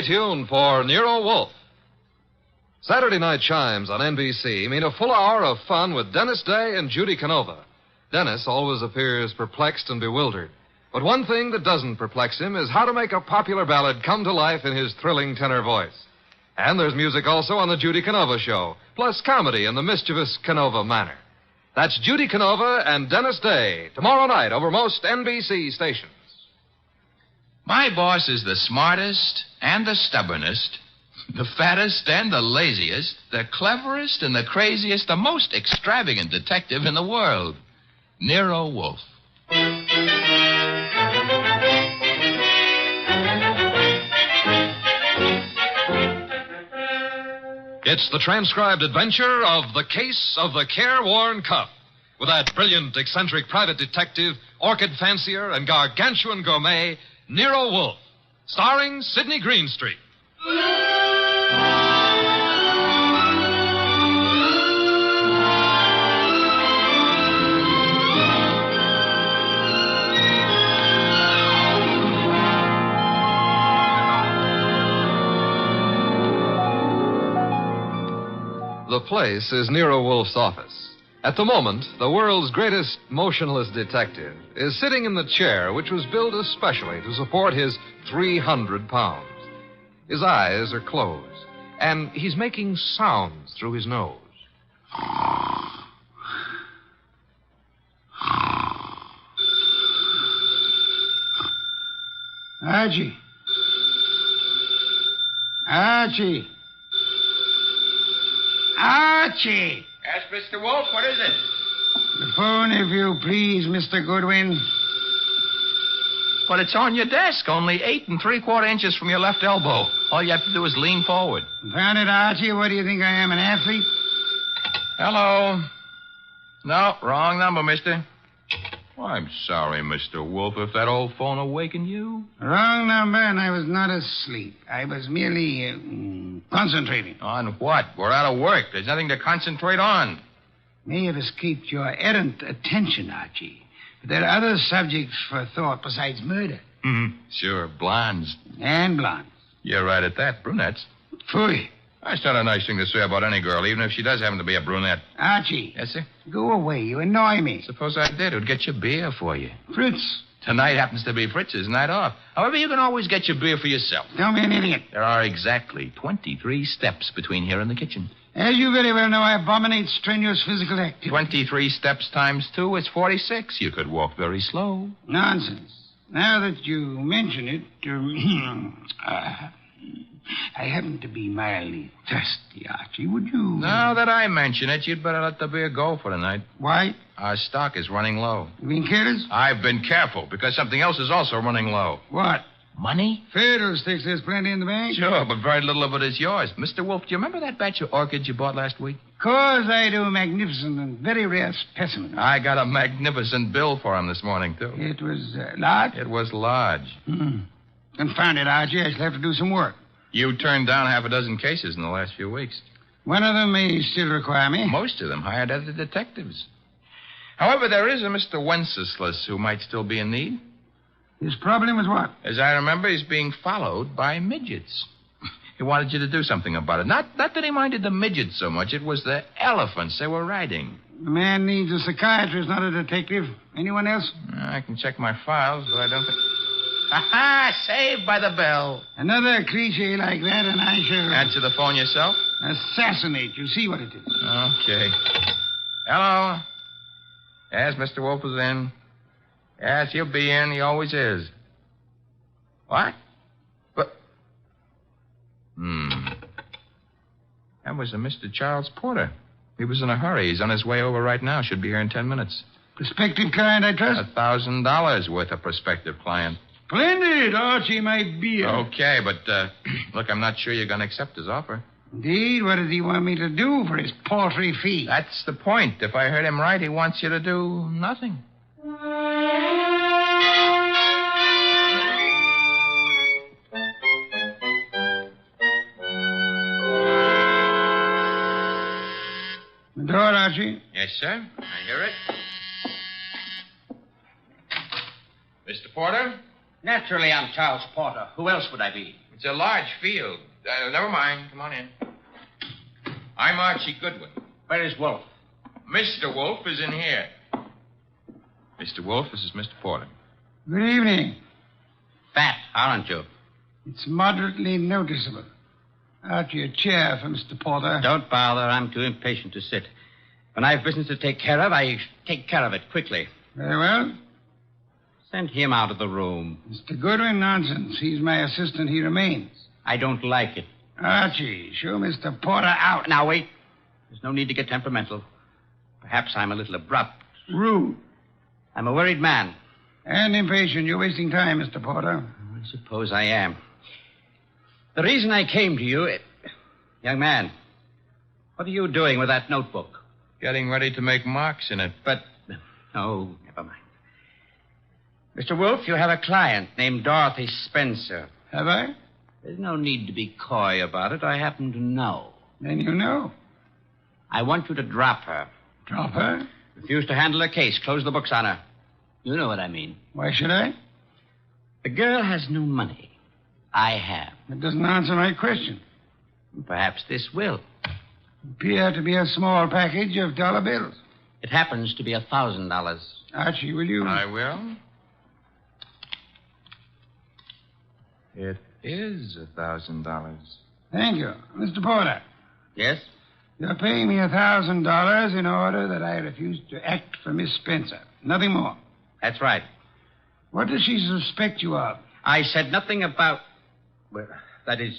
tuned for Nero Wolfe. Saturday night chimes on NBC mean a full hour of fun with Dennis Day and Judy Canova. Dennis always appears perplexed and bewildered. But one thing that doesn't perplex him is how to make a popular ballad come to life in his thrilling tenor voice. And there's music also on the Judy Canova Show, plus comedy in the mischievous Canova manner. That's Judy Canova and Dennis Day, tomorrow night over most NBC stations. My boss is the smartest and the stubbornest, the fattest and the laziest, the cleverest and the craziest, the most extravagant detective in the world, Nero Wolfe. It's the transcribed adventure of The Case of the Careworn Cup, with that brilliant, eccentric private detective, orchid fancier, and gargantuan gourmet, Nero Wolfe, starring Sidney Greenstreet. The place is Nero Wolfe's office. At the moment, the world's greatest motionless detective is sitting in the chair which was built especially to support his 300 pounds. His eyes are closed, and he's making sounds through his nose. Archie. Archie. Archie! Yes, Mr. Wolfe, what is it? The phone, if you please, Mr. Goodwin. But it's on your desk, only 8 3/4 inches from your left elbow. All you have to do is lean forward. Found it, Archie? What do you think I am, an athlete? Hello. No, wrong number, mister. Well, I'm sorry, Mr. Wolfe, if that old phone awakened you. Wrong number, and I was not asleep. I was merely concentrating. On what? We're out of work. There's nothing to concentrate on. May have escaped your errant attention, Archie. But there are other subjects for thought besides murder. Sure, blondes. And blondes. You're right at that, brunettes. Phooey. That's not a nice thing to say about any girl, even if she does happen to be a brunette. Archie. Yes, sir? Go away. You annoy me. Suppose I did. Who'd get your beer for you? Fritz. Tonight happens to be Fritz's night off. However, you can always get your beer for yourself. Don't be an idiot. There are exactly 23 steps between here and the kitchen. As you very well know, I abominate strenuous physical activity. 23 steps times 2 is 46. You could walk very slow. Nonsense. Now that you mention it, I happen to be mildly thirsty, Archie. Would you... Now that I mention it, you'd better let the beer go for tonight. Why? Our stock is running low. You being careless? I've been careful, because something else is also running low. What? Money? Fiddlesticks, there's plenty in the bank. Sure, but very little of it is yours. Mr. Wolfe, do you remember that batch of orchids you bought last week? Course I do. Magnificent and very rare specimen. I got a magnificent bill for him this morning, too. It was large? It was large. Confound it, Archie. I shall have to do some work. You turned down half a dozen cases in the last few weeks. One of them may still require me. Most of them hired other detectives. However, there is a Mr. Wenceslas who might still be in need. His problem is what? As I remember, he's being followed by midgets. He wanted you to do something about it. Not that he minded the midgets so much. It was the elephants they were riding. The man needs a psychiatrist, not a detective. Anyone else? I can check my files, but I don't think... Aha! Saved by the bell. Another cliche like that, and I shall... Answer the phone yourself? Assassinate. You see what it is. Okay. Hello? Yes, Mr. Wolfe is in. Yes, he'll be in. He always is. What? But... That was a Mr. Charles Porter. He was in a hurry. He's on his way over right now. Should be here in 10 minutes. Prospective client, I trust? $1,000 worth of prospective client. Splendid, Archie, my beer. Okay, but, look, I'm not sure you're going to accept his offer. Indeed? What does he want me to do for his paltry fee? That's the point. If I heard him right, he wants you to do nothing. The door, Archie. Yes, sir. I hear it. Mr. Porter? Naturally, I'm Charles Porter. Who else would I be? It's a large field. Never mind. Come on in. I'm Archie Goodwin. Where is Wolfe? Mr. Wolfe is in here. Mr. Wolfe, this is Mr. Porter. Good evening. Fat, aren't you? It's moderately noticeable. Archie, a chair for Mr. Porter. Don't bother. I'm too impatient to sit. When I've business to take care of, I take care of it quickly. Very well. Send him out of the room. Mr. Goodwin, nonsense. He's my assistant. He remains. I don't like it. Archie, show Mr. Porter out. Now, wait. There's no need to get temperamental. Perhaps I'm a little abrupt. Rude. I'm a worried man. And impatient. You're wasting time, Mr. Porter. I suppose I am. The reason I came to you... Young man, what are you doing with that notebook? Getting ready to make marks in it. But... Oh, never mind. Mr. Wolfe, you have a client named Dorothy Spencer. Have I? There's no need to be coy about it. I happen to know. Then you know. I want you to drop her. Drop her? Refuse to handle her case. Close the books on her. You know what I mean. Why should I? The girl has no money. I have. That doesn't answer my question. Perhaps this will. Appear to be a small package of dollar bills. It happens to be $1,000. Archie, will you? I will. It is $1,000. Thank you. Mr. Porter, Yes? you're paying me $1,000 in order that I refuse to act for Miss Spencer. Nothing more. That's right. What does she suspect you of? I said nothing about... Well, that is...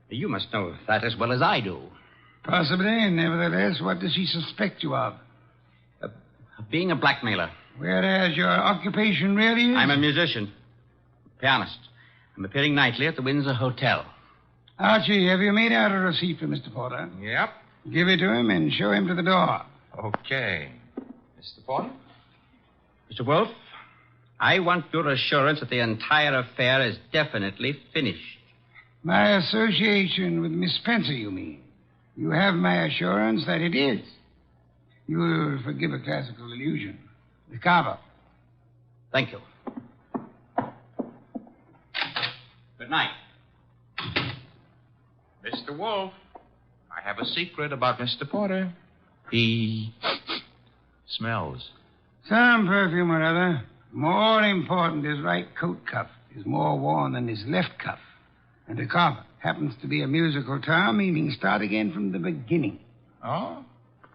You must know that as well as I do. Possibly, and nevertheless, what does she suspect you of? Being a blackmailer. Whereas your occupation really is? I'm a musician. Pianist. I'm appearing nightly at the Windsor Hotel. Archie, have you made out a receipt for Mr. Porter? Yep. Give it to him and show him to the door. Okay. Mr. Porter? Mr. Wolfe, I want your assurance that the entire affair is definitely finished. My association with Miss Spencer, you mean? You have my assurance that it is. You will forgive a classical illusion. The carver. Thank you. Good night. Mr. Wolfe, I have a secret about Mr. Porter. He smells. Some perfume or other. More important, his right coat cuff is more worn than his left cuff. And the carver happens to be a musical term meaning start again from the beginning. Oh?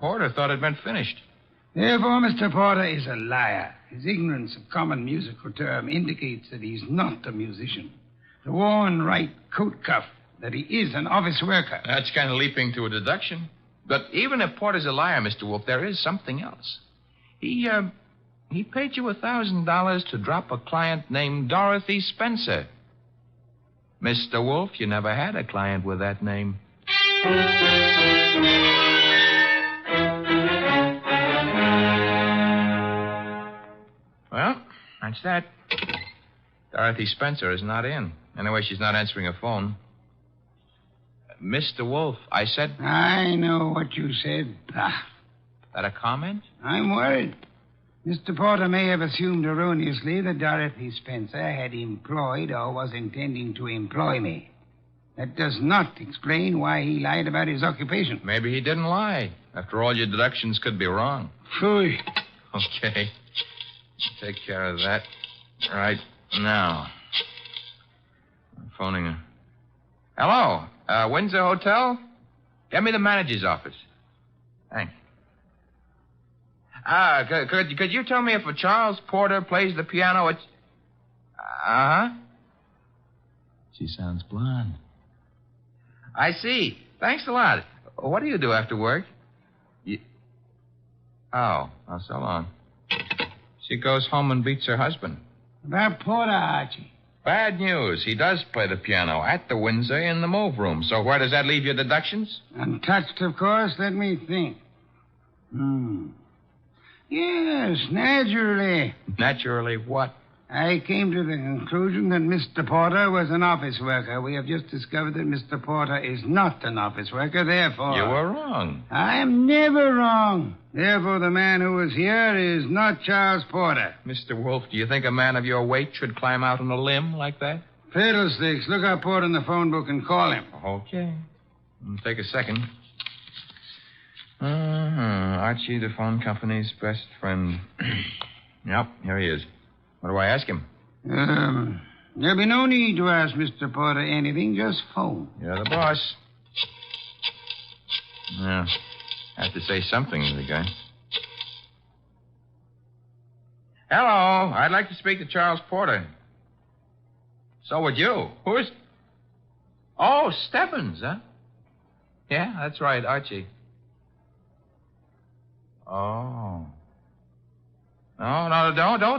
Porter thought it meant finished. Therefore, Mr. Porter is a liar. His ignorance of common musical term indicates that he's not a musician. The worn right coat cuff, that he is an office worker. That's kind of leaping to a deduction. But even if Porter's a liar, Mr. Wolfe, there is something else. He paid you $1,000 to drop a client named Dorothy Spencer. Mr. Wolfe, you never had a client with that name. Well, that's that. Dorothy Spencer is not in. Anyway, she's not answering her phone. Mr. Wolfe, I said... I know what you said. That a comment? I'm worried. Mr. Porter may have assumed erroneously that Dorothy Spencer had employed or was intending to employ me. That does not explain why he lied about his occupation. Maybe he didn't lie. After all, your deductions could be wrong. Phooey. Okay. Take care of that right now. I'm phoning her. Hello? Windsor Hotel? Get me the manager's office. Thanks. Could you tell me if a Charles Porter plays the piano at... Uh-huh. She sounds blonde. I see. Thanks a lot. What do you do after work? Oh, so long. She goes home and beats her husband. About Porter, Archie. Bad news. He does play the piano at the Windsor in the move room. So where does that leave your deductions? Untouched, of course. Let me think. Yes, naturally. Naturally what? I came to the conclusion that Mr. Porter was an office worker. We have just discovered that Mr. Porter is not an office worker, therefore... You were wrong. I am never wrong. Therefore, the man who was here is not Charles Porter. Mr. Wolfe, do you think a man of your weight should climb out on a limb like that? Fiddlesticks. Look up Porter in the phone book and call him. Okay. Take a second. Archie, the phone company's best friend. Yep, here he is. What do I ask him? There'll be no need to ask Mr. Porter anything. Just phone. You're the boss. Yeah. Have to say something to the guy. Hello. I'd like to speak to Charles Porter. So would you. Who's... Oh, Stebbins, huh? Yeah, that's right, Archie. Oh. No,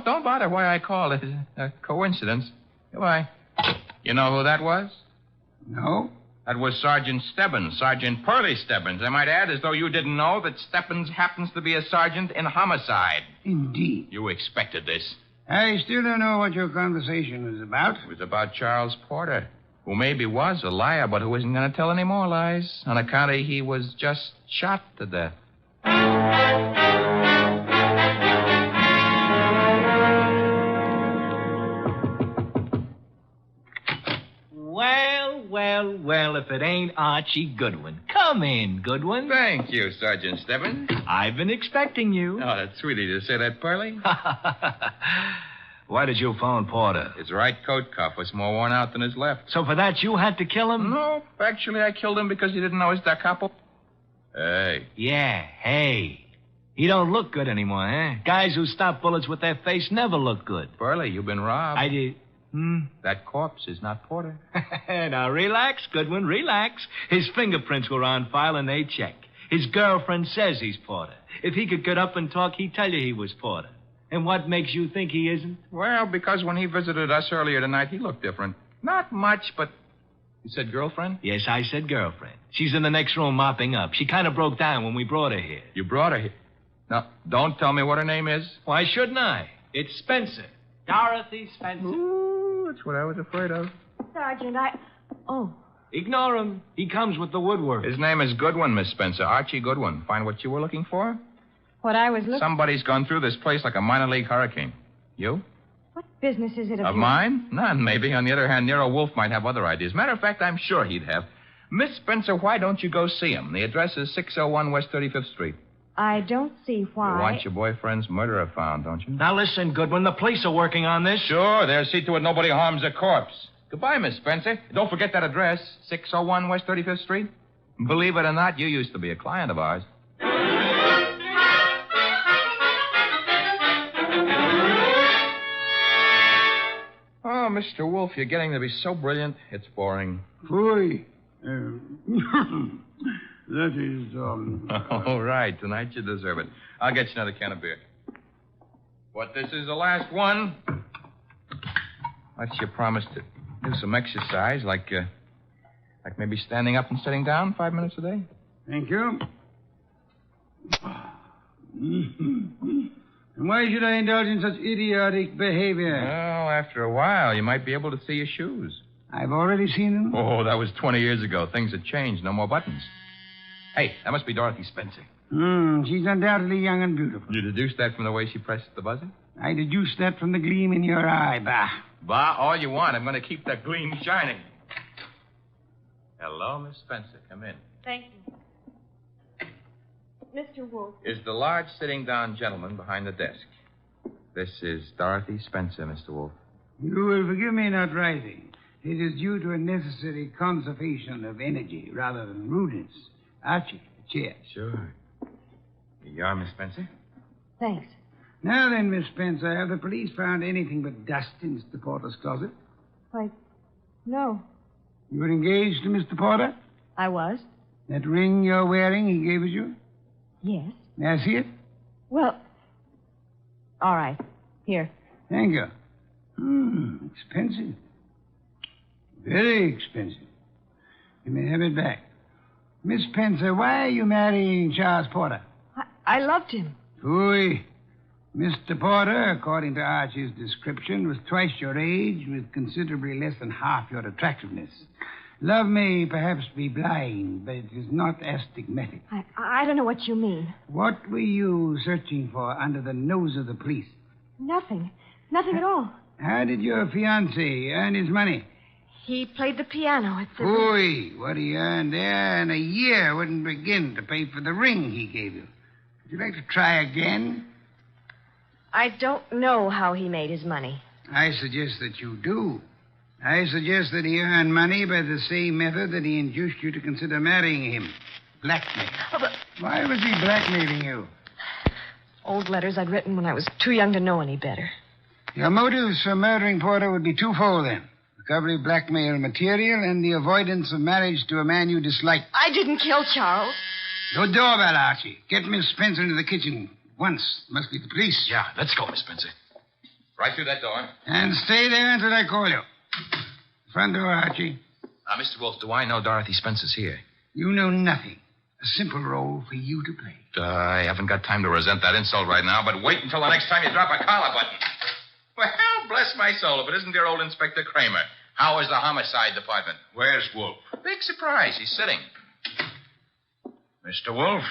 don't bother why I called. It's a coincidence. Goodbye. You know who that was? No? That was Sergeant Stebbins, Sergeant Pearlie Stebbins. I might add, as though you didn't know, that Stebbins happens to be a sergeant in homicide. Indeed. You expected this. I still don't know what your conversation was about. It was about Charles Porter, who maybe was a liar, but who isn't going to tell any more lies on account of he was just shot to death. Well, if it ain't Archie Goodwin. Come in, Goodwin. Thank you, Sergeant Stebbins. I've been expecting you. Oh, that's sweet of you to say that, Pearlie. Why did you phone Porter? His right coat cuff was more worn out than his left. So for that, you had to kill him? No, actually, I killed him because he didn't know his da capo. Hey. Yeah, hey. He don't look good anymore, eh? Guys who stop bullets with their face never look good. Pearlie, you've been robbed. I did. That corpse is not Porter. Now, relax, Goodwin, relax. His fingerprints were on file, and they check. His girlfriend says he's Porter. If he could get up and talk, he'd tell you he was Porter. And what makes you think he isn't? Well, because when he visited us earlier tonight, he looked different. Not much, but... You said girlfriend? Yes, I said girlfriend. She's in the next room mopping up. She kind of broke down when we brought her here. You brought her here? Now, don't tell me what her name is. Why shouldn't I? It's Spencer. Dorothy Spencer. Ooh, that's what I was afraid of. Sergeant, Oh. Ignore him. He comes with the woodwork. His name is Goodwin, Miss Spencer. Archie Goodwin. Find what you were looking for? What I was looking... Somebody's gone through this place like a minor league hurricane. You? What business is it of Of yours? mine? None, maybe. On the other hand, Nero Wolfe might have other ideas. Matter of fact, I'm sure he'd have. Miss Spencer, why don't you go see him? The address is 601 West 35th Street. I don't see why. You want your boyfriend's murderer found, don't you? Now listen, Goodwin, the police are working on this. Sure, they'll see to it nobody harms a corpse. Goodbye, Miss Spencer. Don't forget that address, 601 West 35th Street. Believe it or not, you used to be a client of ours. Oh, Mr. Wolfe, you're getting to be so brilliant, it's boring. Phooey. That is, All right, tonight you deserve it. I'll get you another can of beer. But this is the last one. What's your promise to do some exercise, like maybe standing up and sitting down 5 minutes a day? Thank you. And why should I indulge in such idiotic behavior? Well, after a while, you might be able to see your shoes. I've already seen them. Oh, that was 20 years ago. Things had changed. No more buttons. Hey, that must be Dorothy Spencer. She's undoubtedly young and beautiful. You deduced that from the way she pressed the buzzer? I deduced that from the gleam in your eye, Bah. Bah, all you want. I'm going to keep that gleam shining. Hello, Miss Spencer. Come in. Thank you. Mr. Wolfe. Is the large sitting-down gentleman behind the desk. This is Dorothy Spencer, Mr. Wolfe. You will forgive me not rising. It is due to a necessary conservation of energy rather than rudeness. Archie, a chair. Sure. Here you are, Miss Spencer. Thanks. Now then, Miss Spencer, have the police found anything but dust in Mr. Porter's closet? Why, no. You were engaged to Mr. Porter? I was? That ring you're wearing he gave it you? Yes. May I see it? Well, all right. Here. Thank you. Expensive. Very expensive. You may have it back. Miss Spencer, why are you marrying Charles Porter? I loved him. Phooey. Mr. Porter, according to Archie's description, was twice your age with considerably less than half your attractiveness. Love may perhaps be blind, but it is not astigmatic. I don't know what you mean. What were you searching for under the nose of the police? Nothing. Nothing at all. How did your fiancé earn his money? He played the piano at the... Ooh, what he earned there in a year wouldn't begin to pay for the ring he gave you. Would you like to try again? I don't know how he made his money. I suggest that you do. I suggest that he earned money by the same method that he induced you to consider marrying him. Blackmail. Oh, but Why was he blackmailing you? old letters I'd written when I was too young to know any better. Your motives for murdering Porter would be twofold, then. Recovery of blackmail material and the avoidance of marriage to a man you dislike. I didn't kill Charles. No doorbell, Archie. Get Miss Spencer into the kitchen. Once. Must be the police. Yeah, let's go, Miss Spencer. Right through that door. And stay there until I call you. Front door, Archie. Mr. Wolfe, do I know Dorothy Spencer's here? You know nothing. A simple role for you to play. I haven't got time to resent that insult right now, but wait until the next time you drop a collar button. Well, bless my soul, if it isn't dear old Inspector Kramer. How is the homicide department? Where's Wolfe? Big surprise. He's sitting. Mr. Wolfe?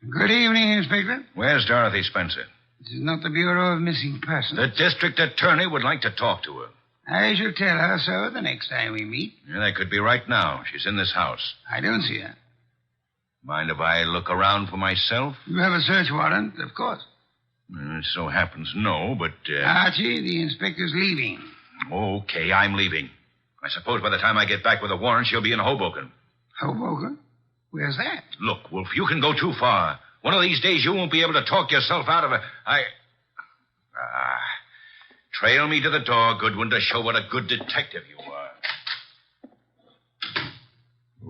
Good evening, Inspector. Where's Dorothy Spencer? This is not the Bureau of Missing Persons. The district attorney would like to talk to her. I shall tell her so the next time we meet. Yeah, that could be right now. She's in this house. I don't see her. Mind if I look around for myself? You have a search warrant, of course. It so happens no, but... Archie, the inspector's leaving. Okay, I'm leaving. I suppose by the time I get back with a warrant, she'll be in Hoboken. Hoboken? Where's that? Look, Wolf, you can go too far. One of these days you won't be able to talk yourself out of it. Trail me to the door, Goodwin, to show what a good detective you are.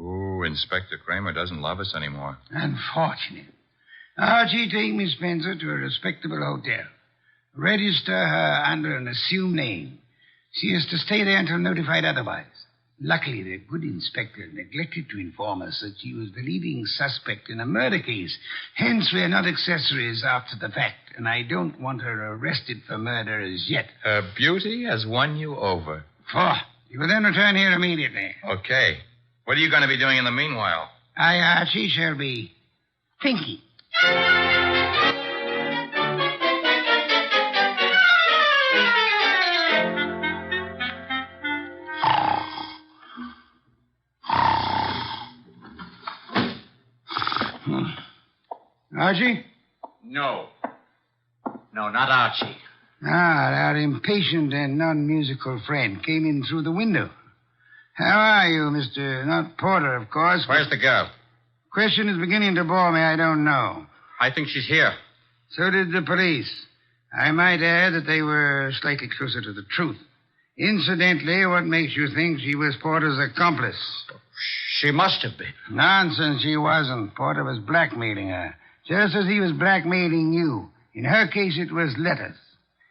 Ooh, Inspector Kramer doesn't love us anymore. Unfortunate. Archie, take Miss Spencer to a respectable hotel. Register her under an assumed name. She is to stay there until notified otherwise. Luckily, the good inspector neglected to inform us that she was the leading suspect in a murder case. Hence, we are not accessories after the fact, and I don't want her arrested for murder as yet. Her beauty has won you over. You will then return here immediately. Okay. What are you going to be doing in the meanwhile? Archie, shall be thinking. Archie? No. No, not Archie. Our impatient and non-musical friend came in through the window. How are you, Mr. Not Porter, of course. Where's the girl? Question is beginning to bore me. I don't know. I think she's here. So did the police. I might add that they were slightly closer to the truth. Incidentally, what makes you think she was Porter's accomplice? She must have been. Nonsense, she wasn't. Porter was blackmailing her, just as he was blackmailing you. In her case, it was letters.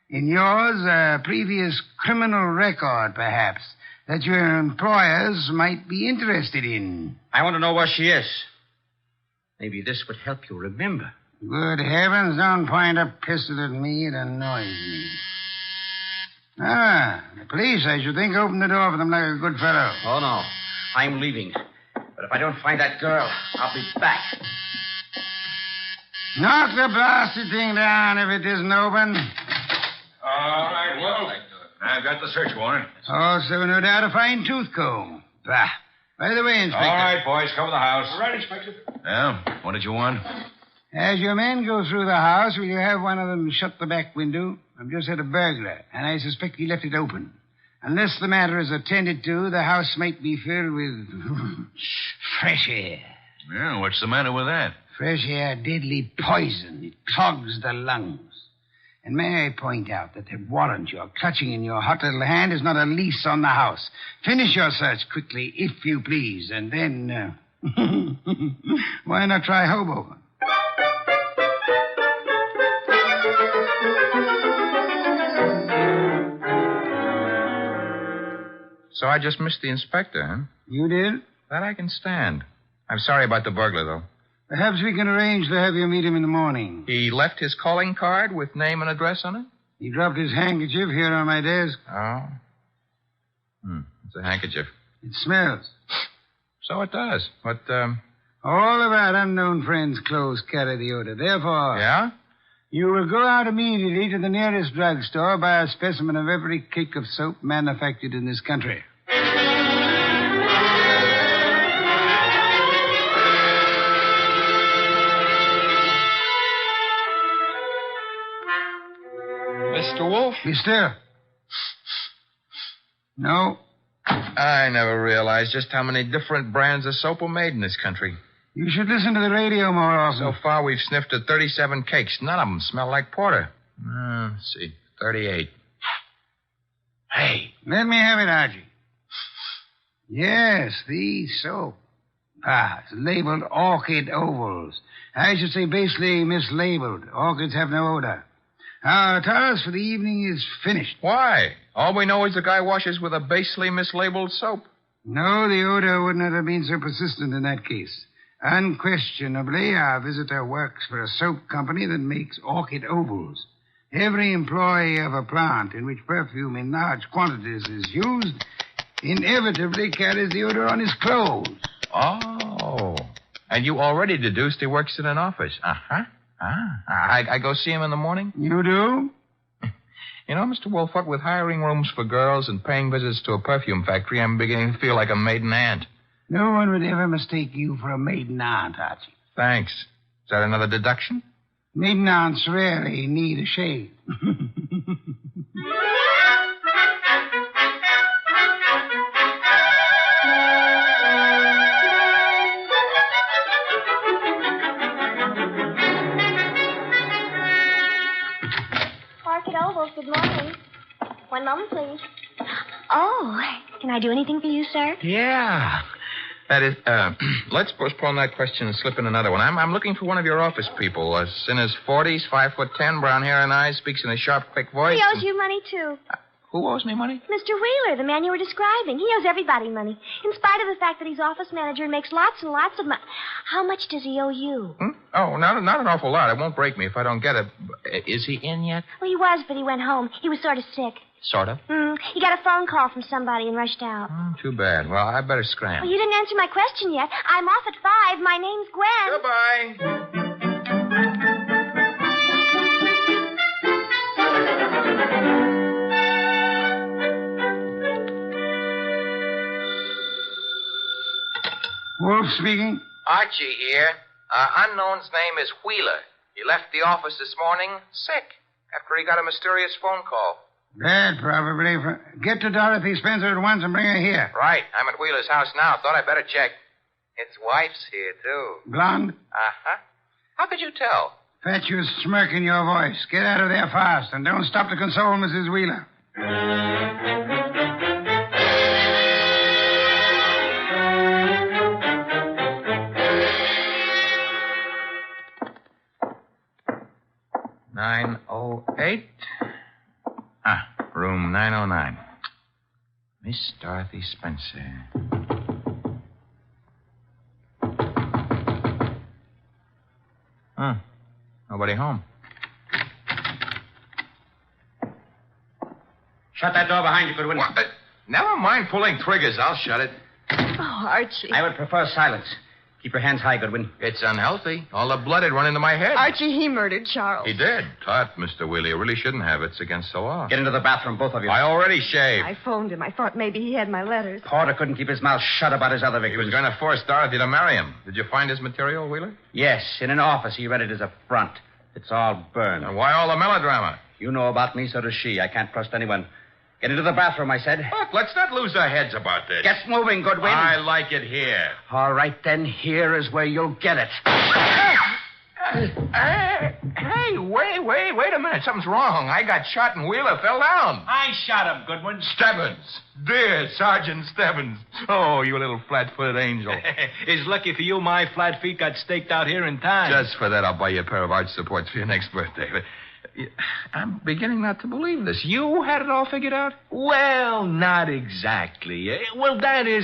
In yours, a previous criminal record, perhaps, that your employers might be interested in. I want to know where she is. Maybe this would help you remember. Good heavens, don't point a pistol at me. It annoys me. The police, I should think, opened the door for them like a good fellow. Oh, no. I'm leaving. But if I don't find that girl, I'll be back. Knock the blasted thing down if it isn't open. All right, Wolf. I've got the search warrant. Also, no doubt, a fine tooth comb. Bah. By the way, Inspector. All right, boys, cover the house. All right, Inspector. Yeah, what did you want? As your men go through the house, will you have one of them shut the back window? I've just had a burglar, and I suspect he left it open. Unless the matter is attended to, the house might be filled with fresh air. Yeah, what's the matter with that? Fresh air, deadly poison. It clogs the lungs. And may I point out that the warrant you're clutching in your hot little hand is not a lease on the house. Finish your search quickly, if you please, and then, why not try Hoboken? So I just missed the inspector, huh? You did? That I can stand. I'm sorry about the burglar, though. Perhaps we can arrange to have you meet him in the morning. He left his calling card with name and address on it? He dropped his handkerchief here on my desk. Oh. It's a handkerchief. It smells. So it does. But, All of our unknown friends' clothes carry the odor. Therefore... Yeah? You will go out immediately to the nearest drugstore, buy a specimen of every cake of soap manufactured in this country. Mr. Wolfe? Be still. No. I never realized just how many different brands of soap are made in this country. You should listen to the radio more often. So far, we've sniffed at 37 cakes. None of them smell like porter. Let's see. 38. Hey. Let me have it, Archie. Yes, the soap. It's labeled Orchid Ovals. I should say basically mislabeled. Orchids have no odor. Our task for the evening is finished. Why? All we know is the guy washes with a basely mislabeled soap. No, the odor would not have been so persistent in that case. Unquestionably, our visitor works for a soap company that makes orchid ovals. Every employee of a plant in which perfume in large quantities is used inevitably carries the odor on his clothes. Oh. And you already deduced he works in an office. Uh-huh. I go see him in the morning? You do? You know, Mr. Wolfe, what with hiring rooms for girls and paying visits to a perfume factory, I'm beginning to feel like a maiden aunt. No one would ever mistake you for a maiden aunt, Archie. Thanks. Is that another deduction? Maiden aunts rarely need a shave. Orchid Ovals, good morning. One moment, please. Oh, can I do anything for you, sir? Yeah. That is, let's postpone that question and slip in another one. I'm looking for one of your office people. In his 40s, 5'10", brown hair and eyes, speaks in a sharp, quick voice. He owes you money, too. Who owes me money? Mr. Wheeler, the man you were describing. He owes everybody money, in spite of the fact that he's office manager and makes lots and lots of money. How much does he owe you? Oh, not an awful lot. It won't break me if I don't get it. Is he in yet? Well, he was, but he went home. He was sort of sick. Sort of? He got a phone call from somebody and rushed out. Too bad. Well, I better scram. Well, you didn't answer my question yet. I'm off at 5. My name's Gwen. Goodbye. Wolf speaking. Archie here. Unknown's name is Wheeler. He left the office this morning sick after he got a mysterious phone call. Bad, probably. Get to Dorothy Spencer at once and bring her here. Right. I'm at Wheeler's house now. Thought I'd better check. His wife's here, too. Blonde? Uh-huh. How could you tell? Fatuous smirk in your voice. Get out of there fast, and don't stop to console Mrs. Wheeler. (908). Room 909. Miss Dorothy Spencer. Nobody home. Shut that door behind you, Goodwin. What? Never mind pulling triggers. I'll shut it. Oh, Archie. I would prefer silence. Keep your hands high, Goodwin. It's unhealthy. All the blood had run into my head. Archie, he murdered Charles. He did. Tut, Mr. Wheeler. You really shouldn't have. It's against the law. Get into the bathroom, both of you. I already shaved. I phoned him. I thought maybe he had my letters. Porter couldn't keep his mouth shut about his other He victims. was going to force Dorothy to marry him. Did you find his material, Wheeler? Yes, in an office. He read it as a front. It's all burned. And why all the melodrama? You know about me, so does she. I can't trust anyone. Get into the bathroom, I said. Look, let's not lose our heads about this. Get moving, Goodwin. I like it here. All right, then. Here is where you'll get it. Hey, wait a minute. Something's wrong. I got shot and Wheeler fell down. I shot him, Goodwin. Stebbins. Dear Sergeant Stebbins. Oh, you little flat-footed angel. It's lucky for you my flat feet got staked out here in time. Just for that, I'll buy you a pair of arch supports for your next birthday. But I'm beginning not to believe this. You had it all figured out? Well, not exactly. Well, that is,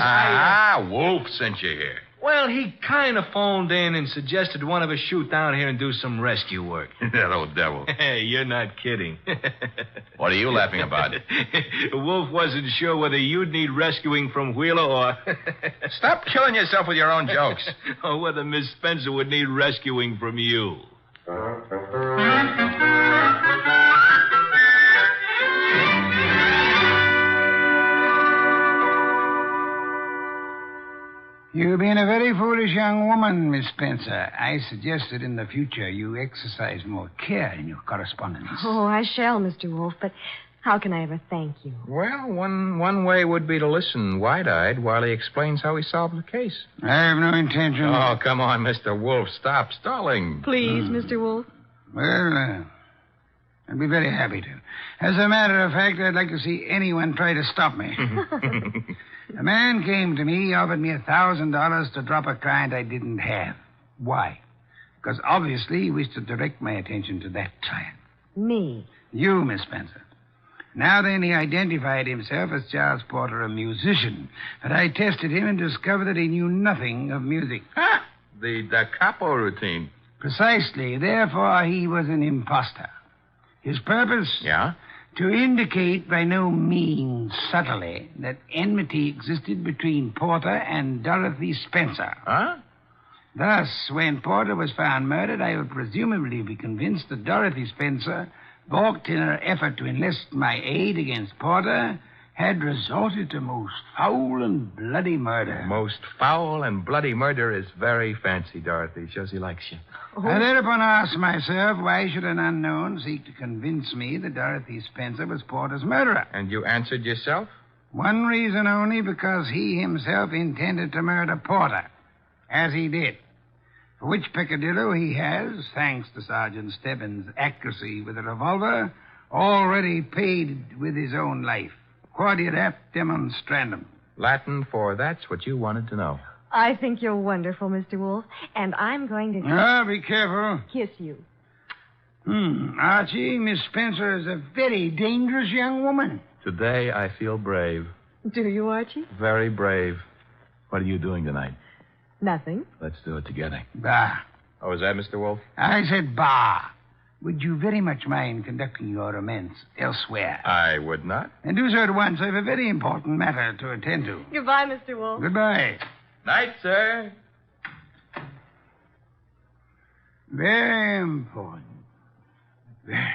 Wolfe sent you here. Well, he kind of phoned in and suggested one of us shoot down here and do some rescue work. That old devil. Hey, you're not kidding. What are you laughing about? Wolf wasn't sure whether you'd need rescuing from Wheeler or... Stop killing yourself with your own jokes. Or whether Miss Spencer would need rescuing from you. You've been a very foolish young woman, Miss Spencer. I suggest that in the future you exercise more care in your correspondence. Oh, I shall, Mr. Wolfe, but how can I ever thank you? Well, one way would be to listen wide-eyed while he explains how he solved the case. I have no intention. Oh, come on, Mr. Wolfe. Stop stalling. Please, Mr. Wolfe. Well, I'd be very happy to. As a matter of fact, I'd like to see anyone try to stop me. A man came to me, offered me $1,000 to drop a client I didn't have. Why? Because obviously he wished to direct my attention to that client. Me? You, Miss Spencer. Now then, he identified himself as Charles Porter, a musician. But I tested him and discovered that he knew nothing of music. Ha! The da capo routine. Precisely. Therefore, he was an imposter. His purpose? Yeah? To indicate by no means subtly that enmity existed between Porter and Dorothy Spencer. Huh? Thus, when Porter was found murdered, I would presumably be convinced that Dorothy Spencer, balked in her effort to enlist my aid against Porter, had resorted to most foul and bloody murder. Most foul and bloody murder is very fancy, Dorothy. Shows he likes you. I thereupon asked myself, why should an unknown seek to convince me that Dorothy Spencer was Porter's murderer? And you answered yourself? One reason only, because he himself intended to murder Porter, as he did. For which peccadillo he has, thanks to Sergeant Stebbins' accuracy with a revolver, already paid with his own life. Quodirat demonstrandum. Latin for that's what you wanted to know. I think you're wonderful, Mr. Wolfe, and I'm going to Be careful. kiss you. Archie, Miss Spencer is a very dangerous young woman. Today I feel brave. Do you, Archie? Very brave. What are you doing tonight? Nothing. Let's do it together. Bah. Oh, is that Mr. Wolfe? I said bah. Would you very much mind conducting your romance elsewhere? I would not. And do so at once. I have a very important matter to attend to. Goodbye, Mr. Wolfe. Goodbye. Night, sir. Very important. Very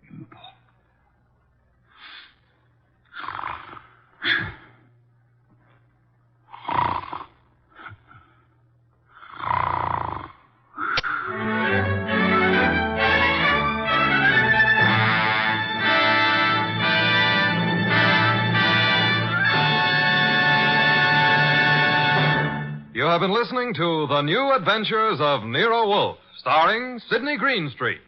important. You have been listening to The New Adventures of Nero Wolfe, starring Sidney Greenstreet.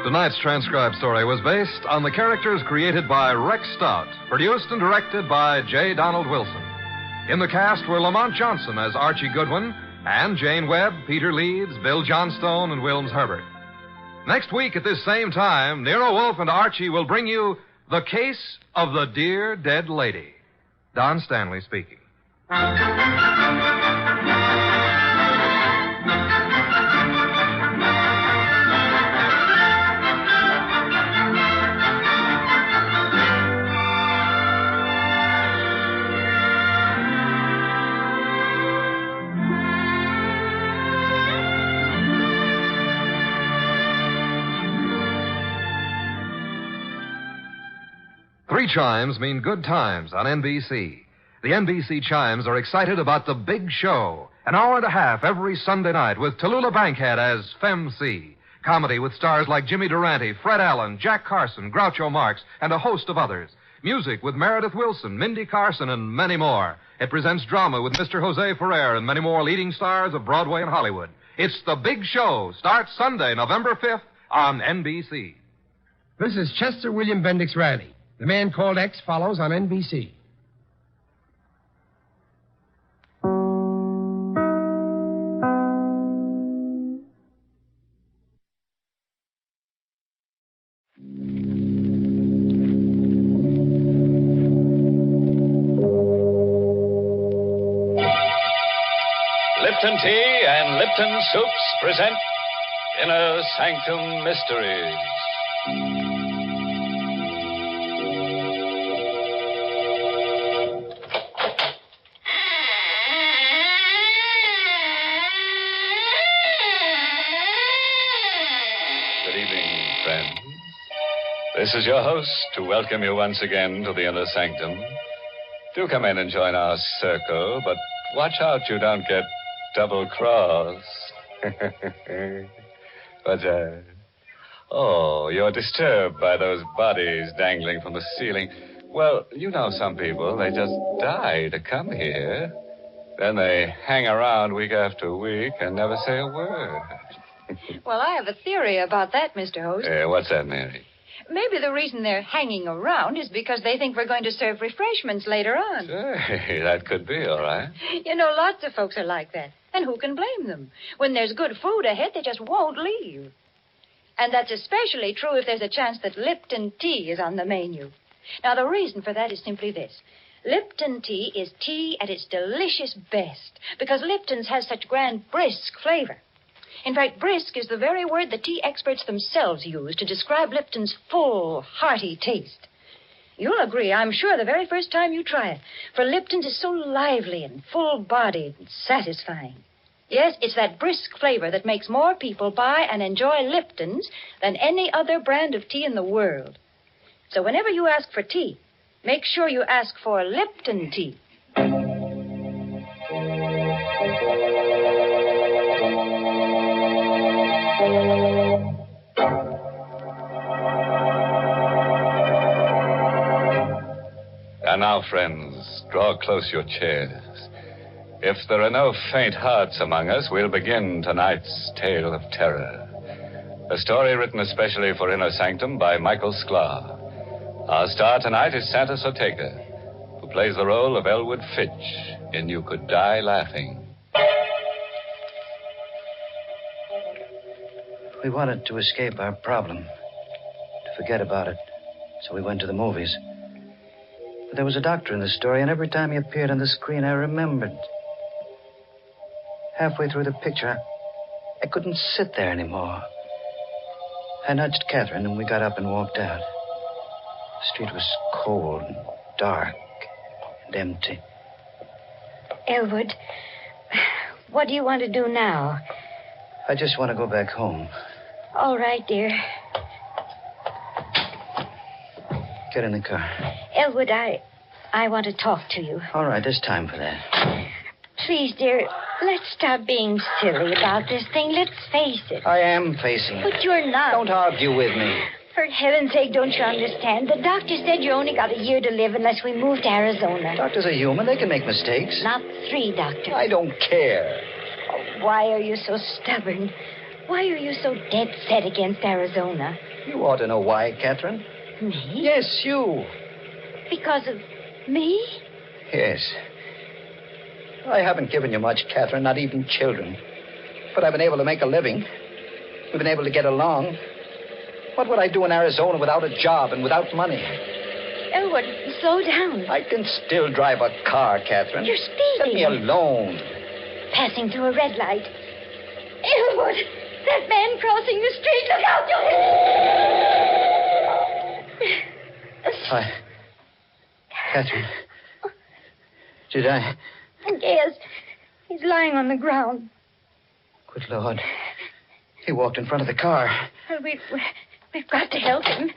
Tonight's transcribed story was based on the characters created by Rex Stout, produced and directed by J. Donald Wilson. In the cast were Lamont Johnson as Archie Goodwin, and Jane Webb, Peter Leeds, Bill Johnstone, and Wilms Herbert. Next week at this same time, Nero Wolfe and Archie will bring you The Case of the Dear Dead Lady. Don Stanley speaking. Three chimes mean good times on NBC. The NBC chimes are excited about the big show. An hour and a half every Sunday night with Tallulah Bankhead as Femme C. Comedy with stars like Jimmy Durante, Fred Allen, Jack Carson, Groucho Marx, and a host of others. Music with Meredith Wilson, Mindy Carson, and many more. It presents drama with Mr. Jose Ferrer and many more leading stars of Broadway and Hollywood. It's The Big Show. Starts Sunday, November 5th on NBC. This is Chester William Bendix Riley. The Man Called X follows on NBC. Lipton Tea and Lipton Soups present Inner Sanctum Mysteries. friends. This is your host to welcome you once again to the inner sanctum. Do come in and join our circle, but watch out you don't get double-crossed. What's that? Oh, you're disturbed by those bodies dangling from the ceiling. Well, you know some people, they just die to come here. Then they hang around week after week and never say a word. Well, I have a theory about that, Mr. Host. What's that, Mary? Maybe the reason they're hanging around is because they think we're going to serve refreshments later on. Hey, that could be, all right. You know, lots of folks are like that. And who can blame them? When there's good food ahead, they just won't leave. And that's especially true if there's a chance that Lipton tea is on the menu. Now, the reason for that is simply this. Lipton tea is tea at its delicious best because Lipton's has such grand brisk flavor. In fact, brisk is the very word the tea experts themselves use to describe Lipton's full, hearty taste. You'll agree, I'm sure, the very first time you try it, for Lipton's is so lively and full-bodied and satisfying. Yes, it's that brisk flavor that makes more people buy and enjoy Lipton's than any other brand of tea in the world. So whenever you ask for tea, make sure you ask for Lipton tea. And now, friends, draw close your chairs. If there are no faint hearts among us, we'll begin tonight's tale of terror. A story written especially for Inner Sanctum by Michael Sklar. Our star tonight is Santa Soteka, who plays the role of Elwood Fitch in You Could Die Laughing. We wanted to escape our problem, to forget about it, so we went to the movies. But there was a doctor in the story, and every time he appeared on the screen, I remembered. Halfway through the picture, I couldn't sit there anymore. I nudged Catherine, and we got up and walked out. The street was cold and dark and empty. Elwood, what do you want to do now? I just want to go back home. All right, dear. Get in the car. Elwood, I want to talk to you. All right, there's time for that. Please, dear, let's stop being silly about this thing. Let's face it. I am facing it. But you're not. Don't argue with me. For heaven's sake, don't you understand? The doctor said you only got a year to live unless we move to Arizona. Doctors are human. They can make mistakes. Not 3, Doctor. I don't care. Oh, why are you so stubborn? Why are you so dead set against Arizona? You ought to know why, Catherine. Me? Yes, you. Because of me? Yes. I haven't given you much, Catherine, not even children. But I've been able to make a living. We've been able to get along. What would I do in Arizona without a job and without money? Elwood, slow down. I can still drive a car, Catherine. You're speeding. Let me alone. Passing through a red light. Elwood, that man crossing the street. Look out! Hi. Catherine. Did I? Yes. He's lying on the ground. Good Lord. He walked in front of the car. Well, we've got to help him.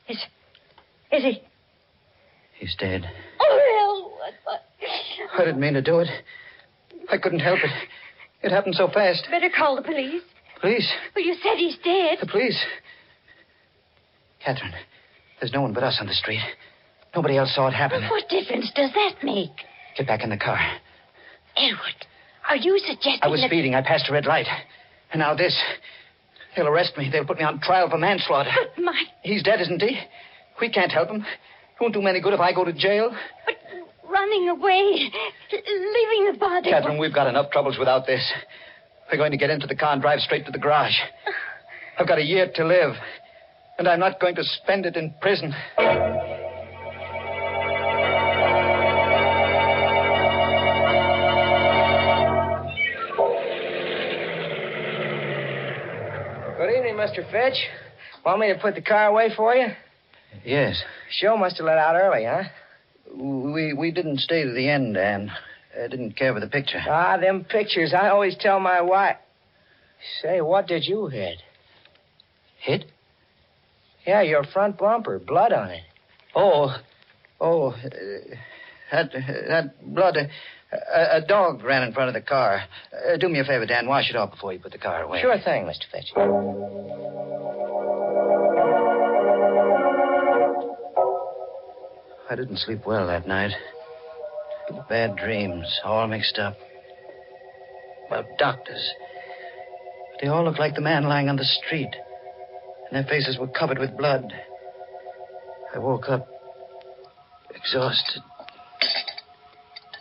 Is he? He's dead. Oh, Elwood. I didn't mean to do it. I couldn't help it. It happened so fast. Better call the police. Police? Well, you said he's dead. The police? Catherine, there's no one but us on the street. Nobody else saw it happen. What difference does that make? Get back in the car. Elwood, are you suggesting I was speeding. I passed a red light. And now this. They'll arrest me. They'll put me on trial for manslaughter. But my... He's dead, isn't he? We can't help him. It won't do me any good if I go to jail. But running away, leaving the body... Catherine, we've got enough troubles without this. We're going to get into the car and drive straight to the garage. I've got a year to live. And I'm not going to spend it in prison. Good evening, Mr. Fitch. Want me to put the car away for you? Yes. Show must have let out early, huh? We didn't stay to the end, Dan. I didn't care for the picture. Ah, them pictures. I always tell my wife. Say, what did you hit? Hit? Yeah, your front bumper. Blood on it. That blood. A dog ran in front of the car. Do me a favor, Dan. Wash it off before you put the car away. Sure thing, Mr. Fitch. I didn't sleep well that night. Bad dreams, all mixed up. About doctors. They all looked like the man lying on the street. And their faces were covered with blood. I woke up exhausted.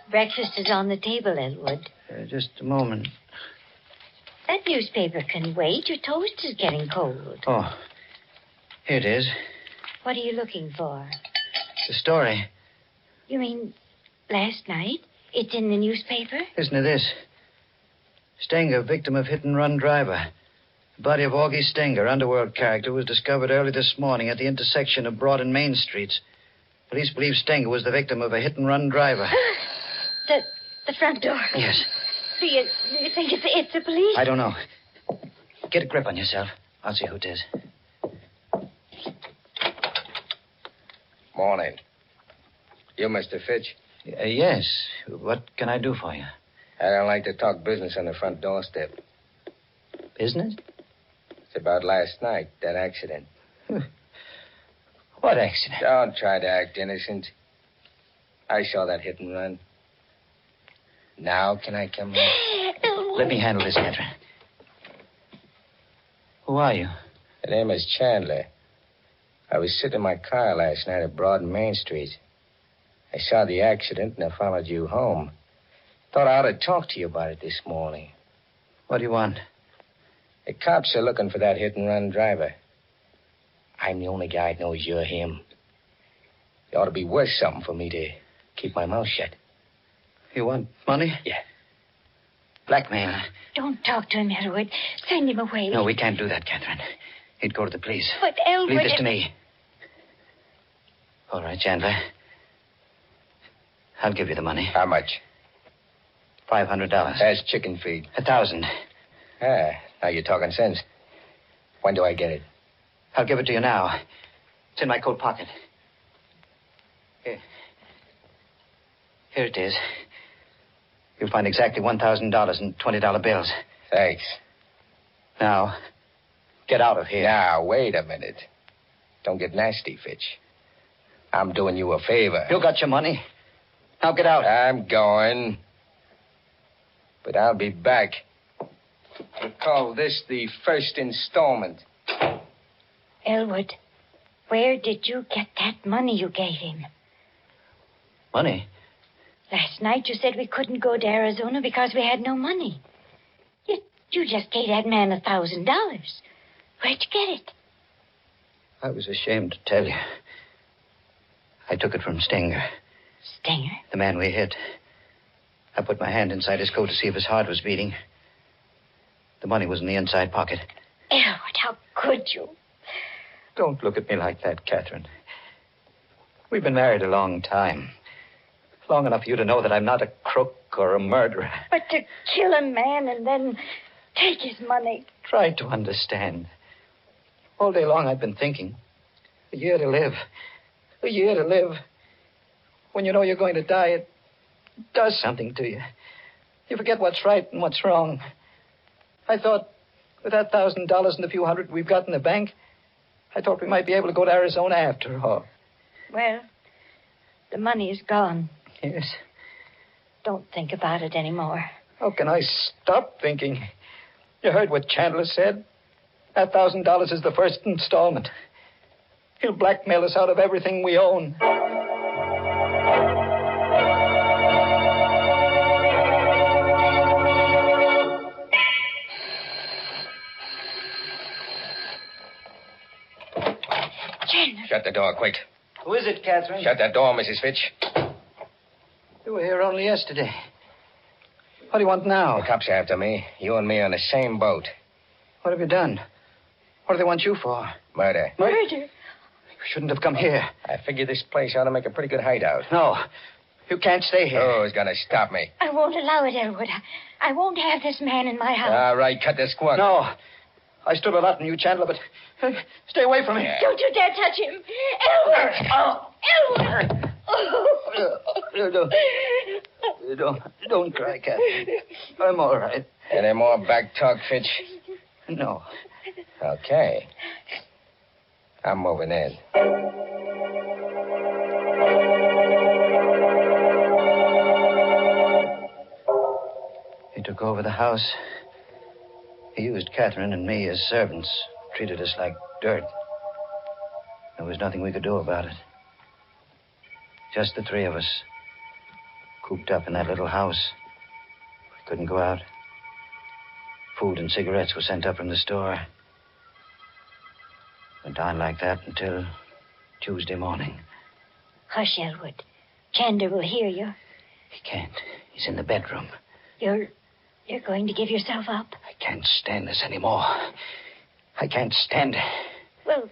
Breakfast is on the table, Elwood. Just a moment. That newspaper can wait. Your toast is getting cold. Oh, here it is. What are you looking for? The story. You mean last night? It's in the newspaper? Listen to this. Stenger, victim of hit-and-run driver. The body of Augie Stenger, underworld character, was discovered early this morning at the intersection of Broad and Main Streets. Police believe Stenger was the victim of a hit-and-run driver. The front door. Yes. Do you think it's the police? I don't know. Get a grip on yourself. I'll see who it is. Morning. You, Mr. Fitch? Yes. What can I do for you? I don't like to talk business on the front doorstep. Business? It's about last night, that accident. What accident? Don't try to act innocent. I saw that hit and run. Now can I come in? Let me handle this, Catherine. Who are you? The name is Chandler. I was sitting in my car last night at Broad and Main Street. I saw the accident and I followed you home. Thought I ought to talk to you about it this morning. What do you want? The cops are looking for that hit-and-run driver. I'm the only guy that knows you're him. It ought to be worth something for me to keep my mouth shut. You want money? Yeah. Blackmail. Don't talk to him, Elwood. Send him away. No, we can't do that, Catherine. He'd go to the police. But Elwood... Leave this to me. All right, Chandler. I'll give you the money. How much? $500. That's chicken feed. 1,000. Ah, now you're talking sense. When do I get it? I'll give it to you now. It's in my coat pocket. Here it is. You'll find exactly $1,000 in $20 bills. Thanks. Now, get out of here. Now, wait a minute. Don't get nasty, Fitch. I'm doing you a favor. You got your money. Now get out. I'm going. But I'll be back. We'll call this the first installment. Elwood, where did you get that money you gave him? Money? Last night you said we couldn't go to Arizona because we had no money. You just gave that man $1,000. Where'd you get it? I was ashamed to tell you. I took it from Stenger. Stenger? The man we hit. I put my hand inside his coat to see if his heart was beating. The money was in the inside pocket. Elwood, how could you? Don't look at me like that, Catherine. We've been married a long time. Long enough for you to know that I'm not a crook or a murderer. But to kill a man and then take his money. Try to understand. All day long I've been thinking. A year to live. A year to live. When you know you're going to die, it does something to you. You forget what's right and what's wrong. I thought with that $1,000 and the few hundred we've got in the bank, I thought we might be able to go to Arizona after all. Well, the money is gone. Yes. Don't think about it anymore. How can I stop thinking? You heard what Chandler said? That $1,000 is the first installment. He'll blackmail us out of everything we own. Chandler. Shut the door, quick. Who is it, Catherine? Shut that door, Mrs. Fitch. You were here only yesterday. What do you want now? The cops are after me. You and me are on the same boat. What have you done? What do they want you for? Murder. Murder? You shouldn't have come here. I figure this place ought to make a pretty good hideout. No. You can't stay here. Who's going to stop me? I won't allow it, Elwood. I won't have this man in my house. All right, cut the squawk. No. I stood a lot in you, Chandler, but stay away from me. Don't you dare touch him. Elwood! Don't cry, Kathy. I'm all right. Any more back talk, Fitch? No. Okay. I'm moving in. He took over the house. He used Catherine and me as servants, treated us like dirt. There was nothing we could do about it. Just the three of us, cooped up in that little house. We couldn't go out. Food and cigarettes were sent up from the store. Went on like that until Tuesday morning. Hush, Elwood. Chandler will hear you. He can't. He's in the bedroom. You're going to give yourself up? I can't stand this anymore. I can't stand it. Well,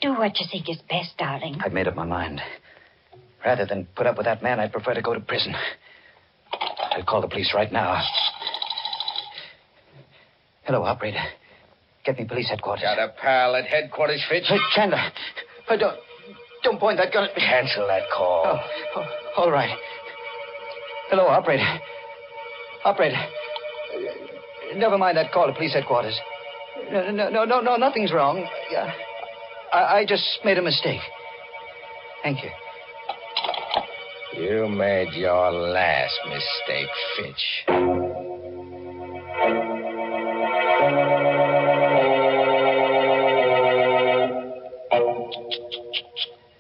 do what you think is best, darling. I've made up my mind. Rather than put up with that man, I'd prefer to go to prison. I'll call the police right now. Hello, operator. Get me police headquarters. Got a pal at headquarters, Fitch? Hey, Chandler. Don't point that gun at me. Cancel that call. Oh, all right. Hello, operator. Operator. Never mind that call to police headquarters. No, nothing's wrong. I just made a mistake. Thank you. You made your last mistake, Fitch.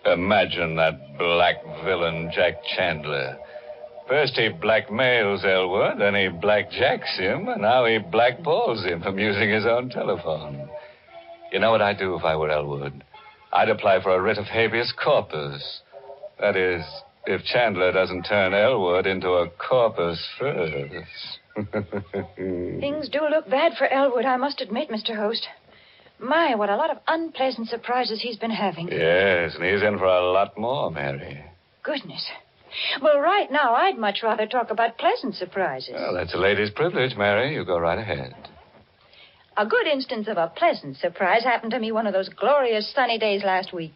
Imagine that black villain, Jack Chandler. First he blackmails Elwood, then he blackjacks him, and now he blackballs him from using his own telephone. You know what I'd do if I were Elwood? I'd apply for a writ of habeas corpus. That is, if Chandler doesn't turn Elwood into a corpus first. Things do look bad for Elwood, I must admit, Mr. Host. My, what a lot of unpleasant surprises he's been having. Yes, and he's in for a lot more, Mary. Goodness. Well, right now, I'd much rather talk about pleasant surprises. Well, that's a lady's privilege, Mary. You go right ahead. A good instance of a pleasant surprise happened to me one of those glorious sunny days last week.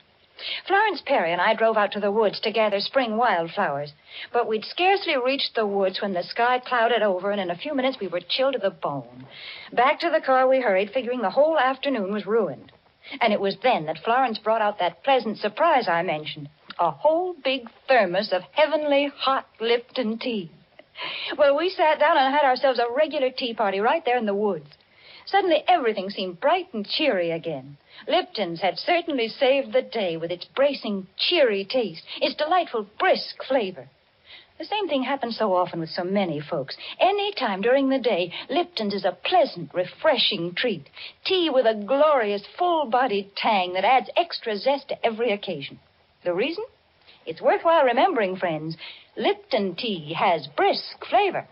Florence Perry and I drove out to the woods to gather spring wildflowers. But we'd scarcely reached the woods when the sky clouded over, and in a few minutes we were chilled to the bone. Back to the car we hurried, figuring the whole afternoon was ruined. And it was then that Florence brought out that pleasant surprise I mentioned. A whole big thermos of heavenly hot Lipton tea. Well, we sat down and had ourselves a regular tea party right there in the woods. Suddenly, everything seemed bright and cheery again. Lipton's had certainly saved the day with its bracing, cheery taste, its delightful, brisk flavor. The same thing happens so often with so many folks. Any time during the day, Lipton's is a pleasant, refreshing treat. Tea with a glorious, full-bodied tang that adds extra zest to every occasion. The reason? It's worthwhile remembering, friends. Lipton tea has brisk flavor.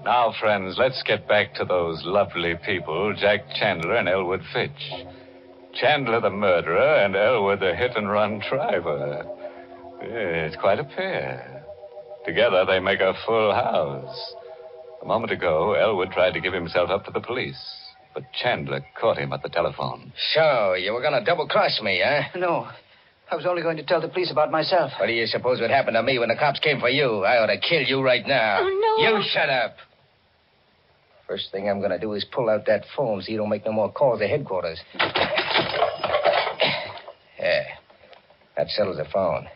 Now, friends, let's get back to those lovely people, Jack Chandler and Elwood Fitch. Chandler the murderer and Elwood the hit-and-run driver. It's quite a pair. Together they make a full house. A moment ago, Elwood tried to give himself up to the police, but Chandler caught him at the telephone. So, you were going to double-cross me, huh? No. I was only going to tell the police about myself. What do you suppose would happen to me when the cops came for you? I ought to kill you right now. Oh, no. You shut up. First thing I'm going to do is pull out that phone so you don't make no more calls to headquarters. Yeah. That settles the phone.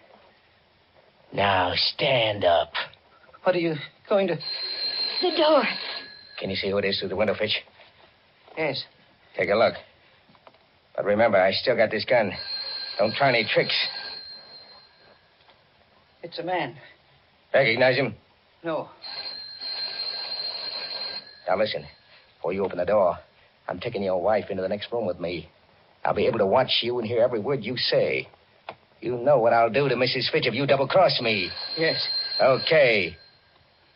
Now, stand up. What are you going to... The door. Can you see who it is through the window, Fitch? Yes. Take a look. But remember, I still got this gun. Don't try any tricks. It's a man. Recognize him? No. Now, listen. Before you open the door, I'm taking your wife into the next room with me. I'll be able to watch you and hear every word you say. You know what I'll do to Mrs. Fitch if you double-cross me. Yes. Okay.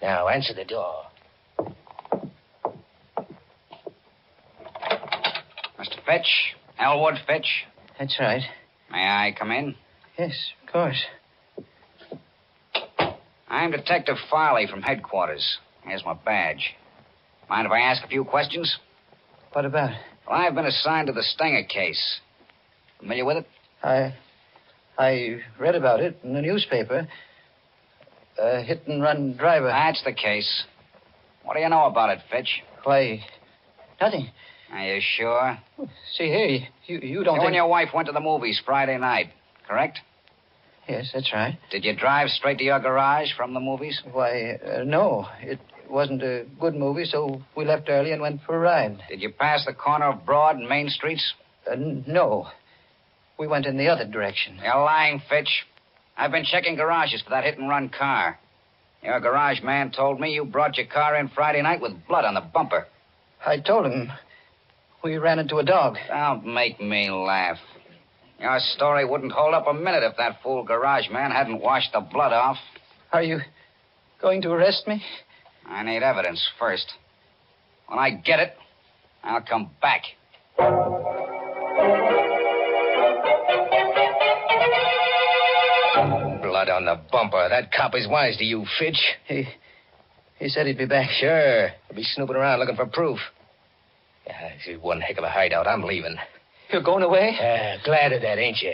Now, answer the door. Fitch? Elwood Fitch? That's right. May I come in? Yes, of course. I'm Detective Farley from headquarters. Here's my badge. Mind if I ask a few questions? What about? Well, I've been assigned to the Stenger case. Familiar with it? I read about it in the newspaper. A hit-and-run driver. That's the case. What do you know about it, Fitch? Why, nothing. Are you sure? See here, you don't You think... and your wife went to the movies Friday night, correct? Yes, that's right. Did you drive straight to your garage from the movies? Why, no. It wasn't a good movie, so we left early and went for a ride. Did you pass the corner of Broad and Main Streets? No. We went in the other direction. You're lying, Fitch. I've been checking garages for that hit-and-run car. Your garage man told me you brought your car in Friday night with blood on the bumper. I told him we ran into a dog. Don't make me laugh. Your story wouldn't hold up a minute if that fool garage man hadn't washed the blood off. Are you going to arrest me? I need evidence first. When I get it, I'll come back. Blood on the bumper. That cop is wise to you, Fitch. He said he'd be back. Sure. He'll be snooping around looking for proof. Yeah, this is one heck of a hideout. I'm leaving. You're going away? Glad of that, ain't you?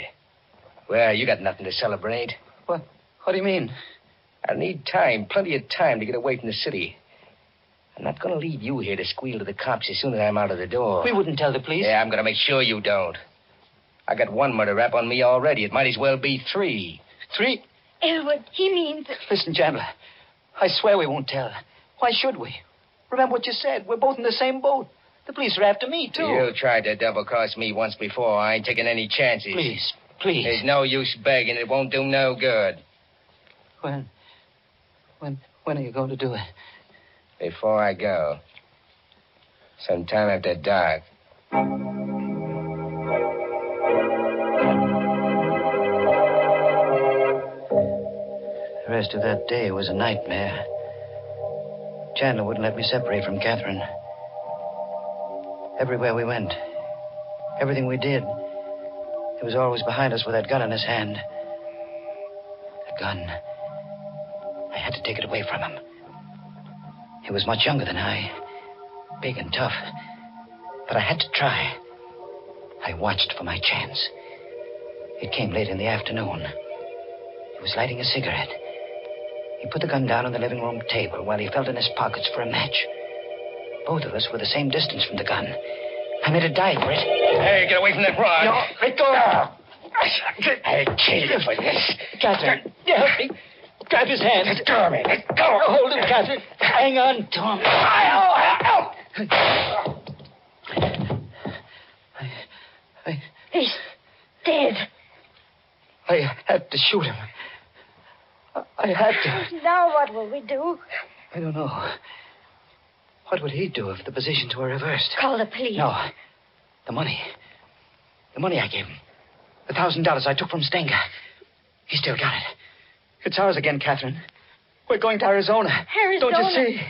Well, you got nothing to celebrate. What do you mean? I need time, plenty of time to get away from the city. I'm not going to leave you here to squeal to the cops as soon as I'm out of the door. We wouldn't tell the police. Yeah, I'm going to make sure you don't. I got one murder rap on me already. It might as well be 3. 3? Elwood, he means... Listen, Chandler, I swear we won't tell. Why should we? Remember what you said. We're both in the same boat. The police are after me, too. You tried to double-cross me once before. I ain't taking any chances. Please. There's no use begging. It won't do no good. When are you going to do it? Before I go. Sometime after dark. The rest of that day was a nightmare. Chandler wouldn't let me separate from Catherine. Everywhere we went, everything we did, he was always behind us with that gun in his hand. The gun. I had to take it away from him. He was much younger than I, big and tough. But I had to try. I watched for my chance. It came late in the afternoon. He was lighting a cigarette. He put the gun down on the living room table while he felt in his pockets for a match. Both of us were the same distance from the gun. I made a dive for it. Hey, get away from that rod. No, let go. I kill you for this. Catherine, help me. Grab his hand. Let go of me. Let go. Hold him, Catherine. Hang on to him. He's dead. I had to shoot him. I had to. Now what will we do? I don't know. What would he do if the positions were reversed? Call the police. No. The money. The money I gave him. The $1,000 I took from Stenger. He still got it. It's ours again, Catherine. We're going to Arizona. Arizona? Don't you see?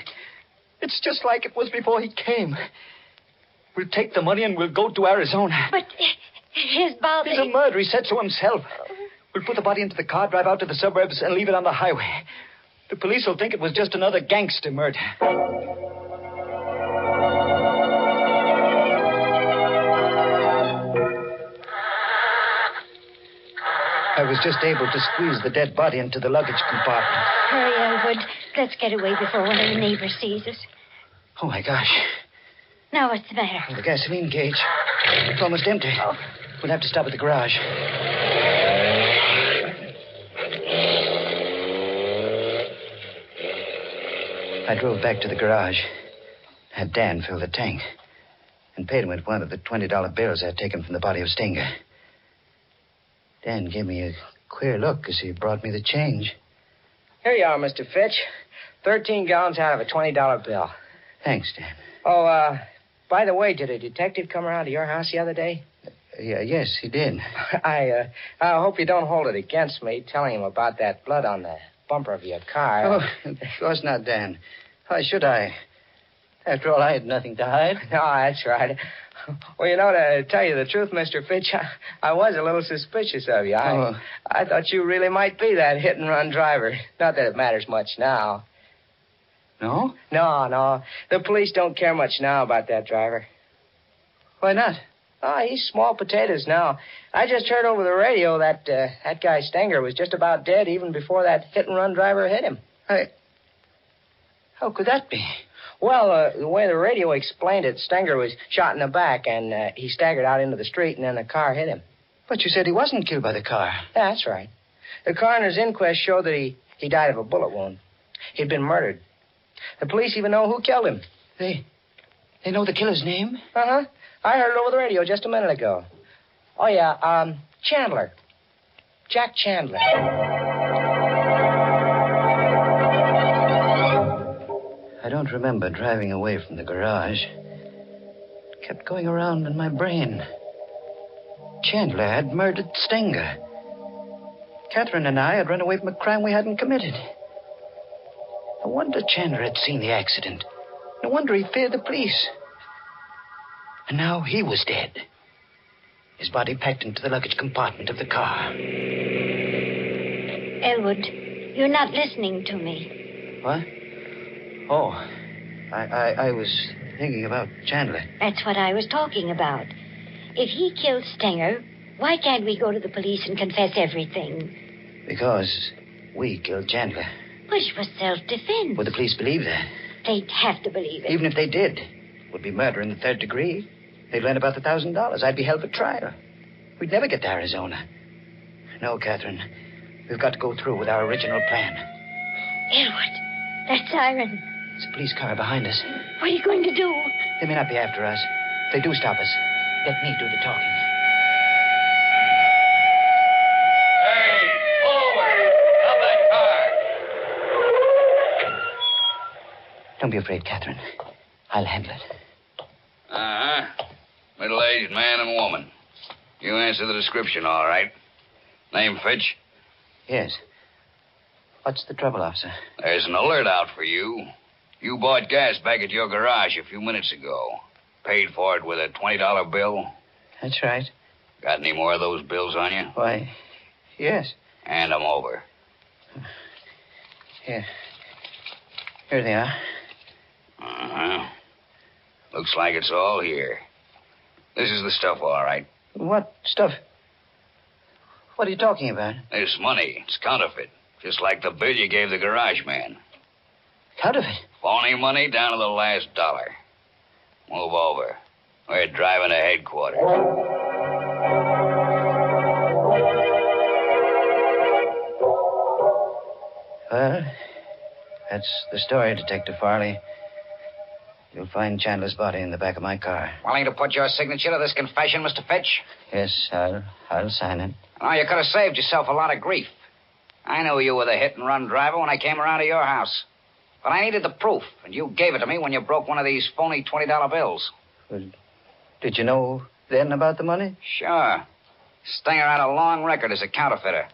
It's just like it was before he came. We'll take the money and we'll go to Arizona. But his body... He's a murderer, he said so himself. We'll put the body into the car, drive out to the suburbs, and leave it on the highway. The police will think it was just another gangster murder. I was just able to squeeze the dead body into the luggage compartment. Hurry, Elwood. Let's get away before one of the neighbors sees us. Oh, my gosh. Now what's the matter? The gasoline gauge. It's almost empty. Oh. We'll have to stop at the garage. I drove back to the garage, had Dan fill the tank, and paid him with one of the $20 bills I'd taken from the body of Stenger. Dan gave me a queer look as he brought me the change. Here you are, Mr. Fitch. 13 gallons out of a $20 bill. Thanks, Dan. Oh, by the way, did a detective come around to your house the other day? Yes, he did. I hope you don't hold it against me telling him about that blood on the bumper of your car. Oh, of course not, Dan. Why should I? After all, I had nothing to hide. No, that's right. Well, to tell you the truth, Mr. Fitch, I was a little suspicious of you. I thought you really might be that hit-and-run driver. Not that it matters much now. No? No. The police don't care much now about that driver. Why not? Oh, he's small potatoes now. I just heard over the radio that that guy Stenger was just about dead even before that hit-and-run driver hit him. How could that be? Well, the way the radio explained it, Stenger was shot in the back, and he staggered out into the street, and then the car hit him. But you said he wasn't killed by the car. Yeah, that's right. The coroner's inquest showed that he died of a bullet wound. He'd been murdered. The police even know who killed him. They know the killer's name? Uh-huh. I heard it over the radio just a minute ago. Oh, yeah, Chandler. Jack Chandler. I don't remember driving away from the garage. It kept going around in my brain. Chandler had murdered Stenger. Catherine and I had run away from a crime we hadn't committed. No wonder Chandler had seen the accident. No wonder he feared the police. And now he was dead. His body packed into the luggage compartment of the car. Elwood, you're not listening to me. What? Oh, I was thinking about Chandler. That's what I was talking about. If he killed Stenger, why can't we go to the police and confess everything? Because we killed Chandler. Well, it was self-defense. Would the police believe that? They'd have to believe it. Even if they did, it would be murder in the third degree. They'd learn about the $1,000. I'd be held for trial. We'd never get to Arizona. No, Catherine. We've got to go through with our original plan. Elwood, that siren. It's a police car behind us. What are you going to do? They may not be after us. If they do stop us, let me do the talking. Hey, forward! Stop that car! Don't be afraid, Catherine. I'll handle it. Uh-huh. Middle-aged man and woman. You answer the description, all right. Name Fitch? Yes. What's the trouble, officer? There's an alert out for you. You bought gas back at your garage a few minutes ago. Paid for it with a $20 bill. That's right. Got any more of those bills on you? Why, yes. Hand them over. Here. Here they are. Uh-huh. Looks like it's all here. This is the stuff, all right. What stuff? What are you talking about? This money. It's counterfeit. Just like the bill you gave the garage man. Counterfeit? Phony money down to the last dollar. Move over. We're driving to headquarters. Well, that's the story, Detective Farley. You'll find Chandler's body in the back of my car. Willing to put your signature to this confession, Mr. Fitch? Yes, I'll sign it. Oh, you could have saved yourself a lot of grief. I knew you were the hit-and-run driver when I came around to your house. But I needed the proof, and you gave it to me when you broke one of these phony $20 bills. Well, did you know then about the money? Sure. Stenger had a long record as a counterfeiter.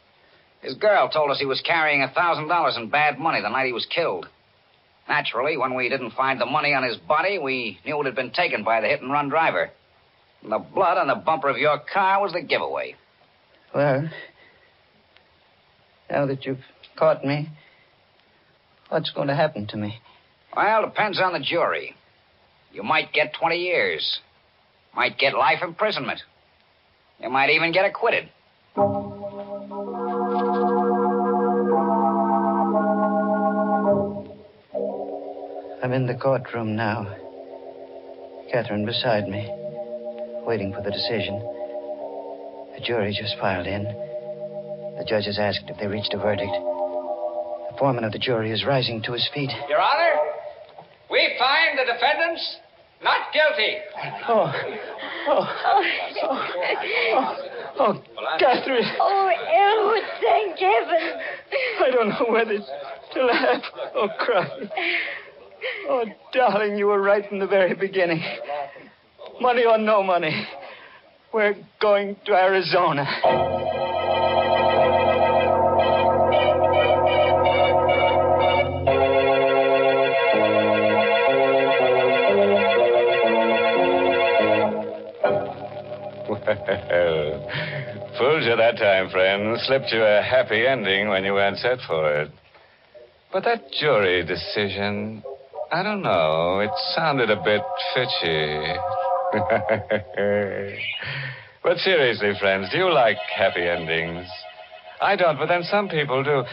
His girl told us he was carrying $1,000 in bad money the night he was killed. Naturally, when we didn't find the money on his body, we knew it had been taken by the hit-and-run driver. And the blood on the bumper of your car was the giveaway. Well, now that you've caught me, what's going to happen to me? Well, depends on the jury. You might get 20 years. Might get life imprisonment. You might even get acquitted. I'm in the courtroom now. Catherine beside me, waiting for the decision. The jury just filed in. The judge has asked if they reached a verdict. The foreman of the jury is rising to his feet. Your Honor, we find the defendants not guilty. Oh, Catherine. Oh, Elwood, thank heaven. I don't know whether to laugh or cry. Oh, darling, you were right from the very beginning. Money or no money, we're going to Arizona. Well, fooled you that time, friend. Slipped you a happy ending when you weren't set for it. But that jury decision, I don't know. It sounded a bit fishy. But seriously, friends, do you like happy endings? I don't, but then some people do.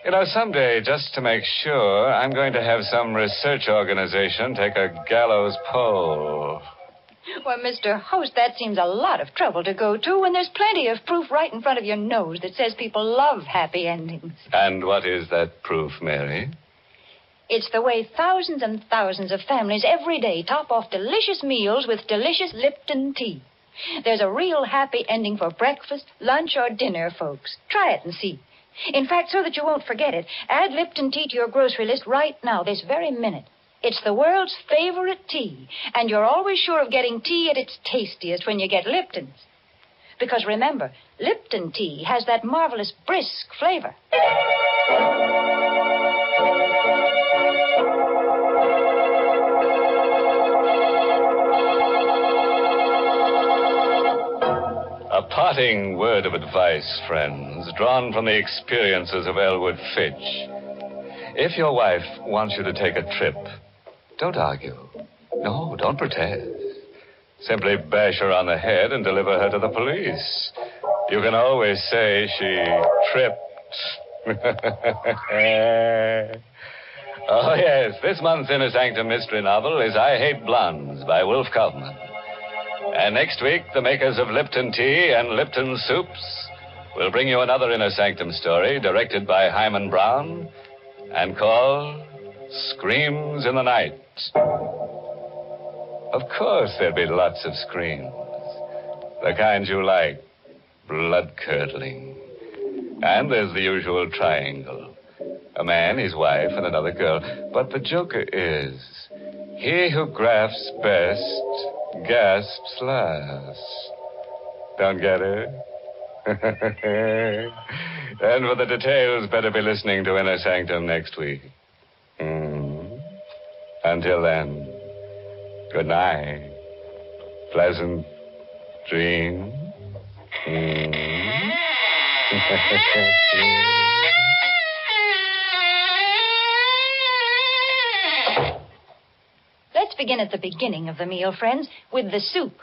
You know, someday, just to make sure, I'm going to have some research organization take a gallows poll. Well, Mr. Host, that seems a lot of trouble to go to when there's plenty of proof right in front of your nose that says people love happy endings. And what is that proof, Mary? It's the way thousands and thousands of families every day top off delicious meals with delicious Lipton tea. There's a real happy ending for breakfast, lunch, or dinner, folks. Try it and see. In fact, so that you won't forget it, add Lipton tea to your grocery list right now, this very minute. It's the world's favorite tea, and you're always sure of getting tea at its tastiest when you get Lipton's. Because remember, Lipton tea has that marvelous brisk flavor. A parting word of advice, friends, drawn from the experiences of Elwood Fitch. If your wife wants you to take a trip, don't argue. No, don't protest. Simply bash her on the head and deliver her to the police. You can always say she tripped. Oh, yes, this month's Inner Sanctum mystery novel is I Hate Blondes by Wolfe Kaufman. And next week, the makers of Lipton Tea and Lipton Soups will bring you another Inner Sanctum story directed by Hyman Brown and called Screams in the Night. Of course, there'll be lots of screams. The kind you like, blood-curdling. And there's the usual triangle. A man, his wife, and another girl. But the joker is, he who grasps best gasps last. Don't get it? And for the details, better be listening to Inner Sanctum next week. Until then, good night. Pleasant dreams. Let's begin at the beginning of the meal, friends, with the soup.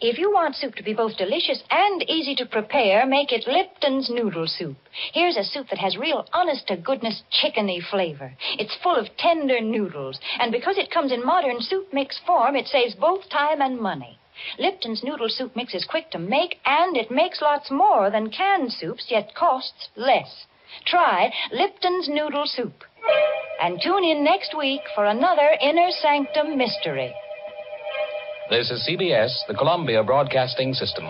If you want soup to be both delicious and easy to prepare, make it Lipton's noodle soup. Here's a soup that has real honest-to-goodness chickeny flavor. It's full of tender noodles, and because it comes in modern soup mix form, it saves both time and money. Lipton's noodle soup mix is quick to make, and it makes lots more than canned soups, yet costs less. Try Lipton's noodle soup. And tune in next week for another Inner Sanctum mystery. This is CBS, the Columbia Broadcasting System.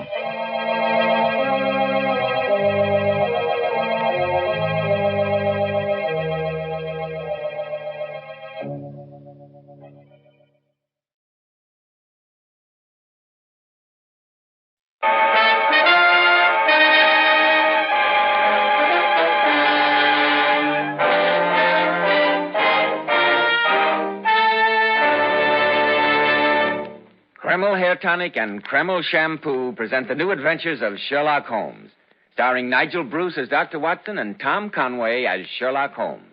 Kreml Hair Tonic and Kreml Shampoo present the new adventures of Sherlock Holmes, starring Nigel Bruce as Dr. Watson and Tom Conway as Sherlock Holmes.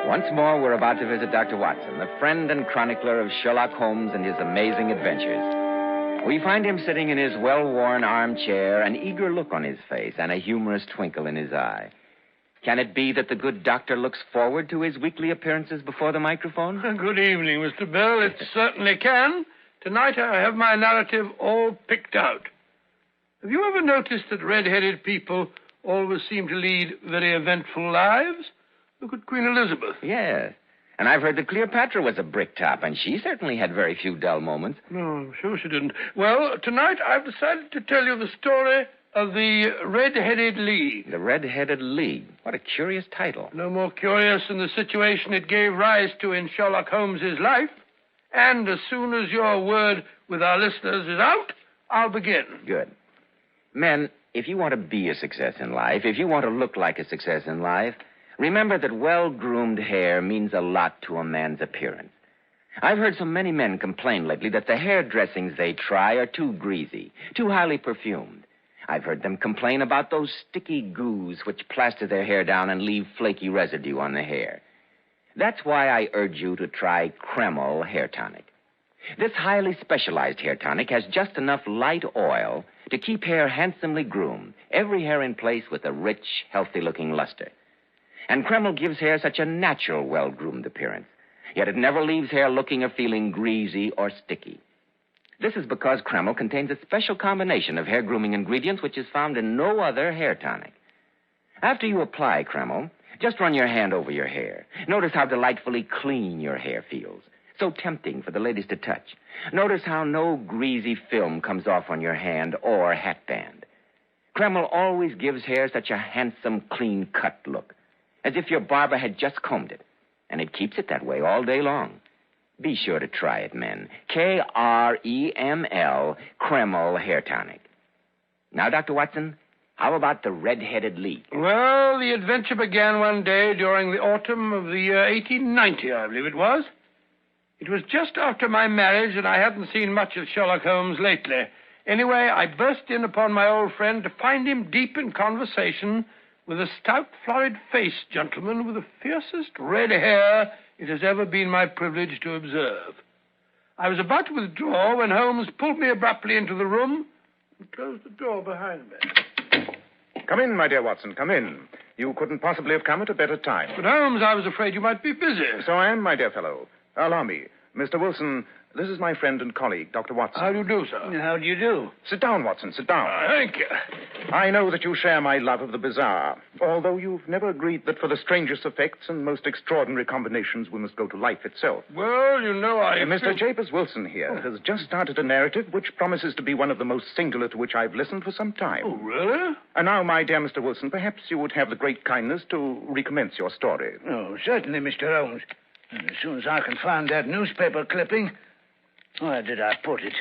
Once more, we're about to visit Dr. Watson, the friend and chronicler of Sherlock Holmes and his amazing adventures. We find him sitting in his well-worn armchair, an eager look on his face and a humorous twinkle in his eye. Can it be that the good doctor looks forward to his weekly appearances before the microphone? Good evening, Mr. Bell. It certainly can. Tonight I have my narrative all picked out. Have you ever noticed that red-headed people always seem to lead very eventful lives? Look at Queen Elizabeth. Yes. And I've heard that Cleopatra was a bricktop, and she certainly had very few dull moments. No, I'm sure she didn't. Well, tonight I've decided to tell you the story of the Red-Headed League. The Red-Headed League. What a curious title. No more curious than the situation it gave rise to in Sherlock Holmes's life. And as soon as your word with our listeners is out, I'll begin. Good. Men, if you want to be a success in life, if you want to look like a success in life, Remember that well-groomed hair means a lot to a man's appearance. I've heard so many men complain lately that the hair dressings they try are too greasy, too highly perfumed. I've heard them complain about those sticky goos which plaster their hair down and leave flaky residue on the hair. That's why I urge you to try Kreml Hair Tonic. This highly specialized hair tonic has just enough light oil to keep hair handsomely groomed, every hair in place with a rich, healthy-looking luster. And Kreml gives hair such a natural, well-groomed appearance, yet it never leaves hair looking or feeling greasy or sticky. This is because Kreml contains a special combination of hair grooming ingredients which is found in no other hair tonic. After you apply Kreml, just run your hand over your hair. Notice how delightfully clean your hair feels. So tempting for the ladies to touch. Notice how no greasy film comes off on your hand or hatband. Kreml always gives hair such a handsome, clean-cut look, as if your barber had just combed it, and it keeps it that way all day long. Be sure to try it, men. Kreml, Kreml Hair Tonic. Now, Dr. Watson, how about the Red-Headed League? Well, the adventure began one day during the autumn of the year 1890, I believe it was. It was just after my marriage, and I hadn't seen much of Sherlock Holmes lately. Anyway, I burst in upon my old friend to find him deep in conversation with a stout, florid-faced gentleman with the fiercest red hair it has ever been my privilege to observe. I was about to withdraw when Holmes pulled me abruptly into the room and closed the door behind me. Come in, my dear Watson, come in. You couldn't possibly have come at a better time. But, Holmes, I was afraid you might be busy. So I am, my dear fellow. Allow me. Mr. Wilson, this is my friend and colleague, Dr. Watson. How do you do, sir? How do you do? Sit down, Watson, sit down. Thank you. I know that you share my love of the bizarre, although you've never agreed that for the strangest effects and most extraordinary combinations we must go to life itself. Well, you know, Mr. Japers Wilson here has just started a narrative which promises to be one of the most singular to which I've listened for some time. Oh, really? And now, my dear Mr. Wilson, perhaps you would have the great kindness to recommence your story. Oh, certainly, Mr. Holmes. And as soon as I can find that newspaper clipping, where did I put it?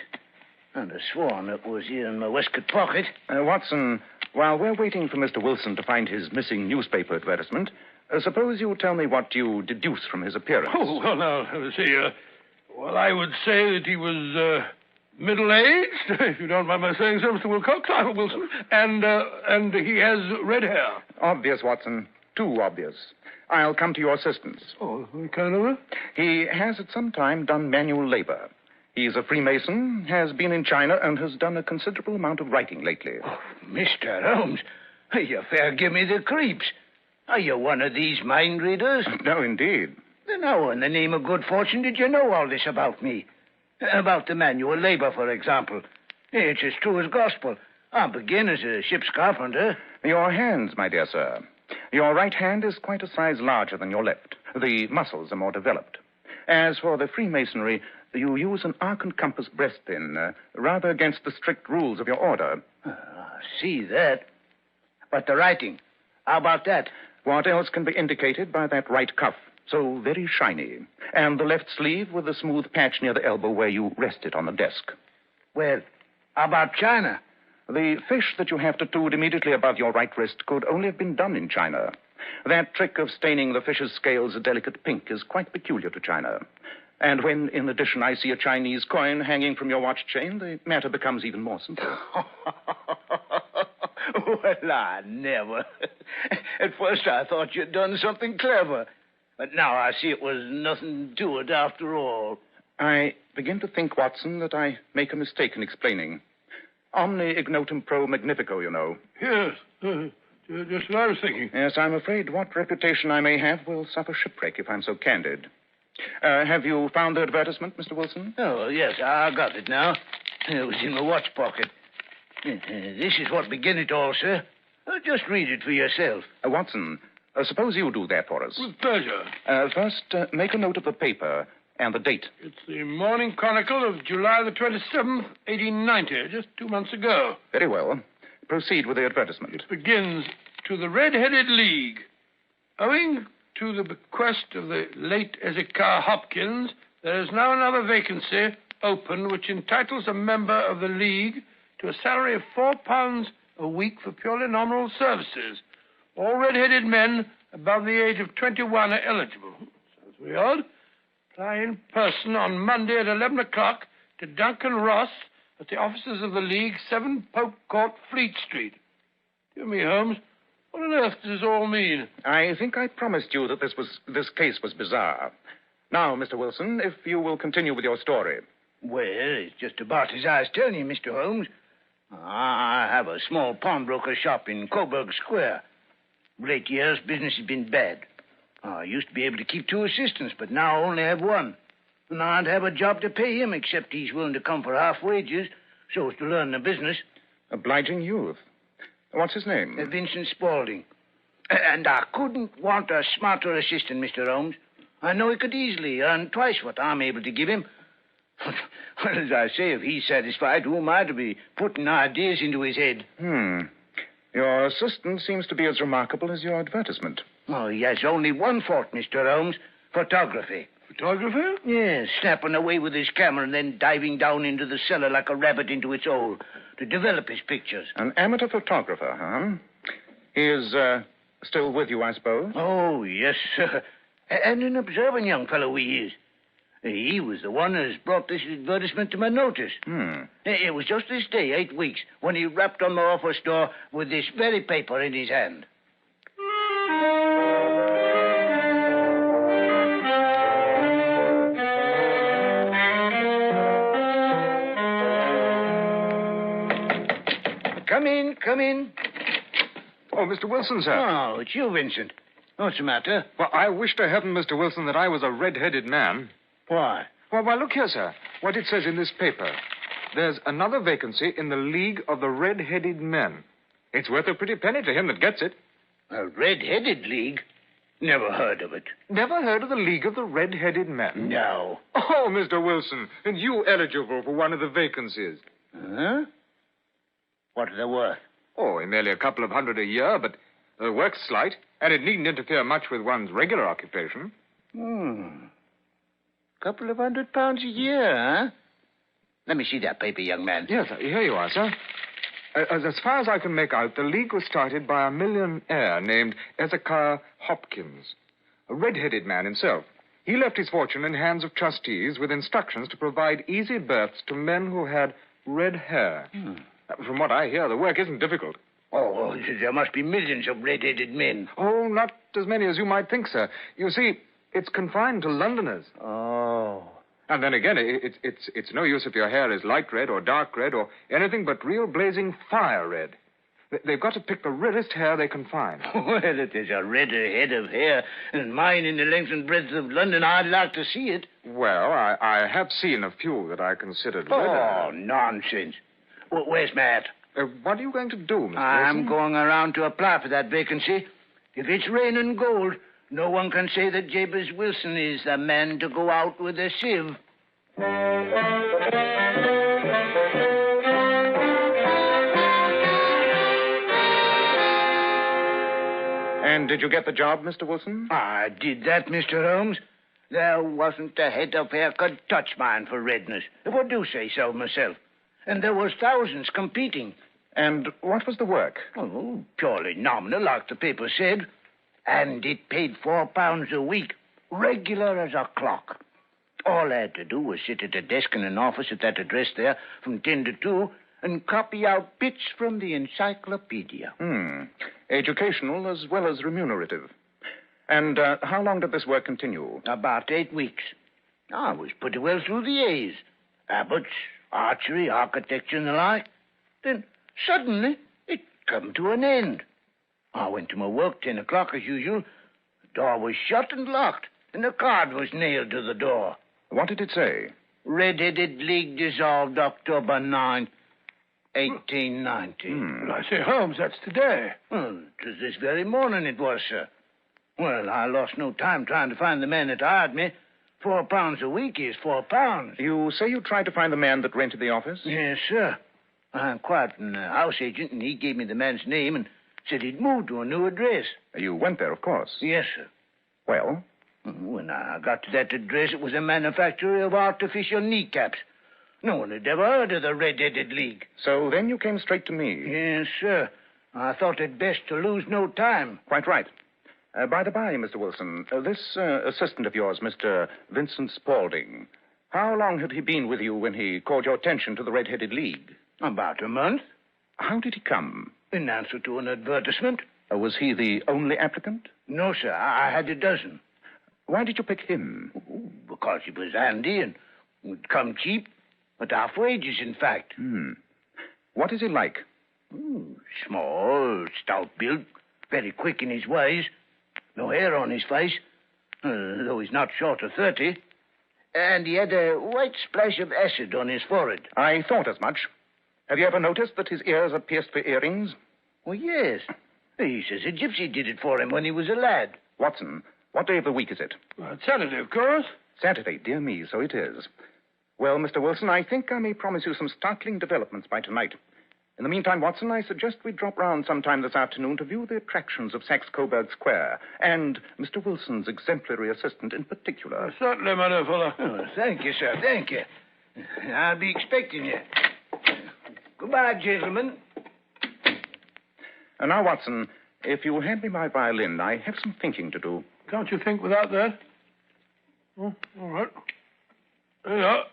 I'd have sworn it was here in my waistcoat pocket. Watson, while we're waiting for Mr. Wilson to find his missing newspaper advertisement, suppose you tell me what you deduce from his appearance. Oh, well, now, let's see. Well, I would say that he was middle-aged, if you don't mind my saying so, Mr. Wilcox, Wilson, and he has red hair. Obvious, Watson. Too obvious. I'll come to your assistance. Oh, Colonel? He has at some time done manual labor. He's a Freemason, has been in China, and has done a considerable amount of writing lately. Oh, Mr. Holmes, you fair give me the creeps. Are you one of these mind readers? No, indeed. Then how in the name of good fortune did you know all this about me? About the manual labor, for example. It's as true as gospel. I begin as a ship's carpenter. Your hands, my dear sir. Your right hand is quite a size larger than your left. The muscles are more developed. As for the Freemasonry, you use an arc and compass breastpin, rather against the strict rules of your order. I see that. But the writing, how about that? What else can be indicated by that right cuff? So very shiny. And the left sleeve with the smooth patch near the elbow where you rest it on the desk. Well, how about China? The fish that you have tattooed immediately above your right wrist could only have been done in China. That trick of staining the fish's scales a delicate pink is quite peculiar to China. And when, in addition, I see a Chinese coin hanging from your watch chain, the matter becomes even more simple. Well, I never. At first I thought you'd done something clever. But now I see it was nothing to it after all. I begin to think, Watson, that I make a mistake in explaining. Omne ignotum pro magnifico, you know. Yes, just what I was thinking. Yes, I'm afraid what reputation I may have will suffer shipwreck if I'm so candid. Have you found the advertisement, Mr. Wilson? Oh, yes, I got it now. It was in my watch pocket. This is what began it all, sir. Just read it for yourself. Watson, suppose you do that for us. With pleasure. First, make a note of the paper and the date. It's the Morning Chronicle of July the 27th, 1890, just 2 months ago. Very well. Proceed with the advertisement. It begins, to the Red-Headed League. Owing to the bequest of the late Ezekiah Hopkins, there is now another vacancy open which entitles a member of the League to a salary of £4 a week for purely nominal services. All red-headed men above the age of 21 are eligible. Sounds very odd. Apply in person on Monday at 11 o'clock to Duncan Ross at the offices of the League, 7 Pope Court, Fleet Street. Dear me, Holmes, what on earth does this all mean? I think I promised you that this case was bizarre. Now, Mr. Wilson, if you will continue with your story. Well, it's just about as I was telling you, Mr. Holmes. I have a small pawnbroker shop in Coburg Square. Of late years, business has been bad. I used to be able to keep 2 assistants, but now I only have 1. And I don't have a job to pay him, except he's willing to come for half wages, so as to learn the business. Obliging youth. What's his name? Vincent Spaulding. And I couldn't want a smarter assistant, Mr. Holmes. I know he could easily earn twice what I'm able to give him. Well, as I say, if he's satisfied, who am I to be putting ideas into his head? Your assistant seems to be as remarkable as your advertisement. Oh, he has only one fault, Mr. Holmes. Photography. Photography? Yes, snapping away with his camera and then diving down into the cellar like a rabbit into its hole to develop his pictures. An amateur photographer, huh? He is still with you, I suppose? Oh, yes, sir. And an observant young fellow he is. He was the one who's brought this advertisement to my notice. It was just this day, 8 weeks, when he rapped on my office door with this very paper in his hand. Come in, come in. Oh, Mr. Wilson, sir. Oh, it's you, Vincent. What's the matter? Well, I wish to heaven, Mr. Wilson, that I was a red-headed man. Why? Well, look here, sir. What it says in this paper. There's another vacancy in the League of the Red-Headed Men. It's worth a pretty penny to him that gets it. A red-headed league? Never heard of it. Never heard of the League of the Red-Headed Men? No. Oh, Mr. Wilson, and you eligible for one of the vacancies. Huh? What are they worth? Oh, merely a couple of $100 a year, but the work's slight, and it needn't interfere much with one's regular occupation. Couple of £100 a year, huh? Let me see that paper, young man. Yes, here you are, sir. As far as I can make out, the League was started by a millionaire named Ezekiah Hopkins, a red-headed man himself. He left his fortune in hands of trustees with instructions to provide easy berths to men who had red hair. From what I hear, the work isn't difficult. Oh, there must be millions of red-headed men. Oh, not as many as you might think, sir. You see, it's confined to Londoners. Oh. And then again, it's no use if your hair is light red or dark red or anything but real blazing fire red. They've got to pick the reddest hair they can find. Well, if there's a redder head of hair than mine in the length and breadth of London, I'd like to see it. Well, I have seen a few that I considered redder. Oh, nonsense. Well, where's Matt? What are you going to do, Mr. Wilson? I'm going around to apply for that vacancy. If it's raining gold, no one can say that Jabez Wilson is the man to go out with a sieve. And did you get the job, Mr. Wilson? I did that, Mr. Holmes. There wasn't a head of hair could touch mine for redness, if I do say so myself. And there was thousands competing. And what was the work? Oh, purely nominal, like the paper said. And it paid £4 a week, regular as a clock. All I had to do was sit at a desk in an office at that address there from 10 to 2 and copy out bits from the encyclopedia. Educational as well as remunerative. And how long did this work continue? About 8 weeks. I was pretty well through the A's. Abbots, archery, architecture, and the like. Then suddenly it come to an end. I went to my work 10 o'clock as usual. The door was shut and locked, and a card was nailed to the door. What did it say? Red-Headed League dissolved October 9, 1890. Well, I say, Holmes, that's today. Well, it was this very morning it was, sir. Well, I lost no time trying to find the man that hired me. £4 a week is £4. You say you tried to find the man that rented the office? Yes, sir. I inquired from the house agent, and he gave me the man's name and said he'd moved to a new address. You went there, of course. Yes, sir. Well? When I got to that address, it was a manufacturer of artificial kneecaps. No one had ever heard of the Red-Headed League. So then you came straight to me? Yes, sir. I thought it best to lose no time. Quite right. By the by, Mr. Wilson, this assistant of yours, Mr. Vincent Spaulding, how long had he been with you when he called your attention to the Red-Headed League? About a month. How did he come? In answer to an advertisement. Was he the only applicant? No, sir. I had a dozen. Why did you pick him? Because he was handy and would come cheap. At half wages, in fact. What is he like? Small, stout built, very quick in his ways. No hair on his face, though he's not short of 30. And he had a white splash of acid on his forehead. I thought as much. Have you ever noticed that his ears are pierced for earrings? Oh, yes. He says a gypsy did it for him when he was a lad. Watson, what day of the week is it? Well, it's Saturday, of course. Saturday, dear me, so it is. Well, Mr. Wilson, I think I may promise you some startling developments by tonight. In the meantime, Watson, I suggest we drop round sometime this afternoon to view the attractions of Saxe-Coburg Square, and Mr. Wilson's exemplary assistant in particular. Certainly, my dear fellow. Oh, thank you, sir, thank you. I'll be expecting you. Goodbye, gentlemen. And now, Watson, if you will hand me my violin, I have some thinking to do. Can't you think without that? Oh, all right. There you are.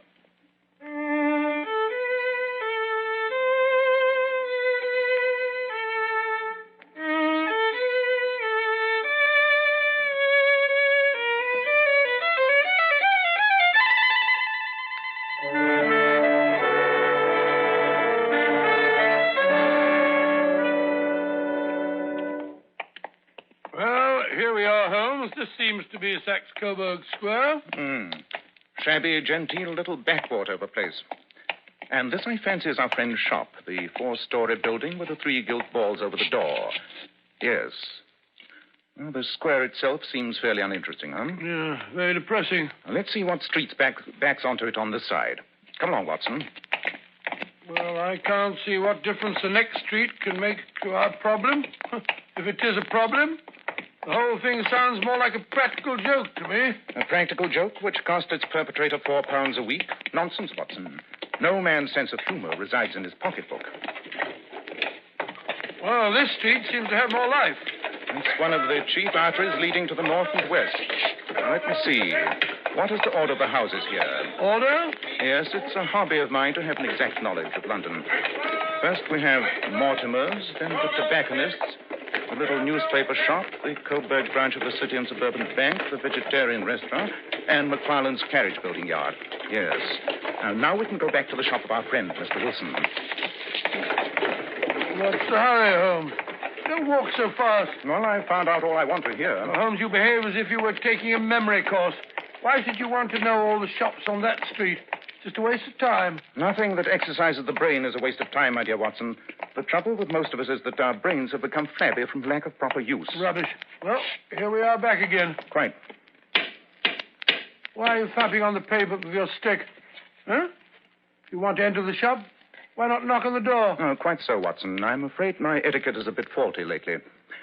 This seems to be Saxe-Coburg Square. Shabby, genteel little backwater of a place. And this, I fancy, is our friend's shop, the 4-story building with the 3 gilt balls over the door. Yes. Well, the square itself seems fairly uninteresting, huh? Yeah, very depressing. Let's see what streets backs onto it on this side. Come along, Watson. Well, I can't see what difference the next street can make to our problem. If it is a problem. The whole thing sounds more like a practical joke to me. A practical joke which cost its perpetrator £4 a week? Nonsense, Watson. No man's sense of humor resides in his pocketbook. Well, this street seems to have more life. It's one of the chief arteries leading to the north and west. Now, let me see. What is the order of the houses here? Order? Yes, it's a hobby of mine to have an exact knowledge of London. First we have Mortimer's, then the tobacconist's, the little newspaper shop, the Coburg branch of the City and Suburban Bank, the vegetarian restaurant, and McFarlane's carriage building yard. Yes. Now we can go back to the shop of our friend, Mr. Wilson. What's the hurry, Holmes? Don't walk so fast. Well, I found out all I want to hear. Well, Holmes, you behave as if you were taking a memory course. Why should you want to know all the shops on that street? It's just a waste of time. Nothing that exercises the brain is a waste of time, my dear Watson. The trouble with most of us is that our brains have become flabby from lack of proper use. Rubbish. Well, here we are back again. Quite. Why are you thumping on the pavement with your stick? Huh? If you want to enter the shop, why not knock on the door? Oh, quite so, Watson. I'm afraid my etiquette is a bit faulty lately.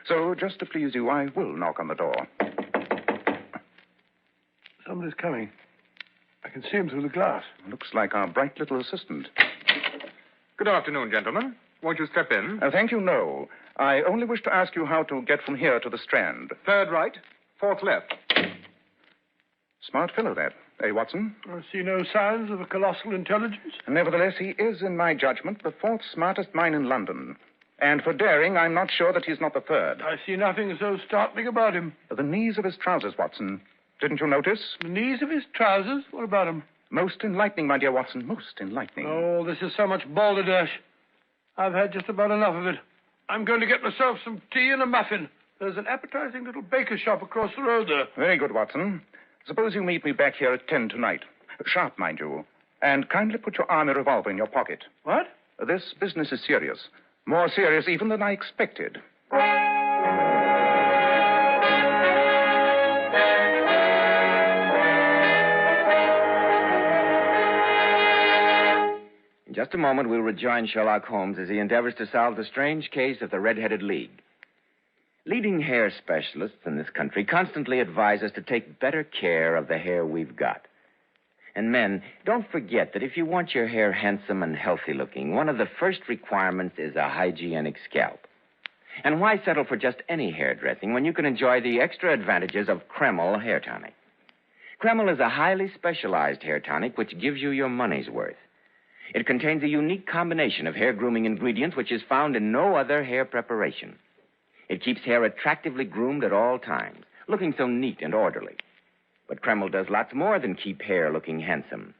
So, just to please you, I will knock on the door. Somebody's coming. I can see him through the glass. Looks like our bright little assistant. Good afternoon, gentlemen. Won't you step in? Thank you, no. I only wish to ask you how to get from here to the Strand. 3rd right, 4th left. Smart fellow, that. Eh, Watson? I see no signs of a colossal intelligence. Nevertheless, he is, in my judgment, the 4th smartest mind in London. And for daring, I'm not sure that he's not the 3rd. I see nothing so startling about him. The knees of his trousers, Watson. Didn't you notice? The knees of his trousers? What about him? Most enlightening, my dear Watson, most enlightening. Oh, this is so much balderdash. I've had just about enough of it. I'm going to get myself some tea and a muffin. There's an appetizing little baker shop across the road there. Very good, Watson. Suppose you meet me back here at 10 tonight. Sharp, mind you. And kindly put your army revolver in your pocket. What? This business is serious. More serious even than I expected. In just a moment, we'll rejoin Sherlock Holmes as he endeavors to solve the strange case of the Red-Headed League. Leading hair specialists in this country constantly advise us to take better care of the hair we've got. And men, don't forget that if you want your hair handsome and healthy looking, one of the first requirements is a hygienic scalp. And why settle for just any hairdressing when you can enjoy the extra advantages of Kreml hair tonic? Kreml is a highly specialized hair tonic which gives you your money's worth. It contains a unique combination of hair grooming ingredients which is found in no other hair preparation. It keeps hair attractively groomed at all times, looking so neat and orderly. But Kreml does lots more than keep hair looking handsome.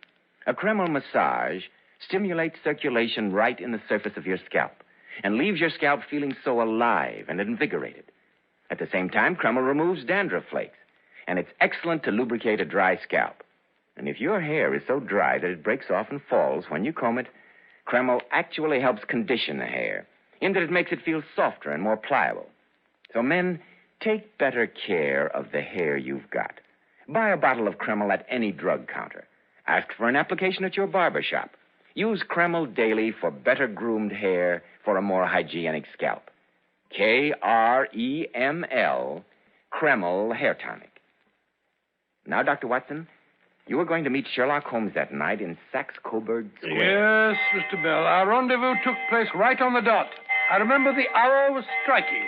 A Kreml massage stimulates circulation right in the surface of your scalp and leaves your scalp feeling so alive and invigorated. At the same time, Kreml removes dandruff flakes, and it's excellent to lubricate a dry scalp. And if your hair is so dry that it breaks off and falls when you comb it, Kreml actually helps condition the hair, in that it makes it feel softer and more pliable. So men, take better care of the hair you've got. Buy a bottle of Kreml at any drug counter. Ask for an application at your barber shop. Use Kreml daily for better groomed hair for a more hygienic scalp. Kreml, Kreml Hair Tonic. Now, Dr. Watson, you were going to meet Sherlock Holmes that night in Saxe-Coburg Square. Yes, Mr. Bell. Our rendezvous took place right on the dot. I remember the hour was striking.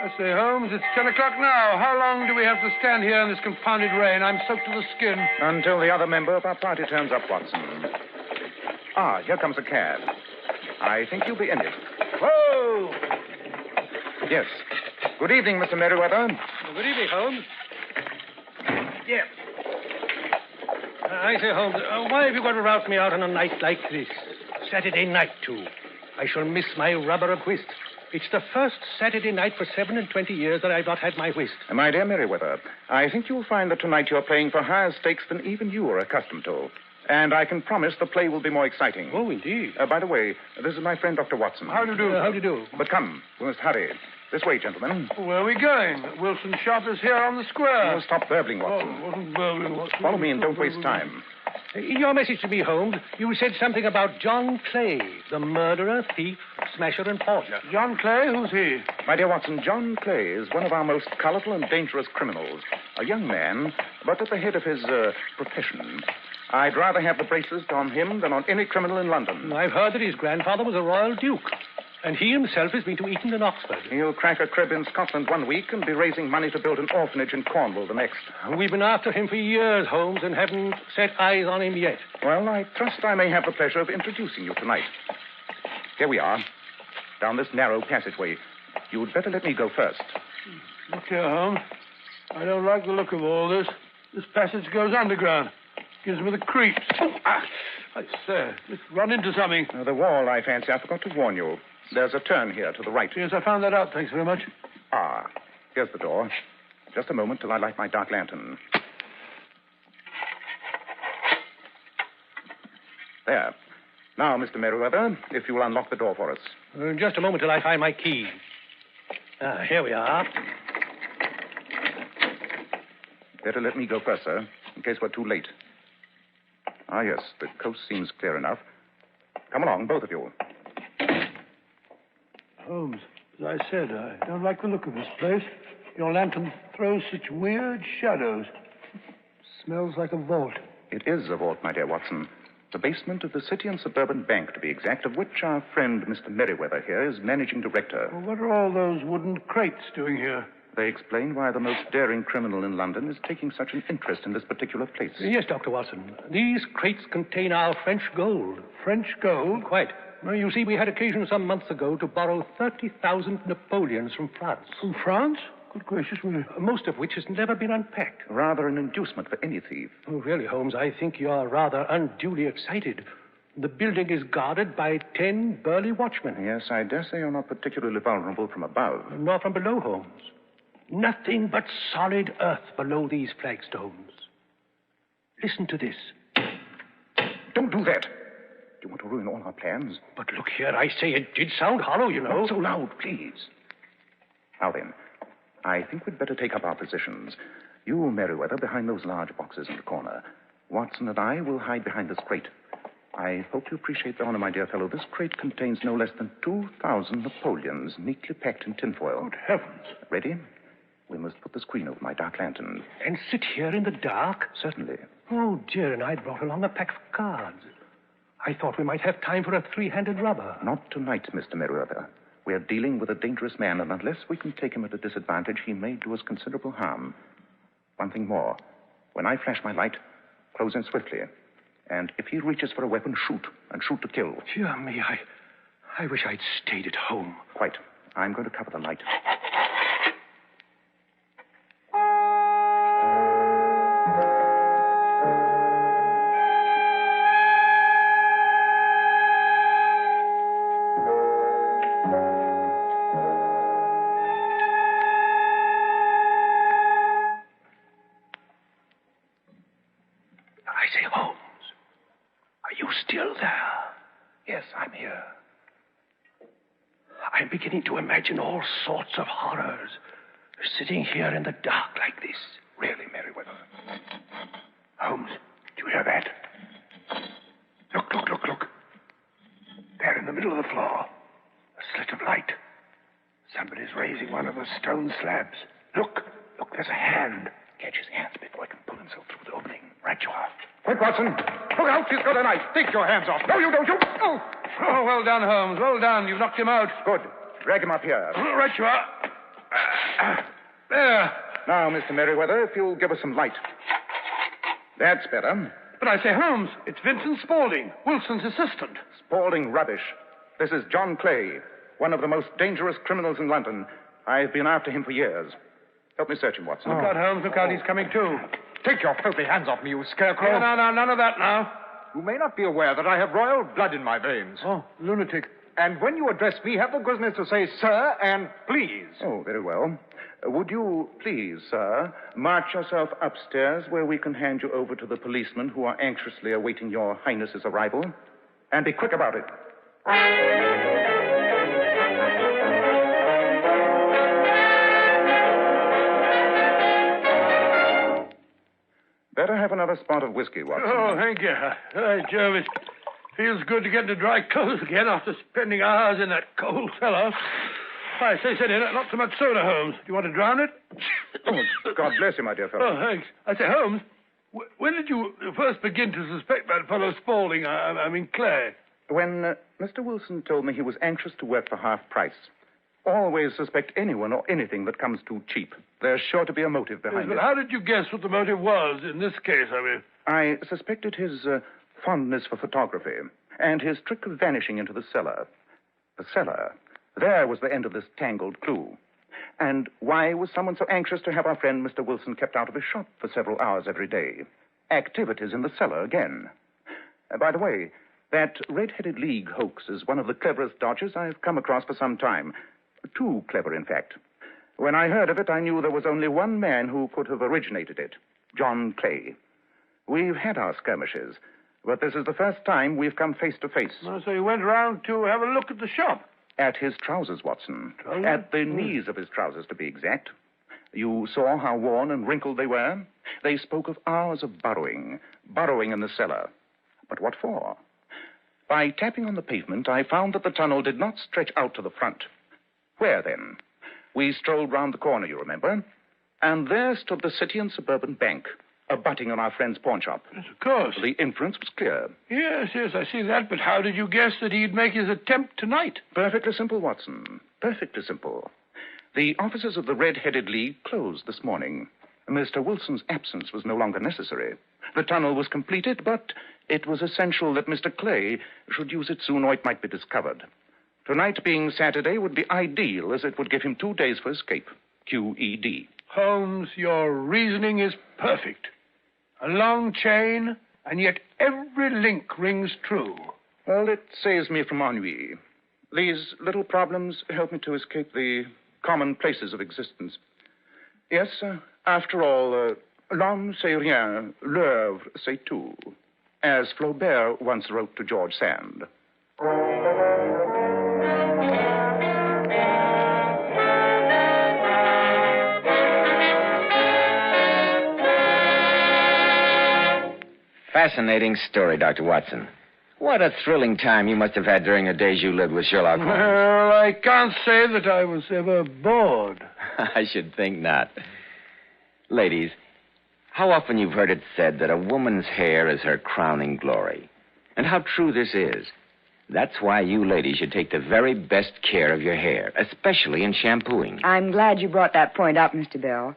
I say, Holmes, it's 10 o'clock now. How long do we have to stand here in this confounded rain? I'm soaked to the skin. Until the other member of our party turns up, Watson. Ah, here comes a cab. I think you'll be in it. Whoa! Yes. Good evening, Mr. Merriweather. Good evening, Holmes. Yeah. I say, Holmes, why have you got to rout me out on a night like this? Saturday night, too. I shall miss my rubber of whist. It's the first Saturday night for 27 years that I've not had my whist. My dear Merriweather, I think you'll find that tonight you're playing for higher stakes than even you are accustomed to. And I can promise the play will be more exciting. Oh, indeed. By the way, this is my friend, Dr. Watson. How do you do? How do you do? But come, we must hurry. This way, gentlemen. Where are we going? Wilson's shop is here on the square. Oh, stop burbling, Watson. Oh, wasn't burbling, Watson. Follow me and don't waste time. In your message to me, Holmes, you said something about John Clay, the murderer, thief, smasher, and forger. John Clay? Who's he? My dear Watson, John Clay is one of our most colorful and dangerous criminals. A young man, but at the head of his profession. I'd rather have the braces on him than on any criminal in London. I've heard that his grandfather was a royal duke. And he himself has been to Eton and Oxford. He'll crack a crib in Scotland one week and be raising money to build an orphanage in Cornwall the next. We've been after him for years, Holmes, and haven't set eyes on him yet. Well, I trust I may have the pleasure of introducing you tonight. Here we are, down this narrow passageway. You'd better let me go first. Look here, Holmes. I don't like the look of all this. This passage goes underground. Gives me the creeps. Oh, I say, let's run into something. The wall, I fancy. I forgot to warn you. There's a turn here to the right. Yes, I found that out. Thanks very much. Ah, here's the door. Just a moment till I light my dark lantern. There. Now, Mr. Merriweather, if you will unlock the door for us. Just a moment till I find my key. Here we are. Better let me go first, sir, in case we're too late. Ah, yes, the coast seems clear enough. Come along, both of you. Holmes, as I said, I don't like the look of this place. Your lantern throws such weird shadows. Smells like a vault. It is a vault, my dear Watson. The basement of the City and Suburban Bank, to be exact, of which our friend, Mr. Merriweather here, is managing director. Well, what are all those wooden crates doing here? They explain why the most daring criminal in London is taking such an interest in this particular place. Yes, Dr. Watson. These crates contain our French gold. French gold? Quite. Well, you see, we had occasion some months ago to borrow 30,000 Napoleons from France. From France? Good gracious me. Most of which has never been unpacked. Rather an inducement for any thief. Oh, really, Holmes, I think you're rather unduly excited. The building is guarded by 10 burly watchmen. Yes, I dare say you're not particularly vulnerable from above. Nor from below, Holmes. Nothing but solid earth below these flagstones. Listen to this. Don't do that. You want to ruin all our plans? But look here, I say it did sound hollow, you know. Not so loud, please. Now then, I think we'd better take up our positions. You, Merriweather, behind those large boxes in the corner. Watson and I will hide behind this crate. I hope you appreciate the honor, my dear fellow. This crate contains no less than 2,000 Napoleons, neatly packed in tinfoil. Good heavens. Ready? We must put the screen over my dark lantern. And sit here in the dark? Certainly. Oh, dear, and I brought along a pack of cards. I thought we might have time for a three-handed rubber. Not tonight, Mr. Merriweather. We are dealing with a dangerous man, and unless we can take him at a disadvantage, he may do us considerable harm. One thing more. When I flash my light, close in swiftly. And if he reaches for a weapon, shoot, and shoot to kill. Dear me, I wish I'd stayed at home. Quite. I'm going to cover the light. I say, Holmes, are you still there? Yes, I'm here. I'm beginning to imagine all sorts of horrors. Sitting here in the dark like this. Really, Merriweather? Holmes, do you hear that? Look. There in the middle of the floor. A slit of light. Somebody's raising one of the stone slabs. Look, there's a hand. Catch his hands before he can pull himself through the opening. Right you are. Quick, Watson. Look out, he's got a knife. Take your hands off. No, you don't. Oh, well done, Holmes. Well done. You've knocked him out. Good. Drag him up here. Right you are. There. Now, Mr. Merriweather, if you'll give us some light. That's better. But I say, Holmes, it's Vincent Spaulding, Wilson's assistant. Spaulding rubbish. This is John Clay, one of the most dangerous criminals in London. I've been after him for years. Help me search him, Watson. Look out, Holmes. Look out. He's coming too. Take your filthy hands off me, you scarecrow. No, none of that now. You may not be aware that I have royal blood in my veins. Oh, lunatic. And when you address me, have the goodness to say sir and please. Oh, very well. Would you please, sir, march yourself upstairs where we can hand you over to the policemen who are anxiously awaiting your Highness's arrival? And be quick about it. Better have another spot of whiskey, Watson. Oh, thank you. Hey, Jervis. Feels good to get into dry clothes again after spending hours in that cold cellar. I say, not so much soda, Holmes. Do you want to drown it? Oh, God bless you, my dear fellow. Oh, thanks. I say, Holmes, when did you first begin to suspect that fellow Spaulding, I mean Clay? When Mr. Wilson told me he was anxious to work for half price. Always suspect anyone or anything that comes too cheap. There's sure to be a motive behind But it. how did you guess what the motive was in this case, I mean? I suspected his fondness for photography and his trick of vanishing into the cellar. The cellar. There was the end of this tangled clue. And why was someone so anxious to have our friend Mr. Wilson kept out of his shop for several hours every day? Activities in the cellar again. By the way, that Red-Headed League hoax is one of the cleverest dodges I've come across for some time. Too clever, in fact. When I heard of it, I knew there was only one man who could have originated it, John Clay. We've had our skirmishes, but this is the first time we've come face to face. Oh, so you went round to have a look at the shop? At his trousers, Watson. Trousers? At the knees of his trousers, to be exact. You saw how worn and wrinkled they were? They spoke of hours of burrowing in the cellar. But what for? By tapping on the pavement, I found that the tunnel did not stretch out to the front. Where, then? We strolled round the corner, you remember? And there stood the City and Suburban Bank, abutting on our friend's pawn shop. Yes, of course. The inference was clear. Yes, I see that. But how did you guess that he'd make his attempt tonight? Perfectly simple, Watson. Perfectly simple. The offices of the Red-Headed League closed this morning. Mr. Wilson's absence was no longer necessary. The tunnel was completed, but it was essential that Mr. Clay should use it soon or it might be discovered. Tonight being Saturday would be ideal, as it would give him 2 days for escape. QED. Holmes, your reasoning is perfect. A long chain, and yet every link rings true. Well, it saves me from ennui. These little problems help me to escape the commonplaces of existence. Yes, after all, l'homme c'est rien, l'œuvre c'est tout, as Flaubert once wrote to George Sand. Fascinating story, Dr. Watson. What a thrilling time you must have had during the days you lived with Sherlock Holmes. Well, I can't say that I was ever bored. I should think not. Ladies, how often you've heard it said that a woman's hair is her crowning glory. And how true this is. That's why you ladies should take the very best care of your hair, especially in shampooing. I'm glad you brought that point up, Mr. Bell,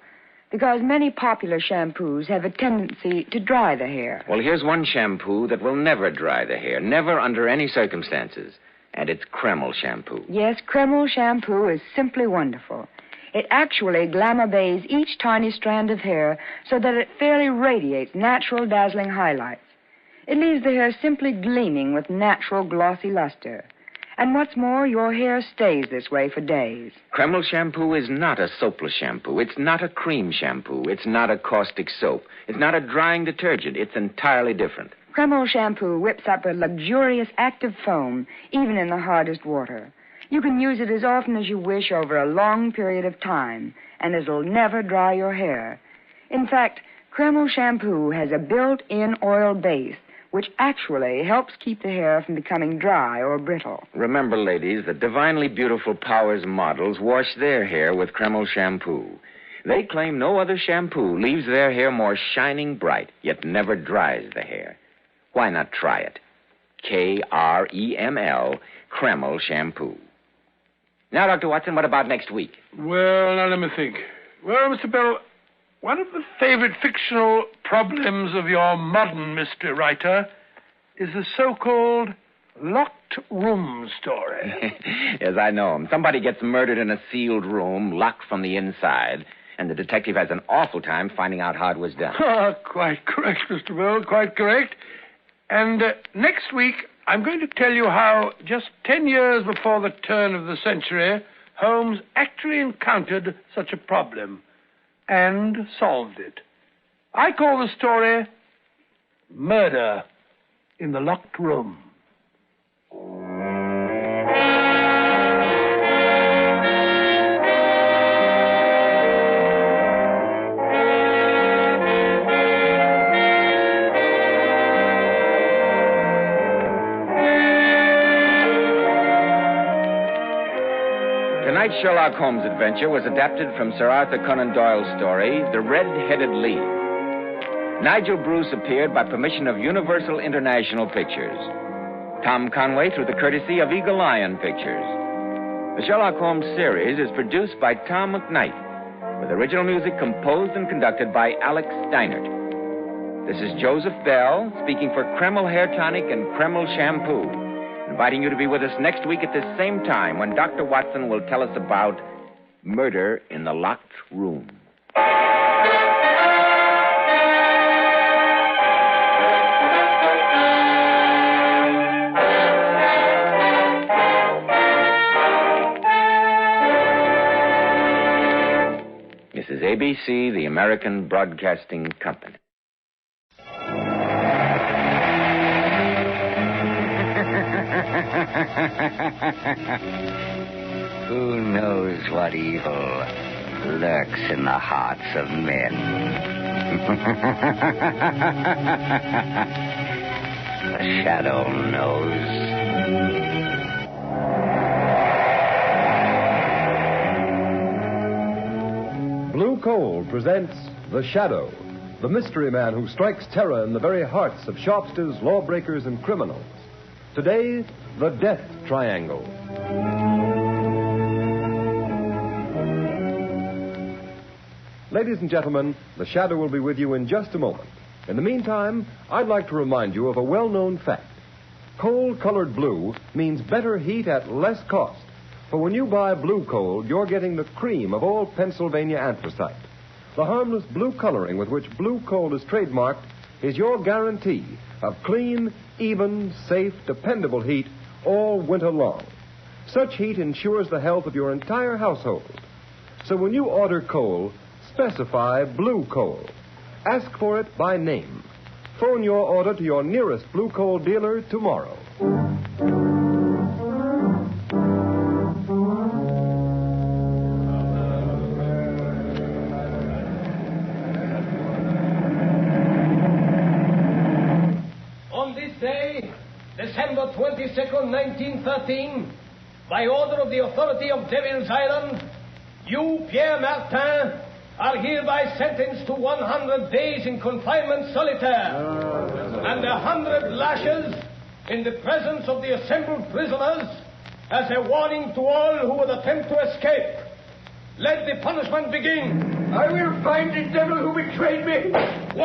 because many popular shampoos have a tendency to dry the hair. Well, here's one shampoo that will never dry the hair, never under any circumstances. And it's Kreml shampoo. Yes, Kreml shampoo is simply wonderful. It actually glamour bathes each tiny strand of hair so that it fairly radiates natural dazzling highlights. It leaves the hair simply gleaming with natural glossy luster. And what's more, your hair stays this way for days. Kreml shampoo is not a soapless shampoo. It's not a cream shampoo. It's not a caustic soap. It's not a drying detergent. It's entirely different. Kreml shampoo whips up a luxurious active foam, even in the hardest water. You can use it as often as you wish over a long period of time, and it'll never dry your hair. In fact, Kreml shampoo has a built-in oil base, which actually helps keep the hair from becoming dry or brittle. Remember, ladies, the divinely beautiful Powers models wash their hair with Kreml shampoo. They claim no other shampoo leaves their hair more shining bright, yet never dries the hair. Why not try it? Kreml, Kreml shampoo. Now, Dr. Watson, what about next week? Well, now let me think. Well, Mr. Bell, one of the favorite fictional problems of your modern mystery writer is the so-called locked room story. Yes, I know him. Somebody gets murdered in a sealed room, locked from the inside, and the detective has an awful time finding out how it was done. Quite correct, Mr. Bell, quite correct. And next week, I'm going to tell you how, just 10 years before the turn of the century, Holmes actually encountered such a problem and solved it. I call the story Murder in the Locked Room. Tonight's Sherlock Holmes adventure was adapted from Sir Arthur Conan Doyle's story, The Red-Headed Lead. Nigel Bruce appeared by permission of Universal International Pictures. Tom Conway through the courtesy of Eagle Lion Pictures. The Sherlock Holmes series is produced by Tom McKnight, with original music composed and conducted by Alex Steinert. This is Joseph Bell speaking for Kreml Hair Tonic and Kreml Shampoo, inviting you to be with us next week at this same time when Dr. Watson will tell us about Murder in the Locked Room. This is ABC, the American Broadcasting Company. Who knows what evil lurks in the hearts of men? The shadow knows. Blue Coal presents The Shadow, the mystery man who strikes terror in the very hearts of shopsters, lawbreakers, and criminals. Today, the Death Triangle. Ladies and gentlemen, The Shadow will be with you in just a moment. In the meantime, I'd like to remind you of a well-known fact. Coal-colored blue means better heat at less cost. For when you buy blue coal, you're getting the cream of all Pennsylvania anthracite. The harmless blue coloring with which blue coal is trademarked is your guarantee of clean, even, safe, dependable heat all winter long. Such heat ensures the health of your entire household. So when you order coal, specify blue coal. Ask for it by name. Phone your order to your nearest blue coal dealer tomorrow. December 22nd, 1913, by order of the authority of Devil's Island, you, Pierre Martin, are hereby sentenced to 100 days in confinement solitaire and 100 lashes in the presence of the assembled prisoners as a warning to all who would attempt to escape. Let the punishment begin. I will find the devil who betrayed me. 1.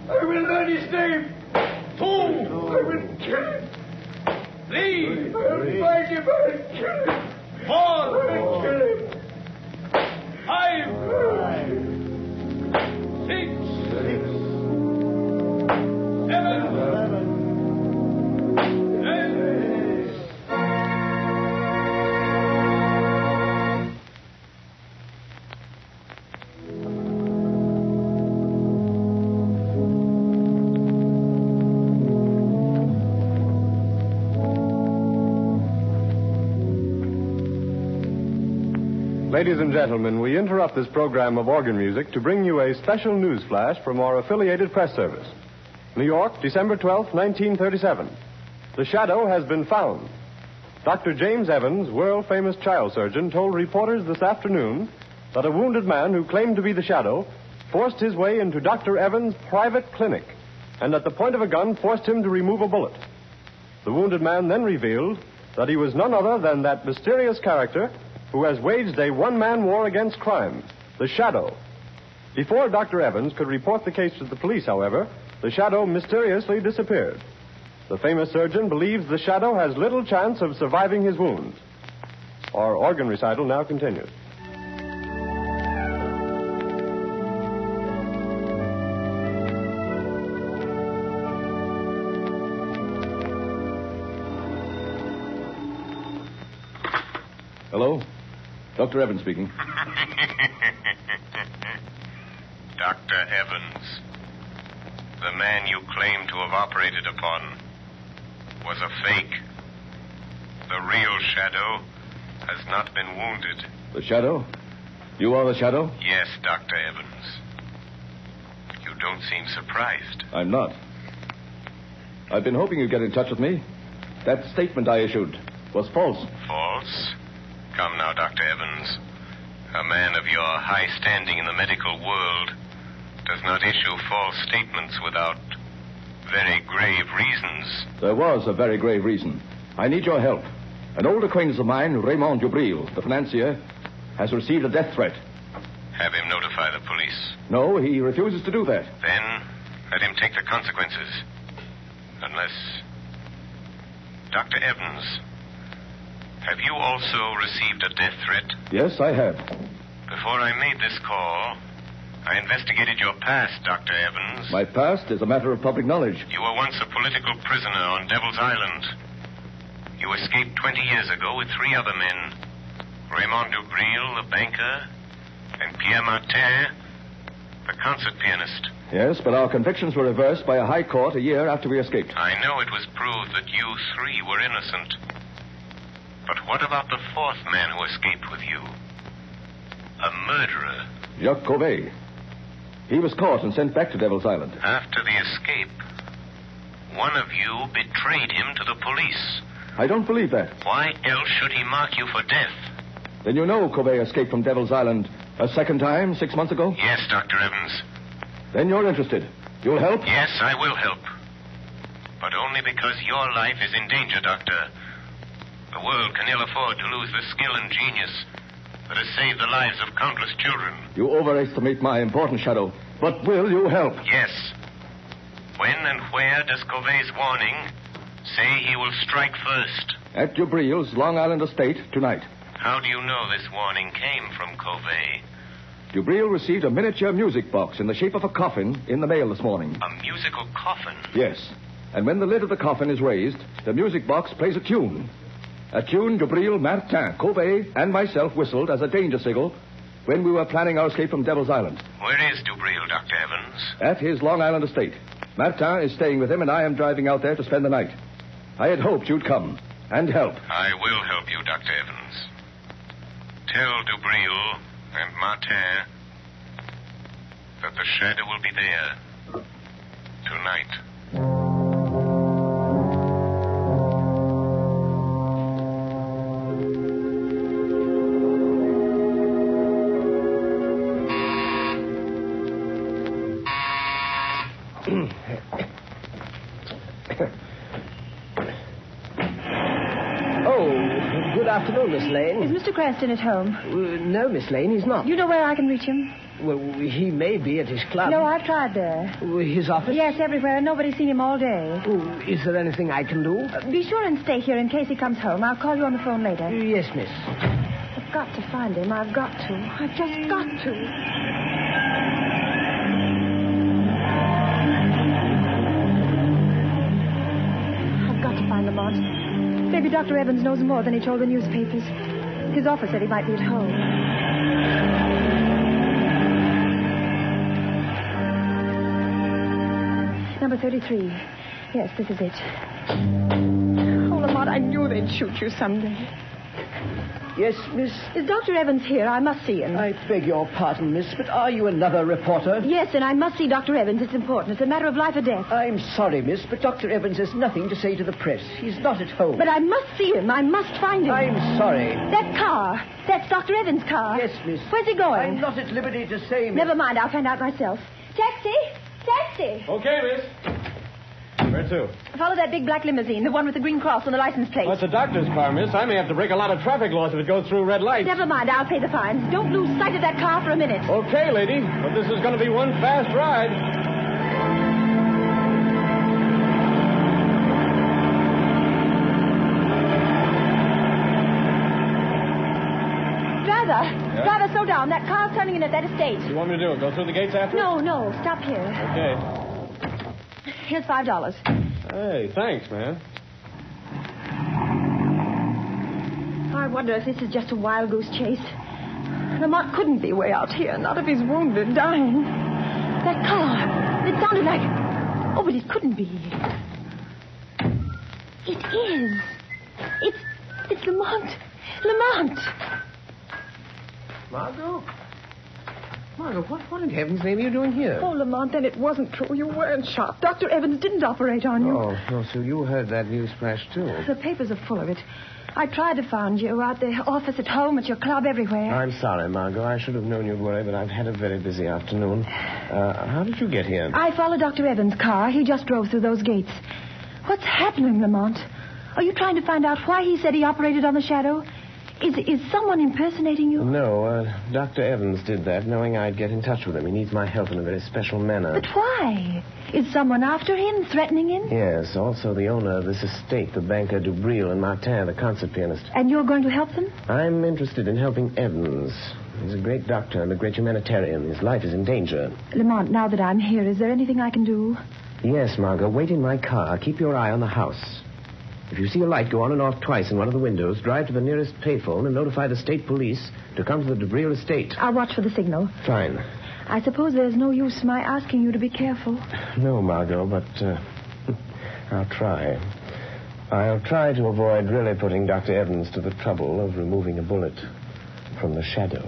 I will learn his name. 2. I will kill him. 3. I will find him. I will kill him. 4. I will kill him. 5. 6. 7. Ladies and gentlemen, we interrupt this program of organ music to bring you a special news flash from our affiliated press service. New York, December 12, 1937. The shadow has been found. Dr. James Evans, world-famous child surgeon, told reporters this afternoon that a wounded man who claimed to be the shadow forced his way into Dr. Evans' private clinic and at the point of a gun forced him to remove a bullet. The wounded man then revealed that he was none other than that mysterious character who has waged a one-man war against crime, the Shadow. Before Dr. Evans could report the case to the police, however, the Shadow mysteriously disappeared. The famous surgeon believes the Shadow has little chance of surviving his wounds. Our organ recital now continues. Hello? Dr. Evans speaking. Dr. Evans, the man you claim to have operated upon was a fake. The real Shadow has not been wounded. The Shadow? You are the Shadow? Yes, Dr. Evans. You don't seem surprised. I'm not. I've been hoping you'd get in touch with me. That statement I issued was false. False? Come now, Dr. Evans. A man of your high standing in the medical world does not issue false statements without very grave reasons. There was a very grave reason. I need your help. An old acquaintance of mine, Raymond Dubril, the financier, has received a death threat. Have him notify the police. No, he refuses to do that. Then let him take the consequences. Unless... Dr. Evans, have you also received a death threat? Yes, I have. Before I made this call, I investigated your past, Dr. Evans. My past is a matter of public knowledge. You were once a political prisoner on Devil's Island. You escaped 20 years ago with 3 other men. Raymond Dubril, the banker, and Pierre Martin, the concert pianist. Yes, but our convictions were reversed by a high court a year after we escaped. I know it was proved that you 3 were innocent. But what about the 4th man who escaped with you? A murderer. Jacques Cauvet. He was caught and sent back to Devil's Island. After the escape, one of you betrayed him to the police. I don't believe that. Why else should he mark you for death? Then you know Cauvet escaped from Devil's Island a second time 6 months ago? Yes, Dr. Evans. Then you're interested. You'll help? Yes, I will help. But only because your life is in danger, Doctor. The world can ill afford to lose the skill and genius that has saved the lives of countless children. You overestimate my importance, Shadow. But will you help? Yes. When and where does Cauvet's warning say he will strike first? At Dubril's Long Island estate tonight. How do you know this warning came from Cauvet? Dubril received a miniature music box in the shape of a coffin in the mail this morning. A musical coffin? Yes. And when the lid of the coffin is raised, the music box plays a tune. A tune Dubril, Martin, Cauvet, and myself whistled as a danger signal when we were planning our escape from Devil's Island. Where is Dubril, Dr. Evans? At his Long Island estate. Martin is staying with him, and I am driving out there to spend the night. I had hoped you'd come and help. I will help you, Dr. Evans. Tell Dubril and Martin that the Shadow will be there tonight. afternoon, Miss Lane. Is Mr. Cranston at home? No, Miss Lane, he's not. You know where I can reach him? Well, he may be at his club. No, I've tried there. His office? Yes, everywhere, and nobody's seen him all day. Is there anything I can do? Be sure and stay here in case he comes home. I'll call you on the phone later. Yes, miss. I've got to find him. I've got to. I've just got to. I've got to find Lamont. Maybe Dr. Evans knows more than he told the newspapers. His office said he might be at home. Number 33. Yes, this is it. Oh, Lamont, I knew they'd shoot you someday. Yes, miss? Is Dr. Evans here? I must see him. I beg your pardon, miss, but are you another reporter? Yes, and I must see Dr. Evans. It's important. It's a matter of life or death. I'm sorry, miss, but Dr. Evans has nothing to say to the press. He's not at home. But I must see him. I must find him. I'm sorry. That car. That's Dr. Evans' car. Yes, miss. Where's he going? I'm not at liberty to say, miss. Never mind. I'll find out myself. Taxi! Taxi! Okay, miss. Where to? Follow that big black limousine, the one with the green cross on the license plate. Well, it's a doctor's car, miss. I may have to break a lot of traffic laws if it goes through red lights. Never mind. I'll pay the fines. Don't lose sight of that car for a minute. Okay, lady. But this is going to be one fast ride. Driver! Yeah? Driver, slow down. That car's turning in at that estate. What do you want me to do? Go through the gates after? No. Stop here. Okay. Here's $5. Hey, thanks, man. I wonder if this is just a wild goose chase. Lamont couldn't be way out here, not if he's wounded, dying. That car, it sounded like... Oh, but it couldn't be. It is. It's Lamont. Lamont! Margot, what in heaven's name are you doing here? Oh, Lamont, then it wasn't true. You weren't shot. Dr. Evans didn't operate on you. Oh, so you heard that news flash, too. The papers are full of it. I tried to find you out the office, at home, at your club, everywhere. I'm sorry, Margot. I should have known you'd worry, but I've had a very busy afternoon. How did you get here? I followed Dr. Evans' car. He just drove through those gates. What's happening, Lamont? Are you trying to find out why he said he operated on the shadow? Is someone impersonating you? No, Dr. Evans did that, knowing I'd get in touch with him. He needs my help in a very special manner. But why? Is someone after him, threatening him? Yes, also the owner of this estate, the banker Dubril and Martin, the concert pianist. And you're going to help them? I'm interested in helping Evans. He's a great doctor and a great humanitarian. His life is in danger. Lamont, now that I'm here, is there anything I can do? Yes, Margot. Wait in my car. Keep your eye on the house. If you see a light go on and off twice in one of the windows, drive to the nearest payphone and notify the state police to come to the Dubril estate. I'll watch for the signal. Fine. I suppose there's no use my asking you to be careful. No, Margot, but I'll try. I'll try to avoid really putting Dr. Evans to the trouble of removing a bullet from the shadow.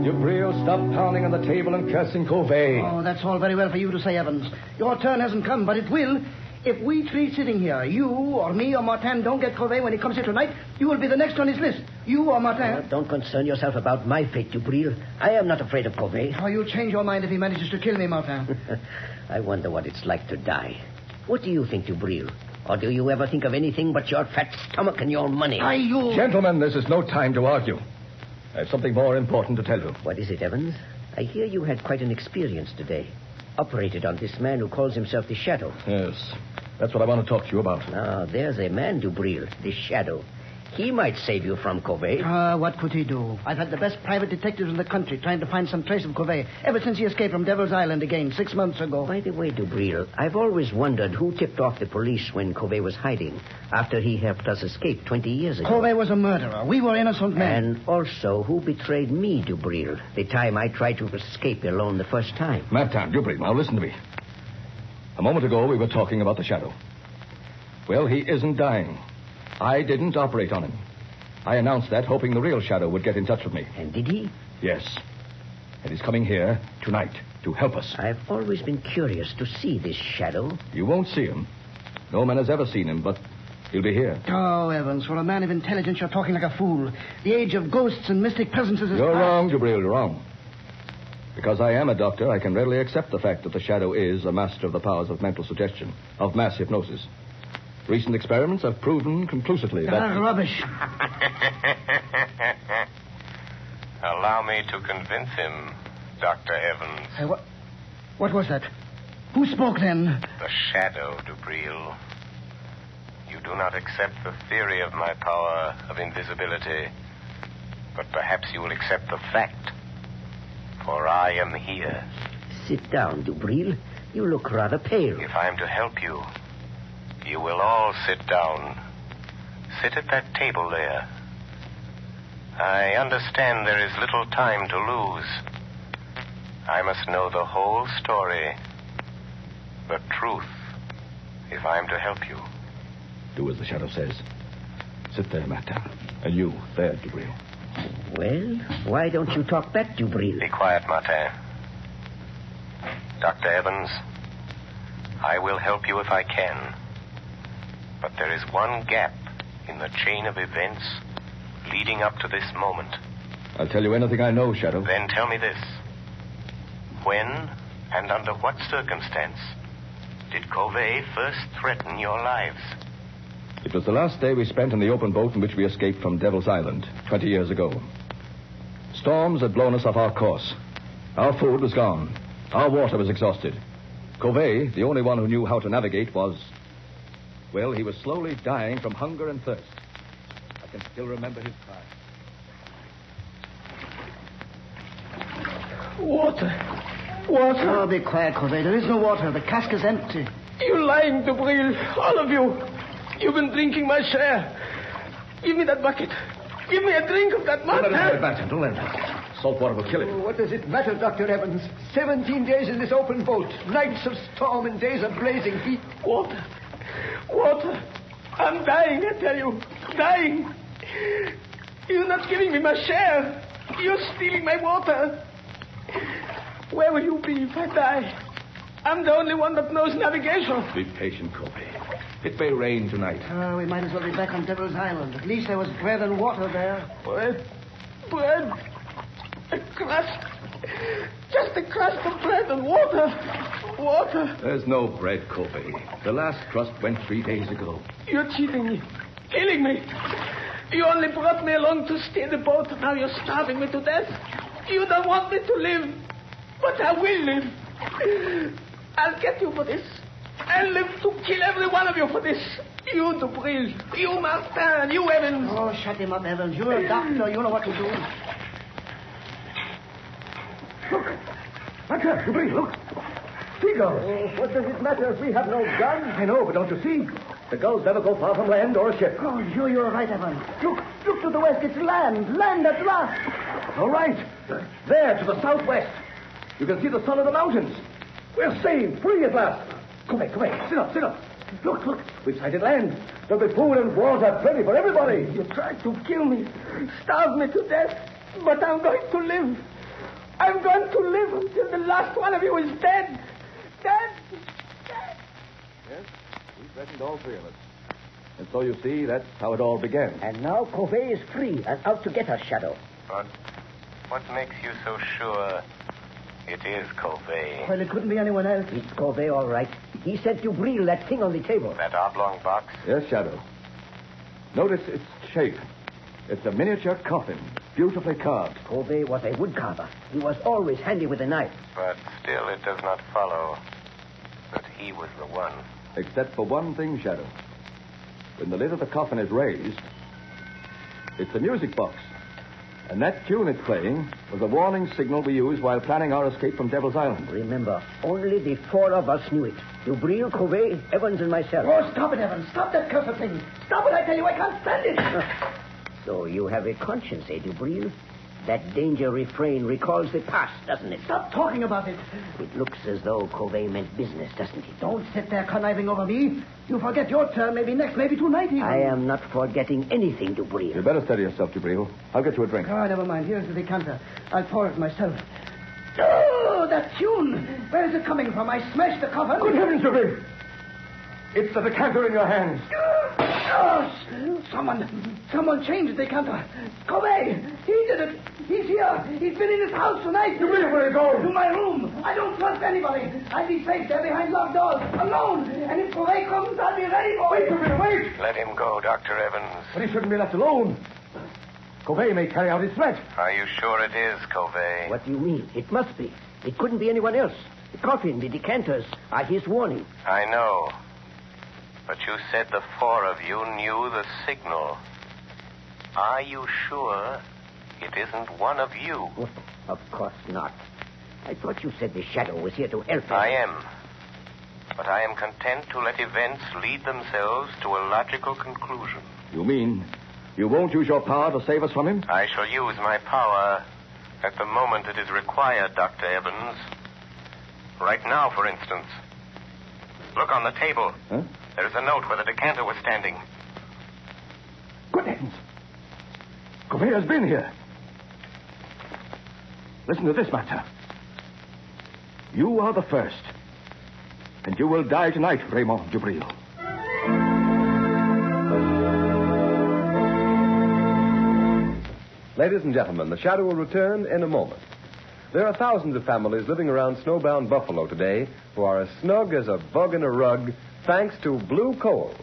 Dubril, stop pounding on the table and cursing Covey. Oh, that's all very well for you to say, Evans. Your turn hasn't come, but it will. If we three sitting here, you or me or Martin, don't get Covey when he comes here tonight, you will be the next on his list. You or Martin. Don't concern yourself about my fate, Dubril. I am not afraid of Covey. Oh, you'll change your mind if he manages to kill me, Martin. I wonder what it's like to die. What do you think, Dubril? Or do you ever think of anything but your fat stomach and your money? Gentlemen, this is no time to argue. I have something more important to tell you. What is it, Evans? I hear you had quite an experience today. Operated on this man who calls himself the Shadow. Yes. That's what I want to talk to you about. Now, there's a man, Dubril, the Shadow. He might save you from Covey. What could he do? I've had the best private detectives in the country trying to find some trace of Covey ever since he escaped from Devil's Island again 6 months ago. By the way, Dubril, I've always wondered who tipped off the police when Covey was hiding after he helped us escape 20 years ago. Covey was a murderer. We were innocent men. And also, who betrayed me, Dubril, the time I tried to escape alone the first time? Martin, Dubril, now listen to me. A moment ago, we were talking about the Shadow. Well, he isn't dying. I didn't operate on him. I announced that, hoping the real Shadow would get in touch with me. And did he? Yes. And he's coming here tonight to help us. I've always been curious to see this Shadow. You won't see him. No man has ever seen him, but he'll be here. Oh, Evans, for a man of intelligence, you're talking like a fool. The age of ghosts and mystic presences is You're past. wrong, Dubril, you're wrong. The Because I am a doctor, I can readily accept the fact that the shadow is a master of the powers of mental suggestion, of mass hypnosis. Recent experiments have proven conclusively that... Rubbish. Allow me to convince him, Dr. Evans. Hey, what was that? Who spoke then? The shadow, Dubril. You do not accept the theory of my power of invisibility, but perhaps you will accept the fact, for I am here. Sit down, Dubril. You look rather pale. If I am to help you, you will all sit down. Sit at that table there. I understand there is little time to lose. I must know the whole story, the truth, if I am to help you. Do as the shadow says. Sit there, Martin. And you, there, Dubril. Well, why don't you talk back, Dubril? Be quiet, Martin. Dr. Evans, I will help you if I can. But there is one gap in the chain of events leading up to this moment. I'll tell you anything I know, Shadow. Then tell me this. When and under what circumstance did Covey first threaten your lives? It was the last day we spent in the open boat in which we escaped from Devil's Island 20 years ago. Storms had blown us off our course. Our food was gone. Our water was exhausted. Covey, the only one who knew how to navigate, was... Well, he was slowly dying from hunger and thirst. I can still remember his cry. Water. Oh, be quiet, Covey. There is no water. The cask is empty. You're lying, Dubril. All of you. You've been drinking my share. Give me that bucket. Give me a drink of that Don't let him have it, water. Martin. Don't let him. Salt water will kill him. What does it matter, Dr. Evans? 17 days in this open boat. Nights of storm and days of blazing heat. Water. Water. I'm dying, I tell you. Dying. You're not giving me my share. You're stealing my water. Where will you be if I die? I'm the only one that knows navigation. Be patient, Covey. It may rain tonight. We might as well be back on Devil's Island. At least there was bread and water there. Bread. Bread. A crust. Just a crust of bread and water. Water. There's no bread, Covey. The last crust went 3 days ago. You're cheating me. Killing me. You only brought me along to steer the boat. Now you're starving me to death. You don't want me to live. But I will live. I'll get you for this. I'll live to kill every one of you for this. You, Dubril. You, Martin. You, Evans. Oh, shut him up, Evans. You're a doctor. You know what to do. Look. Martin, Dubril, look. Seagulls. Oh, what does it matter if we have no gun? I know, but don't you see? The gulls never go far from land or a ship. Oh, you're right, Evans. Look to the west. It's land. Land at last. All right. There, to the southwest. You can see the sun of the mountains. We're saved, free at last. Come back. Sit up. Look. We've sighted land. There'll be food and water plenty for everybody. You tried to kill me, starve me to death, but I'm going to live. I'm going to live until the last one of you is dead. Dead. Yes, we threatened all three of us. And so you see, that's how it all began. And now Covey is free and out to get us, Shadow. But what makes you so sure it is Covey? Well, it couldn't be anyone else. It's Covey, all right. He sent Dubril that thing on the table. That oblong box? Yes, Shadow. Notice its shape. It's a miniature coffin, beautifully carved. Covey was a woodcarver. He was always handy with a knife. But still, it does not follow that he was the one. Except for one thing, Shadow. When the lid of the coffin is raised, it's a music box. And that tune it's playing was a warning signal we used while planning our escape from Devil's Island. Remember, only the four of us knew it. Dubril, Covey, Evans, and myself. Oh, stop it, Evans. Stop that cursed thing. Stop it, I tell you. I can't stand it. So you have a conscience, eh, Dubril? That danger refrain recalls the past, doesn't it? Stop talking about it. It looks as though Covey meant business, doesn't it? Don't sit there conniving over me. You forget your turn, maybe next, maybe tonight even. I am not forgetting anything, Dubril. You better steady yourself, Dubril. I'll get you a drink. Oh, never mind. Here's the decanter. I'll pour it myself. Oh, that tune. Where is it coming from? I smashed the coffin. Good heavens, Dubril. It's the decanter in your hands. Someone changed the decanter. Covey, he did it. He's here. He's been in his house tonight. Where are you going? To my room. I don't trust anybody. I'll be safe there behind locked doors, alone. And if Covey comes, I'll be ready for him. Wait. Let him go, Dr. Evans. But he shouldn't be left alone. Covey may carry out his threat. Are you sure it is, Covey? What do you mean? It must be. It couldn't be anyone else. The coffin, the decanters are his warning. I know. But you said the four of you knew the signal. Are you sure it isn't one of you? Oh, of course not. I thought you said the shadow was here to help us. I am. But I am content to let events lead themselves to a logical conclusion. You mean you won't use your power to save us from him? I shall use my power at the moment it is required, Dr. Evans. Right now, for instance. Look on the table. Huh? There's a note where the decanter was standing. Good heavens. Covey has been here. Listen to this matter. You are the first. And you will die tonight, Raymond Dubril. Ladies and gentlemen, the shadow will return in a moment. There are thousands of families living around snowbound Buffalo today who are as snug as a bug in a rug thanks to blue coal.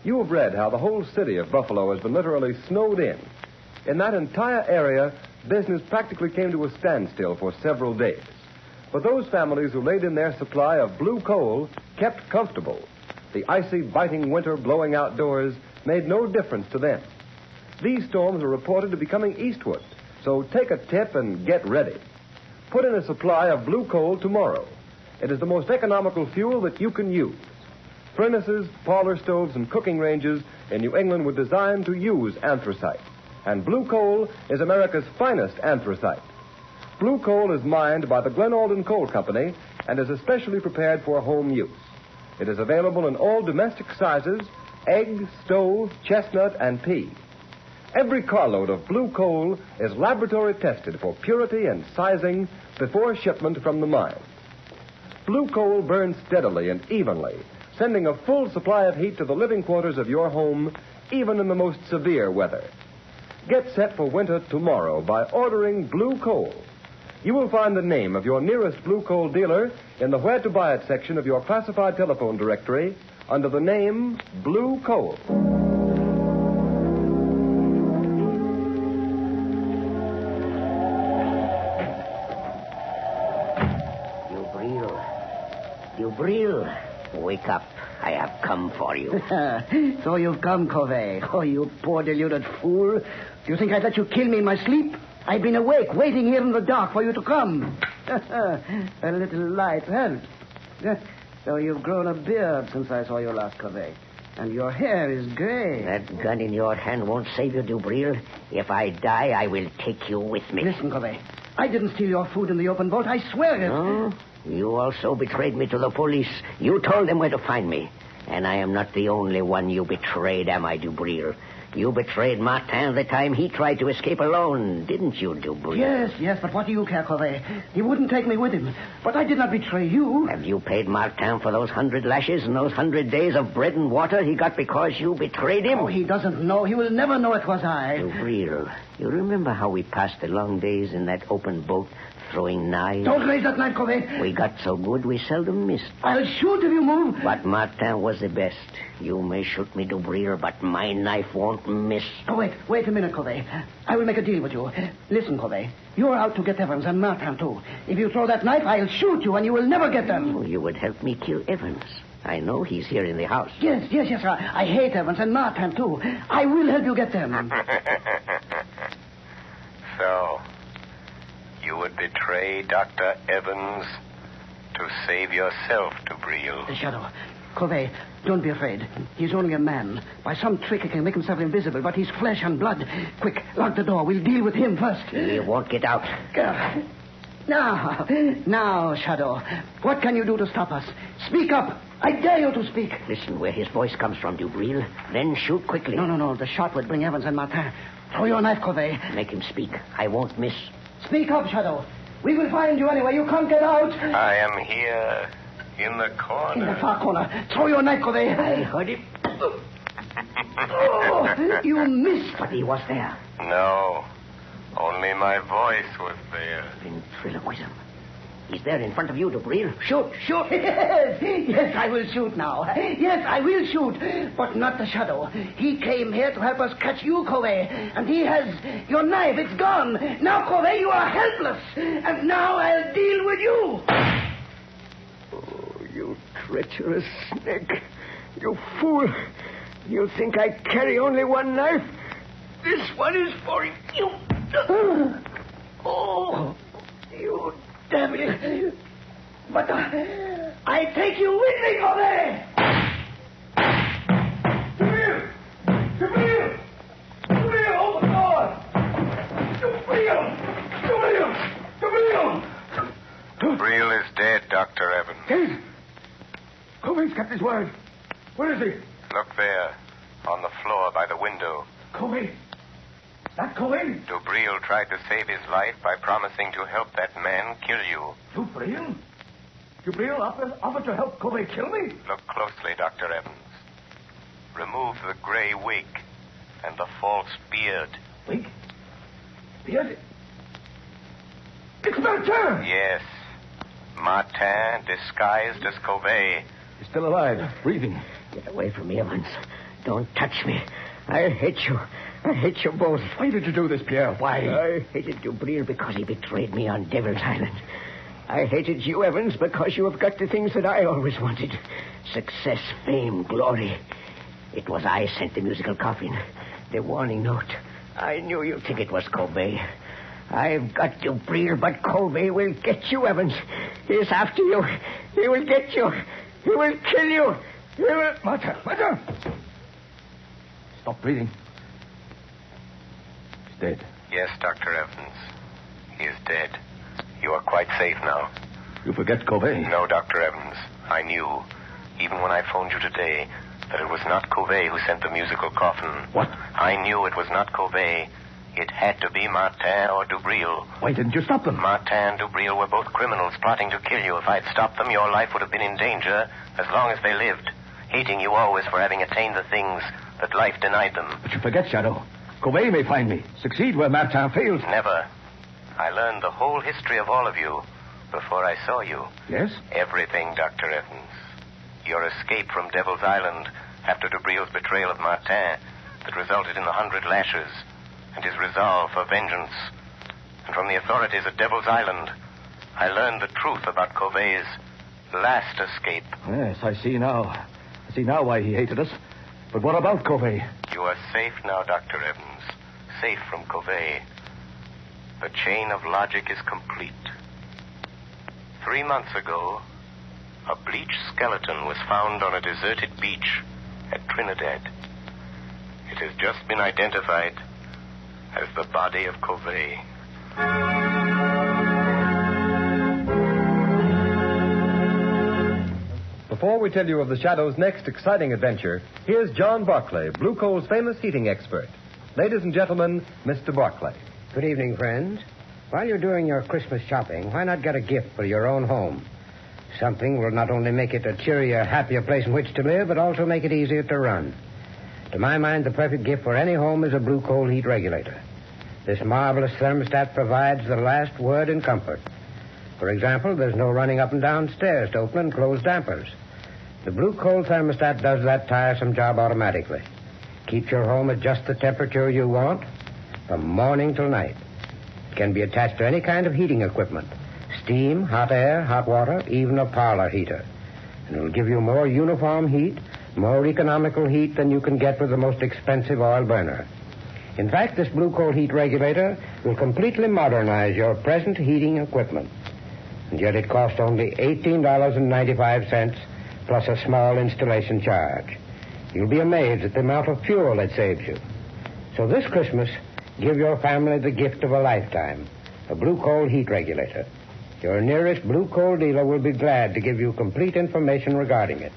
You have read how the whole city of Buffalo has been literally snowed in. In that entire area, business practically came to a standstill for several days. But those families who laid in their supply of blue coal kept comfortable. The icy, biting winter blowing outdoors made no difference to them. These storms are reported to be coming eastward, so take a tip and get ready. Put in a supply of blue coal tomorrow. It is the most economical fuel that you can use. Furnaces, parlor stoves, and cooking ranges in New England were designed to use anthracite. And blue coal is America's finest anthracite. Blue coal is mined by the Glen Alden Coal Company and is especially prepared for home use. It is available in all domestic sizes: egg, stove, chestnut, and pea. Every carload of blue coal is laboratory tested for purity and sizing before shipment from the mine. Blue coal burns steadily and evenly, sending a full supply of heat to the living quarters of your home, even in the most severe weather. Get set for winter tomorrow by ordering blue coal. You will find the name of your nearest blue coal dealer in the Where to Buy It section of your classified telephone directory under the name Blue Coal. Dubril, wake up. I have come for you. So you've come, Covey. Oh, you poor deluded fool. Do you think I'd let you kill me in my sleep? I've been awake, waiting here in the dark for you to come. A little light helps. So you've grown a beard since I saw you last, Covey. And your hair is gray. That gun in your hand won't save you, Dubril. If I die, I will take you with me. Listen, Covey. I didn't steal your food in the open vault. I swear it. No? You also betrayed me to the police. You told them where to find me. And I am not the only one you betrayed, am I, Dubril? You betrayed Martin the time he tried to escape alone, didn't you, Dubril? Yes, but what do you care, Covey? He wouldn't take me with him. But I did not betray you. Have you paid Martin for those 100 lashes and those 100 days of bread and water he got because you betrayed him? Oh, he doesn't know. He will never know it was I. Dubril, you remember how we passed the long days in that open boat throwing knives? Don't raise that knife, Covey. We got so good we seldom missed. I'll shoot if you move. But Martin was the best. You may shoot me, Dubril, but my knife won't miss. Oh, wait a minute, Covey. I will make a deal with you. Listen, Covey. You're out to get Evans and Martin, too. If you throw that knife, I'll shoot you and you will never get them. Oh, you would help me kill Evans. I know he's here in the house. Yes. I hate Evans and Martin, too. I will help you get them. So, you would betray Dr. Evans to save yourself, Dubril. The shadow. Covey, don't be afraid. He's only a man. By some trick, he can make himself invisible, but he's flesh and blood. Quick, lock the door. We'll deal with him first. He won't get out. Now, Shadow. What can you do to stop us? Speak up. I dare you to speak. Listen where his voice comes from, Dubril. Then shoot quickly. No. The shot would bring Evans and Martin. Throw your knife, Covey. Make him speak. I won't miss. Speak up, Shadow. We will find you anyway. You can't get out. I am here In the corner. In the far corner. Throw your knife, Covey. I heard him. Oh, you missed, but he was there. No. Only my voice was there. Ventriloquism. He's there in front of you, Dubril. Shoot, shoot. Yes, I will shoot now. Yes, I will shoot. But not the shadow. He came here to help us catch you, Covey. And he has your knife. It's gone. Now, Covey, you are helpless. And now I'll deal with you. Oh, you treacherous snake. You fool. You think I carry only one knife? This one is for you. Oh, you devil. But I take you with me, Covey. Dubril! Dubril! Dubril, open the door! Dubril! Dubril! Dubril! Dubril is dead, Dr. Evans. Dead? Covey's kept his word. Where is he? Look there, on the floor by the window. Covey? That Covey? Dubril tried to save his life by promising to help that man kill you. Dubril? Dubril offered to help Covey kill me? Look closely, Dr. Evans. Remove the gray wig and the false beard. Wig? Beard? It's Martin! Yes. Martin, disguised as Covey. He's still alive, breathing. Get away from me, Evans. Don't touch me. I hate you. I hate you both. Why did you do this, Pierre? Why? I hated Dubril because he betrayed me on Devil's Island. I hated you, Evans, because you have got the things that I always wanted. Success, fame, glory. It was I sent the musical coffin, the warning note. I knew you'd think it was Covey. I've got Dubril, but Covey will get you, Evans. He's after you. He will get you. He will kill you. He will... Martha! Stop breathing. He's dead. Yes, Dr. Evans. He is dead. You are quite safe now. You forget Covey. No, Dr. Evans. I knew, even when I phoned you today, that it was not Covey who sent the musical coffin. What? I knew it was not Covey. It had to be Martin or Dubril. Why didn't you stop them? Martin and Dubril were both criminals plotting to kill you. If I'd stopped them, your life would have been in danger as long as they lived, hating you always for having attained the things that life denied them. But you forget, Shadow. Covey may find me, succeed where Martin failed. Never. I learned the whole history of all of you before I saw you. Yes? Everything, Dr. Evans. Your escape from Devil's Island after Dubril's betrayal of Martin that resulted in the 100 lashes, and his resolve for vengeance. And from the authorities at Devil's Island, I learned the truth about Covey's last escape. Yes, I see now. I see now why he hated us. But what about Covey? You are safe now, Dr. Evans. Safe from Covey. The chain of logic is complete. 3 months ago, a bleached skeleton was found on a deserted beach at Trinidad. It has just been identified as the body of Covey. Before we tell you of the Shadow's next exciting adventure, here's John Barclay, Blue Coal's famous heating expert. Ladies and gentlemen, Mr. Barclay. Good evening, friends. While you're doing your Christmas shopping, why not get a gift for your own home? Something will not only make it a cheerier, happier place in which to live, but also make it easier to run. To my mind, the perfect gift for any home is a Blue Coal heat regulator. This marvelous thermostat provides the last word in comfort. For example, there's no running up and down stairs to open and close dampers. The Blue Coal thermostat does that tiresome job automatically. Keeps your home at just the temperature you want from morning till night. It can be attached to any kind of heating equipment. Steam, hot air, hot water, even a parlor heater. And it'll give you more uniform heat, more economical heat than you can get with the most expensive oil burner. In fact, this Blue Coal heat regulator will completely modernize your present heating equipment. And yet it costs only $18.95 plus a small installation charge. You'll be amazed at the amount of fuel it saves you. So this Christmas, give your family the gift of a lifetime, a Blue Coal heat regulator. Your nearest Blue Coal dealer will be glad to give you complete information regarding it.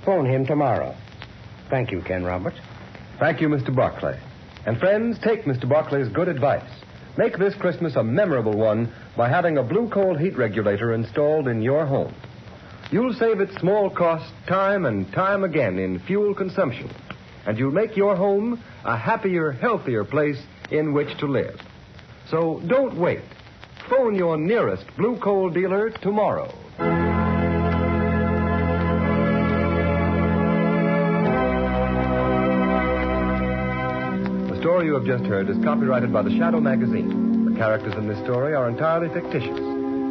Phone him tomorrow. Thank you, Ken Roberts. Thank you, Mr. Barclay. And friends, take Mr. Barclay's good advice. Make this Christmas a memorable one by having a Blue Coal heat regulator installed in your home. You'll save at small cost time and time again in fuel consumption. And you'll make your home a happier, healthier place in which to live. So don't wait. Phone your nearest Blue Coal dealer tomorrow. The story you have just heard is copyrighted by the Shadow magazine. The characters in this story are entirely fictitious.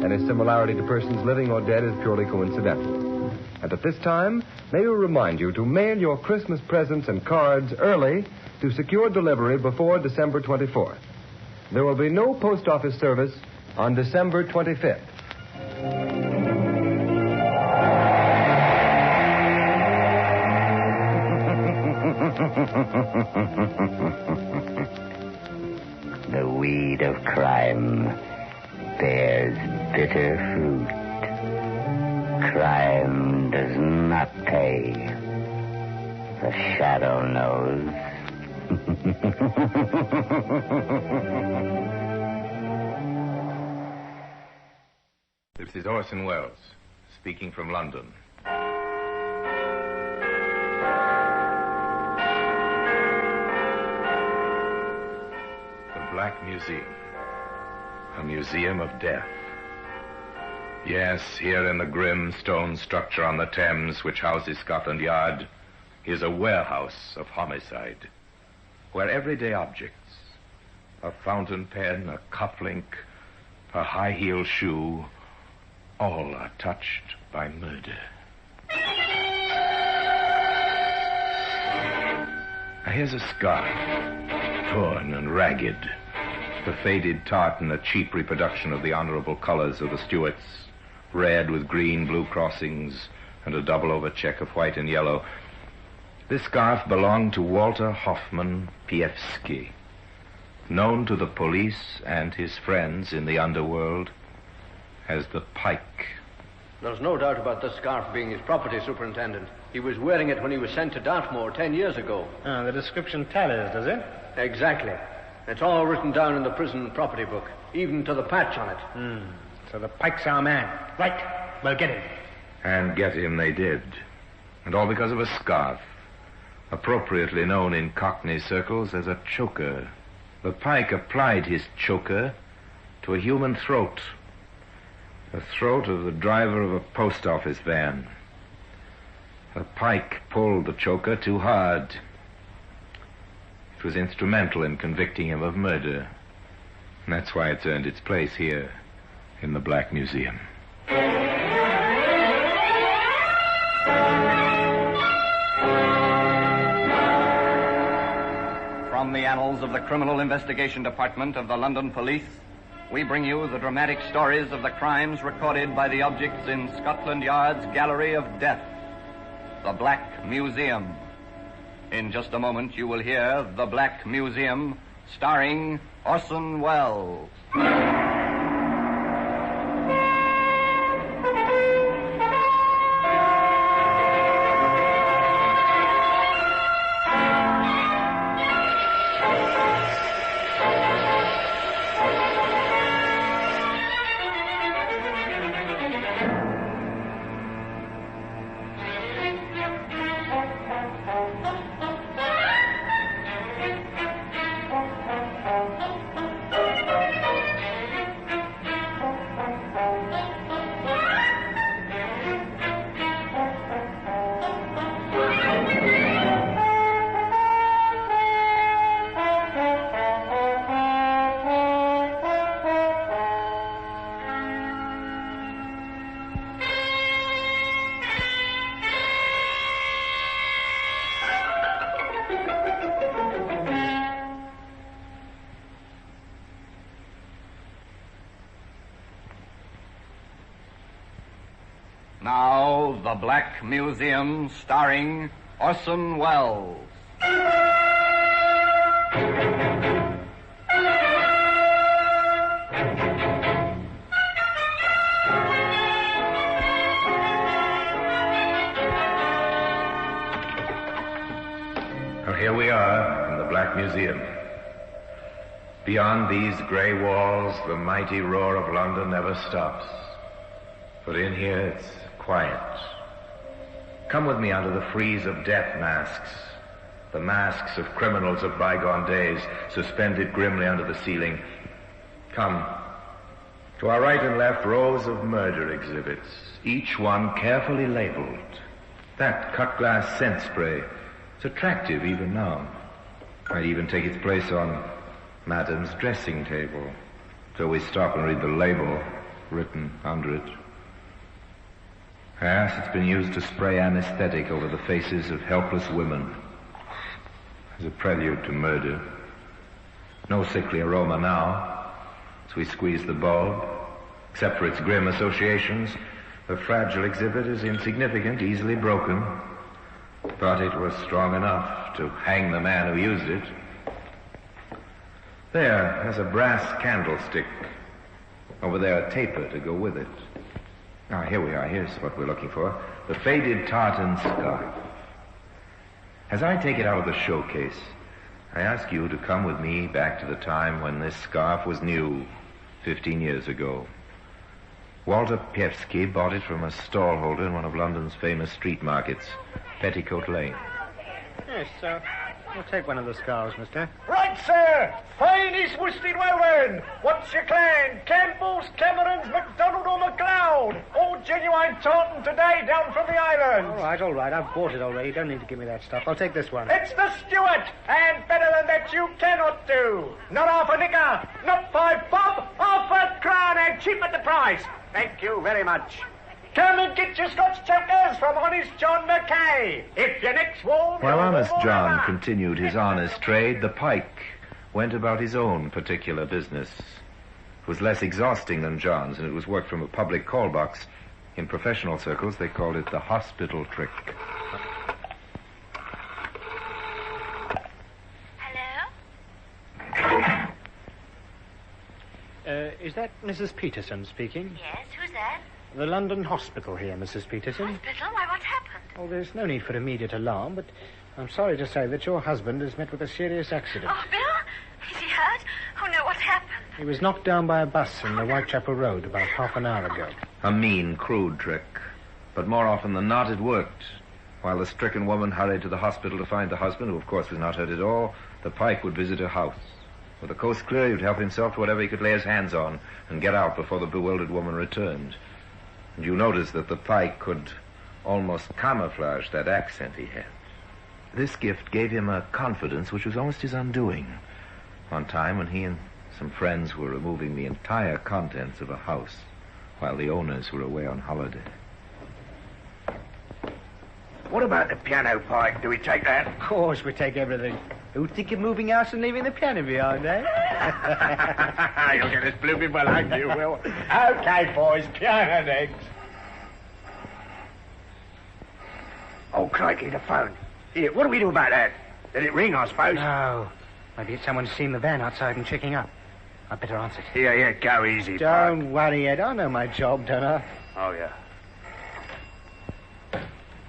Any similarity to persons living or dead is purely coincidental. And at this time, may we remind you to mail your Christmas presents and cards early to secure delivery before December 24th. There will be no post office service on December 25th. The weed of crime bears bitter fruit. Crime does not pay. The shadow knows. This is Orson Welles, speaking from London. The Black Museum. A museum of death. Yes, here in the grim stone structure on the Thames, which houses Scotland Yard, is a warehouse of homicide, where everyday objects, a fountain pen, a cufflink, a high-heeled shoe, all are touched by murder. Here's a scarf, torn and ragged. The faded tartan, a cheap reproduction of the honorable colors of the Stuarts, red with green, blue crossings, and a double-over check of white and yellow. This scarf belonged to Walter Hoffman Piewski, known to the police and his friends in the underworld as the Pike. There's no doubt about this scarf being his property, Superintendent. He was wearing it when he was sent to Dartmoor 10 years ago. The description tallies, does it? Exactly. It's all written down in the prison property book, even to the patch on it. So the Pike's our man. Right. Well, get him. And get him they did. And all because of a scarf, appropriately known in Cockney circles as a choker. The Pike applied his choker to a human throat. The throat of the driver of a post office van. The Pike pulled the choker too hard. It was instrumental in convicting him of murder. And that's why it's earned its place here in the Black Museum. From the annals of the Criminal Investigation Department of the London Police, we bring you the dramatic stories of the crimes recorded by the objects in Scotland Yard's Gallery of Death, the Black Museum. In just a moment, you will hear The Black Museum, starring Orson Welles. Now, The Black Museum, starring Orson Welles. Well, here we are in the Black Museum. Beyond these gray walls, the mighty roar of London never stops. But in here, it's quiet. Come with me under the frieze of death masks, the masks of criminals of bygone days, suspended grimly under the ceiling. Come. To our right and left, rows of murder exhibits, each one carefully labeled. That cut-glass scent spray is attractive even now. Might even take its place on Madame's dressing table. So we stop and read the label written under it. Yes, it's been used to spray anesthetic over the faces of helpless women as a prelude to murder. No sickly aroma now. As we squeeze the bulb, except for its grim associations, the fragile exhibit is insignificant, easily broken. But it was strong enough to hang the man who used it. There's a brass candlestick. Over there, a taper to go with it. Ah, here we are. Here's what we're looking for. The faded tartan scarf. As I take it out of the showcase, I ask you to come with me back to the time when this scarf was new, 15 years ago. Walter Piewski bought it from a stallholder in one of London's famous street markets, Petticoat Lane. Yes, sir. I'll take one of the scarves, mister. Right, sir. Finest worsted woven. What's your clan? Campbell's, Cameron's, MacDonald or MacLeod? All genuine tartan today down from the islands. All right. I've bought it already. You don't need to give me that stuff. I'll take this one. It's the Stuart, and better than that you cannot do. Not half a nicker, not 5 bob, half a crown, and cheap at the price. Thank you very much. Come and get your Scotch chokers from Honest John Mackay. If your neck's warm... While Honest John continued his honest trade, the pike went about his own particular business. It was less exhausting than John's, and it was worked from a public call box. In professional circles, they called it the hospital trick. Hello? Is that Mrs. Peterson speaking? Yes, who's that? The London Hospital here, Mrs. Peterson. Hospital? Why, what's happened? Oh, there's no need for immediate alarm, but I'm sorry to say that your husband has met with a serious accident. Oh, Bill? Is he hurt? Oh, no, what's happened? He was knocked down by a bus in the Whitechapel Road about half an hour ago. A mean, crude trick. But more often than not, it worked. While the stricken woman hurried to the hospital to find the husband, who of course was not hurt at all, the pike would visit her house. With the coast clear, he would help himself to whatever he could lay his hands on and get out before the bewildered woman returned. And you notice that the pike could almost camouflage that accent he had. This gift gave him a confidence which was almost his undoing. One time when he and some friends were removing the entire contents of a house while the owners were away on holiday. What about the piano, Pike? Do we take that? Of course we take everything. Who'd think of moving house and leaving the piano behind, eh? You'll get us blooming well, I you will. Okay, boys, piano next. Oh, crikey, the phone. Here, what do we do about that? Let it ring, I suppose. No. Maybe it's someone seen the van outside and checking up. I'd better answer it. Here, go easy, Don't worry, Ed. I know my job, don't I? Oh, yeah.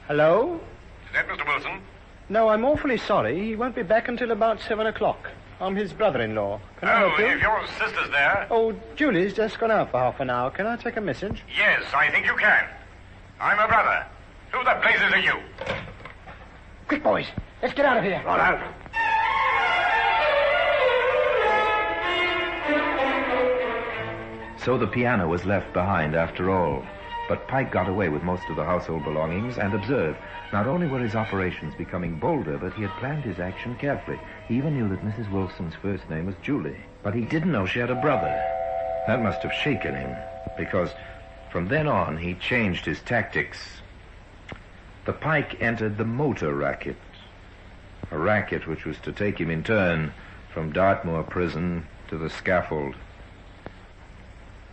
Hello? Is that Mr. Wilson? No, I'm awfully sorry. He won't be back until about 7 o'clock. I'm his brother-in-law. Can I help you? If your sister's there... Oh, Julie's just gone out for half an hour. Can I take a message? Yes, I think you can. I'm her brother. Who the blazes are you? Quick, boys. Let's get out of here. Right out. So the piano was left behind after all. But Pike got away with most of the household belongings and observed, not only were his operations becoming bolder, but he had planned his action carefully. He even knew that Mrs. Wilson's first name was Julie, but he didn't know she had a brother. That must have shaken him, because from then on he changed his tactics. The Pike entered the motor racket, a racket which was to take him in turn from Dartmoor prison to the scaffold.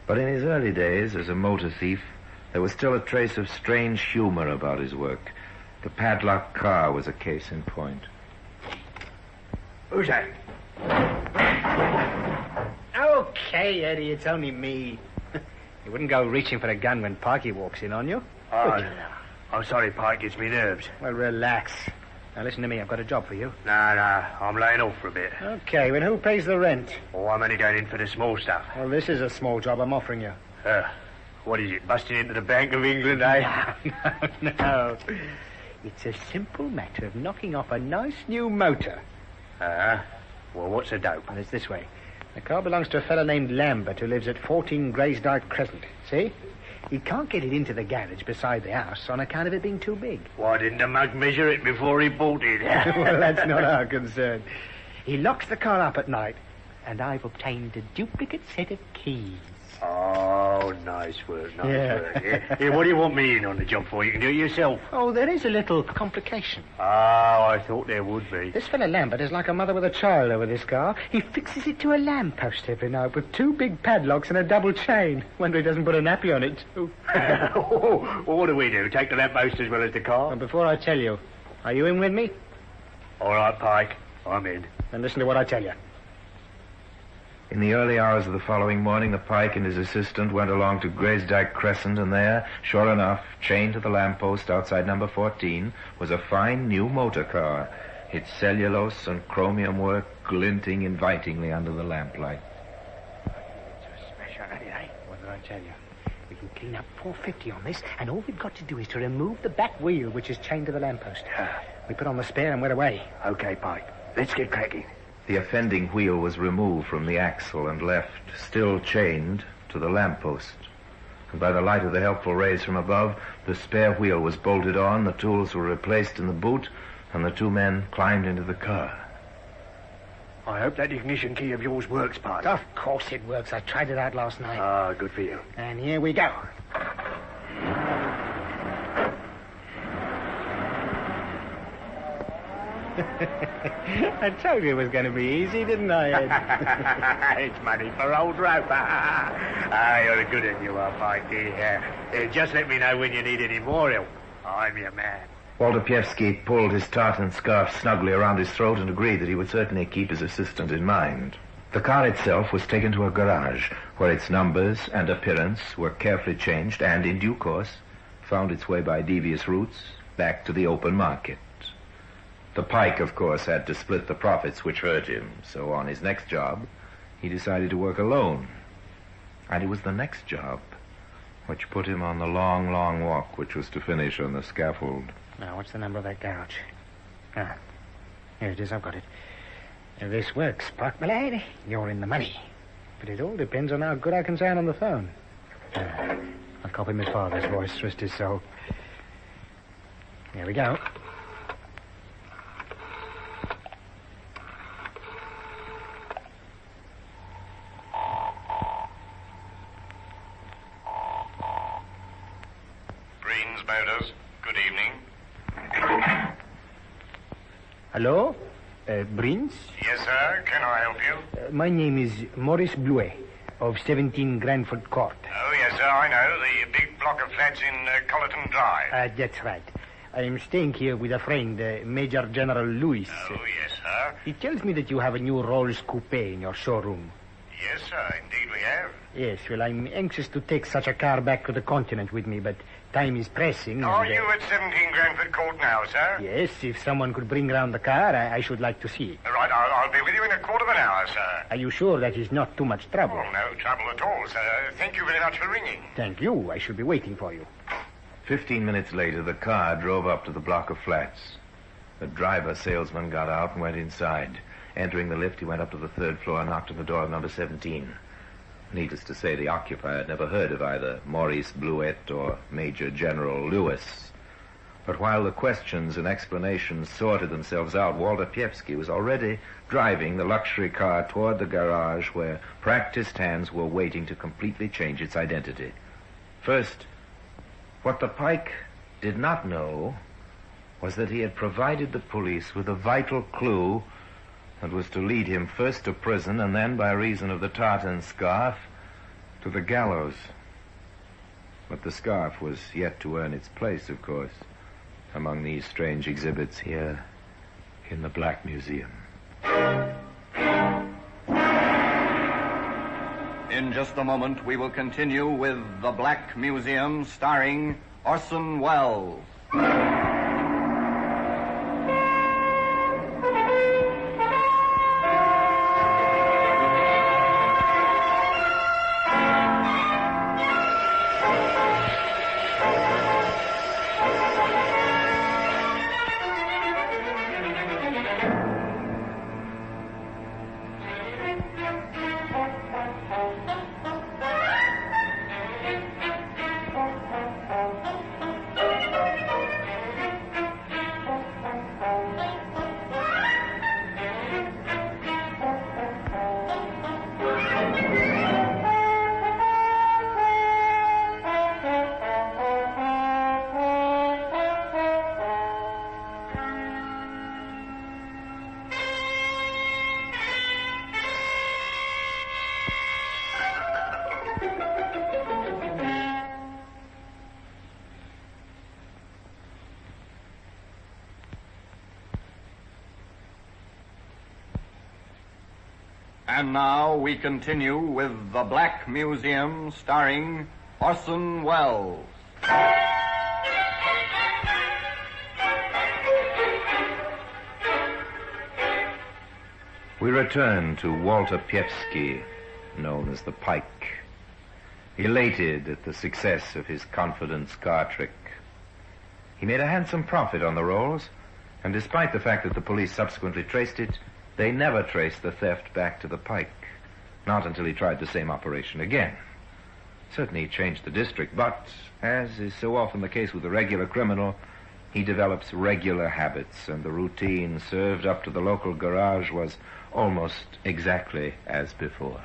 But in his early days as a motor thief, there was still a trace of strange humor about his work. The padlock car was a case in point. Who's that? Okay, Eddie, it's only me. You wouldn't go reaching for a gun when Parky walks in on you. Oh, no. I'm sorry, Pike. It's me nerves. Well, relax. Now, listen to me. I've got a job for you. No. I'm laying off for a bit. Okay, well, who pays the rent? Oh, I'm only going in for the small stuff. Well, this is a small job I'm offering you. What is it, busting into the Bank of England, eh? No. It's a simple matter of knocking off a nice new motor. Well, what's the dope? Well, it's this way. The car belongs to a fellow named Lambert who lives at 14 Graysdyke Crescent. See? He can't get it into the garage beside the house on account of it being too big. Why didn't the mug measure it before he bought it? Well, that's not our concern. He locks the car up at night, and I've obtained a duplicate set of keys. Oh, nice work, nice work. Yeah, what do you want me in on the job for? You can do it yourself. Oh, there is a little complication. Oh, I thought there would be. This fellow Lambert is like a mother with a child over this car. He fixes it to a lamppost every night with 2 big padlocks and a double chain. Wonder he doesn't put a nappy on it, too. Well, what do we do? Take the lamppost as well as the car? Well, before I tell you, are you in with me? All right, Pike. I'm in. Then listen to what I tell you. In the early hours of the following morning, the Pike and his assistant went along to Graysdyke Crescent, and there, sure enough, chained to the lamppost outside number 14, was a fine new motor car, its cellulose and chromium work glinting invitingly under the lamplight. Smash on it, eh? What did I tell you? We can clean up 450 on this, and all we've got to do is to remove the back wheel, which is chained to the lamppost. We put on the spare and we're away. Okay, Pike. Let's get cracking. The offending wheel was removed from the axle and left, still chained, to the lamppost. And by the light of the helpful rays from above, the spare wheel was bolted on, the tools were replaced in the boot, and the 2 men climbed into the car. I hope that ignition key of yours works, Pike. Of course it works. I tried it out last night. Ah, good for you. And here we go. I told you it was going to be easy, didn't I, Ed? It's money for old rope. You're a good one, you are, Pike. Just let me know when you need any more help. I'm your man. Walter Pievsky pulled his tartan scarf snugly around his throat and agreed that he would certainly keep his assistant in mind. The car itself was taken to a garage, where its numbers and appearance were carefully changed and, in due course, found its way by devious routes back to the open market. The Pike, of course, had to split the profits which hurt him, so on his next job, he decided to work alone. And it was the next job which put him on the long, long walk which was to finish on the scaffold. Now, what's the number of that garage? Here it is, I've got it. If this works, Park Malade, you're in the money. But it all depends on how good I can sound on the phone. I'll copy my father's voice, rest his soul. Here we go. Motors. Good evening. Hello? Brins? Yes, sir. Can I help you? My name is Maurice Bluet of 17 Granford Court. Oh, yes, sir. I know. The big block of flats in Collerton Drive. That's right. I am staying here with a friend, Major General Lewis. Oh, yes, sir. He tells me that you have a new Rolls Coupe in your showroom. Yes, sir. Indeed we have. Yes, well, I'm anxious to take such a car back to the continent with me, but time is pressing. Are you at 17 Granford Court now, sir? Yes, if someone could bring round the car, I should like to see it. Right, I'll be with you in a quarter of an hour, sir. Are you sure that is not too much trouble? Oh, no trouble at all, sir. Thank you very much for ringing. Thank you. I should be waiting for you. 15 minutes later, the car drove up to the block of flats. The driver salesman got out and went inside. Entering the lift, he went up to the 3rd floor and knocked on the door of number 17. Needless to say, the occupier had never heard of either Maurice Bluet or Major General Lewis. But while the questions and explanations sorted themselves out, Walter Pievsky was already driving the luxury car toward the garage where practiced hands were waiting to completely change its identity. First, what the Pike did not know was that he had provided the police with a vital clue that was to lead him first to prison and then, by reason of the tartan scarf, to the gallows. But the scarf was yet to earn its place, of course, among these strange exhibits here in the Black Museum. In just a moment, we will continue with The Black Museum, starring Orson Welles. And now we continue with The Black Museum, starring Orson Welles. We return to Walter Piewski, known as the Pike, elated at the success of his confidence card trick. He made a handsome profit on the rolls, and despite the fact that the police subsequently traced it, they never traced the theft back to the Pike, not until he tried the same operation again. Certainly he changed the district, but, as is so often the case with a regular criminal, he develops regular habits, and the routine served up to the local garage was almost exactly as before.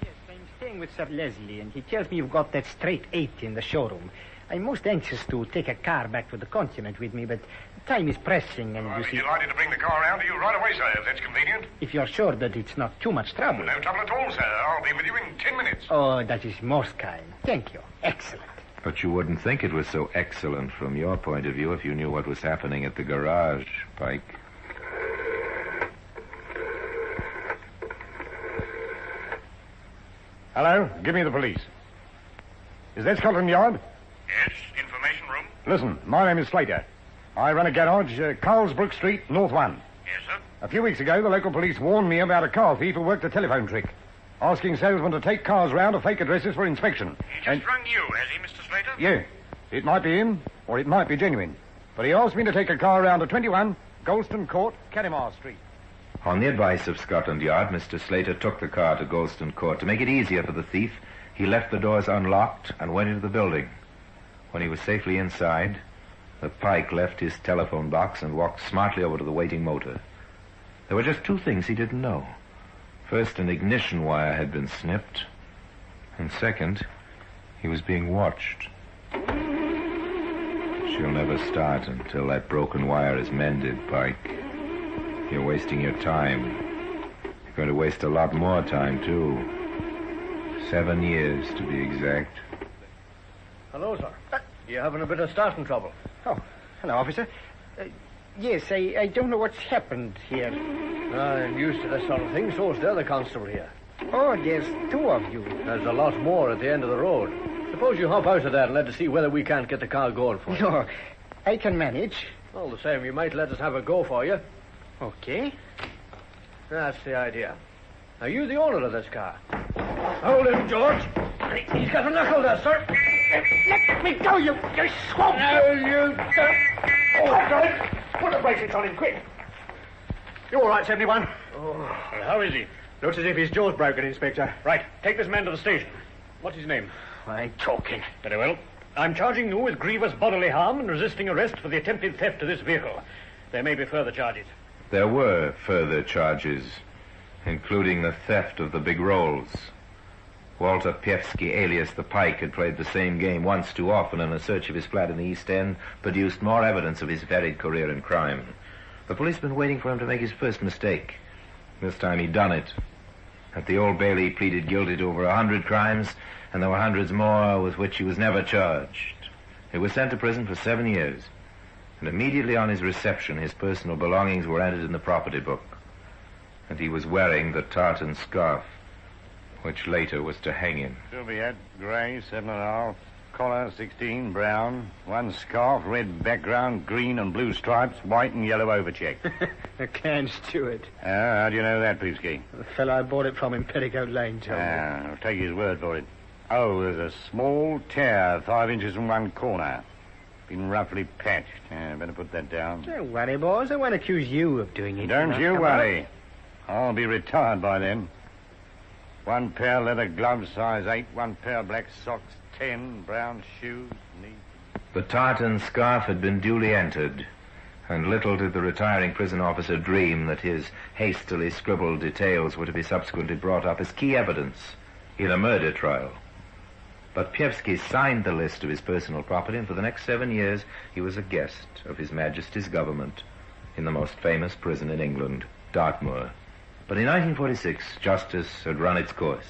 Yes, I'm staying with Sir Leslie, and he tells me you've got that straight 8 in the showroom. I'm most anxious to take a car back to the continent with me, but time is pressing, and I'll you be see... delighted to bring the car round to you right away, sir, if that's convenient. If you're sure that it's not too much trouble. No trouble at all, sir. I'll be with you in 10 minutes. Oh, that is most kind. Thank you. Excellent. But you wouldn't think it was so excellent from your point of view if you knew what was happening at the garage, Pike. Hello, give me the police. Is that Scotland Yard? Yes, information room. Listen, my name is Slater. I run a garage, Carlsbrook Street, North 1. Yes, sir. A few weeks ago, the local police warned me about a car thief who worked a telephone trick, asking salesmen to take cars round to fake addresses for inspection. He just rung you, has he, Mr. Slater? Yeah. It might be him, or it might be genuine. But he asked me to take a car round to 21 Golston Court, Caddimar Street. On the advice of Scotland Yard, Mr. Slater took the car to Golston Court. To make it easier for the thief, he left the doors unlocked and went into the building. When he was safely inside, the Pike left his telephone box and walked smartly over to the waiting motor. There were just two things he didn't know. First, an ignition wire had been snipped. And second, he was being watched. She'll never start until that broken wire is mended, Pike. You're wasting your time. You're going to waste a lot more time, too. 7 years, to be exact. Hello, sir. You're having a bit of starting trouble. Oh, hello, officer. Yes, I don't know what's happened here. I'm used to this sort of thing. So's the other constable here. Oh, there's 2 of you. There's a lot more at the end of the road. Suppose you hop out of that and let us see whether we can't get the car going for you. No, I can manage. All the same, you might let us have a go for you. Okay. That's the idea. Are you the owner of this car? Hold him, George. He's got a knuckle there, sir. Let me go, you swamp! No, you don't. Oh, got it. Put the bracelets on him, quick. You all right, 71? Oh, well, how is he? Looks as if his jaw's broken, Inspector. Right, take this man to the station. What's his name? I'm talking. Very well. I'm charging you with grievous bodily harm and resisting arrest for the attempted theft of this vehicle. There may be further charges. There were further charges, including the theft of the big rolls. Walter Piewski, alias the Pike, had played the same game once too often, and a search of his flat in the East End produced more evidence of his varied career in crime. The police had been waiting for him to make his first mistake. This time he'd done it. At the Old Bailey, he pleaded guilty to over 100 crimes, and there were hundreds more with which he was never charged. He was sent to prison for 7 years, and immediately on his reception, his personal belongings were entered in the property book, and he was wearing the tartan scarf, which later was to hang him. Juliet, grey, 7.5. Collar, 16, brown. One scarf, red background, green and blue stripes, white and yellow overcheck. I can't do it. How do you know that, Piewski? The fellow I bought it from in Petticoat Lane told me. I'll take his word for it. Oh, there's a small tear, 5 inches from one corner. Been roughly patched. Better put that down. Don't worry, boys. I won't accuse you of doing it. Don't you worry. I'll be retired by then. 1 pair leather gloves, size 8. 1 pair black socks, 10. Brown shoes, neat. The tartan scarf had been duly entered, and little did the retiring prison officer dream that his hastily scribbled details were to be subsequently brought up as key evidence in a murder trial. But Piewski signed the list of his personal property, and for the next 7 years he was a guest of His Majesty's government in the most famous prison in England, Dartmoor. But in 1946, justice had run its course.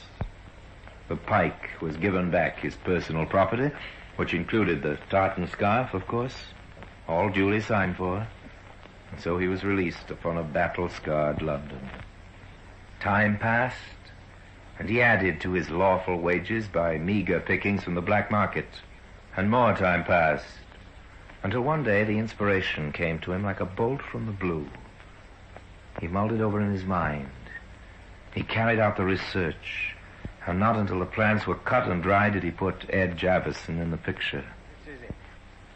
The Pike was given back his personal property, which included the tartan scarf, of course, all duly signed for, and so he was released upon a battle-scarred London. Time passed, and he added to his lawful wages by meager pickings from the black market. And more time passed, until one day the inspiration came to him like a bolt from the blue. He mulled it over in his mind. He carried out the research, and not until the plans were cut and dried did he put Ed Javison in the picture. This is it.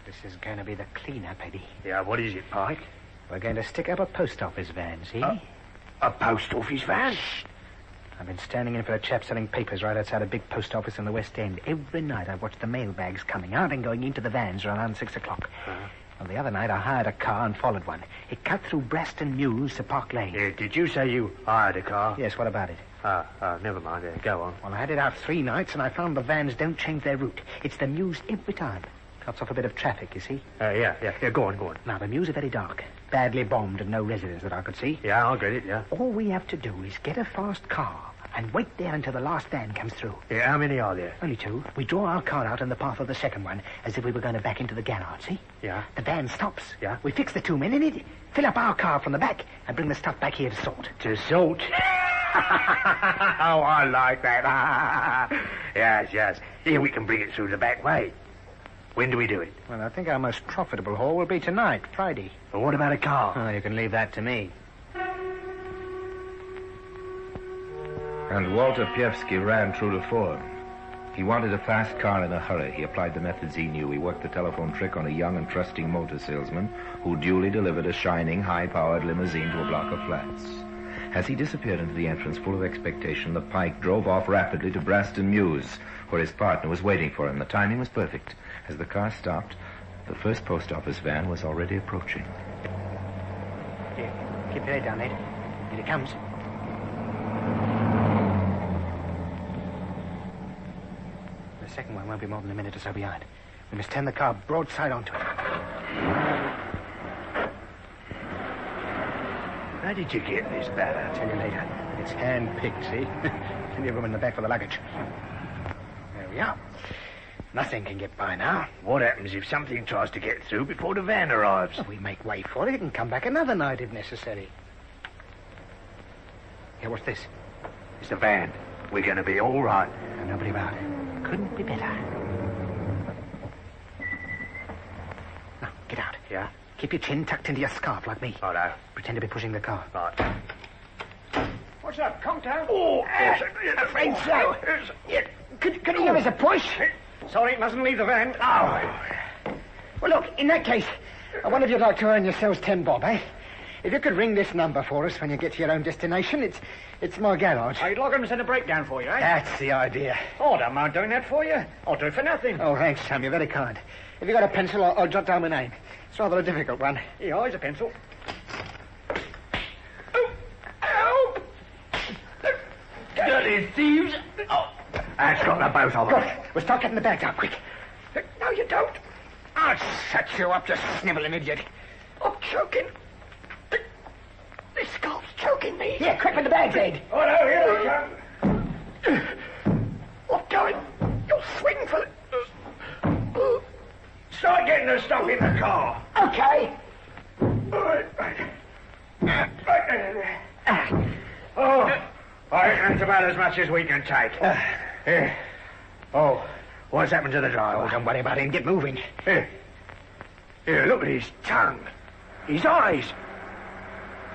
This is going to be the clean-up, Eddie. Yeah, what is it, Pike? We're going to stick up a post office van, see? A post office van? I've been standing in for a chap selling papers right outside a big post office in the West End. Every night I've watched the mailbags coming out and going into the vans around 6 o'clock. Well, the other night I hired a car and followed one. It cut through Braston Mews to Park Lane. Did you say you hired a car? Yes, what about it? Never mind. Go on. Well, I had it out 3 nights and I found the vans don't change their route. It's the Mews every time. Cuts off a bit of traffic, you see? Yeah, go on. Now, the Mews are very dark. Badly bombed and no residents that I could see. Yeah, I'll get it, yeah. All we have to do is get a fast car and wait there until the last van comes through. Yeah, how many are there? Only 2. We draw our car out in the path of the second one, as if we were going to back into the garage, see? Yeah. The van stops. Yeah. We fix the 2 men in it, fill up our car from the back, and bring the stuff back here to sort. To sort? Oh, I like that. Yes. Here we can bring it through the back way. When do we do it? Well, I think our most profitable haul will be tonight, Friday. Well, what about a car? Oh, you can leave that to me. And Walter Pievsky ran true to form. He wanted a fast car in a hurry. He applied the methods he knew. He worked the telephone trick on a young and trusting motor salesman who duly delivered a shining, high-powered limousine to a block of flats. As he disappeared into the entrance full of expectation, the Pike drove off rapidly to Braston Mews, where his partner was waiting for him. The timing was perfect. As the car stopped, the first post office van was already approaching. Here, keep your head down, Ed. Here it comes. The second one won't be more than a minute or so behind. We must turn the car broadside onto it. How did you get this van? I'll tell you later. It's hand-picked, see? Plenty of room in the back for the luggage. There we are. Nothing can get by now. What happens if something tries to get through before the van arrives? Well, we make way for it and come back another night if necessary. Here, what's this? It's the van. We're going to be all right. And nobody about. Couldn't be better. Now, get out. Yeah? Keep your chin tucked into your scarf like me. Righto. Pretend to be pushing the car. Right. What's up? Calm down. Oh, afraid so. Could you give us a push? Sorry, it mustn't leave the van. Oh. Well, look, in that case, I wonder if you'd like to earn yourselves 10 bob, eh? If you could ring this number for us when you get to your own destination, it's my garage. I'd log 'em and send a breakdown for you, eh? That's the idea. Oh, I don't mind doing that for you. I'll do it for nothing. Oh, thanks, Sam. You're very kind. If you've got a pencil, I'll jot down my name. It's rather a difficult one. Here, here's a pencil. Dirty thieves! Oh, that's got the both of them. Good. We'll start getting the bags out, quick. No, you don't. I'll shut you up, you snivelling idiot. I'm choking. This scarf's choking me. Here, quick with the bags, Ed. Oh, no, here we come. What going? You'll swing for the... Start getting the stuff in the car. Okay. Oh, I reckon that's about as much as we can take. Here. Oh, what's happened to the driver? Oh, don't worry about him. Get moving. Here, look at his tongue. His eyes.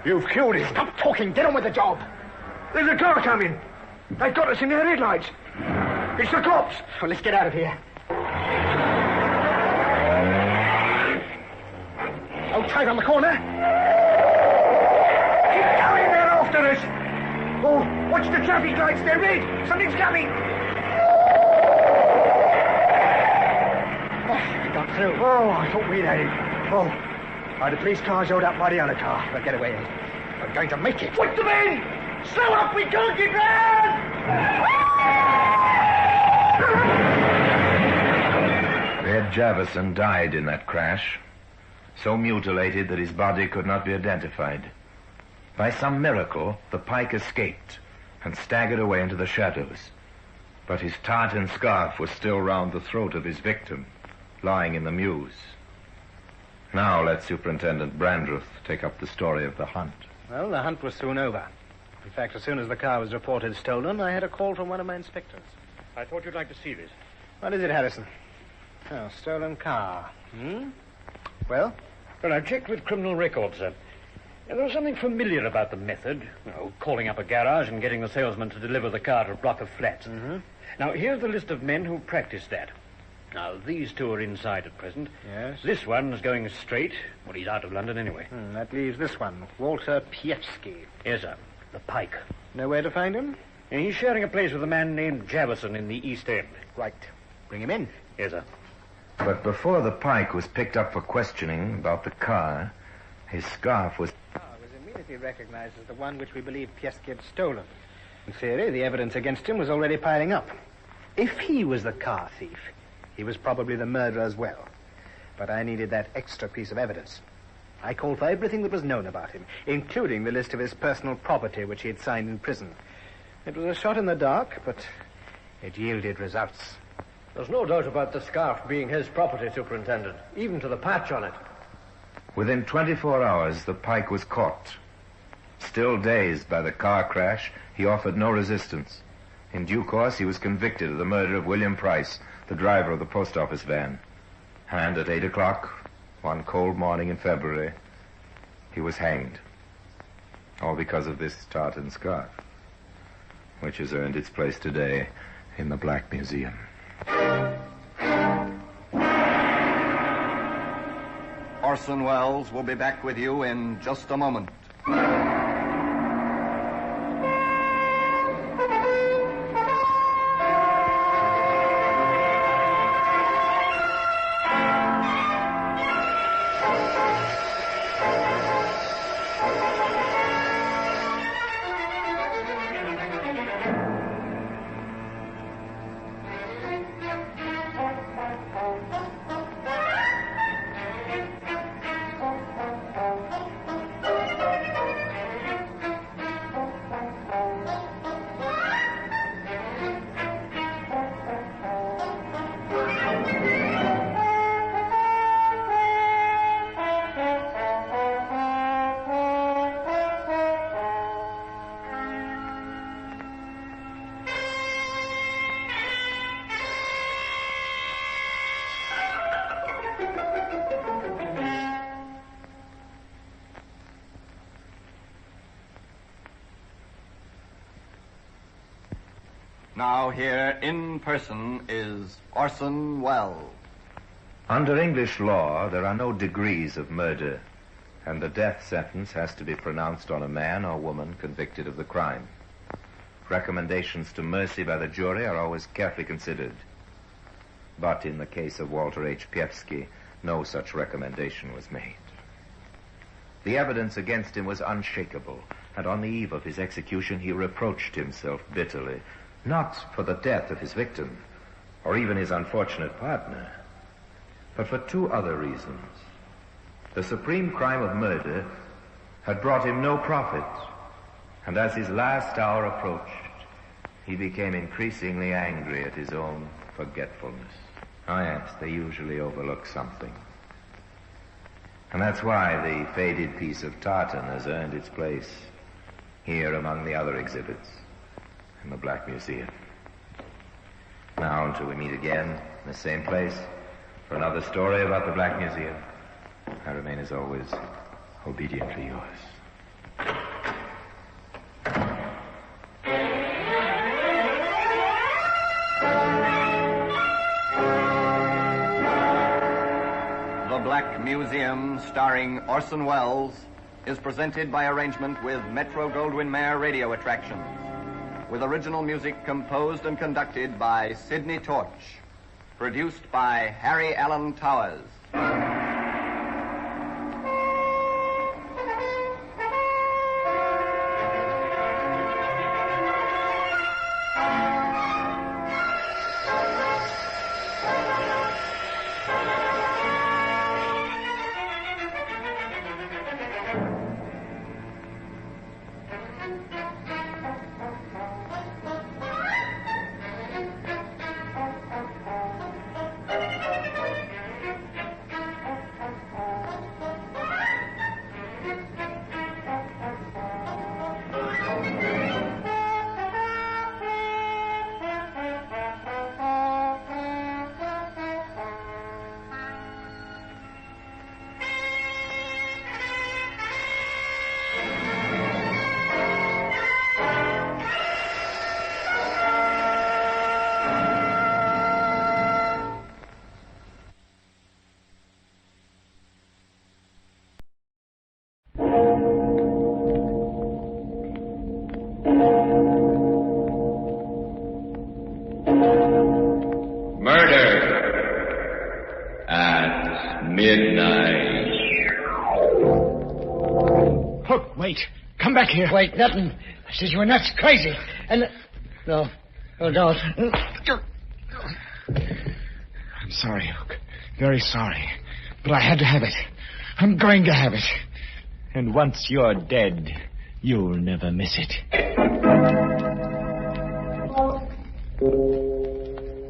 You've killed him. Stop talking. Get on with the job. There's a car coming. They've got us in their headlights. It's the cops. Well, let's get out of here. Oh, tight on the corner. Keep going, they're after us. Oh, watch the traffic lights. They're red. Something's coming. Oh, we got through. Oh, I thought we'd had it. Oh, the police car's held up by the other car. But get away, Ed. We're going to make it. What's the men? Slow up, we can't get round! Ed Javison died in that crash, so mutilated that his body could not be identified. By some miracle, the Pike escaped and staggered away into the shadows. But his tartan scarf was still round the throat of his victim, lying in the mews. Now let Superintendent Brandreth take up the story of the hunt. Well, the hunt was soon over. In fact, as soon as the car was reported stolen, I had a call from one of my inspectors. I thought you'd like to see this. What is it, Harrison? Oh, stolen car. Well? Well, I checked with criminal records, sir. There was something familiar about the method. Calling up a garage and getting the salesman to deliver the car to a block of flats. Now, here's the list of men who practiced that. Now, these two are inside at present. Yes? This one's going straight. Well, he's out of London anyway. That leaves this one, Walter Pievsky. Yes, sir. The Pike. Know where to find him? And he's sharing a place with a man named Javison in the East End. Right. Bring him in. Yes, sir. But before the Pike was picked up for questioning about the car, his scarf was... was immediately recognized as the one which we believe Pievsky had stolen. In theory, the evidence against him was already piling up. If he was the car thief, he was probably the murderer as well. But I needed that extra piece of evidence. I called for everything that was known about him, including the list of his personal property which he had signed in prison. It was a shot in the dark, but it yielded results. There's no doubt about the scarf being his property, Superintendent, even to the patch on it. Within 24 hours, the Pike was caught. Still dazed by the car crash, he offered no resistance. In due course, he was convicted of the murder of William Price, the driver of the post office van. And at 8 o'clock, one cold morning in February, he was hanged. All because of this tartan scarf, which has earned its place today in the Black Museum. Orson Welles will be back with you in just a moment. Now here in person is Orson Welles. Under English law, there are no degrees of murder, and the death sentence has to be pronounced on a man or woman convicted of the crime. Recommendations to mercy by the jury are always carefully considered. But in the case of Walter H. Pievsky, no such recommendation was made. The evidence against him was unshakable, and on the eve of his execution, he reproached himself bitterly, not for the death of his victim, or even his unfortunate partner, but for two other reasons. The supreme crime of murder had brought him no profit, and as his last hour approached, he became increasingly angry at his own forgetfulness. Oh yes, they usually overlook something. And that's why the faded piece of tartan has earned its place here among the other exhibits in the Black Museum. Now, until we meet again in the same place for another story about the Black Museum, I remain, as always, obediently yours. The Black Museum, starring Orson Welles, is presented by arrangement with Metro-Goldwyn-Mayer Radio Attractions, with original music composed and conducted by Sidney Torch, produced by Harry Allen Towers. Murder at midnight. Look, wait. Come back here. Wait, nothing. I said you were nuts, crazy. And... No. Oh, don't. I'm sorry, Hook. Very sorry. But I had to have it. I'm going to have it. And once you're dead, you'll never miss it.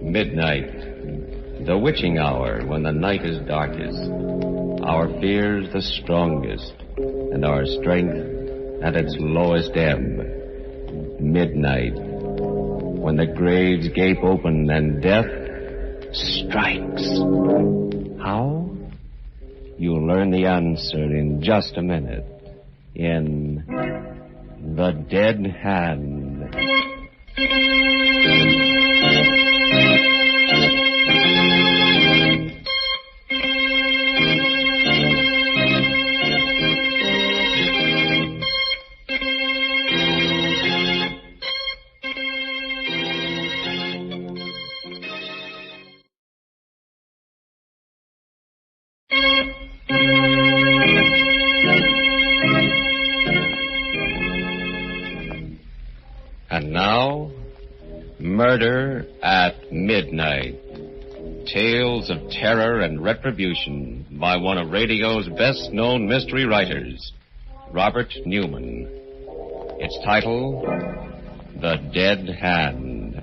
Midnight, the witching hour when the night is darkest, our fears the strongest, and our strength at its lowest ebb. Midnight, when the graves gape open and death strikes. How? You'll learn the answer in just a minute in The Dead Hand. And now, Murder at Midnight. Tales of terror and retribution by one of radio's best-known mystery writers, Robert Newman. Its title, The Dead Hand.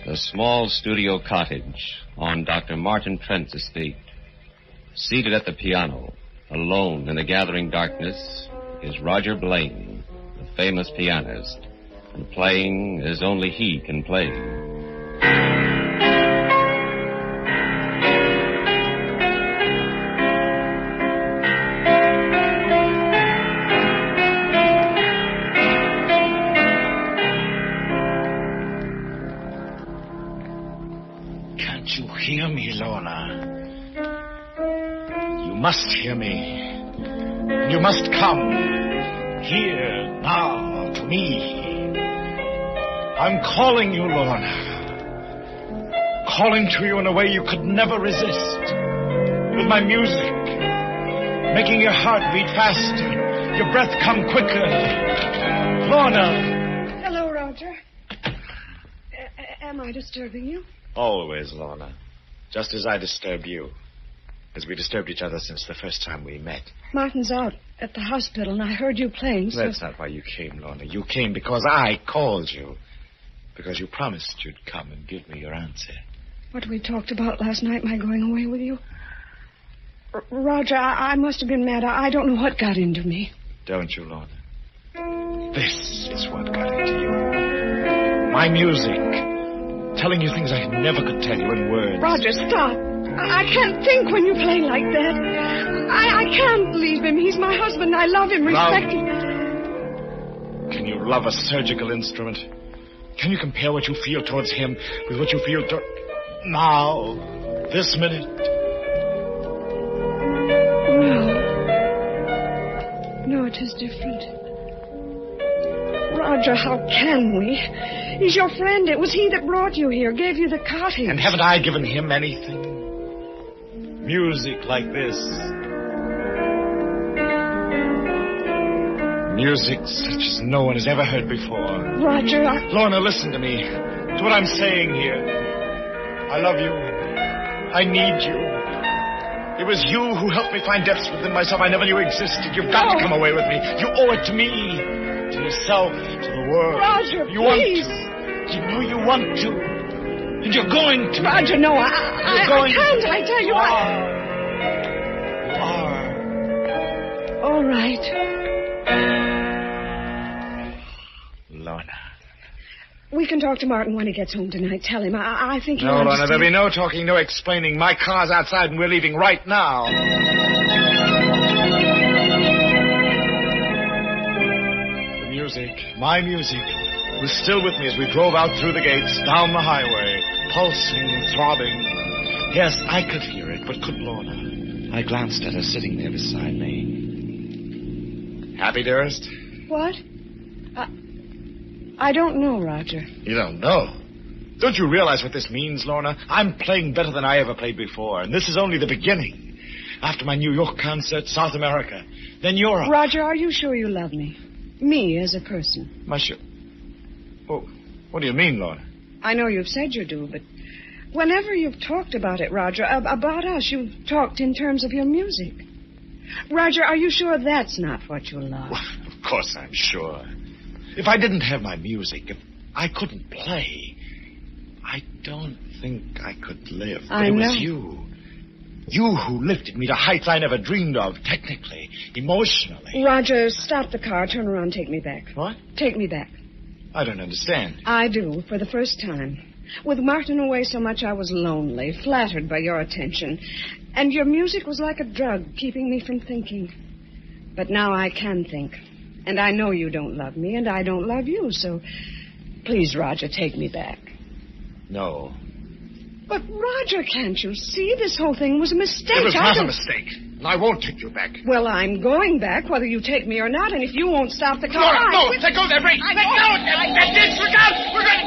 The small studio cottage on Dr. Martin Trent's estate. Seated at the piano, alone in the gathering darkness, is Roger Blaine, the famous pianist, and playing as only he can play. Can't you hear me, Lorna? You must hear me. You must come here now to me. I'm calling you, Lorna. Calling to you in a way you could never resist. With my music, making your heart beat faster, your breath come quicker. Lorna. Hello, Roger. Am I disturbing you? Always, Lorna. Just as I disturbed you. As we disturbed each other since the first time we met. Martin's out at the hospital, and I heard you playing, so... That's not why you came, Lorna. You came because I called you. Because you promised you'd come and give me your answer. What we talked about last night, my going away with you? Roger, I must have been mad. I don't know what got into me. Don't you, Lorna? This is what got into you. My music. Telling you things I never could tell you in words. Roger, stop. I can't think when you play like that. I can't leave him. He's my husband. I love him, respect him. Can you love a surgical instrument? Can you compare what you feel towards him with what you feel now, this minute? No, it is different. Roger, how can we? He's your friend. It was he that brought you here, gave you the cottage. And haven't I given him anything? Music like this. Music such as no one has ever heard before. Roger, Lorna, listen to me. To what I'm saying here. I love you. I need you. It was you who helped me find depths within myself I never knew existed. You've got to come away with me. You owe it to me. To yourself, to the world. Roger, you please. Want to. You know you want to. And you're going to. Roger, no, I can't. I tell you, You are. All right. Lorna. We can talk to Martin when he gets home tonight. Tell him. I think he'll No, Lorna, understand. there'll be no talking, no explaining. My car's outside and we're leaving right now. The music, my music, was still with me as we drove out through the gates, down the highway, pulsing, throbbing. Yes, I could hear it, but could Lorna? I glanced at her sitting there beside me. Happy, dearest? What? I don't know, Roger. You don't know? Don't you realize what this means, Lorna? I'm playing better than I ever played before, and this is only the beginning. After my New York concert, South America, then Europe. Roger, are you sure you love me? Me as a person? Oh, what do you mean, Lorna? I know you've said you do, but whenever you've talked about it, Roger, about us, you've talked in terms of your music. Roger, are you sure that's not what you love? Well, of course I'm sure. If I didn't have my music, if I couldn't play, I don't think I could live. But it was you. You who lifted me to heights I never dreamed of, technically, emotionally. Roger, stop the car, turn around, take me back. What? Take me back. I don't understand. I do, for the first time. With Martin away so much, I was lonely, flattered by your attention. And your music was like a drug, keeping me from thinking. But now I can think. And I know you don't love me, and I don't love you, so please, Roger, take me back. No. But, Roger, can't you see? This whole thing was a mistake. It was not a mistake. And I won't take you back. Well, I'm going back, whether you take me or not, and if you won't stop the car... No, let go of that brake! Let go! That's it! Look out! We're going to...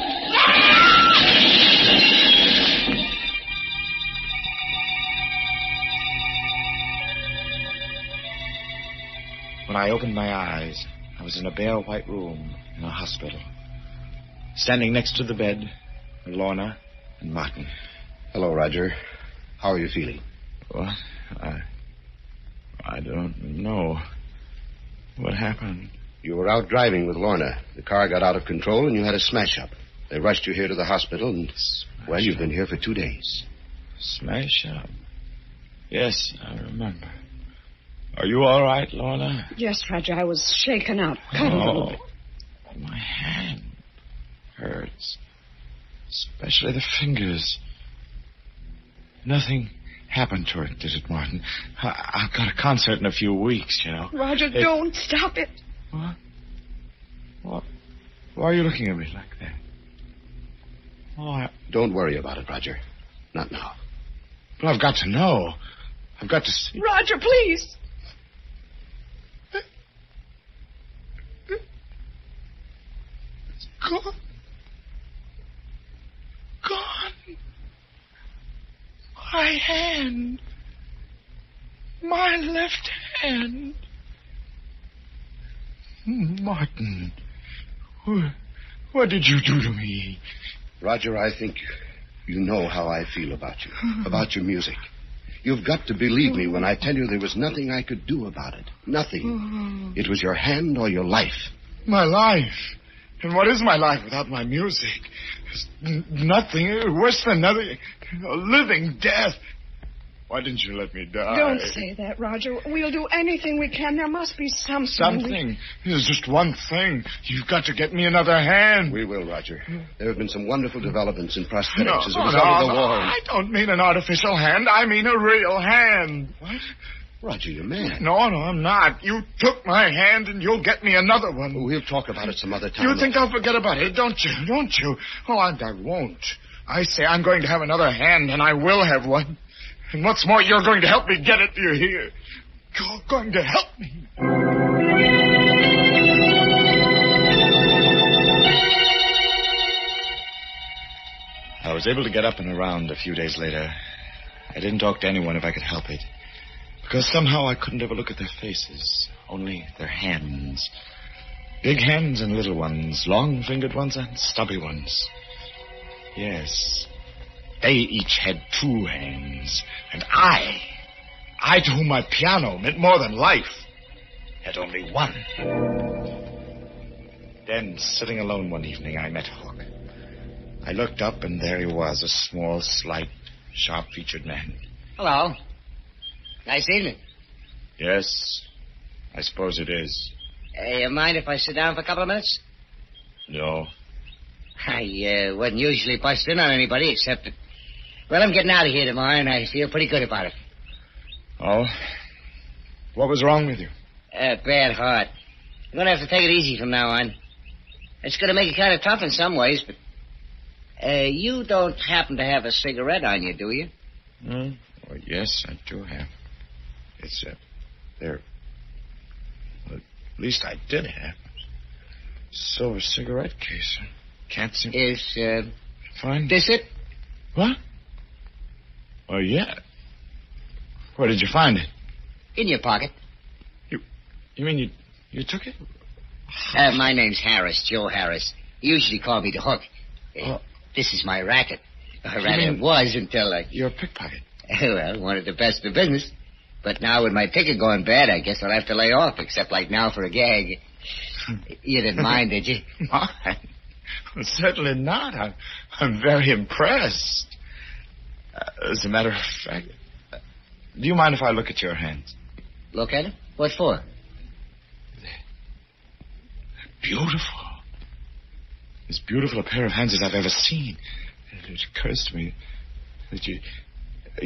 When I opened my eyes, I was in a bare white room in a hospital. Standing next to the bed were Lorna and Martin. Hello, Roger. How are you feeling? What? I don't know. What happened? You were out driving with Lorna. The car got out of control and you had a smash-up. They rushed you here to the hospital and, well, you've been here for 2 days. Smash-up? Yes, I remember. Are you all right, Lorna? Yes, Roger, I was shaken up. Oh, my hand hurts. Especially the fingers. Nothing happened to it, did it, Martin? I've got a concert in a few weeks, you know. Roger, don't stop it. What? Why are you looking at me like that? Oh, Don't worry about it, Roger. Not now. But I've got to know. I've got to see. Roger, please. It's gone. Gone. My hand. My left hand. Martin. What did you do to me? Roger, I think you know how I feel about you. About your music. You've got to believe me when I tell you there was nothing I could do about it. Nothing. It was your hand or your life. My life? And what is my life without my music? Nothing. Worse than nothing. A living death. Why didn't you let me die? Don't say that, Roger. We'll do anything we can. There must be something. Something? There's just one thing. You've got to get me another hand. We will, Roger. There have been some wonderful developments in prosthetics as a result of the war. I don't mean an artificial hand. I mean a real hand. What? Roger, you're mad. No, I'm not. You took my hand and you'll get me another one. We'll talk about it some other time. You think I'll forget about it, don't you? Don't you? Oh, I won't. I say I'm going to have another hand, and I will have one. And what's more, you're going to help me get it, do you hear? You're going to help me. I was able to get up and around a few days later. I didn't talk to anyone if I could help it. Because somehow I couldn't ever look at their faces. Only their hands. Big hands and little ones. Long-fingered ones and stubby ones. Yes. They each had 2 hands. And I to whom my piano meant more than life, had only 1. Then, sitting alone one evening, I met Hawk. I looked up, and there he was, a small, slight, sharp-featured man. Hello. Nice evening. Yes, I suppose it is. You mind if I sit down for a couple of minutes? No. I wouldn't usually bust in on anybody except that... Well, I'm getting out of here tomorrow, and I feel pretty good about it. Oh? What was wrong with you? Bad heart. I'm going to have to take it easy from now on. It's going to make it kind of tough in some ways, but... you don't happen to have a cigarette on you, do you? Well, yes, I do have. It's, there. Well, at least I did have. Silver cigarette case. Can't seem... Is, Find... this it? What? Oh, yeah. Where did you find it? In your pocket. You mean you took it? My name's Harris, Joe Harris. You usually call me the Hook. This is my racket. Or rather, it was until I... You're a pickpocket. Well, wanted the best of business. But now with my picket going bad, I guess I'll have to lay off, except like now for a gag. You didn't mind, did you? Well, certainly not. I'm very impressed. As a matter of fact, do you mind if I look at your hands? Look at it? What for? Beautiful. As beautiful a pair of hands as I've ever seen. It occurs to me that you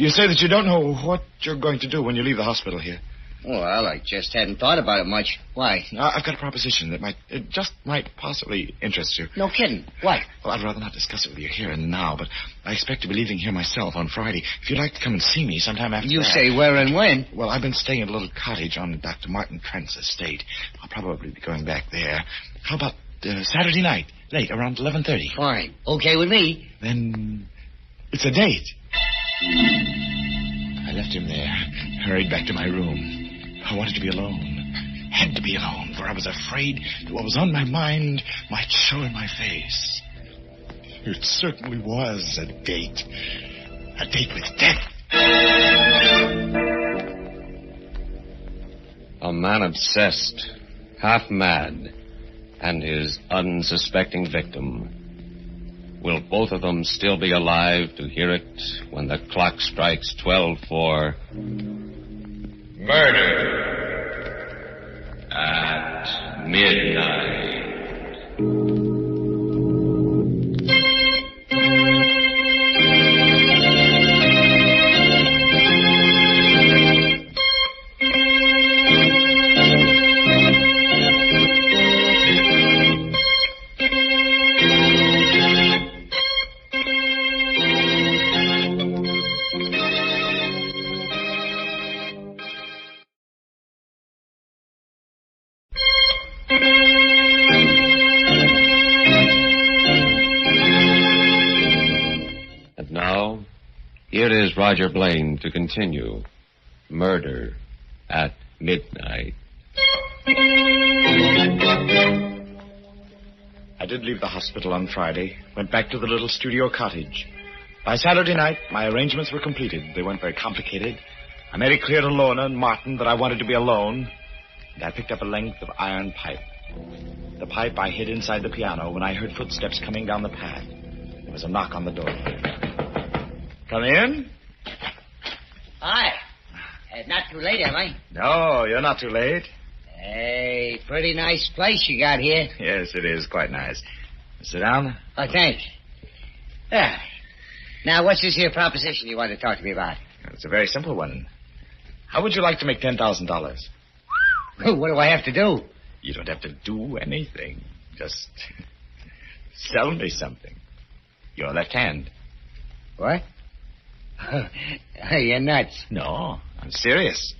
say that you don't know what you're going to do when you leave the hospital here. Well, I just hadn't thought about it much. Why? I've got a proposition that might possibly interest you. No kidding. What? Well, I'd rather not discuss it with you here and now, but I expect to be leaving here myself on Friday. If you'd like to come and see me sometime after You that. say where and when? Well, I've been staying at a little cottage on Dr. Martin Trent's estate. I'll probably be going back there. How about Saturday night, late, around 11:30? Fine. Okay with me. Then it's a date. I left him there, hurried back to my room. I wanted to be alone. Had to be alone, for I was afraid that what was on my mind might show in my face. It certainly was a date. A date with death. A man obsessed, half mad, and his unsuspecting victim. Will both of them still be alive to hear it when the clock strikes 12 for... Murder at midnight. Here is Roger Blaine to continue Murder at Midnight. I did leave the hospital on Friday, went back to the little studio cottage. By Saturday night, my arrangements were completed. They weren't very complicated. I made it clear to Lorna and Martin that I wanted to be alone, and I picked up a length of iron pipe. The pipe I hid inside the piano when I heard footsteps coming down the path. There was a knock on the door. Come in. Hi. Not too late, am I? No, you're not too late. Hey, pretty nice place you got here. Yes, it is quite nice. Sit down. Oh, thanks. Yeah. Now, what's this here proposition you want to talk to me about? It's a very simple one. How would you like to make $10,000? What do I have to do? You don't have to do anything. Just sell me something. Your left hand. What? You're nuts. No, I'm serious.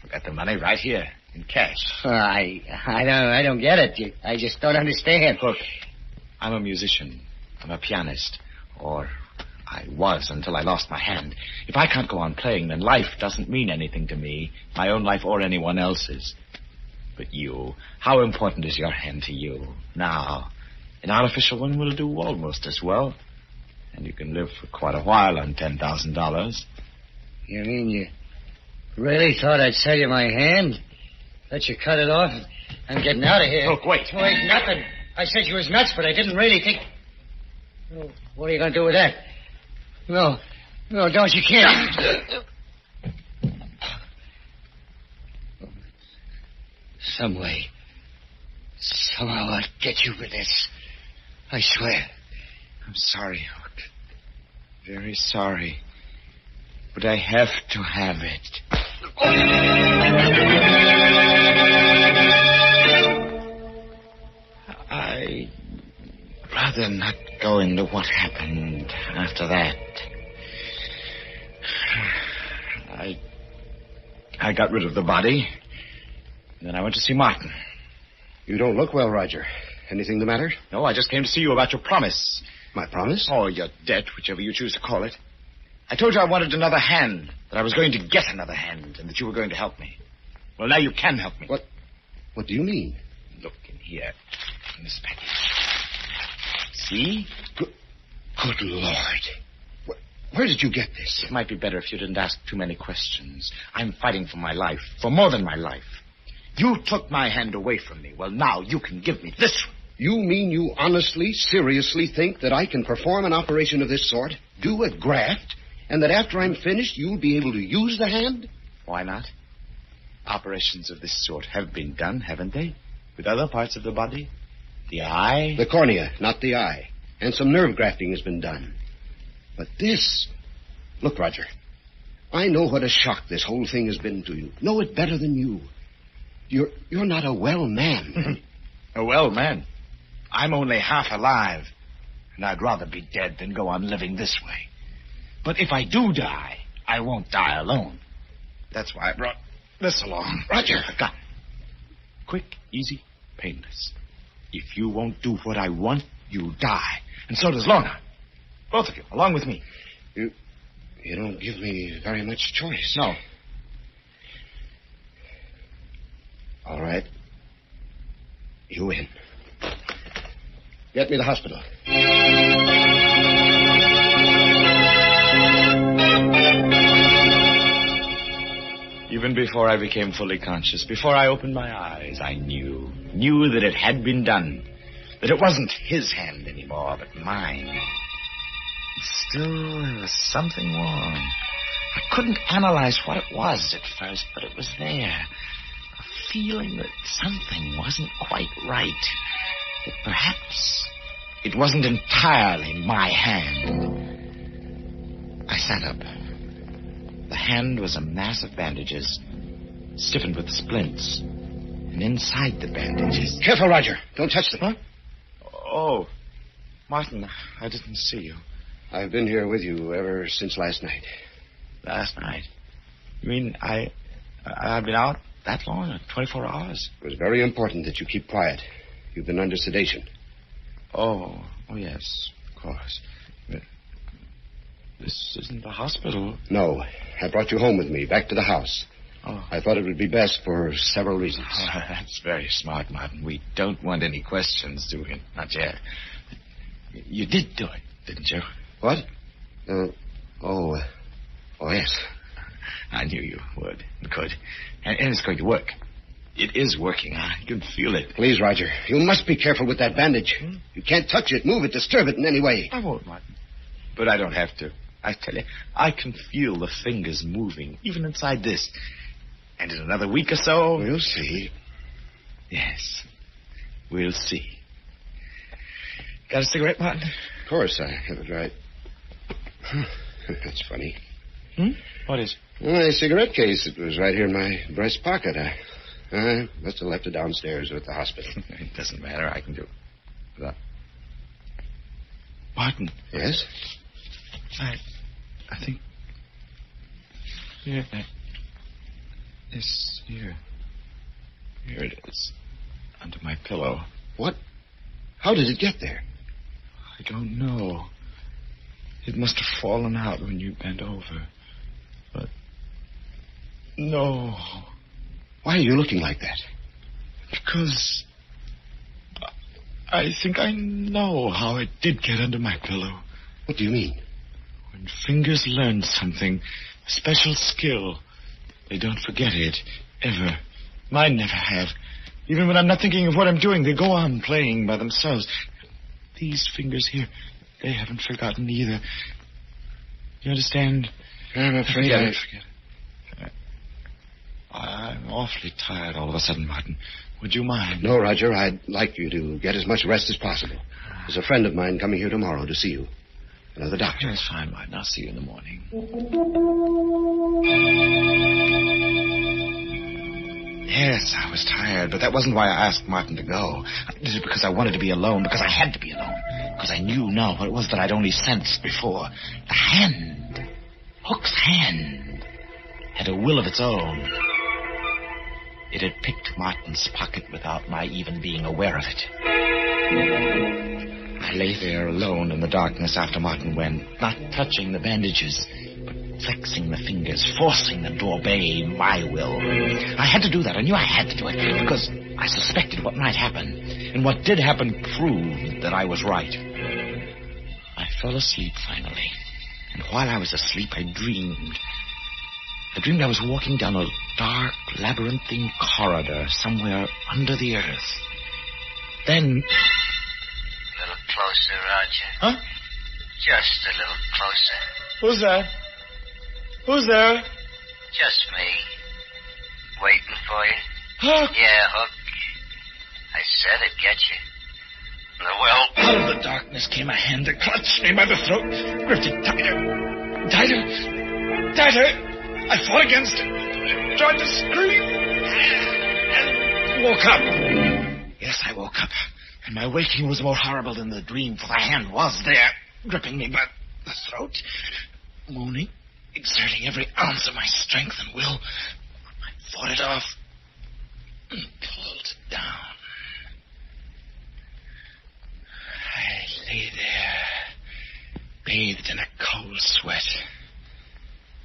I've got the money right here in cash. I don't get it. I just don't understand. Look, I'm a musician. I'm a pianist. Or I was until I lost my hand. If I can't go on playing, then life doesn't mean anything to me. My own life or anyone else's. But you, how important is your hand to you? Now, an artificial one will do almost as well. And you can live for quite a while on $10,000. You mean you really thought I'd sell you my hand? Let you cut it off? I'm getting out of here. Look, wait. Wait, nothing. I said you was nuts, but I didn't really think... Oh, what are you going to do with that? No, don't. You can't. Some way. Somehow I'll get you for this. I swear. I'm sorry, Hook. Very sorry. But I have to have it. I'd rather not go into what happened after that. I got rid of the body. And then I went to see Martin. You don't look well, Roger. Anything the matter? No, I just came to see you about your promise. My promise? Or your debt, whichever you choose to call it. I told you I wanted another hand, that I was going to get another hand, and that you were going to help me. Well, now you can help me. What do you mean? Look in here, in this package. See? Good Lord. Where did you get this? It might be better if you didn't ask too many questions. I'm fighting for my life, for more than my life. You took my hand away from me. Well, now you can give me this one. You mean you honestly, seriously think that I can perform an operation of this sort, do a graft, and that after I'm finished, you'll be able to use the hand? Why not? Operations of this sort have been done, haven't they? With other parts of the body? The eye? The cornea, not the eye. And some nerve grafting has been done. But this... Look, Roger, I know what a shock this whole thing has been to you. Know it better than you. You're not a well man. A well man? I'm only half alive, and I'd rather be dead than go on living this way. But if I do die, I won't die alone. That's why I brought this along. Roger. I've got it. Quick, easy, painless. If you won't do what I want, you die. And so does Lorna. Both of you, along with me. You don't give me very much choice. No. All right. You win. Get me to the hospital. Even before I became fully conscious, before I opened my eyes, I knew that it had been done. That it wasn't his hand anymore, but mine. Still, there was something wrong. I couldn't analyze what it was at first, but it was there. A feeling that something wasn't quite right. That perhaps it wasn't entirely my hand. I sat up. The hand was a mass of bandages, stiffened with splints. And inside the bandages... Careful, Roger. Don't touch them. Huh? Oh, Martin, I didn't see you. I've been here with you ever since last night. Last night? You mean I've been out that long? 24 hours? It was very important that you keep quiet. You've been under sedation. Oh, yes, of course. This isn't the hospital. No. I brought you home with me, back to the house. Oh. I thought it would be best for several reasons. Oh, that's very smart, Martin. We don't want any questions, do we? Not yet. You did do it, didn't you? What? Yes. I knew you would and could. And it's going to work. It is working. I can feel it. Please, Roger, you must be careful with that bandage. You can't touch it, move it, disturb it in any way. I won't, Martin. But I don't have to. I tell you, I can feel the fingers moving, even inside this. And in another week or so... We'll see. Yes, we'll see. Got a cigarette, Martin? Of course, I have it right. That's funny. What is? My cigarette case. It was right here in my breast pocket. I must have left it downstairs at the hospital. It doesn't matter. I can do it. Martin. Yes? I think... Here. It's here. Here it is. Under my pillow. What? How did it get there? I don't know. It must have fallen out when you bent over. But... No. Why are you looking like that? Because... I think I know how it did get under my pillow. What do you mean? When fingers learn something, a special skill, they don't forget it, ever. Mine never have. Even when I'm not thinking of what I'm doing, they go on playing by themselves. These fingers here, they haven't forgotten either. You understand? I'm afraid Forget it. I'm awfully tired all of a sudden, Martin. Would you mind? No, Roger. I'd like you to get as much rest as possible. There's a friend of mine coming here tomorrow to see you. Another doctor. That's fine, Martin. I'll see you in the morning. Yes, I was tired, but that wasn't why I asked Martin to go. I did it because I wanted to be alone, because I had to be alone, because I knew now what it was that I'd only sensed before. The hand, Hook's hand, had a will of its own. It had picked Martin's pocket without my even being aware of it. I lay there alone in the darkness after Martin went, not touching the bandages, but flexing the fingers, forcing them to obey my will. I had to do that. I knew I had to do it because I suspected what might happen. And what did happen proved that I was right. I fell asleep finally. And while I was asleep, I dreamed. I dreamed I was walking down a dark, labyrinthine corridor somewhere under the earth. Then... A little closer, Roger. Huh? Just a little closer. Who's that? Who's there? Just me. Waiting for you. Hook! Yeah, Hook. I said it'd get you. Well, out of the darkness came a hand that clutched me by the throat, gripped it tighter, tighter, tighter. I fought against it, tried to scream, and woke up. Yes, I woke up, and my waking was more horrible than the dream, for the hand was there, gripping me by the throat, moaning, exerting every ounce of my strength and will. I fought it off and pulled it down. I lay there, bathed in a cold sweat,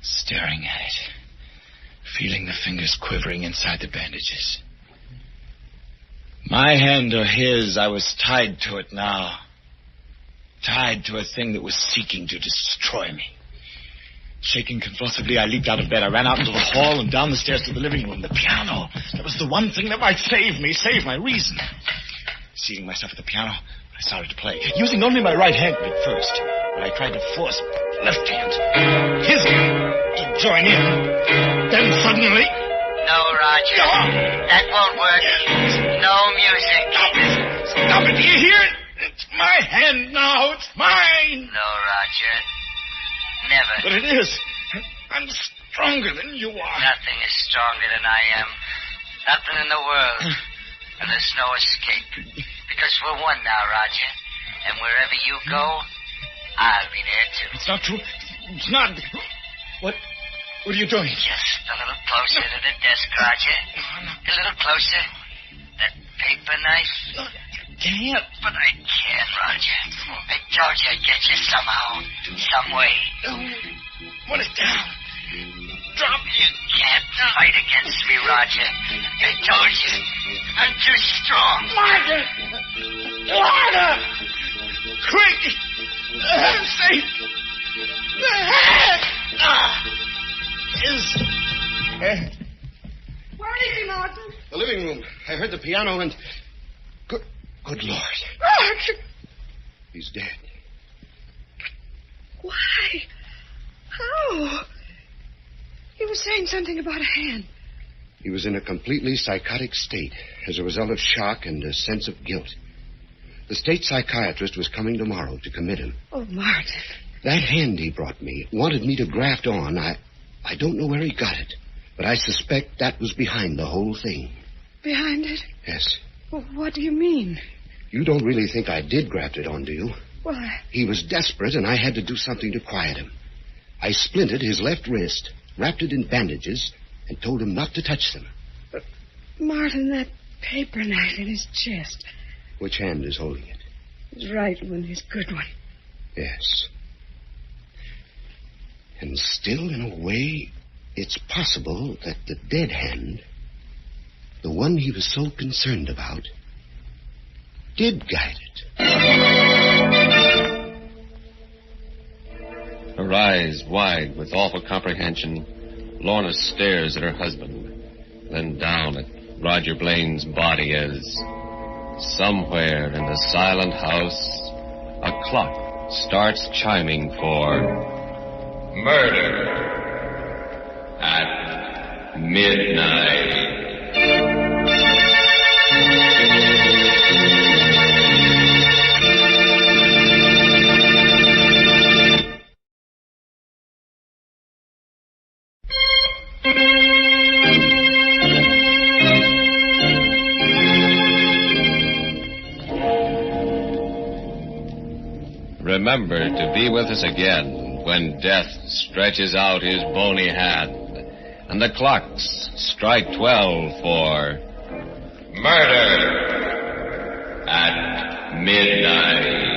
staring at it, feeling the fingers quivering inside the bandages. My hand or his, I was tied to it now. Tied to a thing that was seeking to destroy me. Shaking convulsively, I leaped out of bed. I ran out into the hall and down the stairs to the living room. The piano. That was the one thing that might save me, save my reason. Seating myself at the piano, I started to play, using only my right hand at first. But I tried to force my left hand, his hand, to join in. Then suddenly... No, Roger. No. That won't work. No music. Stop it. Stop it. Do you hear it? It's my hand now. It's mine. No, Roger. Never. But it is. I'm stronger than you are. Nothing is stronger than I am. Nothing in the world. And there's no escape. Because we're one now, Roger. And wherever you go, I'll be there, too. It's not true. It's not. What are you doing? Just a little closer to the desk, Roger. A little closer. That paper knife. No, you can't. But I can, Roger. I told you I'd get you somehow. Some way. Put it down. Drop. You can't fight against me, Roger. I told you. I'm too strong. Martha! Martha! Quick! I'm safe. The hand! Where is he, Martin? The living room. I heard the piano and... Good Lord. Roger! He's dead. Why? How? He was saying something about a hand. He was in a completely psychotic state as a result of shock and a sense of guilt. The state psychiatrist was coming tomorrow to commit him. Oh, Martin. That hand he brought me wanted me to graft on. I don't know where he got it, but I suspect that was behind the whole thing. Behind it? Yes. Well, what do you mean? You don't really think I did graft it on, do you? Why? He was desperate, and I had to do something to quiet him. I splinted his left wrist, wrapped it in bandages, and told him not to touch them. But, Martin, that paper knife in his chest. Which hand is holding it? His right one, his good one. Yes. And still, in a way, it's possible that the dead hand, the one he was so concerned about, did guide it. Her eyes wide with awful comprehension, Lorna stares at her husband, then down at Roger Blaine's body as, somewhere in the silent house, a clock starts chiming for murder at midnight. Remember to be with us again when death stretches out his bony hand. And the clocks strike 12 for Murder at Midnight.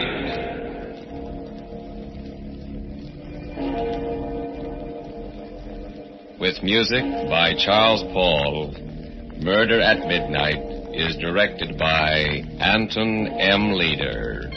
With music by Charles Paul, Murder at Midnight is directed by Anton M. Leader.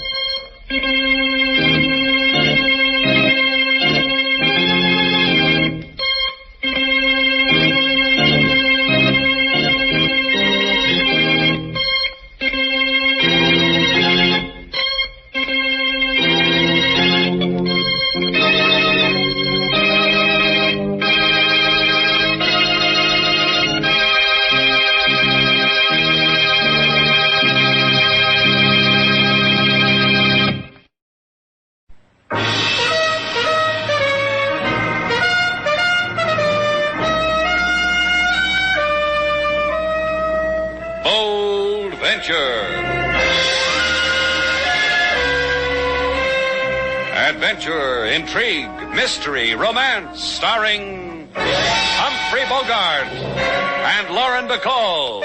Adventure, intrigue, mystery, romance, starring Humphrey Bogart and Lauren Bacall.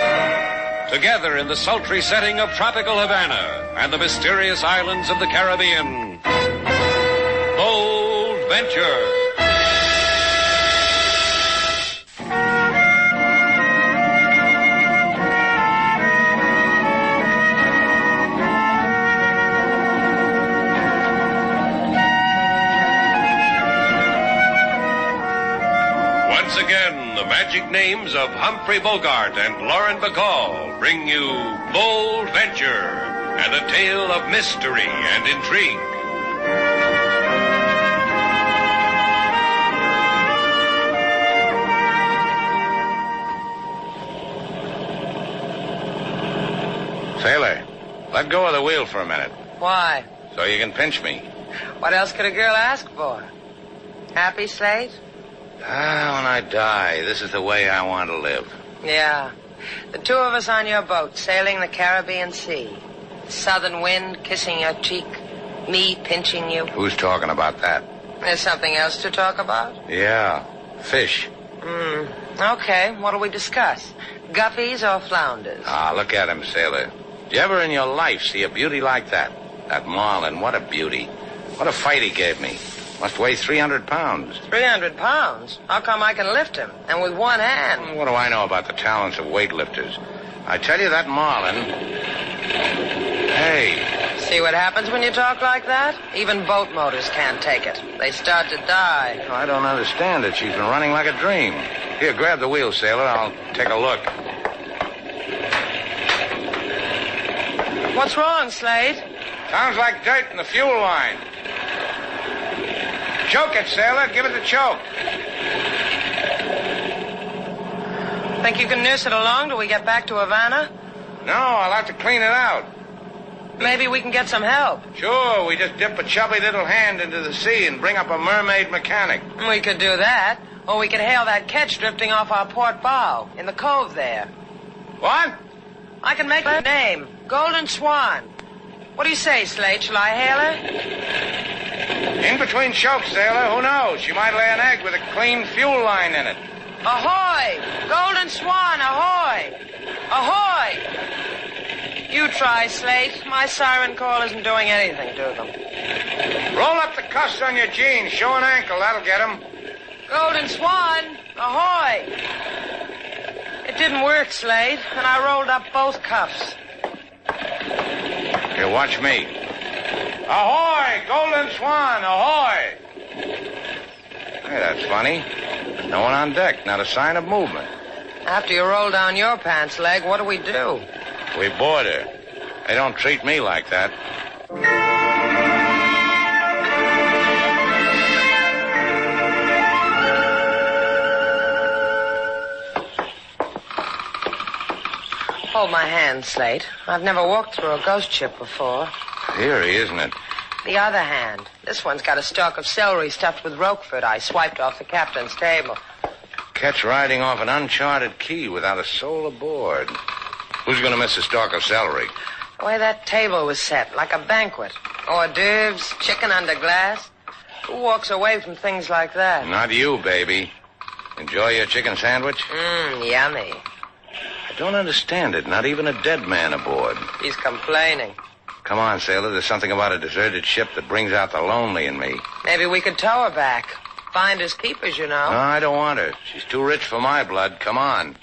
Together in the sultry setting of tropical Havana and the mysterious islands of the Caribbean. Bold Venture. Once again, the magic names of Humphrey Bogart and Lauren Bacall bring you Bold Venture and a tale of mystery and intrigue. Sailor, let go of the wheel for a minute Why? so you can pinch me. What else could a girl ask for? Happy, Slate? When I die, this is the way I want to live. Yeah. The two of us on your boat, sailing the Caribbean Sea. Southern wind kissing your cheek. Me pinching you. Who's talking about that? There's something else to talk about? Yeah, fish. Okay, what'll we discuss? Guppies or flounders? Look at him, sailor. Did you ever in your life see a beauty like that? That Marlin, what a beauty. What a fight he gave me. Must weigh 300 pounds. 300 pounds? How come I can lift him? And with one hand? What do I know about the talents of weightlifters? I tell you, that Marlin... Hey. See what happens when you talk like that? Even boat motors can't take it. They start to die. I don't understand it. She's been running like a dream. Here, grab the wheel, sailor. I'll take a look. What's wrong, Slade? Sounds like dirt in the fuel line. Choke it, sailor. Give it the choke. Think you can nurse it along till we get back to Havana? No, I'll have to clean it out. Maybe we can get some help. Sure, we just dip a chubby little hand into the sea and bring up a mermaid mechanic. We could do that. Or we could hail that ketch drifting off our port bow in the cove there. What? I can make her name. Golden Swan. What do you say, Slate? Shall I hail her? In between chokes, sailor. Who knows? She might lay an egg with a clean fuel line in it. Ahoy! Golden Swan, ahoy! Ahoy! You try, Slate. My siren call isn't doing anything to them. Roll up the cuffs on your jeans. Show an ankle. That'll get them. Golden Swan, ahoy! It didn't work, Slade, and I rolled up both cuffs. Here, watch me. Ahoy! Golden Swan, ahoy! Hey, that's funny. There's no one on deck, not a sign of movement. After you roll down your pants leg, what do? We board her. They don't treat me like that. Hold my hand, Slate. I've never walked through a ghost ship before. Eerie, isn't it? The other hand. This one's got a stalk of celery stuffed with Roquefort I swiped off the captain's table. Catch riding off an uncharted key without a soul aboard. Who's going to miss a stalk of celery? The way that table was set, like a banquet. Hors d'oeuvres, chicken under glass. Who walks away from things like that? Not you, baby. Enjoy your chicken sandwich? Yummy. I don't understand it. Not even a dead man aboard. He's complaining. Come on, sailor. There's something about a deserted ship that brings out the lonely in me. Maybe we could tow her back. Finders keepers, you know. No, I don't want her. She's too rich for my blood. Come on.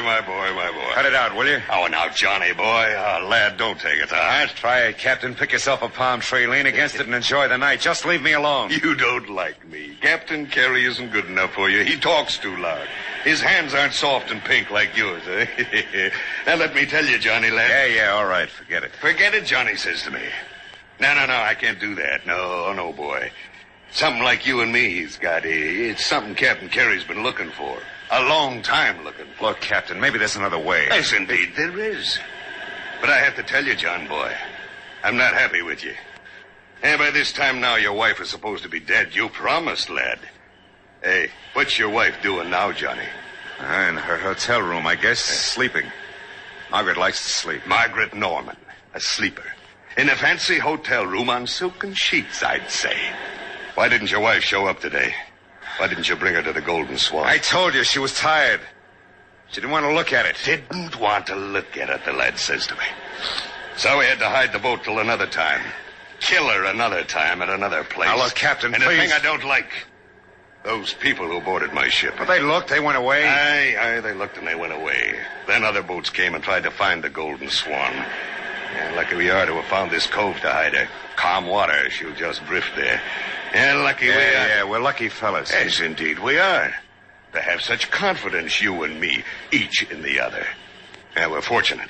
My boy. Cut it out, will you? Oh, now, Johnny, boy. Lad, don't take it to heart. Try it, Captain. Pick yourself a palm tree, lean against it, and enjoy the night. Just leave me alone. You don't like me. Captain Carey isn't good enough for you. He talks too loud. His hands aren't soft and pink like yours, eh? Now, let me tell you, Johnny, lad. Yeah, all right. Forget it. Forget it, Johnny says to me. No, I can't do that. No, boy. Something like you and me he's got. It's something Captain Carey's been looking for. A long time looking for. Look, Captain, maybe there's another way. Yes, indeed, there is. But I have to tell you, John boy, I'm not happy with you. And by this time now, your wife is supposed to be dead. You promised, lad. Hey, what's your wife doing now, Johnny? In her hotel room, I guess, sleeping. Margaret likes to sleep. Margaret Norman, a sleeper. In a fancy hotel room on silken sheets, I'd say. Why didn't your wife show up today? Why didn't you bring her to the Golden Swan? I told you she was tired. She didn't want to look at it. Didn't want to look at it, the lad says to me. So we had to hide the boat till another time. Kill her another time at another place. Now, look, Captain, and please. the thing I don't like, those people who boarded my ship. But they looked, they went away. Aye, they looked and they went away. Then other boats came and tried to find the Golden Swan. And lucky we are to have found this cove to hide her. Calm water, she'll just drift there. And lucky we are. Yeah, we're lucky fellas. Yes, indeed we are. To have such confidence, you and me, each in the other. Yeah, we're fortunate.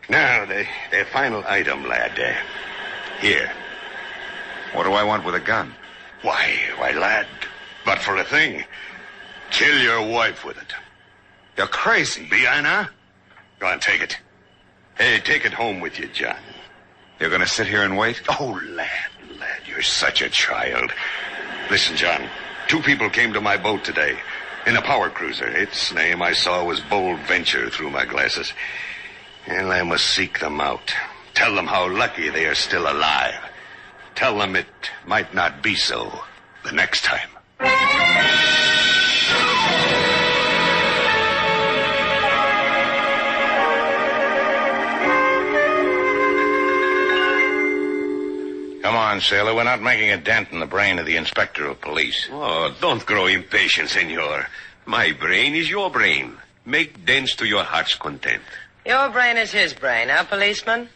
Now, the final item, lad. Here. What do I want with a gun? Why, lad, but for a thing. Kill your wife with it. You're crazy. Be I now? Go on, take it. Hey, take it home with you, John. You're going to sit here and wait? Oh, lad, you're such a child. Listen, John, 2 people came to my boat today in a power cruiser. Its name I saw was Bold Venture through my glasses. And I must seek them out. Tell them how lucky they are still alive. Tell them it might not be so the next time. Come on, sailor. We're not making a dent in the brain of the inspector of police. Oh, don't grow impatient, senor. My brain is your brain. Make dents to your heart's content. Your brain is his brain, huh, policeman?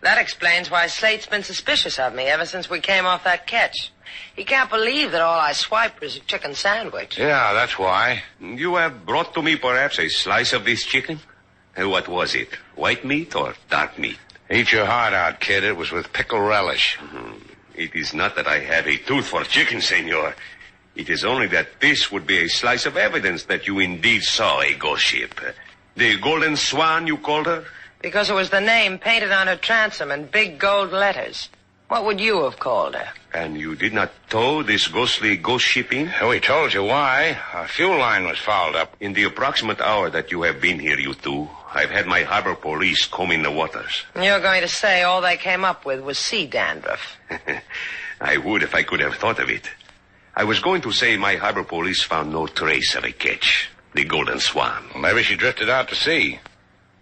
That explains why Slate's been suspicious of me ever since we came off that catch. He can't believe that all I swiped was a chicken sandwich. Yeah, that's why. You have brought to me perhaps a slice of this chicken? What was it? White meat or dark meat? Eat your heart out, kid. It was with pickle relish. It is not that I have a tooth for chicken, senor. It is only that this would be a slice of evidence that you indeed saw a ghost ship. The Golden Swan, you called her? Because it was the name painted on her transom in big gold letters. What would you have called her? And you did not tow this ghostly ghost ship in? We told you why. Our fuel line was fouled up. In the approximate hour that you have been here, you two, I've had my harbor police combing the waters. You're going to say all they came up with was sea dandruff. I would if I could have thought of it. I was going to say my harbor police found no trace of a catch. The Golden Swan. Well, maybe she drifted out to sea.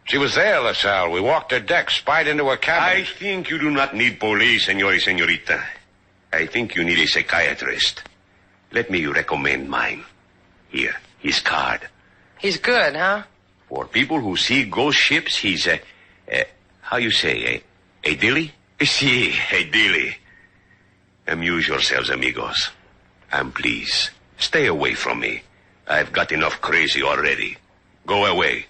She was there, LaSalle. We walked her deck, spied into her cabin. I think you do not need police, senor y senorita. I think you need a psychiatrist. Let me recommend mine. Here, his card. He's good, huh? For people who see ghost ships, he's how you say, a dilly? Si, a dilly. Amuse yourselves, amigos. And please, stay away from me. I've got enough crazy already. Go away.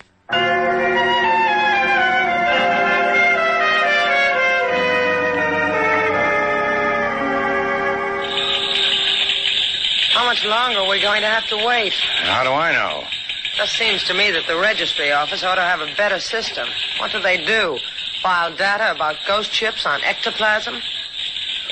How much longer are we going to have to wait? How do I know? Just seems to me that the registry office ought to have a better system. What do they do? File data about ghost ships on ectoplasm?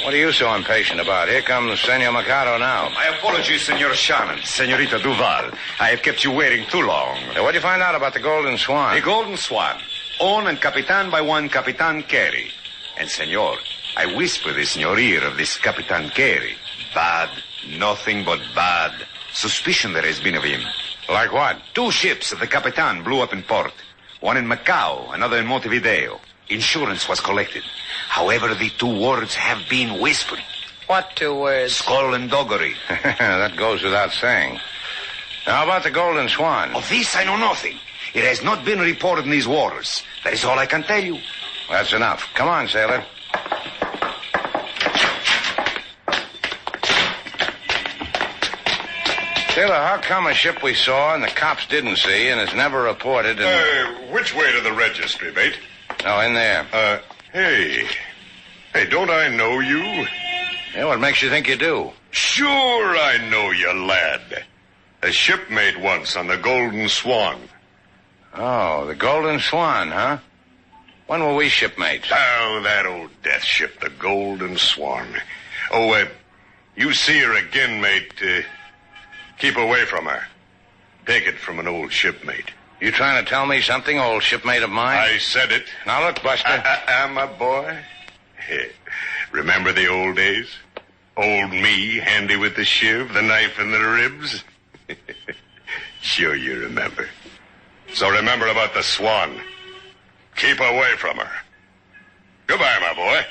What are you so impatient about? Here comes Senor Mercado now. My apologies, Senor Shannon. Senorita Duval. I have kept you waiting too long. What'd you find out about the Golden Swan? The Golden Swan. Owned and capitan by one Capitan Carey. And, senor, I whisper this in your ear of this Capitan Carey. Bad. Nothing but bad. Suspicion there has been of him. Like what? 2 ships of the Capitan blew up in port. One in Macau, another in Montevideo. Insurance was collected. However, the 2 words have been whispered. What 2 words? Skull and doggery. That goes without saying. Now, about the Golden Swan? Of this I know nothing. It has not been reported in these waters. That is all I can tell you. That's enough. Come on, sailor. Sailor, how come a ship we saw and the cops didn't see and is never reported and... Which way to the registry, mate? No, in there. Hey, don't I know you? Yeah, what makes you think you do? Sure I know you, lad. A shipmate once on the Golden Swan. Oh, the Golden Swan, huh? When were we shipmates? Oh, that old death ship, the Golden Swan. Oh, you see her again, mate, keep away from her. Take it from an old shipmate. You trying to tell me something, old shipmate of mine? I said it. Now look, Buster. My boy. Remember the old days? Old me, handy with the shiv, the knife and the ribs? Sure you remember. So remember about the Swan. Keep away from her. Goodbye, my boy.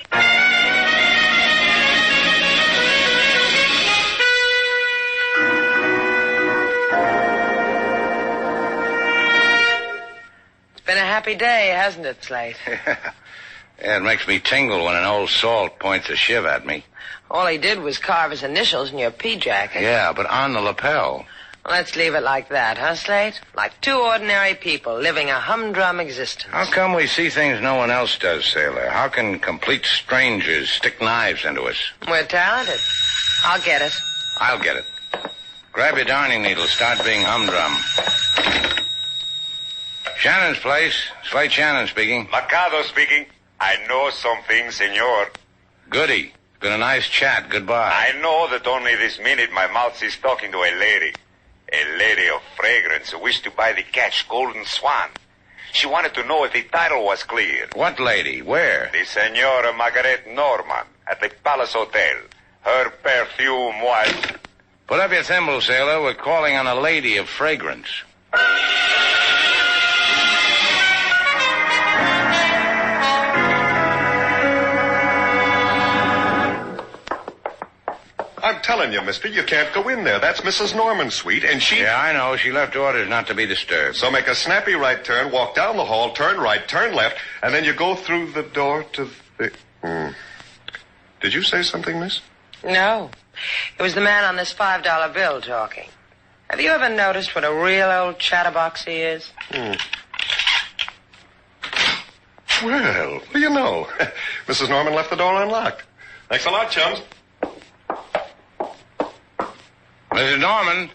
It's been a happy day, hasn't it, Slate? Yeah, it makes me tingle when an old salt points a shiv at me. All he did was carve his initials in your pea jacket. Yeah, but on the lapel. Let's leave it like that, huh, Slate? Like 2 ordinary people living a humdrum existence. How come we see things no one else does, sailor? How can complete strangers stick knives into us? We're talented. I'll get it. I'll get it. Grab your darning needle. Start being humdrum. Shannon's place. Slate Shannon speaking. Mercado speaking. I know something, senor. Goody. Been a nice chat. Goodbye. I know that only this minute my mouth is talking to a lady. A lady of fragrance who wished to buy the catch Golden Swan. She wanted to know if the title was clear. What lady? Where? The Senora Margaret Norman at the Palace Hotel. Her perfume was... Put up your thimble, sailor. We're calling on a lady of fragrance. I'm telling you, mister, you can't go in there. That's Mrs. Norman's suite, and she... Yeah, I know. She left orders not to be disturbed. So make a snappy right turn, walk down the hall, turn right, turn left, and then you go through the door to the... Did you say something, miss? No. It was the man on this $5 bill talking. Have you ever noticed what a real old chatterbox he is? Well, what do you know? Mrs. Norman left the door unlocked. Thanks a lot, chums. Mrs. Norman?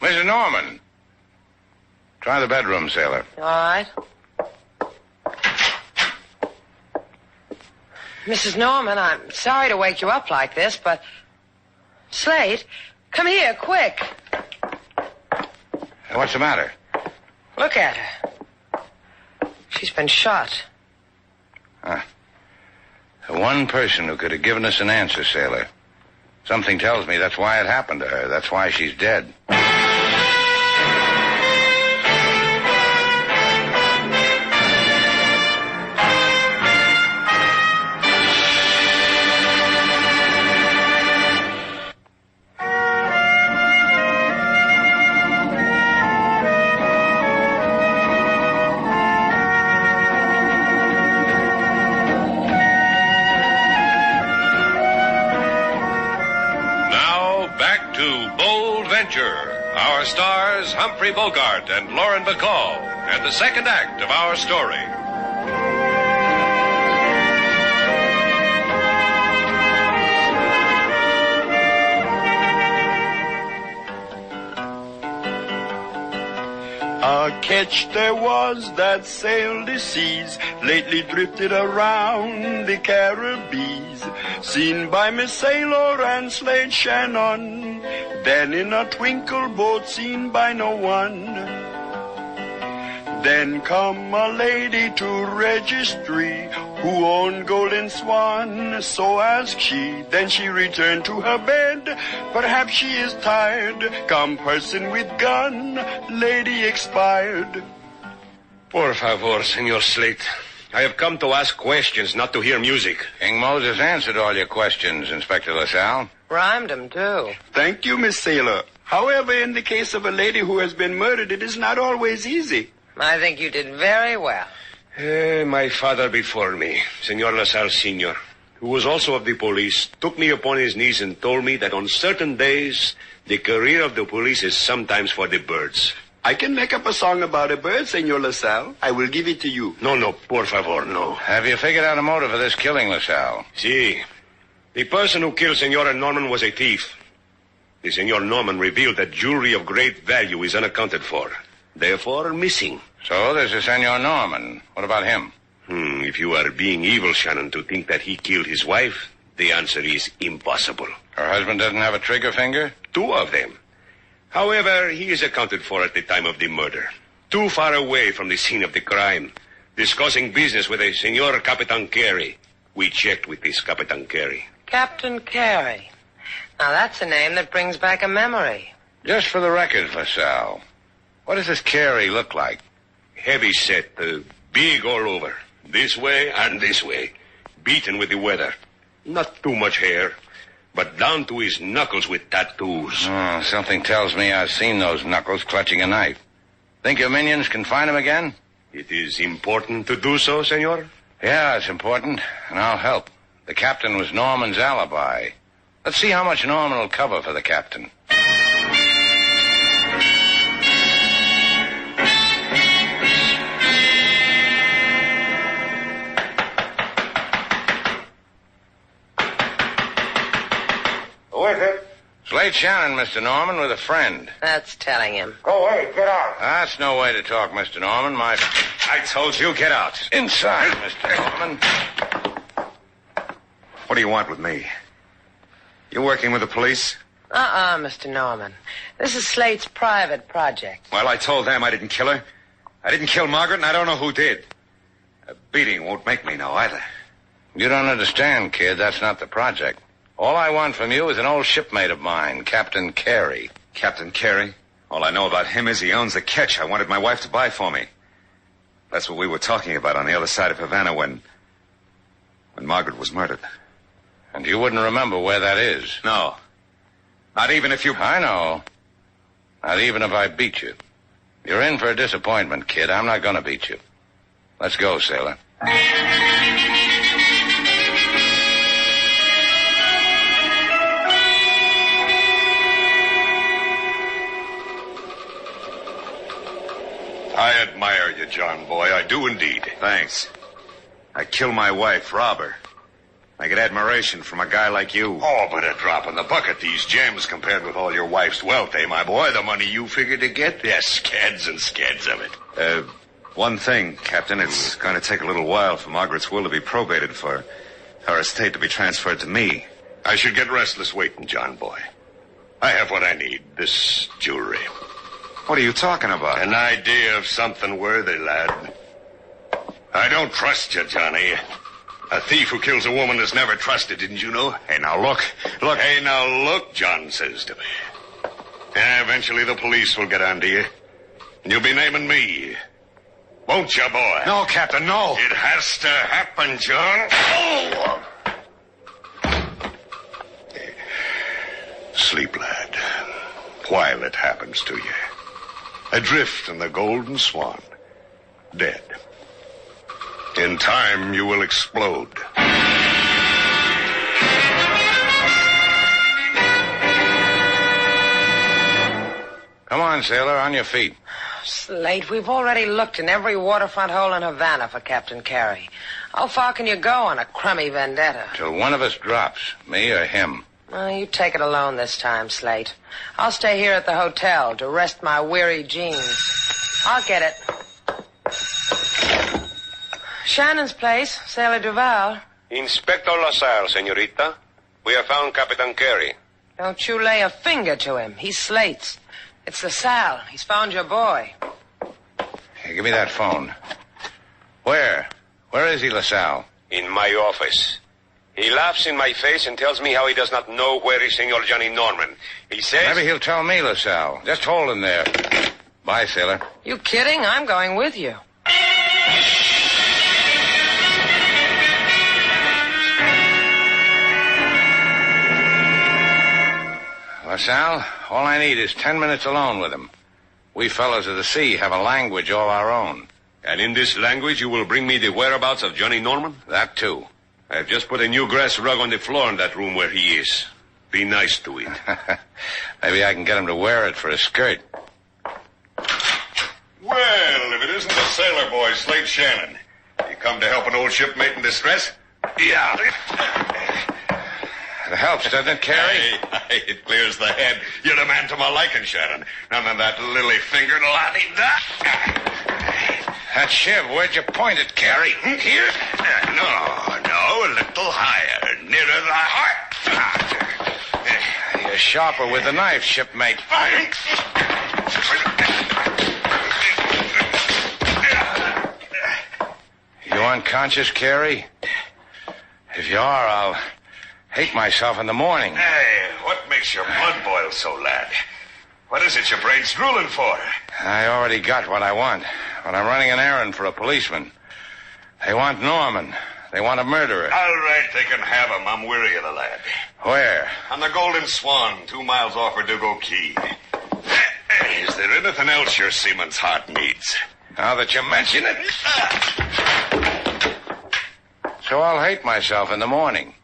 Mrs. Norman? Try the bedroom, sailor. All right. Mrs. Norman, I'm sorry to wake you up like this, but... Slate, come here, quick. What's the matter? Look at her. She's been shot. Huh. The one person who could have given us an answer, sailor. Something tells me that's why it happened to her. That's why she's dead. Our stars, Humphrey Bogart and Lauren Bacall, and the second act of our story. A ketch there was that sailed the seas, lately drifted around the Caribbees, seen by Miss Sailor and Slade Shannon, then in a twinkle boat seen by no one. Then come a lady to registry, who owned Golden Swan, so asked she. Then she returned to her bed, perhaps she is tired. Come person with gun, lady expired. Por favor, Senor Slate. I have come to ask questions, not to hear music. King Moses answered all your questions, Inspector LaSalle. Rhymed them, too. Thank you, Miss Sailor. However, in the case of a lady who has been murdered, it is not always easy. I think you did very well. My father before me, Senor LaSalle Sr., who was also of the police, took me upon his knees and told me that on certain days, the career of the police is sometimes for the birds. I can make up a song about a bird, Senor LaSalle. I will give it to you. No, por favor, no. Have you figured out a motive for this killing, LaSalle? Si. The person who killed Senora Norman was a thief. The Senor Norman revealed that jewelry of great value is unaccounted for, therefore missing. So there's a Senor Norman. What about him? If you are being evil, Shannon, to think that he killed his wife, the answer is impossible. Her husband doesn't have a trigger finger? 2 of them. However, he is accounted for at the time of the murder. Too far away from the scene of the crime, discussing business with a Senor Capitan Carey. We checked with this Capitan Carey. Captain Carey. Now, that's a name that brings back a memory. Just for the record, LaSalle, what does this Carey look like? Heavy set, big all over. This way and this way. Beaten with the weather. Not too much hair, but down to his knuckles with tattoos. Oh, something tells me I've seen those knuckles clutching a knife. Think your minions can find him again? It is important to do so, senor? Yeah, it's important, and I'll help. The captain was Norman's alibi. Let's see how much Norman will cover for the captain. Who is it? Slade Shannon, Mr. Norman, with a friend. That's telling him. Go away. Get out. That's no way to talk, Mr. Norman. I told you, get out. Inside, Mr. Norman. What do you want with me? You working with the police? Mr. Norman. This is Slate's private project. Well, I told them I didn't kill her. I didn't kill Margaret, and I don't know who did. A beating won't make me know either. You don't understand, kid. That's not the project. All I want from you is an old shipmate of mine, Captain Carey. Captain Carey? All I know about him is he owns the ketch I wanted my wife to buy for me. That's what we were talking about on the other side of Havana when Margaret was murdered. And you wouldn't remember where that is? No. Not even if you... I know. Not even if I beat you. You're in for a disappointment, kid. I'm not going to beat you. Let's go, sailor. I admire you, John boy. I do indeed. Thanks. I killed my wife, rob her. I get admiration from a guy like you. Oh, but a drop in the bucket, these gems, compared with all your wife's wealth, eh, my boy? The money you figured to get? Yes, scads and scads of it. One thing, Captain. It's going to take a little while for Margaret's will to be probated, for her estate to be transferred to me. I should get restless waiting, John boy. I have what I need, this jewelry. What are you talking about? An idea of something worthy, lad. I don't trust you, Johnny. A thief who kills a woman is never trusted, didn't you know? Hey, now look. Hey, now look, John says to me. Yeah, eventually the police will get onto you. And you'll be naming me. Won't you, boy? No, Captain, no. It has to happen, John. Oh! Sleep, lad. While it happens to you. Adrift in the Golden Swan. Dead. In time, you will explode. Come on, sailor, on your feet. Slate, we've already looked in every waterfront hole in Havana for Captain Carey. How far can you go on a crummy vendetta? Till one of us drops, me or him. Well, you take it alone this time, Slate. I'll stay here at the hotel to rest my weary jeans. I'll get it. Shannon's place, Sailor Duval. Inspector LaSalle, senorita. We have found Capitan Carey. Don't you lay a finger to him. He's Slate's. It's LaSalle. He's found your boy. Hey, give me that phone. Where? Where is he, LaSalle? In my office. He laughs in my face and tells me how he does not know where is Senor Johnny Norman. He says... Maybe he'll tell me, LaSalle. Just hold him there. Bye, sailor. You kidding? I'm going with you. LaSalle, all I need is 10 minutes alone with him. We fellows of the sea have a language all our own. And in this language you will bring me the whereabouts of Johnny Norman? That, too. I've just put a new grass rug on the floor in that room where he is. Be nice to it. Maybe I can get him to wear it for a skirt. Well, if it isn't the sailor boy, Slate Shannon. You come to help an old shipmate in distress? Yeah. It helps, doesn't it, Carey? Hey, it clears the head. You're the man to my liking, Shannon. None of that lily-fingered la-di-da. That shiv, where'd you point it, Carey? Here? No, a little higher, nearer the heart. You're sharper with the knife, shipmate. You unconscious, Carey? If you are, I'll hate myself in the morning. Hey, what makes your blood boil so, lad? What is it your brain's drooling for? I already got what I want, but I'm running an errand for a policeman. They want Norman. They want a murderer. All right, they can have him. I'm weary of the lad. Where? On the Golden Swan, 2 miles off Verdugo Key. Is there anything else your seaman's heart needs? Now that you mention it. So I'll hate myself in the morning.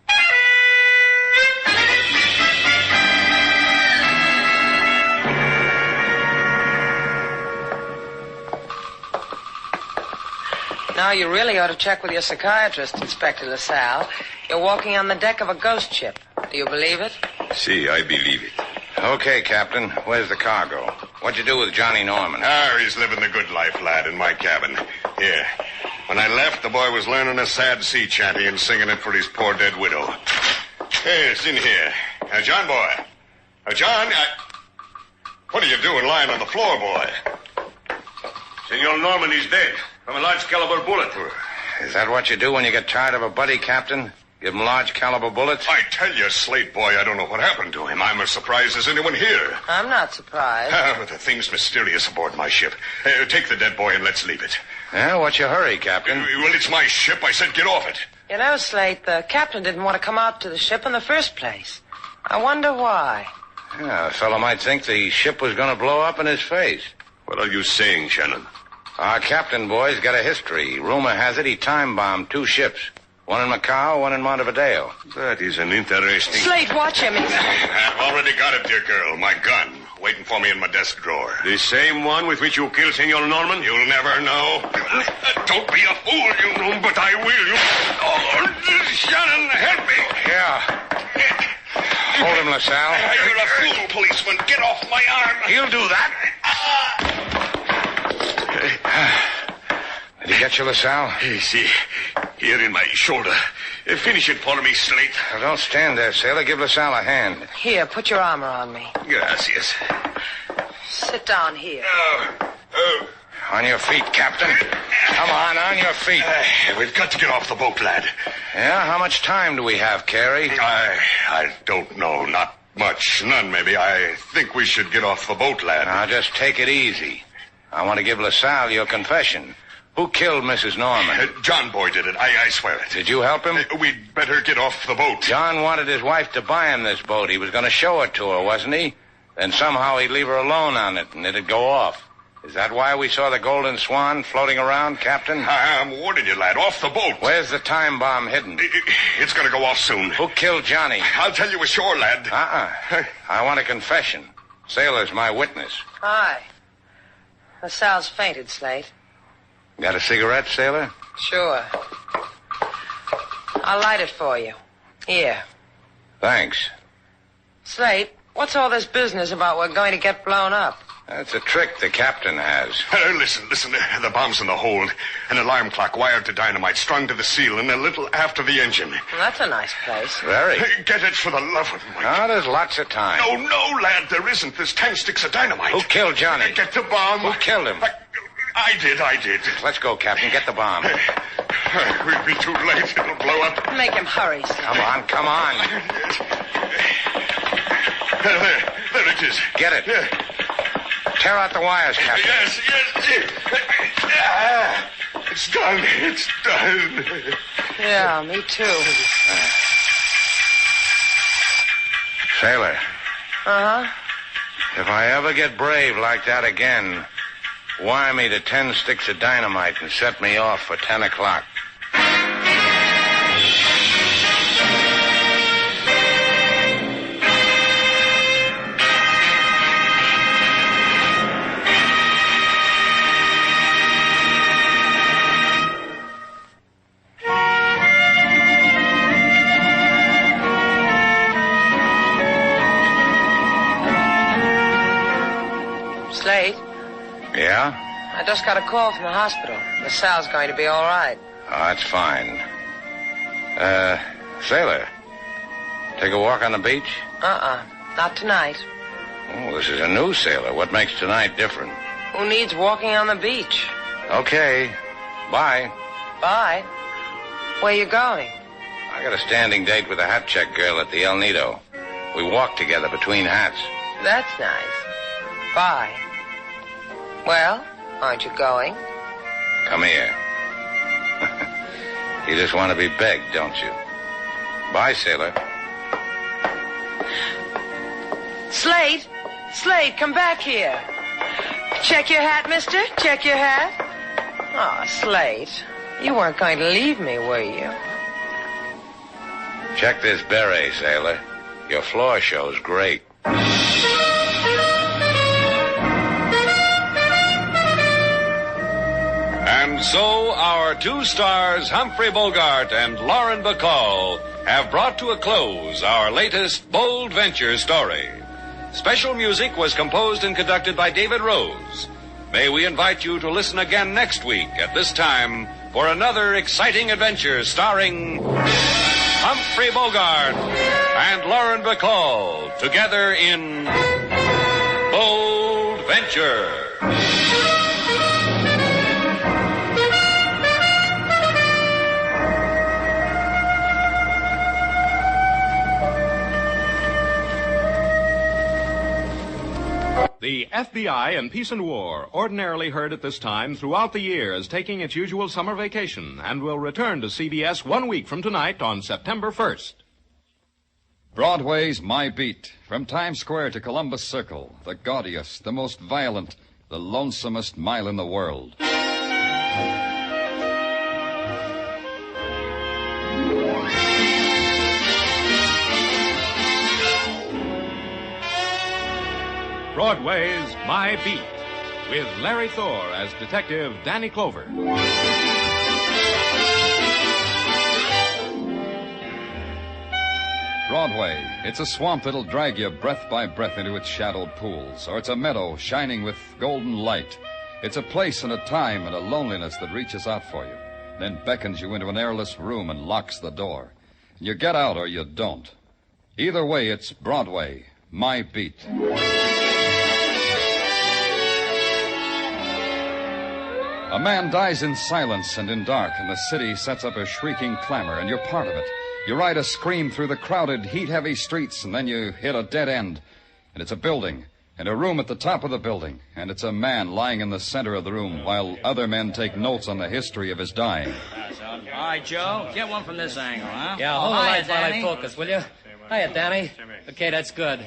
Now you really ought to check with your psychiatrist, Inspector LaSalle. You're walking on the deck of a ghost ship. Do you believe it? See, I believe it. Okay, Captain. Where's the cargo? What'd you do with Johnny Norman? He's living the good life, lad, in my cabin. Here. When I left, the boy was learning a sad sea chanty and singing it for his poor dead widow. Hey, it's in here. Now, John, boy. John, what are you doing lying on the floor, boy? Senor Norman is dead. From a large caliber bullet. Is that what you do when you get tired of a buddy, Captain? Give him large caliber bullets? I tell you, Slate boy, I don't know what happened to him. I'm as surprised as anyone here. I'm not surprised. But the thing's mysterious aboard my ship. Take the dead boy and let's leave it. Yeah, what's your hurry, Captain? Well, it's my ship. I said get off it. You know, Slate, the captain didn't want to come out to the ship in the first place. I wonder why. Yeah, a fellow might think the ship was going to blow up in his face. What are you saying, Shannon? Our captain, boy's got a history. Rumor has it he time-bombed 2 ships. One in Macau, one in Montevideo. That is an interesting... Slate, watch him. I've already got it, dear girl. My gun. Waiting for me in my desk drawer. The same one with which you killed Senor Norman? You'll never know. Don't be a fool, you know, but I will. Oh, Shannon, help me. Yeah. Hold him, LaSalle. You're a fool, policeman. Get off my arm. He'll do that. Did he get you, LaSalle? See, here in my shoulder. Finish it for me, Slate. Well, don't stand there, sailor. Give LaSalle a hand. Here, put your armor on me. Gracias. Sit down here. On your feet, Captain. Come on your feet. We've got to get off the boat, lad. Yeah? How much time do we have, Carey? I don't know. Not much. None, maybe. I think we should get off the boat, lad. Now, just take it easy. I want to give LaSalle your confession. Who killed Mrs. Norman? John Boy did it. I swear it. Did you help him? We'd better get off the boat. John wanted his wife to buy him this boat. He was going to show it to her, wasn't he? Then somehow he'd leave her alone on it, and it'd go off. Is that why we saw the Golden Swan floating around, Captain? I'm warning you, lad. Off the boat. Where's the time bomb hidden? It's going to go off soon. Who killed Johnny? I'll tell you ashore, lad. I want a confession. Sailor's my witness. Aye. LaSalle's fainted, Slate. Got a cigarette, sailor? Sure. I'll light it for you. Here. Thanks. Slate, what's all this business about we're going to get blown up? That's a trick the captain has. Listen. The bomb's in the hold. An alarm clock wired to dynamite strung to the ceiling a little after the engine. Well, that's a nice place. Very. Get it for the love of Mike. Oh, there's lots of time. No, lad, there isn't. There's 10 sticks of dynamite. Who killed Johnny? Get the bomb. Who killed him? I did. Let's go, Captain. Get the bomb. We'll be too late. It'll blow up. Make him hurry, son. Come on. There it is. Get it. Yeah. Tear out the wires, Captain. Yes. It's done. Yeah, me too. Sailor. Uh-huh. If I ever get brave like that again, wire me to 10 sticks of dynamite and set me off for 10 o'clock. Slade? Yeah? I just got a call from the hospital. Miss Sal's going to be all right. Oh, that's fine. Sailor, take a walk on the beach? Not tonight. Oh, this is a new sailor. What makes tonight different? Who needs walking on the beach? Okay. Bye. Bye. Where you going? I got a standing date with a hat check girl at the El Nido. We walk together between hats. That's nice. Bye. Well, aren't you going? Come here. You just want to be begged, don't you? Bye, sailor. Slade, come back here. Check your hat, mister. Check your hat. Oh, Slade, you weren't going to leave me, were you? Check this beret, sailor. Your floor show's great. And so our two stars, Humphrey Bogart and Lauren Bacall, have brought to a close our latest bold venture story. Special music was composed and conducted by David Rose. May we invite you to listen again next week at this time for another exciting adventure starring Humphrey Bogart and Lauren Bacall together in Bold Venture. The FBI in Peace and War, ordinarily heard at this time throughout the year, is taking its usual summer vacation and will return to CBS 1 week from tonight on September 1st. Broadway's My Beat. From Times Square to Columbus Circle, the gaudiest, the most violent, the lonesomest mile in the world. Broadway's My Beat, with Larry Thor as Detective Danny Clover. Broadway. It's a swamp that'll drag you breath by breath into its shadowed pools, or it's a meadow shining with golden light. It's a place and a time and a loneliness that reaches out for you, then beckons you into an airless room and locks the door. You get out or you don't. Either way, it's Broadway, My Beat. A man dies in silence and in dark, and the city sets up a shrieking clamor, and you're part of it. You ride a scream through the crowded, heat-heavy streets, and then you hit a dead end. And it's a building, and a room at the top of the building, and it's a man lying in the center of the room while other men take notes on the history of his dying. All right, Joe, get one from this angle, huh? Yeah, hold the light while I focus, will you? Hiya, Danny. Okay, that's good.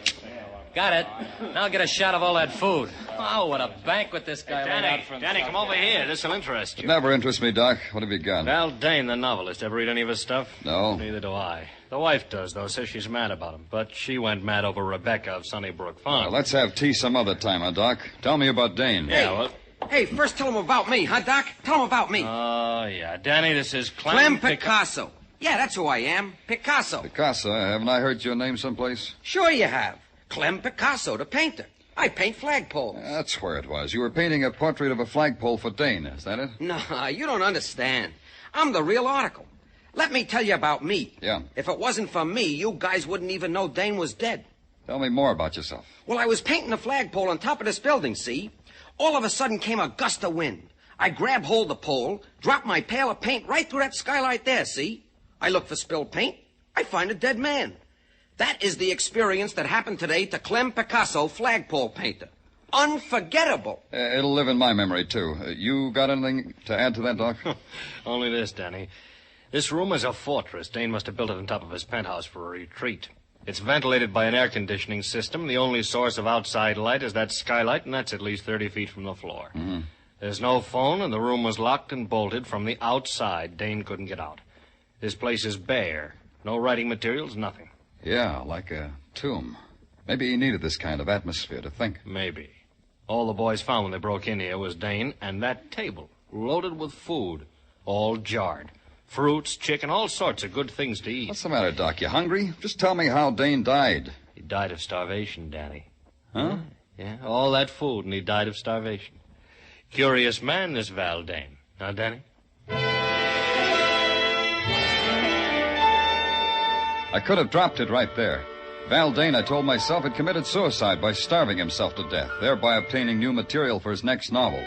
Got it. Now get a shot of all that food. Oh, what a banquet this guy laid out for himself. Danny, come over here. This'll interest you. It never interests me, Doc. What have you got? Val Dane, the novelist. Ever read any of his stuff? No. Neither do I. The wife does, though. Says she's mad about him. But she went mad over Rebecca of Sunnybrook Farm. Well, let's have tea some other time, huh, Doc? Tell me about Dane. Yeah, well... Hey, first tell him about me, huh, Doc? Tell him about me. Oh, yeah. Danny, this is Clem Picasso. Yeah, that's who I am. Picasso. Picasso? Haven't I heard your name someplace? Sure you have. Clem Picasso, the painter. I paint flagpoles. That's where it was. You were painting a portrait of a flagpole for Dane, is that it? No, you don't understand. I'm the real article. Let me tell you about me. Yeah. If it wasn't for me, you guys wouldn't even know Dane was dead. Tell me more about yourself. Well, I was painting a flagpole on top of this building, see? All of a sudden came a gust of wind. I grabbed hold of the pole, dropped my pail of paint right through that skylight there, see? I look for spilled paint. I find a dead man. That is the experience that happened today to Clem Picasso, flagpole painter. Unforgettable. It'll live in my memory, too. You got anything to add to that, Doc? Only this, Danny. This room is a fortress. Dane must have built it on top of his penthouse for a retreat. It's ventilated by an air conditioning system. The only source of outside light is that skylight, and that's at least 30 feet from the floor. Mm-hmm. There's no phone, and the room was locked and bolted from the outside. Dane couldn't get out. This place is bare. No writing materials, nothing. Yeah, like a tomb. Maybe he needed this kind of atmosphere to think. Maybe. All the boys found when they broke in here was Dane and that table, loaded with food, all jarred. Fruits, chicken, all sorts of good things to eat. What's the matter, Doc? You hungry? Just tell me how Dane died. He died of starvation, Danny. Huh? Yeah, all that food, and he died of starvation. Curious man, this Val Dane. Huh, Danny? I could have dropped it right there. Val Dane, I told myself, had committed suicide by starving himself to death, thereby obtaining new material for his next novel.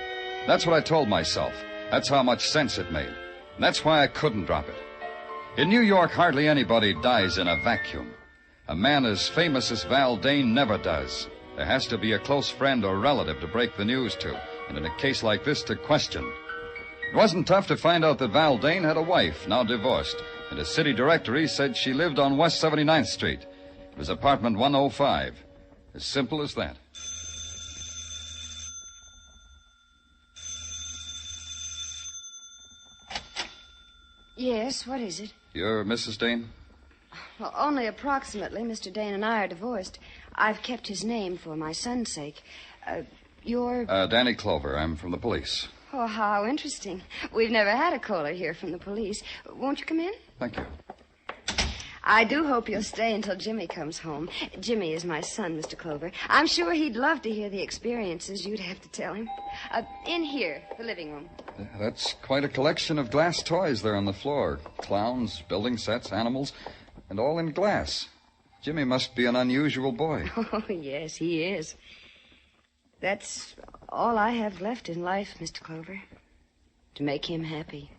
That's what I told myself. That's how much sense it made. And that's why I couldn't drop it. In New York, hardly anybody dies in a vacuum. A man as famous as Val Dane never does. There has to be a close friend or relative to break the news to, and in a case like this, to question. It wasn't tough to find out that Val Dane had a wife, now divorced, and a city directory said she lived on West 79th Street. It was apartment 105. As simple as that. Yes, what is it? You're Mrs. Dane? Well, only approximately. Mr. Dane and I are divorced. I've kept his name for my son's sake. You're... Danny Clover. I'm from the police. Oh, how interesting. We've never had a caller here from the police. Won't you come in? Thank you. I do hope you'll stay until Jimmy comes home. Jimmy is my son, Mr. Clover. I'm sure he'd love to hear the experiences you'd have to tell him. In here, the living room. That's quite a collection of glass toys there on the floor. Clowns, building sets, animals, and all in glass. Jimmy must be an unusual boy. Oh, yes, he is. That's all I have left in life, Mr. Clover. To make him happy.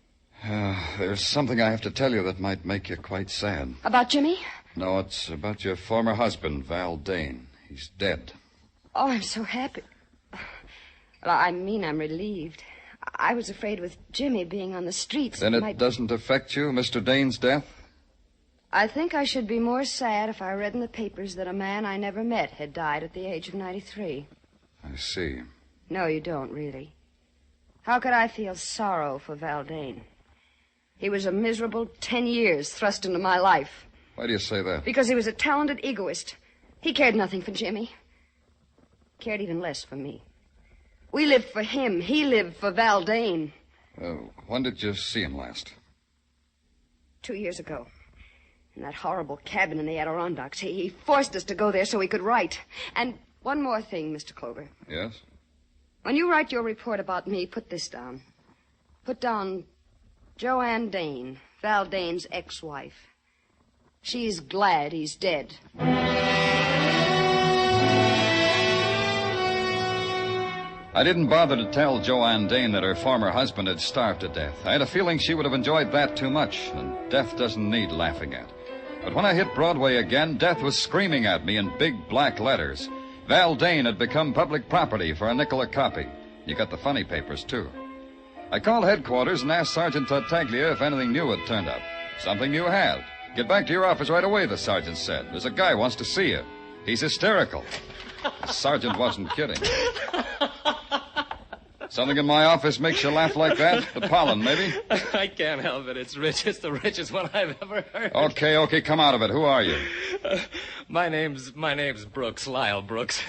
There's something I have to tell you that might make you quite sad. About Jimmy? No, it's about your former husband, Val Dane. He's dead. Oh, I'm so happy. Well, I mean, I'm relieved. I was afraid with Jimmy being on the streets... Then it doesn't affect you, Mr. Dane's death? I think I should be more sad if I read in the papers that a man I never met had died at the age of 93. I see. No, you don't, really. How could I feel sorrow for Val Dane? He was a miserable 10 years thrust into my life. Why do you say that? Because he was a talented egoist. He cared nothing for Jimmy. Cared even less for me. We lived for him. He lived for Val Dane. When did you see him last? 2 years ago. In that horrible cabin in the Adirondacks. He forced us to go there so he could write. And one more thing, Mr. Clover. Yes? When you write your report about me, put this down. Put down Joanne Dane, Val Dane's ex-wife. She's glad he's dead. I didn't bother to tell Joanne Dane that her former husband had starved to death. I had a feeling she would have enjoyed that too much, and death doesn't need laughing at. But when I hit Broadway again, death was screaming at me in big black letters. Val Dane had become public property for a nickel a copy. You got the funny papers, too. I called headquarters and asked Sergeant Tartaglia if anything new had turned up. Something new had. Get back to your office right away, the sergeant said. There's a guy who wants to see you. He's hysterical. The sergeant wasn't kidding. Something in my office makes you laugh like that? The pollen, maybe? I can't help it. It's rich. It's the richest one I've ever heard. Okay, come out of it. Who are you? My name's Brooks, Lyle Brooks.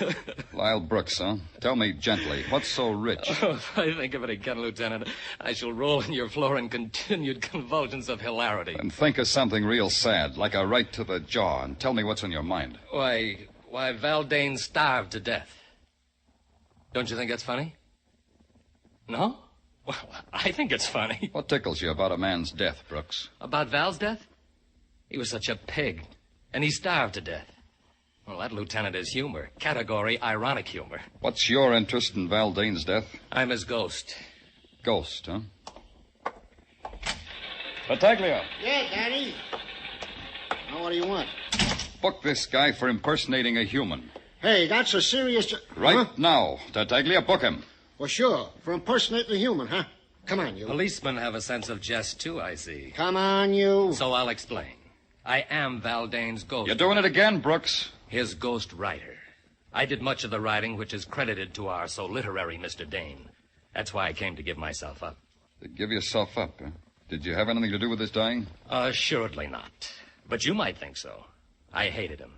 Lyle Brooks, huh? Tell me gently, what's so rich? Oh, if I think of it again, Lieutenant, I shall roll on your floor in continued convulsions of hilarity. And think of something real sad, like a right to the jaw, and tell me what's on your mind. Why, Val Dane starved to death. Don't you think that's funny? No? Well, I think it's funny. What tickles you about a man's death, Brooks? About Val's death? He was such a pig, and he starved to death. Well, that lieutenant is humor. Category ironic humor. What's your interest in Val Dane's death? I'm his ghost. Ghost, huh? Battaglia. Yeah, Danny. Now, what do you want? Book this guy for impersonating a human. Hey, that's a serious... Right now, Tartaglia, book him. Well, sure. For impersonating a human, huh? Come on, you. Policemen have a sense of jest, too, I see. Come on, you. So I'll explain. I am Val Dane's ghost. You're doing it again, Brooks. His ghost writer. I did much of the writing which is credited to our so literary Mr. Dane. That's why I came to give myself up. To give yourself up, huh? Did you have anything to do with his dying? Assuredly not. But you might think so. I hated him.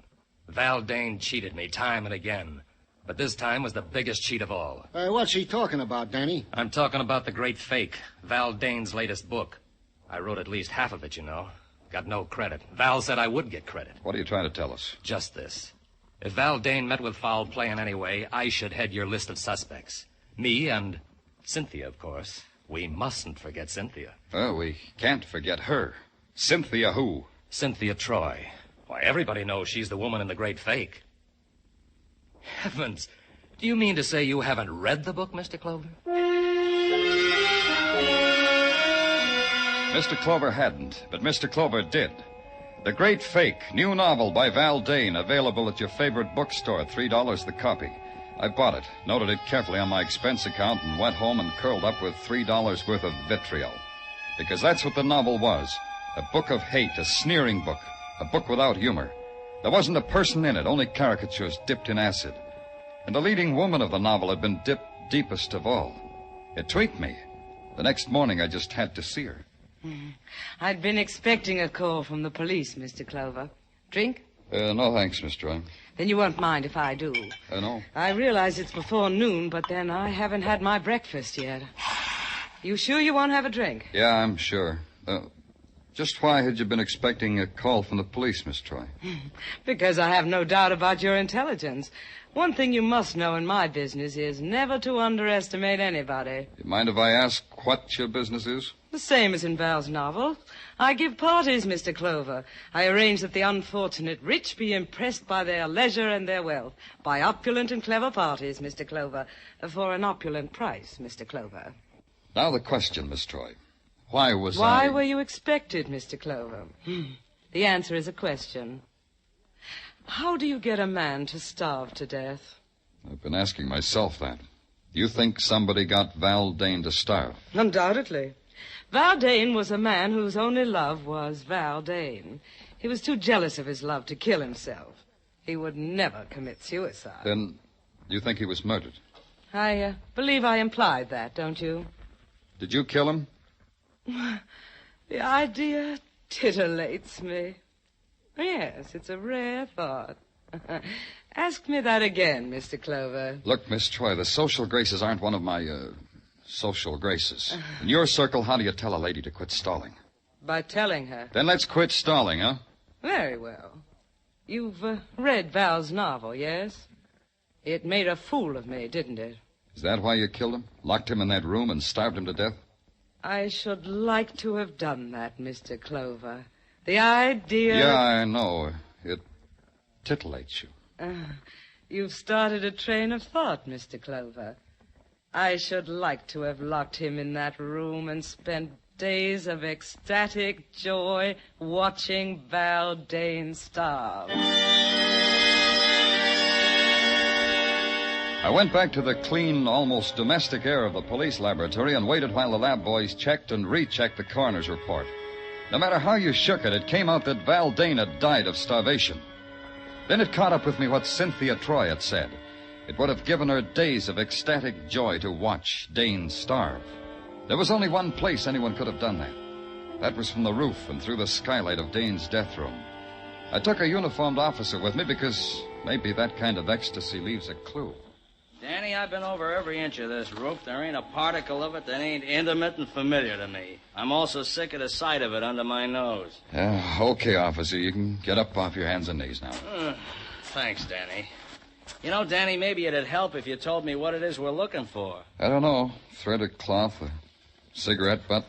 Val Dane cheated me time and again. But this time was the biggest cheat of all. What's he talking about, Danny? I'm talking about The Great Fake, Val Dane's latest book. I wrote at least half of it, you know. Got no credit. Val said I would get credit. What are you trying to tell us? Just this. If Val Dane met with foul play in any way, I should head your list of suspects. Me and Cynthia, of course. We mustn't forget Cynthia. Oh, we can't forget her. Cynthia who? Cynthia Troy. Why, everybody knows she's the woman in The Great Fake. Heavens. Do you mean to say you haven't read the book, Mr. Clover? Mr. Clover hadn't, but Mr. Clover did. The Great Fake, new novel by Val Dane, available at your favorite bookstore, $3 the copy. I bought it, noted it carefully on my expense account, and went home and curled up with $3 worth of vitriol. Because that's what the novel was. A book of hate, a sneering book, a book without humor. There wasn't a person in it, only caricatures dipped in acid. And the leading woman of the novel had been dipped deepest of all. It tweaked me. The next morning, I just had to see her. I'd been expecting a call from the police, Mr. Clover. Drink? No, thanks, Miss Troy. Then you won't mind if I do. No. I realize it's before noon, but then I haven't had my breakfast yet. You sure you won't have a drink? Yeah, I'm sure. Just why had you been expecting a call from the police, Miss Troy? Because I have no doubt about your intelligence. One thing you must know in my business is never to underestimate anybody. You mind if I ask what your business is? The same as in Val's novel. I give parties, Mr. Clover. I arrange that the unfortunate rich be impressed by their leisure and their wealth. By opulent and clever parties, Mr. Clover. For an opulent price, Mr. Clover. Now the question, Miss Troy. Why Why were you expected, Mr. Clover? The answer is a question. How do you get a man to starve to death? I've been asking myself that. Do you think somebody got Val Dane to starve? Undoubtedly. Val Dane was a man whose only love was Val Dane. He was too jealous of his love to kill himself. He would never commit suicide. Then you think he was murdered? I believe I implied that, don't you? Did you kill him? The idea titillates me. Yes, it's a rare thought. Ask me that again, Mr. Clover. Look, Miss Troy, the social graces aren't one of my, social graces. In your circle, how do you tell a lady to quit stalling? By telling her. Then let's quit stalling, huh? Very well. You've read Val's novel, yes? It made a fool of me, didn't it? Is that why you killed him? Locked him in that room and starved him to death? I should like to have done that, Mr. Clover. The idea... Yeah, I know. It titillates you. You've started a train of thought, Mr. Clover. I should like to have locked him in that room and spent days of ecstatic joy watching Val Dane starve. I went back to the clean, almost domestic air of the police laboratory and waited while the lab boys checked and rechecked the coroner's report. No matter how you shook it, it came out that Val Dane had died of starvation. Then it caught up with me what Cynthia Troy had said. It would have given her days of ecstatic joy to watch Dane starve. There was only one place anyone could have done that. That was from the roof and through the skylight of Dane's death room. I took a uniformed officer with me because maybe that kind of ecstasy leaves a clue. Danny, I've been over every inch of this roof. There ain't a particle of it that ain't intimate and familiar to me. I'm also sick of the sight of it under my nose. Okay, officer. You can get up off your hands and knees now. Thanks, Danny. You know, Danny, maybe it'd help if you told me what it is we're looking for. I don't know. Threaded cloth, a cigarette butt,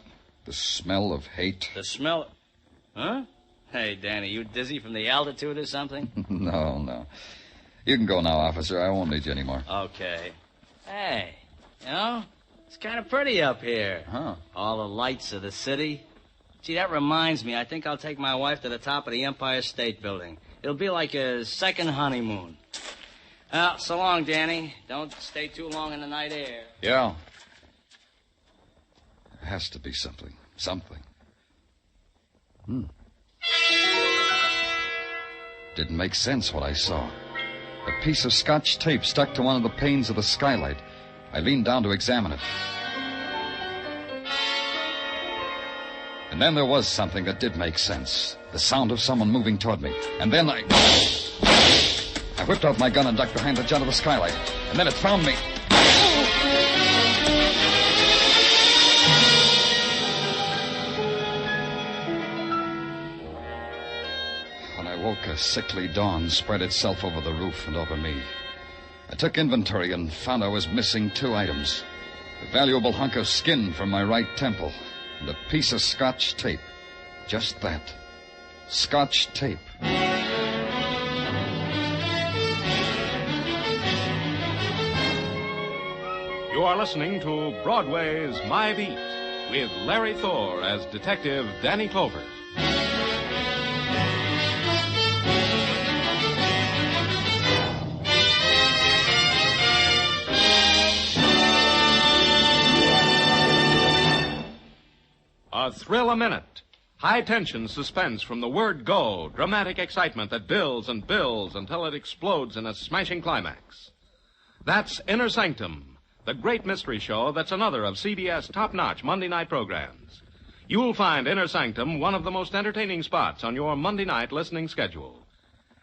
the smell of hate. The smell... Huh? Hey, Danny, you dizzy from the altitude or something? No. You can go now, officer. I won't need you anymore. Okay. Hey, you know, it's kind of pretty up here. Huh. All the lights of the city. Gee, that reminds me. I think I'll take my wife to the top of the Empire State Building. It'll be like a second honeymoon. So long, Danny. Don't stay too long in the night air. Yeah. There has to be something. Didn't make sense what I saw. A piece of Scotch tape stuck to one of the panes of the skylight. I leaned down to examine it. And then there was something that did make sense. The sound of someone moving toward me. And then I whipped out my gun and ducked behind the jut of the skylight. And then it found me. When I woke, a sickly dawn spread itself over the roof and over me. I took inventory and found I was missing 2 items. A valuable hunk of skin from my right temple and a piece of Scotch tape. Just that. Scotch tape. You are listening to Broadway's My Beat with Larry Thor as Detective Danny Clover. A thrill a minute. High tension suspense from the word go. Dramatic excitement that builds and builds until it explodes in a smashing climax. That's Inner Sanctum, the great mystery show that's another of CBS top-notch Monday night programs. You'll find Inner Sanctum one of the most entertaining spots on your Monday night listening schedule.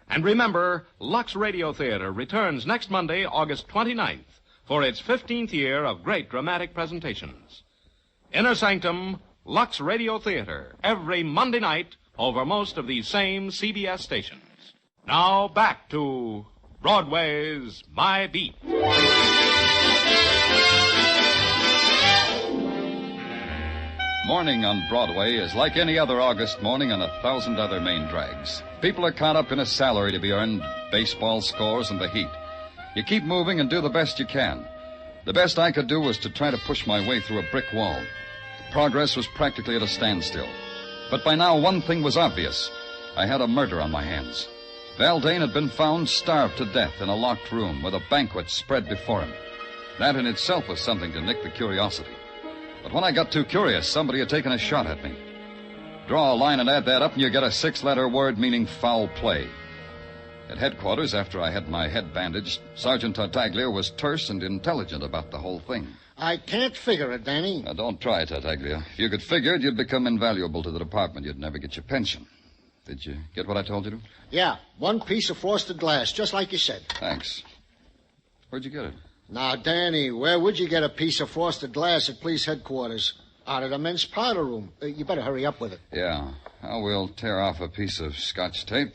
And remember, Lux Radio Theater returns next Monday, August 29th, for its 15th year of great dramatic presentations. Inner Sanctum, Lux Radio Theater, every Monday night over most of these same CBS stations. Now back to Broadway's My Beat. Morning on Broadway is like any other August morning on 1,000 other main drags. People are caught up in a salary to be earned, baseball scores, and the heat. You keep moving and do the best you can. The best I could do was to try to push my way through a brick wall. Progress was practically at a standstill. But by now, one thing was obvious. I had a murder on my hands. Val Dane had been found starved to death in a locked room with a banquet spread before him. That in itself was something to nick the curiosity. But when I got too curious, somebody had taken a shot at me. Draw a line and add that up, and you get a 6-letter word meaning foul play. At headquarters, after I had my head bandaged, Sergeant Tartaglia was terse and intelligent about the whole thing. I can't figure it, Danny. Now, don't try, Tartaglia. If you could figure it, you'd become invaluable to the department. You'd never get your pension. Did you get what I told you to? Yeah, 1 piece of frosted glass, just like you said. Thanks. Where'd you get it? Now, Danny, where would you get a piece of frosted glass at police headquarters? Out of the men's powder room. You better hurry up with it. Yeah. Now, we'll tear off a piece of Scotch tape.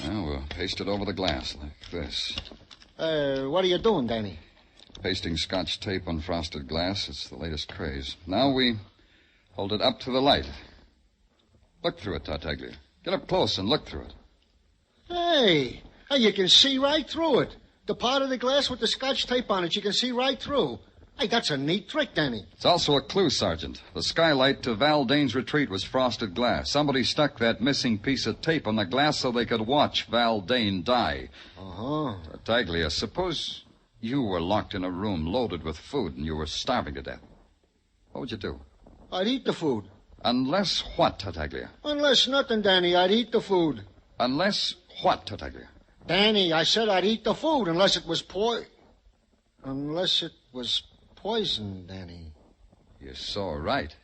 Now, we'll paste it over the glass like this. What are you doing, Danny? Pasting Scotch tape on frosted glass. It's the latest craze. Now we hold it up to the light. Look through it, Tartaglia. Get up close and look through it. Hey, you can see right through it. The part of the glass with the Scotch tape on it, you can see right through. Hey, that's a neat trick, Danny. It's also a clue, Sergeant. The skylight to Val Dane's retreat was frosted glass. Somebody stuck that missing piece of tape on the glass so they could watch Val Dane die. Uh-huh. Tartaglia, suppose you were locked in a room loaded with food and you were starving to death. What would you do? I'd eat the food. Unless what, Tartaglia? Unless nothing, Danny. I'd eat the food. Unless what, Tartaglia? Danny, I said I'd eat the food unless it was poison, Danny. You're so right.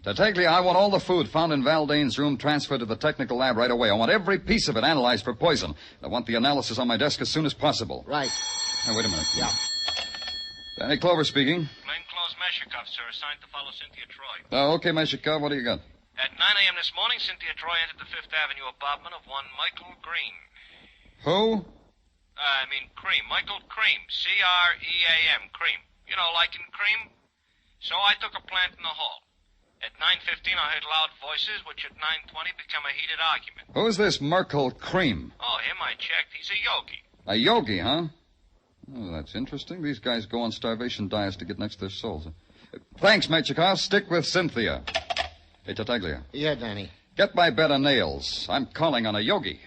Tartaglia, I want all the food found in Val Dane's room transferred to the technical lab right away. I want every piece of it analyzed for poison. I want the analysis on my desk as soon as possible. Right. Now, wait a minute. Yeah. Danny Clover speaking. Plainclothes measure cuff, sir, assigned to follow Cynthia Troy. Oh, okay, Meshikov, what do you got? At 9 a.m. this morning, Cynthia Troy entered the Fifth Avenue apartment of one Michael Green. Who? Cream. Michael Cream. C-R-E-A-M. Cream. You know, like in cream. So I took a plant in the hall. At 9:15, I heard loud voices, which at 9:20 became a heated argument. Who's this Merkel Cream? Oh, him I checked. He's a yogi. A yogi, huh? Oh, that's interesting. These guys go on starvation diets to get next to their souls. Thanks, Metchikoff. Stick with Cynthia. Hey, Tartaglia. Yeah, Danny. Get my bed of nails. I'm calling on a yogi.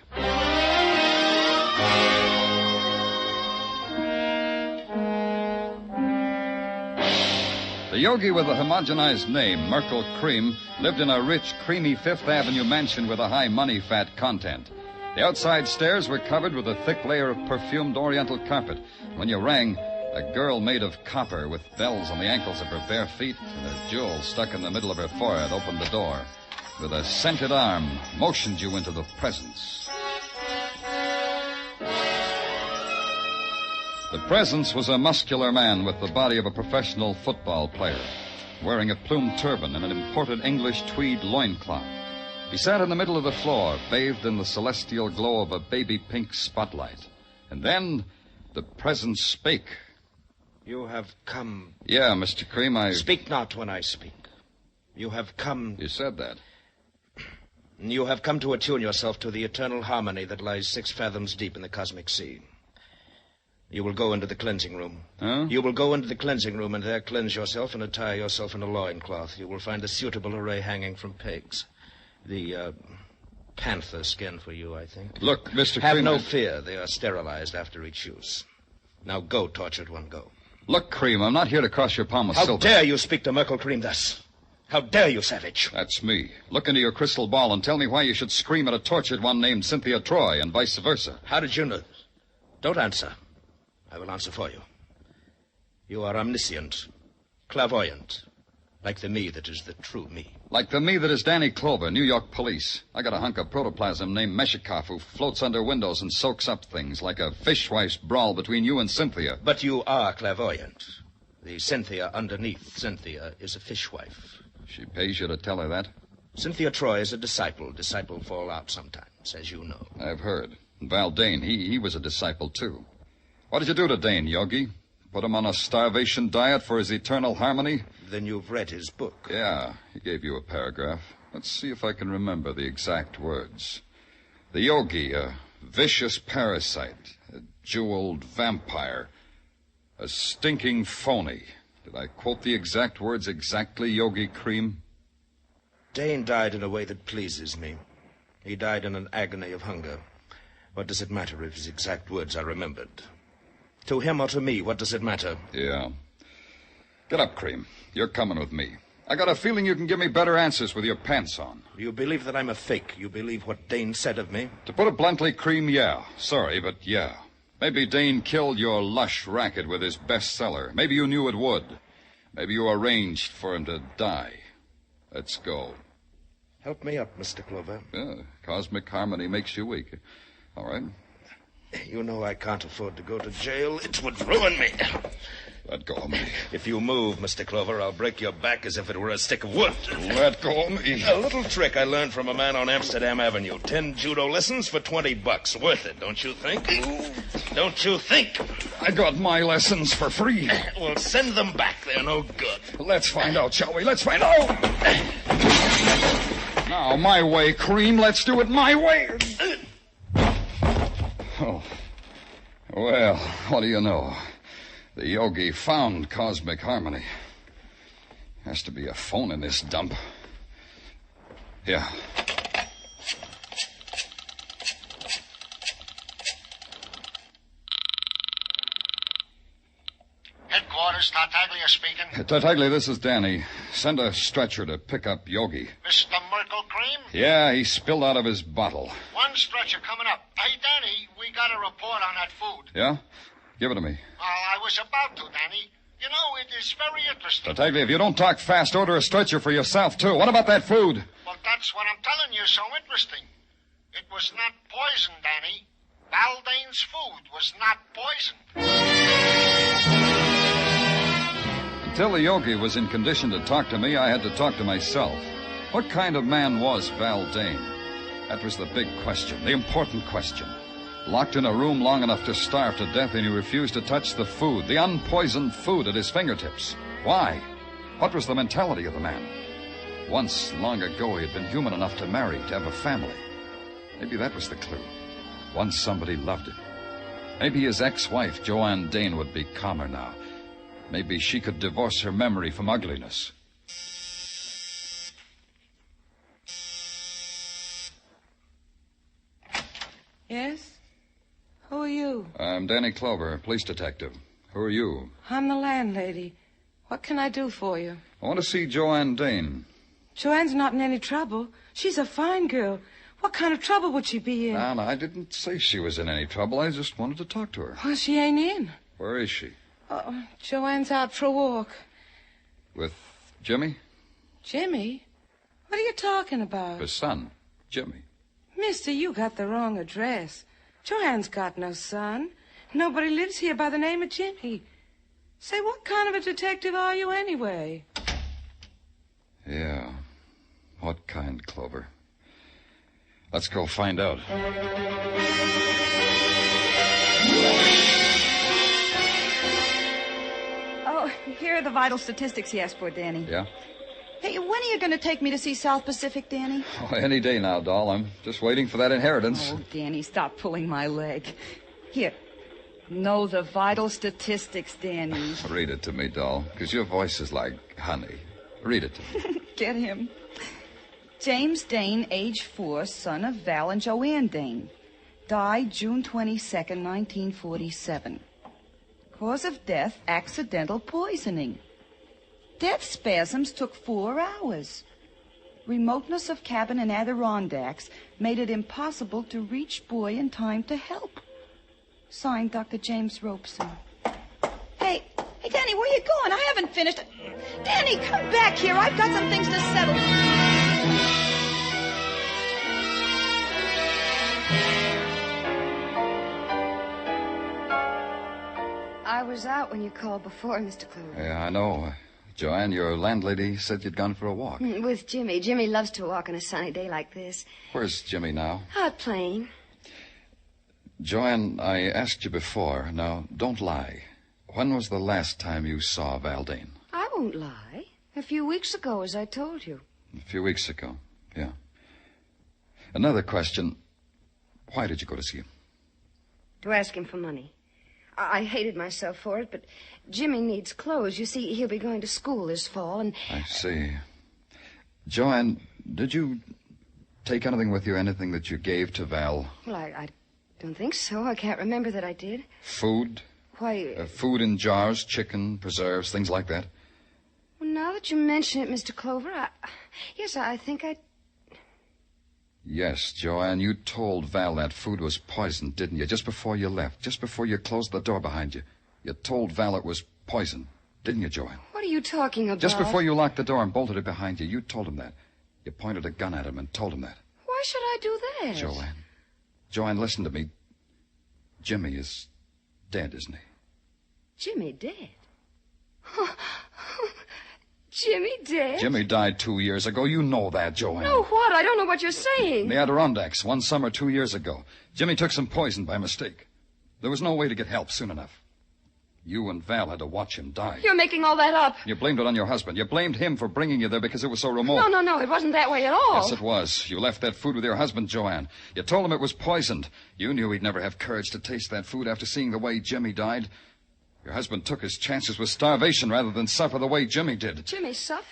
The yogi with the homogenized name, Merkel Cream, lived in a rich, creamy Fifth Avenue mansion with a high money-fat content. The outside stairs were covered with a thick layer of perfumed oriental carpet. When you rang, a girl made of copper with bells on the ankles of her bare feet and a jewel stuck in the middle of her forehead opened the door. With a scented arm, motioned you into the presence. The presence was a muscular man with the body of a professional football player, wearing a plumed turban and an imported English tweed loincloth. He sat in the middle of the floor, bathed in the celestial glow of a baby pink spotlight. And then the presence spake. You have come... Yeah, Mr. Cream, Speak not when I speak. You have come... You said that. You have come to attune yourself to the eternal harmony that lies 6 fathoms deep in the cosmic sea. You will go into the cleansing room. Huh? You will go into the cleansing room and there cleanse yourself and attire yourself in a loincloth. You will find a suitable array hanging from pegs. The, panther skin for you, I think. Look, Mr. Have Cream... no fear. They are sterilized after each use. Now go, tortured one, go. Look, Cream, I'm not here to cross your palm with How silver. dare you speak to Merkel Cream thus? How dare you, savage? That's me. Look into your crystal ball and tell me why you should scream at a tortured one named Cynthia Troy and vice versa. How did you know? Don't answer. I will answer for you. You are omniscient, clairvoyant, like the me that is the true me. Like the me that is Danny Clover, New York police. I got a hunk of protoplasm named Meshikoff who floats under windows and soaks up things like a fishwife's brawl between you and Cynthia. But you are clairvoyant. The Cynthia underneath Cynthia is a fishwife. She pays you to tell her that? Cynthia Troy is a disciple. Disciple fall out sometimes, as you know. I've heard. Val Dane, he was a disciple, too. What did you do to Dane, Yogi? Put him on a starvation diet for his eternal harmony? Then you've read his book. Yeah, he gave you a paragraph. Let's see if I can remember the exact words. The yogi, a vicious parasite, a jeweled vampire, a stinking phony. Did I quote the exact words exactly, Yogi Cream? Dane died in a way that pleases me. He died in an agony of hunger. What does it matter if his exact words are remembered? To him or to me, what does it matter? Yeah. Get up, Cream. You're coming with me. I got a feeling you can give me better answers with your pants on. You believe that I'm a fake. You believe what Dane said of me. To put it bluntly, Cream, yeah. Sorry, but yeah. Maybe Dane killed your lush racket with his bestseller. Maybe you knew it would. Maybe you arranged for him to die. Let's go. Help me up, Mr. Clover. Yeah, cosmic harmony makes you weak. All right. You know I can't afford to go to jail. It would ruin me. Let go of me. If you move, Mr. Clover, I'll break your back as if it were a stick of wood. Let go of me. A little trick I learned from a man on Amsterdam Avenue. 10 judo lessons for $20. Worth it, don't you think? Don't you think? I got my lessons for free. Well, send them back. They're no good. Let's find out, shall we? Let's find out. Now, my way, Cream. Let's do it my way. Oh. Well, what do you know? The yogi found cosmic harmony. Has to be a phone in this dump. Yeah. Headquarters, Tartaglia speaking. Tartaglia, this is Danny. Send a stretcher to pick up Yogi. Mr. Merkel Cream? Yeah, he spilled out of his bottle. One stretcher coming up. Hey, Danny, we got a report on that food. Yeah? Give it to me. I was about to, Danny. You know, it is very interesting. Tartaglia, if you don't talk fast, order a stretcher for yourself, too. What about that food? Well, that's what I'm telling you, so interesting. It was not poison, Danny. Baldane's food was not poison. Until the yogi was in condition to talk to me, I had to talk to myself. What kind of man was Val Dane? That was the big question, the important question. Locked in a room long enough to starve to death, and he refused to touch the food, the unpoisoned food at his fingertips. Why? What was the mentality of the man? Once, long ago, he had been human enough to marry, to have a family. Maybe that was the clue. Once somebody loved him. Maybe his ex-wife, Joanne Dane, would be calmer now. Maybe she could divorce her memory from ugliness. Yes? Who are you? I'm Danny Clover, police detective. Who are you? I'm the landlady. What can I do for you? I want to see Joanne Dane. Joanne's not in any trouble. She's a fine girl. What kind of trouble would she be in? No, I didn't say she was in any trouble. I just wanted to talk to her. Well, she ain't in. Where is she? Oh, Joanne's out for a walk. With Jimmy? Jimmy? What are you talking about? His son, Jimmy. Mister, you got the wrong address. Joanne's got no son. Nobody lives here by the name of Jimmy. Say, what kind of a detective are you anyway? Yeah. What kind, Clover? Let's go find out. Oh, here are the vital statistics he asked for, Danny. Yeah? Hey, when are you going to take me to see South Pacific, Danny? Oh, any day now, doll. I'm just waiting for that inheritance. Oh, Danny, stop pulling my leg. Here. Know the vital statistics, Danny. Read it to me, doll, because your voice is like honey. Read it to me. Get him. James Dane, age 4, son of Val and Joanne Dane. Died June 22nd, 1947. Cause of death, accidental poisoning. Death spasms took 4 hours. Remoteness of cabin in Adirondacks made it impossible to reach boy in time to help. Signed, Dr. James Robeson. Hey, Danny, where you going? I haven't finished. Danny, come back here. I've got some things to settle. I was out when you called before, Mr. Clover. Yeah, I know. Joanne, your landlady said you'd gone for a walk. With Jimmy. Jimmy loves to walk on a sunny day like this. Where's Jimmy now? Out playing. Joanne, I asked you before. Now, don't lie. When was the last time you saw Val Dane? I won't lie. A few weeks ago, as I told you. A few weeks ago, yeah. Another question. Why did you go to see him? To ask him for money. I hated myself for it, but Jimmy needs clothes. You see, he'll be going to school this fall, and... I see. Joanne, did you take anything with you, anything that you gave to Val? Well, I don't think so. I can't remember that I did. Food? Why... food in jars, chicken, preserves, things like that? Well, now that you mention it, Mr. Clover, I think I... Yes, Joanne, you told Val that food was poisoned, didn't you? Just before you left, just before you closed the door behind you. You told Val it was poison, didn't you, Joanne? What are you talking about? Just before you locked the door and bolted it behind you, you told him that. You pointed a gun at him and told him that. Why should I do that? Joanne, listen to me. Jimmy is dead, isn't he? Jimmy dead? Jimmy dead? Jimmy died 2 years ago. You know that, Joanne. No, what? I don't know what you're saying. In the Adirondacks, one summer 2 years ago. Jimmy took some poison by mistake. There was no way to get help soon enough. You and Val had to watch him die. You're making all that up. You blamed it on your husband. You blamed him for bringing you there because it was so remote. No, it wasn't that way at all. Yes, it was. You left that food with your husband, Joanne. You told him it was poisoned. You knew he'd never have courage to taste that food after seeing the way Jimmy died. Your husband took his chances with starvation rather than suffer the way Jimmy did. Jimmy suffer?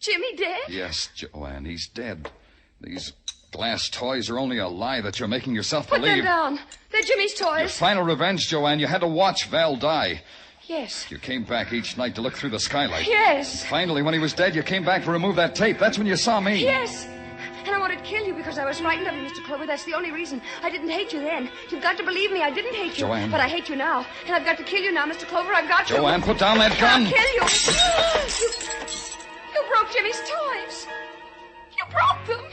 Jimmy dead? Yes, Joanne, he's dead. These glass toys are only a lie that you're making yourself Put believe. them down. They're Jimmy's toys. Your final revenge, Joanne. You had to watch Val die. Yes. You came back each night to look through the skylight. Yes. Finally, when he was dead, you came back to remove that tape. That's when you saw me. Yes. And I wanted to kill you because I was frightened of you, Mr. Clover. That's the only reason. I didn't hate you then. You've got to believe me. I didn't hate you. Joanne. But I hate you now. And I've got to kill you now, Mr. Clover. I've got to. Joanne, put down that gun. I'll kill you. You broke Jimmy's toys. You broke them.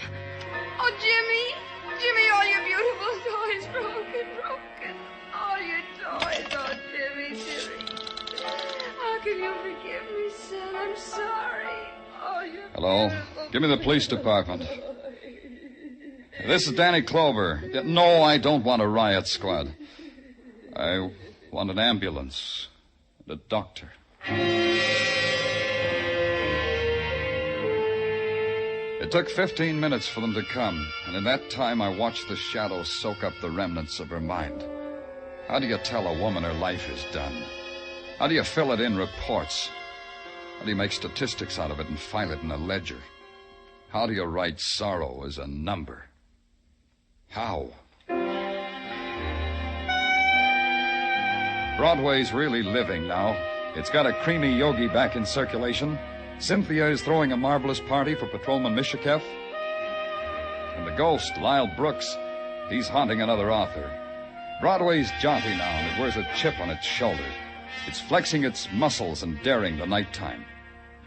Oh, Jimmy. Jimmy, all your beautiful toys broken. All your toys. Oh, Jimmy. How can you forgive me, son? I'm sorry. Oh, you're Hello. beautiful. Give me the police department. This is Danny Clover. No, I don't want a riot squad. I want an ambulance and a doctor. It took 15 minutes for them to come, and in that time I watched the shadows soak up the remnants of her mind. How do you tell a woman her life is done? How do you fill it in reports? How do you make statistics out of it and file it in a ledger? How do you write sorrow as a number? How? Broadway's really living now. It's got a creamy yogi back in circulation. Cynthia is throwing a marvelous party for Patrolman Mishakef. And the ghost, Lyle Brooks, he's haunting another author. Broadway's jaunty now, and it wears a chip on its shoulder. It's flexing its muscles and daring the nighttime.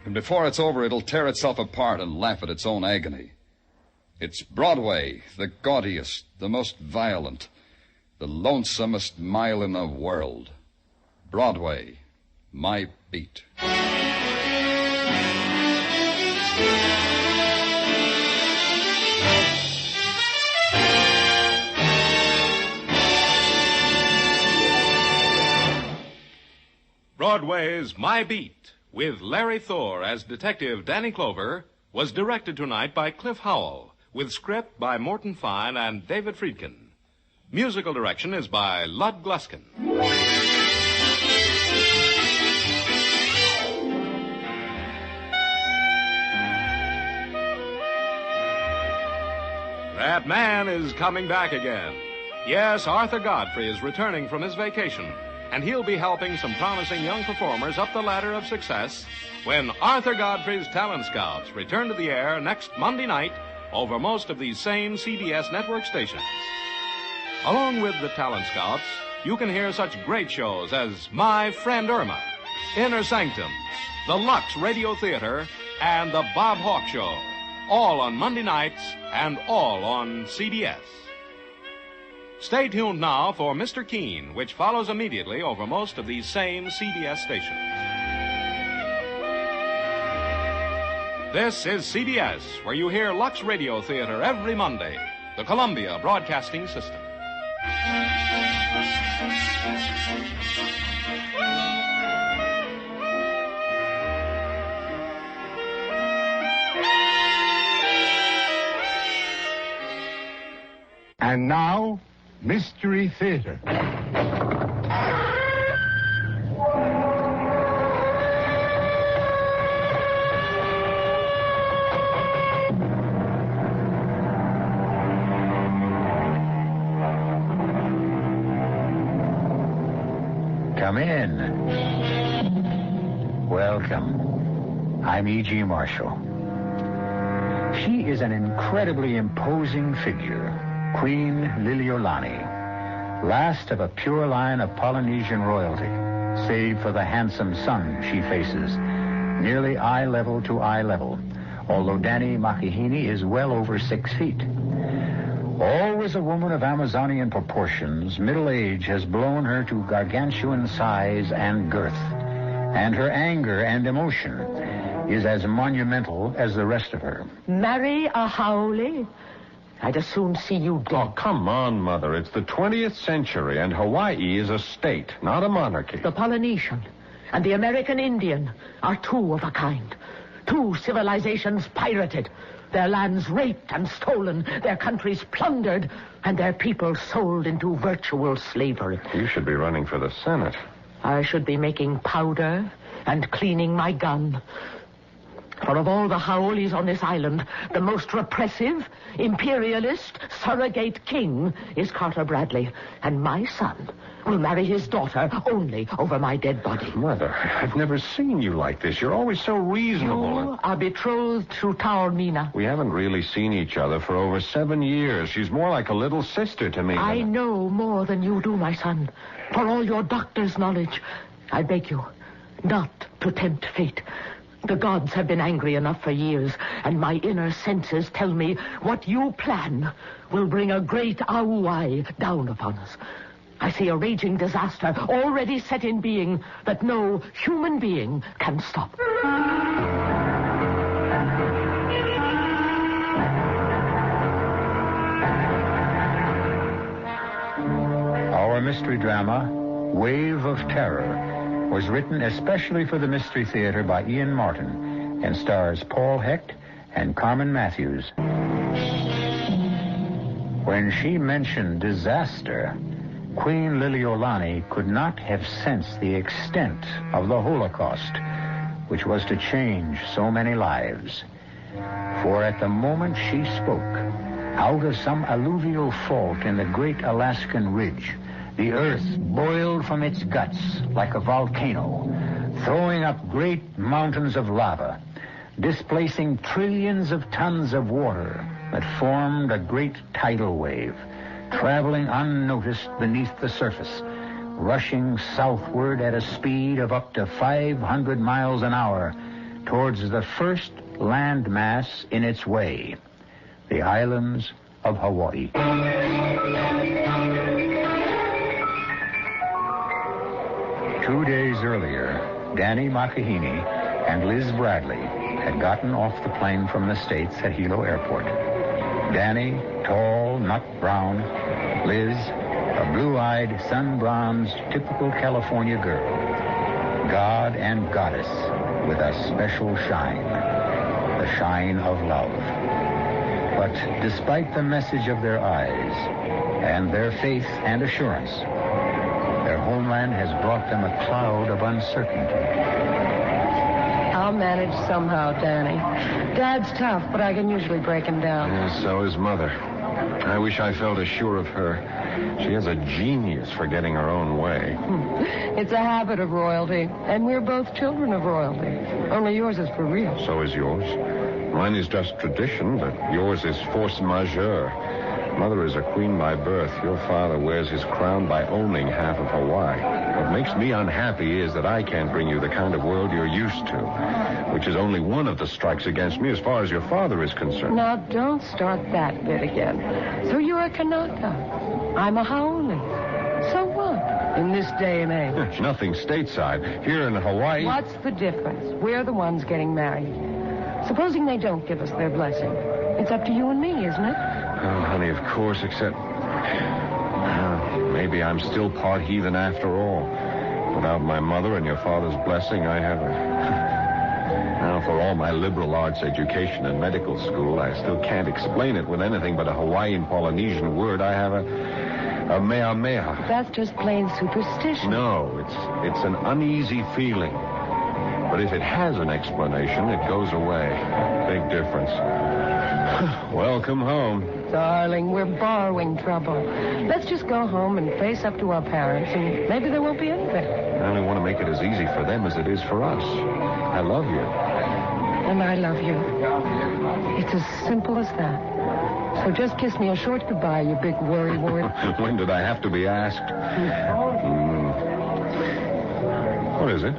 And before it's over, it'll tear itself apart and laugh at its own agony. It's Broadway, the gaudiest, the most violent, the lonesomest mile in the world. Broadway, my beat. Broadway's My Beat, with Larry Thor as Detective Danny Clover, was directed tonight by Cliff Howell, with script by Morton Fine and David Friedkin. Musical direction is by Lud Gluskin. That man is coming back again. Yes, Arthur Godfrey is returning from his vacation, and he'll be helping some promising young performers up the ladder of success when Arthur Godfrey's Talent Scouts return to the air next Monday night over most of these same CBS network stations. Along with the Talent Scouts, you can hear such great shows as My Friend Irma, Inner Sanctum, the Lux Radio Theater, and the Bob Hawke Show, all on Monday nights and all on CBS. Stay tuned now for Mr. Keene, which follows immediately over most of these same CBS stations. This is CBS, where you hear Lux Radio Theater every Monday, the Columbia Broadcasting System. And now, Mystery Theater. Come in. Welcome. I'm E.G. Marshall. She is an incredibly imposing figure. Queen Liliolani, last of a pure line of Polynesian royalty, save for the handsome son she faces, nearly eye level to eye level, although Danny Makihini is well over 6 feet. Always a woman of Amazonian proportions, middle age has blown her to gargantuan size and girth, and her anger and emotion is as monumental as the rest of her. Marry a Howley? I'd as soon see you dead. Oh, come on, Mother. It's the 20th century, and Hawaii is a state, not a monarchy. The Polynesian and the American Indian are two of a kind. Two civilizations pirated, their lands raped and stolen, their countries plundered, and their people sold into virtual slavery. You should be running for the Senate. I should be making powder and cleaning my gun. For of all the Haoles on this island, the most repressive, imperialist, surrogate king is Carter Bradley. And my son will marry his daughter only over my dead body. Mother, I've never seen you like this. You're always so reasonable. You are betrothed to Taormina. We haven't really seen each other for over 7 years. She's more like a little sister to me. I know more than you do, my son. For all your doctor's knowledge, I beg you not to tempt fate. The gods have been angry enough for years, and my inner senses tell me what you plan will bring a great auai down upon us. I see a raging disaster already set in being that no human being can stop. mystery drama, Wave of Terror, was written especially for the Mystery Theater by Ian Martin and stars Paul Hecht and Carmen Matthews. When she mentioned disaster, Queen Liliolani could not have sensed the extent of the Holocaust, which was to change so many lives. For at the moment she spoke, out of some alluvial fault in the great Alaskan ridge, the earth boiled from its guts like a volcano, throwing up great mountains of lava, displacing trillions of tons of water that formed a great tidal wave, traveling unnoticed beneath the surface, rushing southward at a speed of up to 500 miles an hour towards the first landmass in its way, the islands of Hawaii. 2 days earlier, Danny Makahini and Liz Bradley had gotten off the plane from the States at Hilo Airport. Danny, tall, nut brown. Liz, a blue-eyed, sun-bronzed, typical California girl. God and goddess with a special shine, the shine of love. But despite the message of their eyes and their faith and assurance, their homeland has brought them a cloud of uncertainty. I'll manage somehow, Danny. Dad's tough, but I can usually break him down. Yeah, so is Mother. I wish I felt as sure of her. She has a genius for getting her own way. It's a habit of royalty, and we're both children of royalty. Only yours is for real. So is yours. Mine is just tradition, but yours is force majeure. Mother is a queen by birth. Your father wears his crown by owning half of Hawaii. What makes me unhappy is that I can't bring you the kind of world you're used to, which is only one of the strikes against me as far as your father is concerned. Now, don't start that bit again. So you're a Kanaka. I'm a Haole. So what? In this day and age. Nothing stateside. Here in Hawaii... What's the difference? We're the ones getting married. Supposing they don't give us their blessing. It's up to you and me, isn't it? Oh, honey, of course, except... maybe I'm still part heathen after all. Without my mother and your father's blessing, I have a... Now, for all my liberal arts education and medical school, I still can't explain it with anything but a Hawaiian Polynesian word. I have a mea mea. That's just plain superstition. No, it's an uneasy feeling. But if it has an explanation, it goes away. Big difference. Welcome home. Darling, we're borrowing trouble. Let's just go home and face up to our parents, and maybe there won't be anything. I only want to make it as easy for them as it is for us. I love you. And I love you. It's as simple as that. So just kiss me a short goodbye, you big worrywart. When did I have to be asked? What is it?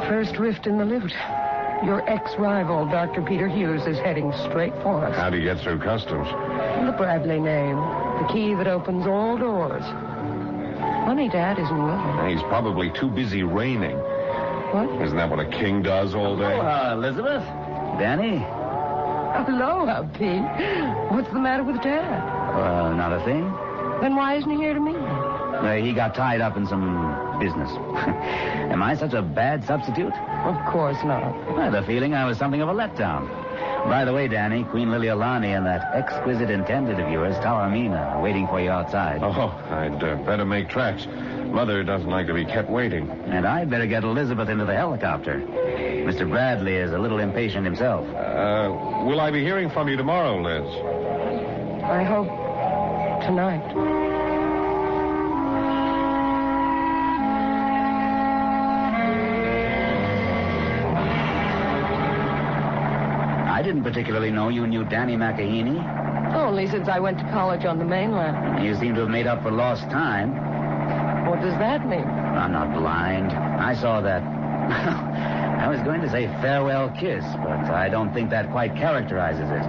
First rift in the lift. Your ex-rival, Dr. Peter Hughes, is heading straight for us. How'd he get through customs? The Bradley name. The key that opens all doors. Funny Dad isn't willing. He's probably too busy reigning. What? Isn't that what a king does all day? Hello, Elizabeth. Danny. Aloha, Pete. What's the matter with Dad? Not a thing. Then why isn't he here to meet me? He got tied up in some business. Am I such a bad substitute? Of course not. I had a feeling I was something of a letdown. By the way, Danny, Queen Liliolani and that exquisite intended of yours, Taormina, are waiting for you outside. Oh, I'd better make tracks. Mother doesn't like to be kept waiting. And I'd better get Elizabeth into the helicopter. Mr. Bradley is a little impatient himself. Will I be hearing from you tomorrow, Liz? I hope tonight. I didn't particularly know you knew Danny Makahini. Only since I went to college on the mainland. You seem to have made up for lost time. What does that mean? I'm not blind. I saw that... I was going to say farewell kiss, but I don't think that quite characterizes it.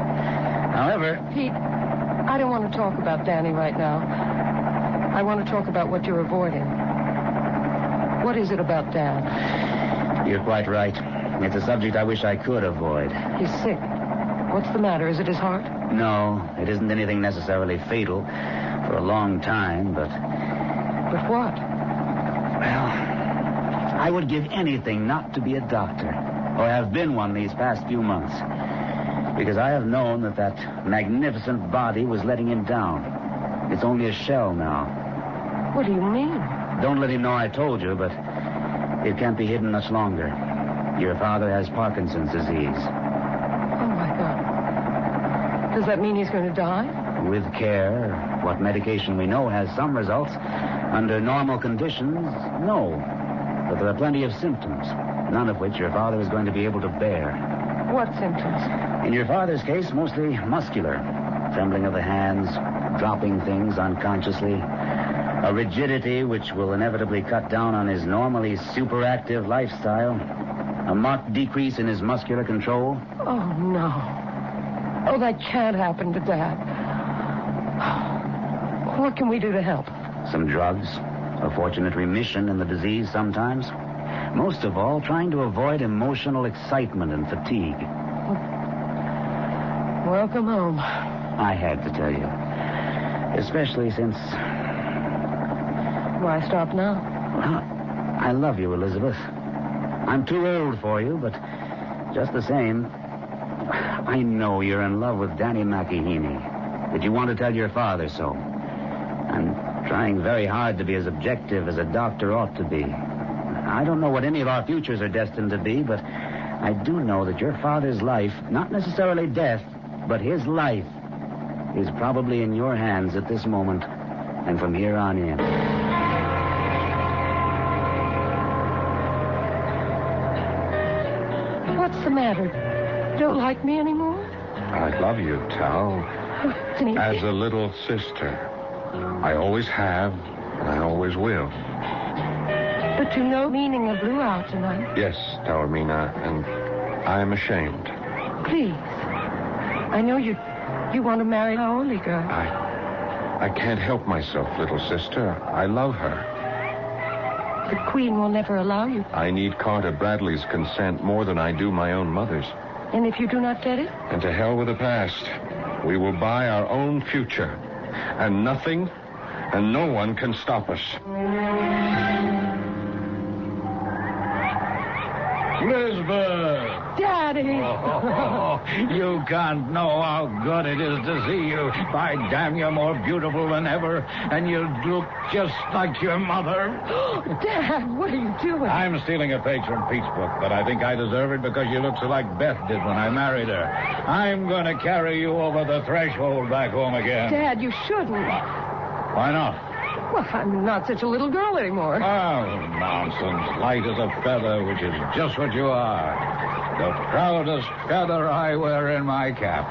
However... Pete, I don't want to talk about Danny right now. I want to talk about what you're avoiding. What is it about Dad? You're quite right. It's a subject I wish I could avoid. He's sick. What's the matter? Is it his heart? No, it isn't anything necessarily fatal for a long time, but... But what? Well, I would give anything not to be a doctor, or have been one these past few months, because I have known that magnificent body was letting him down. It's only a shell now. What do you mean? Don't let him know I told you, but it can't be hidden much longer. Your father has Parkinson's disease. Oh, my God. Does that mean he's going to die? With care, what medication we know has some results. Under normal conditions, no. But there are plenty of symptoms, none of which your father is going to be able to bear. What symptoms? In your father's case, mostly muscular. Trembling of the hands, dropping things unconsciously. A rigidity which will inevitably cut down on his normally superactive lifestyle. A marked decrease in his muscular control. Oh, no. Oh, that can't happen to Dad. What can we do to help? Some drugs, a fortunate remission in the disease sometimes. Most of all, trying to avoid emotional excitement and fatigue. Welcome home. I had to tell you. Especially since... Why stop now? Well, I love you, Elizabeth. I'm too old for you, but just the same, I know you're in love with Danny McEheney, that you want to tell your father so. I'm trying very hard to be as objective as a doctor ought to be. I don't know what any of our futures are destined to be, but I do know that your father's life, not necessarily death, but his life, is probably in your hands at this moment and from here on in. What's the matter? Don't like me anymore? I love you, Tal. As a little sister. I always have, and I always will. But you know the meaning of blew out tonight. Yes, Taormina, and I am ashamed. Please. I know you want to marry our only girl. I can't help myself, little sister. I love her. The Queen will never allow you. I need Carter Bradley's consent more than I do my own mother's. And if you do not get it? And to hell with the past. We will buy our own future. And nothing and no one can stop us. Lisbeth! Daddy! Oh, you can't know how good it is to see you. By damn, you're more beautiful than ever, and you look just like your mother. Dad, what are you doing? I'm stealing a page from Pete's book, but I think I deserve it because you look so like Beth did when I married her. I'm going to carry you over the threshold back home again. Dad, you shouldn't. Why not? Well, I'm not such a little girl anymore. Oh, nonsense. Light as a feather, which is just what you are. The proudest feather I wear in my cap.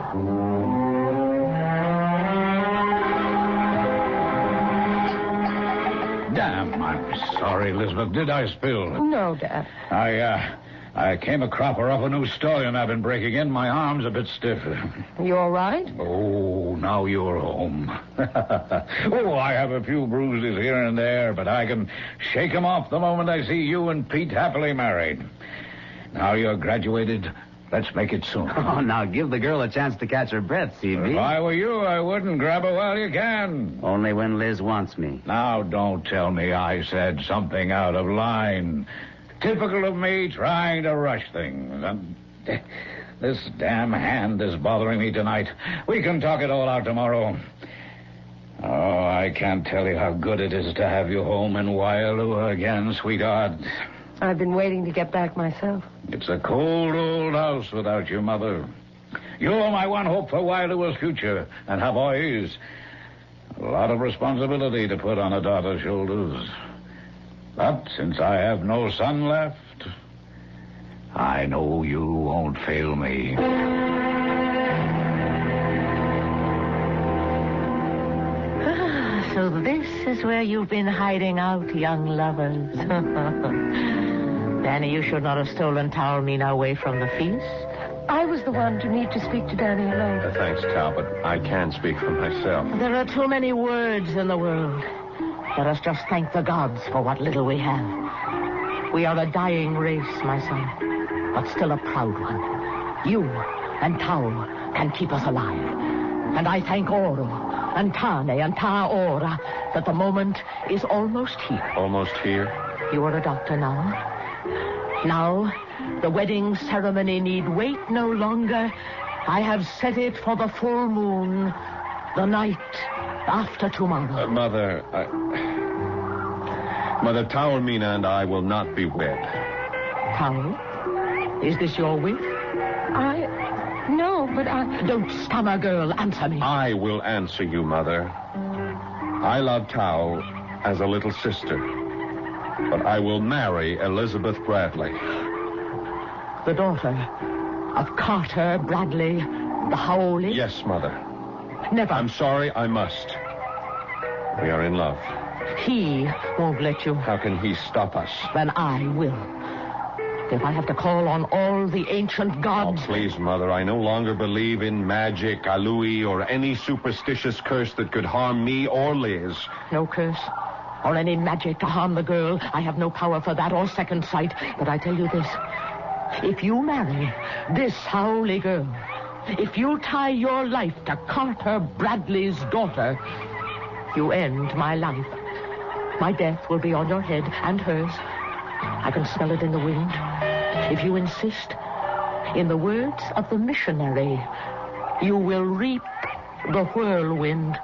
Damn, I'm sorry, Elizabeth. Did I spill? No, Dad. I came a cropper off a new stallion I've been breaking in. My arm's a bit stiff. You all right? Oh, now you're home. Oh, I have a few bruises here and there, but I can shake 'em off the moment I see you and Pete happily married. Now you're graduated. Let's make it soon. Oh, now give the girl a chance to catch her breath, CB. If I were you, I wouldn't grab her while you can. Only when Liz wants me. Now, don't tell me I said something out of line. Typical of me trying to rush things. This damn hand is bothering me tonight. We can talk it all out tomorrow. Oh, I can't tell you how good it is to have you home in Waialua again, sweetheart. I've been waiting to get back myself. It's a cold old house without your mother. You're my one hope for Waialua's future, and have always. A lot of responsibility to put on a daughter's shoulders. But since I have no son left, I know you won't fail me. So this is where you've been hiding out, young lovers. Danny, you should not have stolen Taormina away from the feast. I was the one to need to speak to Danny alone. Thanks, Tal, but I can't speak for myself. There are too many words in the world. Let us just thank the gods for what little we have. We are a dying race, my son, but still a proud one. You and Tao can keep us alive. And I thank Oro and Tane and Taora that the moment is almost here. Almost here? You are a doctor now. Now, the wedding ceremony need wait no longer. I have set it for the full moon, the night after tomorrow. Mother, Mother, Taormina and I will not be wed. Tao, is this your wish? No, but I... Don't stammer, girl. Answer me. I will answer you, Mother. I love Tao as a little sister, but I will marry Elizabeth Bradley. The daughter of Carter Bradley, the Howley? Yes, Mother. Never. I'm sorry, I must. We are in love. He won't let you. How can he stop us? Then I will. If I have to call on all the ancient gods... Oh, please, Mother, I no longer believe in magic, alui, or any superstitious curse that could harm me or Liz. No curse or any magic to harm the girl. I have no power for that or second sight. But I tell you this. If you marry this Howley girl, if you tie your life to Carter Bradley's daughter, you end my life. My death will be on your head and hers. I can smell it in the wind. If you insist, in the words of the missionary, you will reap the whirlwind.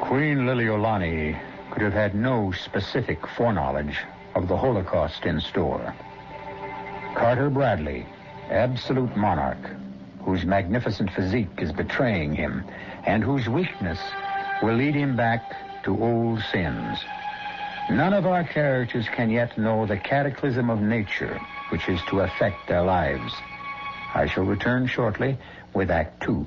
Queen Liliolani could have had no specific foreknowledge of the Holocaust in store. Carter Bradley, absolute monarch, whose magnificent physique is betraying him, and whose weakness will lead him back to old sins. None of our characters can yet know the cataclysm of nature which is to affect their lives. I shall return shortly with Act 2.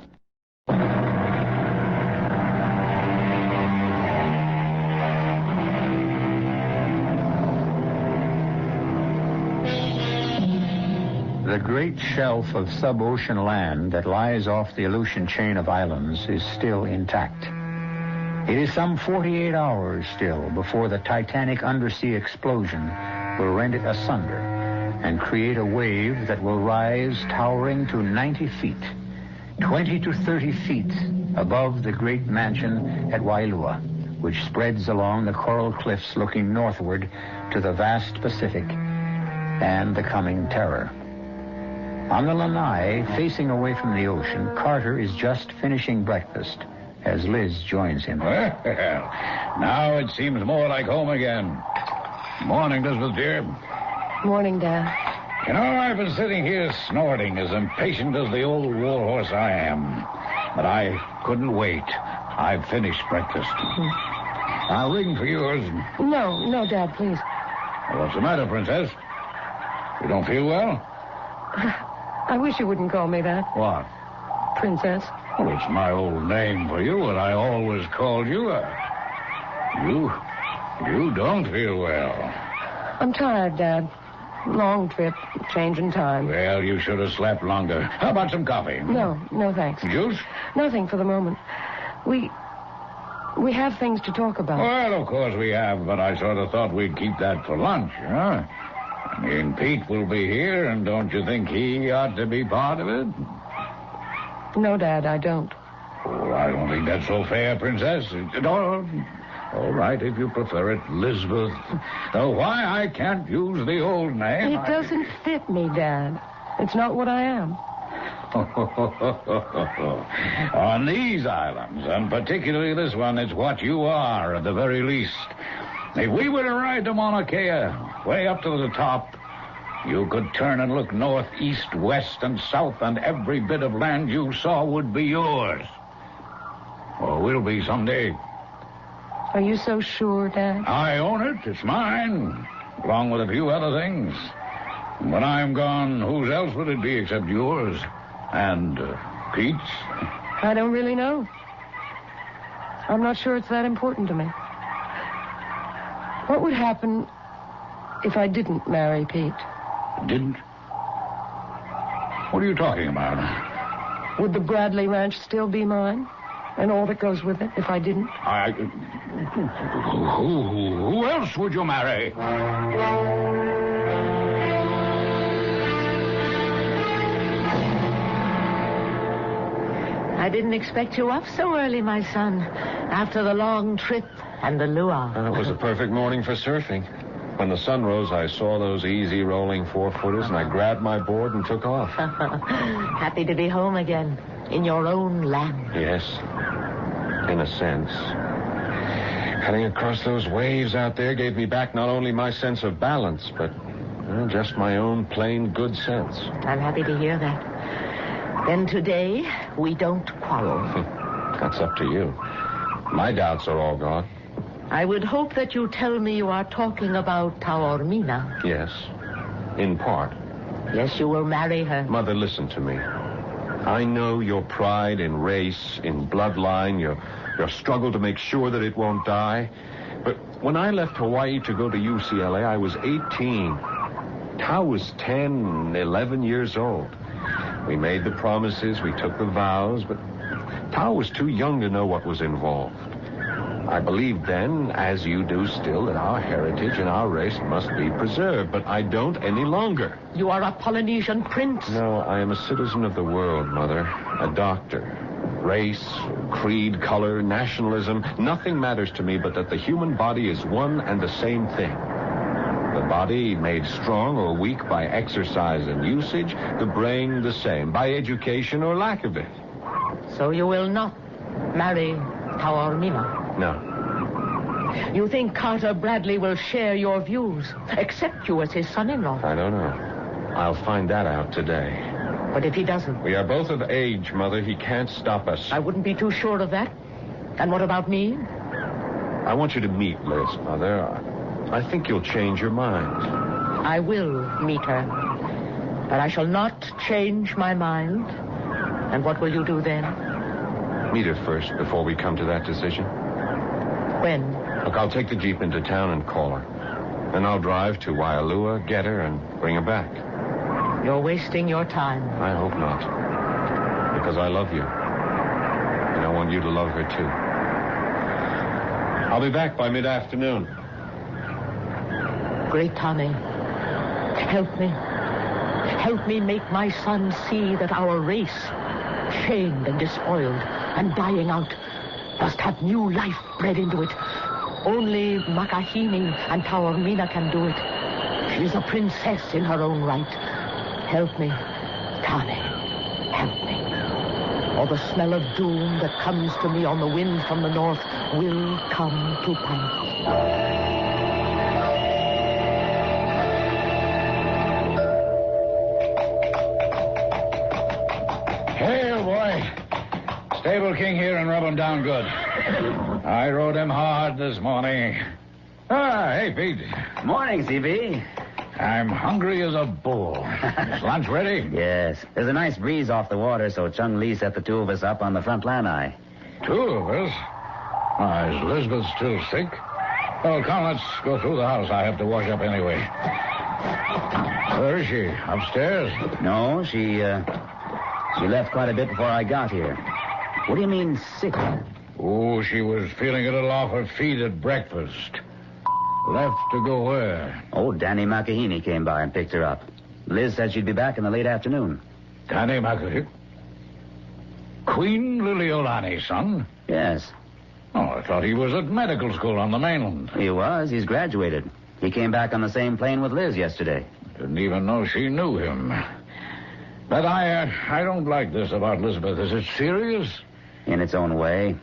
The great shelf of sub-ocean land that lies off the Aleutian chain of islands is still intact. It is some 48 hours still before the titanic undersea explosion will rend it asunder and create a wave that will rise towering to 90 feet, 20 to 30 feet above the great mansion at Wailua, which spreads along the coral cliffs looking northward to the vast Pacific and the coming terror. On the lanai, facing away from the ocean, Carter is just finishing breakfast as Liz joins him. Well, now it seems more like home again. Morning, Elizabeth, dear. Morning, Dad. You know, I've been sitting here snorting as impatient as the old warhorse I am. But I couldn't wait. I've finished breakfast. I'll ring for yours. No, Dad, please. Well, what's the matter, Princess? You don't feel well? I wish you wouldn't call me that. What? Princess. Well, it's my old name for you, and I always called you. You don't feel well. I'm tired, Dad. Long trip, change in time. Well, you should have slept longer. How about some coffee? No, thanks. Juice? Nothing for the moment. We have things to talk about. Well, of course we have, but I sort of thought we'd keep that for lunch, huh? I mean, Pete will be here, and don't you think he ought to be part of it? No, Dad, I don't. Oh, I don't think that's so fair, Princess. No, all right, if you prefer it, Elizabeth. Though why I can't use the old name... It doesn't fit me, Dad. It's not what I am. On these islands, and particularly this one, it's what you are, at the very least. If we were to ride to Mauna Kea, way up to the top, you could turn and look north, east, west, and south, and every bit of land you saw would be yours. Or will be someday. Are you so sure, Dad? I own it. It's mine, along with a few other things. And when I'm gone, whose else would it be except yours? And Pete's? I don't really know. I'm not sure it's that important to me. What would happen if I didn't marry Pete? Didn't? What are you talking about? Would the Bradley Ranch still be mine? And all that goes with it if I didn't? Who else would you marry? I didn't expect you up so early, my son, after the long trip and the luau. It was a perfect morning for surfing. When the sun rose, I saw those easy rolling 4-footers, and I grabbed my board and took off. Happy to be home again, in your own land. Yes, in a sense. Cutting across those waves out there gave me back not only my sense of balance, but just my own plain good sense. I'm happy to hear that. Then today, we don't quarrel. That's up to you. My doubts are all gone. I would hope that you tell me you are talking about Taormina. Yes, in part. Yes, you will marry her. Mother, listen to me. I know your pride in race, in bloodline, your struggle to make sure that it won't die. But when I left Hawaii to go to UCLA, I was 18. Tao was 10, 11 years old. We made the promises, we took the vows, but Tao was too young to know what was involved. I believed then, as you do still, that our heritage and our race must be preserved, but I don't any longer. You are a Polynesian prince. No, I am a citizen of the world, Mother. A doctor. Race, creed, color, nationalism, nothing matters to me but that the human body is one and the same thing. The body made strong or weak by exercise and usage, the brain the same, by education or lack of it. So you will not marry Taormina? No. You think Carter Bradley will share your views, accept you as his son-in-law? I don't know. I'll find that out today. But if he doesn't? We are both of age, Mother. He can't stop us. I wouldn't be too sure of that. And what about me? I want you to meet Liz, Mother. I think you'll change your mind. I will meet her. But I shall not change my mind. And what will you do then? Meet her first before we come to that decision. When? Look, I'll take the Jeep into town and call her. Then I'll drive to Waialua, get her, and bring her back. You're wasting your time. I hope not. Because I love you. And I want you to love her, too. I'll be back by mid-afternoon. Great Tommy, help me. Help me make my son see that our race, shamed and despoiled and dying out, must have new life bred into it. Only Makahini and Taormina can do it. She's a princess in her own right. Help me, Tane. Help me. Or the smell of doom that comes to me on the wind from the north will come to pass. Hey, boy. Stable King here and rub him down good. I rode him hard this morning. Hey, Pete. Morning, CB. I'm hungry as a bull. Is lunch ready? Yes. There's a nice breeze off the water, so Chung Lee set the two of us up on the front lanai. Two of us? Is Elizabeth still sick? Oh, come, let's go through the house. I have to wash up anyway. Where is she? Upstairs? No, she left quite a bit before I got here. What do you mean, sick? Oh, she was feeling a little off her feet at breakfast. Left to go where? Oh, Danny Makahini came by and picked her up. Liz said she'd be back in the late afternoon. Danny Makahini? Queen Liliolani's son? Yes. Oh, I thought he was at medical school on the mainland. He was. He's graduated. He came back on the same plane with Liz yesterday. Didn't even know she knew him. But I don't like this about Elizabeth. Is it serious? In its own way.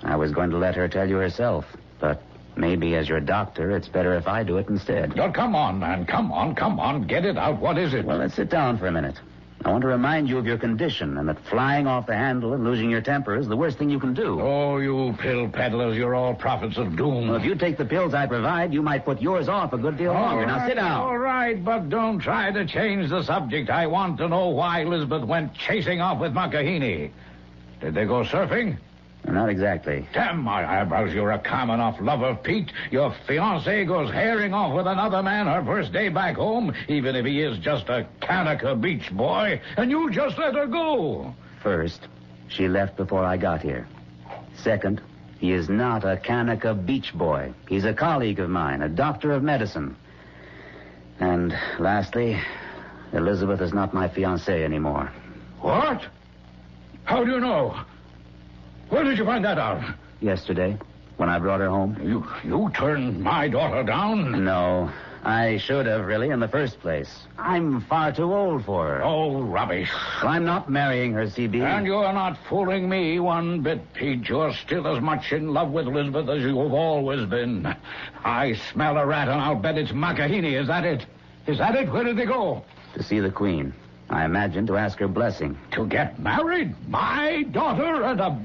I was going to let her tell you herself, but maybe as your doctor, it's better if I do it instead. Oh, come on, man. Come on. Get it out. What is it? Well, let's sit down for a minute. I want to remind you of your condition and that flying off the handle and losing your temper is the worst thing you can do. Oh, you pill peddlers, you're all prophets of doom. Well, if you take the pills I provide, you might put yours off a good deal longer. Right, now, sit down. All right, but don't try to change the subject. I want to know why Elizabeth went chasing off with Makahini. Did they go surfing? Not exactly. Damn my eyebrows, you're a common off lover, Pete. Your fiancée goes herring off with another man her first day back home, even if he is just a Kanaka beach boy, and you just let her go. First, she left before I got here. Second, he is not a Kanaka beach boy. He's a colleague of mine, a doctor of medicine. And lastly, Elizabeth is not my fiancée anymore. What? How do you know? Where did you find that out? Yesterday, when I brought her home. You turned my daughter down? No. I should have, really, in the first place. I'm far too old for her. Oh, rubbish. Well, I'm not marrying her, CB. And you're not fooling me one bit, Pete. You're still as much in love with Elizabeth as you've always been. I smell a rat, and I'll bet it's Makahini. Is that it? Is that it? Where did they go? To see the Queen. I imagine to ask her blessing. To get married? My daughter and a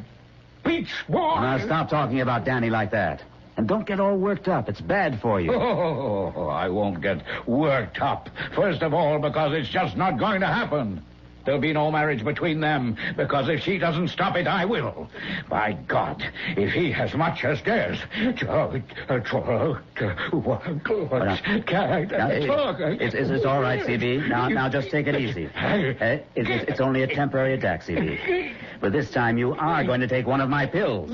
beach boy? Now, stop talking about Danny like that. And don't get all worked up. It's bad for you. Oh, I won't get worked up. First of all, because it's just not going to happen. There'll be no marriage between them, because if she doesn't stop it, I will. By God, if he as much as dares... It's all right, CB. Now just take it easy. It's only a temporary attack, CB. But this time you are going to take one of my pills.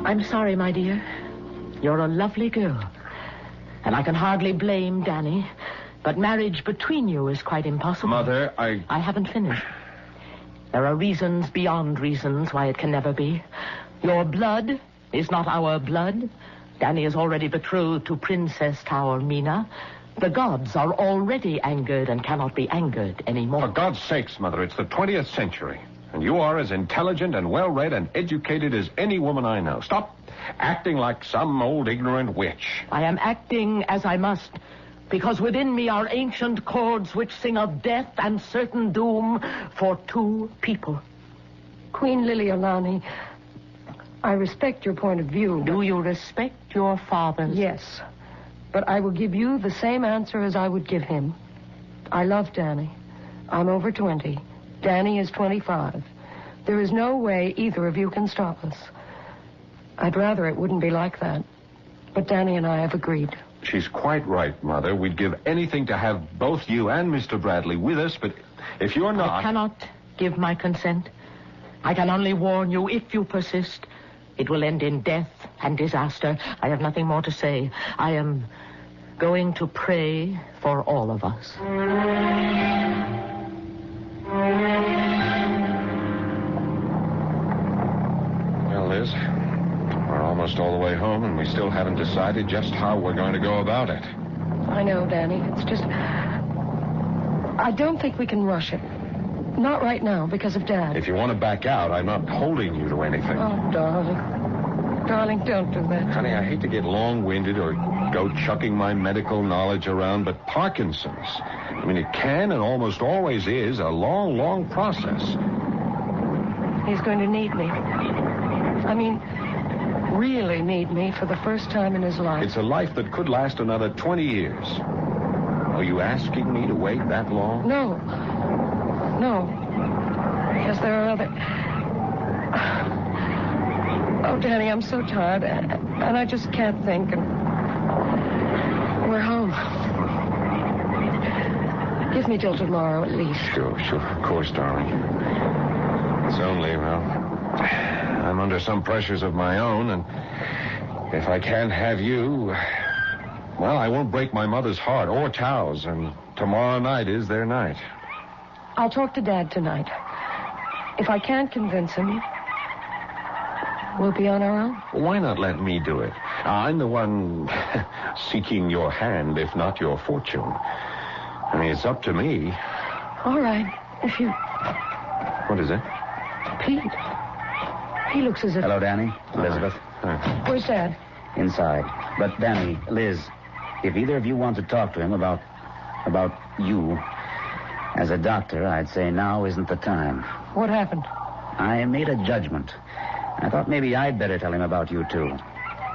I'm sorry, my dear. You're a lovely girl. And I can hardly blame Danny. But marriage between you is quite impossible. Mother, I haven't finished. There are reasons beyond reasons why it can never be. Your blood is not our blood. Danny is already betrothed to Princess Taormina. The gods are already angered and cannot be angered anymore. For God's sakes, Mother, it's the 20th century. And you are as intelligent and well-read and educated as any woman I know. Stop acting like some old ignorant witch. I am acting as I must, because within me are ancient chords which sing of death and certain doom for two people. Queen Liliolani, I respect your point of view. Do you respect your father's? Yes, but I will give you the same answer as I would give him. I love Danny. I'm over 20. Danny is 25. There is no way either of you can stop us. I'd rather it wouldn't be like that. But Danny and I have agreed. She's quite right, Mother. We'd give anything to have both you and Mr. Bradley with us, but if you're not... I cannot give my consent. I can only warn you, if you persist, it will end in death and disaster. I have nothing more to say. I am going to pray for all of us. Well, Liz, we're almost all the way home, and we still haven't decided just how we're going to go about it. I know, Danny. It's just... I don't think we can rush it. Not right now, because of Dad. If you want to back out, I'm not holding you to anything. Oh, darling. Darling, don't do that. Honey, I hate to get long-winded or go chucking my medical knowledge around, but Parkinson's... I mean, it can and almost always is a long, long process. He's going to need me. I mean, really need me for the first time in his life. It's a life that could last another 20 years. Are you asking me to wait that long? No. No. Because there are other... Oh, Danny, I'm so tired, and I just can't think, and we're home. Give me till tomorrow, at least. Sure, of course, darling. It's only, well, I'm under some pressures of my own, and if I can't have you, well, I won't break my mother's heart or Tao's, and tomorrow night is their night. I'll talk to Dad tonight. If I can't convince him, we'll be on our own. Why not let me do it? I'm the one seeking your hand, if not your fortune. I mean, it's up to me. All right, if you... What is it? Pete. He looks as if... Hello, Danny. Elizabeth. Where's Dad? Inside. But, Danny, Liz, if either of you want to talk to him about you, as a doctor, I'd say now isn't the time. What happened? I made a judgment. I thought maybe I'd better tell him about you, too.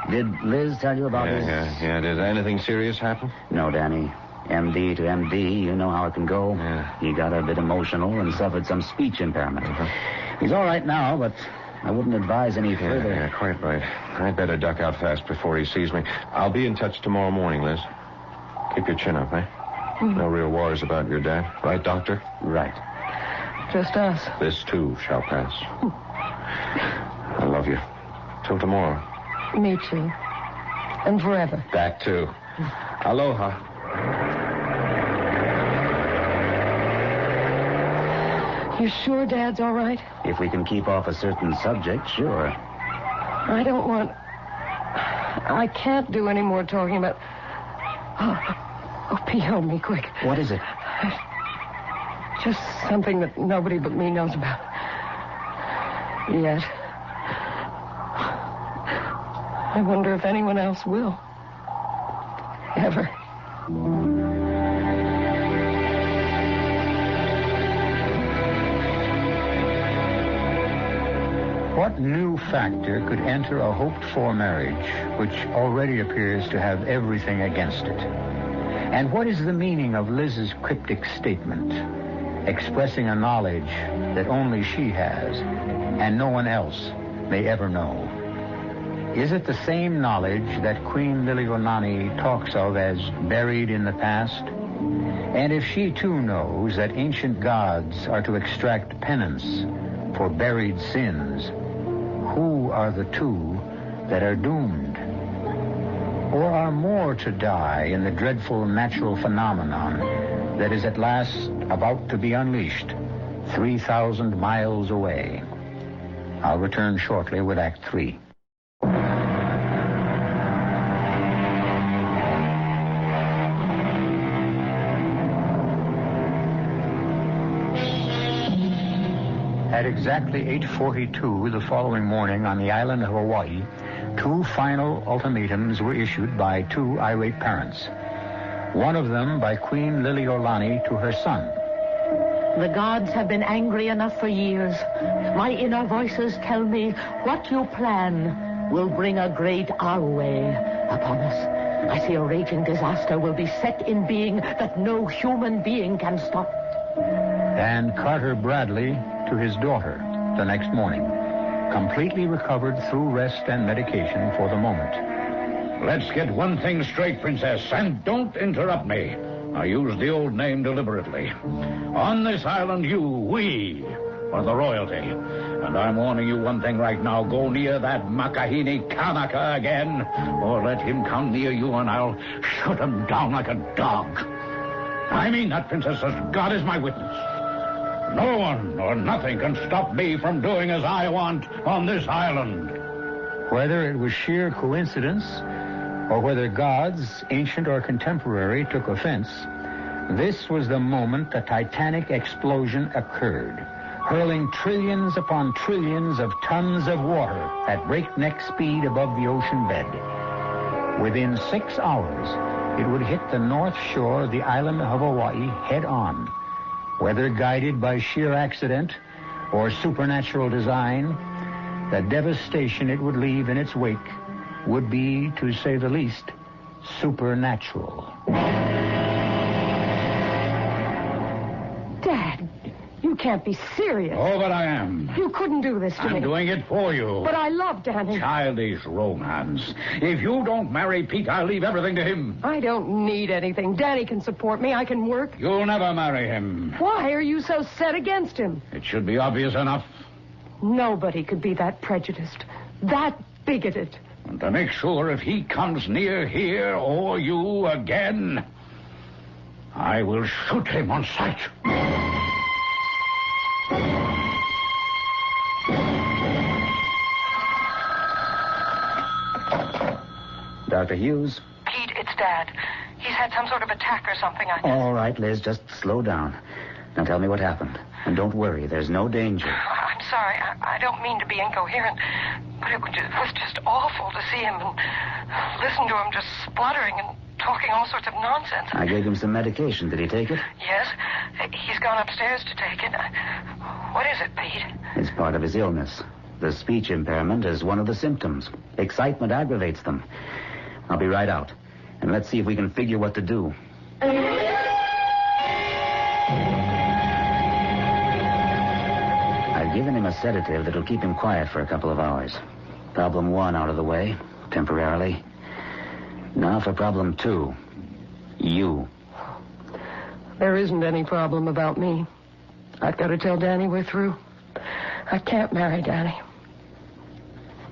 Did Liz tell you about his... Yeah. Did anything serious happen? No, Danny. MD to MD, you know how it can go. Yeah. He got a bit emotional and suffered some speech impairment. He's all right now, but I wouldn't advise any further. Yeah, quite right. I'd better duck out fast before he sees me. I'll be in touch tomorrow morning, Liz. Keep your chin up, eh? Mm-hmm. No real worries about your dad. Right, Doctor? Right. Just us. This, too, shall pass. I love you. Till tomorrow. Me too. And forever. That, too. Aloha. You sure Dad's all right? If we can keep off a certain subject, sure. I don't want... I can't do any more talking about... Oh, Pete, help me, quick. What is it? Just something that nobody but me knows about. Yet. I wonder if anyone else will. Ever. What new factor could enter a hoped-for marriage, which already appears to have everything against it? And what is the meaning of Liz's cryptic statement, expressing a knowledge that only she has and no one else may ever know? Is it the same knowledge that Queen Liliuokalani talks of as buried in the past? And if she too knows that ancient gods are to extract penance for buried sins, who are the two that are doomed? Or are more to die in the dreadful natural phenomenon that is at last about to be unleashed 3,000 miles away? I'll return shortly with Act 3. At exactly 8:42 the following morning on the island of Hawaii, two final ultimatums were issued by two irate parents. One of them by Queen Liliuokalani to her son. The gods have been angry enough for years. My inner voices tell me what you plan will bring a great Arway upon us. I see a raging disaster will be set in being that no human being can stop. And Carter Bradley to his daughter the next morning, completely recovered through rest and medication for the moment. Let's get one thing straight, Princess, and don't interrupt me. I use the old name deliberately. On this island, we are the royalty. And I'm warning you one thing right now. Go near that Makahini Kanaka again, or let him come near you and I'll shoot him down like a dog. I mean that, Princess, as God is my witness. No one or nothing can stop me from doing as I want on this island. Whether it was sheer coincidence or whether gods, ancient or contemporary, took offense, this was the moment the titanic explosion occurred, hurling trillions upon trillions of tons of water at breakneck speed above the ocean bed. Within 6 hours, it would hit the north shore of the island of Hawaii head on. Whether guided by sheer accident or supernatural design, the devastation it would leave in its wake would be, to say the least, supernatural. Dad, you can't be serious. Oh, but I am. You couldn't do this to me. I'm doing it for you. But I love Danny. Childish romance. If you don't marry Pete, I'll leave everything to him. I don't need anything. Danny can support me. I can work. You'll never marry him. Why are you so set against him? It should be obvious enough. Nobody could be that prejudiced, that bigoted. And to make sure if he comes near here or you again, I will shoot him on sight. Dr. Hughes? Pete, it's Dad. He's had some sort of attack or something. All right, Liz, just slow down. Now tell me what happened. And don't worry, there's no danger. I'm sorry. I don't mean to be incoherent, but it was just awful to see him and listen to him just spluttering and talking all sorts of nonsense. I gave him some medication. Did he take it? Yes. He's gone upstairs to take it. What is it, Pete? It's part of his illness. The speech impairment is one of the symptoms. Excitement aggravates them. I'll be right out. And let's see if we can figure what to do. I've given him a sedative that'll keep him quiet for a couple of hours. Problem 1 out of the way, temporarily. Now for problem 2. You. There isn't any problem about me. I've got to tell Danny we're through. I can't marry Danny.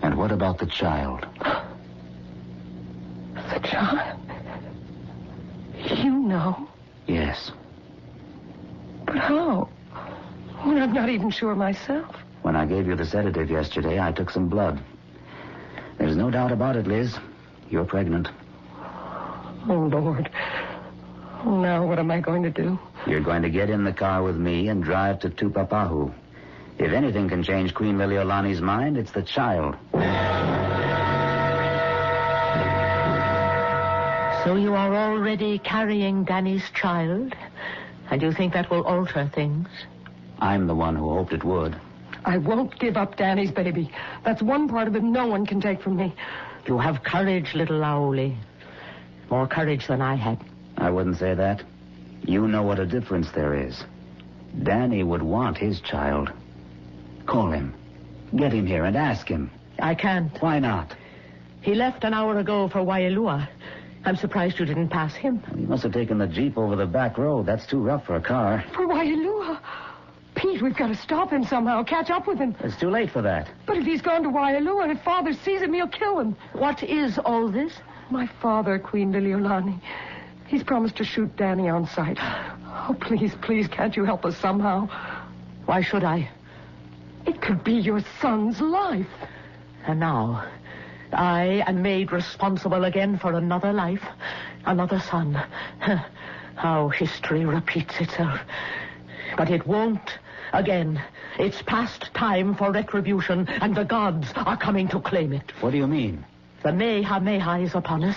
And what about the child? The child? You know? Yes. But how? When I've I'm not even sure myself. When I gave you the sedative yesterday, I took some blood. There's no doubt about it, Liz. You're pregnant. Oh, Lord. Oh, now what am I going to do? You're going to get in the car with me and drive to Tupapahu. If anything can change Queen Liliolani's mind, it's the child. So you are already carrying Danny's child? And you think that will alter things? I'm the one who hoped it would. I won't give up Danny's baby. That's one part of it no one can take from me. You have courage, little Laoli. More courage than I had. I wouldn't say that. You know what a difference there is. Danny would want his child. Call him. Get him here and ask him. I can't. Why not? He left an hour ago for Waialua. I'm surprised you didn't pass him. He must have taken the Jeep over the back road. That's too rough for a car. For Waialua? Pete, we've got to stop him somehow, catch up with him. It's too late for that. But if he's gone to Waialua and if Father sees him, he'll kill him. What is all this? My father, Queen Liliolani. He's promised to shoot Danny on sight. Oh, please, please, can't you help us somehow? Why should I? It could be your son's life. And now, I am made responsible again for another life, another son. How history repeats itself. But it won't again. It's past time for retribution, and the gods are coming to claim it. What do you mean? The Mehameha is upon us.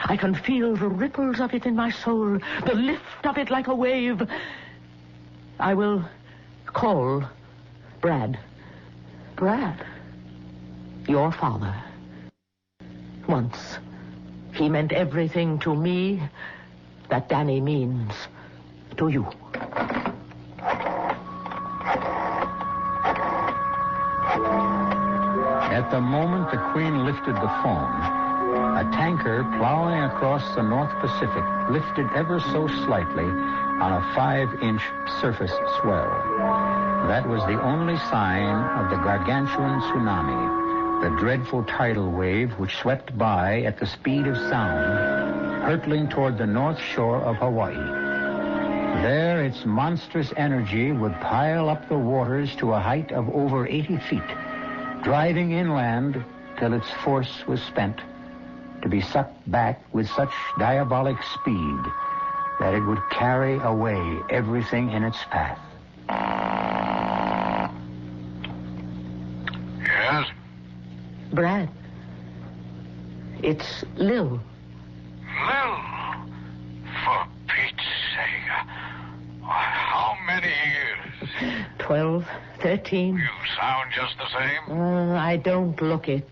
I can feel the ripples of it in my soul, the lift of it like a wave. I will call Brad. Brad? Your father. Once, he meant everything to me that Danny means to you. At the moment the Queen lifted the phone, a tanker plowing across the North Pacific lifted ever so slightly on a 5-inch surface swell. That was the only sign of the gargantuan tsunami, the dreadful tidal wave which swept by at the speed of sound, hurtling toward the north shore of Hawaii. There, its monstrous energy would pile up the waters to a height of over 80 feet, driving inland till its force was spent, to be sucked back with such diabolic speed that it would carry away everything in its path. Yes? Brad, it's Lil. Lil? For Pete's sake. How many years? 12, 13. You sound just the same. I don't look it.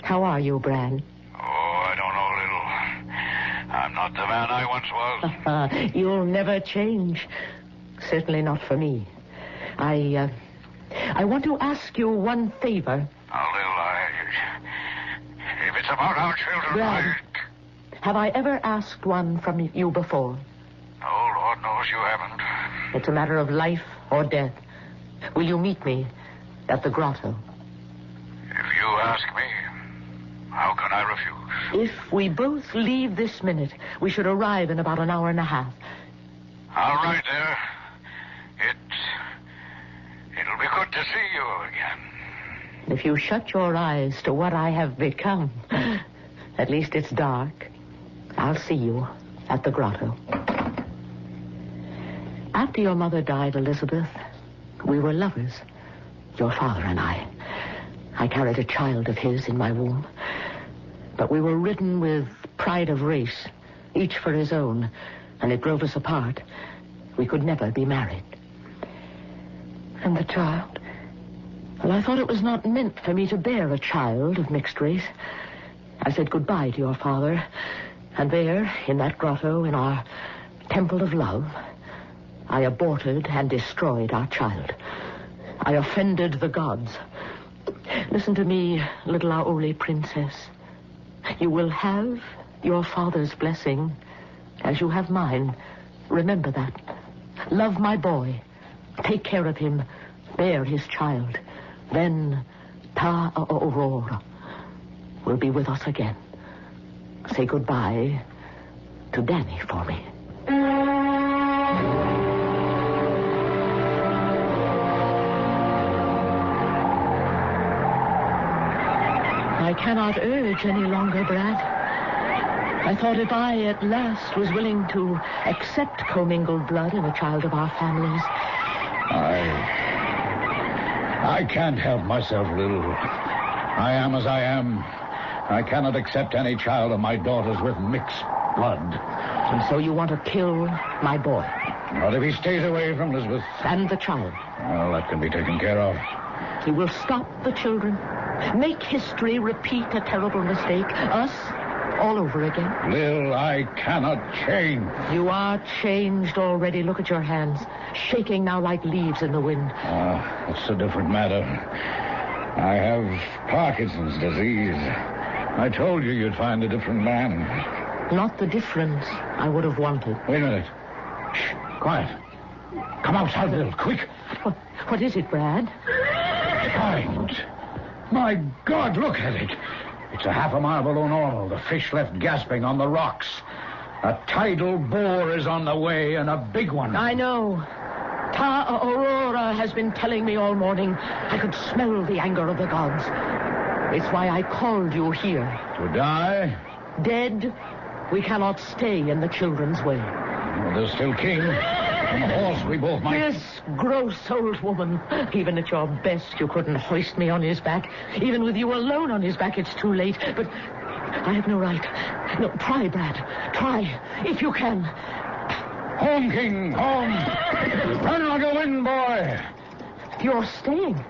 How are you, Brad? Oh, I don't know, Lil. I'm not the man I once was. You'll never change. Certainly not for me. I want to ask you one favor. Now, Lil, if it's about our children, Brad, have I ever asked one from you before? Oh, Lord knows you haven't. It's a matter of life or death. Will you meet me at the grotto? If you ask me, how can I refuse? If we both leave this minute, we should arrive in about an hour and a half. All right, there. It'll be good to see you again. If you shut your eyes to what I have become, at least it's dark, I'll see you at the grotto. After your mother died, Elizabeth, we were lovers, your father and I. I carried a child of his in my womb. But we were ridden with pride of race, each for his own, and it drove us apart. We could never be married. And the child? Well, I thought it was not meant for me to bear a child of mixed race. I said goodbye to your father, and there, in that grotto, in our temple of love, I aborted and destroyed our child. I offended the gods. Listen to me, little Aoli princess. You will have your father's blessing, as you have mine. Remember that. Love my boy. Take care of him. Bear his child. Then Aurora will be with us again. Say goodbye to Danny for me. I cannot urge any longer, Brad. I thought if I at last was willing to accept commingled blood in a child of our families. I can't help myself, Lil. I am as I am. I cannot accept any child of my daughter's with mixed blood. And so you want to kill my boy? Not if he stays away from Elizabeth. And the child? Well, that can be taken care of. He will stop the children, make history repeat a terrible mistake, us all over again. Lil, I cannot change. You are changed already. Look at your hands, shaking now like leaves in the wind. That's a different matter. I have Parkinson's disease. I told you you'd find a different man. Not the difference I would have wanted. Wait a minute. Shh, quiet. Come outside, Lil, quick. What is it, Brad? Giant. My God, look at it. It's a half a mile below normal. The fish left gasping on the rocks. A tidal bore is on the way, and a big one. I know. Ta Aurora has been telling me all morning. I could smell the anger of the gods. It's why I called you here. To die? Dead, we cannot stay in the children's way. Well, there's still King. On the horse, we both might... Yes, gross old woman. Even at your best, you couldn't hoist me on his back. Even with you alone on his back, it's too late. But I have no right. No, try, Brad. Try, if you can. Home, King, home. Run like a wind, boy. You're staying.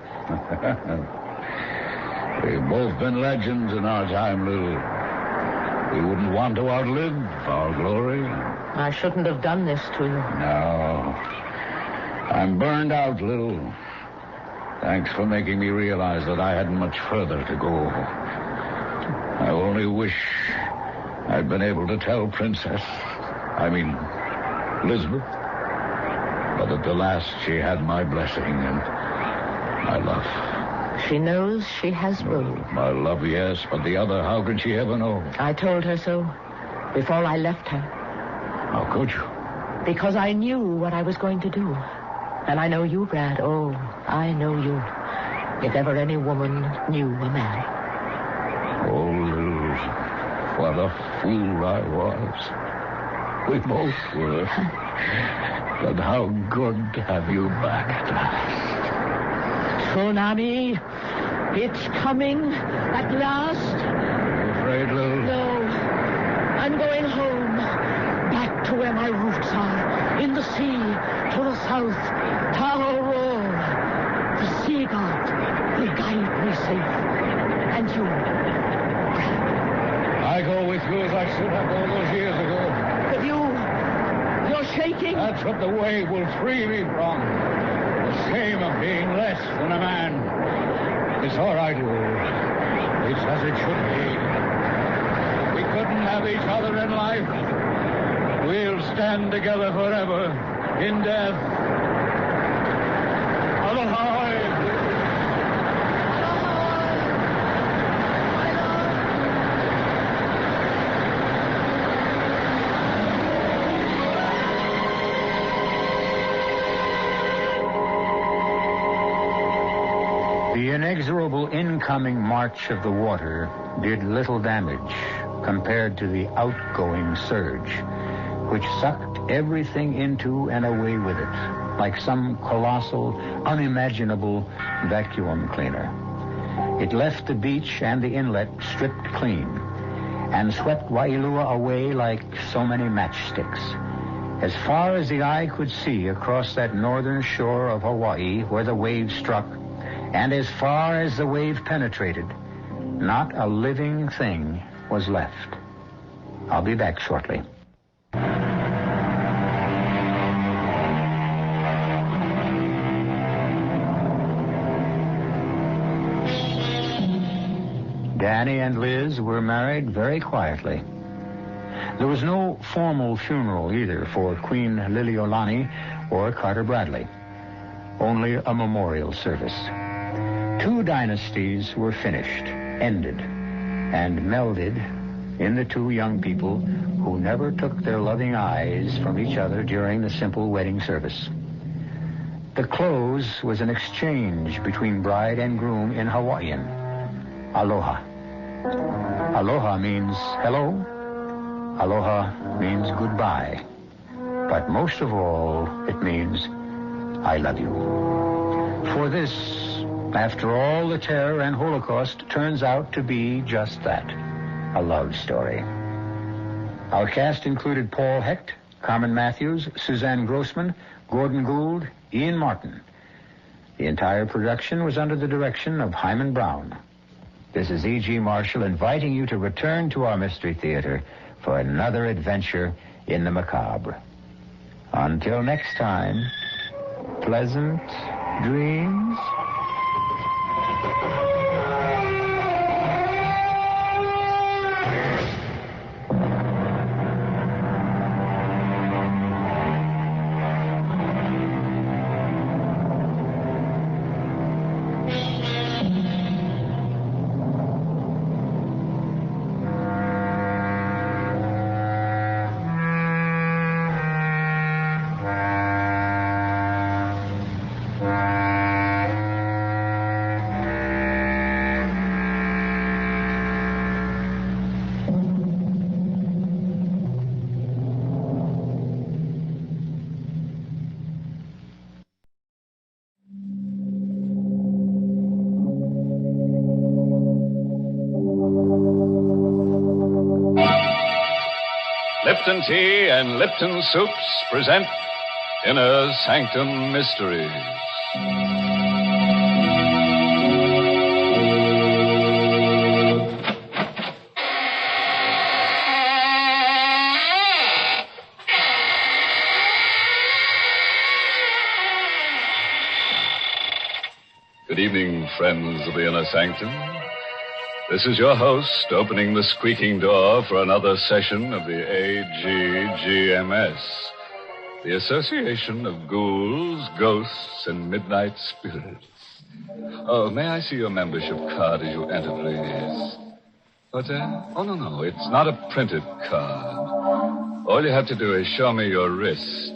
We've both been legends in our time, Lil. We wouldn't want to outlive our glory. I shouldn't have done this to you. No. I'm burned out, Lil. Thanks for making me realize that I hadn't much further to go. I only wish I'd been able to tell Elizabeth. But at the last, she had my blessing and my love. She knows she has both. My love, yes, but the other, how could she ever know? I told her so before I left her. How could you? Because I knew what I was going to do. And I know you, Brad. Oh, I know you. If ever any woman knew a man. Oh, Liz, what a fool I was. We both were. But how good to have you back at last. Tsunami, it's coming at last. Are you afraid, Lil? No, I'm going home. Back to where my roots are. In the sea, to the south. Tower roar. The sea god will guide me safe. And you, I go with you as I should have all those years ago. But you're shaking. That's what the wave will free me from. The shame of being less than a man. It's all right, Lou. It's as it should be. We couldn't have each other in life. We'll stand together forever in death. Aloha. The inexorable incoming march of the water did little damage compared to the outgoing surge, which sucked everything into and away with it, like some colossal, unimaginable vacuum cleaner. It left the beach and the inlet stripped clean and swept Wailua away like so many matchsticks. As far as the eye could see across that northern shore of Hawaii where the wave struck, and as far as the wave penetrated, not a living thing was left. I'll be back shortly. Danny and Liz were married very quietly. There was no formal funeral either for Queen Liliolani or Carter Bradley. Only a memorial service. 2 dynasties were finished, ended, and melded in the 2 young people who never took their loving eyes from each other during the simple wedding service. The close was an exchange between bride and groom in Hawaiian. Aloha. Aloha means hello. Aloha means goodbye. But most of all, it means I love you. For this, after all the terror and Holocaust, turns out to be just that, a love story. Our cast included Paul Hecht, Carmen Matthews, Suzanne Grossman, Gordon Gould, Ian Martin. The entire production was under the direction of Hyman Brown. This is E.G. Marshall inviting you to return to our Mystery Theater for another adventure in the macabre. Until next time, pleasant dreams. Lipton Tea and Lipton Soups present Inner Sanctum Mysteries. Good evening, friends of the Inner Sanctum. This is your host opening the squeaking door for another session of the AGGMS, the Association of Ghouls, Ghosts, and Midnight Spirits. Oh, may I see your membership card as you enter, please? But, oh, no, it's not a printed card. All you have to do is show me your wrist.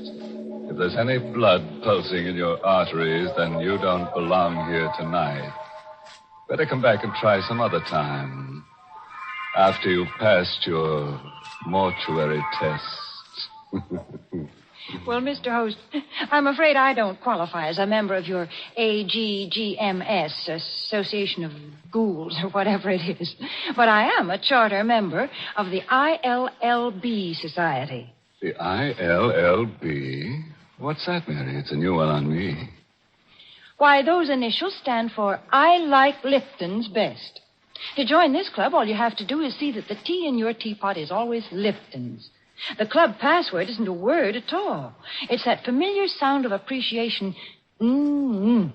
If there's any blood pulsing in your arteries, then you don't belong here tonight. Better come back and try some other time. After you've passed your mortuary tests. Well, Mr. Host, I'm afraid I don't qualify as a member of your AGGMS, Association of Ghouls, or whatever it is. But I am a charter member of the ILLB Society. The ILLB? What's that, Mary? It's a new one on me. Why, those initials stand for I Like Lipton's Best. To join this club, all you have to do is see that the tea in your teapot is always Lipton's. The club password isn't a word at all. It's that familiar sound of appreciation, mm-hmm.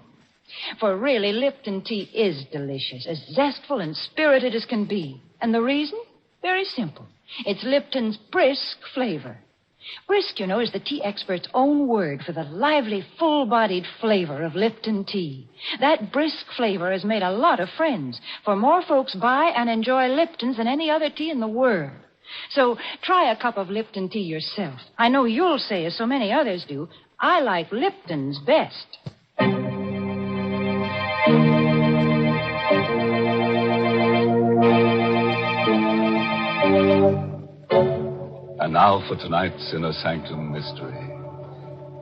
For really, Lipton tea is delicious, as zestful and spirited as can be. And the reason? Very simple. It's Lipton's brisk flavor. Brisk, you know, is the tea expert's own word for the lively, full-bodied flavor of Lipton tea. That brisk flavor has made a lot of friends, for more folks buy and enjoy Lipton's than any other tea in the world. So try a cup of Lipton tea yourself. I know you'll say, as so many others do, I like Lipton's best. And now for tonight's Inner Sanctum Mystery.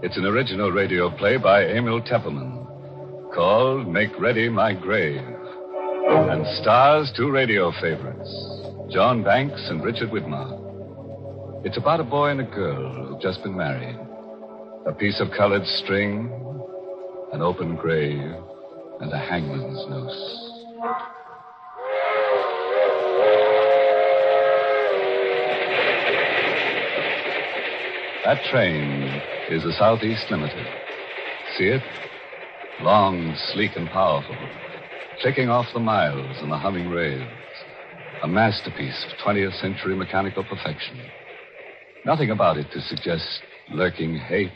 It's an original radio play by Emil Tepperman called Make Ready My Grave, and stars two radio favorites, John Banks and Richard Widmark. It's about a boy and a girl who've just been married. A piece of colored string, an open grave, and a hangman's noose. That train is the Southeast Limited. See it? Long, sleek, and powerful. Clicking off the miles and the humming rails. A masterpiece of 20th century mechanical perfection. Nothing about it to suggest lurking hate,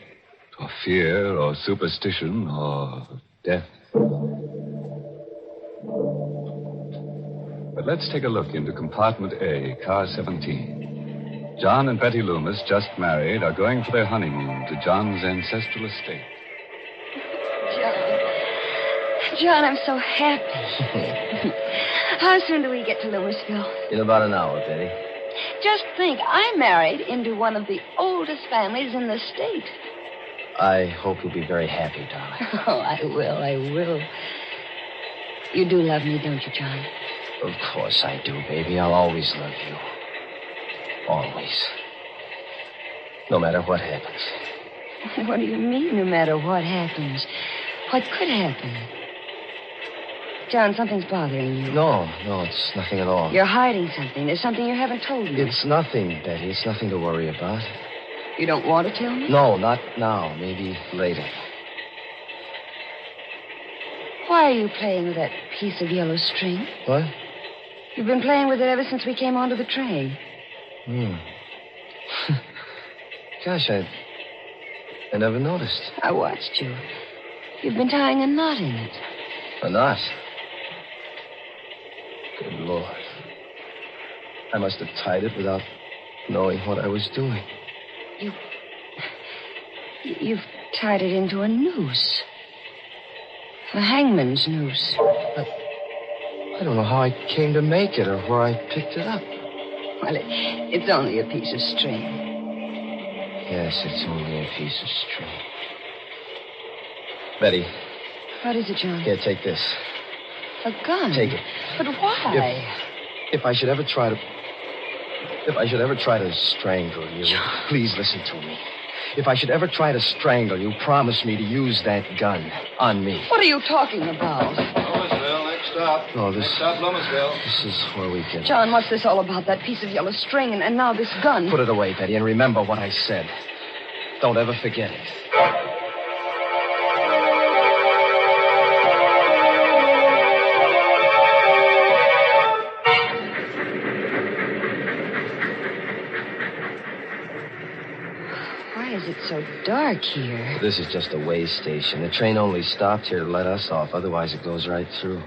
or fear, or superstition, or death. But let's take a look into compartment A, car 17. John and Betty Loomis, just married, are going for their honeymoon to John's ancestral estate. John. John, I'm so happy. How soon do we get to Louisville? In about an hour, Betty. Just think, I married into one of the oldest families in the state. I hope you'll be very happy, darling. Oh, I will. You do love me, don't you, John? Of course I do, baby. I'll always love you. Always. No matter what happens. What do you mean, no matter what happens? What could happen? John, something's bothering you. No, it's nothing at all. You're hiding something. There's something you haven't told me. It's nothing, Betty. It's nothing to worry about. You don't want to tell me? No, not now. Maybe later. Why are you playing with that piece of yellow string? What? You've been playing with it ever since we came onto the train. Gosh, I never noticed. I watched you. You've been tying a knot in it. A knot? Good Lord. I must have tied it without knowing what I was doing. You've tied it into a noose. A hangman's noose. I don't know how I came to make it or where I picked it up. Well, it's only a piece of string. Yes, it's only a piece of string. Betty. What is it, John? Here, take this. A gun? Take it. But why? If I should ever try to strangle you, John. Please listen to me. If I should ever try to strangle you, promise me to use that gun on me. What are you talking about? Louisville, next stop. Oh, Next stop, Louisville. This is where we get... John, what's this all about? That piece of yellow string and now this gun. Put it away, Betty, and remember what I said. Don't ever forget it. It's so dark here. This is just a way station. The train only stopped here to let us off. Otherwise, it goes right through.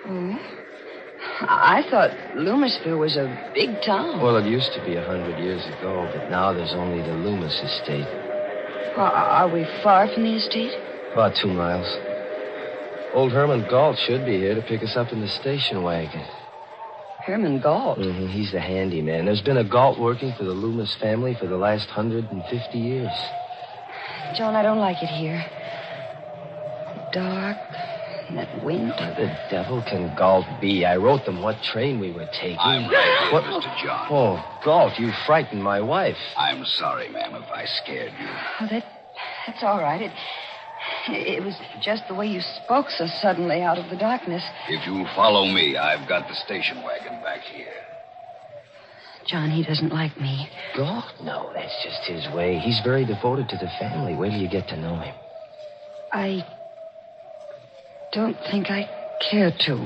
Oh? I thought Loomisville was a big town. Well, it used to be 100 years ago, but now there's only the Loomis estate. Are we far from the estate? About 2 miles. Old Herman Galt should be here to pick us up in the station wagon. Herman Galt? Mm-hmm. He's the handyman. There's been a Galt working for the Loomis family for the last 150 years. John, I don't like it here. Dark, and that wind. What the devil can Galt be? I wrote them what train we were taking. I'm right here, Mr. John. Oh, Galt, you frightened my wife. I'm sorry, ma'am, if I scared you. Oh, that's all right. It was just the way you spoke so suddenly out of the darkness. If you'll follow me, I've got the station wagon back here. John, he doesn't like me. God, no, that's just his way. He's very devoted to the family. Wait till you get to know him. I don't think I care to.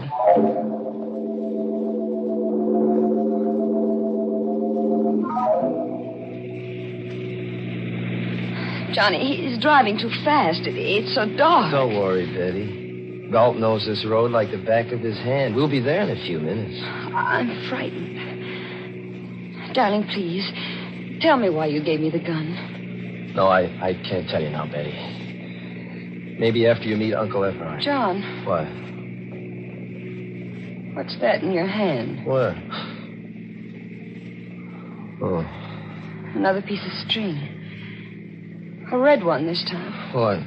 Johnny, he's driving too fast. It's so dark. Don't worry, Betty. Galt knows this road like the back of his hand. We'll be there in a few minutes. I'm frightened. Darling, please, tell me why you gave me the gun. No, I can't tell you now, Betty. Maybe after you meet Uncle Everard. John. What? What's that in your hand? What? Oh. Another piece of string. A red one this time. What?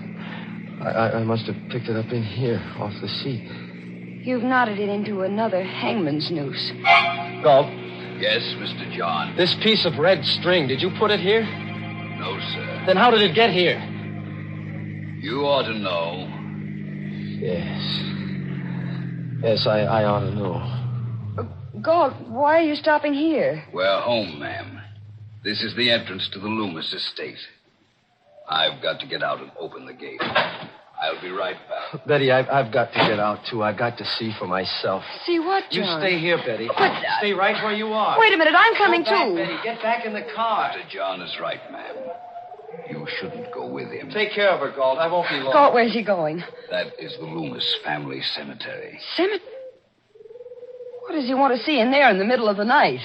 I must have picked it up in here, off the seat. You've knotted it into another hangman's noose. Galt. Yes, Mr. John. This piece of red string, did you put it here? No, sir. Then how did it get here? You ought to know. Yes. Yes, I ought to know. Galt, why are you stopping here? We're home, ma'am. This is the entrance to the Loomis estate. I've got to get out and open the gate. I'll be right back. Betty, I've got to get out, too. I've got to see for myself. See what, John? You stay here, Betty. But, stay right where you are. Wait a minute, I'm coming, Go back, too. Betty. Get back in the car. Mr. John is right, ma'am. You shouldn't go with him. Take care of her, Galt. I won't be long. Galt, where's he going? That is the Loomis family cemetery. Cemetery? What does he want to see in there in the middle of the night?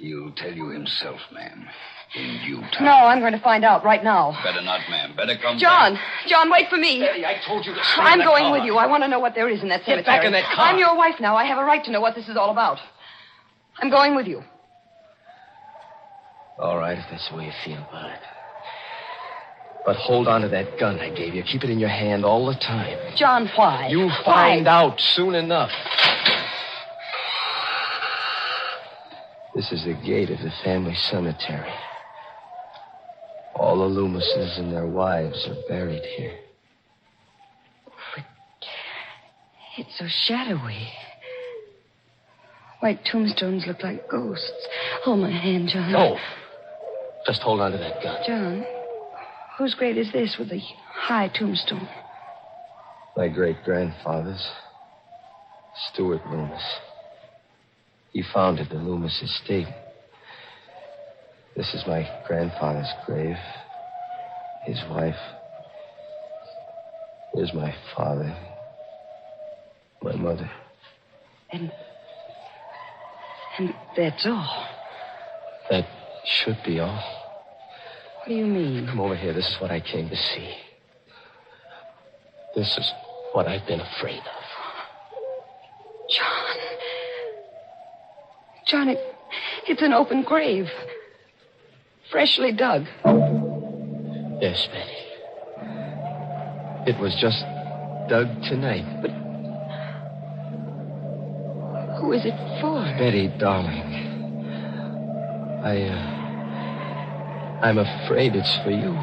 He'll tell you himself, ma'am. In due time. No, I'm going to find out right now. Better not, ma'am. Better come John! back. John, wait for me. Betty, I told you to stay I'm in that going car. with you. I want to know what there is in that cemetery. Get back in that car. I'm your wife now. I have a right to know what this is all about. I'm going with you. All right, if that's the way you feel about it. But hold on to that gun I gave you. Keep it in your hand all the time. John, why? You'll find out soon enough. This is the gate of the family cemetery. All the Loomises and their wives are buried here. It's so shadowy. White tombstones look like ghosts. Hold my hand, John. No. Just hold on to that gun. John, whose grave is this with the high tombstone? My great-grandfather's, Stuart Loomis. He founded the Loomis estate. This is my grandfather's grave. His wife. Here's my father. My mother. And that's all. That should be all. What do you mean? Come over here. This is what I came to see. This is what I've been afraid of. John, it's an open grave. Freshly dug. Yes, Betty. It was just dug tonight. But who is it for? Betty, darling. I'm afraid it's for you.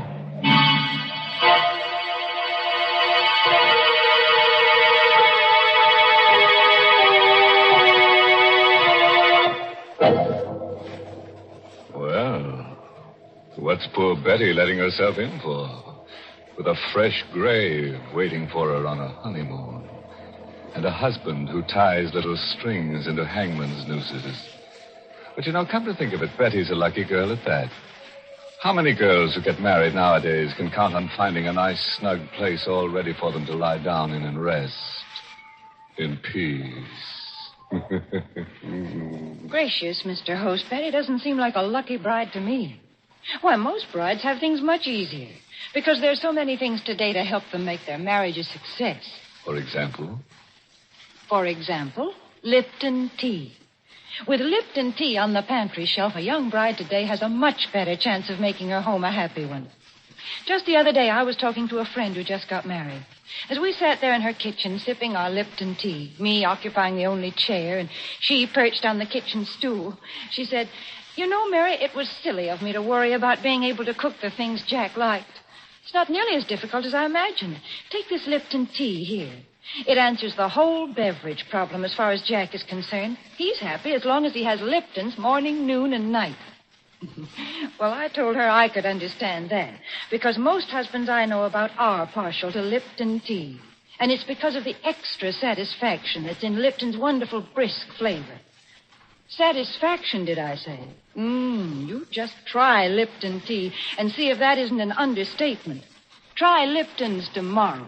Well, what's poor Betty letting herself in for? With a fresh grave waiting for her on a honeymoon. And a husband who ties little strings into hangman's nooses. But come to think of it, Betty's a lucky girl at that. How many girls who get married nowadays can count on finding a nice, snug place all ready for them to lie down in and rest? In peace. Gracious, Mr. Host, Betty doesn't seem like a lucky bride to me. Why, most brides have things much easier. Because there's so many things today to help them make their marriage a success. For example? For example, Lipton tea. With Lipton tea on the pantry shelf, a young bride today has a much better chance of making her home a happy one. Just the other day, I was talking to a friend who just got married. As we sat there in her kitchen sipping our Lipton tea, me occupying the only chair and she perched on the kitchen stool, she said, "You know, Mary, it was silly of me to worry about being able to cook the things Jack liked. It's not nearly as difficult as I imagined. Take this Lipton tea here. It answers the whole beverage problem as far as Jack is concerned. He's happy as long as he has Liptons morning, noon, and night." Well, I told her I could understand that, because most husbands I know about are partial to Lipton tea. And it's because of the extra satisfaction that's in Lipton's wonderful brisk flavor. Satisfaction, did I say? You just try Lipton tea and see if that isn't an understatement. Try Lipton's tomorrow.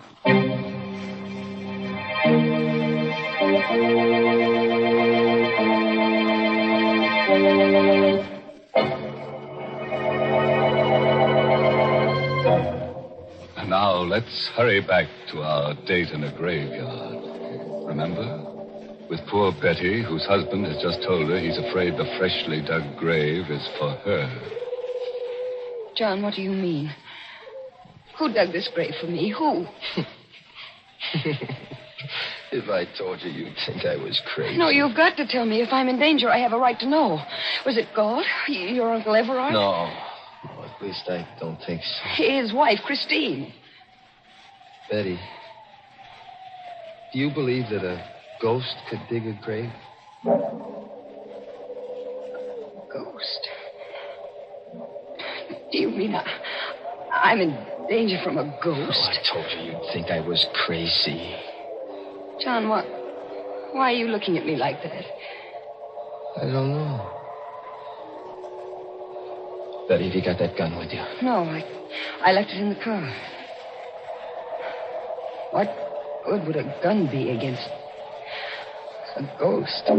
Now, let's hurry back to our date in a graveyard. Remember? With poor Betty, whose husband has just told her he's afraid the freshly dug grave is for her. John, what do you mean? Who dug this grave for me? Who? If I told you, you'd think I was crazy. No, you've got to tell me. If I'm in danger, I have a right to know. Was it God? Your Uncle Everard? No, at least I don't think so. His wife, Christine. Betty, do you believe that a ghost could dig a grave? Ghost? Do you mean I'm in danger from a ghost? Oh, I told you you'd think I was crazy. John, why are you looking at me like that? I don't know. Betty, have you got that gun with you? No, I left it in the car. What good would a gun be against a ghost?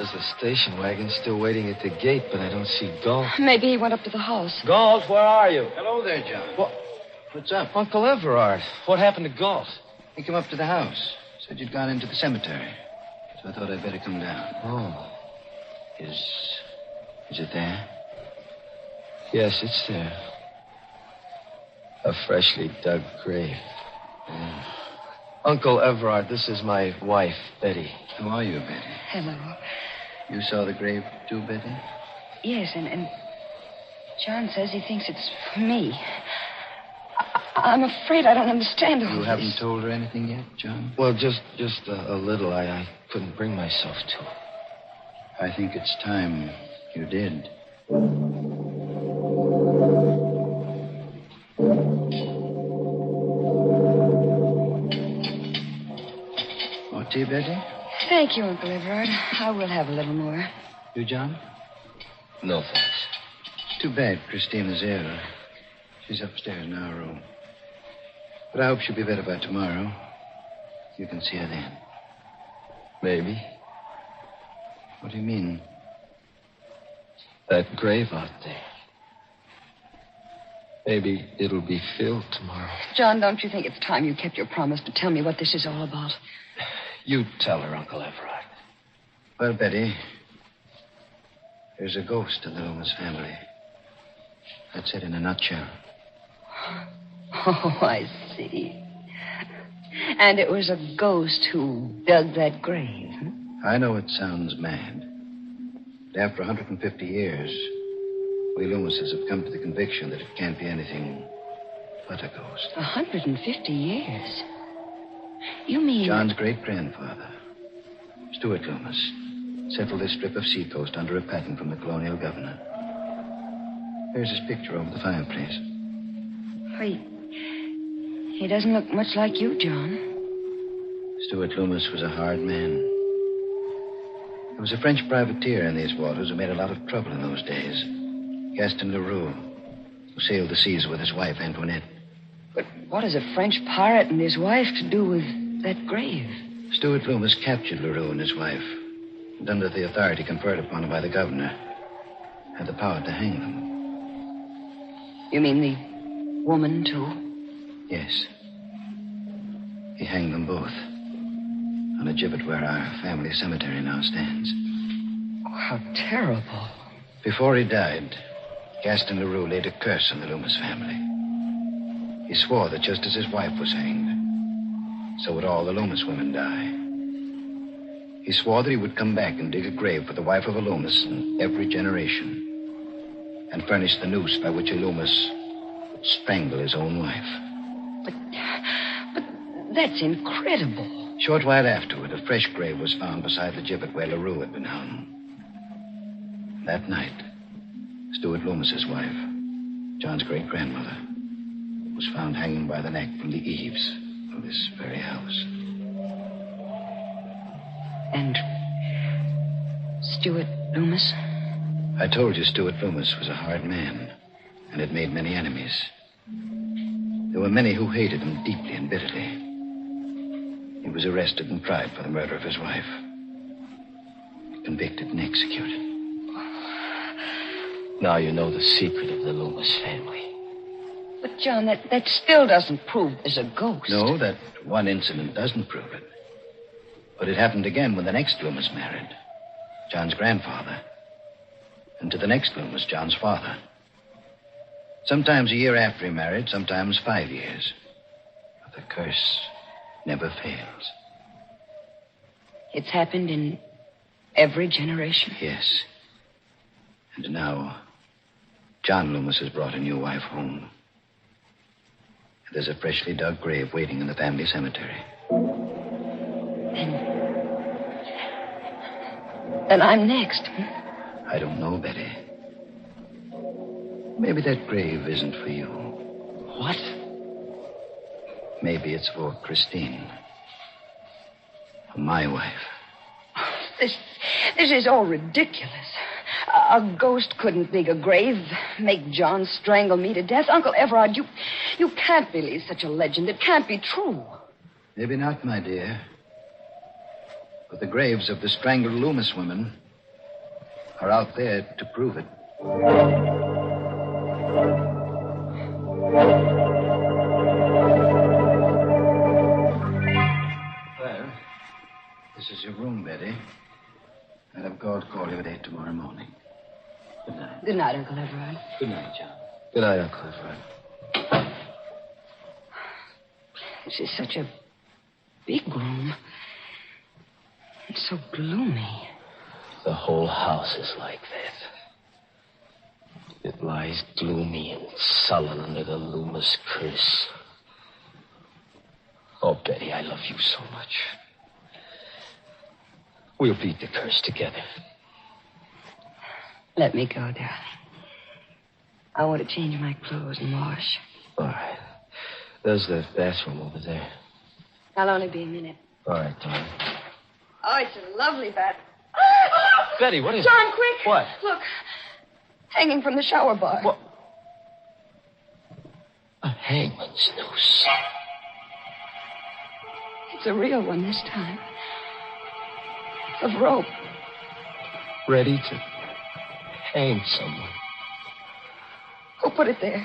There's the station wagon still waiting at the gate, but I don't see Galt. Maybe he went up to the house. Galt, where are you? Hello there, John. What's up? Uncle Everard. What happened to Galt? He came up to the house. Said you'd gone into the cemetery. So I thought I'd better come down. Oh. Is it there? Yes, it's there. A freshly dug grave. Oh. Uncle Everard, this is my wife, Betty. How are you, Betty? Hello. You saw the grave too, Betty? Yes, and John says he thinks it's for me. I'm afraid I don't understand all You this. haven't told her anything yet, John? Well, just a little. I couldn't bring myself to. I think it's time you did. More tea, Betty? Thank you, Uncle Everard. I will have a little more. You, John? No, thanks. Too bad Christina's ill. She's upstairs in our room. But I hope she'll be better by tomorrow. You can see her then. Maybe. What do you mean? That grave out there. Maybe it'll be filled tomorrow. John, don't you think it's time you kept your promise to tell me what this is all about? You tell her, Uncle Everard. Well, Betty, there's a ghost in the Loomis family. That's it in a nutshell. Oh, I see. And it was a ghost who dug that grave. I know it sounds mad. But after 150 years, we Loomises have come to the conviction that it can't be anything but a ghost. 150 years? You mean... John's great-grandfather, Stuart Loomis, settled this strip of seacoast under a patent from the colonial governor. There's his picture over the fireplace. He doesn't look much like you, John. Stuart Loomis was a hard man. There was a French privateer in these waters who made a lot of trouble in those days. Gaston Leroux, who sailed the seas with his wife, Antoinette. But what has a French pirate and his wife to do with that grave? Stuart Loomis captured Leroux and his wife, and under the authority conferred upon him by the governor, had the power to hang them. You mean the woman, too? Yes. He hanged them both on a gibbet where our family cemetery now stands. Oh, how terrible. Before he died, Gaston Leroux laid a curse on the Loomis family. He swore that just as his wife was hanged, so would all the Loomis women die. He swore that he would come back and dig a grave for the wife of a Loomis in every generation, and furnish the noose by which a Loomis would strangle his own wife. But that's incredible. Short while afterward, a fresh grave was found beside the gibbet where Leroux had been hung. That night, Stuart Loomis's wife, John's great-grandmother, was found hanging by the neck from the eaves of this very house. And Stuart Loomis? I told you Stuart Loomis was a hard man and had made many enemies. There were many who hated him deeply and bitterly. He was arrested and tried for the murder of his wife. Convicted and executed. Now you know the secret of the Loomis family. But, John, that still doesn't prove there's a ghost. No, that one incident doesn't prove it. But it happened again when the next Loomis married. John's grandfather. And to the next Loomis, John's father. Sometimes a year after he married, sometimes 5 years. But the curse never fails. It's happened in every generation? Yes. And now, John Loomis has brought a new wife home. There's a freshly dug grave waiting in the family cemetery. Then I'm next. I don't know, Betty. Maybe that grave isn't for you. What? Maybe it's for Christine. My wife. This is all ridiculous. A ghost couldn't dig a grave, make John strangle me to death. Uncle Everard, you can't believe such a legend. It can't be true. Maybe not, my dear. But the graves of the strangled Loomis women are out there to prove it. Well, this is your room, Betty. I'll have God call you at 8 tomorrow morning. Good night. Good night, Uncle Everard. Good night, John. Good night, Uncle Everard. This is such a big room. It's so gloomy. The whole house is like that. It lies gloomy and sullen under the Loomis curse. Oh, Betty, I love you so much. We'll beat the curse together. Let me go, darling. I want to change my clothes and wash. All right. There's the bathroom over there. I'll only be a minute. All right, darling. Oh, it's a lovely bath. Betty, what is John, it? quick. What? Look. Hanging from the shower bar. What? A hangman's noose. It's a real one this time. Of rope. Ready to hang someone. Who put it there?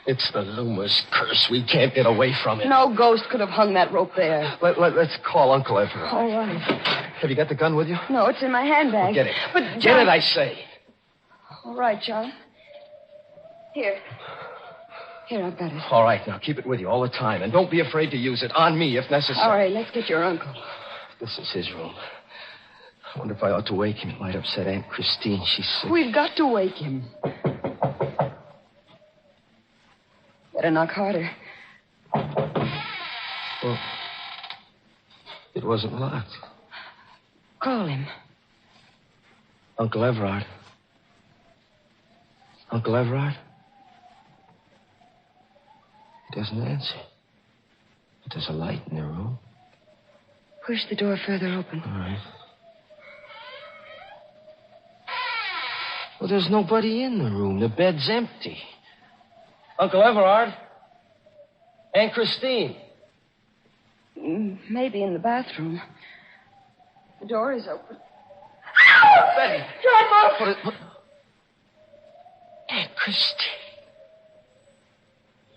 It's the Loomis curse. We can't get away from it. No ghost could have hung that rope there. Let's call Uncle Everard. All right. Have you got the gun with you? No, it's in my handbag. Well, get it. But, John... Get it, I say. All right, John. Here. Here, I've got it. All right, now keep it with you all the time. And don't be afraid to use it. On me, if necessary. All right, let's get your uncle. This is his room. I wonder if I ought to wake him. It might upset Aunt Christine. She's sick. We've got to wake him. Better knock harder. Well, it wasn't locked. Call him. Uncle Everard. Uncle Everard? He doesn't answer. But there's a light in the room. Push the door further open. All right. Well, there's nobody in the room. The bed's empty. Uncle Everard? Aunt Christine? Maybe in the bathroom. The door is open. Betty! John, What? Aunt Christine.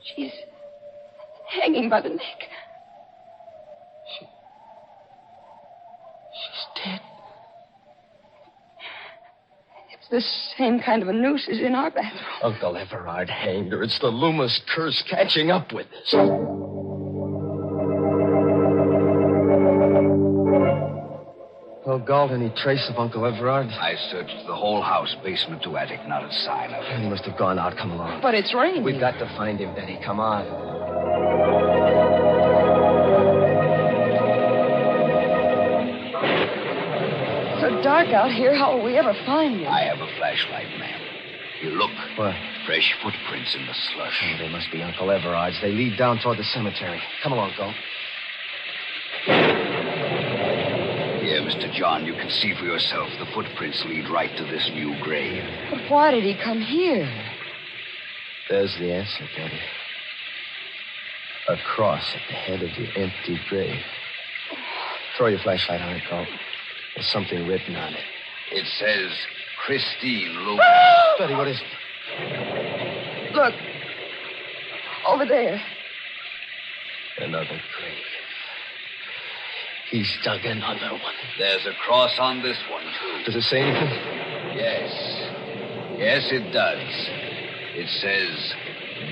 She's hanging by the neck. She's dead. It's the same kind of a noose as in our bathroom. Uncle Everard hanged her. It's the Loomis curse catching up with us. Well, Galt, any trace of Uncle Everard? I searched the whole house, basement to attic, not a sign of him. He must have gone out. Come along. But it's raining. We've got to find him, Betty. Come on. So dark out here. How will we ever find him? I have a flashlight, ma'am. You look. What? Fresh footprints in the slush. Oh, they must be Uncle Everard's. They lead down toward the cemetery. Come along, Galt. Here, Mr. John, you can see for yourself. The footprints lead right to this new grave. But why did he come here? There's the answer, Betty. A cross at the head of the empty grave. Throw your flashlight on it, Galt. There's something written on it. It says, Christine Loomis. Betty, what is it? Look. Over there. Another grave. He's dug another one. There's a cross on this one, too. Does it say anything? Yes. Yes, it does. It says,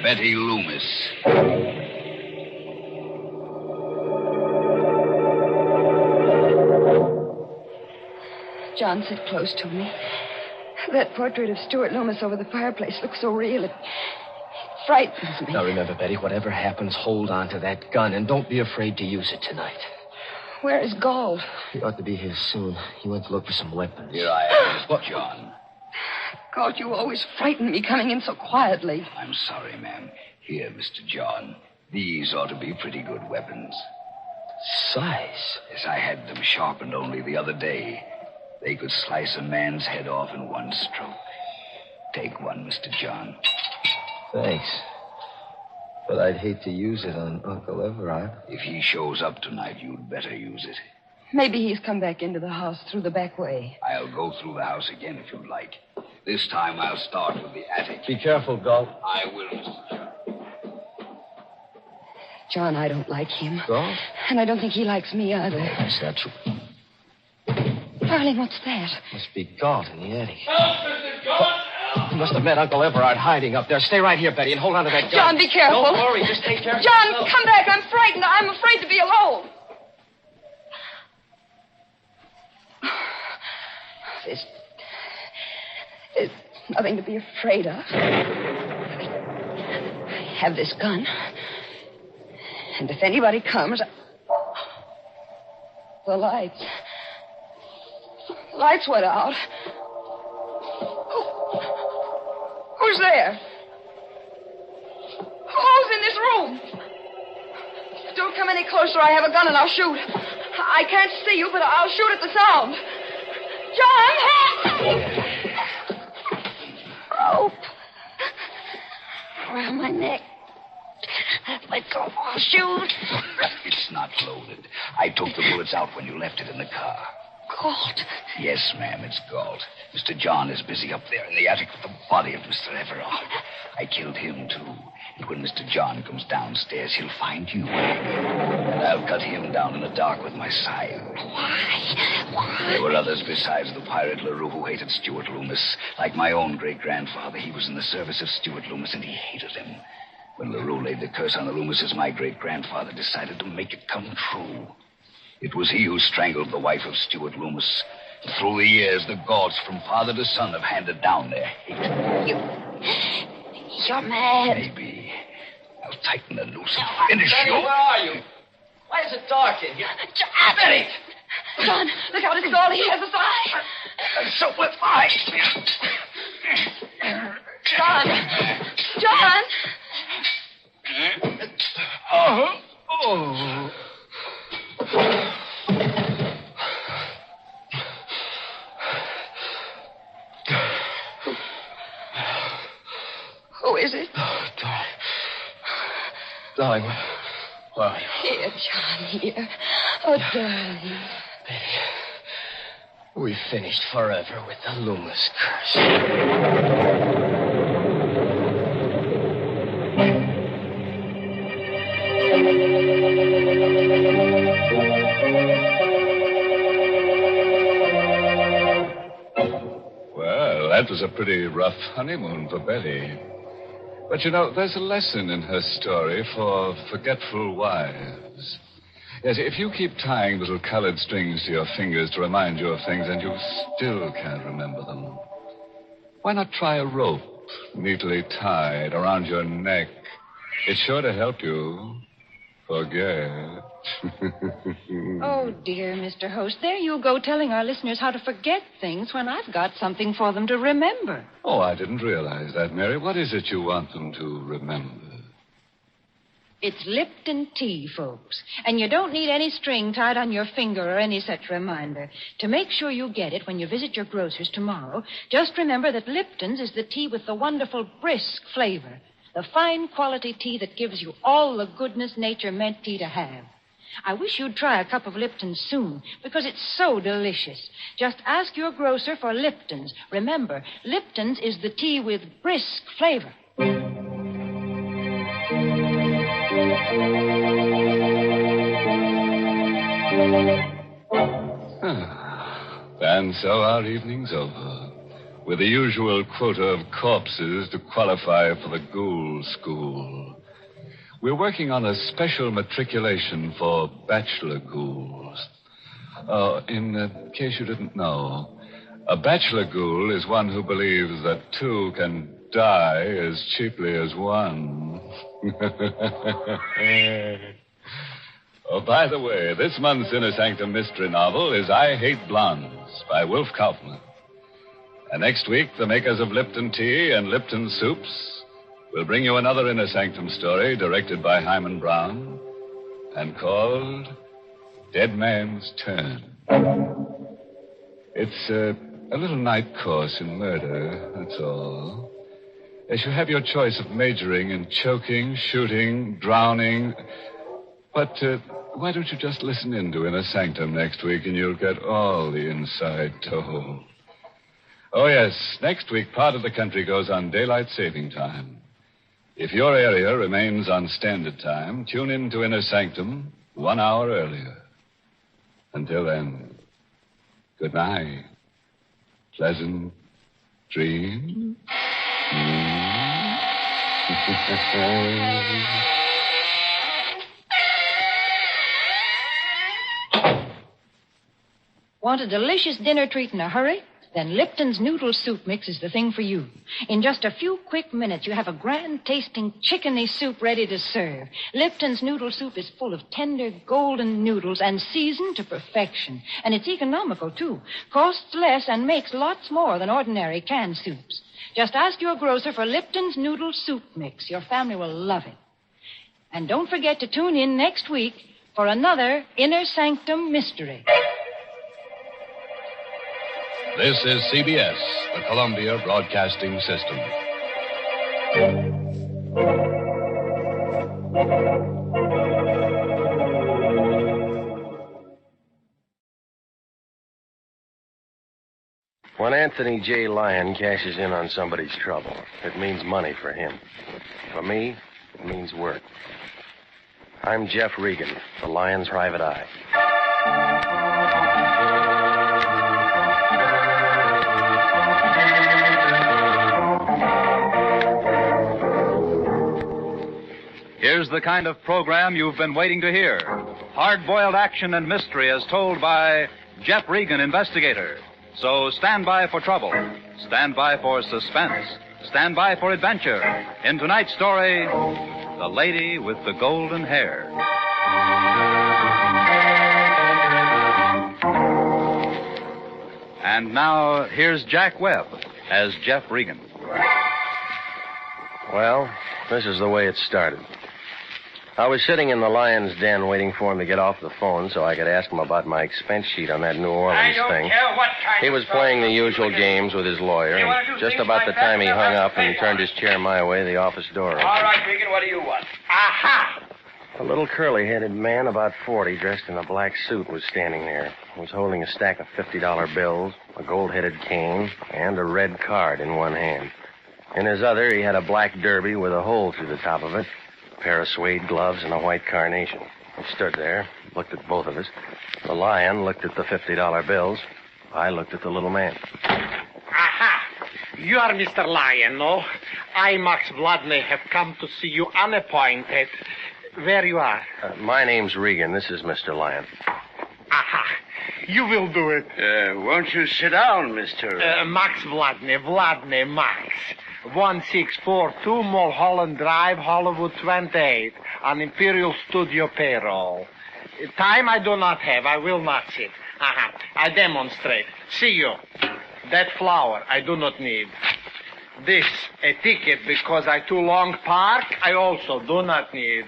Betty Loomis. John, sit close to me. That portrait of Stuart Loomis over the fireplace looks so real. It frightens me. Now, remember, Betty, whatever happens, hold on to that gun, and don't be afraid to use it tonight. Where is Galt? He ought to be here soon. He went to look for some weapons. Here I am, Mr. John. Galt, you always frighten me coming in so quietly. I'm sorry, ma'am. Here, Mr. John. These ought to be pretty good weapons. Size? Yes, I had them sharpened only the other day. They could slice a man's head off in one stroke. Take one, Mr. John. Thanks. But I'd hate to use it on Uncle Everard. If he shows up tonight, you'd better use it. Maybe he's come back into the house through the back way. I'll go through the house again if you'd like. This time I'll start with the attic. Be careful, Galt. I will, Mr. John. John, I don't like him. Galt? And I don't think he likes me either. Is that true? Darling, what's that? Must be Galt in the attic. Help, Mr. John! He must have met Uncle Everard hiding up there. Stay right here, Betty, and hold on to that gun. John, be careful. Don't worry. Just take care of John, yourself. come back. I'm frightened. I'm afraid to be alone. There's nothing to be afraid of. I have this gun. And if anybody comes... The lights. The lights went out. Who's there? Who's in this room? Don't come any closer. I have a gun and I'll shoot. I can't see you, but I'll shoot at the sound. John! Rope. Around my neck. Let go. I'll shoot. It's not loaded. I took the bullets out when you left it in the car. Galt. Yes, ma'am, it's Galt. Mr. John is busy up there in the attic with the body of Mr. Everard. I killed him, too. And when Mr. John comes downstairs, he'll find you. And I'll cut him down in the dark with my scythe. Why? There were others besides the pirate LaRue who hated Stuart Loomis. Like my own great-grandfather, he was in the service of Stuart Loomis, and he hated him. When LaRue laid the curse on the Loomises, my great-grandfather decided to make it come true. It was he who strangled the wife of Stuart Loomis. Through the years, the Gaults from father to son have handed down their hate. You're mad. Maybe. I'll tighten the noose and finish Betty, you. where are you? Why is it dark in here? John! Betty! John, look out, it's Galt. He has us eye. And so will I. John! John! Oh. Who is it? Oh, darling, where are you? Here, John, here. Oh, darling. Betty, we finished forever with the Loomis curse. Well, that was a pretty rough honeymoon for Betty. But, you know, there's a lesson in her story for forgetful wives. Yes, if you keep tying little colored strings to your fingers to remind you of things and you still can't remember them, why not try a rope neatly tied around your neck? It's sure to help you forget. Oh, dear, Mr. Host, there you go telling our listeners how to forget things when I've got something for them to remember. Oh, I didn't realize that, Mary. What is it you want them to remember? It's Lipton tea, folks. And you don't need any string tied on your finger or any such reminder. To make sure you get it when you visit your grocer's tomorrow, just remember that Lipton's is the tea with the wonderful brisk flavor. The fine quality tea that gives you all the goodness nature meant tea to have. I wish you'd try a cup of Lipton's soon, because it's so delicious. Just ask your grocer for Lipton's. Remember, Lipton's is the tea with brisk flavor. And so our evening's over, with the usual quota of corpses to qualify for the ghoul school. We're working on a special matriculation for bachelor ghouls. In case you didn't know, a bachelor ghoul is one who believes that two can die as cheaply as one. Oh, by the way, this month's Inner Sanctum mystery novel is I Hate Blondes by Wolfe Kaufman. And next week, the makers of Lipton Tea and Lipton Soups will bring you another Inner Sanctum story directed by Hyman Brown and called Dead Man's Turn. It's a little night course in murder, that's all. As you have your choice of majoring in choking, shooting, drowning. But why don't you just listen in to Inner Sanctum next week and you'll get all the inside told. Oh, yes, next week part of the country goes on daylight saving time. If your area remains on standard time, tune in to Inner Sanctum 1 hour earlier. Until then, good night. Pleasant dreams. Want a delicious dinner treat in a hurry? Then Lipton's Noodle Soup Mix is the thing for you. In just a few quick minutes, you have a grand-tasting chickeny soup ready to serve. Lipton's Noodle Soup is full of tender, golden noodles and seasoned to perfection. And it's economical, too. Costs less and makes lots more than ordinary canned soups. Just ask your grocer for Lipton's Noodle Soup Mix. Your family will love it. And don't forget to tune in next week for another Inner Sanctum Mystery. This is CBS, the Columbia Broadcasting System. When Anthony J. Lyon cashes in on somebody's trouble, it means money for him. For me, it means work. I'm Jeff Regan, the Lyon's private eye. Here's the kind of program you've been waiting to hear. Hard-boiled action and mystery as told by Jeff Regan, investigator. So stand by for trouble. Stand by for suspense. Stand by for adventure. In tonight's story, The Lady with the Golden Hair. And now, here's Jack Webb as Jeff Regan. Well, this is the way it started. I was sitting in the Lion's den waiting for him to get off the phone so I could ask him about my expense sheet on that New Orleans thing. He was playing the usual games with his lawyer, and just about the time he hung up and turned his chair my way, the office door opened. All right, Regan, what do you want? Aha! A little curly-headed man, about 40, dressed in a black suit, was standing there. He was holding a stack of $50 bills, a gold-headed cane, and a red card in one hand. In his other, he had a black derby with a hole through the top of it, a pair of suede gloves, and a white carnation. He stood there, looked at both of us. The Lion looked at the $50 bills. I looked at the little man. Aha! You are Mr. Lyon, no? I, Max Vladney, have come to see you unappointed. Where you are? My name's Regan. This is Mr. Lyon. Aha! You will do it. Won't you sit down, Mr. Max Vladney, Max. 1642 Mulholland Drive, Hollywood 28, on Imperial Studio payroll. Time I do not have. I will not sit. Aha. I demonstrate. See you. That flower I do not need. This, a ticket because I too long park, I also do not need.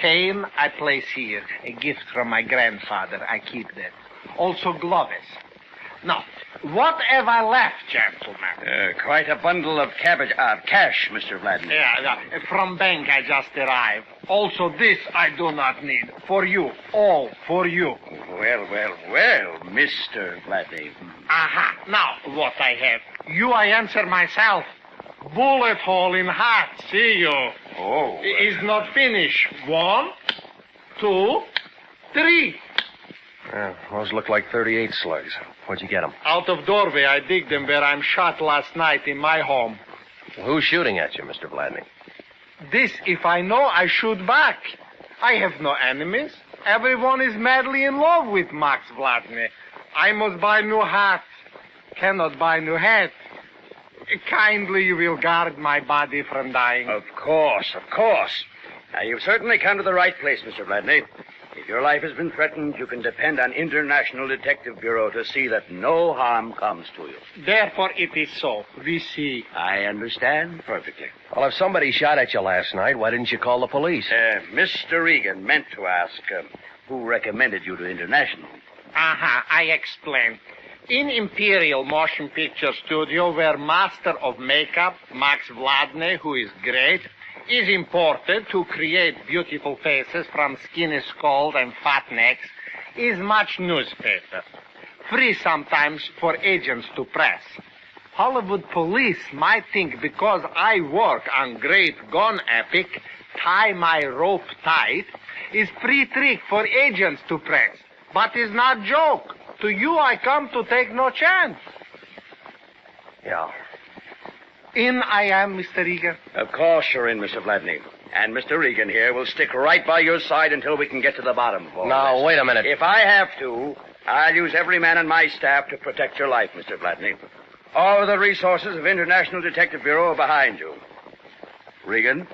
Cane I place here. A gift from my grandfather. I keep that. Also gloves. Now, what have I left, gentlemen? Quite a bundle of cash, Mr. Vladimir. Yeah, from bank I just arrived. Also this I do not need. For you. All for you. Well, Mr. Vladimir. Aha. Now, what I have. You I answer myself. Bullet hole in hat. See you. Oh. Is not finished. 1, 2, 3. Those look like 38 slugs. Where'd you get them? Out of doorway. I dig them where I'm shot last night in my home. Who's shooting at you, Mr. Vladney? This, if I know, I shoot back. I have no enemies. Everyone is madly in love with Max Vladney. I must buy new hat. Cannot buy new hat. Kindly you will guard my body from dying. Of course. Now, you've certainly come to the right place, Mr. Vladney. If your life has been threatened, you can depend on International Detective Bureau to see that no harm comes to you. Therefore it is so. We see. I understand perfectly. Well, if somebody shot at you last night, why didn't you call the police? Mr. Regan meant to ask who recommended you to International. Aha, I explain. In Imperial Motion Picture Studio, where master of makeup, Max Vladney, who is great, is imported to create beautiful faces from skinny skulls and fat necks is much newspaper. Free sometimes for agents to press. Hollywood police might think because I work on great gun epic, Tie My Rope Tight, is free trick for agents to press. But is not joke. To you I come to take no chance. Yeah. In I am, Mr. Regan. Of course you're in, Mr. Vladney. And Mr. Regan here will stick right by your side until we can get to the bottom of all Now, this. wait a minute. If I have to, I'll use every man on my staff to protect your life, Mr. Vladney. All the resources of International Detective Bureau are behind you. Regan,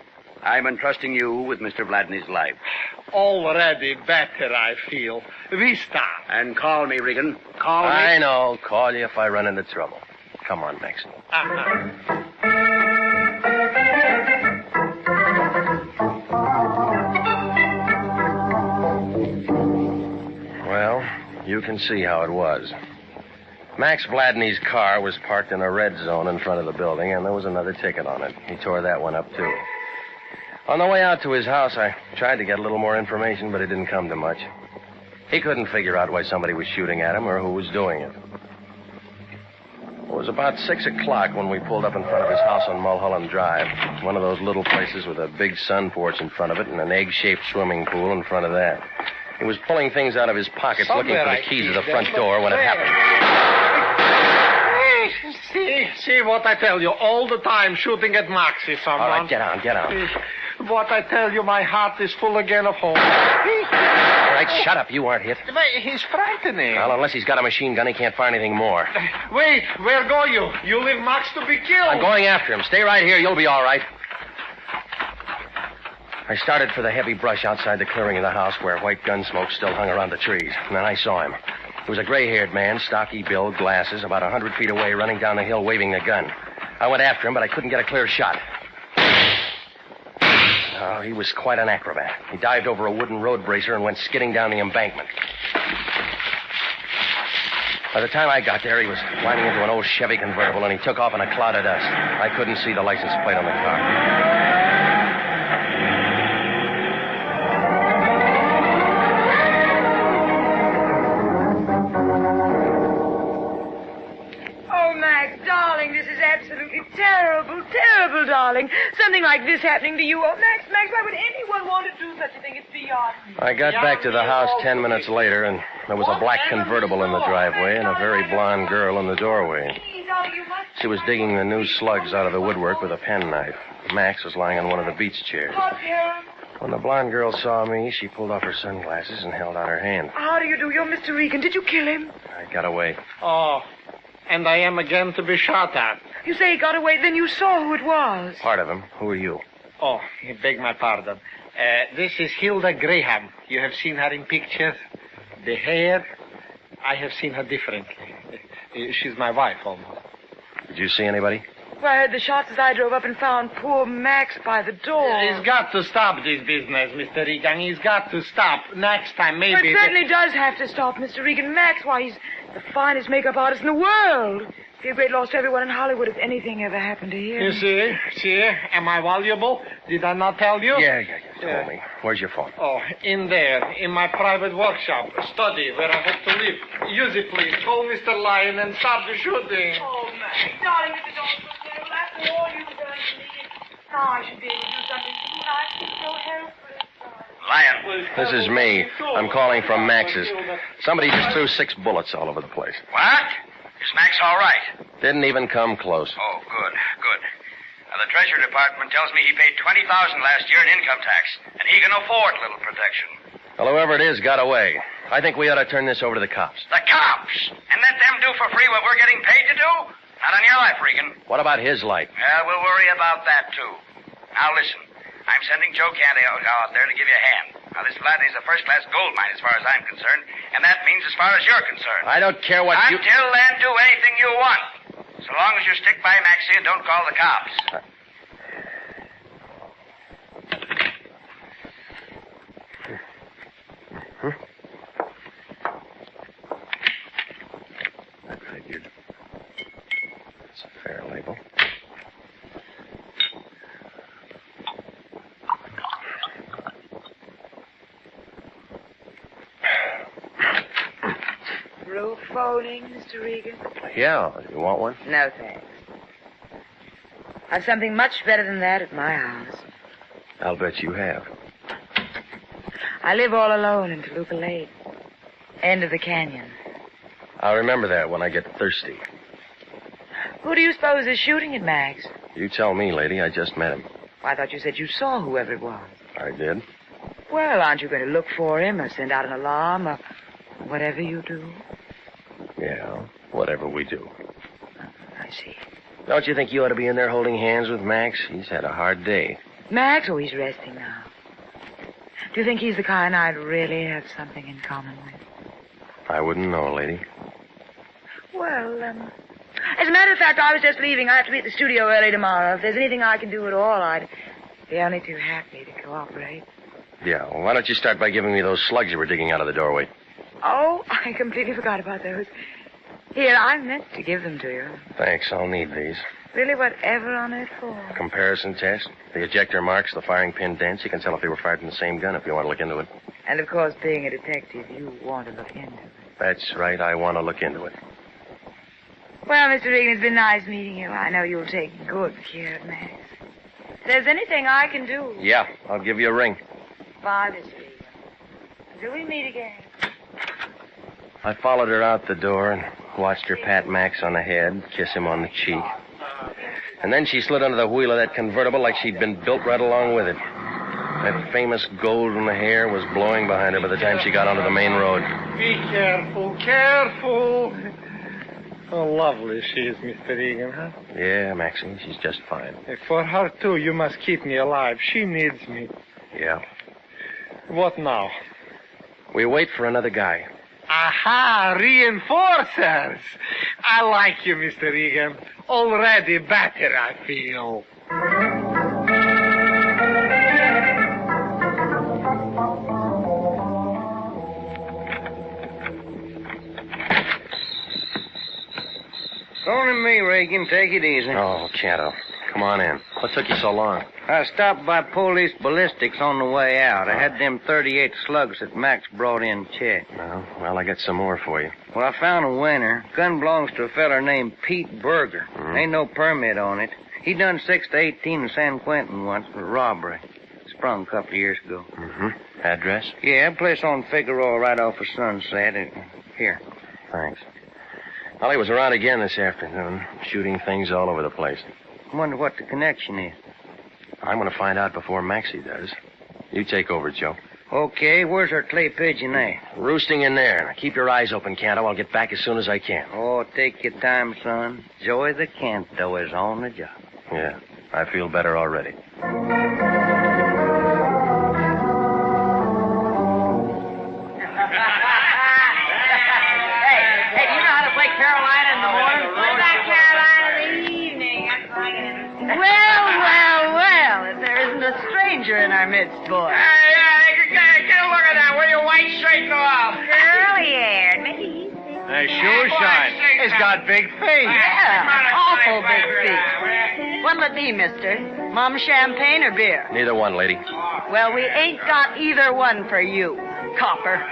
I'm entrusting you with Mr. Vladney's life. Already better, I feel. Vista. And call me, Regan. Call me. I know. Call you if I run into trouble. Come on, Max. Well, you can see how it was. Max Vladney's car was parked in a red zone in front of the building, and there was another ticket on it. He tore that one up, too. On the way out to his house, I tried to get a little more information, but it didn't come to much. He couldn't figure out why somebody was shooting at him or who was doing it. It was about 6 o'clock when we pulled up in front of his house on Mulholland Drive, one of those little places with a big sun porch in front of it and an egg-shaped swimming pool in front of that. He was pulling things out of his pockets looking for the keys to the front door when it happened. See what I tell you. All the time shooting at Maxie, someone. All right, get on. What I tell you, my heart is full again of hope. All right, shut up. You aren't hit. He's frightening. Well, unless he's got a machine gun, he can't find anything more. Wait, where go you? You leave Max to be killed. I'm going after him. Stay right here. You'll be all right. I started for the heavy brush outside the clearing of the house where white gun smoke still hung around the trees. And then I saw him. He was a gray-haired man, stocky build, glasses, about 100 feet away, running down the hill waving the gun. I went after him, but I couldn't get a clear shot. Oh, he was quite an acrobat. He dived over a wooden road bracer and went skidding down the embankment. By the time I got there, he was climbing into an old Chevy convertible, and he took off in a cloud of dust. I couldn't see the license plate on the car. Terrible, darling. Something like this happening to you. Oh, Max, why would anyone want to do such a thing? It's beyond me. I got back to the house 10 minutes later, and there was a black convertible in the driveway and a very blonde girl in the doorway. She was digging the new slugs out of the woodwork with a penknife. Max was lying on one of the beach chairs. When the blonde girl saw me, she pulled off her sunglasses and held out her hand. How do you do? You're Mr. Regan. Did you kill him? I got away. Oh, and I am again to be shot at. You say he got away, then you saw who it was. Part of him. Who are you? Oh, you beg my pardon. This is Hilda Graham. You have seen her in pictures. The hair, I have seen her differently. She's my wife, almost. Did you see anybody? Well, I heard the shots as I drove up and found poor Max by the door. He's got to stop this business, Mr. Regan. He's got to stop. Next time, maybe... Well, it certainly does have to stop, Mr. Regan. Max, why, he's the finest makeup artist in the world. It'd be a great loss to everyone in Hollywood if anything ever happened to him. You see? Am I valuable? Did I not tell you? Yeah. Told me. Where's your phone? Oh, in there, in my private workshop, study, where I hope to live. Use it, please. Call Mr. Lyon and stop the shooting. Oh, Max, darling, if it's all so terrible, after all you've done to me, now I should be able to do something tonight. So helpless. Lyon. This is me. I'm calling from Max's. Somebody just threw 6 bullets all over the place. What? Is Max all right? Didn't even come close. Oh, good. Now, the Treasury Department tells me he paid $20,000 last year in income tax, and he can afford a little protection. Well, whoever it is got away. I think we ought to turn this over to the cops. The cops? And let them do for free what we're getting paid to do? Not on your life, Regan. What about his life? Well, we'll worry about that, too. Now, listen. I'm sending Joe Candy out there to give you a hand. Now, this Vladney's a first-class gold mine as far as I'm concerned, and that means as far as you're concerned. I don't care what you... Until then, do anything you want. So long as you stick by Maxie and don't call the cops. I figured. That's a fair label. roof phoning, Mr. Regan? Yeah, you want one? No, thanks. I've something much better than that at my house. I'll bet you have. I live all alone in Toluca Lake. End of the canyon. I'll remember that when I get thirsty. Who do you suppose is shooting at Max? You tell me, lady. I just met him. I thought you said you saw whoever it was. I did. Well, aren't you going to look for him or send out an alarm or whatever you do? Yeah, whatever we do. I see. Don't you think you ought to be in there holding hands with Max? He's had a hard day. Max? Oh, he's resting now. Do you think he's the kind I'd really have something in common with? I wouldn't know, lady. Well, as a matter of fact, I was just leaving. I have to be at the studio early tomorrow. If there's anything I can do at all, I'd be only too happy to cooperate. Yeah, well, why don't you start by giving me those slugs you were digging out of the doorway? Oh, I completely forgot about those. Here, I meant to give them to you. Thanks, I'll need these. Really, whatever on earth for? Comparison test, the ejector marks, the firing pin dents. You can tell if they were fired from the same gun if you want to look into it. And, of course, being a detective, you want to look into it. That's right, I want to look into it. Well, Mr. Regan, it's been nice meeting you. I know you'll take good care of Max. If there's anything I can do... Yeah, I'll give you a ring. Bye, Mr. Regan. Until we meet again. I followed her out the door and watched her pat Max on the head, kiss him on the cheek. And then she slid under the wheel of that convertible like she'd been built right along with it. That famous gold in the hair was blowing behind her by the time she got onto the main road. Be careful, careful. How lovely she is, Mr. Regan, huh? Yeah, Maxine, she's just fine. For her, too, you must keep me alive. She needs me. Yeah. What now? We wait for another guy. Aha, reinforcers. I like you, Mr. Regan. Already better, I feel. Only me, Regan. Take it easy. Oh, Canto. Come on in. What took you so long? I stopped by police ballistics on the way out. I had them 38 slugs that Max brought in checked. Well, I got some more for you. Well, I found a winner. Gun belongs to a feller named Pete Berger. Ain't no permit on it. He done 6 to 18 in San Quentin once for robbery. Sprung a couple of years ago. Address? Yeah, a place on Figueroa right off of Sunset. Here. Thanks. Well, he was around again this afternoon, shooting things all over the place. Wonder what the connection is. I'm going to find out before Maxie does. You take over, Joe. Okay, where's our clay pigeon there? Roosting in there. Keep your eyes open, Canto. I'll get back as soon as I can. Oh, take your time, son. Joey the Canto is on the job. Yeah, I feel better already. Hey, do you know how to play Carolina in the morning? What about Carolina in the evening? Well, if there isn't a stranger in our midst, boy. Get a look at that. Will you white straighten off? Curly-haired. Maybe shoe shine. He's got big feet. Yeah, awful big feet. What'll it be, mister? Mum champagne or beer? Neither one, lady. Well, we ain't got either one for you, copper.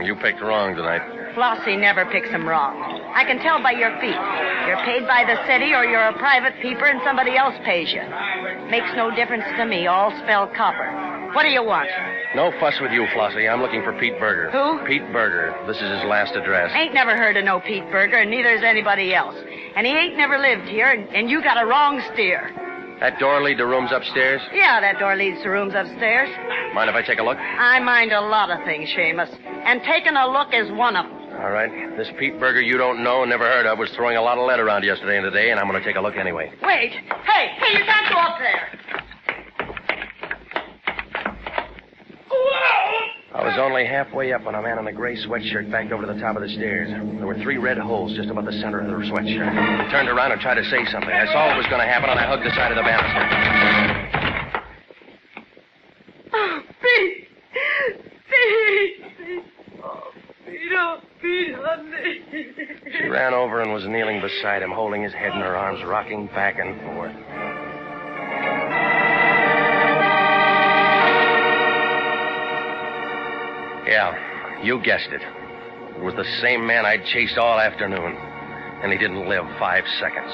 You picked wrong tonight. Flossie never picks 'em wrong. I can tell by your feet. You're paid by the city or you're a private peeper and somebody else pays you. Makes no difference to me. All spell copper. What do you want? No fuss with you, Flossie. I'm looking for Pete Berger. Who? Pete Berger. This is his last address. Ain't never heard of no Pete Berger, and neither has anybody else. And he ain't never lived here, and you got a wrong steer. That door lead to rooms upstairs? Yeah, that door leads to rooms upstairs. Mind if I take a look? I mind a lot of things, Seamus. And taking a look is one of them. All right. This Pete Berger you don't know and never heard of was throwing a lot of lead around yesterday and today, and I'm going to take a look anyway. Wait. Hey, you can't go up there. I was only halfway up when a man in a gray sweatshirt backed over to the top of the stairs. There were 3 red holes just above the center of the sweatshirt. He turned around and tried to say something. I saw what was going to happen, and I hugged the side of the banister. Oh, Pete! Pete! Oh, Pete, honey. She ran over and was kneeling beside him, holding his head in her arms, rocking back and forth. Yeah, you guessed it. It was the same man I'd chased all afternoon. And he didn't live 5 seconds.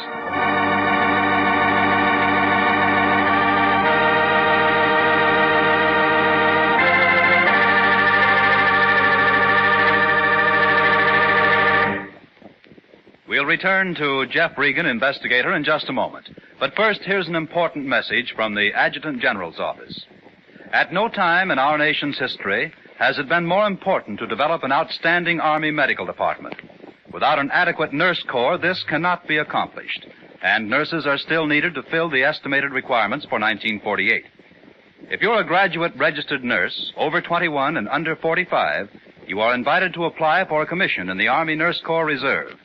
We'll return to Jeff Regan, investigator, in just a moment. But first, here's an important message from the Adjutant General's office. At no time in our nation's history has it been more important to develop an outstanding Army medical department. Without an adequate nurse corps, this cannot be accomplished, and nurses are still needed to fill the estimated requirements for 1948. If you're a graduate registered nurse, over 21 and under 45, you are invited to apply for a commission in the Army Nurse Corps Reserve.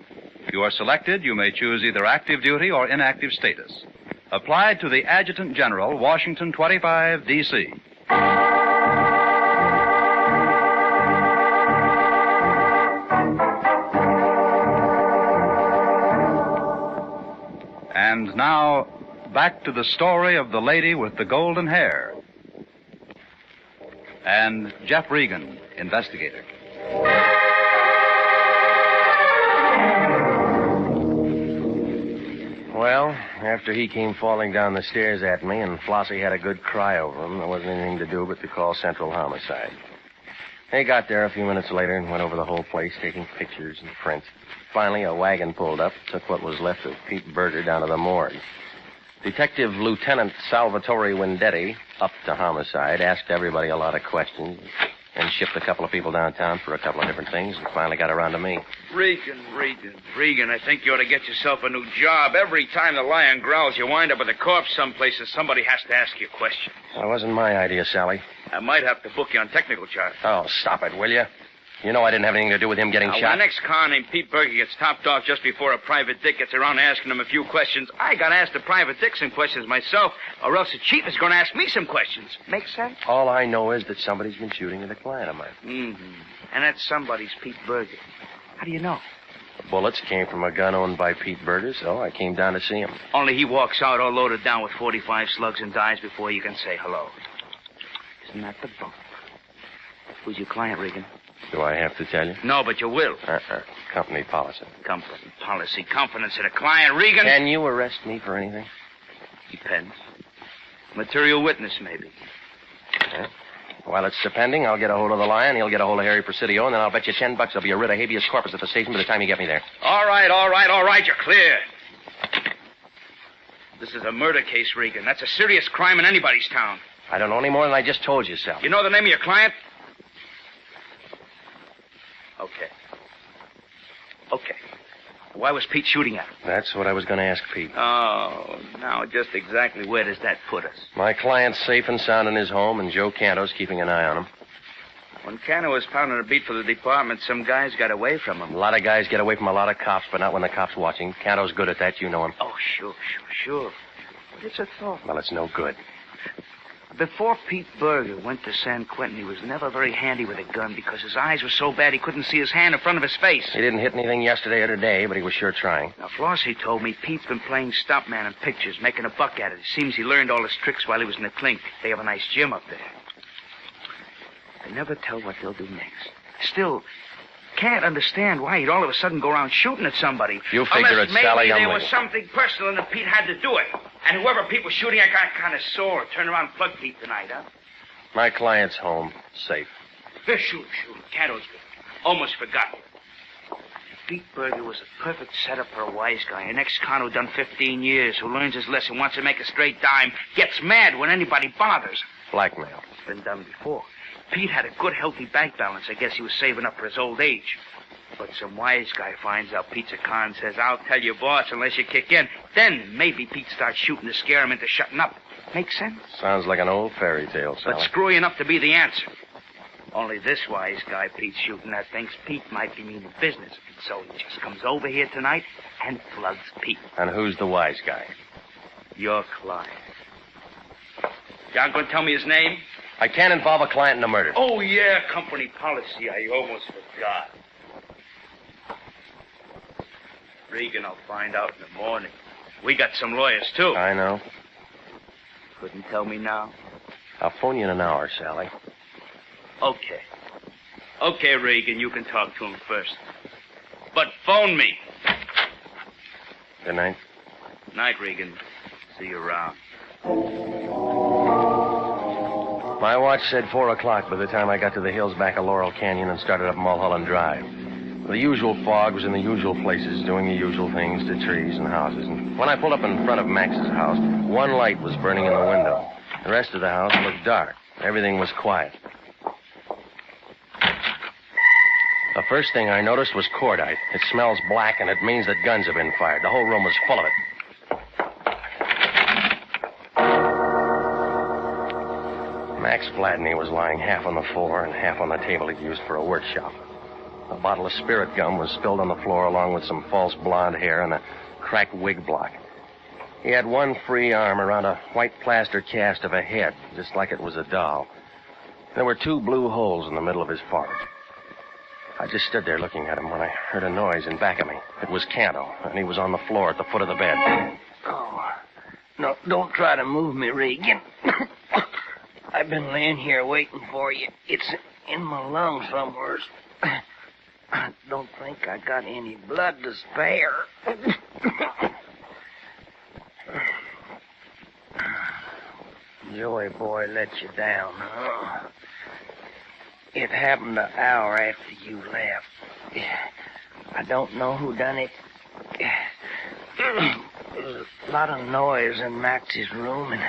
If you are selected, you may choose either active duty or inactive status. Apply to the Adjutant General, Washington 25, D.C. And now, back to the story of the lady with the golden hair. And Jeff Regan, investigator. Well, after he came falling down the stairs at me and Flossie had a good cry over him, there wasn't anything to do but to call Central Homicide. They got there a few minutes later and went over the whole place, taking pictures and prints. Finally, a wagon pulled up, took what was left of Pete Berger down to the morgue. Detective Lieutenant Salvatore Wendetti, up to Homicide, asked everybody a lot of questions, and shipped a couple of people downtown for a couple of different things, and finally got around to me. Regan, I think you ought to get yourself a new job. Every time the lion growls, you wind up with a corpse someplace and somebody has to ask you a question. Well, it wasn't my idea, Sally. I might have to book you on technical charge. Oh, stop it, will you? You know I didn't have anything to do with him getting shot. When the next car named Pete Berger gets topped off just before a private dick gets around asking him a few questions, I got to ask the private dick some questions myself, or else the chief is going to ask me some questions. Make sense? All I know is that somebody's been shooting at a client of mine. Mm-hmm. And that somebody's Pete Berger. How do you know? The bullets came from a gun owned by Pete Berger, so I came down to see him. Only he walks out all loaded down with 45 slugs and dies before you can say hello. Isn't that the bump? Who's your client, Regan? Do I have to tell you? No, but you will. Company policy. Company policy. Confidence in a client, Regan. Can you arrest me for anything? Depends. Material witness, maybe. Okay. While it's depending, I'll get a hold of the lion, he'll get a hold of Harry Presidio, and then I'll bet you $10 I'll be a writ of habeas corpus at the station by the time you get me there. All right, you're clear. This is a murder case, Regan. That's a serious crime in anybody's town. I don't know any more than I just told you, Sal. You know the name of your client? Okay. Why was Pete shooting at him? That's what I was going to ask Pete. Oh, now just exactly where does that put us? My client's safe and sound in his home, and Joe Canto's keeping an eye on him. When Canto was pounding a beat for the department, some guys got away from him. A lot of guys get away from a lot of cops, but not when the cop's watching. Canto's good at that. You know him. Oh, sure. But it's a thought. Well, it's no good. Before Pete Berger went to San Quentin, he was never very handy with a gun because his eyes were so bad he couldn't see his hand in front of his face. He didn't hit anything yesterday or today, but he was sure trying. Now, Flossie told me Pete's been playing stuntman in pictures, making a buck at it. It seems he learned all his tricks while he was in the clink. They have a nice gym up there. I never tell what they'll do next. Still, can't understand why he'd all of a sudden go around shooting at somebody. You figure it's Sally Maybe there was something personal and Pete had to do it. And whoever Pete was shooting at got kind of sore. Turn around and plug Pete tonight, huh? My client's home, safe. Shoot. Canto's good. Almost forgot. Pete Berger was a perfect setup for a wise guy. An ex-con who done 15 years, who learns his lesson, wants to make a straight dime, gets mad when anybody bothers. Blackmail. Been done before. Pete had a good, healthy bank balance. I guess he was saving up for his old age. But some wise guy finds out Pete's a con and says, I'll tell your boss unless you kick in. Then maybe Pete starts shooting to scare him into shutting up. Make sense? Sounds like an old fairy tale, Sally. But screwy enough to be the answer. Only this wise guy Pete's shooting at thinks Pete might be meaning business. So he just comes over here tonight and plugs Pete. And who's the wise guy? Your client. You aren't going to tell me his name? I can't involve a client in a murder. Oh, yeah, company policy. I almost forgot. Regan will find out in the morning. We got some lawyers, too. I know. Couldn't tell me now? I'll phone you in an hour, Sally. Okay. Okay, Regan, you can talk to him first. But phone me. Good night. Night, Regan. See you around. My watch said 4 o'clock by the time I got to the hills back of Laurel Canyon and started up Mulholland Drive. The usual fog was in the usual places, doing the usual things to trees and houses. And when I pulled up in front of Max's house, one light was burning in the window. The rest of the house looked dark. Everything was quiet. The first thing I noticed was cordite. It smells black, and it means that guns have been fired. The whole room was full of it. Max Vladney was lying half on the floor and half on the table he'd used for a workshop. A bottle of spirit gum was spilled on the floor along with some false blonde hair and a cracked wig block. He had one free arm around a white plaster cast of a head, just like it was a doll. There were 2 blue holes in the middle of his forehead. I just stood there looking at him when I heard a noise in back of me. It was Canto, and he was on the floor at the foot of the bed. Oh, no, don't try to move me, Regan. I've been laying here waiting for you. It's in my lungs somewhere. I don't think I got any blood to spare. Joey boy let you down, huh? It happened an hour after you left. I don't know who done it. There's a lot of noise in Max's room, and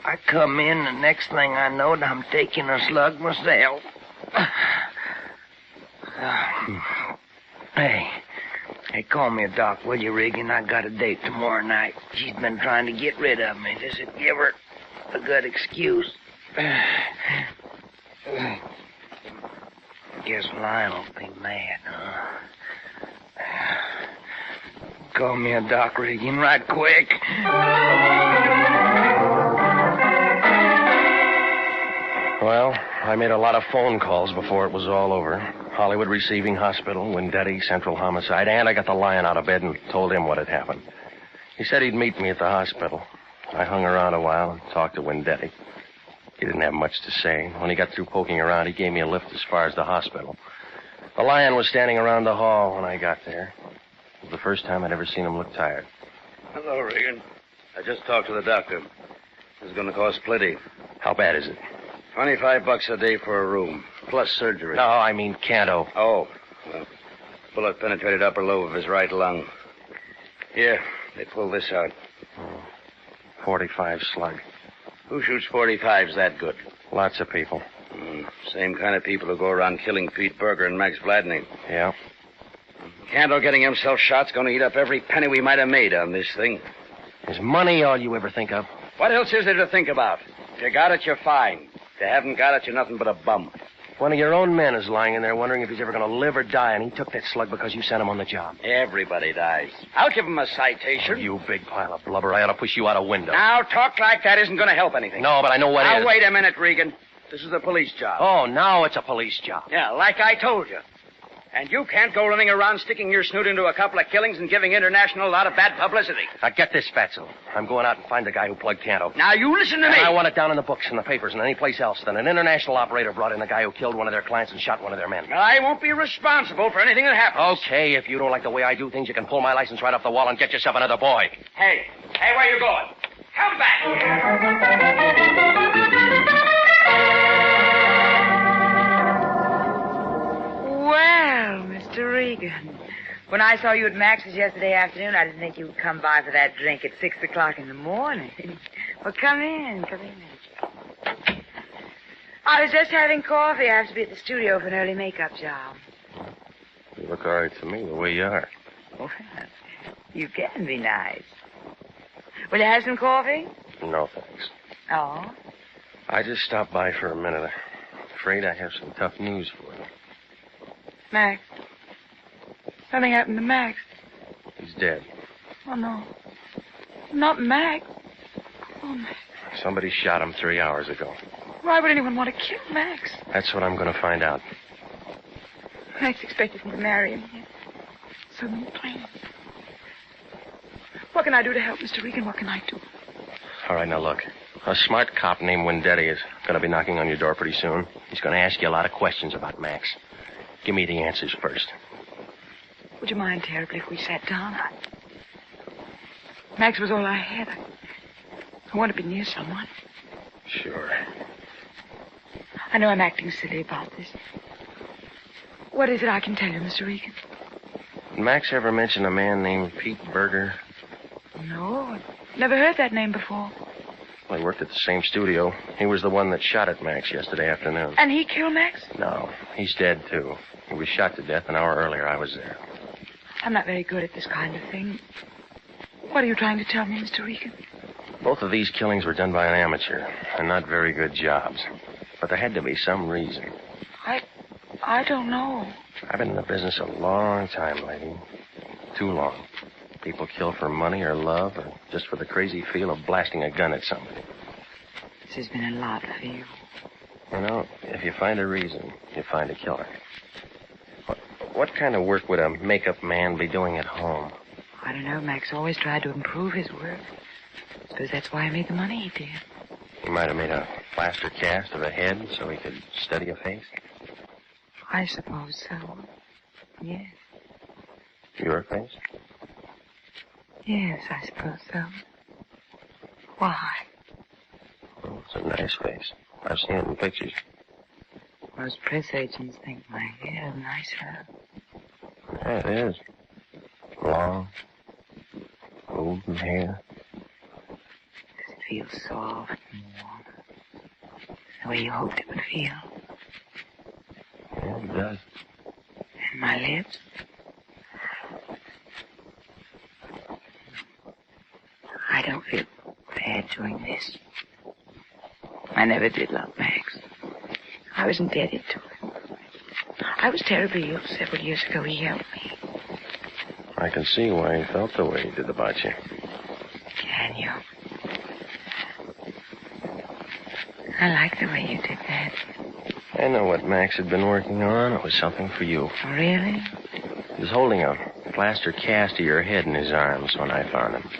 I come in, and next thing I know, I'm taking a slug myself. Hey, call me a doc, will you, Regan? I got a date tomorrow night. She's been trying to get rid of me. Does it give her a good excuse? Guess Lionel'll be mad, huh? Call me a doc, Regan, right quick. Well, I made a lot of phone calls before it was all over. Hollywood Receiving Hospital, Windetti, Central Homicide, and I got the Lion out of bed and told him what had happened. He said he'd meet me at the hospital. I hung around a while and talked to Windetti. He didn't have much to say. When he got through poking around, he gave me a lift as far as the hospital. The Lion was standing around the hall when I got there. It was the first time I'd ever seen him look tired. Hello, Regan. I just talked to the doctor. This is going to cost plenty. How bad is it? $25 a day for a room, plus surgery. No, I mean Canto. Oh, well, bullet penetrated upper lobe of his right lung. Here, they pulled this out. 45 slug. Who shoots 45s that good? Lots of people. Same kind of people who go around killing Pete Berger and Max Vladney. Yeah. Canto getting himself shot's going to eat up every penny we might have made on this thing. Is money all you ever think of? What else is there to think about? If you got it, you're fine. If you haven't got it, you're nothing but a bum. One of your own men is lying in there wondering if he's ever going to live or die, and he took that slug because you sent him on the job. Everybody dies. I'll give him a citation. Oh, you big pile of blubber. I ought to push you out a window. Now, talk like that isn't going to help anything. No, but I know what is. Now, wait a minute, Regan. This is a police job. Oh, now it's a police job. Yeah, like I told you. And you can't go running around sticking your snoot into a couple of killings and giving International a lot of bad publicity. Now, get this, Fatso. I'm going out and find the guy who plugged Canto. Now, you listen to me. And I want it down in the books and the papers and any place else that an international operator brought in the guy who killed one of their clients and shot one of their men. I won't be responsible for anything that happens. Okay, if you don't like the way I do things, you can pull my license right off the wall and get yourself another boy. Hey, where you going? Come back Well, Mr. Regan, when I saw you at Max's yesterday afternoon, I didn't think you would come by for that drink at 6 o'clock in the morning. Well, come in. I was just having coffee. I have to be at the studio for an early makeup job. You look all right to me, the way you are. Well, you can be nice. Will you have some coffee? No, thanks. Oh? I just stopped by for a minute. I'm afraid I have some tough news for you. Max. Something happened to Max. He's dead. Oh, no. Not Max. Oh, Max. Somebody shot him 3 hours ago. Why would anyone want to kill Max? That's what I'm going to find out. Max expected me to marry him. So plain. What can I do to help, Mr. Regan? What can I do? All right, now look. A smart cop named Wendetti is going to be knocking on your door pretty soon. He's going to ask you a lot of questions about Max. Give me the answers first. Would you mind terribly if we sat down? Max was all I had. I want to be near someone. Sure. I know I'm acting silly about this. What is it I can tell you, Mr. Regan? Did Max ever mention a man named Pete Berger? No, never heard that name before. Well, he worked at the same studio. He was the one that shot at Max yesterday afternoon. And he killed Max? No, he's dead, too. He was shot to death an hour earlier. I was there. I'm not very good at this kind of thing. What are you trying to tell me, Mr. Regan? Both of these killings were done by an amateur, and not very good jobs. But there had to be some reason. I don't know. I've been in the business a long time, lady. Too long. People kill for money or love or just for the crazy feel of blasting a gun at somebody. This has been a lot for you. You know, if you find a reason, you find a killer. What kind of work would a makeup man be doing at home? I don't know. Max always tried to improve his work. I suppose that's why he made the money he did. He might have made a plaster cast of a head so he could study a face. I suppose so. Yes. Your face? Yes, I suppose so. Why? Well, it's a nice face. I've seen it in pictures. Most press agents think my hair is nicer. Yeah, it is. Long, golden hair. Does it feel soft and warm? The way you hoped it would feel. Yeah, it does. And my lips? I don't feel bad doing this. I never did love Max. I was indebted to him. I was terribly ill several years ago. He helped me. I can see why he felt the way he did about you. Can you? I like the way you did that. I know what Max had been working on. It was something for you. Really? He was holding a plaster cast of your head in his arms when I found him.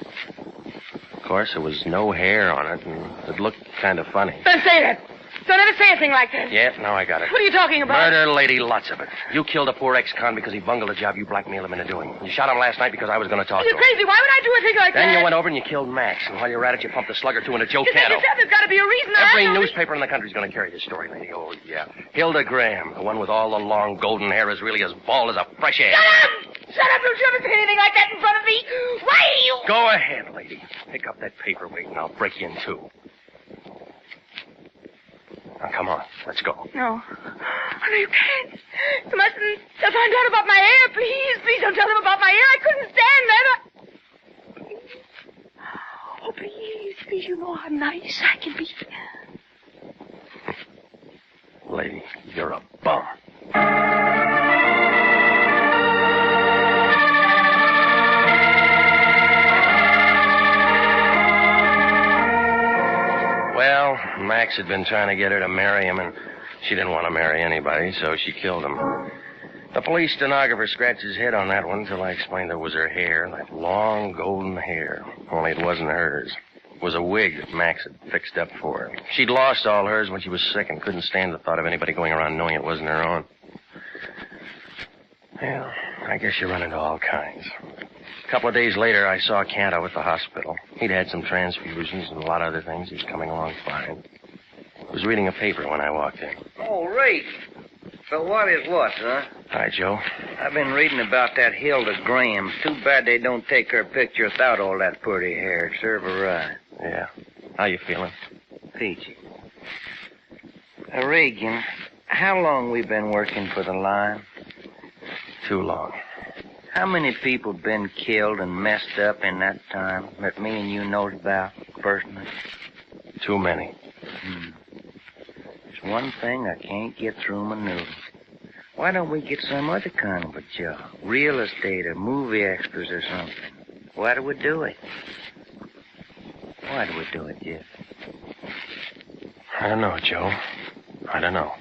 Of course, there was no hair on it, and it looked kind of funny. Don't say that. Don't ever say anything like that. Yeah, now I got it. What are you talking about? Murder, lady, lots of it. You killed a poor ex-con because he bungled a job you blackmailed him into doing. You shot him last night because I was going to talk to You're him. crazy. Why would I do a thing like that? Then you went over and you killed Max. And while you were at it, you pumped a slug or two into Joe You said Cano. yourself there's got to be a reason. Every newspaper in the country's going to carry this story, lady. Oh, yeah. Hilda Graham, the one with all the long golden hair, is really as bald as a fresh egg. Shut up! Shut up! Don't you ever say anything like that in front of me. Why are you... Go ahead, lady. Pick up that paperweight and I'll break you in two. Now, come on. Let's go. No. Oh, no, you can't. You mustn't find out about my hair. Please, please don't tell them about my hair. I couldn't stand that. Oh, please, please, you know how nice I can be. Lady, you're a bum. Well, Max had been trying to get her to marry him, and she didn't want to marry anybody, so she killed him. The police stenographer scratched his head on that one until I explained it was her hair, that long golden hair. Only it wasn't hers. It was a wig that Max had fixed up for her. She'd lost all hers when she was sick and couldn't stand the thought of anybody going around knowing it wasn't her own. Well, I guess you run into all kinds. A couple of days later, I saw Canto at the hospital. He'd had some transfusions and a lot of other things. He was coming along fine. I was reading a paper when I walked in. Oh, Ray. So what is what, huh? Hi, Joe. I've been reading about that Hilda Graham. Too bad they don't take her picture without all that pretty hair. It'd serve her right. Yeah. How you feeling? Peachy. Regan, how long we been working for the line? Too long. How many people been killed and messed up in that time that me and you knows about personally? Too many. There's one thing I can't get through my noodle. Why don't we get some other kind of a job? Real estate or movie extras or something. Why do we do it? Why do we do it, Jeff? I don't know, Joe. I don't know.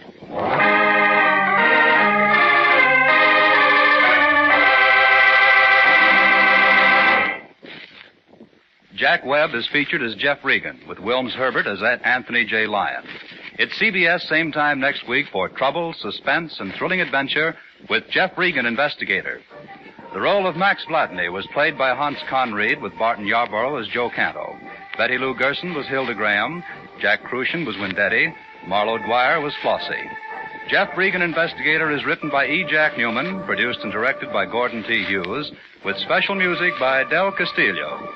Jack Webb is featured as Jeff Regan, with Wilms Herbert as Anthony J. Lyon. It's CBS same time next week for trouble, suspense, and thrilling adventure with Jeff Regan, investigator. The role of Max Blatney was played by Hans Conried, with Barton Yarborough as Joe Canto. Betty Lou Gerson was Hilda Graham. Jack Crucian was Wendetti. Marlo Dwyer was Flossie. Jeff Regan, Investigator is written by E. Jack Newman, produced and directed by Gordon T. Hughes, with special music by Del Castillo.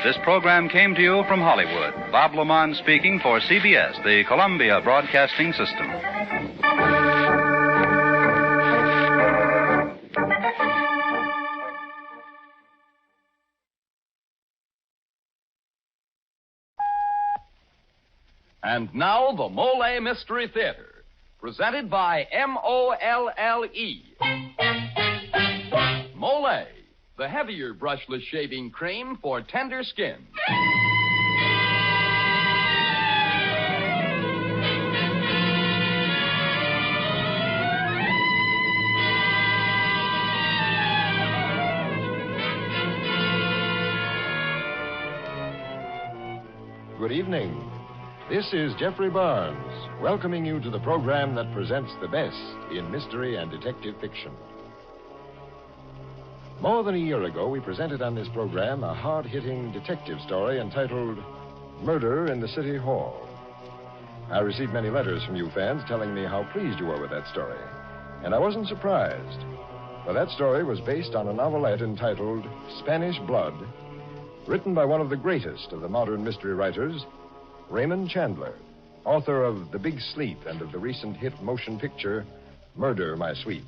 This program came to you from Hollywood. Bob Lamont speaking for CBS, the Columbia Broadcasting System. And now, the MOLLE Mystery Theater, presented by MOLLE. MOLLE, the heavier brushless shaving cream for tender skin. Good evening. This is Jeffrey Barnes, welcoming you to the program that presents the best in mystery and detective fiction. More than a year ago, we presented on this program a hard-hitting detective story entitled Murder in the City Hall. I received many letters from you fans telling me how pleased you were with that story. And I wasn't surprised, for that story was based on a novelette entitled Spanish Blood, written by one of the greatest of the modern mystery writers, Raymond Chandler, author of The Big Sleep and of the recent hit motion picture, Murder, My Sweet.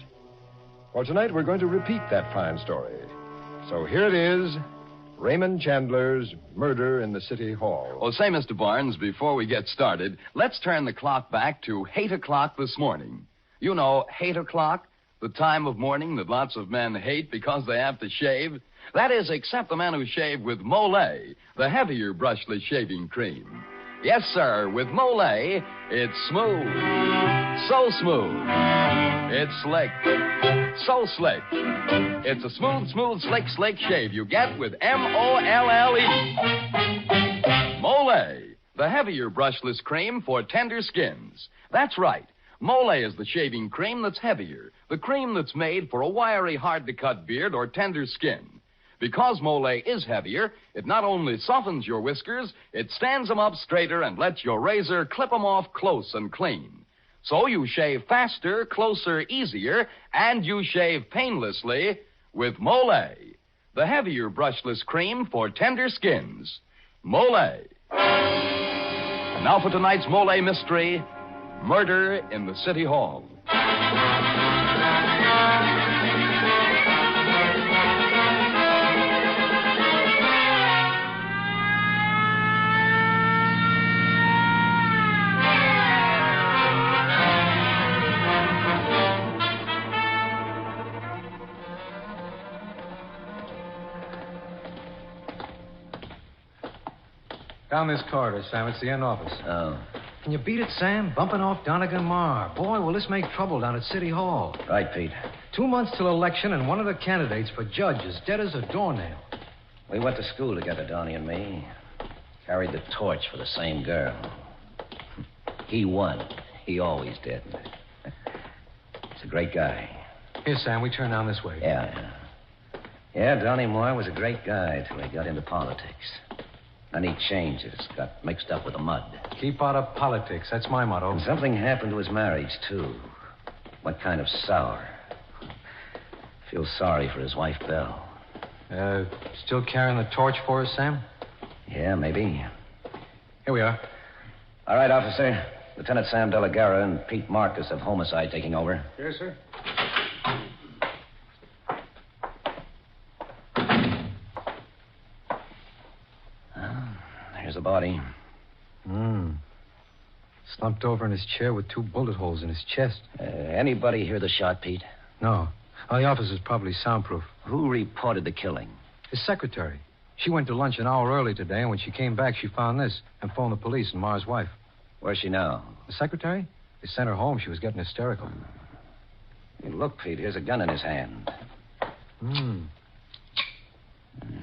Well, tonight we're going to repeat that fine story. So here it is, Raymond Chandler's Murder in the City Hall. Well, say, Mr. Barnes, before we get started, let's turn the clock back to 8 o'clock this morning. You know, 8 o'clock, the time of morning that lots of men hate because they have to shave. That is, except the men who shave with MOLLE, the heavier brushless shaving cream. Yes, sir, with MOLLE, it's smooth. So smooth. It's slick. So slick. It's a smooth, slick shave you get with MOLLE. MOLLE, the heavier brushless cream for tender skins. That's right. MOLLE is the shaving cream that's heavier, the cream that's made for a wiry, hard-to-cut beard or tender skin. Because MOLLE is heavier, it not only softens your whiskers, it stands them up straighter and lets your razor clip them off close and clean. So you shave faster, closer, easier, and you shave painlessly with MOLLE, the heavier brushless cream for tender skins. MOLLE. And now for tonight's MOLLE mystery, Murder in the City Hall. Down this corridor, Sam. It's the end office. Oh. Can you beat it, Sam? Bumping off Donegan Marr. Boy, will this make trouble down at City Hall. Right, Pete. 2 months till election, and one of the candidates for judge is dead as a doornail. We went to school together, Donnie and me. Carried the torch for the same girl. He won. He always did. He's a great guy. Here, Sam, we turn down this way. Yeah, Donnie Moore was a great guy till he got into politics. Then he changed. Got mixed up with the mud. Keep out of politics. That's my motto. And something happened to his marriage, too. What kind of sour? Feel sorry for his wife, Belle. Still carrying the torch for us, Sam? Yeah, maybe. Here we are. All right, officer. Lieutenant Sam De La Guerra and Pete Marcus of Homicide taking over. Yes, sir. Here's the body. Slumped over in his chair with 2 bullet holes in his chest. Anybody hear the shot, Pete? No. Oh, the office is probably soundproof. Who reported the killing? His secretary. She went to lunch an hour early today, and when she came back, she found this and phoned the police and Ma's wife. Where's she now? The secretary? They sent her home. She was getting hysterical. Hey, look, Pete, here's a gun in his hand.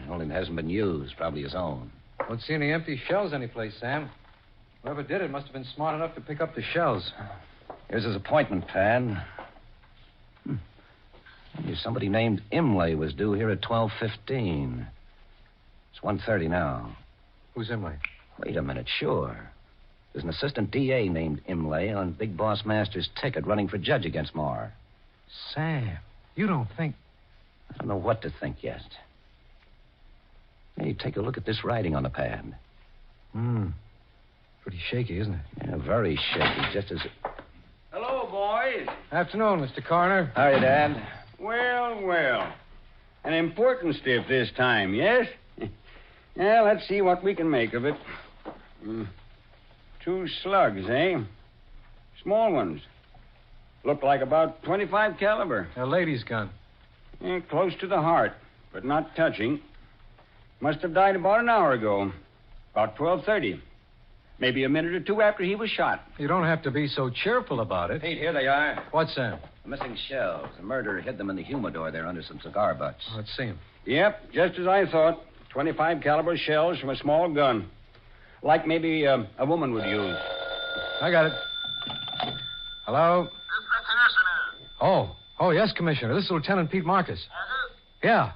Only it hasn't been used. Probably his own. Don't see any empty shells anyplace, Sam. Whoever did it must have been smart enough to pick up the shells. Here's his appointment pad. Somebody named Imlay was due here at 12:15. It's 1:30 now. Who's Imlay? Wait a minute, sure. There's an assistant DA named Imlay on Big Boss Master's ticket running for judge against Marr. Sam, you don't think... I don't know what to think yet. Hey, take a look at this writing on the pad. Pretty shaky, isn't it? Yeah, very shaky, just as... Hello, boys. Afternoon, Mr. Coroner. How are you, Dad? Well. An important stiff this time, yes? Yeah, let's see what we can make of it. 2 slugs, eh? Small ones. Look like about 25 caliber. A lady's gun. Yeah, close to the heart, but not touching. Must have died about an hour ago. About 12:30. Maybe a minute or two after he was shot. You don't have to be so cheerful about it. Pete, here they are. What, Sam? Missing shells. The murderer hid them in the humidor there under some cigar butts. Let's see them. Yep, just as I thought. 25 caliber shells from a small gun. Like maybe a woman would use. I got it. Hello? Oh, yes, Commissioner. This is Lieutenant Pete Marcus. Yeah.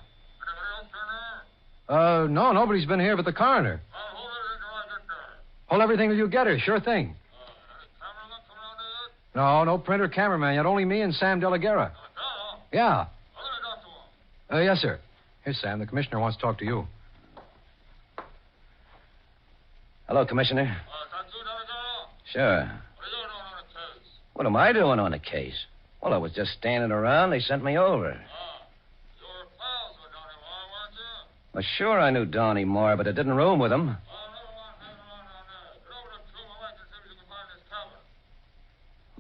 No, nobody's been here but the coroner. Hold everything till you get her. Sure thing. No printer, cameraman yet. Only me and Sam De La Guerra. Yeah. Yes, sir. Here, Sam. The commissioner wants to talk to you. Hello, Commissioner. Sure. What am I doing on the case? Well, I was just standing around. They sent me over. Well, sure, I knew Donnie Moore, but I didn't room with him.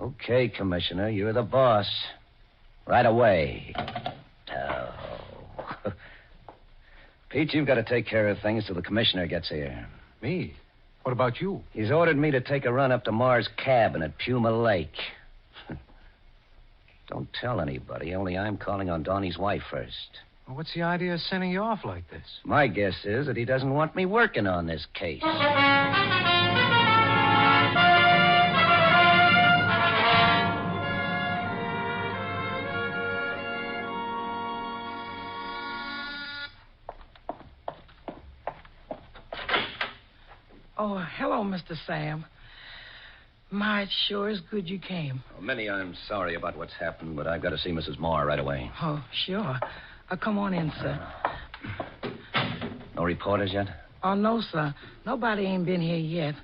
Okay, Commissioner, you're the boss. Right away. Oh. Pete, you've got to take care of things till the commissioner gets here. Me? What about you? He's ordered me to take a run up to Marr's cabin at Puma Lake. Don't tell anybody, only I'm calling on Donnie's wife first. Well, what's the idea of sending you off like this? My guess is that he doesn't want me working on this case. Oh, hello, Mr. Sam. My, it sure is good you came. Well, Minnie, I'm sorry about what's happened, but I've got to see Mrs. Moore right away. Oh, sure. Come on in, sir. No reporters yet? Oh, no, sir. Nobody ain't been here yet.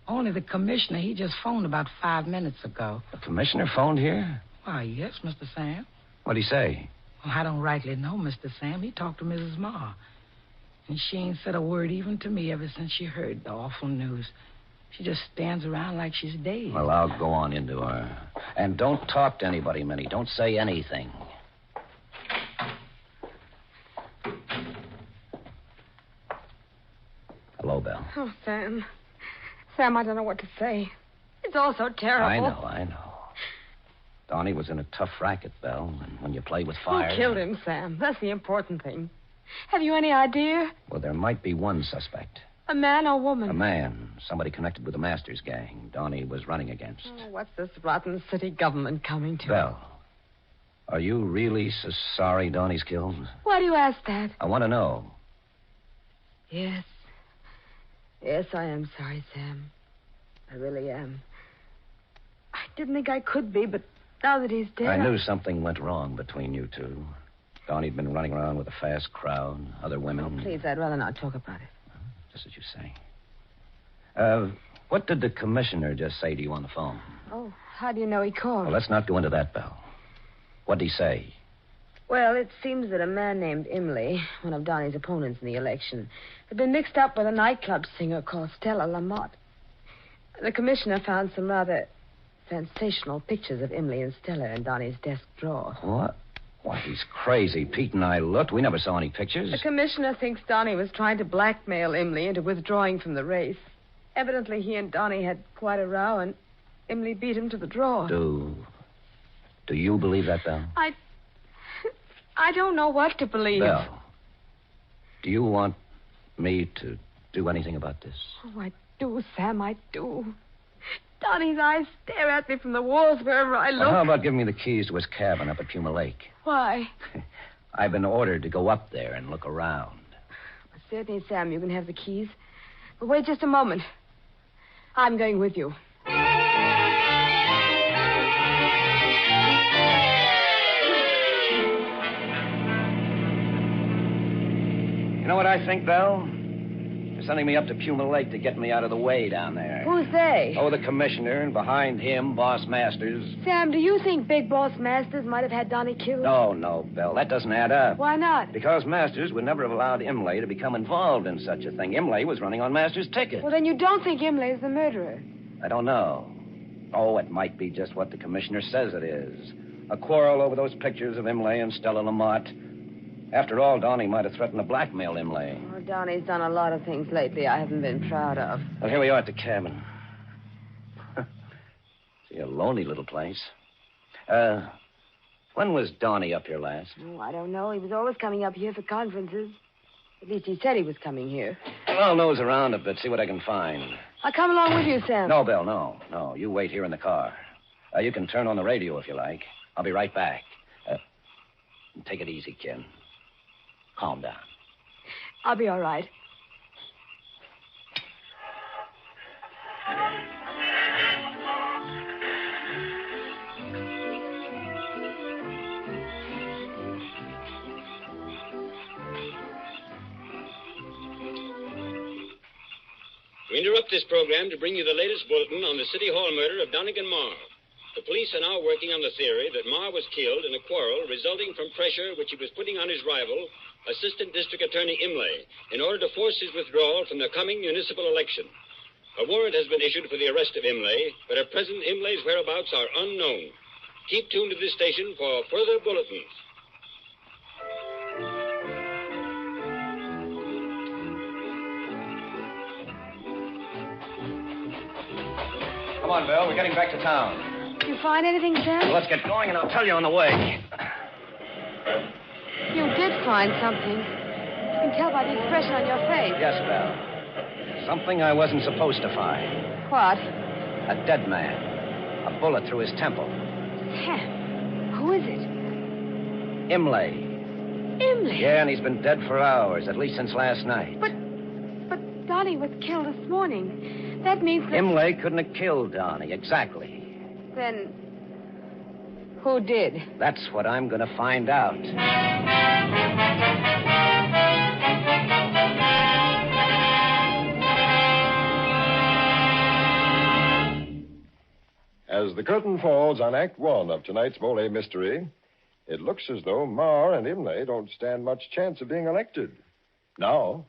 Only the commissioner. He just phoned about 5 minutes ago. The commissioner phoned here? Why, yes, Mr. Sam. What'd he say? Well, I don't rightly know, Mr. Sam. He talked to Mrs. Moore. And she ain't said a word even to me ever since she heard the awful news. She just stands around like she's dazed. Well, I'll go on into her. And don't talk to anybody, Minnie. Don't say anything. Hello, Belle. Oh, Sam. Sam, I don't know what to say. It's all so terrible. I know. Donnie was in a tough racket, Belle. And when you play with fire... Who killed him, Sam? That's the important thing. Have you any idea? Well, there might be one suspect. A man or woman? A man. Somebody connected with the Masters gang Donnie was running against. Oh, what's this rotten city government coming to? Belle, are you really so sorry Donnie's killed? Why do you ask that? I want to know. Yes. Yes, I am sorry, Sam. I really am. I didn't think I could be, but now that he's dead... I knew something went wrong between you two. Donnie'd been running around with a fast crowd, other women. Oh, please, I'd rather not talk about it. Just as you say. What did the commissioner just say to you on the phone? Oh, how do you know he called? Well, let's not go into that, Belle. What'd he say? Well, it seems that a man named Imlay, one of Donnie's opponents in the election, had been mixed up with a nightclub singer called Stella Lamott. The commissioner found some rather sensational pictures of Imlay and Stella in Donnie's desk drawer. What? Why, he's crazy. Pete and I looked. We never saw any pictures. The commissioner thinks Donnie was trying to blackmail Imlay into withdrawing from the race. Evidently, he and Donnie had quite a row, and Imlay beat him to the draw. Do you believe that, Belle? I don't know what to believe. Belle, do you want me to do anything about this? Oh, I do, Sam, I do. Donnie's eyes stare at me from the walls wherever I look. Well, how about giving me the keys to his cabin up at Puma Lake? Why? I've been ordered to go up there and look around. Well, certainly, Sam, you can have the keys. But wait just a moment. I'm going with you. You know what I think, Belle? They're sending me up to Puma Lake to get me out of the way down there. Who's they? Oh, the commissioner, and behind him, Boss Masters. Sam, do you think Big Boss Masters might have had Donnie killed? No, Belle. That doesn't add up. Why not? Because Masters would never have allowed Imlay to become involved in such a thing. Imlay was running on Masters' ticket. Well, then you don't think Imlay is the murderer. I don't know. Oh, it might be just what the commissioner says it is. A quarrel over those pictures of Imlay and Stella Lamont. After all, Donnie might have threatened to blackmail Imlay. Well, Donnie's done a lot of things lately I haven't been proud of. Well, here we are at the cabin. See, a lonely little place. When was Donnie up here last? Oh, I don't know. He was always coming up here for conferences. At least he said he was coming here. Well, I'll nose around a bit, see what I can find. I'll come along with you, Sam. No, Bill, no. You wait here in the car. You can turn on the radio if you like. I'll be right back. Take it easy, kid. Calm down. I'll be all right. We interrupt this program to bring you the latest bulletin on the City Hall murder of Donegan Marr. The police are now working on the theory that Marr was killed in a quarrel resulting from pressure which he was putting on his rival, Assistant District Attorney Imlay, in order to force his withdrawal from the coming municipal election. A warrant has been issued for the arrest of Imlay, but at present Imlay's whereabouts are unknown. Keep tuned to this station for further bulletins. Come on, Bill. We're getting back to town. Did you find anything, Sam? Well, let's get going, and I'll tell you on the way. You did find something. You can tell by the expression on your face. Yes, Belle. Something I wasn't supposed to find. What? A dead man. A bullet through his temple. Sam, who is it? Imlay. Imlay? Yeah, and he's been dead for hours, at least since last night. But Donnie was killed this morning. That means that... Imlay couldn't have killed Donnie, exactly. Then, who did? That's what I'm going to find out. As the curtain falls on Act One of tonight's Molle mystery, it looks as though Marr and Imlay don't stand much chance of being elected. Now.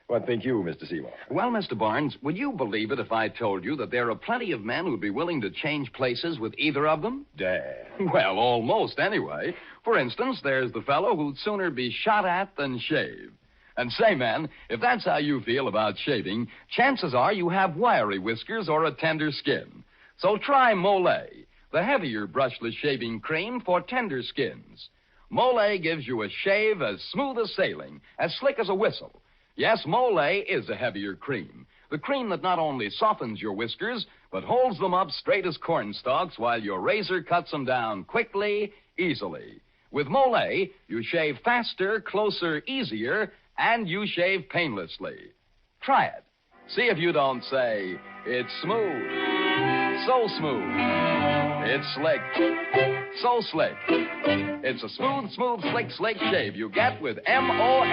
What think you, Mr. Seymour? Well, Mr. Barnes, would you believe it if I told you that there are plenty of men who'd be willing to change places with either of them? Dan. Well, almost, anyway. For instance, there's the fellow who'd sooner be shot at than shave. And say, man, if that's how you feel about shaving, chances are you have wiry whiskers or a tender skin. So try MOLLE, the heavier brushless shaving cream for tender skins. MOLLE gives you a shave as smooth as sailing, as slick as a whistle. Yes, MOLLE is a heavier cream. The cream that not only softens your whiskers, but holds them up straight as corn stalks while your razor cuts them down quickly, easily. With MOLLE, you shave faster, closer, easier, and you shave painlessly. Try it. See if you don't say, it's smooth, so smooth, it's slick, so slick. It's a smooth, slick shave you get with MOLLE.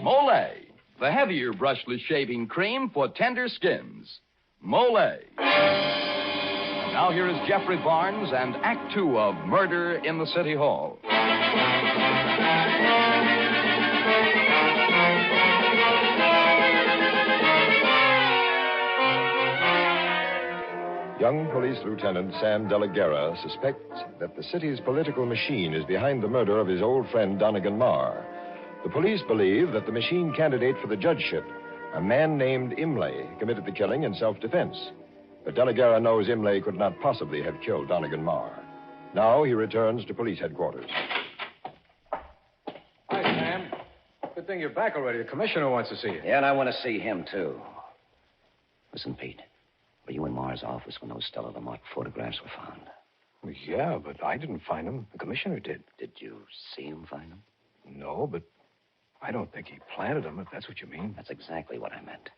MOLLE, the heavier brushless shaving cream for tender skins. MOLLE. And now here is Jeffrey Barnes and Act Two of Murder in the City Hall. Young Police Lieutenant Sam De La Guerra suspects that the city's political machine is behind the murder of his old friend Donegan Marr. The police believe that the machine candidate for the judgeship, a man named Imlay, committed the killing in self-defense. But De La Guerra knows Imlay could not possibly have killed Donegan Marr. Now he returns to police headquarters. Hi, Sam. Good thing you're back already. The commissioner wants to see you. Yeah, and I want to see him, too. Listen, Pete. Were you in Marr's office when those Stella Lamont photographs were found? Well, yeah, but I didn't find them. The commissioner did. Did you see him find them? No, but I don't think he planted them, if that's what you mean. That's exactly what I meant.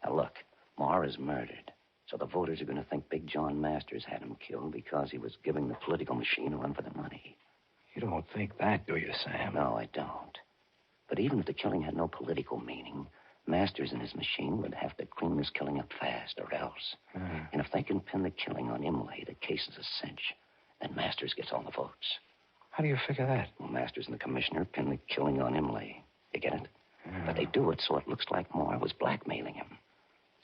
Now, look, Marr is murdered. So the voters are going to think Big John Masters had him killed because he was giving the political machine a run for the money. You don't think that, do you, Sam? No, I don't. But even if the killing had no political meaning, Masters and his machine would have to clean this killing up fast, or else. And if they can pin the killing on Imlay, the case is a cinch. Then Masters gets all the votes. How do you figure that? Well, Masters and the commissioner pin the killing on Imlay. You get it? But they do it so it looks like Marr was blackmailing him.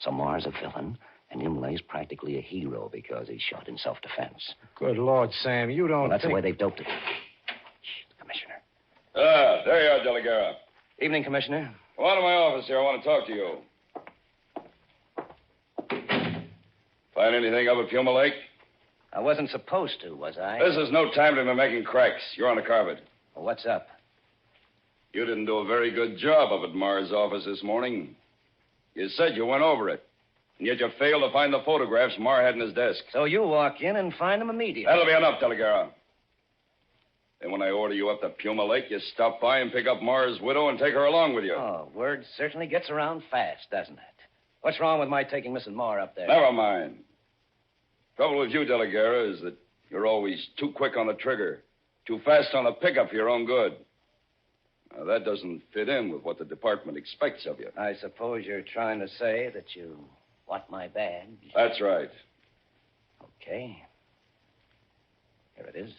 So Marr's a villain, and Imlay's practically a hero because he's shot in self-defense. Good Lord, Sam, you don't That's think... the way they've doped it. Shh, the commissioner. Ah, there you are, De La Guerra. Evening, Commissioner. Come on to my office here. I want to talk to you. Find anything up at Puma Lake? I wasn't supposed to, was I? This is no time to be making cracks. You're on the carpet. Well, what's up? You didn't do a very good job up at Marr's office this morning. You said you went over it, and yet you failed to find the photographs Marr had in his desk. So you walk in and find them immediately. That'll be enough, De La Guerra. Then when I order you up to Puma Lake, you stop by and pick up Marr's widow and take her along with you. Oh, word certainly gets around fast, doesn't it? What's wrong with my taking Mrs. Marr up there? Never mind. Trouble with you, De La Guerra, is that you're always too quick on the trigger, too fast on the pickup for your own good. Now, that doesn't fit in with what the department expects of you. I suppose you're trying to say that you want my badge. That's right. Okay. Here it is.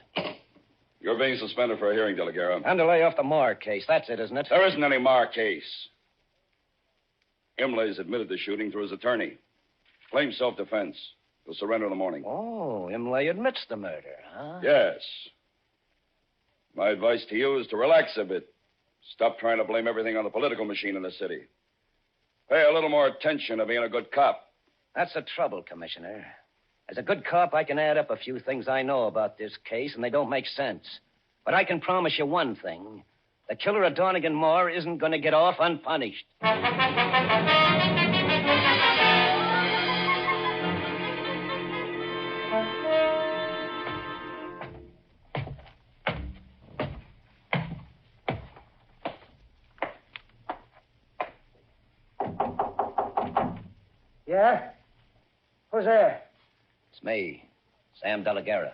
You're being suspended for a hearing, De La Guerra. And to lay off the Marr case. That's it, isn't it? There isn't any Marr case. Imlay's admitted the shooting through his attorney. Claims self-defense. He'll surrender in the morning. Oh, Imlay admits the murder, huh? Yes. My advice to you is to relax a bit. Stop trying to blame everything on the political machine in the city. Pay a little more attention to being a good cop. That's the trouble, Commissioner. As a good cop, I can add up a few things I know about this case, and they don't make sense. But I can promise you one thing. The killer of Donegan Marr isn't going to get off unpunished. Yeah? Who's there? It's me, Sam De La Guerra.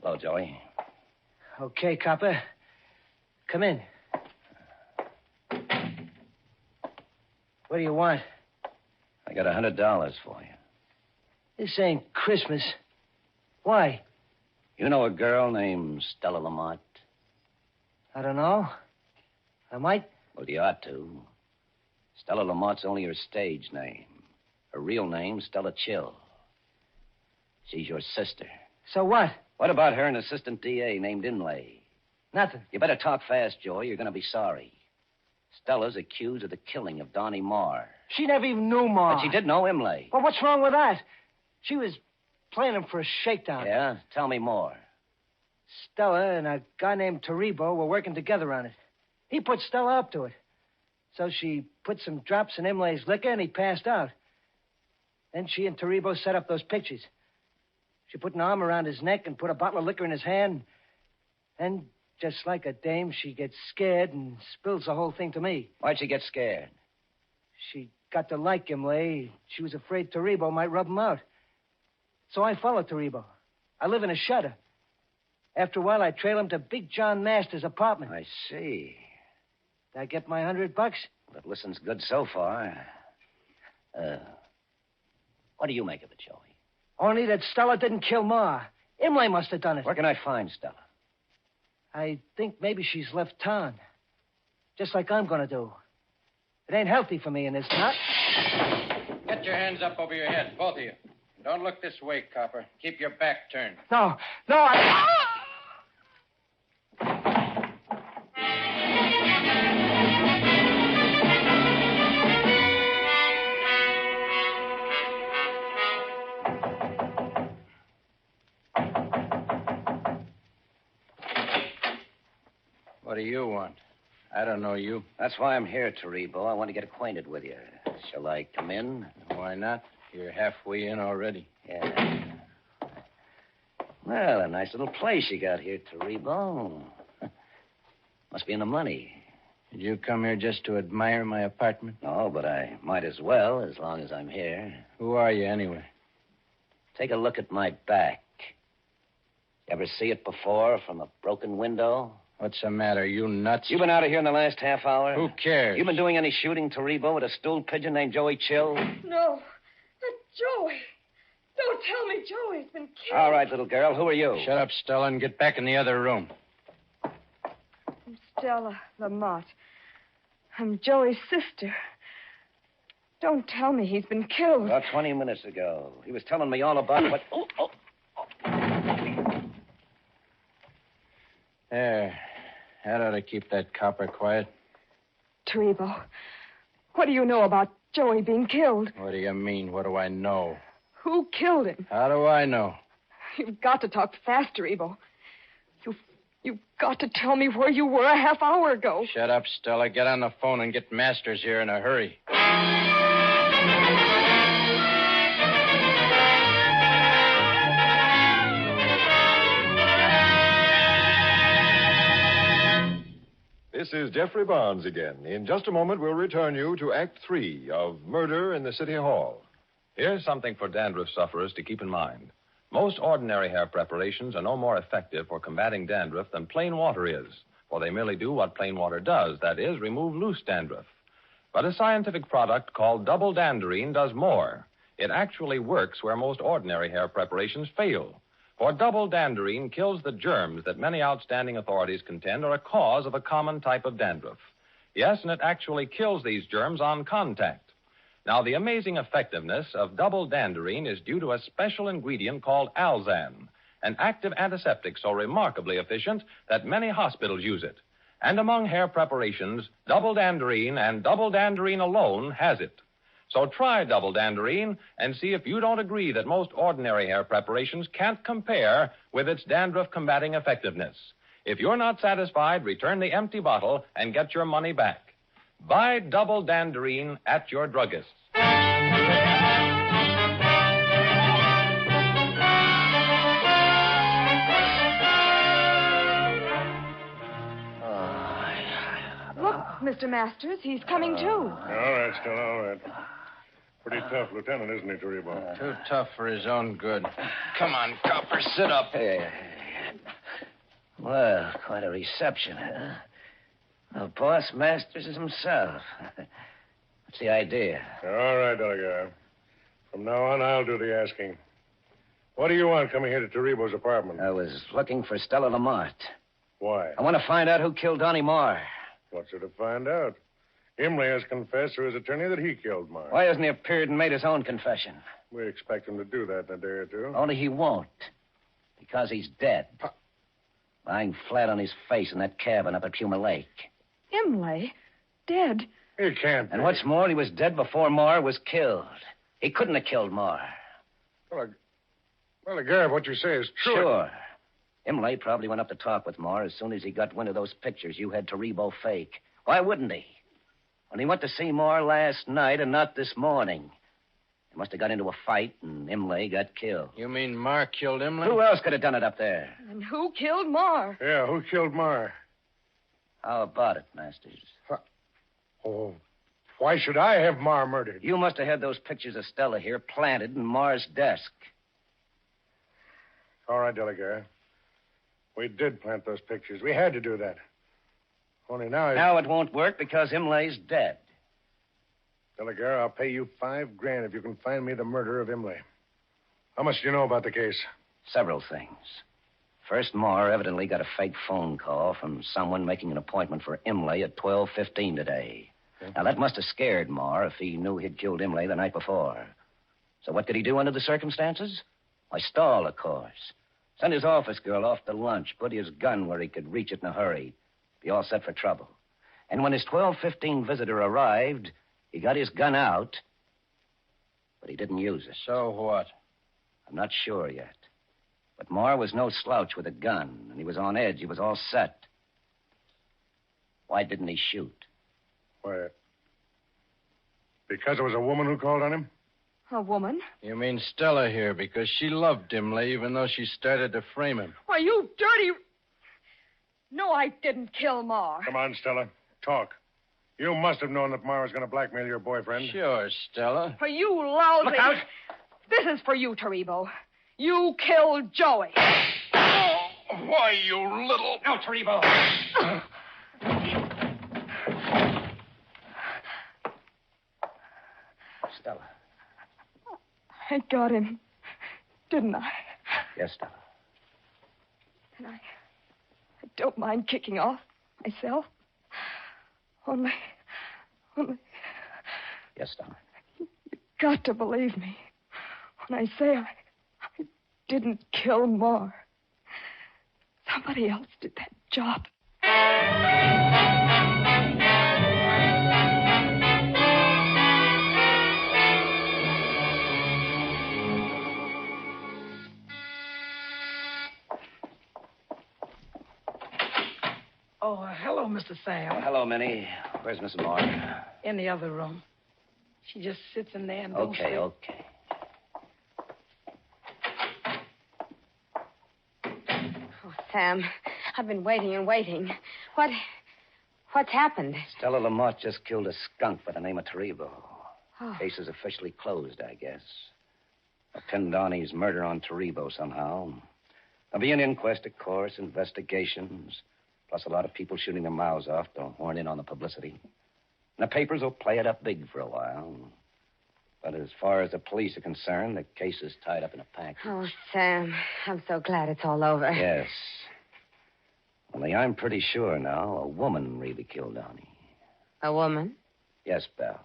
Hello, Joey. Okay, copper. Come in. What do you want? I got $100 for you. This ain't Christmas. Why? You know a girl named Stella Lamont? I don't know. I might. Well, you ought to. Stella Lamont's only her stage name. Her real name's Stella Chill. She's your sister. So what? What about her and assistant DA named Imlay? Nothing. You better talk fast, Joey. You're going to be sorry. Stella's accused of the killing of Donnie Marr. She never even knew Marr. But she did know Imlay. Well, what's wrong with that? She was playing him for a shakedown. Yeah? Tell me more. Stella and a guy named Taribo were working together on it. He put Stella up to it. So she put some drops in Imlay's liquor and he passed out. Then she and Taribo set up those pictures. She put an arm around his neck and put a bottle of liquor in his hand. Then, just like a dame, she gets scared and spills the whole thing to me. Why'd she get scared? She got to like Imlay. She was afraid Taribo might rub him out. So I followed Taribo. I live in a shutter. After a while, I trail him to Big John Masters' apartment. I see. Did I get my $100? That listens good so far. What do you make of it, Joey? Only that Stella didn't kill Ma. Imlay must have done it. Where can I find Stella? I think maybe she's left town. Just like I'm going to do. It ain't healthy for me in this town. Get your hands up over your head, both of you. Don't look this way, copper. Keep your back turned. No, I... What do you want? I don't know you. That's why I'm here, Taribo. I want to get acquainted with you. Shall I come in? Why not? You're halfway in already. Yeah. Well, a nice little place you got here, Taribo. Must be in the money. Did you come here just to admire my apartment? No, but I might as well, as long as I'm here. Who are you, anyway? Take a look at my back. Ever see it before from a broken window? What's the matter? You nuts? You been out of here in the last half hour? Who cares? You been doing any shooting, Taribo, with a stool pigeon named Joey Chill? No. Joey. Don't tell me Joey's been killed. All right, little girl. Who are you? Shut up, Stella, and get back in the other room. I'm Stella Lamont. I'm Joey's sister. Don't tell me he's been killed. About 20 minutes ago. He was telling me all about what... There. That ought to keep that copper quiet. Taribo, what do you know about Joey being killed? What do you mean? What do I know? Who killed him? How do I know? You've got to talk fast, Taribo. You've got to tell me where you were a half hour ago. Shut up, Stella. Get on the phone and get Masters here in a hurry. This is Jeffrey Barnes again. In just a moment, we'll return you to Act 3 of Murder in the City Hall. Here's something for dandruff sufferers to keep in mind. Most ordinary hair preparations are no more effective for combating dandruff than plain water is, for they merely do what plain water does, that is, remove loose dandruff. But a scientific product called double danderine does more. It actually works where most ordinary hair preparations fail. For double danderine kills the germs that many outstanding authorities contend are a cause of a common type of dandruff. Yes, and it actually kills these germs on contact. Now, the amazing effectiveness of double danderine is due to a special ingredient called alzan, an active antiseptic so remarkably efficient that many hospitals use it. And among hair preparations, double danderine and double danderine alone has it. So try double danderine and see if you don't agree that most ordinary hair preparations can't compare with its dandruff-combating effectiveness. If you're not satisfied, return the empty bottle and get your money back. Buy double danderine at your druggist. Look, Mr. Masters, he's coming too. All right, Stella, all right. Pretty tough lieutenant, isn't he, Taribo? Too tough for his own good. Come on, copper, sit up. Hey. Well, quite a reception, huh? Well, Boss Masters is himself. What's the idea? All right, Delegate. From now on, I'll do the asking. What do you want coming here to Taribo's apartment? I was looking for Stella Lamont. Why? I want to find out who killed Donnie Marr. What's there to find out? Imlay has confessed to his attorney that he killed Marr. Why hasn't he appeared and made his own confession? We expect him to do that in a day or two. Only he won't. Because he's dead. Lying flat on his face in that cabin up at Puma Lake. Imlay? Dead? He can't be. And what's more, he was dead before Marr was killed. He couldn't have killed Marr. Well, Garrett, what you say is true. Sure. Imlay probably went up to talk with Marr as soon as he got wind of those pictures you had Taribo fake. Why wouldn't he? When he went to see Marr last night and not this morning. They must have got into a fight and Imlay got killed. You mean Marr killed Imlay? Who else could have done it up there? And who killed Marr? Yeah, who killed Marr? How about it, Masters? Oh, why should I have Marr murdered? You must have had those pictures of Stella here planted in Marr's desk. All right, Delegate. We did plant those pictures. We had to do that. Only now... Now it won't work because Imlay's dead. Delegate, I'll pay you $5,000 if you can find me the murderer of Imlay. How much do you know about the case? Several things. First, Marr evidently got a fake phone call from someone making an appointment for Imlay at 12:15 today. Now, that must have scared Marr if he knew he'd killed Imlay the night before. So what could he do under the circumstances? Why, stall, of course. Send his office girl off to lunch, put his gun where he could reach it in a hurry. Be all set for trouble. And when his 12:15 visitor arrived, he got his gun out, but he didn't use it. So what? I'm not sure yet. But Marr was no slouch with a gun, and he was on edge. He was all set. Why didn't he shoot? Why? Because it was a woman who called on him? A woman? You mean Stella here because she loved Imlay even though she started to frame him. Why, you dirty... No, I didn't kill Marr. Come on, Stella. Talk. You must have known that Marr was going to blackmail your boyfriend. Sure, Stella. For you lousy... Look out! This is for you, Taribo. You killed Joey. Why, you little... No, Taribo. Stella. I got him, didn't I? Yes, Stella. And I don't mind kicking off myself. Only... Yes, Stella. You've got to believe me when I say I didn't kill Marr. Somebody else did that job. Oh, hello, Mr. Sam. Oh, hello, Minnie. Where's Miss Marr? In the other room. She just sits in there and don't Okay, sleep. okay. Oh, Sam, I've been waiting and waiting. What's happened? Stella Lamont just killed a skunk by the name of Taribo. Oh. Case is officially closed, I guess. I pinned Donnie's murder on Taribo somehow. There'll be an inquest, of course, investigations, plus a lot of people shooting their mouths off to horn in on the publicity. And the papers will play it up big for a while. But as far as the police are concerned, the case is tied up in a package. Oh, Sam, I'm so glad it's all over. Yes. Only I'm pretty sure now a woman really killed Donnie. A woman? Yes, Belle.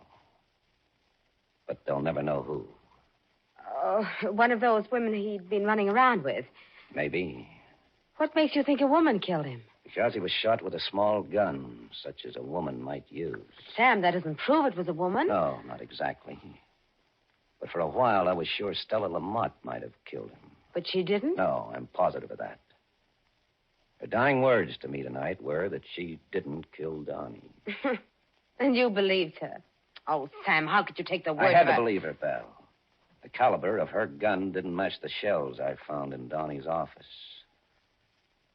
But they'll never know who. Oh, one of those women he'd been running around with. Maybe. What makes you think a woman killed him? Because he was shot with a small gun, such as a woman might use. Sam, that doesn't prove it was a woman. No, not exactly. But for a while, I was sure Stella Lamont might have killed him. But she didn't? No, I'm positive of that. Her dying words to me tonight were that she didn't kill Donnie. And you believed her. Oh, Sam, how could you take the word I had of to her? believe her, Belle. The caliber of her gun didn't match the shells I found in Donnie's office.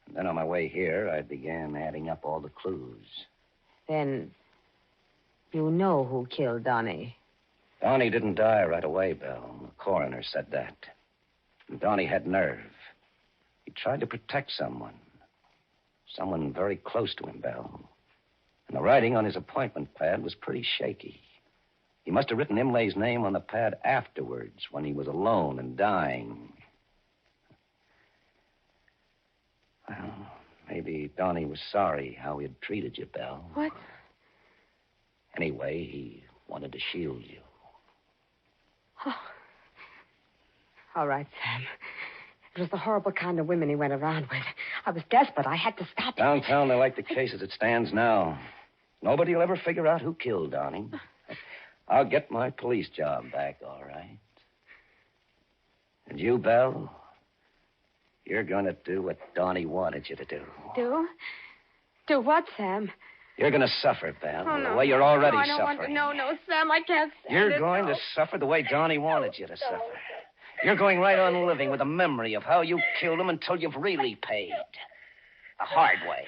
And then on my way here, I began adding up all the clues. Then you know who killed Donnie. Donnie didn't die right away, Belle. The coroner said that. And Donnie had nerve. He tried to protect someone. Someone very close to him, Belle. And the writing on his appointment pad was pretty shaky. He must have written Imlay's name on the pad afterwards, when he was alone and dying. Well, maybe Donnie was sorry how he had treated you, Belle. What? Anyway, he wanted to shield you. Oh. All right, Sam. It was the horrible kind of women he went around with. I was desperate. I had to stop him. Downtown, they like the case as it stands now. Nobody will ever figure out who killed Donnie. I'll get my police job back, all right. And you, Belle, you're going to do what Donnie wanted you to do. Do? Do what, Sam? You're going to suffer, Belle, Oh, no. the way you're already no, I don't suffering. Want to. No, Sam, I can't stand You're it. going no. to suffer the way Donnie wanted you to suffer. You're going right on living with the memory of how you killed him until you've really paid. The hard way.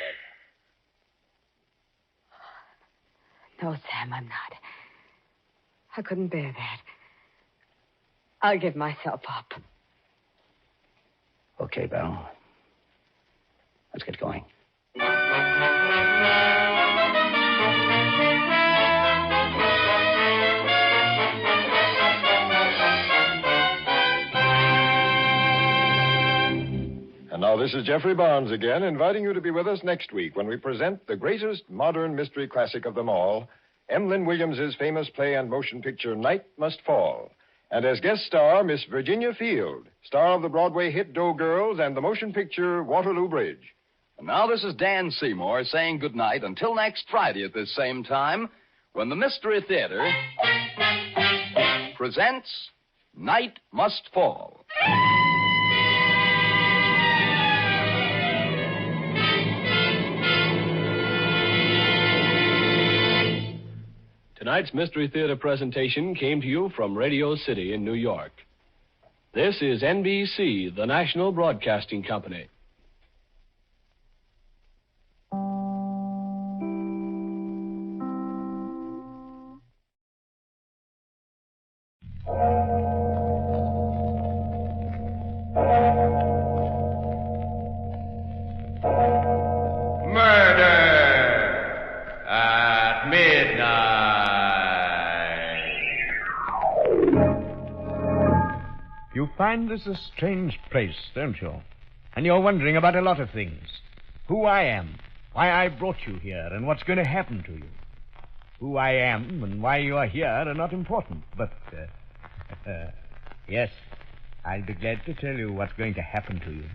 No, Sam, I'm not. I couldn't bear that. I'll give myself up. Okay, Belle. Let's get going. And now this is Jeffrey Barnes again, inviting you to be with us next week when we present the greatest modern mystery classic of them all, Emlyn Williams's famous play and motion picture Night Must Fall. And as guest star, Miss Virginia Field, star of the Broadway hit Doe Girls and the motion picture Waterloo Bridge. And now this is Dan Seymour saying goodnight until next Friday at this same time when the Mystery Theater presents Night Must Fall. Tonight's Mystery Theater presentation came to you from Radio City in New York. This is NBC, the National Broadcasting Company. You find this a strange place, don't you? And you're wondering about a lot of things. Who I am, why I brought you here, and what's going to happen to you. Who I am and why you are here are not important, but, yes, I'll be glad to tell you what's going to happen to you.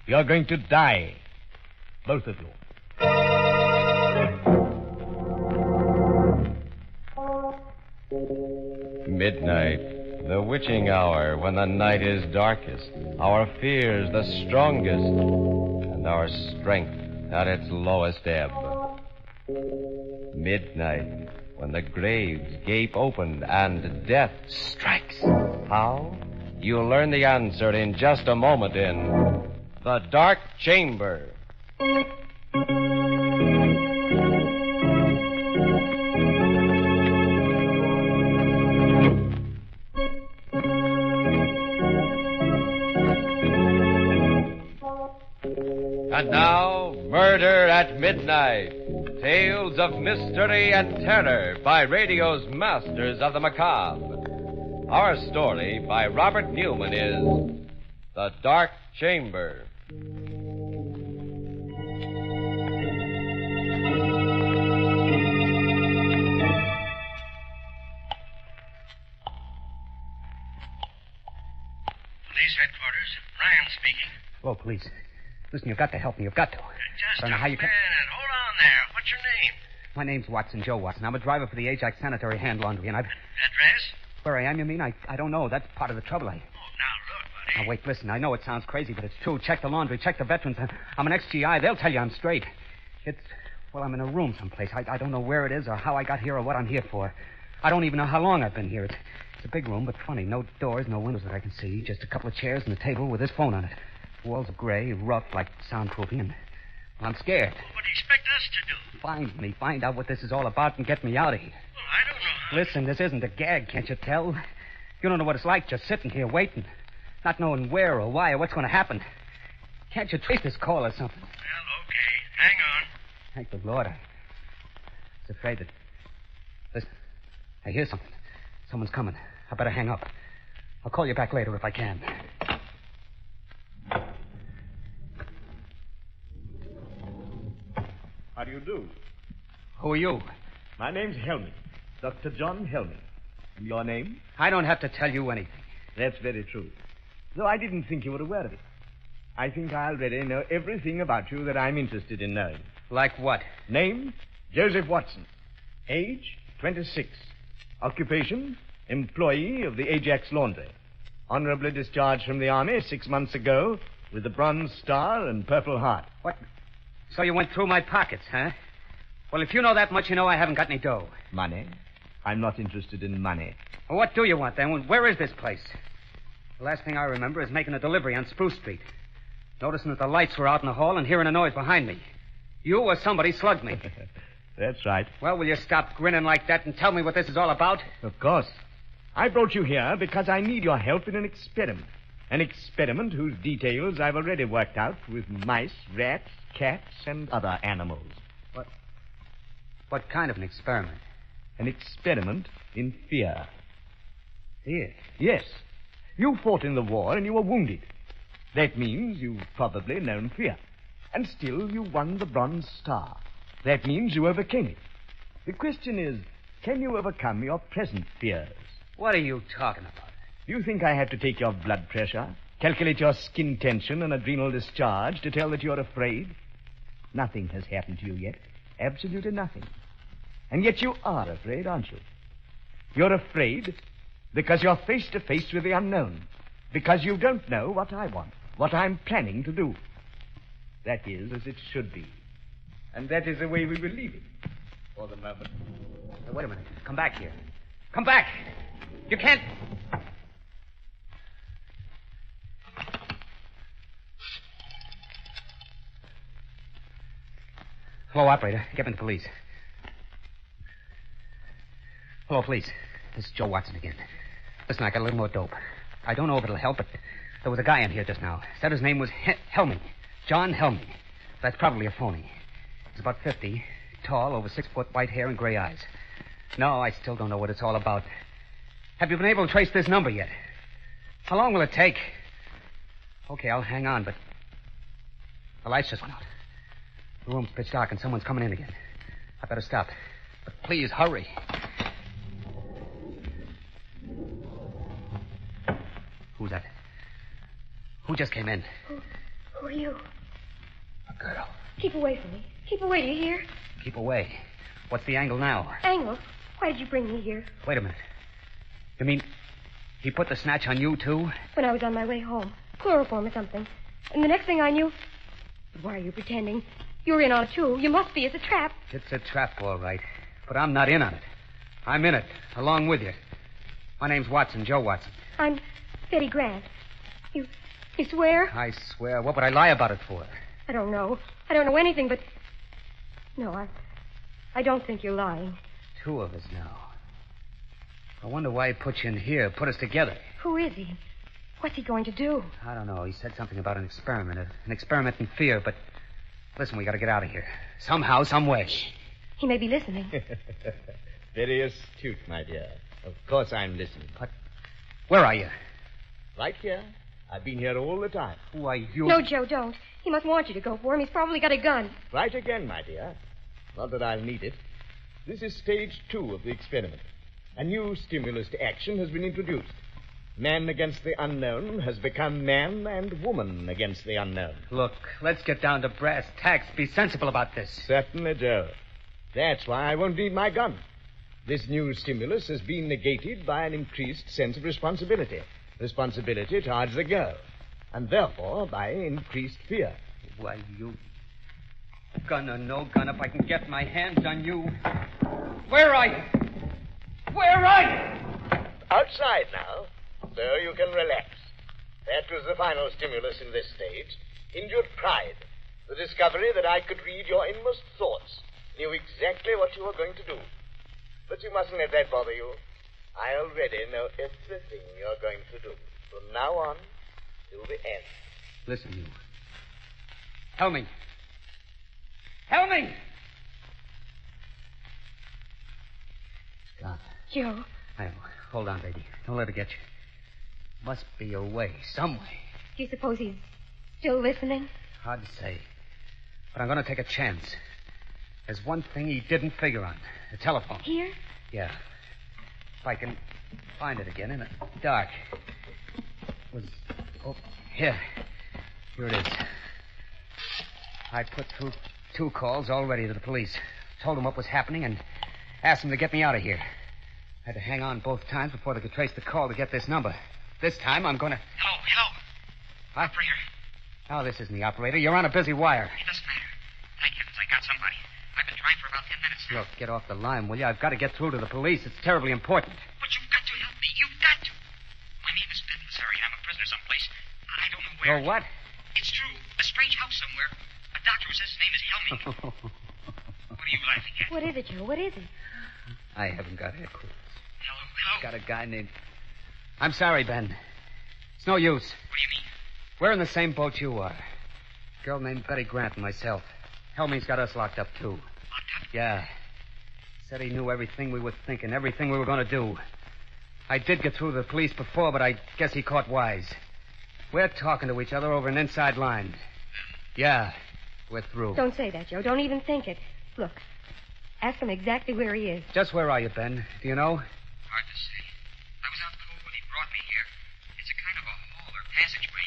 You're going to die. Both of you. Midnight. The witching hour when the night is darkest, our fears the strongest, and our strength at its lowest ebb. Midnight, when the graves gape open and death strikes. How? You'll learn the answer in just a moment in The Dark Chamber. And now, Murder at Midnight. Tales of mystery and terror by radio's masters of the macabre. Our story by Robert Newman is The Dark Chamber. Police headquarters. Ryan speaking. Hello, police. Listen, you've got to help me. You've got to. Just I don't know how you can... minute. Hold on there. What's your name? My name's Watson, Joe Watson. I'm a driver for the Ajax Sanitary Hand Laundry, and I've... Address? Where I am, you mean? I don't know. That's part of the trouble. Now, look, buddy. Now, wait, listen. I know it sounds crazy, but it's true. Check the laundry. Check the veterans. I'm an ex-GI. They'll tell you I'm straight. Well, I'm in a room someplace. I don't know where it is or how I got here or what I'm here for. I don't even know how long I've been here. It's a big room, but funny. No doors, no windows that I can see. Just a couple of chairs and a table with this phone on it. The walls are gray, rough, like soundproofing, and I'm scared. What do you expect us to do? Find me, find out what this is all about, and get me out of here. Well, I don't know. Listen, this isn't a gag, can't you tell? You don't know what it's like just sitting here waiting, not knowing where or why or what's going to happen. Can't you trace this call or something? Well, okay. Hang on. Thank the Lord. I was afraid that... Listen, I hear something. Someone's coming. I better hang up. I'll call you back later if I can. How do you do? Who are you? My name's Helmy. Dr. John Helmy. And your name? I don't have to tell you anything. That's very true. Though I didn't think you were aware of it. I think I already know everything about you that I'm interested in knowing. Like what? Name, Joseph Watson. Age, 26. Occupation, employee of the Ajax Laundry. Honorably discharged from the Army 6 months ago with the Bronze Star and Purple Heart. What? So you went through my pockets, huh? Well, if you know that much, you know I haven't got any dough. Money? I'm not interested in money. Well, what do you want, then? Where is this place? The last thing I remember is making a delivery on Spruce Street. Noticing that the lights were out in the hall and hearing a noise behind me. You or somebody slugged me. That's right. Well, will you stop grinning like that and tell me what this is all about? Of course. I brought you here because I need your help in an experiment. An experiment whose details I've already worked out with mice, rats, cats, and other animals. What kind of an experiment? An experiment in fear. Fear? Yes. You fought in the war and you were wounded. That means you've probably known fear. And still you won the Bronze Star. That means you overcame it. The question is, can you overcome your present fears? What are you talking about? Do you think I have to take your blood pressure, calculate your skin tension and adrenal discharge to tell that you're afraid? Nothing has happened to you yet. Absolutely nothing. And yet you are afraid, aren't you? You're afraid because you're face to face with the unknown. Because you don't know what I want, what I'm planning to do. That is as it should be. And that is the way we will leave it. For the moment. Wait a minute. Come back here. Come back! You can't... Hello, operator. Get me the police. Hello, police. This is Joe Watson again. Listen, I got a little more dope. I don't know if it'll help, but there was a guy in here just now. Said his name was Helming. John Helming. That's probably a phony. He's about 50, tall, over 6 foot, white hair and gray eyes. No, I still don't know what it's all about. Have you been able to trace this number yet? How long will it take? Okay, I'll hang on, but the lights just went out. The room's pitch dark and someone's coming in again. I better stop. But please, hurry. Who's that? Who just came in? Who are you? A girl. Keep away from me. Keep away, do you hear? Keep away. What's the angle now? Angle? Why did you bring me here? Wait a minute. You mean he put the snatch on you, too? When I was on my way home. Chloroform or something. And the next thing I knew... Why are you pretending? You're in on it, too. You must be. It's a trap. It's a trap, all right. But I'm not in on it. I'm in it, along with you. My name's Watson, Joe Watson. I'm Betty Grant. You swear? I swear. What would I lie about it for? I don't know. I don't know anything, but... No, I don't think you're lying. 2 of us now. I wonder why he put you in here, put us together. Who is he? What's he going to do? I don't know. He said something about an experiment in fear, but... Listen, we got to get out of here. Somehow, some way. He may be listening. Very astute, my dear. Of course I'm listening. But where are you? Right here. I've been here all the time. Who are you? No, Joe, don't. He must want you to go for him. He's probably got a gun. Right again, my dear. Not that I'll need it. This is stage 2 of the experiment. A new stimulus to action has been introduced. Man against the unknown has become man and woman against the unknown. Look, let's get down to brass tacks. Be sensible about this. Certainly, Joe. That's why I won't need my gun. This new stimulus has been negated by an increased sense of responsibility. Responsibility towards the girl. And therefore by increased fear. Why, you... Gun or no gun, if I can get my hands on you... Where are you? Where are you? Outside now. So you can relax. That was the final stimulus in this stage. Injured pride. The discovery that I could read your inmost thoughts. Knew exactly what you were going to do. But you mustn't let that bother you. I already know everything you're going to do. From now on, till the end. Listen, you. Help me. Help me! Stop. Joe. I know. Hold on, baby. Don't let it get you. Must be a way, some way. Do you suppose he's still listening? Hard to say. But I'm going to take a chance. There's one thing he didn't figure on. The telephone. Here? Yeah. If I can find it again in the dark. It was... Oh, here. Here it is. I put through 2 calls already to the police. Told them what was happening and asked them to get me out of here. I had to hang on both times before they could trace the call to get this number. This time I'm going to... Hello. Huh? Operator. Oh, this isn't the operator. You're on a busy wire. It doesn't matter. Thank heavens I got somebody. I've been trying for about 10 minutes now. Look, get off the line, will you? I've got to get through to the police. It's terribly important. But you've got to help me. You've got to. My name is Ben Missouri. I'm a prisoner someplace. I don't know where. Oh, what? It's true. A strange house somewhere. A doctor who says his name is Helming. What are you laughing at? What is it, Joe? What is it? I haven't got a clue. Hello? Got a guy named... I'm sorry, Ben. It's no use. What do you mean? We're in the same boat you are. A girl named Betty Grant and myself. Helming's got us locked up, too. Locked up? Yeah. Said he knew everything we were thinking, everything we were going to do. I did get through to the police before, but I guess he caught wise. We're talking to each other over an inside line. Yeah, we're through. Don't say that, Joe. Don't even think it. Look, Ask him exactly where he is. Just where are you, Ben? Do you know? Hard to say. I was out cold when he brought me here. It's a kind of a hall or passageway.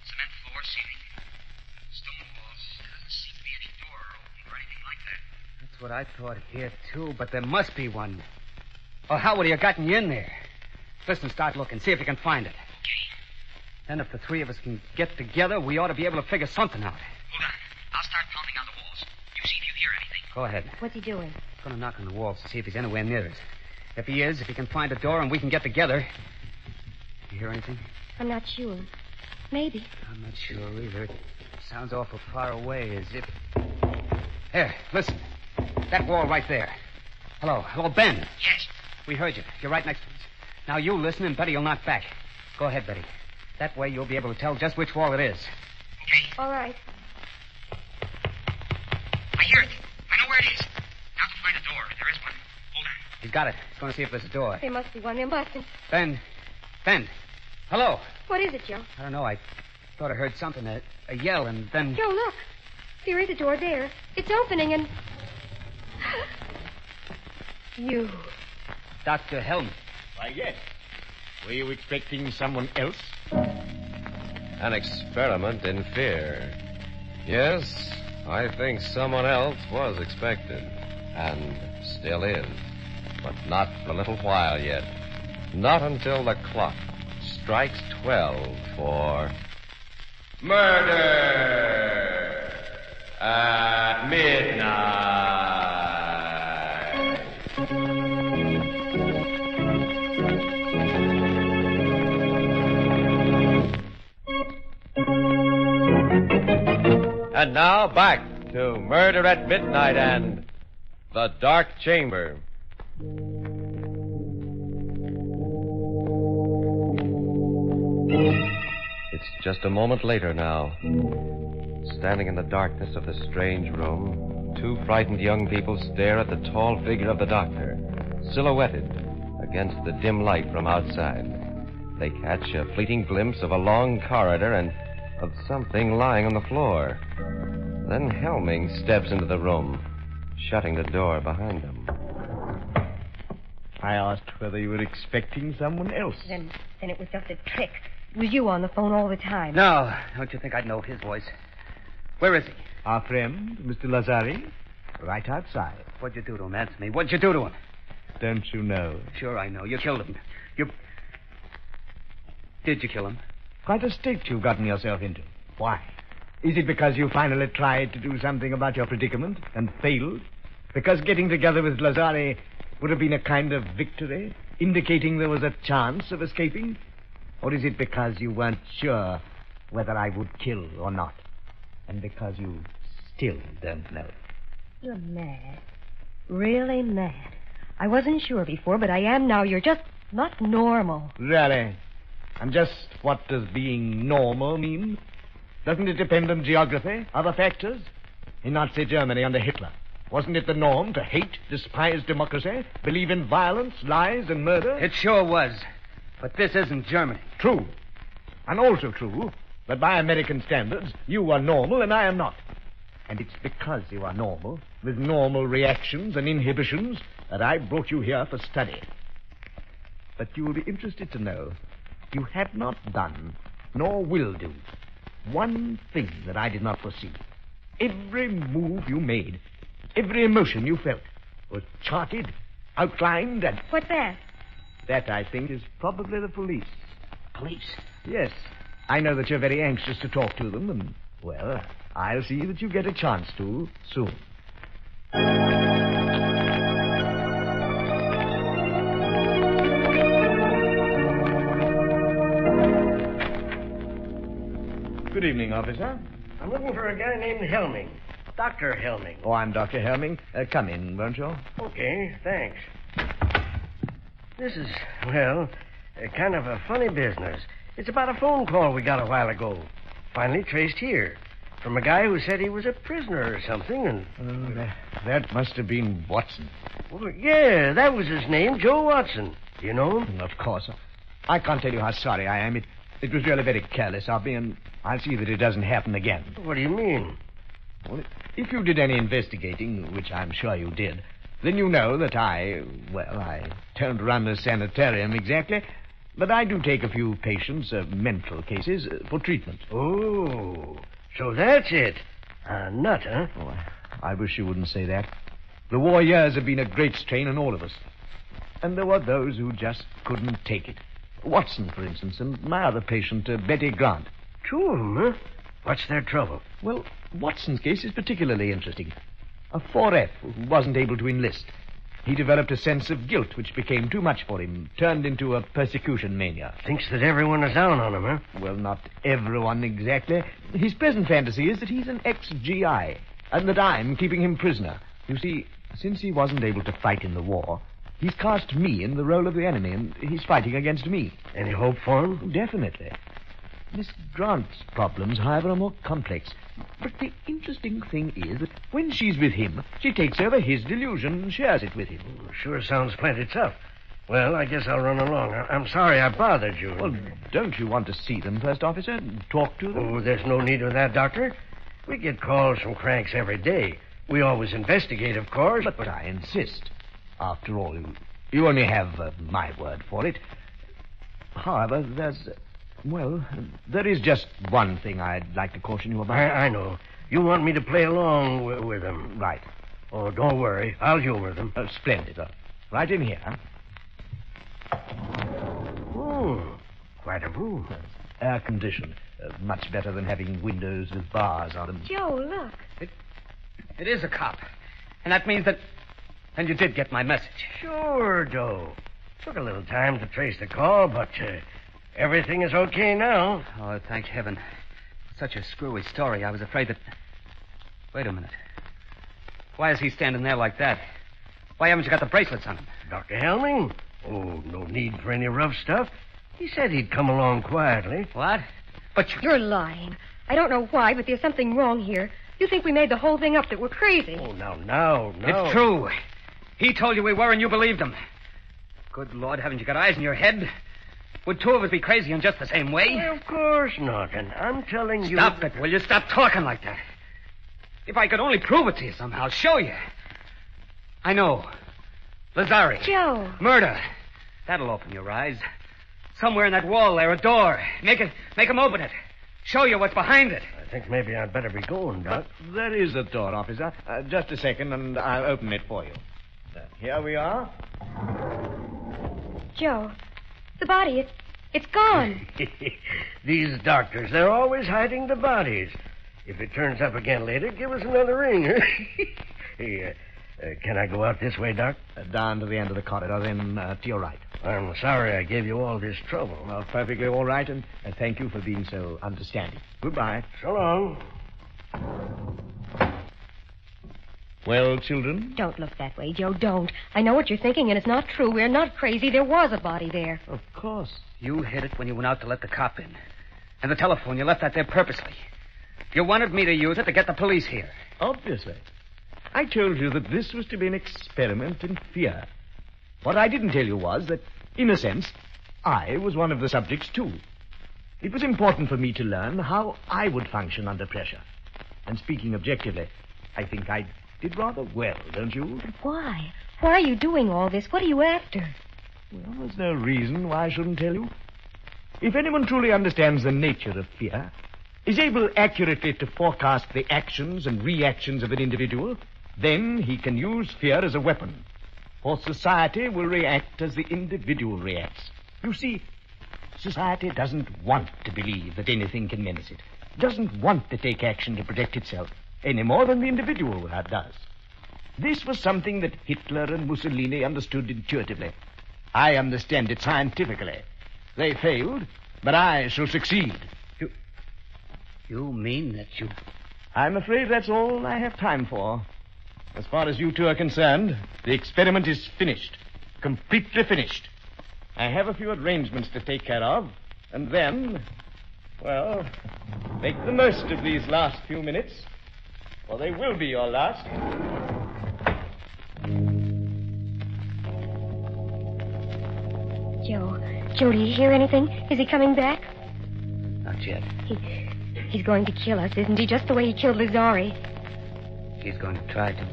Cement floor, ceiling. Stone walls. There doesn't seem to be any door or opening or anything like that. That's what I thought here, too, but there must be one. Or how would he have gotten you in there? Listen, start looking. See if you can find it. Okay. Then if the three of us can get together, we ought to be able to figure something out. Hold on. I'll start pounding on the walls. You see if you hear anything. Go ahead. What's he doing? He's going to knock on the walls to see if he's anywhere near us. If he is, if he can find a door and we can get together. You hear anything? I'm not sure. Maybe. I'm not sure either. It sounds awful far away, as if... Here, listen. That wall right there. Hello, Ben. Yes. We heard you. You're right next to us. Now you listen and Betty will knock back. Go ahead, Betty. That way you'll be able to tell just which wall it is. Okay. All right. I hear it. I know where it is. Now to find a door. There is one. Hold on. He's got it. He's going to see if there's a door. There must be one. There must be. Ben. Hello. What is it, Joe? I don't know. I thought I heard something, a yell, and then... Joe, look. There is a door there. It's opening and... You. Dr. Helm. Why, yes. Were you expecting someone else? An experiment in fear. Yes, I think someone else was expected. And still is. But not for a little while yet. Not until the clock strikes 12 for... Murder at midnight. And now back to Murder at Midnight and The Dark Chamber. It's just a moment later now. Standing in the darkness of the strange room, two frightened young people stare at the tall figure of the doctor, silhouetted against the dim light from outside. They catch a fleeting glimpse of a long corridor and of something lying on the floor. Then Helming steps into the room, shutting the door behind him. I asked whether you were expecting someone else. Then it was just a trick. It was you on the phone all the time. No, don't you think I'd know his voice? Where is he? Our friend, Mr. Lazari, right outside. What'd you do to him? Answer me. What'd you do to him? Don't you know? Sure I know. You killed him. Did you kill him? Quite a state you've gotten yourself into. Why? Is it because you finally tried to do something about your predicament and failed? Because getting together with Lazari would have been a kind of victory, indicating there was a chance of escaping? Or is it because you weren't sure whether I would kill or not? And because you still don't know? You're mad. Really mad. I wasn't sure before, but I am now. You're just not normal. Really? And just what does being normal mean? Doesn't it depend on geography, other factors? In Nazi Germany under Hitler, wasn't it the norm to hate, despise democracy, believe in violence, lies, and murder? It sure was. But this isn't Germany. True. And also true that by American standards, you are normal and I am not. And it's because you are normal, with normal reactions and inhibitions, that I brought you here for study. But you will be interested to know you have not done, nor will do, one thing that I did not foresee. Every move you made, every emotion you felt, was charted, outlined, and... What's that? That, I think, is probably the police. Police? Yes. I know that you're very anxious to talk to them, and, well, I'll see that you get a chance to soon. Good evening, officer. I'm looking for a guy named Helming. Dr. Helming. Oh, I'm Dr. Helming. Come in, won't you? Okay, thanks. This is, well, kind of a funny business. It's about a phone call we got a while ago. Finally traced here. From a guy who said he was a prisoner or something, and... that must have been Watson. Well, yeah, that was his name, Joe Watson. You know him? Of course. I can't tell you how sorry I am. It was really very careless of me, and I'll see that it doesn't happen again. What do you mean? Well, if you did any investigating, which I'm sure you did, then you know that I don't run a sanitarium exactly, but I do take a few patients, mental cases, for treatment. Oh, so that's it. A nut, huh? Oh, I wish you wouldn't say that. The war years have been a great strain on all of us. And there were those who just couldn't take it. Watson, for instance, and my other patient, Betty Grant. Two of them, huh? What's their trouble? Well, Watson's case is particularly interesting. A 4F who wasn't able to enlist. He developed a sense of guilt which became too much for him, turned into a persecution mania. Thinks that everyone is down on him, huh? Well, not everyone exactly. His present fantasy is that he's an ex-GI, and that I'm keeping him prisoner. You see, since he wasn't able to fight in the war, he's cast me in the role of the enemy, and he's fighting against me. Any hope for him? Definitely. Miss Grant's problems, however, are more complex. But the interesting thing is that when she's with him, she takes over his delusion and shares it with him. Sure sounds plenty tough. Well, I guess I'll run along. I'm sorry I bothered you. Well, don't you want to see them, First Officer, and talk to them? Oh, there's no need of that, Doctor. We get calls from cranks every day. We always investigate, of course, but I insist. After all, you only have my word for it. However, there is just one thing I'd like to caution you about. I know. You want me to play along with them. Right. Oh, don't worry. I'll humor them. Splendid. Right in here. Oh, quite a room. Air-conditioned. Much better than having windows with bars on them. Joe, look. It is a cop. And that means that... And you did get my message. Sure, Joe. Took a little time to trace the call, but everything is okay now. Oh, thank heaven. Such a screwy story. I was afraid that... Wait a minute. Why is he standing there like that? Why haven't you got the bracelets on him? Dr. Helming? Oh, no need for any rough stuff. He said he'd come along quietly. What? But You're lying. I don't know why, but there's something wrong here. You think we made the whole thing up, that we're crazy. Oh, now. It's true. He told you we were, and you believed him. Good Lord, haven't you got eyes in your head? Would two of us be crazy in just the same way? Well, of course not, and I'm telling you... Stop it, will you? Stop talking like that. If I could only prove it to you somehow, show you. I know. Lazari. Joe. Murder. That'll open your eyes. Somewhere in that wall there, a door. Make him open it. Show you what's behind it. I think maybe I'd better be going, Doc. There is a door, officer. Just a second, and I'll open it for you. Here we are. Joe, the body, it's gone. These doctors, they're always hiding the bodies. If it turns up again later, give us another ring. Hey, can I go out this way, Doc? Down to the end of the corridor, then to your right. I'm sorry I gave you all this trouble. Well, perfectly all right, and thank you for being so understanding. Goodbye. So long. Well, children? Don't look that way, Joe, don't. I know what you're thinking, and it's not true. We're not crazy. There was a body there. Of course. You hid it when you went out to let the cop in. And the telephone, you left that there purposely. You wanted me to use it to get the police here. Obviously. I told you that this was to be an experiment in fear. What I didn't tell you was that, in a sense, I was one of the subjects, too. It was important for me to learn how I would function under pressure. And speaking objectively, I think I did rather well, don't you? Why? Why are you doing all this? What are you after? Well, there's no reason why I shouldn't tell you. If anyone truly understands the nature of fear, is able accurately to forecast the actions and reactions of an individual, then he can use fear as a weapon. For society will react as the individual reacts. You see, society doesn't want to believe that anything can menace it. Doesn't want to take action to protect itself, any more than the individual does. This was something that Hitler and Mussolini understood intuitively. I understand it scientifically. They failed, but I shall succeed. You mean that you... I'm afraid that's all I have time for. As far as you two are concerned, the experiment is finished. Completely finished. I have a few arrangements to take care of, and then, well, make the most of these last few minutes, for they will be your last. Joe, do you hear anything? Is he coming back? Not yet. He's going to kill us, isn't he? Just the way he killed Lazari. He's going to try to.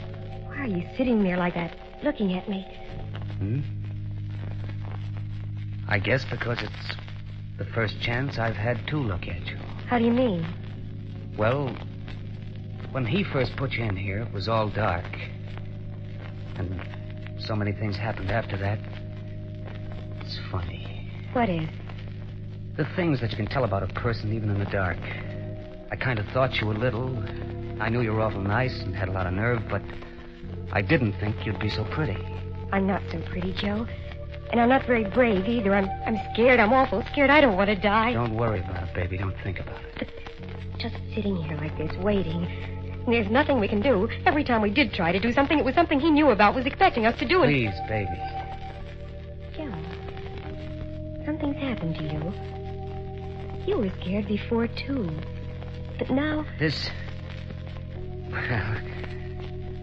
Why are you sitting there like that? looking at me? I guess because it's the first chance I've had to look at you. How do you mean? Well, when he first put you in here, it was all dark. And so many things happened after that. It's funny. What is? The things that you can tell about a person even in the dark. I kind of thought you were little. I knew you were awful nice and had a lot of nerve, but I didn't think you'd be so pretty. I'm not so pretty, Joe. And I'm not very brave either. I'm scared. I'm awful scared. I don't want to die. Don't worry about it, baby. Don't think about it. But just sitting here like this, waiting. And there's nothing we can do. Every time we did try to do something, it was something he knew about, was expecting us to do. Please, baby. Joe, something's happened to you. You were scared before, too. But now... This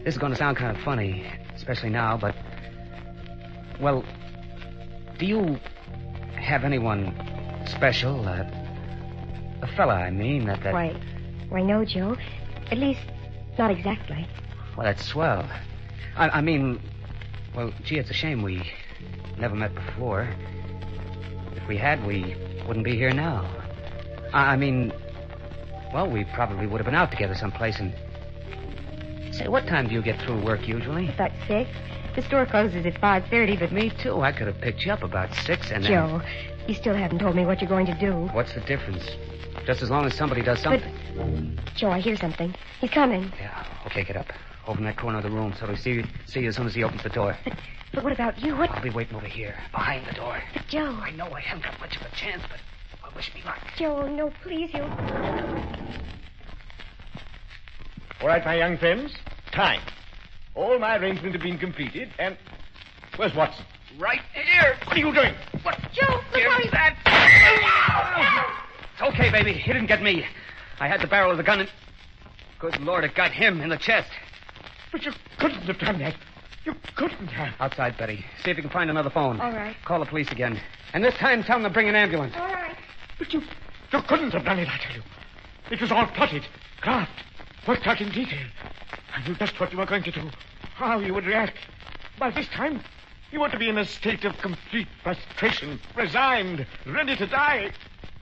is going to sound kind of funny, especially now, but... Well, do you have anyone special? A fella, I mean, that... Why, no, Joe. At least, not exactly. Well, that's swell. I mean, well, gee, it's a shame we never met before. If we had, we wouldn't be here now. I mean, well, we probably would have been out together someplace and... Say, what time do you get through work usually? About 6. The store closes at 5:30, but... Me, too. I could have picked you up about 6 and then... Joe, you still haven't told me what you're going to do. What's the difference? Just as long as somebody does something. But, Joe, I hear something. He's coming. Yeah, okay, get up. Open that corner of the room so he'll see you as soon as he opens the door. But what about you? What? I'll be waiting over here, behind the door. But, Joe... I know I haven't got much of a chance, but I wish me luck. Joe, no, please, you... All right, my young friends. Time. All my arrangements have been completed, and... Where's Watson? Right here. What are you doing? What? Joe, look how he's... It's okay, baby. He didn't get me. I had the barrel of the gun and... Good Lord, it got him in the chest. But you couldn't have done that. You couldn't have. Outside, Betty. See if you can find another phone. All right. Call the police again. And this time, tell them to bring an ambulance. All right. But you couldn't have done it, I tell you. It was all plotted, craft, worked out in detail. I knew just what you were going to do, how you would react. By this time, you ought to be in a state of complete frustration, resigned, ready to die.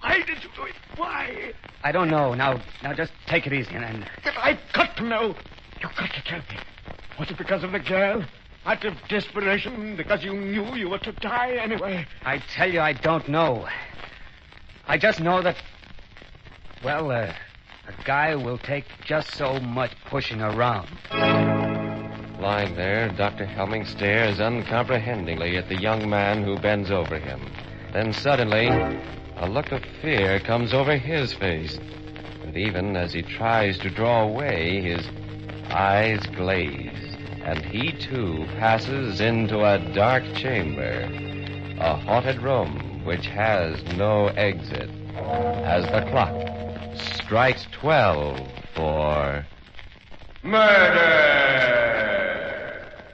Why did you do it? Why? I don't know. Now just take it easy and... But I've got to know. You've got to tell me. Was it because of the girl? Out of desperation? Because you knew you were to die anyway? I tell you, I don't know. I just know that... Well, a guy will take just so much pushing around. Lying there, Dr. Helming stares uncomprehendingly at the young man who bends over him. Then suddenly, a look of fear comes over his face. But even as he tries to draw away, his eyes glaze, and he too passes into a dark chamber, a haunted room which has no exit. As the clock strikes 12 for murder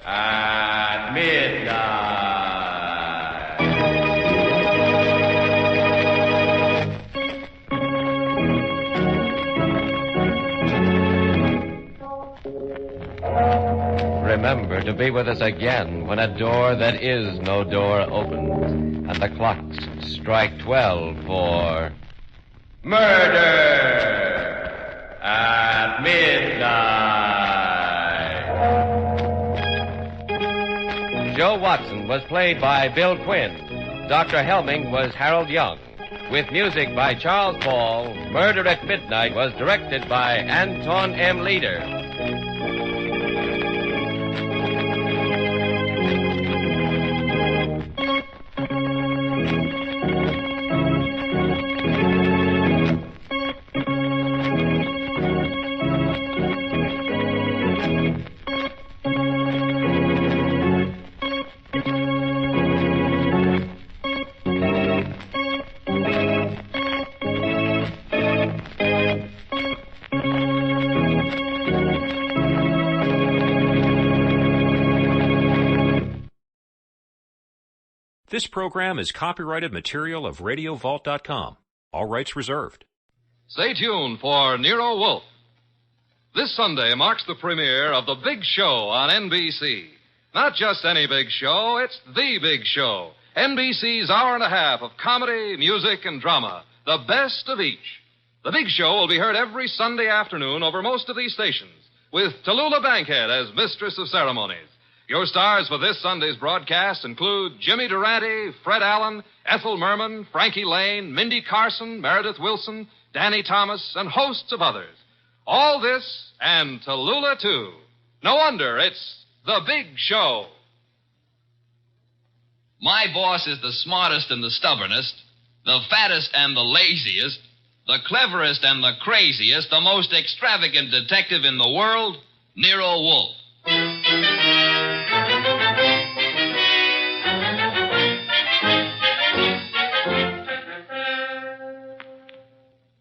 at midnight. Remember to be with us again when a door that is no door opens and the clocks strike 12 for murder at midnight. Joe Watson was played by Bill Quinn. Dr. Helming was Harold Young. With music by Charles Paul, Murder at Midnight was directed by Anton M. Leader. This program is copyrighted material of RadioVault.com. All rights reserved. Stay tuned for Nero Wolfe. This Sunday marks the premiere of The Big Show on NBC. Not just any big show, it's the big show. NBC's hour and a half of comedy, music, and drama. The best of each. The big show will be heard every Sunday afternoon over most of these stations, with Tallulah Bankhead as mistress of ceremonies. Your stars for this Sunday's broadcast include Jimmy Durante, Fred Allen, Ethel Merman, Frankie Lane, Mindy Carson, Meredith Wilson, Danny Thomas, and hosts of others. All this and Tallulah, too. No wonder it's the big show. My boss is the smartest and the stubbornest, the fattest and the laziest, the cleverest and the craziest, the most extravagant detective in the world, Nero Wolfe.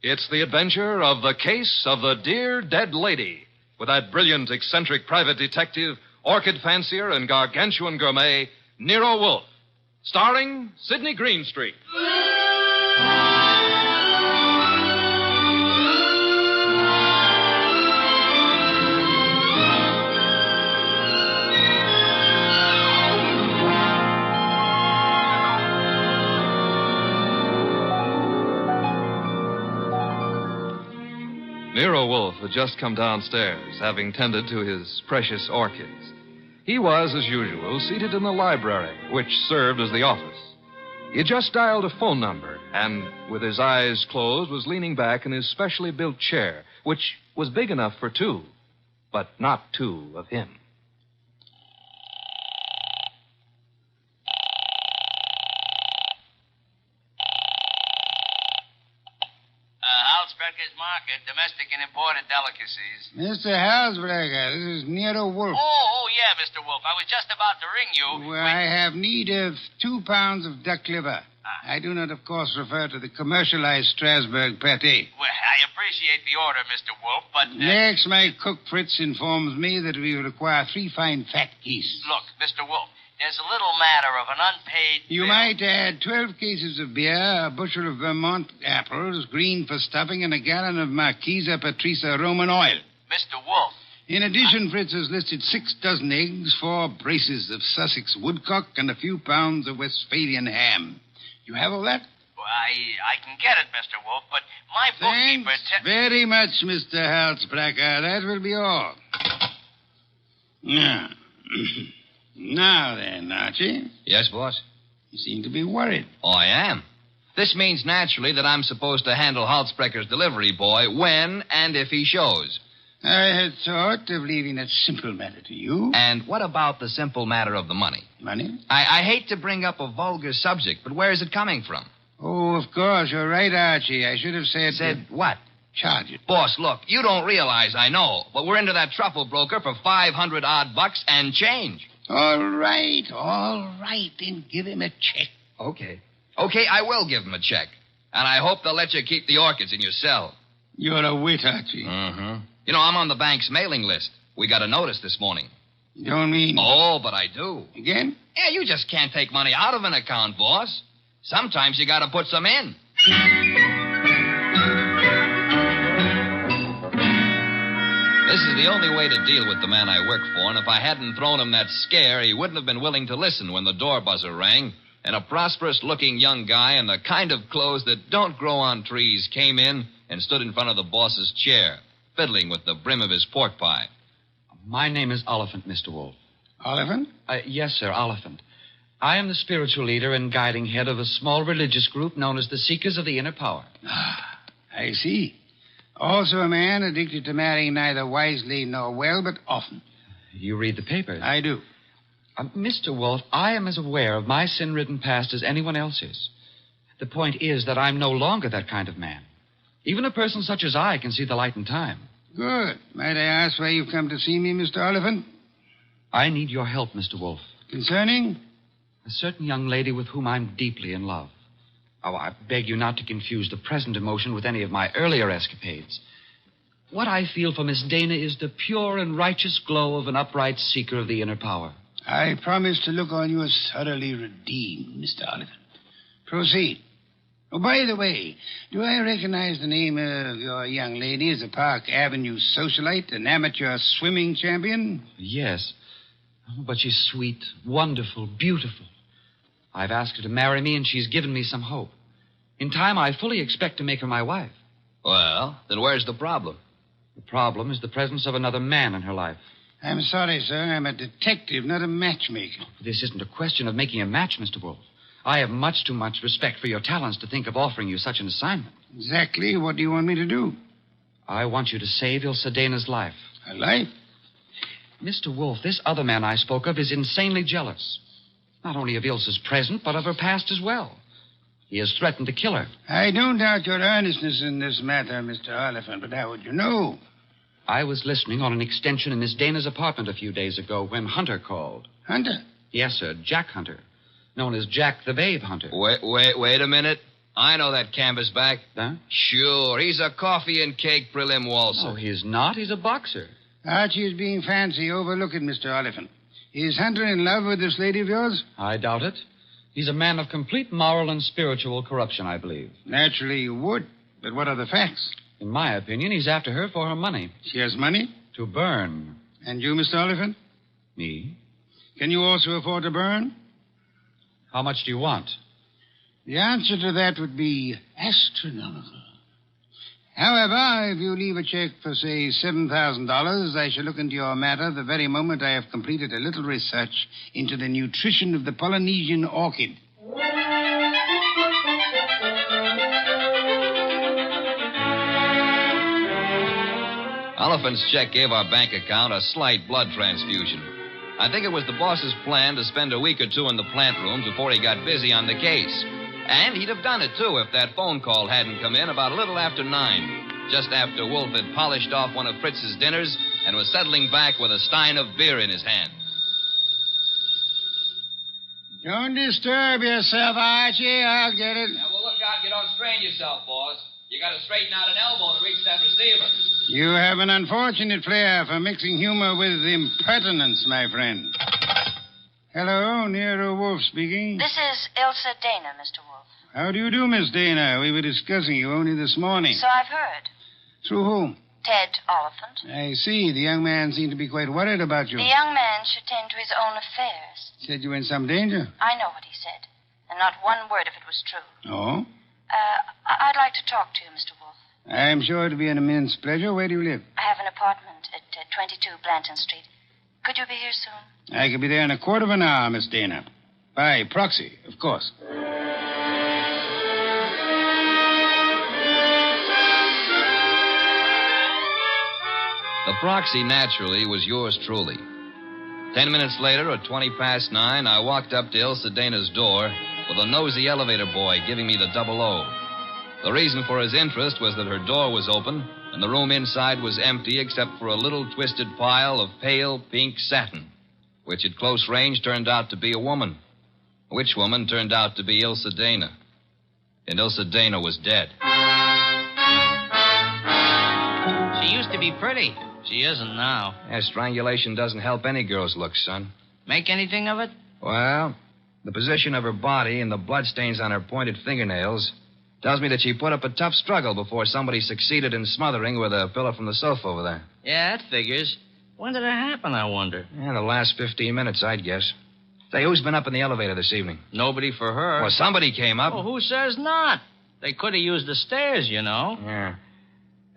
It's the adventure of the case of the dear dead lady, with that brilliant, eccentric private detective, orchid fancier, and gargantuan gourmet, Nero Wolfe. Starring Sidney Greenstreet. Nero Wolfe had just come downstairs, having tended to his precious orchids. He was, as usual, seated in the library, which served as the office. He had just dialed a phone number, and, with his eyes closed, was leaning back in his specially built chair, which was big enough for two, but not two of him. Halsbrecher's Market, domestic and imported delicacies. Mr. Halsbrecher, this is Nero Wolfe. Oh, yeah, Mr. Wolfe. I was just about to ring you. Well, I have need of 2 pounds of duck liver. I do not, of course, refer to the commercialized Strasbourg pate. Well, I appreciate the order, Mr. Wolfe, but... Next, my cook Fritz informs me that we require 3 fine fat geese. Look, Mr. Wolfe, there's a little matter of an unpaid... You might add 12 cases of beer, a bushel of Vermont apples, green for stuffing, and a gallon of Marquesa Patricia Roman oil. Mr. Wolfe. In addition, Fritz has listed 6 dozen eggs, 4 braces of Sussex woodcock, and a few pounds of Westphalian ham. You have all that? Well, I can get it, Mr. Wolfe, but my bookkeeper... Thanks very much, Mr. Halsbrecher. That will be all. Now... Now then, Archie. Yes, boss? You seem to be worried. Oh, I am. This means naturally that I'm supposed to handle Halsbrecher's delivery boy when and if he shows. I had thought of leaving that simple matter to you. And what about the simple matter of the money? Money? I hate to bring up a vulgar subject, but where is it coming from? Oh, of course. You're right, Archie. I should have said... Said what? Charge it. Boss, look, you don't realize I know, but we're into that truffle broker for $500 and change. All right. Then give him a check. Okay, I will give him a check. And I hope they'll let you keep the orchids in your cell. You're a wit, Archie. Mm-hmm. You know, I'm on the bank's mailing list. We got a notice this morning. You don't mean... Oh, but I do. Again? Yeah, you just can't take money out of an account, boss. Sometimes you gotta put some in. This is the only way to deal with the man I work for, and if I hadn't thrown him that scare, he wouldn't have been willing to listen when the door buzzer rang, and a prosperous-looking young guy in the kind of clothes that don't grow on trees came in and stood in front of the boss's chair, fiddling with the brim of his pork pie. My name is Oliphant, Mr. Wolfe. Oliphant? Yes, sir, Oliphant. I am the spiritual leader and guiding head of a small religious group known as the Seekers of the Inner Power. I see. Also a man addicted to marrying neither wisely nor well, but often. You read the papers? I do. Mr. Wolfe, I am as aware of my sin-ridden past as anyone else is. The point is that I'm no longer that kind of man. Even a person such as I can see the light in time. Good. Might I ask why you've come to see me, Mr. Oliphant? I need your help, Mr. Wolfe. Concerning? A certain young lady with whom I'm deeply in love. Oh, I beg you not to confuse the present emotion with any of my earlier escapades. What I feel for Miss Dana is the pure and righteous glow of an upright seeker of the inner power. I promise to look on you as thoroughly redeemed, Mr. Oliphant. Proceed. Oh, by the way, do I recognize the name of your young lady as a Park Avenue socialite, an amateur swimming champion? Yes. But she's sweet, wonderful, beautiful. I've asked her to marry me, and she's given me some hope. In time, I fully expect to make her my wife. Well, then where's the problem? The problem is the presence of another man in her life. I'm sorry, sir. I'm a detective, not a matchmaker. This isn't a question of making a match, Mr. Wolfe. I have much too much respect for your talents to think of offering you such an assignment. Exactly. What do you want me to do? I want you to save Ilse Dana's life. Her life? Mr. Wolfe, this other man I spoke of is insanely jealous. Not only of Ilse's present, but of her past as well. He has threatened to kill her. I don't doubt your earnestness in this matter, Mr. Oliphant, but how would you know? I was listening on an extension in Miss Dana's apartment a few days ago when Hunter called. Hunter? Yes, sir, Jack Hunter. Known as Jack the Babe Hunter. Wait a minute. I know that canvasback. Huh? Sure, he's a coffee and cake prelim waltzer. Oh, he's not. He's a boxer. Archie is being fancy. Overlook it, Mr. Oliphant. Is Hunter in love with this lady of yours? I doubt it. He's a man of complete moral and spiritual corruption, I believe. Naturally you would. But what are the facts? In my opinion, he's after her for her money. She has money? To burn. And you, Mr. Oliphant? Me? Can you also afford to burn? How much do you want? The answer to that would be astronomical. However, if you leave a check for, say, $7,000, I shall look into your matter the very moment I have completed a little research into the nutrition of the Polynesian orchid. Oliphant's check gave our bank account a slight blood transfusion. I think it was the boss's plan to spend a week or two in the plant rooms before he got busy on the case. And he'd have done it, too, if that phone call hadn't come in about a little after 9, just after Wolfe had polished off one of Fritz's dinners and was settling back with a stein of beer in his hand. Don't disturb yourself, Archie. I'll get it. Now, well, look out you don't strain yourself, boss. You got to straighten out an elbow to reach that receiver. You have an unfortunate flair for mixing humor with impertinence, my friend. Hello, Nero Wolfe speaking. This is Ilse Dana, Mr. Wolfe. How do you do, Miss Dana? We were discussing you only this morning. So I've heard. Through whom? Ted Oliphant. I see. The young man seemed to be quite worried about you. The young man should tend to his own affairs. Said you were in some danger. I know what he said, and not one word of it was true. Oh? I'd like to talk to you, Mr. Wolfe. I'm sure it'll be an immense pleasure. Where do you live? I have an apartment at 22 Blanton Street. Could you be here soon? I could be there in a quarter of an hour, Miss Dana. By proxy, of course. The proxy, naturally, was yours truly. 10 minutes later, at 20 past 9, I walked up to Ilse Dana's door with a nosy elevator boy giving me the 00. The reason for his interest was that her door was open and the room inside was empty except for a little twisted pile of pale pink satin, which at close range turned out to be a woman. Which woman turned out to be Ilse Dana. And Ilse Dana was dead. She used to be pretty. She isn't now. Yeah, strangulation doesn't help any girl's looks, son. Make anything of it? Well, the position of her body and the bloodstains on her pointed fingernails tells me that she put up a tough struggle before somebody succeeded in smothering her with a pillow from the sofa over there. Yeah, that figures. When did it happen, I wonder? Yeah, the last 15 minutes, I'd guess. Say, who's been up in the elevator this evening? Nobody for her. Well, somebody came up. Oh, who says not? They could have used the stairs, you know. Yeah.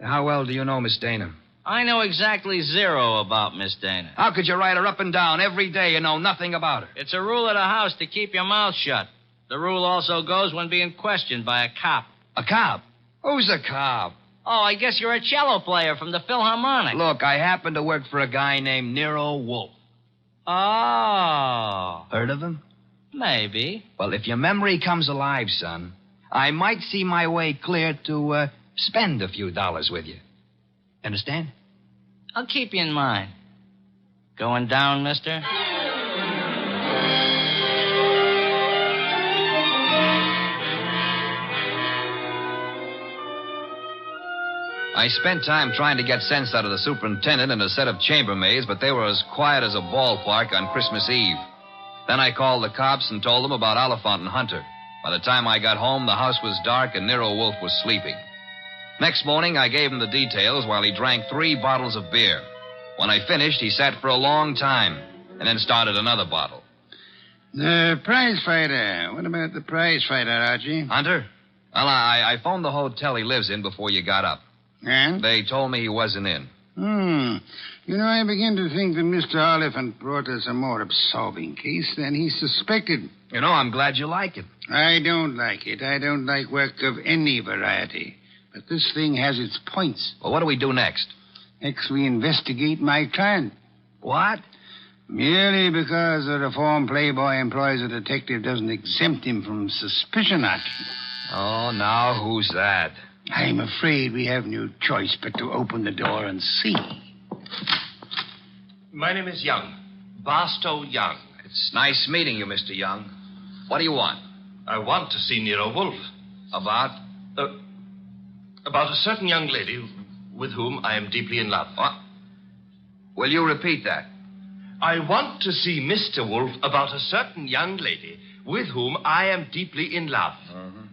How well do you know Miss Dana? I know exactly zero about Miss Dana. How could you ride her up and down every day and know nothing about her? It's a rule of the house to keep your mouth shut. The rule also goes when being questioned by a cop. A cop? Who's a cop? Oh, I guess you're a cello player from the Philharmonic. Look, I happen to work for a guy named Nero Wolfe. Oh. Heard of him? Maybe. Well, if your memory comes alive, son, I might see my way clear to spend a few dollars with you. Understand? I'll keep you in mind. Going down, mister? I spent time trying to get sense out of the superintendent and a set of chambermaids, but they were as quiet as a ballpark on Christmas Eve. Then I called the cops and told them about Oliphant and Hunter. By the time I got home, the house was dark and Nero Wolfe was sleeping. Next morning, I gave him the details while he drank 3 bottles of beer. When I finished, he sat for a long time, and then started another bottle. The prize fighter. What about the prize fighter, Archie? Hunter? Well, I phoned the hotel he lives in before you got up. And? They told me he wasn't in. You know, I begin to think that Mr. Oliphant brought us a more absorbing case than he suspected. You know, I'm glad you like it. I don't like it. I don't like work of any variety. But this thing has its points. Well, what do we do next? Next, we investigate my client. What? Merely because a reformed playboy employs a detective doesn't exempt him from suspicion, Archie. Oh, now who's that? I'm afraid we have no choice but to open the door and see. My name is Young. Barstow Young. It's nice meeting you, Mr. Young. What do you want? I want to see Nero Wolfe. About? About a certain young lady with whom I am deeply in love. What? Will you repeat that? I want to see Mr. Wolfe about a certain young lady with whom I am deeply in love.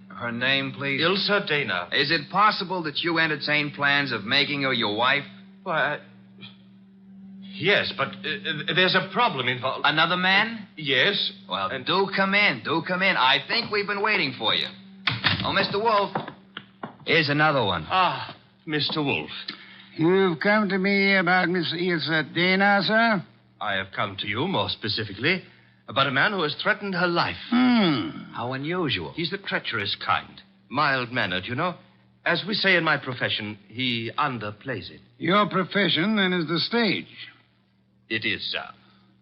Her name, please? Ilsa Dana. Is it possible that you entertain plans of making her your wife? Why, yes, but there's a problem involved. Another man? Yes. Well, do come in. Do come in. I think we've been waiting for you. Oh, Mr. Wolfe. Here's another one. Ah, Mr. Wolfe. You've come to me about Miss Ilsa Dana, sir? I have come to you, more specifically, about a man who has threatened her life. How unusual. He's the treacherous kind. Mild-mannered, you know. As we say in my profession, he underplays it. Your profession, then, is the stage. It is, sir.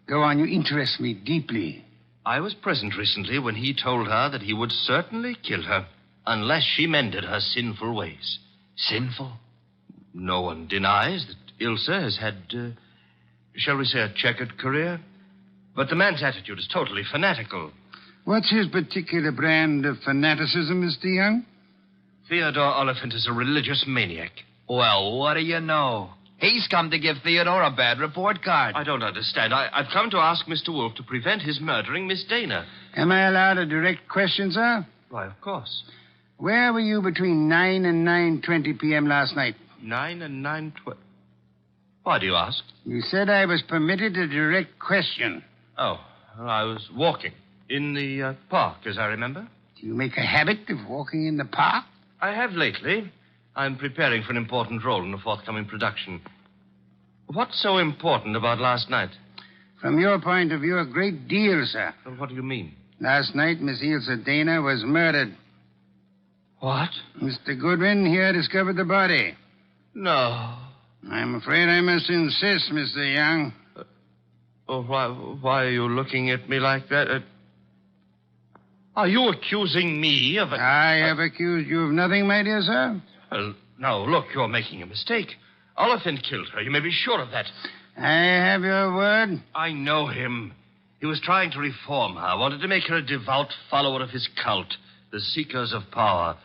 Go on, you interest me deeply. I was present recently when he told her that he would certainly kill her unless she mended her sinful ways. Sinful? No one denies that Ilsa has had, shall we say, a checkered career. But the man's attitude is totally fanatical. What's his particular brand of fanaticism, Mr. Young? Theodore Oliphant is a religious maniac. Well, what do you know? He's come to give Theodore a bad report card. I don't understand. I've come to ask Mr. Wolfe to prevent his murdering Miss Dana. Am I allowed a direct question, sir? Why, of course. Where were you between 9 and 9:20 p.m. last night? 9 and 9:20. Why do you ask? You said I was permitted a direct question. Oh, well, I was walking in the park, as I remember. Do you make a habit of walking in the park? I have lately. I'm preparing for an important role in a forthcoming production. What's so important about last night? From your point of view, a great deal, sir. Well, what do you mean? Last night, Miss Ilsa Dana was murdered. What? Mr. Goodwin here discovered the body. No. I'm afraid I must insist, Mr. Young. Why are you looking at me like that? Are you accusing me of... I have accused you of nothing, my dear sir. Well, now, look, you're making a mistake. Oliphant killed her. You may be sure of that. I have your word. I know him. He was trying to reform her, wanted to make her a devout follower of his cult, the Seekers of Power.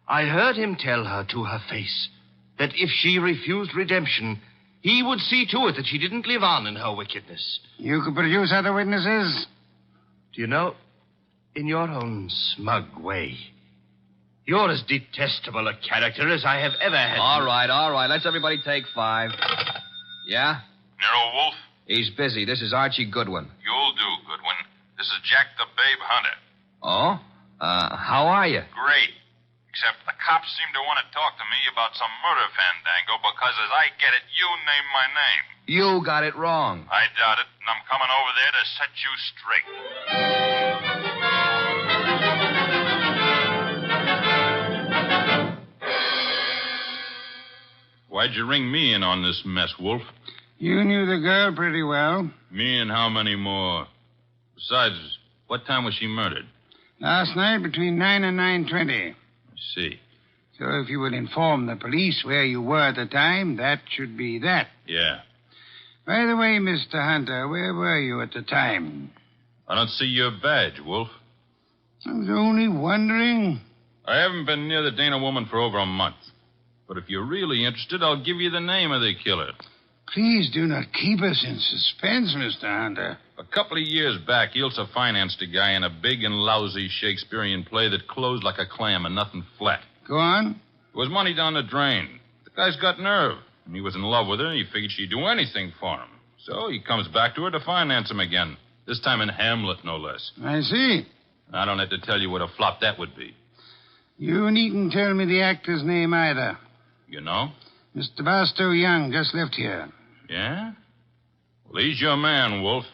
I heard him tell her to her face that if she refused redemption, he would see to it that she didn't live on in her wickedness. You could produce other witnesses? Do you know, in your own smug way, you're as detestable a character as I have ever had. All right. Let's everybody take 5. Yeah? Nero Wolfe? He's busy. This is Archie Goodwin. You'll do, Goodwin. This is Jack the Babe Hunter. Oh? How are you? Great. Except the cops seem to want to talk to me about some murder fandango because, as I get it, you named my name. You got it wrong. I doubt it, and I'm coming over there to set you straight. Why'd you ring me in on this mess, Wolf? You knew the girl pretty well. Me and how many more? Besides, what time was she murdered? Last night between 9 and 9:20. I see. So if you would inform the police where you were at the time, that should be that. Yeah. By the way, Mr. Hunter, where were you at the time? I don't see your badge, Wolf. I was only wondering. I haven't been near the Dana woman for over a month. But if you're really interested, I'll give you the name of the killer. Please do not keep us in suspense, Mr. Hunter. A couple of years back, Ilsa financed a guy in a big and lousy Shakespearean play that closed like a clam and nothing flat. Go on. It was money down the drain. The guy's got nerve. And he was in love with her, and he figured she'd do anything for him. So he comes back to her to finance him again. This time in Hamlet, no less. I see. I don't have to tell you what a flop that would be. You needn't tell me the actor's name either. You know? Mr. Barstow Young just left here. Yeah? Well, he's your man, Wolf.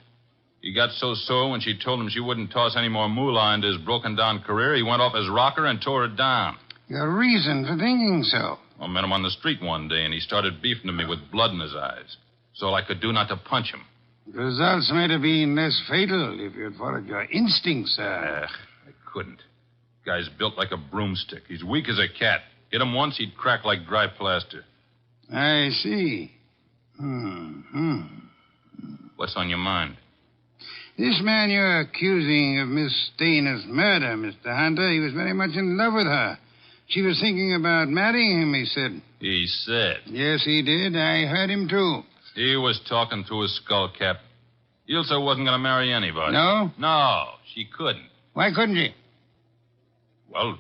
He got so sore when she told him she wouldn't toss any more moolah into his broken-down career, he went off his rocker and tore it down. Your reason for thinking so? I met him on the street one day, and he started beefing to me with blood in his eyes. It's all I could do not to punch him. The results might have been less fatal if you'd followed your instincts, sir. I couldn't. Guy's built like a broomstick. He's weak as a cat. Hit him once, he'd crack like dry plaster. I see. What's on your mind? This man you're accusing of Miss Dana's murder, Mr. Hunter, he was very much in love with her. She was thinking about marrying him, he said. He said? Yes, he did. I heard him, too. He was talking through his skull cap. Ilse wasn't going to marry anybody. No? No, she couldn't. Why couldn't she? Well,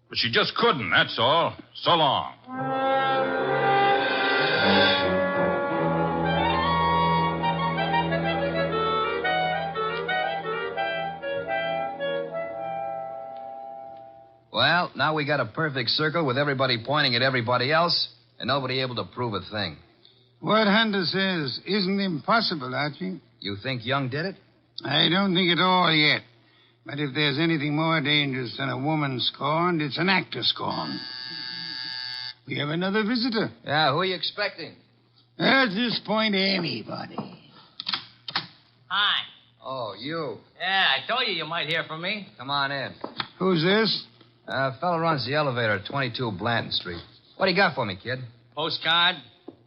but she just couldn't, that's all. So long. Well, now we got a perfect circle with everybody pointing at everybody else and nobody able to prove a thing. What Hunter says isn't impossible, Archie. You think Young did it? I don't think at all yet. But if there's anything more dangerous than a woman scorned, it's an actor scorned. We have another visitor. Yeah, who are you expecting? At this point, anybody. Hi. Oh, you. Yeah, I told you might hear from me. Come on in. Who's this? Fellow runs the elevator at 22 Blanton Street. What do you got for me, kid? Postcard?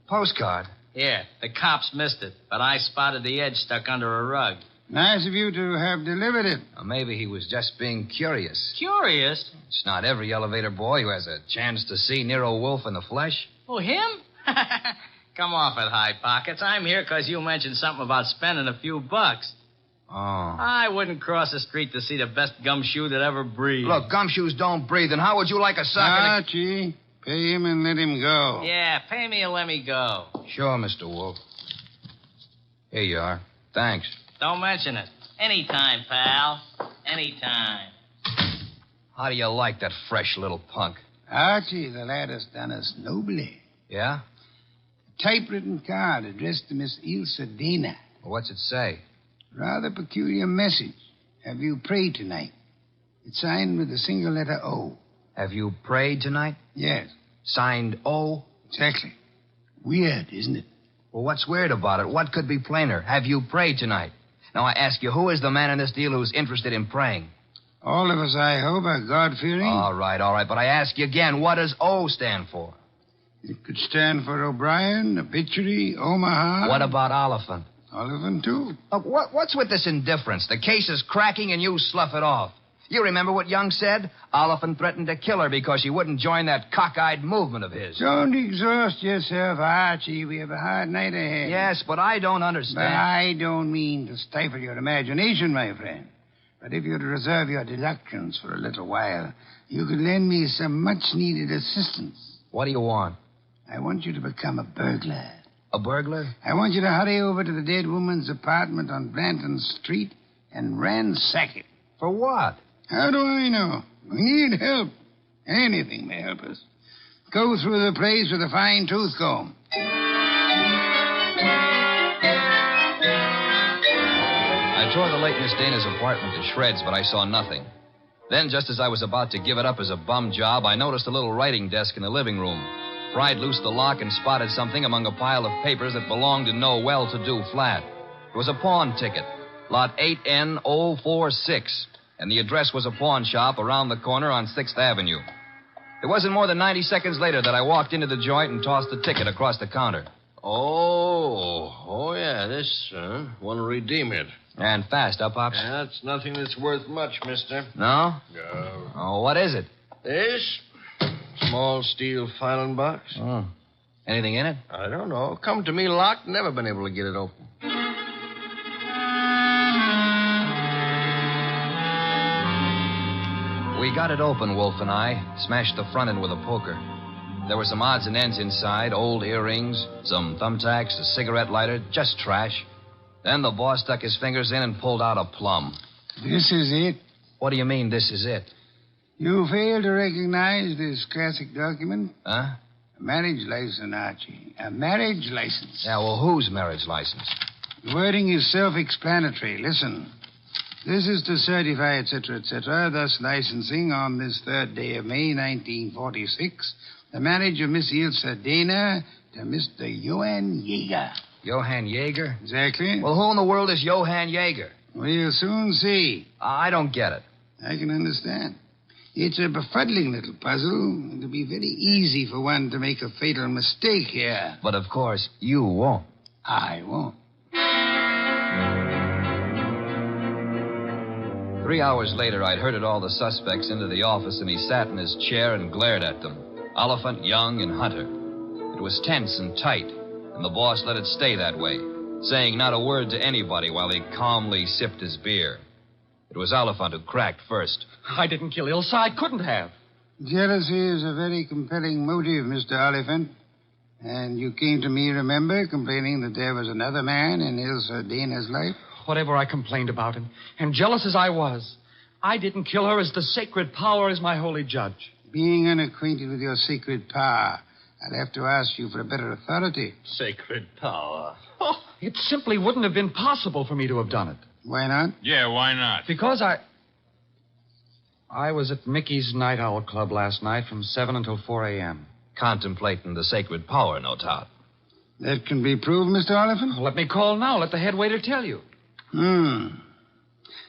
Postcard? Yeah, the cops missed it, but I spotted the edge stuck under a rug. Nice of you to have delivered it. Or maybe he was just being curious. Curious? It's not every elevator boy who has a chance to see Nero Wolfe in the flesh. Oh, him? Come off it, High Pockets. I'm here because you mentioned something about spending a few bucks. Oh. I wouldn't cross the street to see the best gumshoe that ever breathed. Look, gumshoes don't breathe, and how would you like a sock? Archie, pay him and let him go. Yeah, pay me and let me go. Sure, Mr. Wolfe. Here you are. Thanks. Don't mention it. Anytime, pal. Anytime. How do you like that fresh little punk? Archie, the lad has done us nobly. Yeah? A typewritten card addressed to Miss Ilse Dana. Well, what's it say? Rather peculiar message. Have you prayed tonight? It's signed with a single letter O. Have you prayed tonight? Yes. Signed O? Exactly. Weird, isn't it? Well, what's weird about it? What could be plainer? Have you prayed tonight? Now, I ask you, who is the man in this deal who's interested in praying? All of us, I hope, are God-fearing. All right. But I ask you again, what does O stand for? It could stand for O'Brien, Obituary, Omaha. What about Oliphant? Oliphant, too. Look, what's with this indifference? The case is cracking and you slough it off. You remember what Young said? Oliphant threatened to kill her because she wouldn't join that cockeyed movement of his. Don't exhaust yourself, Archie. We have a hard night ahead. Yes, but I don't understand. But I don't mean to stifle your imagination, my friend. But if you'd reserve your deductions for a little while, you could lend me some much-needed assistance. What do you want? I want you to become a burglar. A burglar? I want you to hurry over to the dead woman's apartment on Blanton Street and ransack it. For what? How do I know? We need help. Anything may help us. Go through the place with a fine tooth comb. I tore the late Miss Dana's apartment to shreds, but I saw nothing. Then, just as I was about to give it up as a bum job, I noticed a little writing desk in the living room. Pried loose the lock and spotted something among a pile of papers that belonged to no well-to-do flat. It was a pawn ticket, lot 8N046, and the address was a pawn shop around the corner on 6th Avenue. It wasn't more than 90 seconds later that I walked into the joint and tossed the ticket across the counter. Oh, yeah, this, want to redeem it. And fast, huh, Pops? Yeah, it's nothing that's worth much, mister. No? No. Oh, what is it? This? Small steel filing box. Oh. Anything in it? I don't know. Come to me locked, never been able to get it open. We got it open, Wolf and I. Smashed the front end with a poker. There were some odds and ends inside, old earrings, some thumbtacks, a cigarette lighter, just trash. Then the boss stuck his fingers in and pulled out a plum. This is it. What do you mean, this is it? You fail to recognize this classic document? Huh? A marriage license, Archie. A marriage license. Yeah, well, whose marriage license? The wording is self-explanatory. Listen. This is to certify, etc., etc., thus licensing on this 3rd day of May, 1946, the marriage of Miss Ilse Dana to Mr. Johann Jaeger. Johann Jaeger? Exactly. Well, who in the world is Johann Jaeger? We'll soon see. I don't get it. I can understand. It's a befuddling little puzzle. It'll be very easy for one to make a fatal mistake here. But, of course, you won't. I won't. 3 hours later, I'd herded all the suspects into the office, and he sat in his chair and glared at them. Oliphant, Young, and Hunter. It was tense and tight, and the boss let it stay that way, saying not a word to anybody while he calmly sipped his beer. It was Oliphant who cracked first. I didn't kill Ilse. I couldn't have. Jealousy is a very compelling motive, Mr. Oliphant. And you came to me, remember, complaining that there was another man in Ilse Dana's life? Whatever I complained about, and jealous as I was, I didn't kill her as the sacred power is my holy judge. Being unacquainted with your sacred power, I'd have to ask you for a better authority. Sacred power? Oh, it simply wouldn't have been possible for me to have done it. Why not? Yeah, why not? Because I was at Mickey's Night Owl Club last night from 7 until 4 a.m. Contemplating the sacred power, no doubt. That can be proved, Mr. Oliphant? Well, let me call now. Let the head waiter tell you. Well,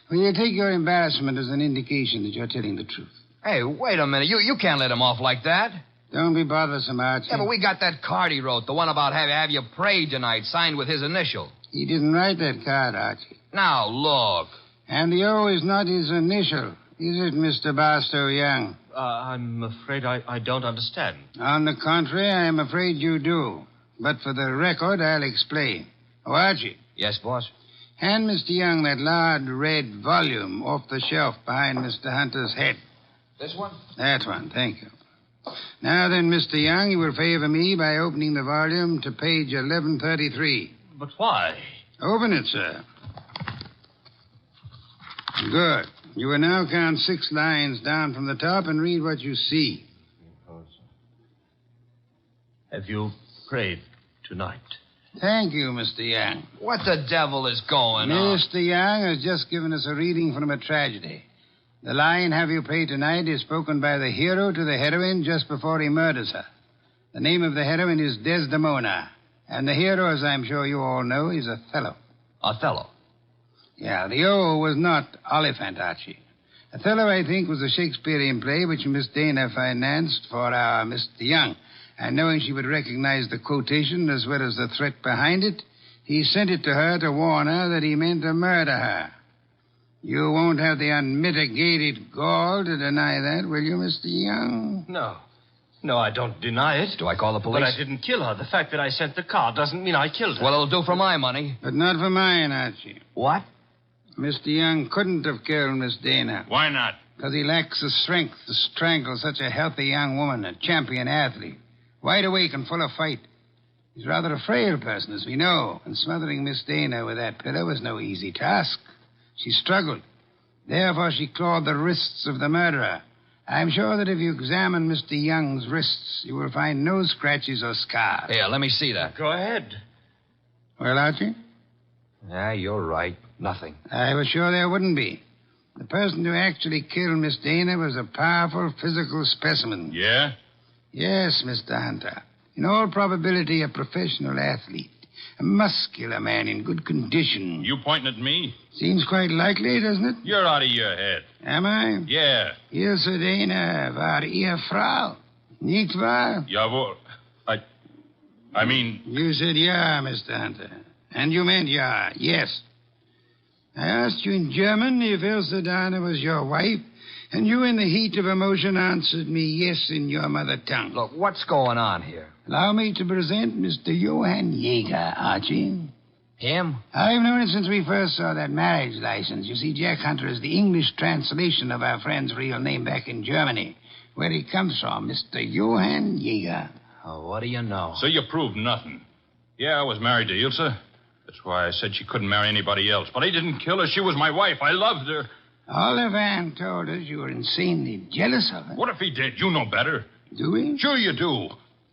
you take your embarrassment as an indication that you're telling the truth. Hey, wait a minute. You can't let him off like that. Don't be bothersome, Archie. Yeah, but we got that card he wrote, the one about have you prayed tonight, signed with his initial. He didn't write that card, Archie. Now, look. And the O is not his initial, is it, Mr. Barstow Young? I'm afraid I don't understand. On the contrary, I am afraid you do. But for the record, I'll explain. Oh, Archie. Yes, boss? Hand Mr. Young that large red volume off the shelf behind Mr. Hunter's head. This one? That one, thank you. Now then, Mr. Young, you will favor me by opening the volume to page 1133. But why? Open it, sir. Good. You will now count 6 lines down from the top and read what you see. Have you prayed tonight? Thank you, Mr. Young. What the devil is going on? Mr. Young has just given us a reading from a tragedy. The line, have you prayed tonight, is spoken by the hero to the heroine just before he murders her. The name of the heroine is Desdemona. And the hero, as I'm sure you all know, is Othello. Othello? Yeah, the O was not Oliphant, Archie. Othello, I think, was a Shakespearean play which Miss Dana financed for our Mr. Young. And knowing she would recognize the quotation as well as the threat behind it, he sent it to her to warn her that he meant to murder her. You won't have the unmitigated gall to deny that, will you, Mr. Young? No. No, I don't deny it. Do I call the police? But I didn't kill her. The fact that I sent the card doesn't mean I killed her. Well, it'll do for my money. But not for mine, Archie. What? Mr. Young couldn't have killed Miss Dana. Why not? Because he lacks the strength to strangle such a healthy young woman, a champion athlete. Wide awake and full of fight. He's rather a frail person, as we know, and smothering Miss Dana with that pillow was no easy task. She struggled. Therefore, she clawed the wrists of the murderer. I'm sure that if you examine Mr. Young's wrists, you will find no scratches or scars. Here, let me see that. Go ahead. Well, Archie? Yeah, you're right. Nothing. I was sure there wouldn't be. The person who actually killed Miss Dana was a powerful physical specimen. Yeah? Yes, Mr. Hunter. In all probability, a professional athlete. A muscular man in good condition. You pointing at me? Seems quite likely, doesn't it? You're out of your head. Am I? Yeah. Ilse Dana war Ehefrau. Nicht wahr? Jawohl. I mean... You said yeah, Mr. Hunter. And you meant yeah, yes. I asked you in German if Ilse Dana was your wife, and you, in the heat of emotion, answered me yes in your mother tongue. Look, what's going on here? Allow me to present Mr. Johann Jaeger, Archie. Him? I've known it since we first saw that marriage license. You see, Jack Hunter is the English translation of our friend's real name back in Germany. where he comes from, Mr. Johann Jaeger. Oh, what do you know? So you proved nothing. Yeah, I was married to Ilse. That's why I said she couldn't marry anybody else. But I didn't kill her. She was my wife. I loved her. Olivan told us you were insanely jealous of her. What if he did? You know better. Do we? Sure you do.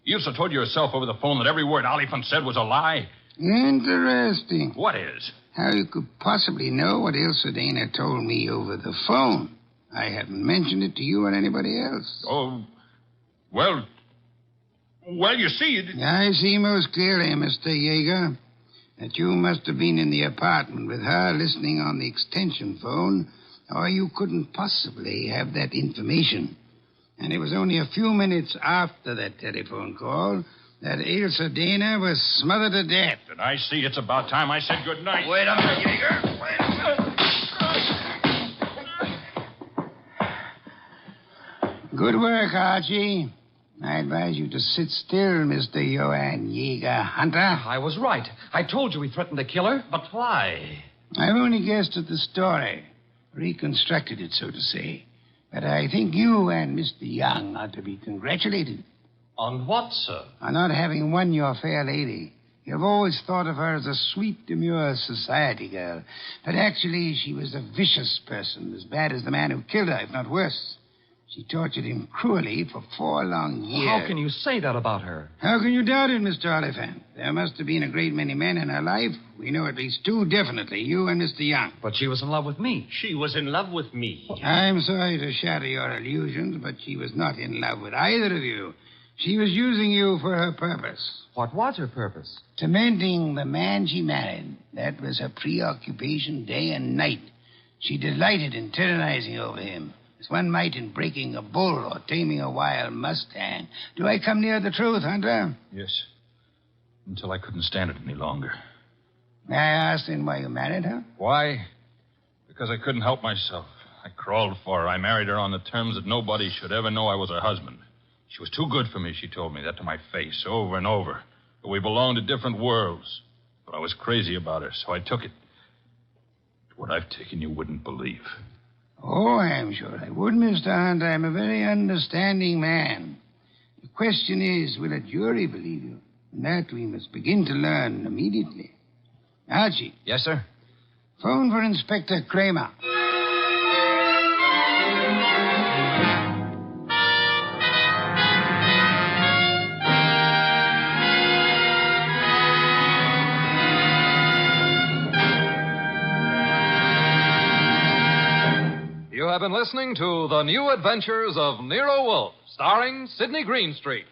Ilse told you herself over the phone that every word Oliphant said was a lie. Interesting. What is? How you could possibly know what Ilse Dana told me over the phone. I haven't mentioned it to you or anybody else. Oh, well, you see... I see most clearly, Mr. Jaeger, that you must have been in the apartment with her listening on the extension phone, or you couldn't possibly have that information. And it was only a few minutes after that telephone call that Ilse Dana was smothered to death. And I see it's about time I said good night. Wait a minute, Jaeger. Wait a minute. Good work, Archie. I advise you to sit still, Mr. Johann Jaeger Hunter. I was right. I told you he threatened to kill her. But why? I've only guessed at the story. Reconstructed it, so to say. But I think you and Mr. Young ought to be congratulated. On what, sir? On not having won your fair lady. You've always thought of her as a sweet, demure society girl. But actually, she was a vicious person, as bad as the man who killed her, if not worse. She tortured him cruelly for 4 long years. How can you say that about her? How can you doubt it, Mr. Oliphant? There must have been a great many men in her life. We know at least 2 definitely, you and Mr. Young. But she was in love with me. She was in love with me. I'm sorry to shatter your illusions, but she was not in love with either of you. She was using you for her purpose. What was her purpose? Tormenting the man she married. That was her preoccupation day and night. She delighted in tyrannizing over him, as one might in breaking a bull or taming a wild mustang. Do I come near the truth, Hunter? Yes. Until I couldn't stand it any longer. May I ask then why you married her? Why? Because I couldn't help myself. I crawled for her. I married her on the terms that nobody should ever know I was her husband. She was too good for me, she told me that to my face over and over. That we belonged to different worlds. But I was crazy about her, so I took it. What I've taken you wouldn't believe. Oh, I'm sure I would, Mr. Hunt. I'm a very understanding man. The question is, will a jury believe you? And that we must begin to learn immediately. Archie. Yes, sir? Phone for Inspector Kramer. You have been listening to The New Adventures of Nero Wolfe, starring Sidney Greenstreet.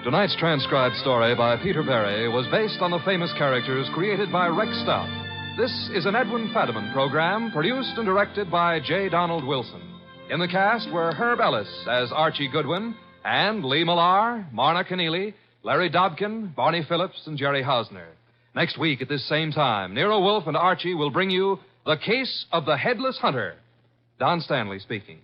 Tonight's transcribed story by Peter Berry was based on the famous characters created by Rex Stout. This is an Edwin Fadiman program produced and directed by J. Donald Wilson. In the cast were Herb Ellis as Archie Goodwin and Lee Millar, Marna Keneally, Larry Dobkin, Barney Phillips, and Jerry Hausner. Next week at this same time, Nero Wolfe and Archie will bring you The Case of the Headless Hunter. Don Stanley speaking.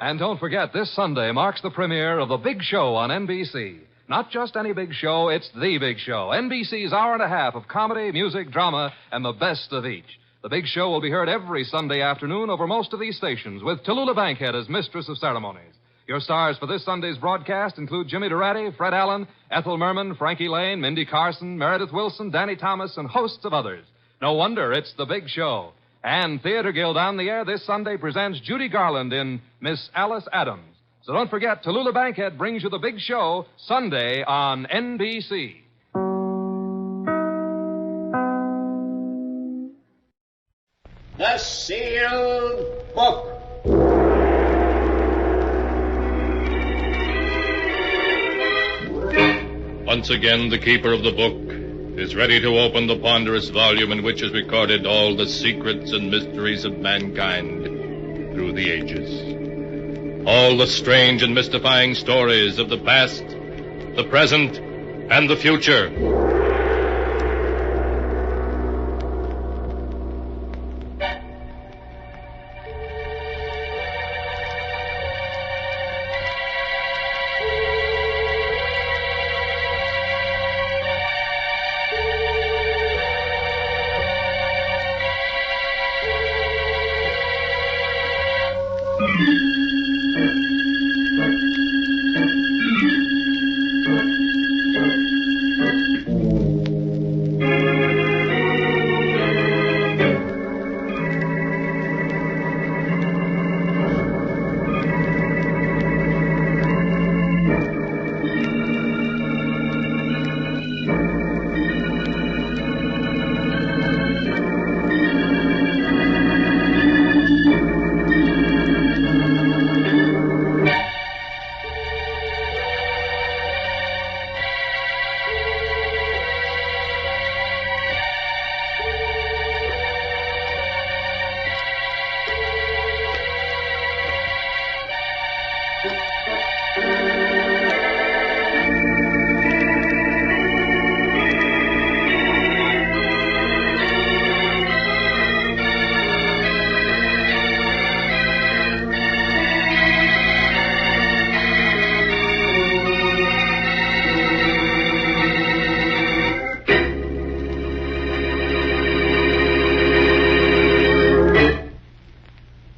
And don't forget, this Sunday marks the premiere of The Big Show on NBC. Not just any big show, it's The Big Show. NBC's hour and a half of comedy, music, drama, and the best of each. The Big Show will be heard every Sunday afternoon over most of these stations, with Tallulah Bankhead as mistress of ceremonies. Your stars for this Sunday's broadcast include Jimmy Durante, Fred Allen, Ethel Merman, Frankie Lane, Mindy Carson, Meredith Wilson, Danny Thomas, and hosts of others. No wonder it's The Big Show. And Theater Guild on the Air this Sunday presents Judy Garland in Miss Alice Adams. So don't forget, Tallulah Bankhead brings you The Big Show Sunday on NBC. The Sealed Book. Once again, the keeper of the book is ready to open the ponderous volume in which is recorded all the secrets and mysteries of mankind through the ages. All the strange and mystifying stories of the past, the present, and the future.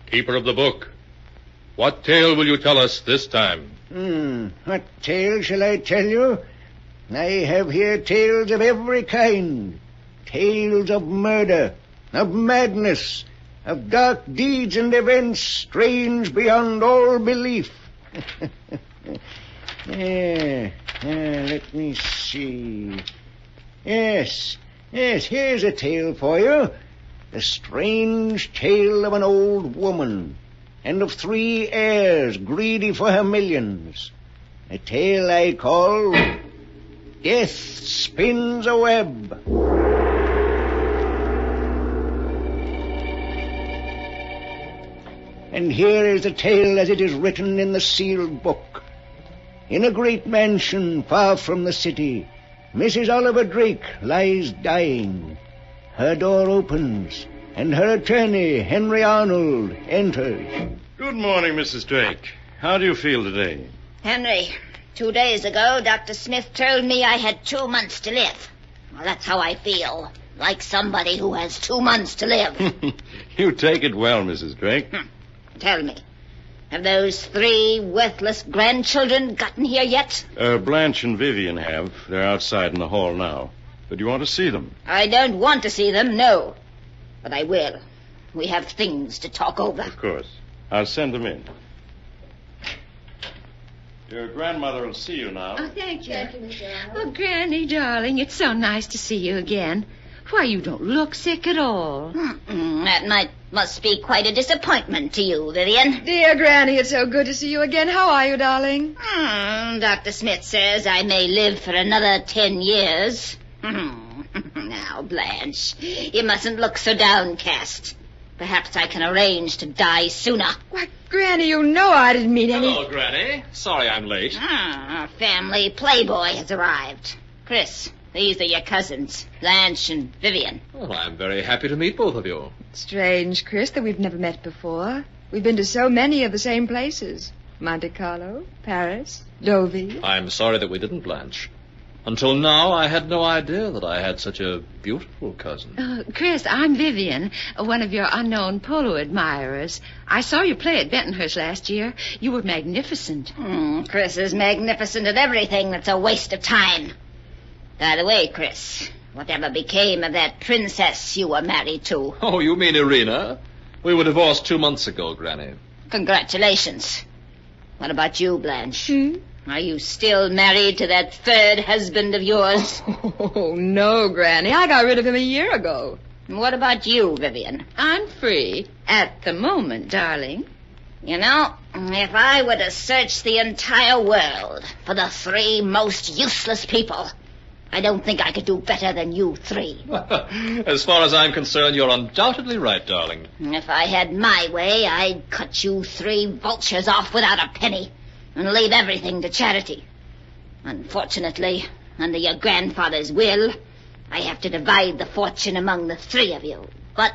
Keeper of the book, what tale will you tell us this time? What tale shall I tell you? I have here tales of every kind. Tales of murder, of madness, of dark deeds and events strange beyond all belief. Let me see. Yes, here's a tale for you. The strange tale of an old woman and of 3 heirs greedy for her millions. A tale I call Death Spins a Web. And here is the tale as it is written in the sealed book. In a great mansion far from the city, Mrs. Oliver Drake lies dying. Her door opens, and her attorney, Henry Arnold, enters. Good morning, Mrs. Drake. How do you feel today? Henry, 2 days ago, Dr. Smith told me I had 2 months to live. Well, that's how I feel. Like somebody who has 2 months to live. You take it well, Mrs. Drake. Tell me, have those 3 worthless grandchildren gotten here yet? Blanche and Vivian have. They're outside in the hall now. But you want to see them? I don't want to see them, no. But I will. We have things to talk over. Of course. I'll send them in. Your grandmother will see you now. Oh, thank you. Oh, Granny, darling, it's so nice to see you again. Why, you don't look sick at all. That must be quite a disappointment to you, Vivian. Dear Granny, it's so good to see you again. How are you, darling? Dr. Smith says I may live for another 10 years. Now, Blanche, you mustn't look so downcast. Perhaps I can arrange to die sooner. Why, Granny, you know I didn't mean any... Hello, Granny. Sorry I'm late. Our family playboy has arrived. Chris, these are your cousins, Blanche and Vivian. Well, I'm very happy to meet both of you. Strange, Chris, that we've never met before. We've been to so many of the same places. Monte Carlo, Paris, Deauville. I'm sorry that we didn't, Blanche. Until now, I had no idea that I had such a beautiful cousin. Chris, I'm Vivian, one of your unknown polo admirers. I saw you play at Bentonhurst last year. You were magnificent. Chris is magnificent at everything that's a waste of time. By the way, Chris, whatever became of that princess you were married to? Oh, you mean Irina? We were divorced 2 months ago, Granny. Congratulations. What about you, Blanche? Are you still married to that 3rd husband of yours? Oh, no, Granny. I got rid of him a year ago. What about you, Vivian? I'm free. At the moment, darling. You know, if I were to search the entire world for the 3 most useless people, I don't think I could do better than you three. As far as I'm concerned, you're undoubtedly right, darling. If I had my way, I'd cut you three vultures off without a penny and leave everything to charity. Unfortunately, under your grandfather's will, I have to divide the fortune among the three of you. But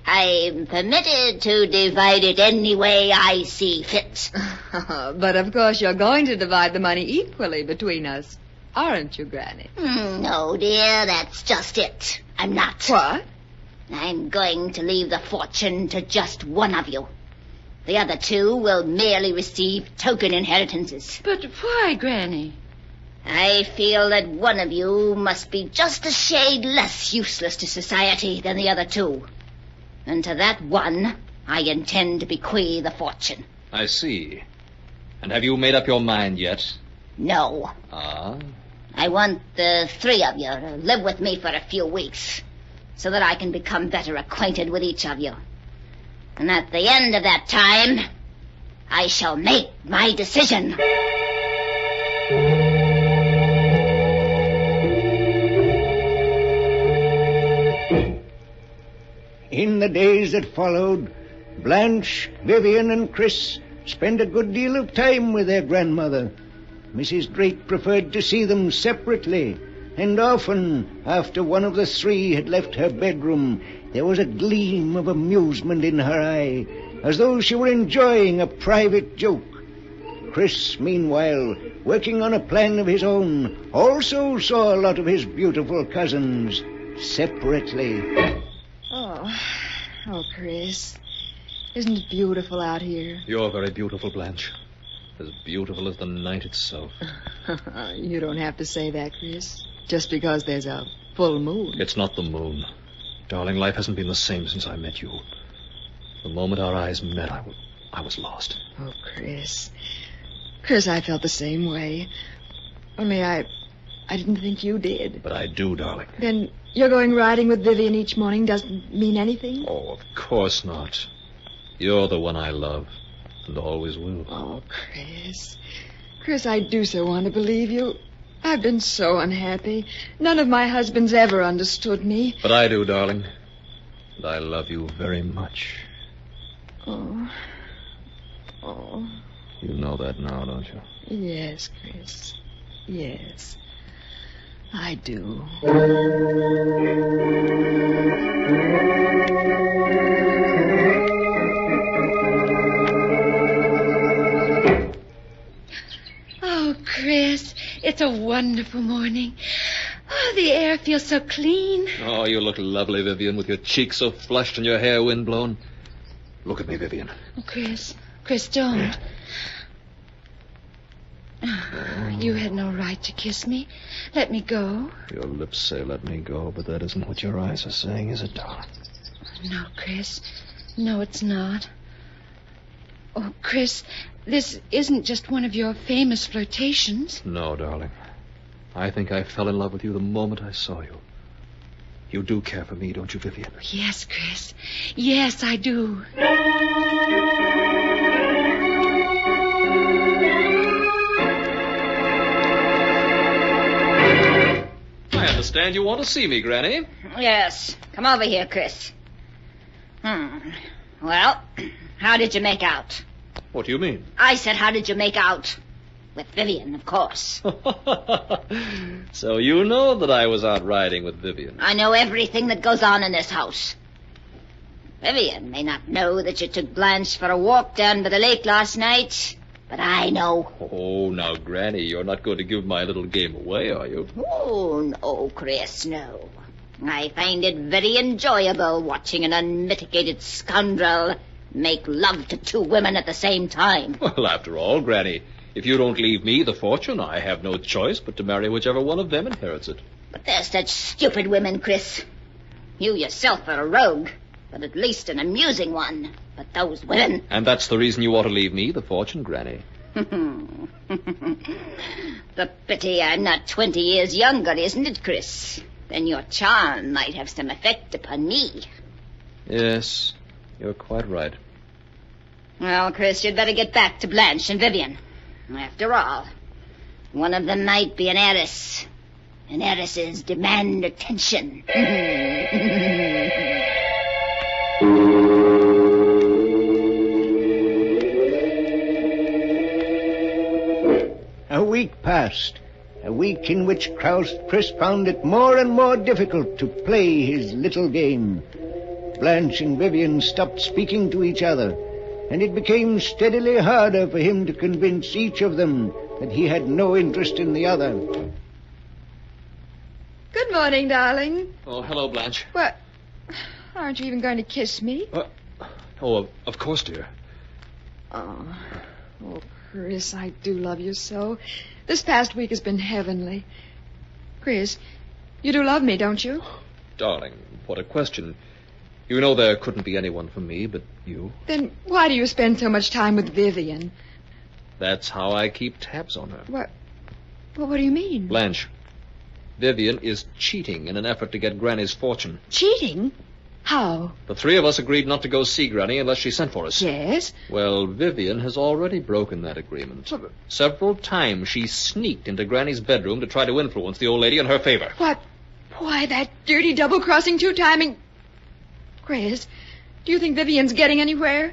I'm permitted to divide it any way I see fit. But of course you're going to divide the money equally between us, aren't you, Granny? No, dear, that's just it. I'm not. What? I'm going to leave the fortune to just one of you. The other two will merely receive token inheritances. But why, Granny? I feel that one of you must be just a shade less useless to society than the other two. And to that one, I intend to bequeath the fortune. I see. And have you made up your mind yet? No. Ah? I want the three of you to live with me for a few weeks, so that I can become better acquainted with each of you. And at the end of that time, I shall make my decision. In the days that followed, Blanche, Vivian, and Chris spent a good deal of time with their grandmother. Mrs. Drake preferred to see them separately, and often, after one of the three had left her bedroom, there was a gleam of amusement in her eye, as though she were enjoying a private joke. Chris, meanwhile, working on a plan of his own, also saw a lot of his beautiful cousins separately. Oh, Chris. Isn't it beautiful out here? You're very beautiful, Blanche. As beautiful as the night itself. You don't have to say that, Chris. Just because there's a full moon. It's not the moon. Darling, life hasn't been the same since I met you. The moment our eyes met, I was lost. Oh, Chris. Chris, I felt the same way. Only I didn't think you did. But I do, darling. Then you're going riding with Vivian each morning doesn't mean anything? Oh, of course not. You're the one I love, and always will. Oh, Chris. Chris, I do so want to believe you. I've been so unhappy. None of my husbands ever understood me. But I do, darling. And I love you very much. Oh. You know that now, don't you? Yes, Chris. Yes. I do. Oh, Chris, it's a wonderful morning. Oh, the air feels so clean. Oh, you look lovely, Vivian, with your cheeks so flushed and your hair windblown. Look at me, Vivian. Oh, Chris, don't. Oh, you had no right to kiss me. Let me go. Your lips say let me go, but that isn't what your eyes are saying, is it, darling? No, Chris. No, it's not. Oh, Chris, this isn't just one of your famous flirtations. No, darling. I think I fell in love with you the moment I saw you. You do care for me, don't you, Vivian? Yes, Chris. Yes, I do. I understand you want to see me, Granny. Yes. Come over here, Chris. Well, how did you make out? What do you mean? I said, how did you make out? With Vivian, of course. So you know that I was out riding with Vivian. I know everything that goes on in this house. Vivian may not know that you took Blanche for a walk down by the lake last night, but I know. Oh, now, Granny, you're not going to give my little game away, are you? Oh, no, Chris, no. I find it very enjoyable watching an unmitigated scoundrel make love to two women at the same time. Well, after all, Granny, if you don't leave me the fortune, I have no choice but to marry whichever one of them inherits it. But they're such stupid women, Chris. You yourself are a rogue, but at least an amusing one. But those women... And that's the reason you ought to leave me the fortune, Granny. The pity I'm not 20 years younger, isn't it, Chris? Then your charm might have some effect upon me. Yes, you're quite right. Well, Chris, you'd better get back to Blanche and Vivian. After all, One of them might be an heiress. And heiresses demand attention. A week passed. A week in which Chris found it more and more difficult to play his little game. Blanche and Vivian stopped speaking to each other, and it became steadily harder for him to convince each of them that he had no interest in the other. Good morning, darling. Oh, hello, Blanche. What? Aren't you even going to kiss me? Of course, dear. Oh, Chris, I do love you so. This past week has been heavenly. Chris, you do love me, don't you? Darling, what a question. You know there couldn't be anyone for me but you. Then why do you spend so much time with Vivian? That's how I keep tabs on her. What? Well, what do you mean? Blanche, Vivian is cheating in an effort to get Granny's fortune. Cheating? How? The three of us agreed not to go see Granny unless she sent for us. Yes? Well, Vivian has already broken that agreement. Several times she sneaked into Granny's bedroom to try to influence the old lady in her favor. What? Why, that dirty double-crossing, two-timing... Chris, do you think Vivian's getting anywhere?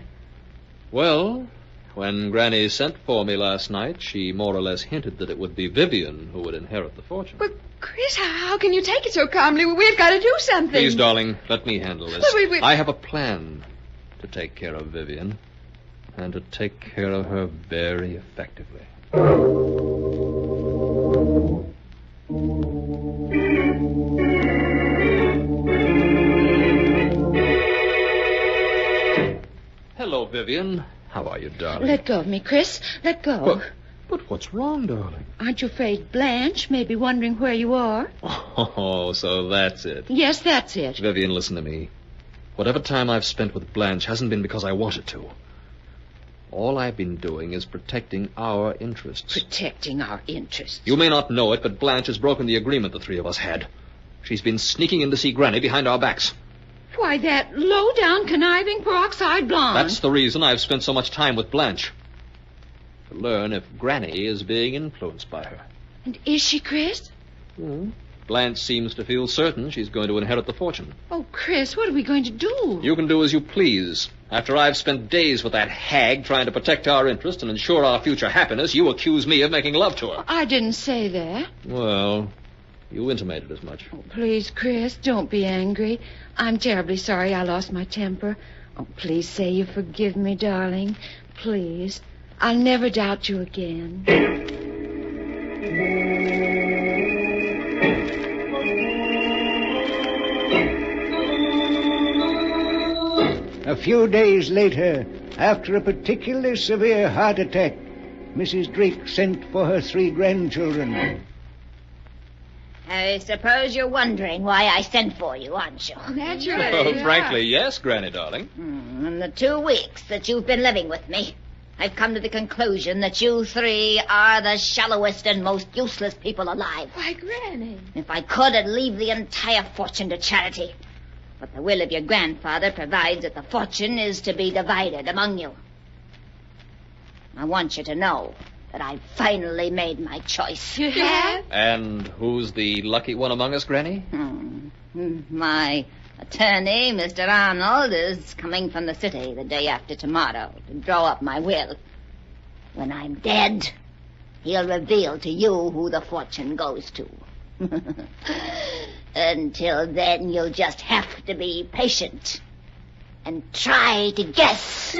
Well, when Granny sent for me last night, she more or less hinted that it would be Vivian who would inherit the fortune. But, Chris, how can you take it so calmly? We've got to do something. Please, darling, let me handle this. Wait. I have a plan to take care of Vivian, and to take care of her very effectively. Hello, Vivian. How are you, darling? Let go of me, Chris. Let go. But what's wrong, darling? Aren't you afraid Blanche may be wondering where you are? Oh, so that's it. Yes, that's it. Vivian, listen to me. Whatever time I've spent with Blanche hasn't been because I wanted to. All I've been doing is protecting our interests. Protecting our interests? You may not know it, but Blanche has broken the agreement the three of us had. She's been sneaking in to see Granny behind our backs. Why, that low-down, conniving, peroxide blonde. That's the reason I've spent so much time with Blanche. To learn if Granny is being influenced by her. And is she, Chris? Blanche seems to feel certain she's going to inherit the fortune. Oh, Chris, what are we going to do? You can do as you please. After I've spent days with that hag trying to protect our interest and ensure our future happiness, you accuse me of making love to her. I didn't say that. Well, you intimated as much. Oh, please, Chris, don't be angry. I'm terribly sorry I lost my temper. Oh, please say you forgive me, darling. Please. I'll never doubt you again. A few days later, after a particularly severe heart attack, Mrs. Drake sent for her 3 grandchildren. I suppose you're wondering why I sent for you, aren't you? Naturally. Frankly, yes, Granny, darling. In the 2 weeks that you've been living with me, I've come to the conclusion that you 3 are the shallowest and most useless people alive. Why, Granny. If I could, I'd leave the entire fortune to charity. But the will of your grandfather provides that the fortune is to be divided among you. I want you to know that I've finally made my choice. You have? And who's the lucky one among us, Granny? My attorney, Mr. Arnold, is coming from the city the day after tomorrow to draw up my will. When I'm dead, he'll reveal to you who the fortune goes to. Until then, you'll just have to be patient and try to guess.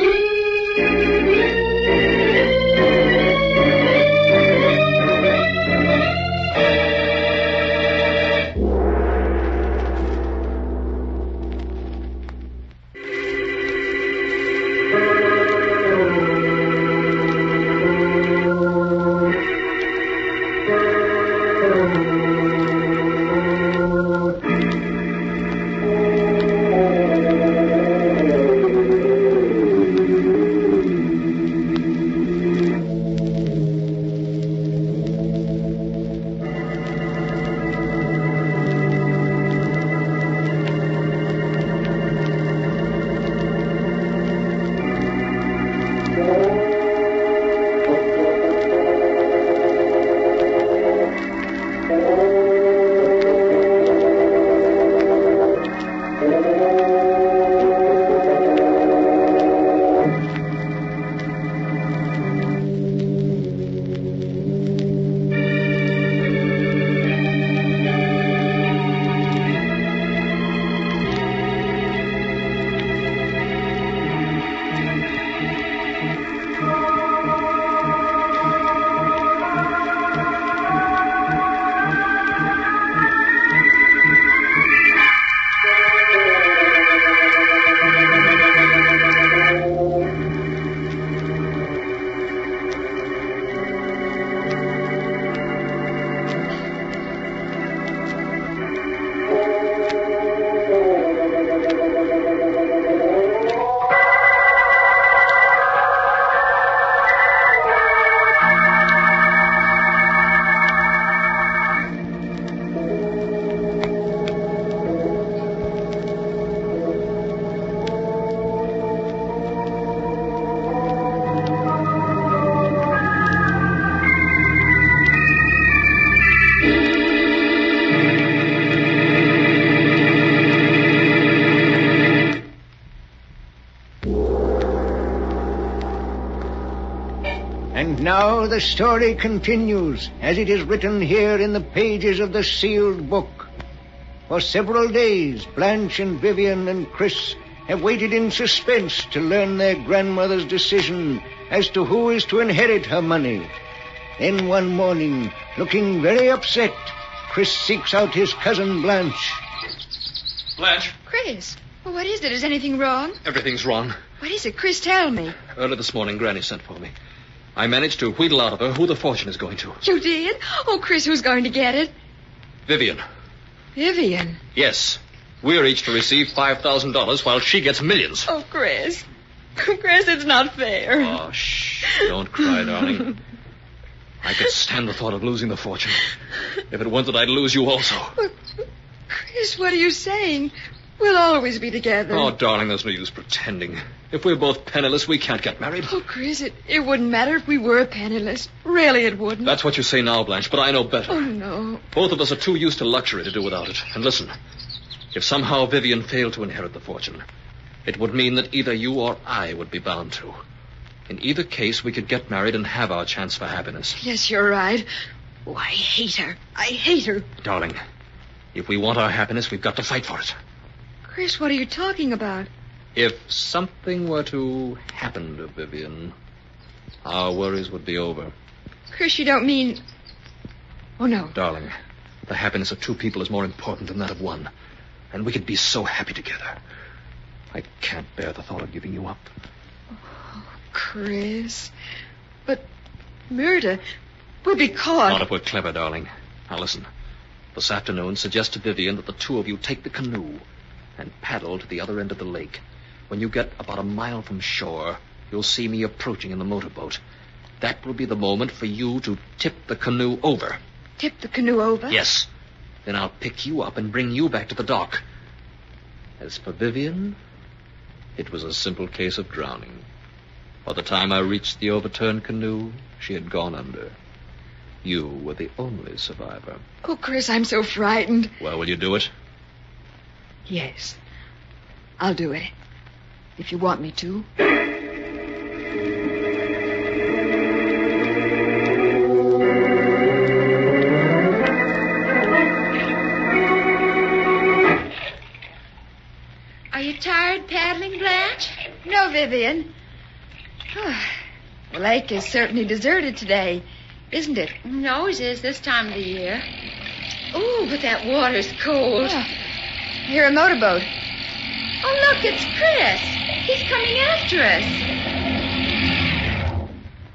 And now the story continues, as it is written here in the pages of the sealed book. For several days, Blanche and Vivian and Chris have waited in suspense to learn their grandmother's decision as to who is to inherit her money. Then one morning, looking very upset, Chris seeks out his cousin Blanche. Blanche? Chris, well, what is it? Is anything wrong? Everything's wrong. What is it? Chris, tell me. Early this morning, Granny sent for me. I managed to wheedle out of her who the fortune is going to. You did? Oh, Chris, who's going to get it? Vivian. Vivian? Yes. We're each to receive $5,000 while she gets millions. Oh, Chris. Chris, it's not fair. Oh, shh. Don't cry, darling. I could stand the thought of losing the fortune. If it weren't that I'd lose you also. But, Chris, what are you saying? We'll always be together. Oh, darling, there's no use pretending. If we're both penniless, we can't get married. Oh, Chris, it wouldn't matter if we were penniless. Really, it wouldn't. That's what you say now, Blanche, but I know better. Oh, no. Both of us are too used to luxury to do without it. And listen, if somehow Vivian failed to inherit the fortune, it would mean that either you or I would be bound to. In either case, we could get married and have our chance for happiness. Yes, you're right. Oh, I hate her. I hate her. Darling, if we want our happiness, we've got to fight for it. Chris, what are you talking about? If something were to happen to Vivian, our worries would be over. Chris, you don't mean... Oh, no. Darling, the happiness of two people is more important than that of one. And we could be so happy together. I can't bear the thought of giving you up. Oh, Chris. But murder... We'll be caught. Not if we're clever, darling. Now listen. This afternoon, suggest to Vivian that the two of you take the canoe and paddle to the other end of the lake. When you get about a mile from shore, you'll see me approaching in the motorboat. That will be the moment for you to tip the canoe over. Tip the canoe over? Yes. Then I'll pick you up and bring you back to the dock. As for Vivian, it was a simple case of drowning. By the time I reached the overturned canoe, she had gone under. You were the only survivor. Oh, Chris, I'm so frightened. Well, will you do it? Yes. I'll do it. If you want me to. Are you tired paddling, Blanche? No, Vivian. The lake is certainly deserted today, isn't it? It always is this time of the year. Oh, but that water's cold. I hear a motorboat. Oh, look, it's Chris. He's coming after us.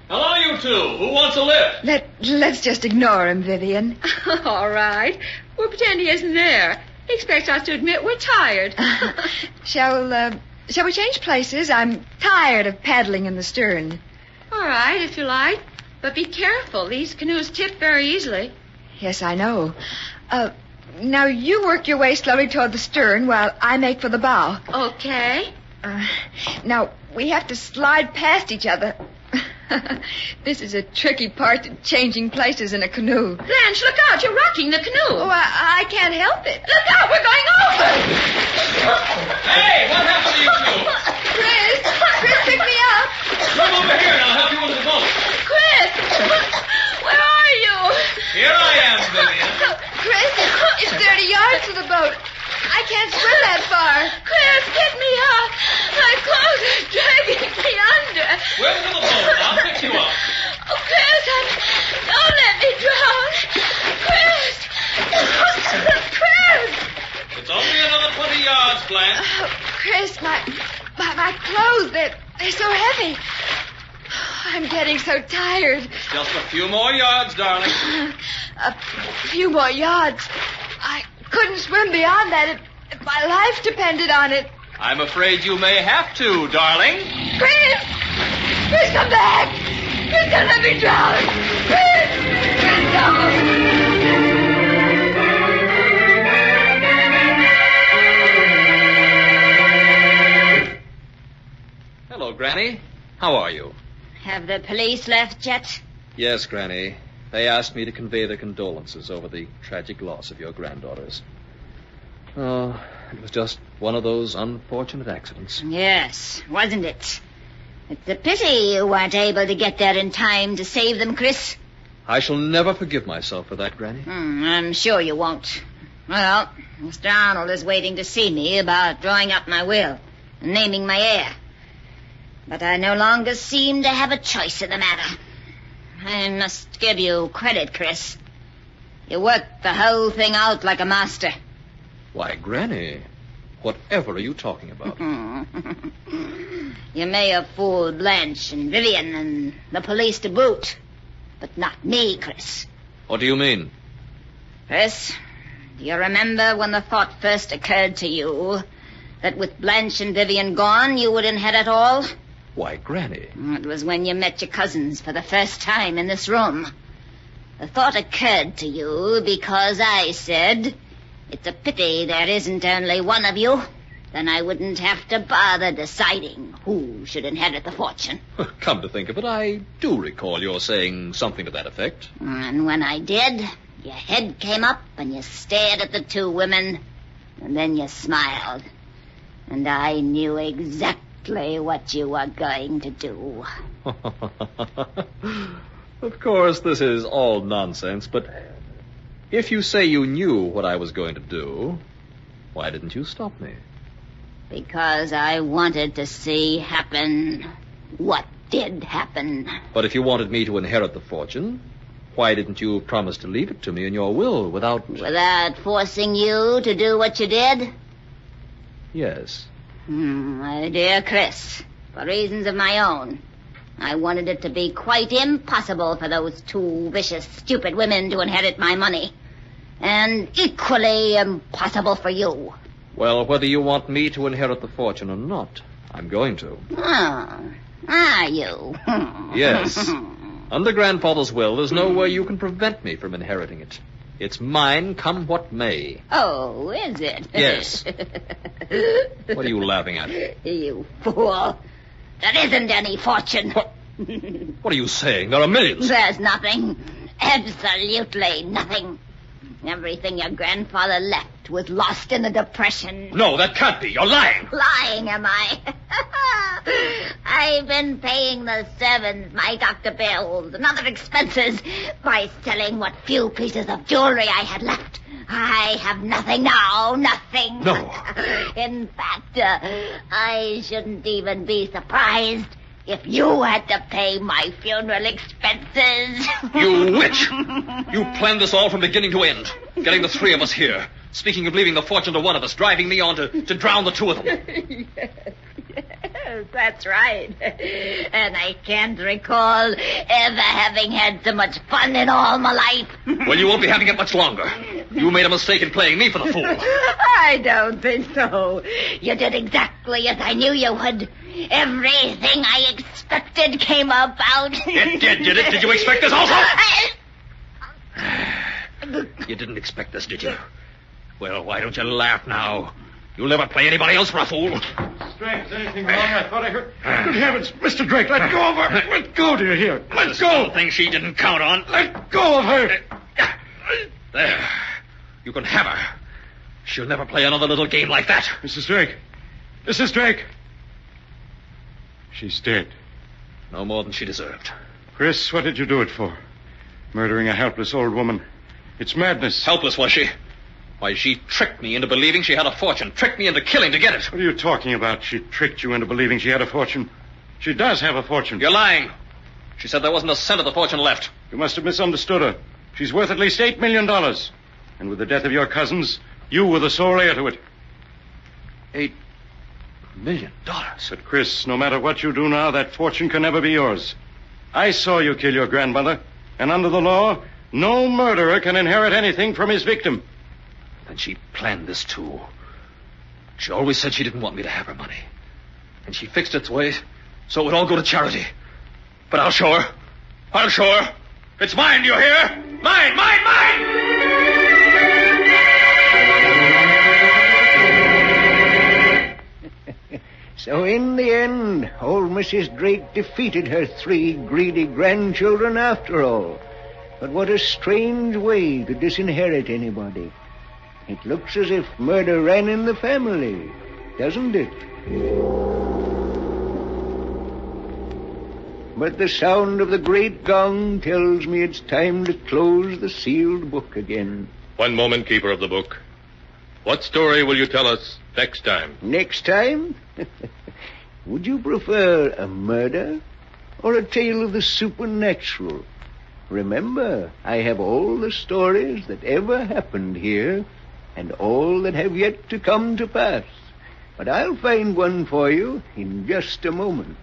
Hello, you two. Who wants a lift? Let's just ignore him, Vivian. All right. We'll pretend he isn't there. He expects us to admit we're tired. Shall we change places? I'm tired of paddling in the stern. All right, if you like. But be careful. These canoes tip very easily. Yes, I know. Now you work your way slowly toward the stern while I make for the bow. Okay. Now, we have to slide past each other. This is a tricky part to changing places in a canoe. Blanche, look out. You're rocking the canoe. Oh, I can't help it. Look out. We're going over. Hey, what happened to you two? Chris, pick me up. Come over here and I'll help you into the boat. Chris, where are you? Here I am, Vivian. Chris, it's 30 yards to the boat. I can't swim that far. Chris, pick me up. My clothes are dragging me under. Swim to the boat and I'll pick you up. Oh, Chris, don't let me drown. Chris. Chris. It's only another 20 yards, Blanche. Chris, my clothes, they're so heavy. I'm getting so tired. Just a few more yards, darling. A few more yards. I couldn't swim beyond that if my life depended on it. I'm afraid you may have to, darling. Chris! Chris, come back! Chris, don't let me drown! Chris! Chris, no! Hello, Granny. How are you? Have the police left yet? Yes, Granny. They asked me to convey their condolences over the tragic loss of your granddaughters. Oh, it was just one of those unfortunate accidents. Yes, wasn't it? It's a pity you weren't able to get there in time to save them, Chris. I shall never forgive myself for that, Granny. I'm sure you won't. Well, Mr. Arnold is waiting to see me about drawing up my will and naming my heir. But I no longer seem to have a choice in the matter. I must give you credit, Chris. You worked the whole thing out like a master. Why, Granny, whatever are you talking about? You may have fooled Blanche and Vivian and the police to boot, but not me, Chris. What do you mean? Chris, do you remember when the thought first occurred to you that with Blanche and Vivian gone, you would inherit all? Why, Granny. It was when you met your cousins for the first time in this room. The thought occurred to you because I said, it's a pity there isn't only one of you. Then I wouldn't have to bother deciding who should inherit the fortune. Come to think of it, I do recall your saying something to that effect. And when I did, your head came up and you stared at the two women, and then you smiled. And I knew exactly what you were going to do. Of course, this is all nonsense, but if you say you knew what I was going to do, why didn't you stop me? Because I wanted to see happen what did happen. But if you wanted me to inherit the fortune, why didn't you promise to leave it to me in your will without... Without forcing you to do what you did? Yes. My dear Chris, for reasons of my own, I wanted it to be quite impossible for those two vicious, stupid women to inherit my money. And equally impossible for you. Well, whether you want me to inherit the fortune or not, I'm going to. Oh, are you? Yes. Under Grandfather's will, there's no way you can prevent me from inheriting it. It's mine, come what may. Oh, is it? Yes. What are you laughing at? You fool. There isn't any fortune. What are you saying? There are millions. There's nothing. Absolutely nothing. Everything your grandfather left was lost in the Depression. No, that can't be. You're lying. Lying, am I? I've been paying the servants my doctor bills and other expenses by selling what few pieces of jewelry I had left. I have nothing now, nothing. No. In fact, I shouldn't even be surprised if you had to pay my funeral expenses. You witch! You planned this all from beginning to end. Getting the three of us here. Speaking of leaving the fortune to one of us, driving me on to drown the two of them. Yes, that's right. And I can't recall ever having had so much fun in all my life. Well, you won't be having it much longer. You made a mistake in playing me for the fool. I don't think so. You did exactly as I knew you would. Everything I expected came about. It did it? Did you expect this also? You didn't expect this, did you? Well, why don't you laugh now? You'll never play anybody else for a fool. Drake, is anything wrong? I thought I heard... Good heavens, Mr. Drake, let go of her. Let go, dear, here. Let go. The thing she didn't count on. Let go of her. There. You can have her. She'll never play another little game like that. Mrs. Drake. Mrs. Drake. She's dead. No more than she deserved. Chris, what did you do it for? Murdering a helpless old woman. It's madness. Helpless, was she? Why, she tricked me into believing she had a fortune. Tricked me into killing to get it. What are you talking about? She tricked you into believing she had a fortune. She does have a fortune. You're lying. She said there wasn't a cent of the fortune left. You must have misunderstood her. She's worth at least $8 million. And with the death of your cousins, you were the sole heir to it. $8 million? But, Chris, no matter what you do now, that fortune can never be yours. I saw you kill your grandmother, and under the law, no murderer can inherit anything from his victim. And she planned this, too. She always said she didn't want me to have her money. And she fixed its way so it would all go to charity. But I'll show her. I'll show her. It's mine, do you hear? Mine, mine, mine! So in the end, old Mrs. Drake defeated her 3 greedy grandchildren after all. But what a strange way to disinherit anybody. It looks as if murder ran in the family, doesn't it? but the sound of the great gong tells me it's time to close the sealed book again. One moment, Keeper of the Book. What story will you tell us next time? Next time? Would you prefer a murder or a tale of the supernatural? Remember, I have all the stories that ever happened here and all that have yet to come to pass. But I'll find one for you in just a moment.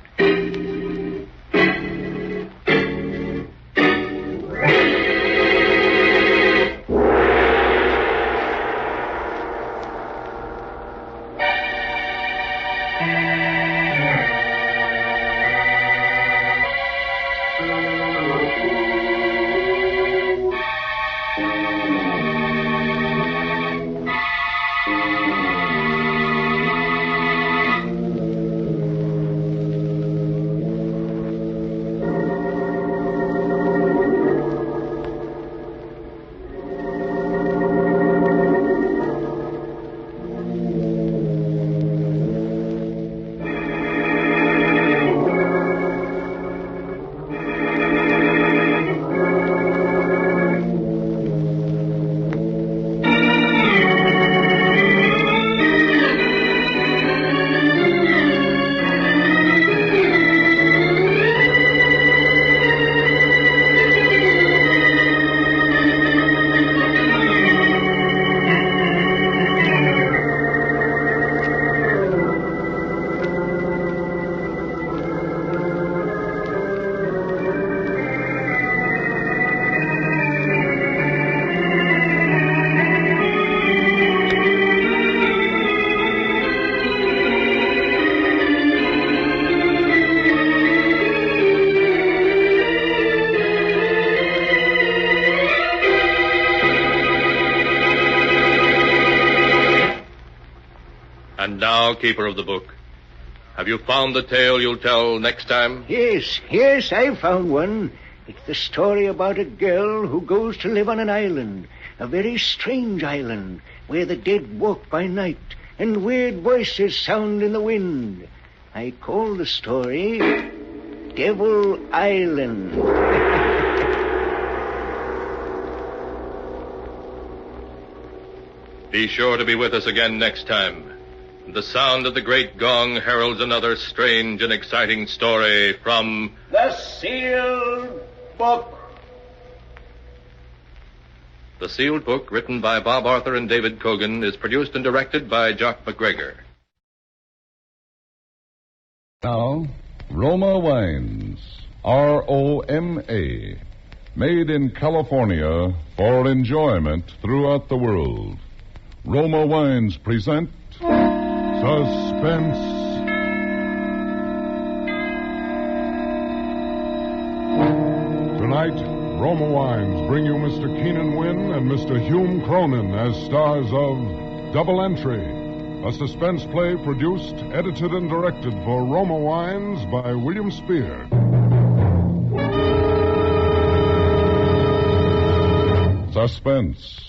And now, Keeper of the Book, have you found the tale you'll tell next time? Yes, I've found one. It's the story about a girl who goes to live on an island, a very strange island, where the dead walk by night and weird voices sound in the wind. I call the story Devil Island. Be sure to be with us again next time. The sound of the great gong heralds another strange and exciting story from The Sealed Book. The Sealed Book, written by Bob Arthur and David Cogan, is produced and directed by Jock McGregor. Now, Roma Wines, R-O-M-A, made in California for enjoyment throughout the world. Roma Wines present Suspense. Tonight, Roma Wines bring you Mr. Keenan Wynn and Mr. Hume Cronin as stars of Double Entry, a suspense play produced, edited, and directed for Roma Wines by William Spear. Suspense,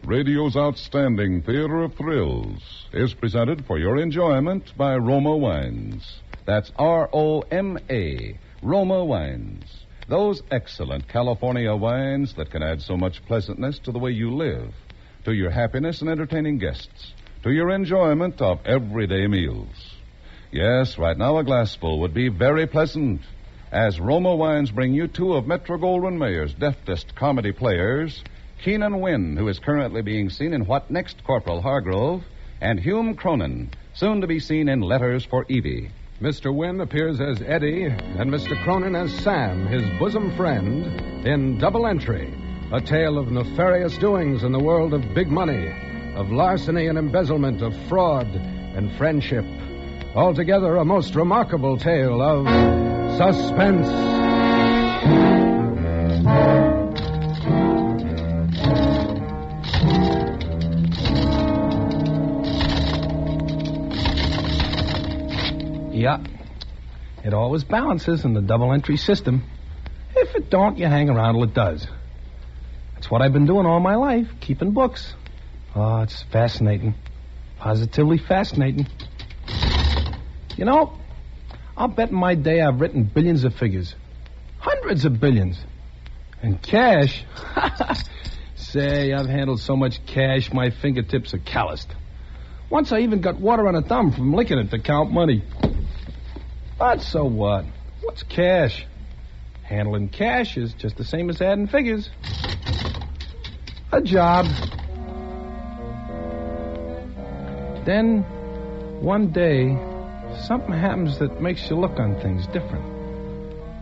radio's outstanding theater of thrills, is presented for your enjoyment by Roma Wines. That's R-O-M-A, Roma Wines. Those excellent California wines that can add so much pleasantness to the way you live, to your happiness in entertaining guests, to your enjoyment of everyday meals. Yes, right now a glassful would be very pleasant, as Roma Wines bring you two of Metro-Goldwyn-Mayer's deftest comedy players, Keenan Wynn, who is currently being seen in What Next, Corporal Hargrove, and Hume Cronin, soon to be seen in Letters for Evie. Mr. Wynn appears as Eddie and Mr. Cronin as Sam, his bosom friend, in Double Entry, a tale of nefarious doings in the world of big money, of larceny and embezzlement, of fraud and friendship. Altogether, a most remarkable tale of suspense. Yeah. It always balances in the double entry system. If it don't, you hang around till it does. That's what I've been doing all my life, keeping books. Oh, it's fascinating. Positively fascinating. You know, I'll bet in my day I've written billions of figures. Hundreds of billions. And cash? Say, I've handled so much cash, my fingertips are calloused. Once I even got water on a thumb from licking it to count money. But so what? What's cash? Handling cash is just the same as adding figures. A job. Then, one day, something happens that makes you look on things different.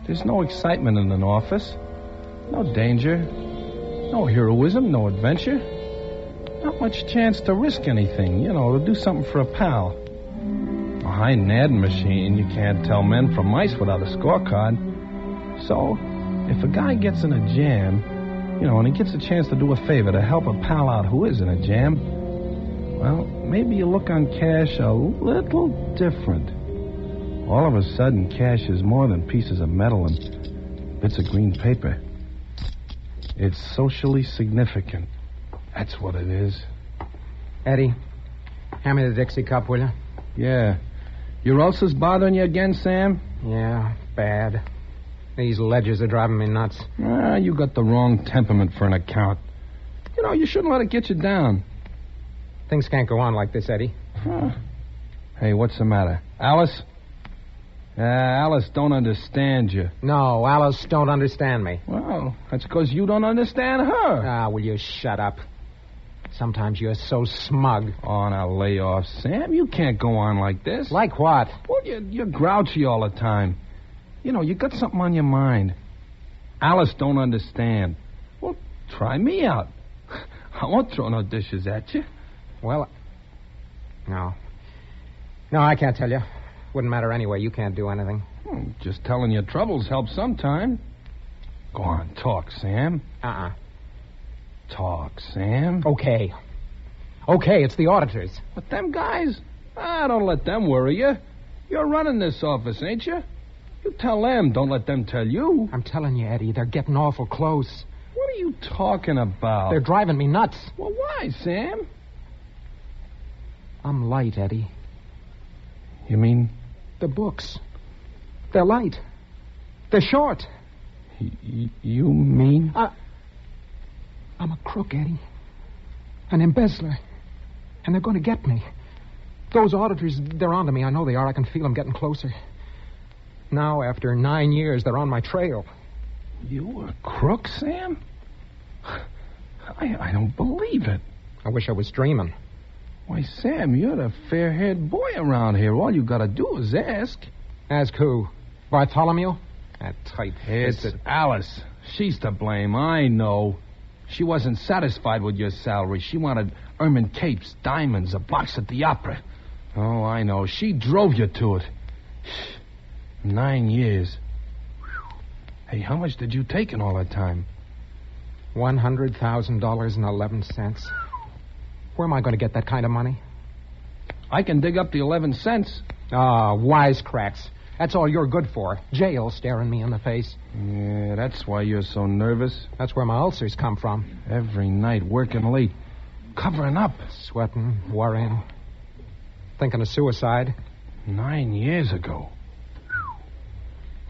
There's no excitement in an office. No danger. No heroism, no adventure. Not much chance to risk anything, to do something for a pal. Behind an adding machine, you can't tell men from mice without a scorecard. So, if a guy gets in a jam, and he gets a chance to do a favor to help a pal out who is in a jam, well, maybe you look on cash a little different. All of a sudden, cash is more than pieces of metal and bits of green paper. It's socially significant. That's what it is. Eddie, hand me the Dixie cup, will you? Yeah. Your ulcer's bothering you again, Sam? Yeah, bad. These ledgers are driving me nuts. You got the wrong temperament for an account. You shouldn't let it get you down. Things can't go on like this, Eddie. Huh. Hey, what's the matter? Alice? Alice don't understand you. No, Alice don't understand me. Well, that's because you don't understand her. Will you shut up? Sometimes you're so smug. Oh, now lay off, Sam. You can't go on like this. Like what? Well, you're grouchy all the time. You got something on your mind. Alice don't understand. Well, try me out. I won't throw no dishes at you. Well, no. No, I can't tell you. Wouldn't matter anyway. You can't do anything. Just telling your troubles helps sometime. Go on, talk, Sam. Talk, Sam. Okay. Okay, it's the auditors. But them guys? Don't let them worry you. You're running this office, ain't you? You tell them, don't let them tell you. I'm telling you, Eddie, they're getting awful close. What are you talking about? They're driving me nuts. Well, why, Sam? I'm light, Eddie. You mean? The books. They're light. They're short. You mean? I'm a crook, Eddie. An embezzler. And they're going to get me. Those auditors, they're onto me. I know they are. I can feel them getting closer. Now, after 9 years, they're on my trail. You a crook, Sam? I don't believe it. I wish I was dreaming. Why, Sam, you're the fair-haired boy around here. All you gotta do is ask. Ask who? Bartholomew? That It's Alice. She's to blame, I know. She wasn't satisfied with your salary. She wanted ermine capes, diamonds, a box at the opera. Oh, I know. She drove you to it. 9 years. Hey, how much did you take in all that time? $100,000.11. Where am I going to get that kind of money? I can dig up the 11 cents. Wisecracks. That's all you're good for. Jail staring me in the face. Yeah, that's why you're so nervous. That's where my ulcers come from. Every night, working late. Covering up. Sweating, worrying. Thinking of suicide. 9 years ago.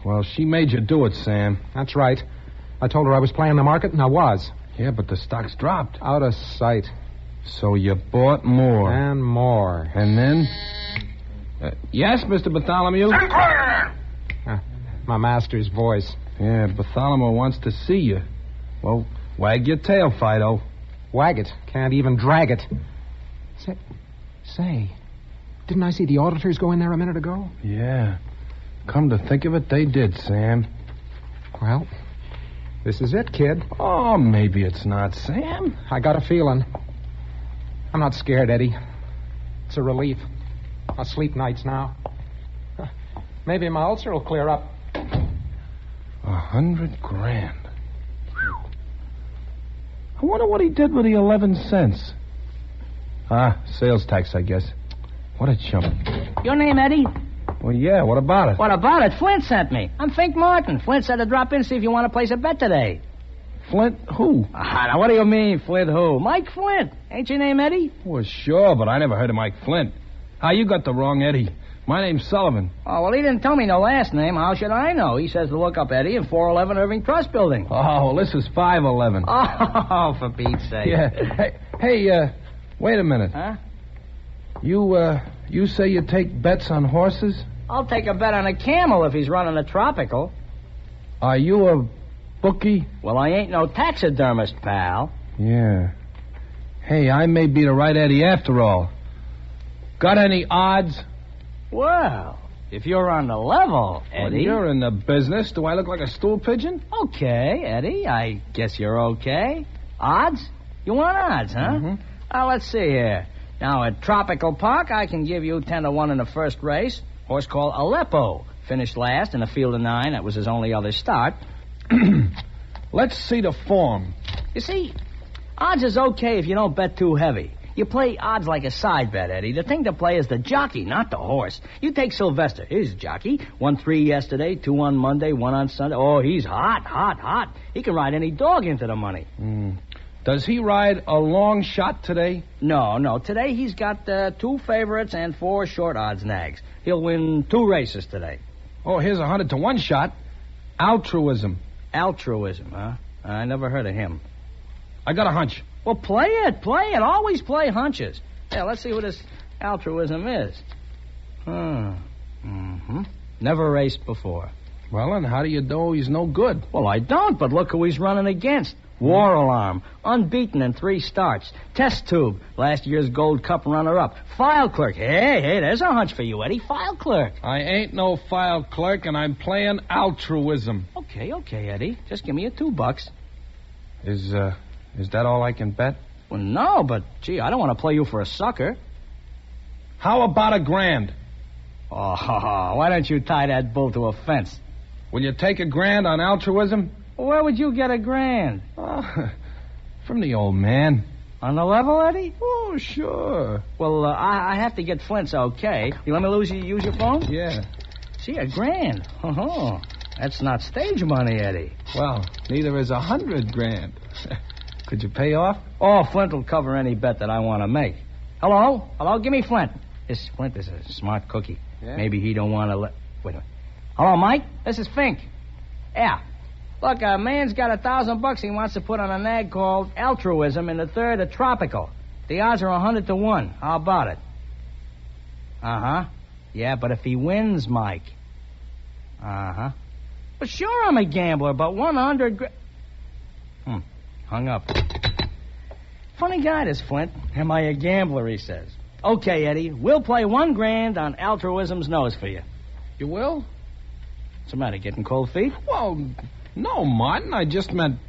Well, she made you do it, Sam. That's right. I told her I was playing the market, and I was. Yeah, but the stock's dropped. Out of sight. So you bought more. And more. And then? Yes, Mr. Bartholomew? My master's voice. Yeah, Bartholomew wants to see you. Well, wag your tail, Fido. Wag it. Can't even drag it. Say, didn't I see the auditors go in there a minute ago? Yeah. Come to think of it, they did, Sam. Well, this is it, kid. Oh, maybe it's not, Sam. I got a feeling. I'm not scared, Eddie. It's a relief. I'll sleep nights now. Maybe my ulcer will clear up. $100,000. I wonder what he did with the 11 cents. Sales tax, I guess. What a chump. Your name, Eddie? Well, yeah, what about it? What about it? Flint sent me. I'm Fink Martin. Flint said to drop in and see if you want to place a bet today. Flint who? Now, what do you mean, Flint who? Mike Flint. Ain't your name Eddie? Well, sure, but I never heard of Mike Flint. You got the wrong Eddie. My name's Sullivan. Oh, well, he didn't tell me no last name. How should I know? He says to look up Eddie in 411 Irving Trust Building. Oh, well, this is 511. Oh, for Pete's sake. Yeah. Hey, wait a minute. Huh? You say you take bets on horses? I'll take a bet on a camel if he's running a tropical. Are you a bookie? Well, I ain't no taxidermist, pal. Yeah. Hey, I may be the right Eddie after all. Got any odds? Well, if you're on the level, Eddie... When you're in the business, do I look like a stool pigeon? Okay, Eddie, I guess you're okay. Odds? You want odds, huh? Mm-hmm. Let's see here. Now, at Tropical Park, I can give you 10-1 in the first race. Horse called Aleppo. Finished last in a field of 9. That was his only other start. Let's see the form. You see, odds is okay if you don't bet too heavy. You play odds like a side bet, Eddie. The thing to play is the jockey, not the horse. You take Sylvester. He's a jockey. 1-3 yesterday, 2 on Monday, 1 on Sunday. Oh, he's hot. He can ride any dog into the money. Does he ride a long shot today? No. Today he's got 2 favorites and 4 short odds nags. He'll win 2 races today. Oh, here's a 100-1 shot. Altruism, huh? I never heard of him. I got a hunch. Well, play it. Always play hunches. Yeah, let's see what this altruism is. Never raced before. Well, and how do you know he's no good? Well, I don't, but look who he's running against. War Alarm, unbeaten in 3 starts. Test Tube, last year's Gold Cup runner-up. File Clerk. Hey, there's a hunch for you, Eddie. File Clerk. I ain't no file clerk, and I'm playing altruism. Okay, Eddie. Just give me a $2. Is that all I can bet? Well, no, but, gee, I don't want to play you for a sucker. How about $1,000? Oh, why don't you tie that bull to a fence? Will you take $1,000 on altruism? Where would you get $1,000? From the old man. On the level, Eddie? Oh, sure. Well, I have to get Flint's okay. You let me use your phone? Yeah. See, $1,000. Oh, that's not stage money, Eddie. Well, neither is $100,000. Could you pay off? Oh, Flint will cover any bet that I want to make. Hello? Give me Flint. This Flint is a smart cookie. Yeah? Maybe he don't want to let... Wait a minute. Hello, Mike? This is Fink. Yeah. Look, a man's got $1,000 he wants to put on a nag called Altruism in the 3rd of Tropical. The odds are 100-1. How about it? Yeah, but if he wins, Mike. Well, sure I'm a gambler, but 100... Hung up. Funny guy, this Flint. Am I a gambler, he says. Okay, Eddie, we'll play $1,000 on Altruism's nose for you. You will? What's the matter, getting cold feet? Well, no, Martin. I just meant,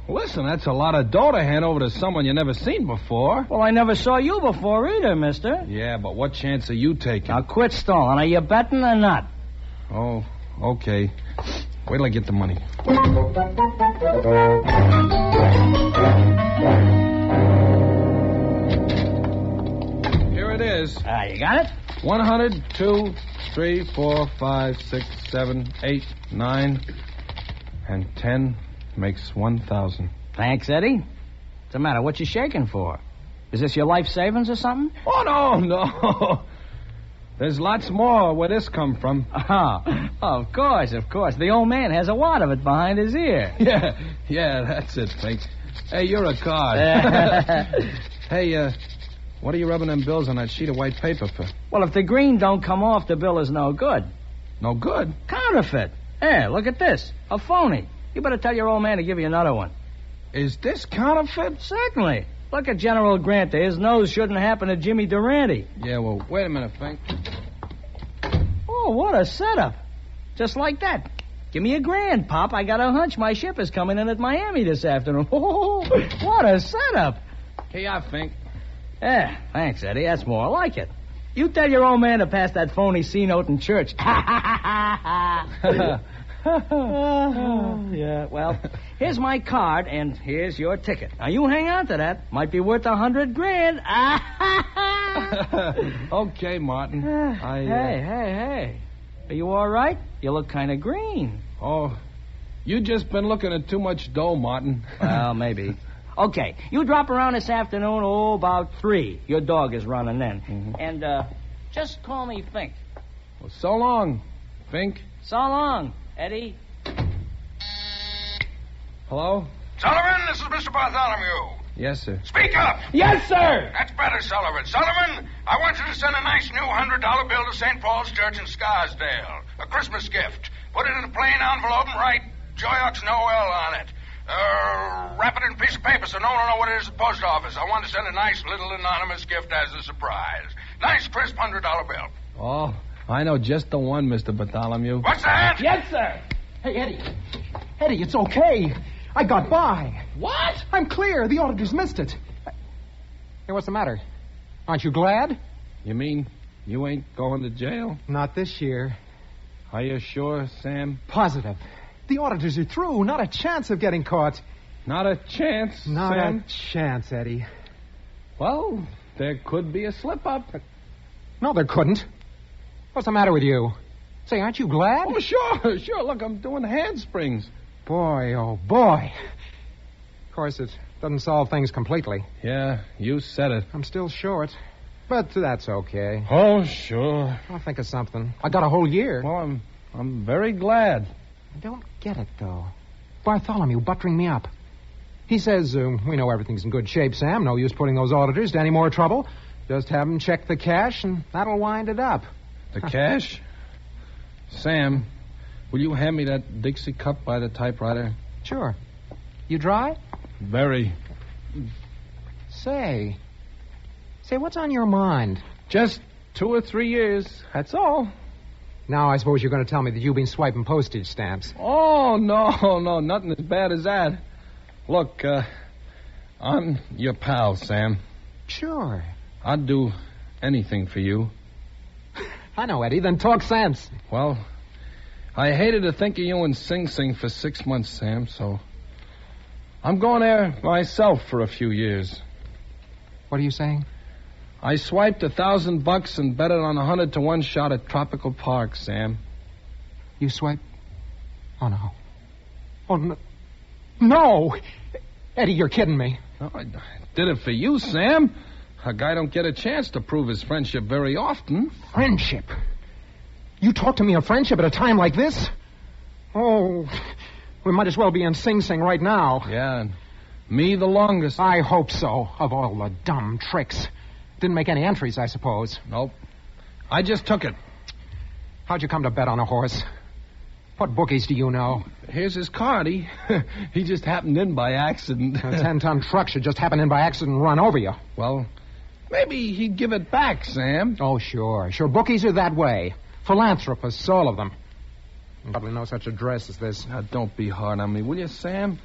listen, that's a lot of dough to hand over to someone you never seen before. Well, I never saw you before either, mister. Yeah, but what chance are you taking? Now, quit stalling. Are you betting or not? Oh, okay. Wait till I get the money. Here it is. You got it? 100, 2, 3, 4, 5, 6, 7, 8, 9, and 10 makes 1,000. Thanks, Eddie. What's the matter? What you shaking for? Is this your life savings or something? Oh, no. There's lots more where this come from. Of course. The old man has a wad of it behind his ear. Yeah, that's it, Fink. Hey, you're a card. Hey, what are you rubbing them bills on that sheet of white paper for? Well, if the green don't come off, the bill is no good. No good? Counterfeit. Hey, look at this. A phony. You better tell your old man to give you another one. Is this counterfeit? Certainly. Look at General Grant. His nose shouldn't happen to Jimmy Durante. Yeah, well, wait a minute, Fink. Oh, what a setup. Just like that. Give me $1,000, Pop. I got a hunch my ship is coming in at Miami this afternoon. Oh, what a setup. Here, Fink. Yeah, thanks, Eddie. That's more like it. You tell your old man to pass that phony C-note in church. Yeah, well, here's my card, and here's your ticket. Now, you hang on to that. Might be worth $100,000. Okay, Martin. Hey. Are you all right? You look kind of green. Oh, you just been looking at too much dough, Martin. Well, maybe. Okay, you drop around this afternoon, about 3. Your dog is running then. Mm-hmm. And, just call me Fink. Well, so long, Fink. So long, Eddie. Hello? Sullivan, this is Mr. Bartholomew. Yes, sir. Speak up. Yes, sir. That's better, Sullivan. Sullivan, I want you to send a nice new $100 bill to St. Paul's Church in Scarsdale. A Christmas gift. Put it in a plain envelope and write Joyeux Noel on it. Wrap it in a piece of paper so no one will know what it is at the post office. I want to send a nice little anonymous gift as a surprise. Nice, crisp $100 bill. Oh, I know just the one, Mr. Bartholomew. What's that? Yes, sir. Hey, Eddie. Eddie, it's okay. I got by. What? I'm clear. The auditors missed it. Hey, what's the matter? Aren't you glad? You mean you ain't going to jail? Not this year. Are you sure, Sam? Positive. The auditors are through. Not a chance of getting caught. Not a chance, Not Sam? a chance, Eddie. Well, there could be a slip-up. No, there couldn't. What's the matter with you? Say, aren't you glad? Oh, sure. Look, I'm doing handsprings. Boy, oh, boy. Of course, it doesn't solve things completely. Yeah, you said it. I'm still short. But that's okay. Oh, sure. I'll think of something. I got a whole year. Well, I'm very glad. I don't get it, though. Bartholomew buttering me up. He says, we know everything's in good shape, Sam. No use putting those auditors to any more trouble. Just have them check the cash, and that'll wind it up. The cash? Sam, will you hand me that Dixie cup by the typewriter? Sure. You dry? Very. Say, what's on your mind? Just 2 or 3 years, that's all. Now I suppose you're going to tell me that you've been swiping postage stamps. Oh, no, nothing as bad as that. Look, I'm your pal, Sam. Sure. I'd do anything for you. I know, Eddie. Then talk sense. Well, I hated to think of you in Sing Sing for 6 months, Sam, so I'm going there myself for a few years. What are you saying? I swiped $1,000 and bet it on 100-to-1 shot at Tropical Park, Sam. You swiped? Oh, no. Oh, no. No! Eddie, you're kidding me. No, I did it for you, Sam. A guy don't get a chance to prove his friendship very often. Friendship? You talk to me of friendship at a time like this? Oh, we might as well be in Sing Sing right now. Yeah, and me the longest. I hope so, of all the dumb tricks. Didn't make any entries, I suppose. Nope. I just took it. How'd you come to bet on a horse? What bookies do you know? Here's his card. He just happened in by accident. A 10-ton truck should just happen in by accident and run over you. Well, maybe he'd give it back, Sam. Oh, sure. Sure, bookies are that way. Philanthropists, all of them. Probably no such address as this. Now, don't be hard on me, will you, Sam?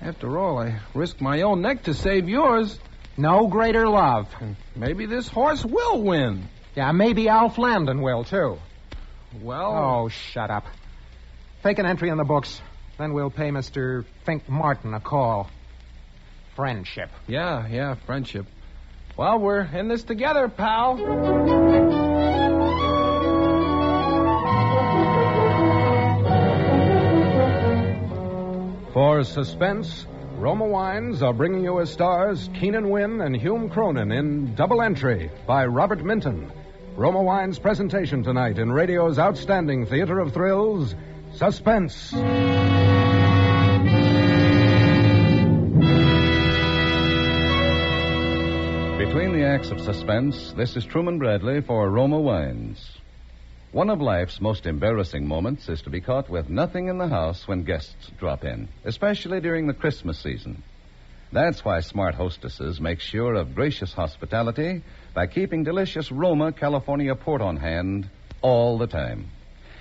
After all, I risked my own neck to save yours. No greater love. Maybe this horse will win. Yeah, maybe Alf Landon will, too. Well... Oh, shut up. Take an entry in the books. Then we'll pay Mr. Fink Martin a call. Friendship. Yeah, friendship. Well, we're in this together, pal. For Suspense, Roma Wines are bringing you as stars Keenan Wynn and Hume Cronin in Double Entry by Robert Minton. Roma Wines' presentation tonight in radio's outstanding theater of thrills, Suspense. Between the acts of Suspense, this is Truman Bradley for Roma Wines. One of life's most embarrassing moments is to be caught with nothing in the house when guests drop in, especially during the Christmas season. That's why smart hostesses make sure of gracious hospitality by keeping delicious Roma California port on hand all the time.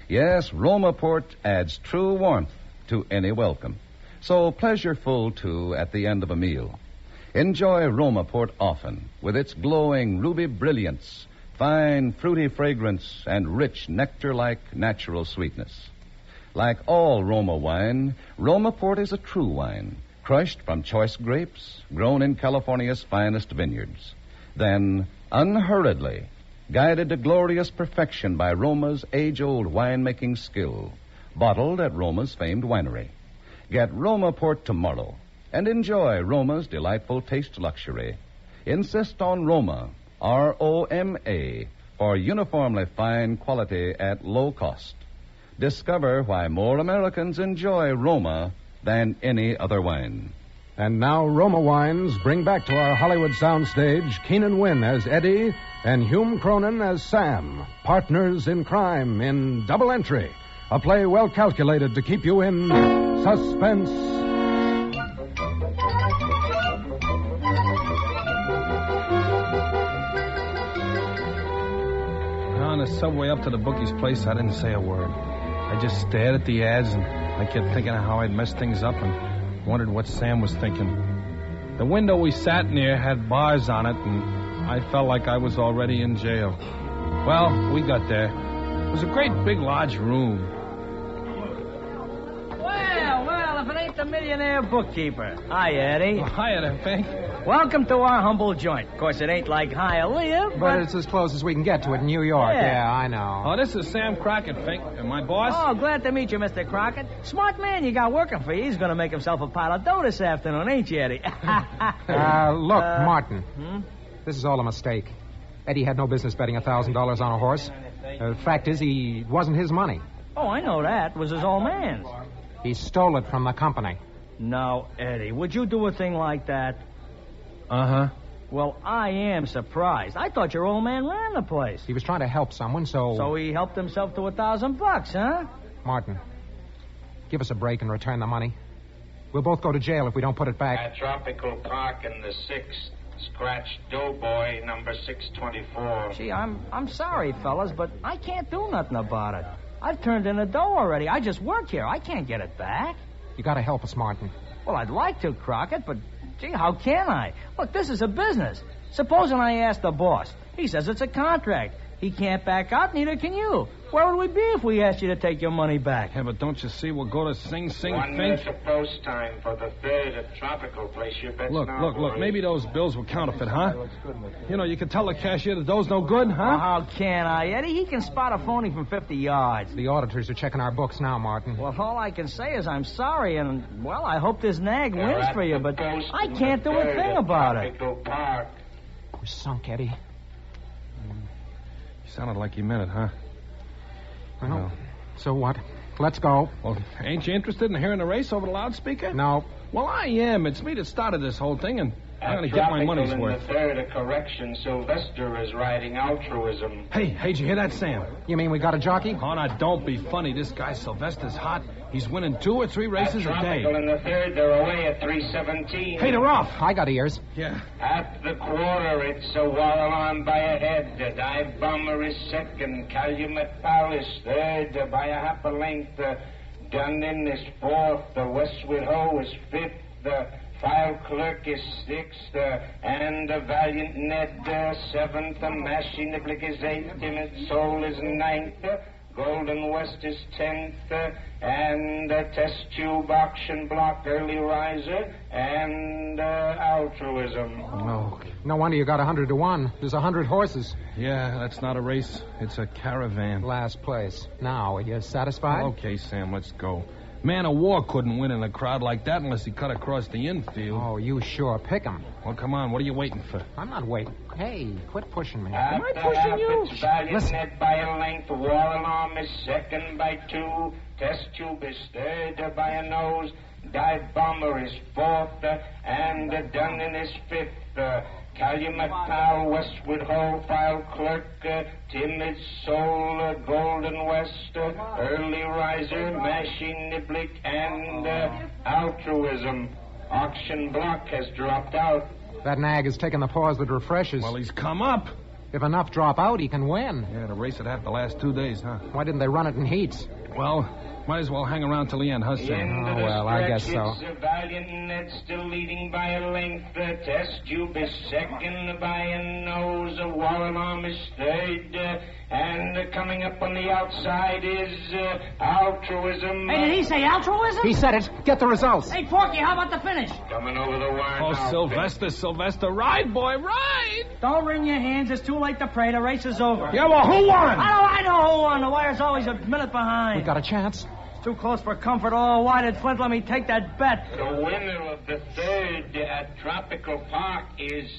Yes, Roma port adds true warmth to any welcome. So pleasureful, too, at the end of a meal. Enjoy Roma port often with its glowing ruby brilliance, fine fruity fragrance, and rich nectar-like natural sweetness. Like all Roma wine, Roma port is a true wine, crushed from choice grapes, grown in California's finest vineyards. Then, unhurriedly, guided to glorious perfection by Roma's age-old winemaking skill, bottled at Roma's famed winery. Get Roma port tomorrow and enjoy Roma's delightful taste luxury. Insist on Roma, R-O-M-A, for uniformly fine quality at low cost. Discover why more Americans enjoy Roma than any other wine. And now Roma Wines bring back to our Hollywood soundstage Keenan Wynn as Eddie and Hume Cronin as Sam, partners in crime in Double Entry, a play well calculated to keep you in suspense. On the subway up to the bookie's place, I didn't say a word. I just stared at the ads, and I kept thinking of how I'd messed things up and wondered what Sam was thinking. The window we sat near had bars on it, and I felt like I was already in jail. Well, we got there. It was a great big large room. Well, if it ain't the millionaire bookkeeper. Hi, Eddie. Hiya there, Fink. Welcome to our humble joint. Of course, it ain't like Hialeah, But it's as close as we can get to it in New York. Yeah, I know. Oh, this is Sam Crockett, Fink. And my boss? Oh, glad to meet you, Mr. Crockett. Smart man you got working for you. He's going to make himself a pile of dough this afternoon, ain't you, Eddie? Look, Martin. This is all a mistake. Eddie had no business betting $1,000 on a horse. The fact is, he wasn't his money. Oh, I know that. It was his old man's. He stole it from the company. No, Eddie, would you do a thing like that? Uh-huh. Well, I am surprised. I thought your old man ran the place. He was trying to help someone, so... So he helped himself to $1,000, huh? Martin, give us a break and return the money. We'll both go to jail if we don't put it back. At Tropical Park in the 6th, scratch Doughboy, number 624. Gee, I'm sorry, fellas, but I can't do nothing about it. I've turned in the dough already. I just work here. I can't get it back. You gotta help us, Martin. Well, I'd like to, Crockett, but, gee, how can I? Look, this is a business. Supposing I ask the boss. He says it's a contract. He can't back out, neither can you. Where would we be if we asked you to take your money back? Yeah, but don't you see we'll go to Sing Sing 1 Fink? minute to post time for the 3rd at Tropical Place. Your bet's now, Look. boys. Maybe those bills were counterfeit, huh? You know, you can tell the cashier the dough's no good, huh? Oh, how can I, Eddie? He can spot a phony from 50 yards. The auditors are checking our books now, Martin. Well, all I can say is I'm sorry, and, well, I hope this nag wins for you, but I can't do a thing about it. Park. We're sunk, Eddie. You sounded like you meant it, huh? Well, so what? Let's go. Well, ain't you interested in hearing the race over the loudspeaker? No. Well, I am. It's me that started this whole thing, and I'm going to get my money's worth. In the 3rd at Correction, Sylvester is riding altruism. Hey, did you hear that, Sam? You mean we got a jockey? Oh, now, don't be funny. This guy Sylvester's hot. He's winning 2 or 3 races a day. In the 3rd, they're away at 3:17. Hey, they're off. I got ears. Yeah. At the quarter, it's a Waralon by a head. The Dive Bomber is 2nd. Calumet Palace 3rd by a half a length. Dunedin is 4th. The Westwood Ho is 5th. The File Clerk is 6th. And the Valiant Ned 7th. The Mashie Niblick is 8th. Timid Soul is 9th. Golden West is 10th, and Test Tube Auction Block Early Riser, and Altruism. No wonder you got 100 to 1. There's 100 horses. Yeah, that's not a race. It's a caravan. Last place. Now, are you satisfied? Okay, Sam, let's go. Man of War couldn't win in a crowd like that unless he cut across the infield. Oh, you sure pick him. Well, come on. What are you waiting for? I'm not waiting. Hey, quit pushing me. Am I pushing you? Valiant Ned by a length. War Alarm is 2nd by 2. Test Tube is 3rd by a nose. Dive Bomber is 4th. And Dunedin is 5th. Calumet Pal, Westwood Ho, File Clerk, Timid Soul, Golden West, Early Riser, Mashie Niblick, and Altruism. Auction Block has dropped out. That nag has taken the pause that refreshes. Well, he's come up. If enough drop out, he can win. Yeah, the race had the last 2 days, huh? Why didn't they run it in heats? Well, might as well hang around till the end, huh, Sam? Oh, well, I guess so. It's Valiant Ned still leading by a length. Test Tube is 2nd by a nose. War Alarm is 3rd. And coming up on the outside is Altruism. Hey, did he say altruism? He said it. Get the results. Hey, Porky, how about the finish? Coming over the wire. Oh, Sylvester, ride, boy, ride! Don't wring your hands. It's too late to pray. The race is over. Yeah, well, who won? I know who won. The wire's always a minute behind. We got a chance. Too close for comfort. Oh, why did Flint let me take that bet? The winner of the 3rd at Tropical Park is,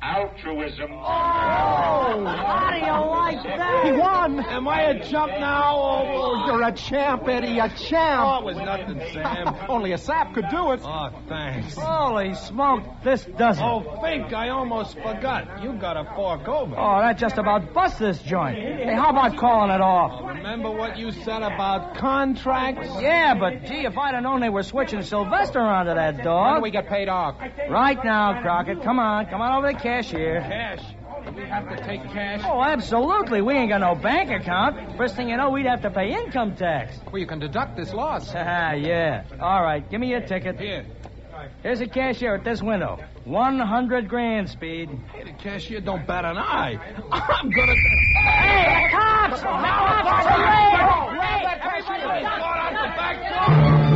altruism. Oh, how do you like that? He won. Am I a chump now? Oh, you're a champ, Eddie, a champ. Oh, it was nothing, Sam. Only a sap could do it. Oh, thanks. Holy smoke, this does it. Oh, Fink, I almost forgot. You got a fork over. Oh, that just about busts this joint. Hey, how about calling it off? Remember what you said about contracts? Yeah, but gee, if I'd have known they were switching Sylvester onto that When dog. do we get paid off? Right now, Crockett. Come on over to the cashier. Cash. We have to take cash. Oh, absolutely. We ain't got no bank account. First thing you know, we'd have to pay income tax. Well, you can deduct this loss. Yeah. All right, give me your ticket. Here. Here's a cashier at this window. 100 grand, Speed. Hey, the cashier don't bat an eye. I'm gonna... Hey, the cops! The cops! Everybody out the back door!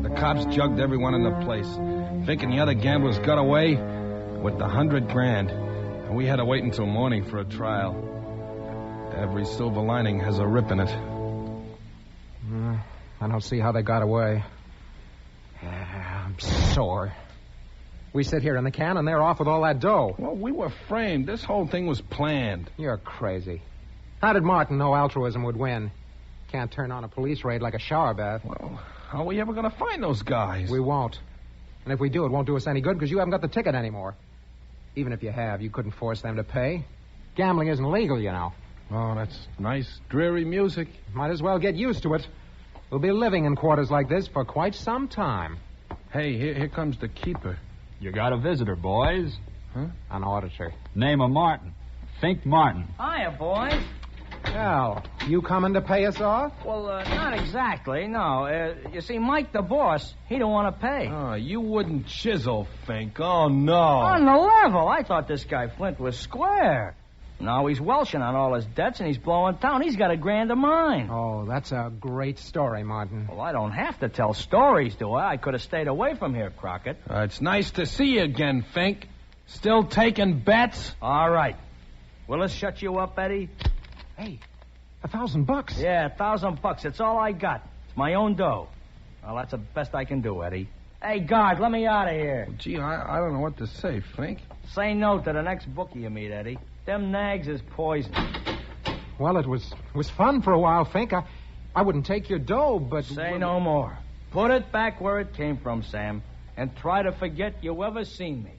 The cops jugged everyone in the place, thinking the other gamblers got away with the 100 grand. And we had to wait until morning for a trial. Every silver lining has a rip in it. I don't see how they got away. I'm sore. We sit here in the can and they're off with all that dough. Well, we were framed. This whole thing was planned. You're crazy. How did Martin know altruism would win? Can't turn on a police raid like a shower bath. Well, how are we ever going to find those guys? We won't. And if we do, it won't do us any good because you haven't got the ticket anymore. Even if you have, you couldn't force them to pay. Gambling isn't legal, you know. Oh, that's nice, dreary music. Might as well get used to it. We'll be living in quarters like this for quite some time. Hey, here comes the keeper. You got a visitor, boys. Huh? An auditor. Name of Martin. Think Martin. Hiya, boys. Well, you coming to pay us off? Well, not exactly, no. You see, Mike, the boss, he don't want to pay. Oh, you wouldn't chisel, Fink. Oh, no. On the level. I thought this guy Flint was square. Now he's welching on all his debts and he's blowing town. He's got $1 grand of mine. Oh, that's a great story, Martin. Well, I don't have to tell stories, do I? I could have stayed away from here, Crockett. It's nice to see you again, Fink. Still taking bets? All right. Will this shut you up, Eddie? Hey, $1,000. Yeah, $1,000. It's all I got. It's my own dough. Well, that's the best I can do, Eddie. Hey, guard, let me out of here. Well, gee, I don't know what to say, Fink. Say no to the next bookie you meet, Eddie. Them nags is poison. Well, it was fun for a while, Fink. I wouldn't take your dough, but... Say no more. Put it back where it came from, Sam, and try to forget you ever seen me.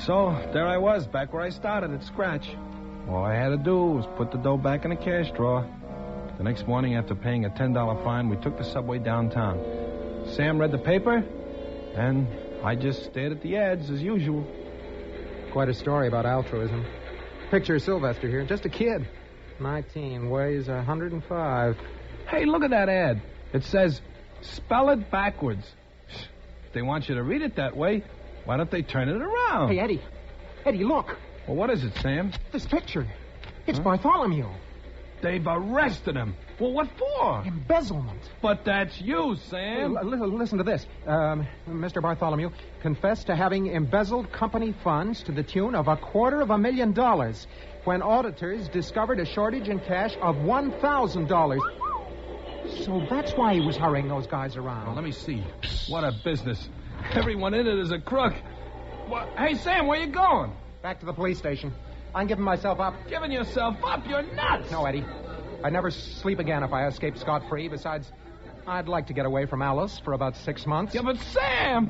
So, there I was, back where I started, at scratch. All I had to do was put the dough back in the cash drawer. The next morning, after paying a $10 fine, we took the subway downtown. Sam read the paper, and I just stared at the ads as usual. Quite a story about altruism. Picture Sylvester here, just a kid. 19, weighs 105. Hey, look at that ad. It says, spell it backwards. If they want you to read it that way, why don't they turn it around? Hey, Eddie. Eddie, look. Well, what is it, Sam? This picture. It's Bartholomew. They've arrested him. Well, what for? Embezzlement. But that's you, Sam. Hey, listen to this. Mr. Bartholomew confessed to having embezzled company funds to the tune of $250,000 when auditors discovered a shortage in cash of $1,000. So that's why he was hurrying those guys around. Well, let me see. What a business. Everyone in it is a crook. What? Hey, Sam, where you going? Back to the police station. I'm giving myself up. Giving yourself up? You're nuts. No, Eddie. I'd never sleep again if I escaped scot-free. Besides, I'd like to get away from Alice for about 6 months. Yeah, but Sam!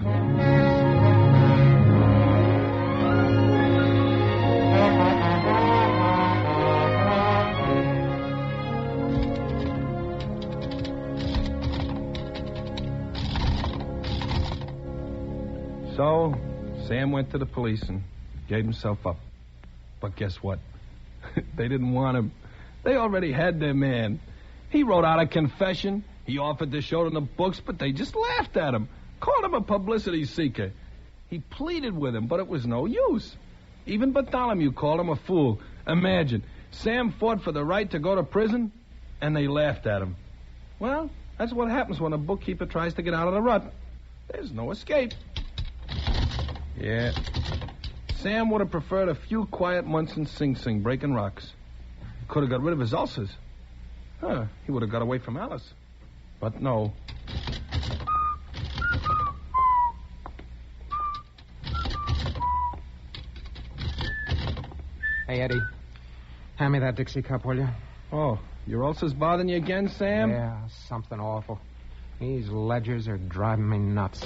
So, Sam went to the police and gave himself up. But guess what? They didn't want him. They already had their man. He wrote out a confession. He offered to show it in the books, but they just laughed at him. Called him a publicity seeker. He pleaded with him, but it was no use. Even Bartholomew called him a fool. Imagine, Sam fought for the right to go to prison, and they laughed at him. Well, that's what happens when a bookkeeper tries to get out of the rut. There's no escape. Yeah. Sam would have preferred a few quiet months in Sing Sing, breaking rocks. He could have got rid of his ulcers. Huh, he would have got away from Alice. But no. Hey, Eddie. Hand me that Dixie cup, will you? Oh, your ulcers bothering you again, Sam? Yeah, something awful. These ledgers are driving me nuts.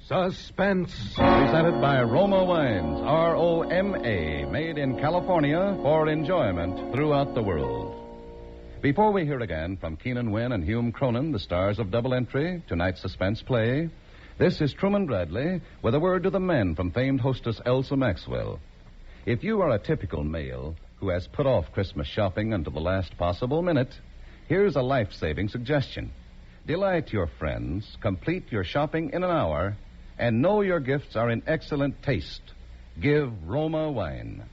Suspense, presented by Roma Wines, R-O-M-A, made in California for enjoyment throughout the world. Before we hear again from Keenan Wynn and Hume Cronin, the stars of Double Entry, tonight's suspense play, this is Truman Bradley with a word to the men from famed hostess Elsa Maxwell. If you are a typical male who has put off Christmas shopping until the last possible minute, here's a life-saving suggestion. Delight your friends, complete your shopping in an hour, and know your gifts are in excellent taste. Give Roma wine.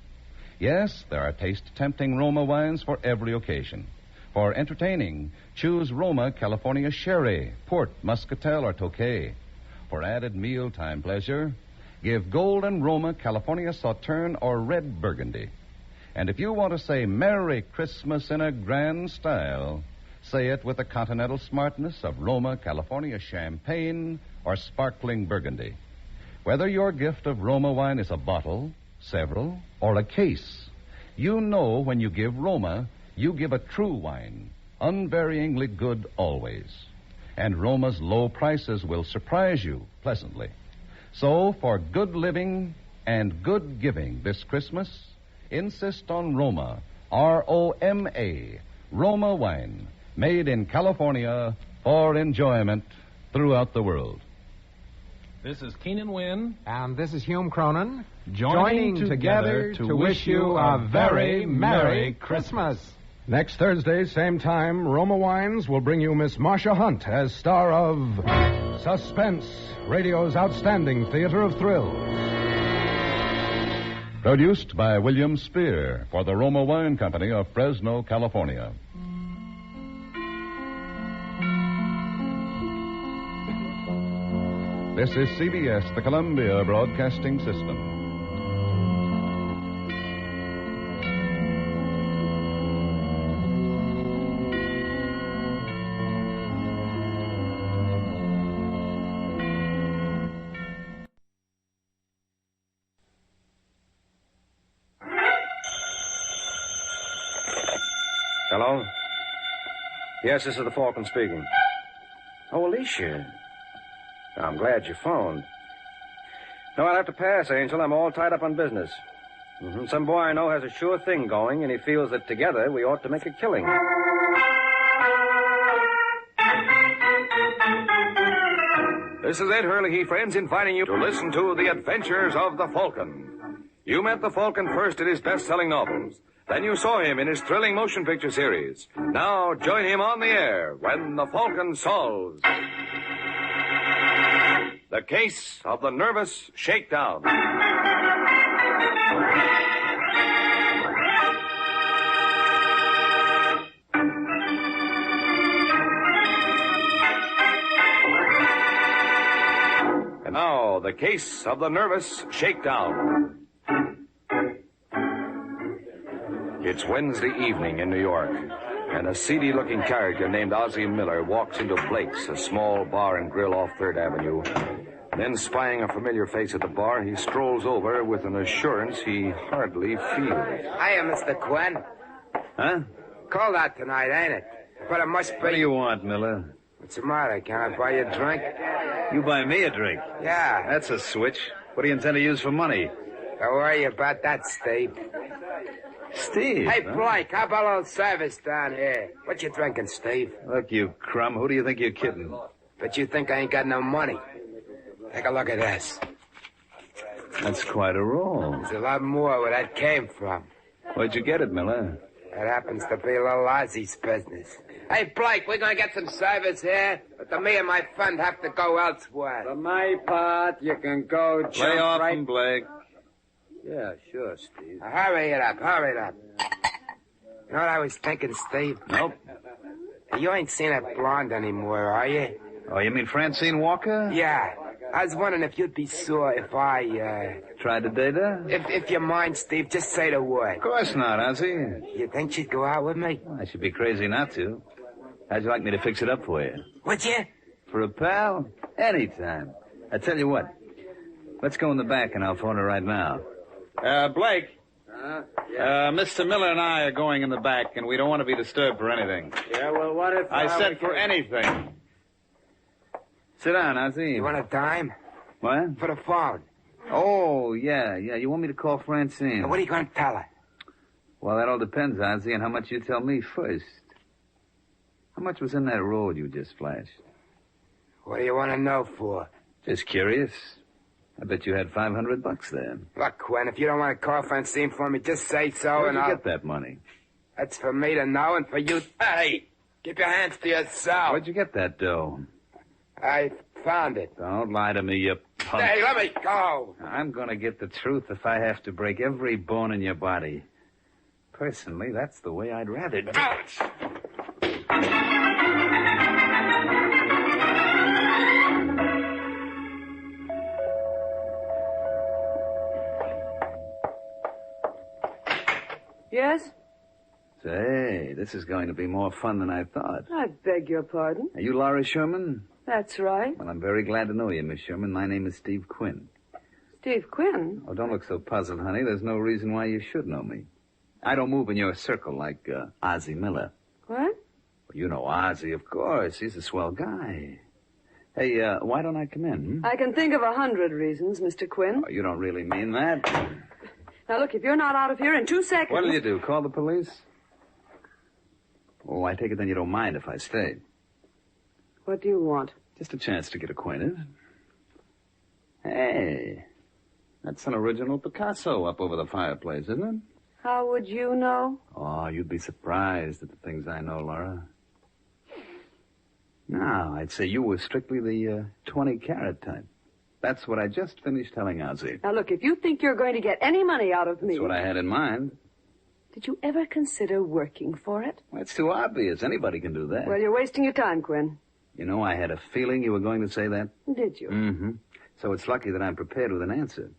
Yes, there are taste-tempting Roma wines for every occasion. For entertaining, choose Roma California Sherry, Port, Muscatel, or Tokay. For added mealtime pleasure, give Golden Roma California Sauterne or Red Burgundy. And if you want to say Merry Christmas in a grand style, say it with the continental smartness of Roma California Champagne or Sparkling Burgundy. Whether your gift of Roma wine is a bottle, several, or a case, you know when you give Roma, you give a true wine, unvaryingly good always. And Roma's low prices will surprise you pleasantly. So, for good living and good giving this Christmas, insist on Roma, R-O-M-A, Roma wine, made in California for enjoyment throughout the world. This is Keenan Wynn. And this is Hume Cronin. Joining together to wish you a very Merry Christmas. Next Thursday, same time, Roma Wines will bring you Miss Marcia Hunt as star of Suspense, radio's outstanding theater of thrills. Produced by William Spear for the Roma Wine Company of Fresno, California. This is CBS, the Columbia Broadcasting System. Hello? Yes, this is the Falcon speaking. Oh, Alicia. I'm glad you phoned. No, I'll have to pass, Angel. I'm all tied up on business. Some boy I know has a sure thing going, and he feels that together we ought to make a killing. This is Ed Hurley, friends, inviting you to listen to The Adventures of the Falcon. You met the Falcon first in his best-selling novels. Then you saw him in his thrilling motion picture series. Now join him on the air when the Falcon solves the case of the nervous shakedown. And now, the case of the nervous shakedown. It's Wednesday evening in New York, and a seedy-looking character named Ozzie Miller walks into Blake's, a small bar and grill off 3rd Avenue. Then, spying a familiar face at the bar, he strolls over with an assurance he hardly feels. Hiya, Mr. Quinn. Huh? Cold out tonight, ain't it? But it must be... What do you want, Miller? What's the matter? Can I buy you a drink? You buy me a drink? Yeah. That's a switch. What do you intend to use for money? Don't worry about that, Steve. Steve? Hey, huh? Blake, how about a little service down here? What you drinking, Steve? Look, you crumb, who do you think you're kidding? But you think I ain't got no money. Take a look at this. That's quite a roll. There's a lot more where that came from. Where'd you get it, Miller? That happens to be little Ozzie's business. Hey, Blake, we're gonna get some service here, but me and my friend have to go elsewhere. For my part, you can go jump Lay off right... him, Blake. Yeah, sure, Steve. Hurry it up. You know what I was thinking, Steve? Nope. You ain't seen that blonde anymore, are you? Oh, you mean Francine Walker? Yeah. I was wondering if you'd be sore if I, Tried to date her? If you mind, Steve, just say the word. Of course not, Ozzy. You think she'd go out with me? I should be crazy not to. How'd you like me to fix it up for you? Would you? For a pal? Anytime. I tell you what. Let's go in the back and I'll phone her right now. Blake. Mr. Miller and I are going in the back, and we don't want to be disturbed for anything. Yeah, well, what if... I said for anything. Sit down, Ozzy. You want a dime? What? For the phone. Oh, yeah. You want me to call Francine? What are you going to tell her? Well, that all depends, Ozzy, on how much you tell me first. How much was in that roll you just flashed? What do you want to know for? Just curious. I bet you had $500 there. Look, Quinn, if you don't want to call Francine for me, just say so Where'd and you I'll... get that money? That's for me to know and for you... Hey! Keep your hands to yourself. Where'd you get that dough? I found it. Don't lie to me, you punk. Hey, let me go! I'm gonna get the truth if I have to break every bone in your body. Personally, that's the way I'd rather do it. Yes? Say, this is going to be more fun than I thought. I beg your pardon. Are you Laura Sherman? That's right. Well, I'm very glad to know you, Miss Sherman. My name is Steve Quinn. Steve Quinn? Oh, don't look so puzzled, honey. There's no reason why you should know me. I don't move in your circle like Ozzie Miller. What? Well, you know Ozzie, of course. He's a swell guy. Hey, why don't I come in? I can think of 100 reasons, Mr. Quinn. Oh, you don't really mean that. Now, look, if you're not out of here in 2 seconds... What'll you do, call the police? Oh, I take it then you don't mind if I stay. What do you want? Just a chance to get acquainted. Hey, that's an original Picasso up over the fireplace, isn't it? How would you know? Oh, you'd be surprised at the things I know, Laura. Now, I'd say you were strictly the 20-carat type. That's what I just finished telling Ozzie. Now, look, if you think you're going to get any money out of me... That's what I had in mind. Did you ever consider working for it? Well, it's too obvious. Anybody can do that. Well, you're wasting your time, Quinn. You know, I had a feeling you were going to say that. Did you? Mm-hmm. So it's lucky that I'm prepared with an answer.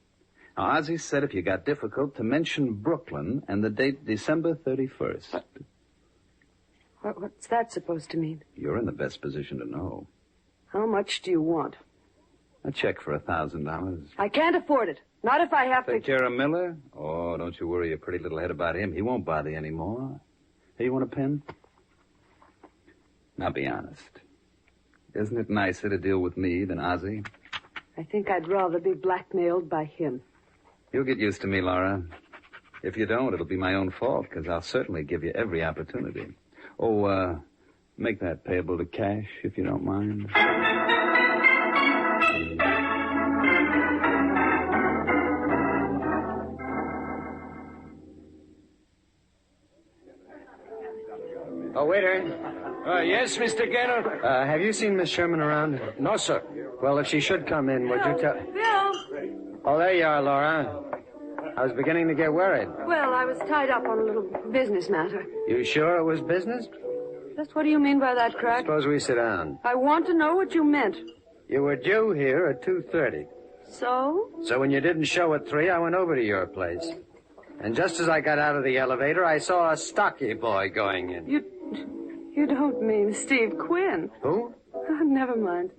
Now, Ozzie said if you got difficult, to mention Brooklyn and the date December 31st. What's that supposed to mean? You're in the best position to know. How much do you want? A check for $1,000. I can't afford it. Not if I have Take to... care of Miller? Oh, don't you worry your pretty little head about him. He won't bother you anymore. Hey, you want a pen? Now, be honest. Isn't it nicer to deal with me than Ozzie? I think I'd rather be blackmailed by him. You'll get used to me, Laura. If you don't, it'll be my own fault, because I'll certainly give you every opportunity. Oh, make that payable to cash, if you don't mind. Oh, waiter. Yes, Mr. Gaynor? Have you seen Miss Sherman around? No, sir. Well, if she should come in, would you tell... Bill! Oh, there you are, Laura. I was beginning to get worried. Well, I was tied up on a little business matter. You sure it was business? Just what do you mean by that, Crack? Suppose we sit down. I want to know what you meant. You were due here at 2:30. So? So when you didn't show at 3, I went over to your place. And just as I got out of the elevator, I saw a stocky boy going in. You don't mean Steve Quinn. Who? Never mind.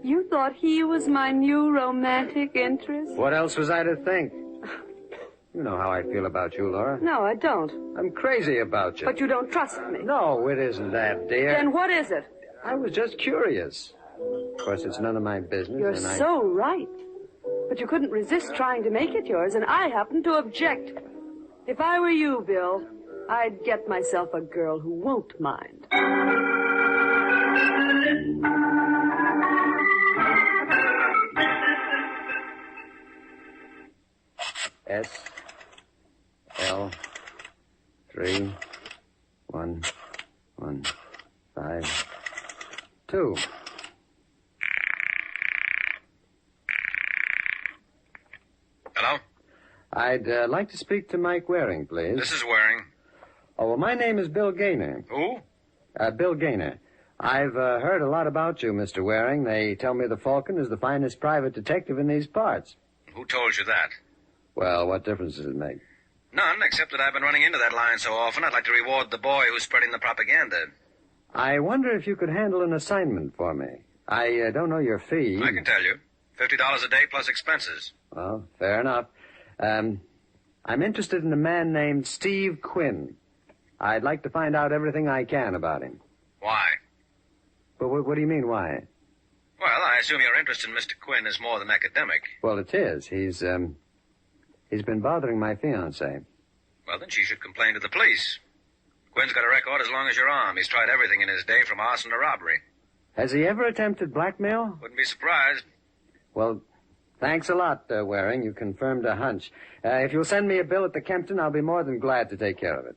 You thought he was my new romantic interest? What else was I to think? You know how I feel about you, Laura. No, I don't. I'm crazy about you. But you don't trust me. No, it isn't that, dear. Then what is it? I was just curious. Of course, it's none of my business. You're so right. But you couldn't resist trying to make it yours, and I happen to object. If I were you, Bill, I'd get myself a girl who won't mind. S. 3, 1, 1. 2. Hello? I'd like to speak to Mike Waring, please. This is Waring. Oh, well, my name is Bill Gaynor. Who? Bill Gaynor. I've heard a lot about you, Mr. Waring. They tell me the Falcon is the finest private detective in these parts. Who told you that? Well, what difference does it make? None, except that I've been running into that line so often, I'd like to reward the boy who's spreading the propaganda. I wonder if you could handle an assignment for me. I don't know your fee. I can tell you. $50 a day plus expenses. Well, fair enough. I'm interested in a man named Steve Quinn. I'd like to find out everything I can about him. Why? But what do you mean, why? Well, I assume your interest in Mr. Quinn is more than academic. Well, it is. He's been bothering my fiancée. Well, then she should complain to the police. Quinn's got a record as long as your arm. He's tried everything in his day, from arson to robbery. Has he ever attempted blackmail? Wouldn't be surprised. Well, thanks a lot, Waring. You confirmed a hunch. If you'll send me a bill at the Kempton, I'll be more than glad to take care of it.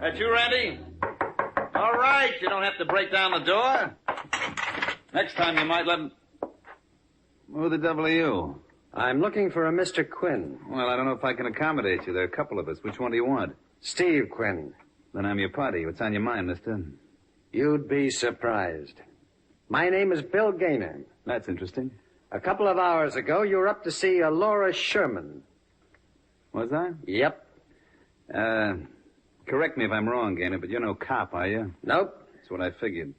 That you, Randy? All right, you don't have to break down the door. Next time you might let him... Who the devil are you? I'm looking for a Mr. Quinn. Well, I don't know if I can accommodate you. There are a couple of us. Which one do you want? Steve Quinn. Then I'm your party. What's on your mind, mister? You'd be surprised. My name is Bill Gaynor. That's interesting. A couple of hours ago, you were up to see a Laura Sherman. Was I? Yep. Correct me if I'm wrong, Gaynor, but you're no cop, are you? Nope. That's what I figured.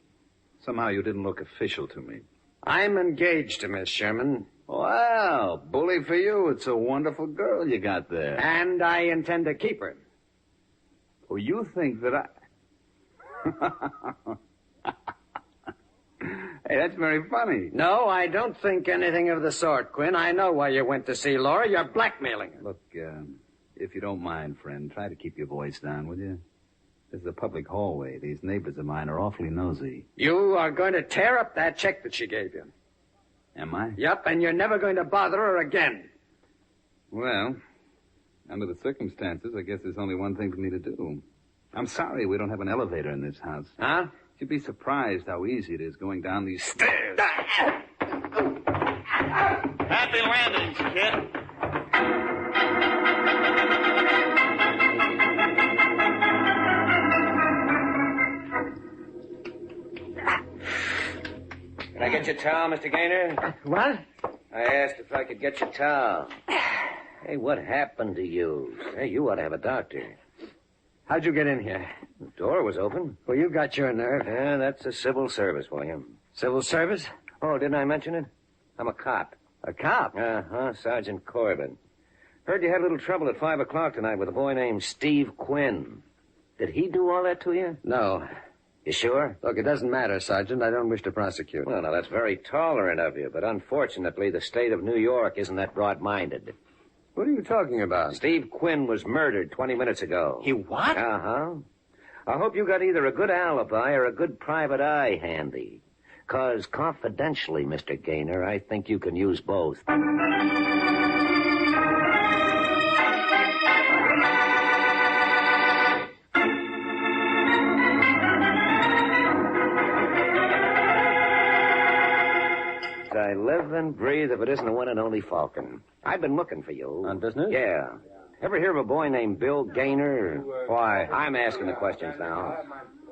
Somehow you didn't look official to me. I'm engaged to Miss Sherman. Wow, bully for you. It's a wonderful girl you got there. And I intend to keep her. Well, you think that I... Hey, that's very funny. No, I don't think anything of the sort, Quinn. I know why you went to see Laura. You're blackmailing her. Look, if you don't mind, friend, try to keep your voice down, will you? This is a public hallway. These neighbors of mine are awfully nosy. You are going to tear up that check that she gave you. Am I? Yep, and you're never going to bother her again. Well, under the circumstances, I guess there's only one thing for me to do. I'm sorry we don't have an elevator in this house. Huh? You'd be surprised how easy it is going down these stairs. Happy landings, kid. Can I get your towel, Mr. Gaynor? What? I asked if I could get your towel. Hey, what happened to you? Hey, you ought to have a doctor. How'd you get in here? The door was open. Well, you got your nerve. Yeah, that's the civil service for you. Civil service? Oh, didn't I mention it? I'm a cop. A cop? Uh-huh, Sergeant Corbin. Heard you had a little trouble at 5 o'clock tonight with a boy named Steve Quinn. Did he do all that to you? No. You sure? Look, it doesn't matter, Sergeant. I don't wish to prosecute. Well, now, that's very tolerant of you, but unfortunately, the state of New York isn't that broad-minded. What are you talking about? Steve Quinn was murdered 20 minutes ago. He what? Uh-huh. I hope you got either a good alibi or a good private eye handy. 'Cause confidentially, Mr. Gaynor, I think you can use both. I live and breathe if it isn't the one and only Falcon. I've been looking for you. On business? Yeah. Ever hear of a boy named Bill Gaynor? Why? I'm asking the questions now.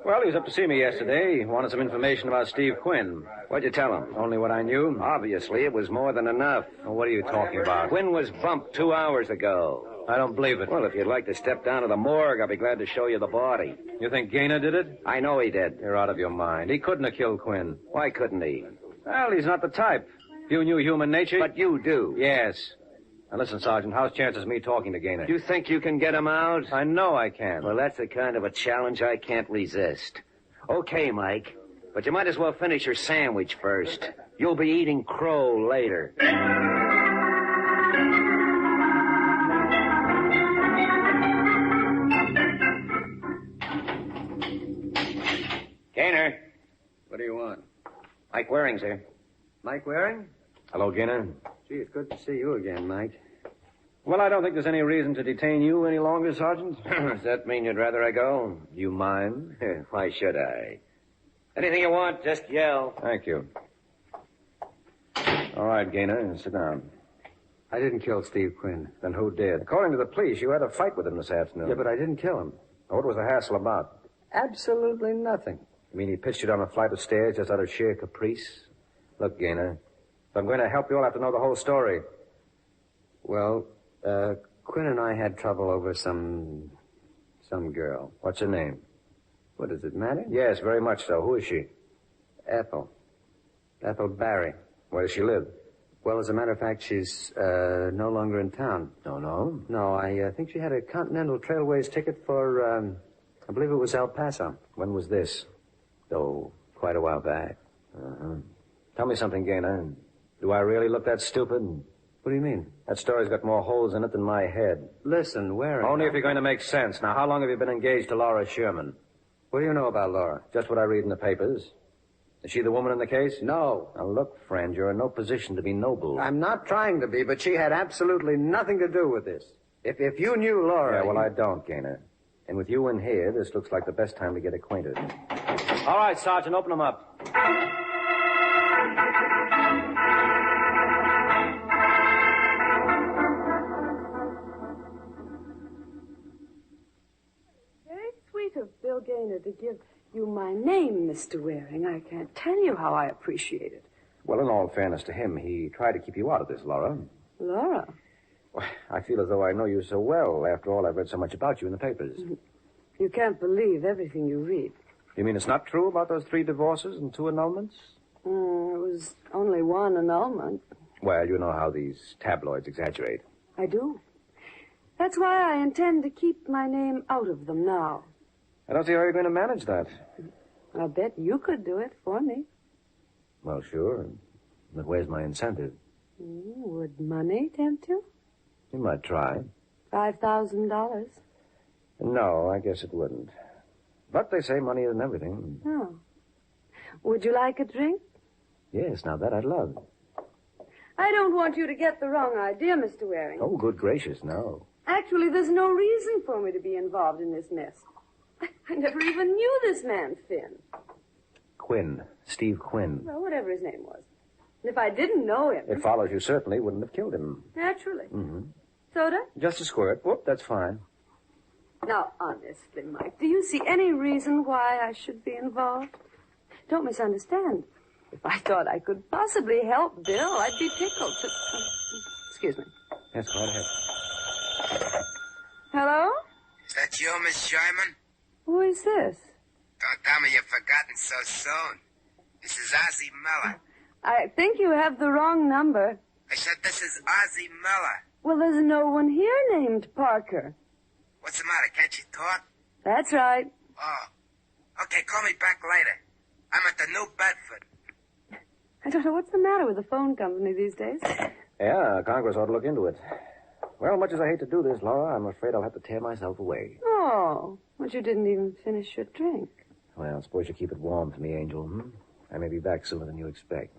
Well, he was up to see me yesterday. He wanted some information about Steve Quinn. What'd you tell him? Only what I knew. Obviously, it was more than enough. Well, what are you talking about? Quinn was bumped 2 hours ago. I don't believe it. Well, if you'd like to step down to the morgue, I'll be glad to show you the body. You think Gaynor did it? I know he did. You're out of your mind. He couldn't have killed Quinn. Why couldn't he? Well, he's not the type. If you knew human nature... But you do. Yes. Now, listen, Sergeant, how's chances of me talking to Gaynor? You think you can get him out? I know I can. Well, that's the kind of a challenge I can't resist. Okay, Mike, but you might as well finish your sandwich first. You'll be eating crow later. Gaynor. What do you want? Mike Waring's here. Mike Waring? Hello, Gaynor. Gee, it's good to see you again, Mike. Well, I don't think there's any reason to detain you any longer, Sergeant. Does that mean you'd rather I go? You mind? Why should I? Anything you want, just yell. Thank you. All right, Gaynor, sit down. I didn't kill Steve Quinn. Then who did? According to the police, you had a fight with him this afternoon. Yeah, but I didn't kill him. What was the hassle about? Absolutely nothing. You mean he pitched you down a flight of stairs just out of sheer caprice? Look, Gaynor, if I'm going to help you, I'll have to know the whole story. Well, Quinn and I had trouble over some girl. What's her name? What, does it matter? Yes, very much so. Who is she? Ethel Barry. Where does she live? Well, as a matter of fact, she's no longer in town. No? No, I think she had a Continental Trailways ticket for, I believe it was El Paso. When was this? Oh, quite a while back. Uh-huh. Tell me something, Gaynor. Do I really look that stupid? What do you mean? That story's got more holes in it than my head. Listen, Waring. Only if you're going to make sense. Now, how long have you been engaged to Laura Sherman? What do you know about Laura? Just what I read in the papers. Is she the woman in the case? No. Now, look, friend, you're in no position to be noble. I'm not trying to be, but she had absolutely nothing to do with this. If you knew Laura... Yeah, well, I don't, Gaynor. And with you in here, this looks like the best time to get acquainted. All right, Sergeant, open them up. Of Bill Gaynor to give you my name, Mr. Waring. I can't tell you how I appreciate it. Well, in all fairness to him, he tried to keep you out of this, Laura. Laura? Well, I feel as though I know you so well. After all, I've read so much about you in the papers. You can't believe everything you read. You mean it's not true about those 3 divorces and 2 annulments? It was only 1 annulment. Well, you know how these tabloids exaggerate. I do. That's why I intend to keep my name out of them now. I don't see how you're going to manage that. I'll bet you could do it for me. Well, sure. But where's my incentive? Would money tempt you? You might try. $5,000. No, I guess it wouldn't. But they say money isn't everything. Oh. Would you like a drink? Yes, now that I'd love. I don't want you to get the wrong idea, Mr. Waring. Oh, good gracious, no. Actually, there's no reason for me to be involved in this mess. I never even knew this man, Finn. Quinn. Steve Quinn. Well, whatever his name was. And if I didn't know him... It follows you certainly wouldn't have killed him. Naturally. Mm-hmm. Soda? Just a squirt. Whoop, that's fine. Now, honestly, Mike, do you see any reason why I should be involved? Don't misunderstand. If I thought I could possibly help Bill, I'd be tickled to... Excuse me. Yes, go ahead. Hello? Is that you, Miss Sherman? Who is this? Don't tell me you've forgotten so soon. This is Ozzie Miller. I think you have the wrong number. I said this is Ozzie Miller. Well, there's no one here named Parker. What's the matter? Can't you talk? That's right. Oh. Okay, call me back later. I'm at the New Bedford. I don't know what's the matter with the phone company these days. Yeah, Congress ought to look into it. Well, much as I hate to do this, Laura, I'm afraid I'll have to tear myself away. Oh, but you didn't even finish your drink. Well, suppose you keep it warm for me, Angel. I may be back sooner than you expect.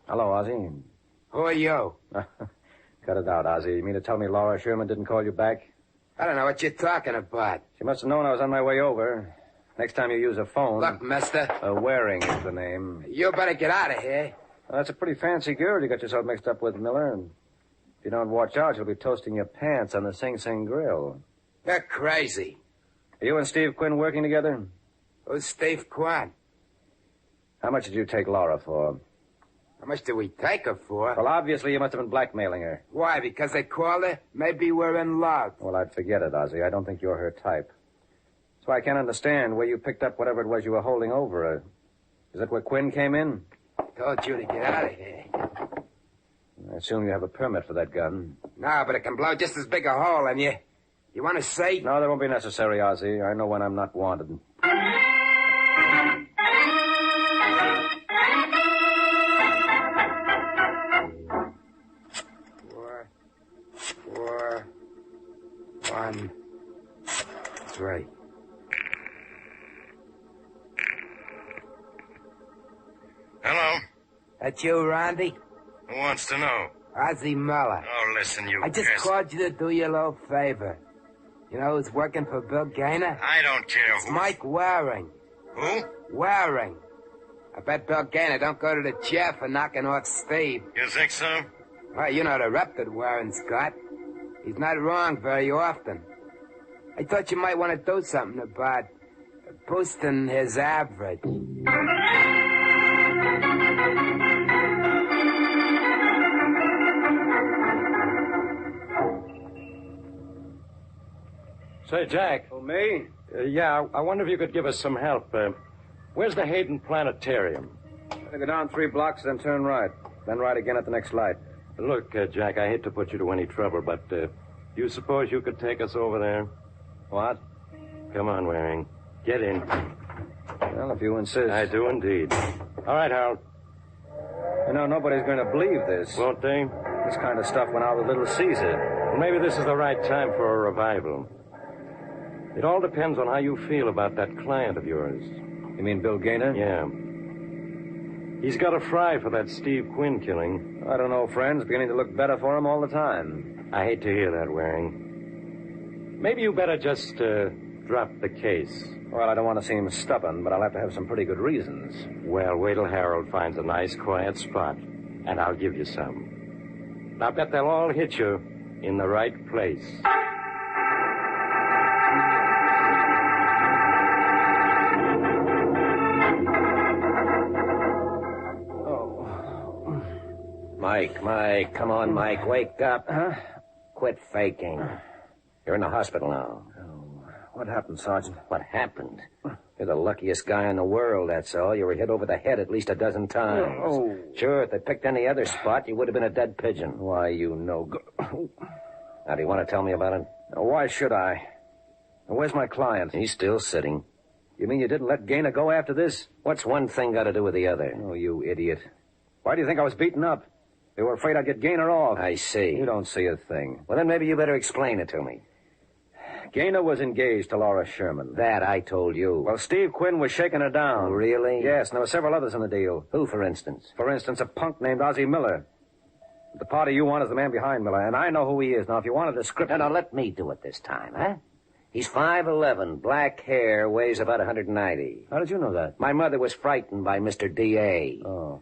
Hello, Ozzie. Who are you? Cut it out, Ozzie. You mean to tell me Laura Sherman didn't call you back? I don't know what you're talking about. She must have known I was on my way over. Next time you use a phone... Look, mister. Waring is the name. You better get out of here. Well, that's a pretty fancy girl you got yourself mixed up with, Miller. If you don't watch out, you'll be toasting your pants on the Sing Sing grill. You're crazy. Are you and Steve Quinn working together? Who's Steve Quinn? How much did you take Laura for? How much did we take her for? Well, obviously you must have been blackmailing her. Why, because they called her? Maybe we're in love. Well, I'd forget it, Ozzie. I don't think you're her type. That's why I can't understand where you picked up whatever it was you were holding over her. Is that where Quinn came in? Told you to get out of here. I assume you have a permit for that gun. No, but it can blow just as big a hole in you. You want to say? No, that won't be necessary, Ozzie. I know when I'm not wanted. Four, 1, 3. That you, Randy? Who wants to know? Ozzie Muller. Oh, listen, you I just called you to do you a little favor. You know who's working for Bill Gaynor? I don't care It's Mike Waring. Who? Waring. I bet Bill Gaynor don't go to the chair for knocking off Steve. You think so? Well, you know the rep that Waring's got. He's not wrong very often. I thought you might want to do something about boosting his average. Say, Jack. Oh, me? Yeah, I wonder if you could give us some help. Where's the Hayden Planetarium? Go down 3 blocks, then turn right. Then right again at the next light. Look, Jack, I hate to put you to any trouble, but you suppose you could take us over there? What? Come on, Waring. Get in. Well, if you insist. I do indeed. All right, Harold. You know, nobody's going to believe this. Won't they? This kind of stuff went out with Little Caesar. Well, maybe this is the right time for a revival. It all depends on how you feel about that client of yours. You mean Bill Gaynor? Yeah. He's got a fry for that Steve Quinn killing. I don't know, friends. Beginning to look better for him all the time. I hate to hear that, Waring. Maybe you better just drop the case. Well, I don't want to seem stubborn, but I'll have to have some pretty good reasons. Well, wait till Harold finds a nice, quiet spot, and I'll give you some. I bet they'll all hit you in the right place. Mike, come on, Mike, wake up. Huh? Quit faking. You're in the hospital now. Oh, what happened, Sergeant? What happened? You're the luckiest guy in the world, that's all. You were hit over the head at least a dozen times. Oh. Sure, if they picked any other spot, you would have been a dead pigeon. Why, you no good. Now, do you want to tell me about it? Now, why should I? Now, where's my client? He's still sitting. You mean you didn't let Gaynor go after this? What's one thing got to do with the other? Oh, you idiot. Why do you think I was beaten up? They were afraid I'd get Gaynor off. I see. You don't see a thing. Well, then maybe you better explain it to me. Gaynor was engaged to Laura Sherman. That I told you. Well, Steve Quinn was shaking her down. Oh, really? Yes, and there were several others in the deal. Who, for instance? For instance, a punk named Ozzie Miller. The party you want is the man behind Miller, and I know who he is. Now, if you want a description... No, let me do it this time, huh? He's 5'11", black hair, weighs about 190. How did you know that? My mother was frightened by Mr. D.A. Oh.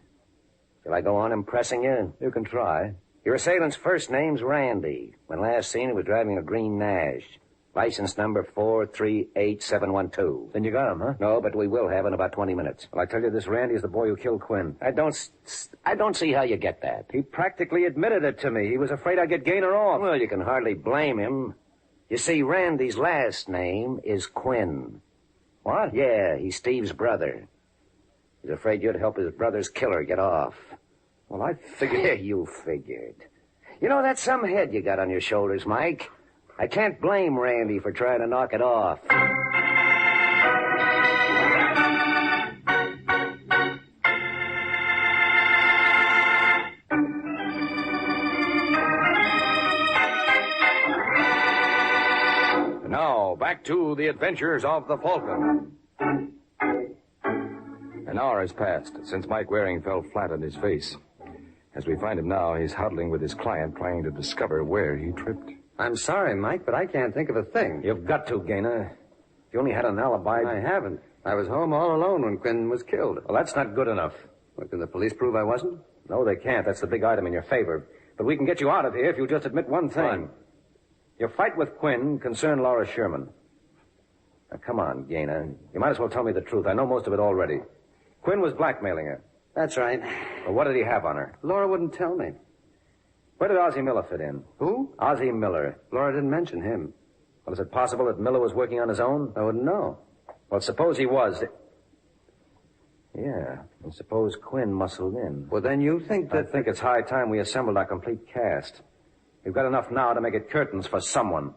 Shall I go on impressing you? You can try. Your assailant's first name's Randy. When last seen, he was driving a green Nash. License number 438712. Then you got him, huh? No, but we will have in about 20 minutes. Well, I tell you, this Randy is the boy who killed Quinn. I don't see how you get that. He practically admitted it to me. He was afraid I'd get Gaynor off. Well, you can hardly blame him. You see, Randy's last name is Quinn. What? Yeah, he's Steve's brother. He's afraid you'd help his brother's killer get off. Well, I figured... Yeah, you figured. You know, that's some head you got on your shoulders, Mike. I can't blame Randy for trying to knock it off. Now, back to the adventures of the Falcon. An hour has passed since Mike Waring fell flat on his face. As we find him now, he's huddling with his client, trying to discover where he tripped. I'm sorry, Mike, but I can't think of a thing. You've got to, Gaynor. If you only had an alibi... I haven't. I was home all alone when Quinn was killed. Well, that's not good enough. What, can the police prove I wasn't? No, they can't. That's the big item in your favor. But we can get you out of here if you just admit one thing. Fine. Your fight with Quinn concerned Laura Sherman. Now, come on, Gaynor. You might as well tell me the truth. I know most of it already. Quinn was blackmailing her. That's right. Well, what did he have on her? Laura wouldn't tell me. Where did Ozzie Miller fit in? Who? Ozzie Miller. Laura didn't mention him. Well, is it possible that Miller was working on his own? I wouldn't know. Well, suppose he was. Yeah, and suppose Quinn muscled in. Well, then you think that... I think it's high time we assembled our complete cast. We've got enough now to make it curtains for someone.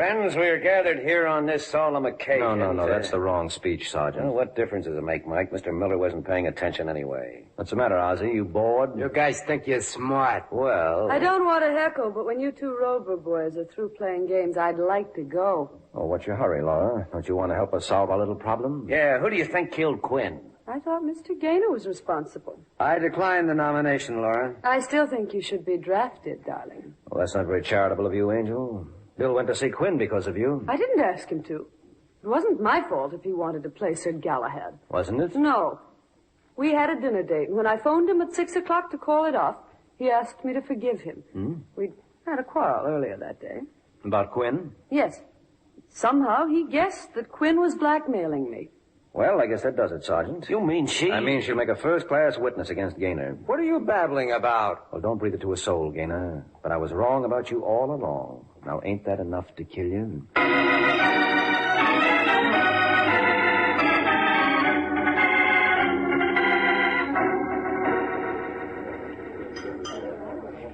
Friends, we are gathered here on this solemn occasion. No. That's the wrong speech, Sergeant. Well, what difference does it make, Mike? Mr. Miller wasn't paying attention anyway. What's the matter, Ozzy? You bored? You guys think you're smart. Well... I don't want to heckle, but when you two Rover boys are through playing games, I'd like to go. Oh, what's your hurry, Laura? Don't you want to help us solve our little problem? Yeah, who do you think killed Quinn? I thought Mr. Gaynor was responsible. I decline the nomination, Laura. I still think you should be drafted, darling. Well, that's not very charitable of you, Angel. Bill went to see Quinn because of you. I didn't ask him to. It wasn't my fault if he wanted to play Sir Galahad. Wasn't it? No. We had a dinner date, and when I phoned him at 6 o'clock to call it off, he asked me to forgive him. We'd had a quarrel earlier that day. About Quinn? Yes. Somehow he guessed that Quinn was blackmailing me. Well, I guess that does it, Sergeant. You mean she... I mean she'll make a first-class witness against Gaynor. What are you babbling about? Well, don't breathe it to a soul, Gaynor. But I was wrong about you all along. Now, ain't that enough to kill you?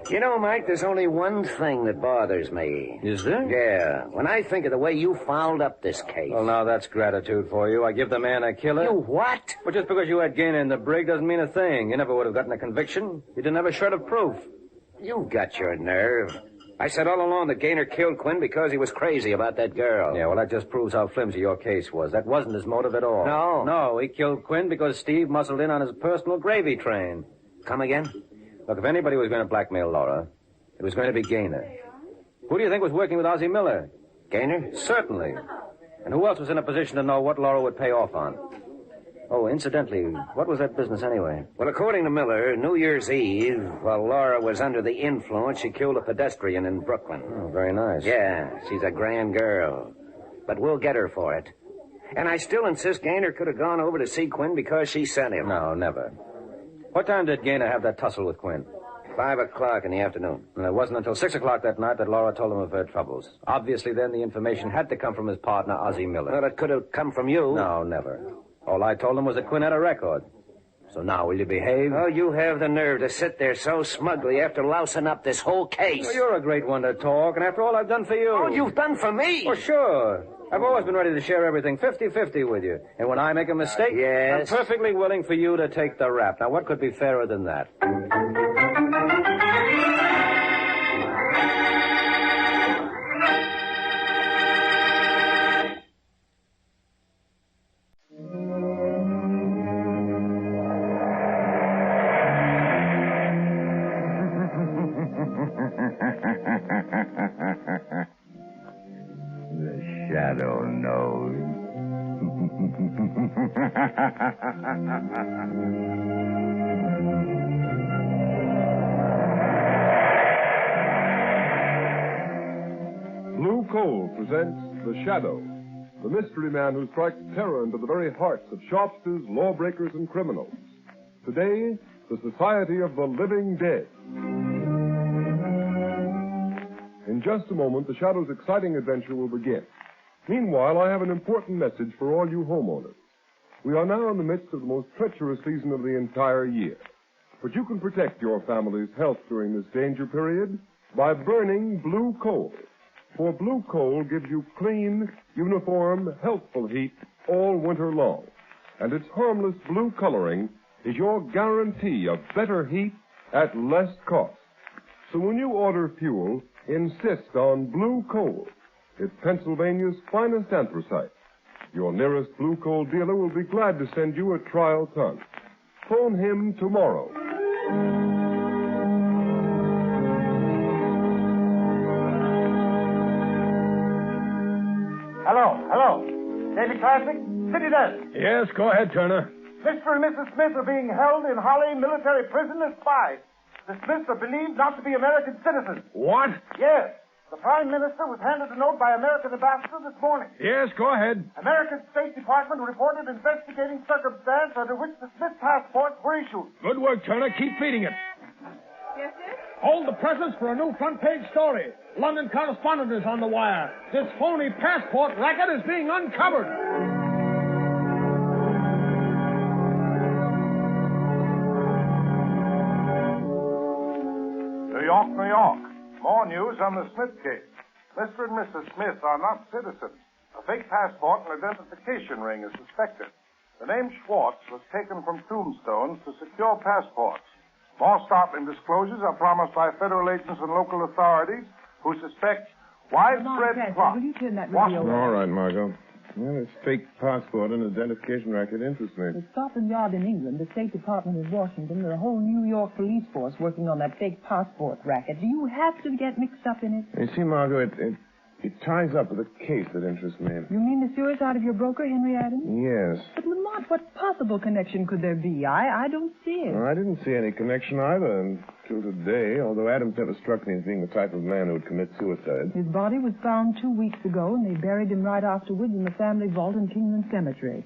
You know, Mike, there's only one thing that bothers me. Is there? Yeah. When I think of the way you fouled up this case. Well, now that's gratitude for you. I give the man a killer. You what? But just because you had Gaynor in the brig doesn't mean a thing. You never would have gotten a conviction. You didn't have a shred of proof. You got your nerve. I said all along that Gaynor killed Quinn because he was crazy about that girl. Yeah, well, that just proves how flimsy your case was. That wasn't his motive at all. No? No, he killed Quinn because Steve muscled in on his personal gravy train. Come again? Look, if anybody was going to blackmail Laura, it was going to be Gaynor. Who do you think was working with Ozzie Miller? Gaynor? Certainly. And who else was in a position to know what Laura would pay off on? Oh, incidentally, what was that business anyway? Well, according to Miller, New Year's Eve, while Laura was under the influence, she killed a pedestrian in Brooklyn. Oh, very nice. Yeah, she's a grand girl. But we'll get her for it. And I still insist Gaynor could have gone over to see Quinn because she sent him. No, never. What time did Gaynor have that tussle with Quinn? 5 o'clock in the afternoon. And it wasn't until 6 o'clock that night that Laura told him of her troubles. Obviously, then, the information had to come from his partner, Ozzie Miller. Well, it could have come from you. No, never. All I told him was that Quinn had a record. So now, will you behave? Oh, you have the nerve to sit there so smugly after lousing up this whole case. Well, you're a great one to talk, and after all I've done for you... Oh, you've done for me? Well, sure. I've always been ready to share everything 50-50 with you. And when I make a mistake, yes. I'm perfectly willing for you to take the rap. Now, what could be fairer than that? Shadow knows. Blue Coal presents The Shadow, the mystery man who strikes terror into the very hearts of shopsters, lawbreakers, and criminals. Today, the Society of the Living Dead. In just a moment, The Shadow's exciting adventure will begin. Meanwhile, I have an important message for all you homeowners. We are now in the midst of the most treacherous season of the entire year. But you can protect your family's health during this danger period by burning blue coal. For blue coal gives you clean, uniform, healthful heat all winter long. And its harmless blue coloring is your guarantee of better heat at less cost. So when you order fuel, insist on blue coal. It's Pennsylvania's finest anthracite. Your nearest blue coal dealer will be glad to send you a trial ton. Phone him tomorrow. Hello. Daily Classic, City Desk. Yes, go ahead, Turner. Mr. and Mrs. Smith are being held in Holly military prison as spies. The Smiths are believed not to be American citizens. What? Yes. The Prime Minister was handed a note by American ambassador this morning. Yes, go ahead. American State Department reported investigating circumstance under which the Smith passports were issued. Good work, Turner. Keep feeding it. Yes, sir? Hold the presses for a new front-page story. London correspondent is on the wire. This phony passport racket is being uncovered. New York. More news on the Smith case. Mr. and Mrs. Smith are not citizens. A fake passport and identification ring is suspected. The name Schwartz was taken from tombstones to secure passports. More startling disclosures are promised by federal agents and local authorities who suspect widespread plot. Will you turn that radio off? All right, Margot. Well, this fake passport and identification racket interests me. At Scotland Yard in England, the State Department in Washington, and a whole New York police force working on that fake passport racket. Do you have to get mixed up in it? You see, Margot, it ties up with a case that interests me. You mean the suicide of your broker, Henry Adams? Yes. But, Lamont, what possible connection could there be? I don't see it. Well, I didn't see any connection either until today, although Adams never struck me as being the type of man who would commit suicide. His body was found 2 weeks ago, and they buried him right afterwards in the family vault in Kingman Cemetery.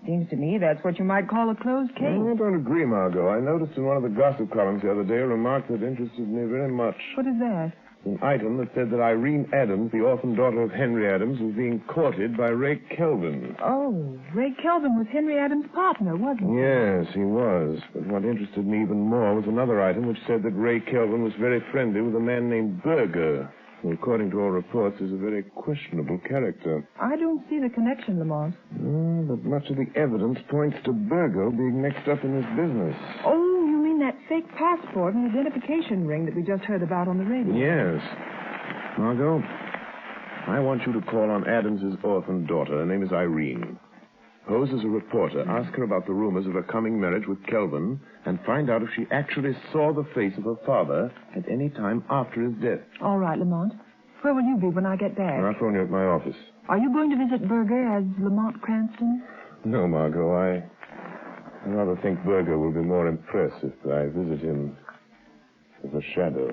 Seems to me that's what you might call a closed case. I don't agree, Margot. I noticed in one of the gossip columns the other day a remark that interested me very much. What is that? An item that said that Irene Adams, the orphan daughter of Henry Adams, was being courted by Ray Kelvin. Oh, Ray Kelvin was Henry Adams' partner, wasn't he? Yes, he was. But what interested me even more was another item which said that Ray Kelvin was very friendly with a man named Berger, who, according to all reports, is a very questionable character. I don't see the connection, Lamont. But much of the evidence points to Berger being mixed up in this business. Oh, you mean that fake passport and identification ring that we just heard about on the radio? Yes. Margot, I want you to call on Adams's orphan daughter. Her name is Irene. Pose as a reporter. Ask her about the rumors of her coming marriage with Kelvin and find out if she actually saw the face of her father at any time after his death. All right, Lamont. Where will you be when I get back? I'll phone you at my office. Are you going to visit Berger as Lamont Cranston? No, Margot. I rather think Berger will be more impressed if I visit him as a shadow.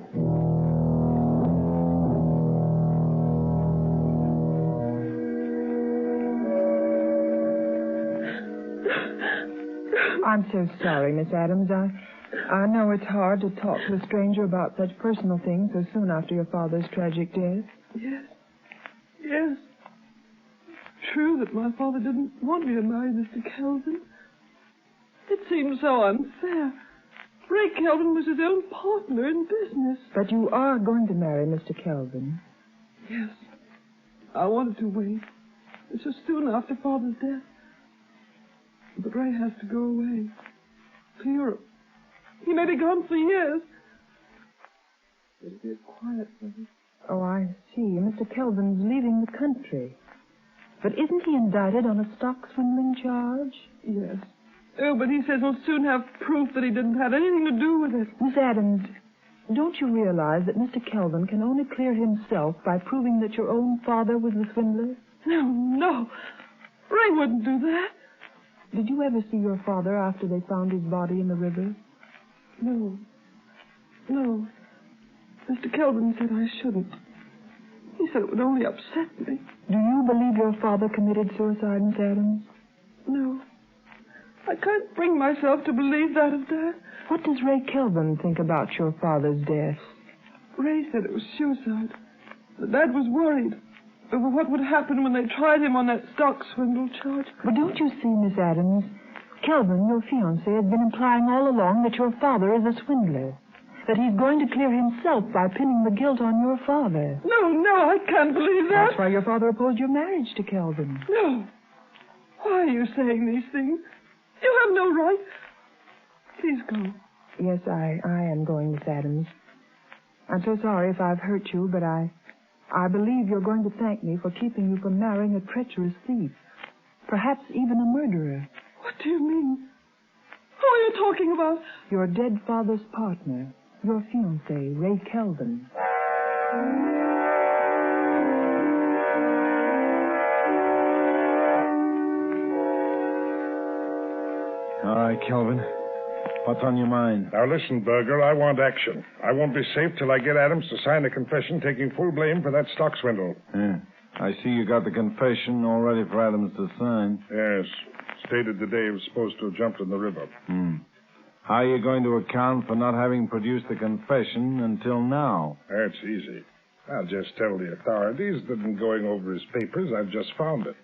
I'm so sorry, Miss Adams. I know it's hard to talk to a stranger about such personal things so soon after your father's tragic death. Yes. True that my father didn't want me to marry Mr. Kelvin. It seems so unfair. Ray Kelvin was his own partner in business. But you are going to marry Mr. Kelvin. Yes. I wanted to wait. It's just soon after Father's death. But Ray has to go away. To Europe. He may be gone for years. It'll be quiet for him. Oh, I see. Mr. Kelvin's leaving the country. But isn't he indicted on a stock swindling charge? Yes. Oh, but he says he'll soon have proof that he didn't have anything to do with it. Miss Adams, don't you realize that Mr. Kelvin can only clear himself by proving that your own father was the swindler? No. Ray wouldn't do that. Did you ever see your father after they found his body in the river? No. Mr. Kelvin said I shouldn't. He said it would only upset me. Do you believe your father committed suicide, Miss Adams? No. I can't bring myself to believe that of Dad. What does Ray Kelvin think about your father's death? Ray said it was suicide. But Dad was worried over what would happen when they tried him on that stock swindle charge. But don't you see, Miss Adams, Kelvin, your fiancé, has been implying all along that your father is a swindler. That he's going to clear himself by pinning the guilt on your father. No, I can't believe that. That's why your father opposed your marriage to Kelvin. No. Why are you saying these things? You have no right. Please go. Yes, I am going, Miss Adams. I'm so sorry if I've hurt you, but I believe you're going to thank me for keeping you from marrying a treacherous thief. Perhaps even a murderer. What do you mean? Who are you talking about? Your dead father's partner. Your fiancé, Ray Kelvin. All right, Kelvin. What's on your mind? Now listen, Berger, I want action. I won't be safe till I get Adams to sign a confession taking full blame for that stock swindle. Yeah. I see you got the confession all ready for Adams to sign. Yes. Stated the day he was supposed to have jumped in the river. How are you going to account for not having produced the confession until now? That's easy. I'll just tell the authorities that in going over his papers, I've just found it.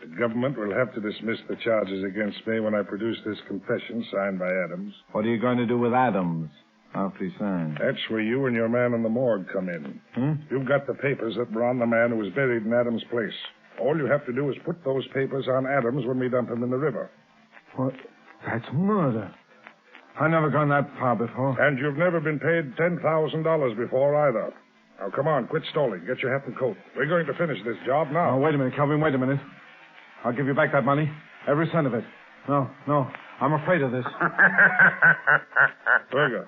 The government will have to dismiss the charges against me when I produce this confession signed by Adams. What are you going to do with Adams? Awfully fine. That's where you and your man in the morgue come in. You've got the papers that were on the man who was buried in Adams' place. All you have to do is put those papers on Adams when we dump him in the river. What? That's murder. I never gone that far before. And you've never been paid $10,000 before either. Now, come on, quit stalling. Get your hat and coat. We're going to finish this job now. Oh, wait a minute, Calvin, wait a minute. I'll give you back that money. Every cent of it. No, I'm afraid of this. Berger,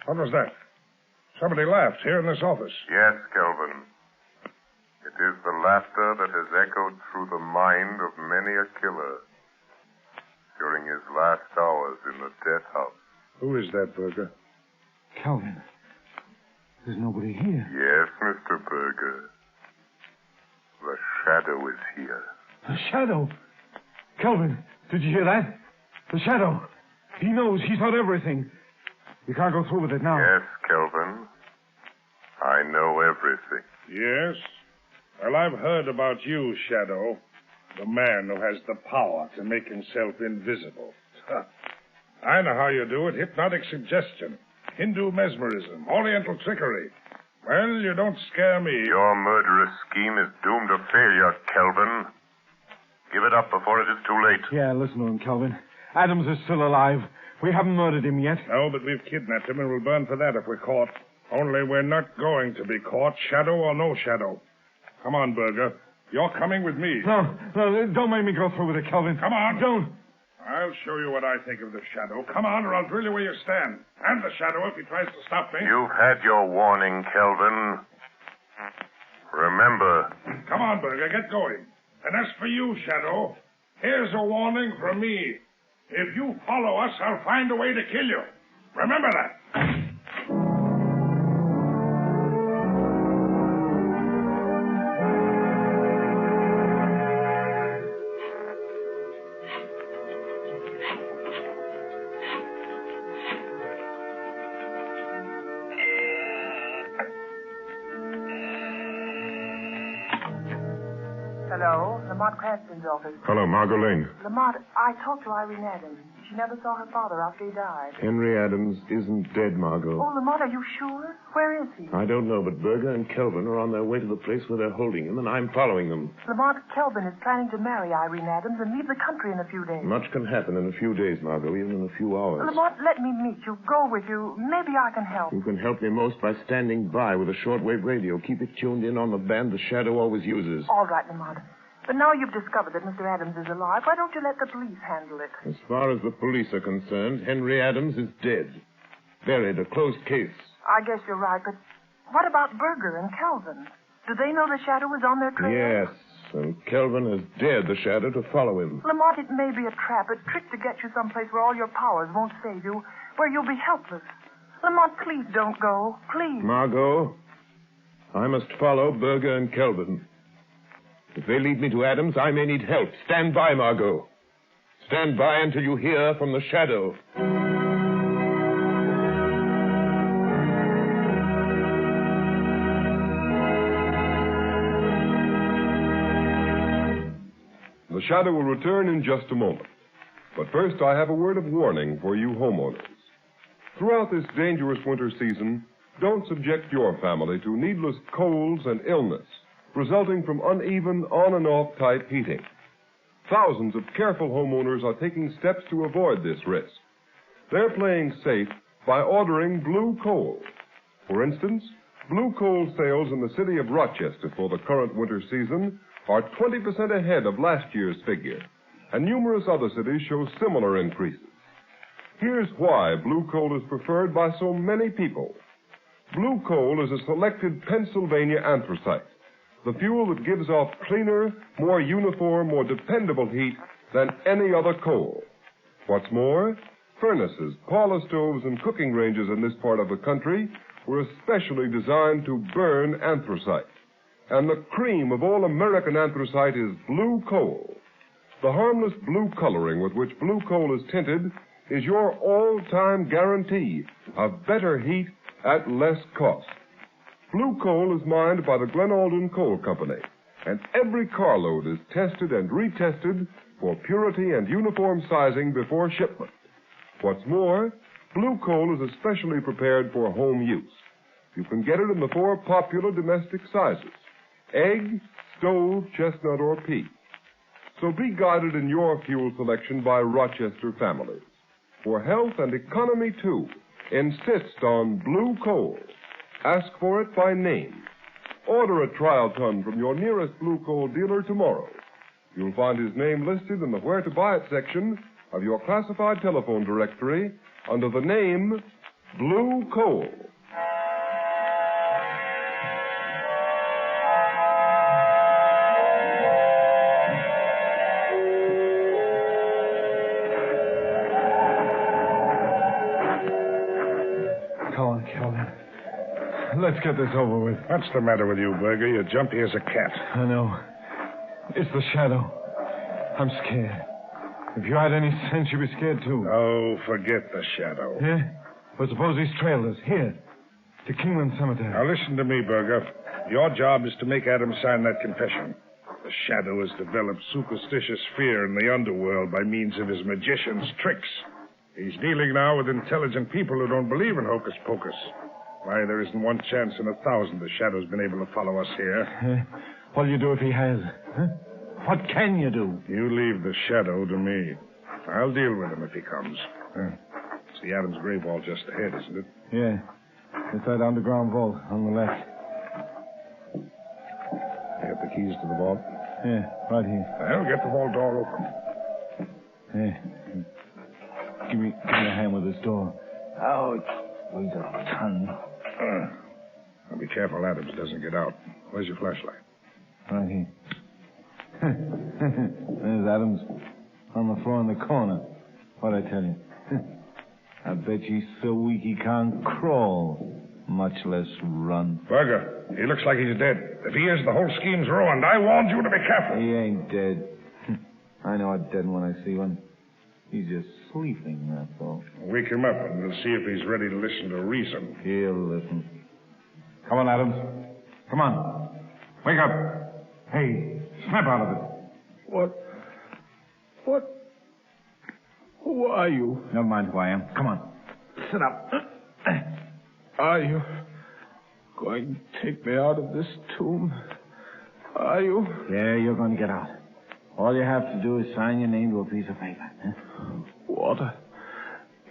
what was that? Somebody laughed here in this office. Yes, Kelvin. It is the laughter that has echoed through the mind of many a killer during his last hours in the death house. Who is that, Berger? Calvin, there's nobody here. Yes, Mr. Berger. The shadow is here. The shadow? Calvin, did you hear that? The shadow. He knows. He's heard everything. You can't go through with it now. Yes, Kelvin. I know everything. Yes? Well, I've heard about you, Shadow. The man who has the power to make himself invisible. I know how you do it. Hypnotic suggestion. Hindu mesmerism. Oriental trickery. Well, you don't scare me. Your murderous scheme is doomed to failure, Kelvin. Give it up before it is too late. Yeah, listen to him, Calvin. Adams is still alive. We haven't murdered him yet. No, but we've kidnapped him, and we'll burn for that if we're caught. Only we're not going to be caught, shadow or no shadow. Come on, Berger. You're coming with me. No, don't make me go through with it, Calvin. Come on. Don't. I'll show you what I think of the shadow. Come on, or I'll drill you where you stand. And the shadow if he tries to stop me. You've had your warning, Kelvin. Remember. Come on, Berger, get going. And as for you, Shadow, here's a warning from me. If you follow us, I'll find a way to kill you. Remember that. Hello, Lamont Cranston's office. Hello, Margot Lane. Lamont, I talked to Irene Adams. She never saw her father after he died. Henry Adams isn't dead, Margot. Oh, Lamont, are you sure? Where is he? I don't know, but Berger and Kelvin are on their way to the place where they're holding him, and I'm following them. Lamont, Kelvin is planning to marry Irene Adams and leave the country in a few days. Much can happen in a few days, Margot, even in a few hours. Lamont, let me meet you. Go with you. Maybe I can help. You can help me most by standing by with a shortwave radio. Keep it tuned in on the band the Shadow always uses. All right, Lamont. But now you've discovered that Mr. Adams is alive, why don't you let the police handle it? As far as the police are concerned, Henry Adams is dead. Buried, a closed case. I guess you're right, but what about Berger and Kelvin? Do they know the Shadow is on their trail? Yes, and Kelvin has dared the Shadow to follow him. Lamont, it may be a trap, a trick to get you someplace where all your powers won't save you, where you'll be helpless. Lamont, please don't go. Please. Margot, I must follow Berger and Kelvin. If they lead me to Adams, I may need help. Stand by, Margot. Stand by until you hear from the Shadow. The Shadow will return in just a moment. But first, I have a word of warning for you homeowners. Throughout this dangerous winter season, don't subject your family to needless colds and illness resulting from uneven on and off type heating. Thousands of careful homeowners are taking steps to avoid this risk. They're playing safe by ordering blue coal. For instance, blue coal sales in the city of Rochester for the current winter season are 20% ahead of last year's figure, and numerous other cities show similar increases. Here's why blue coal is preferred by so many people. Blue coal is a selected Pennsylvania anthracite, the fuel that gives off cleaner, more uniform, more dependable heat than any other coal. What's more, furnaces, parlor stoves, and cooking ranges in this part of the country were especially designed to burn anthracite. And the cream of all American anthracite is blue coal. The harmless blue coloring with which blue coal is tinted is your all-time guarantee of better heat at less cost. Blue coal is mined by the Glen Alden Coal Company, and every carload is tested and retested for purity and uniform sizing before shipment. What's more, Blue coal is especially prepared for home use. You can get it in the 4 popular domestic sizes: egg, stove, chestnut, or peat. So be guided in your fuel selection by Rochester families. For health and economy, too, insist on blue coal. Ask for it by name. Order a trial ton from your nearest blue coal dealer tomorrow. You'll find his name listed in the Where to Buy It section of your classified telephone directory under the name Blue Coal. Let's get this over with. What's the matter with you, Berger? You're jumpy as a cat. I know. It's the shadow. I'm scared. If you had any sense, you'd be scared, too. Oh, forget the shadow. Yeah? But suppose he's trailed us. Here. To Kingland Cemetery. Now, listen to me, Berger. Your job is to make Adam sign that confession. The shadow has developed superstitious fear in the underworld by means of his magician's tricks. He's dealing now with intelligent people who don't believe in hocus pocus. Why, there isn't one chance in 1,000 the shadow's been able to follow us here. What'll you do if he has? Huh? What can you do? You leave the shadow to me. I'll deal with him if he comes. It's the Adams grave wall just ahead, isn't it? Yeah. It's that underground vault on the left. You got the keys to the vault? Yeah, right here. Well, get the vault door open. Yeah. Give me a hand with this door. Ouch. Weighs a ton. Now be careful Adams doesn't get out. Where's your flashlight? Right here. There's Adams on the floor in the corner. What'd I tell you? I bet he's so weak he can't crawl, much less run. Berger, he looks like he's dead. If he is, the whole scheme's ruined. I warned you to be careful. He ain't dead. I know a dead one when I see one. He's just sleeping, that's all. Wake him up, and we'll see if he's ready to listen to reason. He'll listen. Come on, Adams. Come on. Wake up. Hey, snap out of it. What? Who are you? Never mind who I am. Come on. Sit up. Are you going to take me out of this tomb? Are you? Yeah, you're going to get out. All you have to do is sign your name to a piece of paper. Huh? Water.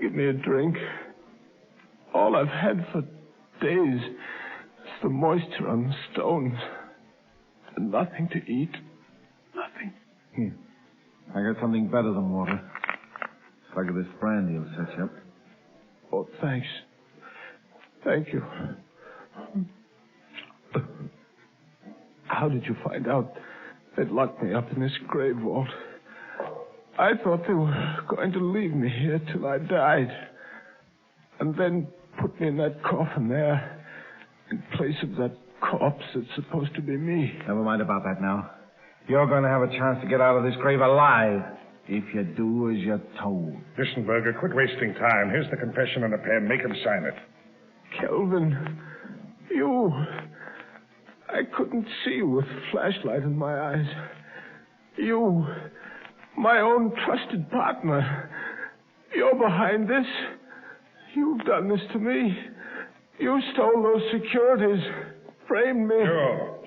Give me a drink. All I've had for days is the moisture on the stones. And nothing to eat. Nothing. Here. I got something better than water. Look at this brandy will set you up. Oh, thanks. Thank you. How did you find out they'd locked me up in this grave vault? I thought they were going to leave me here till I died. And then put me in that coffin there in place of that corpse that's supposed to be me. Never mind about that now. You're going to have a chance to get out of this grave alive if you do as you're told. Listen, Berger, quit wasting time. Here's the confession and a pen. Make him sign it. Kelvin, you... I couldn't see with flashlight in my eyes. You, my own trusted partner, you're behind this. You've done this to me. You stole those securities, framed me.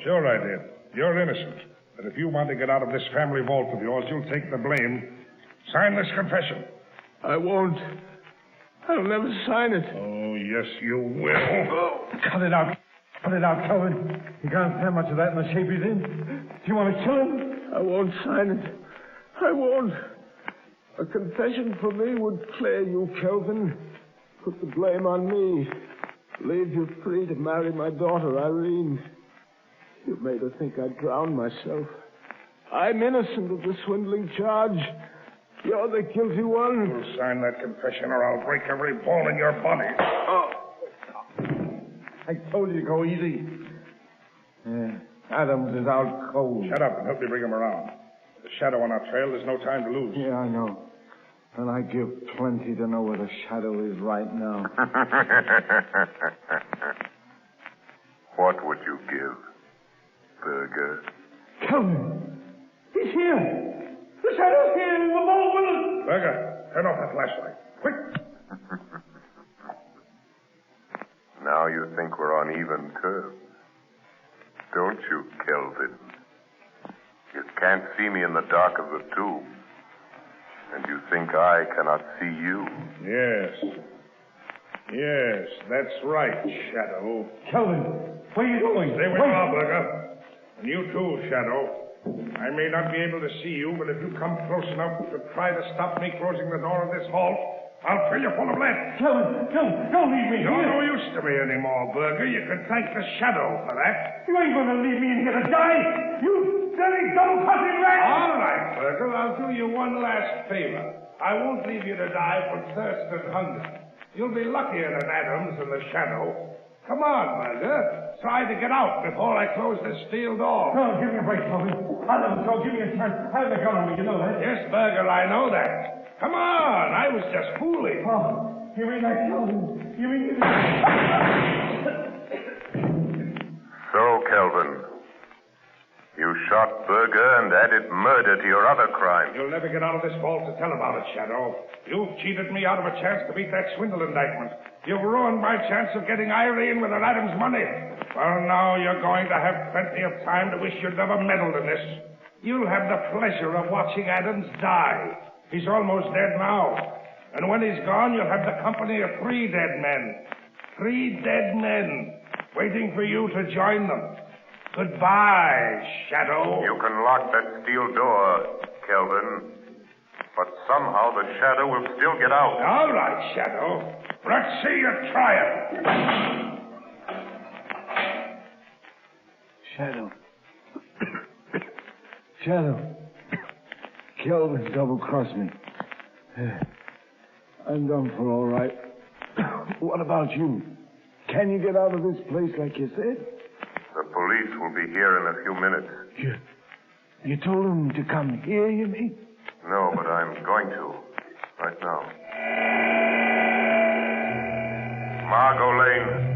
Sure I did. You're innocent. But if you want to get out of this family vault of yours, you'll take the blame. Sign this confession. I won't. I'll never sign it. Oh, yes, you will. Cut it out. Cut it out, Kelvin. You can't stand much of that in the shape he's in. Do you want to kill him? I won't sign it. I won't. A confession for me would clear you, Kelvin. Put the blame on me. Leave you free to marry my daughter, Irene. You made her think I drowned myself. I'm innocent of the swindling charge. You're the guilty one. You'll sign that confession or I'll break every bone in your body. Oh. I told you to go easy. Adams is out cold. Shut up and help me bring him around. The shadow on our trail, there's no time to lose. Yeah, I know. And I give plenty to know where the shadow is right now. What would you give, Berger? Kelvin! He's here! The shadow's here! The mole with us! Berger, turn off that flashlight. Quick! think we're on even terms. Don't you, Kelvin? You can't see me in the dark of the tomb. And you think I cannot see you? Yes. Yes, that's right, Shadow. Kelvin, where are you going? Stay where you are, Burger. And you too, Shadow. I may not be able to see you, but if you come close enough to try to stop me closing the door of this vault, I'll fill you full of lead. Kelvin, don't leave me You're here. no use to me anymore, Burger. You can thank the Shadow for that. You ain't going to leave me in here to die. You dirty, double-pussing rat. All right, Burger. I'll do you one last favor. I won't leave you to die from thirst and hunger. You'll be luckier than Adams and the Shadow. Come on, Burger. Try to get out before I close this steel door. No, give me a break, Kelvin. I'll never go. Give me a chance. I have the gun on me, you know that. Yes, Burger, I know that. Come on. I was just fooling. Oh, you mean that, Kelvin? You mean... So, Kelvin, you shot Burger and added murder to your other crimes. You'll never get out of this vault to tell about it, Shadow. You've cheated me out of a chance to beat that swindle indictment. You've ruined my chance of getting Irene with her Adams money. Well, now you're going to have plenty of time to wish you'd never meddled in this. You'll have the pleasure of watching Adams die. He's almost dead now. And when he's gone, you'll have the company of 3 dead men. 3 dead men waiting for you to join them. Goodbye, Shadow. You can lock that steel door, Kelvin. But somehow the Shadow will still get out. All right, Shadow. Let's see you try it. Shadow. Shadow. Kelvin double-crossed me. I'm done for all right. What about you? Can you get out of this place like you said? The police will be here in a few minutes. You told them to come here, you mean? No, but I'm going to. Right now. Margot Lane.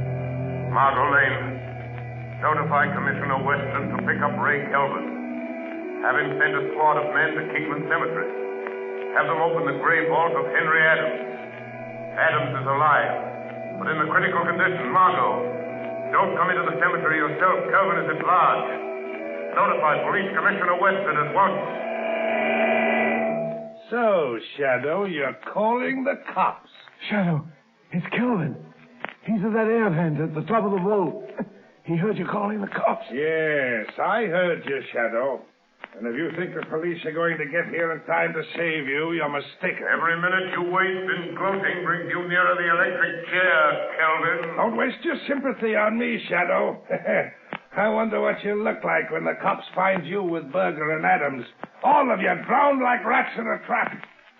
Notify Commissioner Weston to pick up Ray Kelvin. Have him send a squad of men to Kingman Cemetery. Have them open the grave vault of Henry Adams. Adams is alive, but in a critical condition. Margot, don't come into the cemetery yourself. Kelvin is at large. Notify Police Commissioner Weston at once. So, Shadow, you're calling the cops. Shadow, it's Kelvin. He's at that air vent at the top of the vault. He heard you calling the cops. Yes, I heard you, Shadow. And if you think the police are going to get here in time to save you, you're mistaken. Every minute you waste in gloating brings you nearer the electric chair, Kelvin. Don't waste your sympathy on me, Shadow. I wonder what you'll look like when the cops find you with Burger and Adams. All of you drowned like rats in a trap.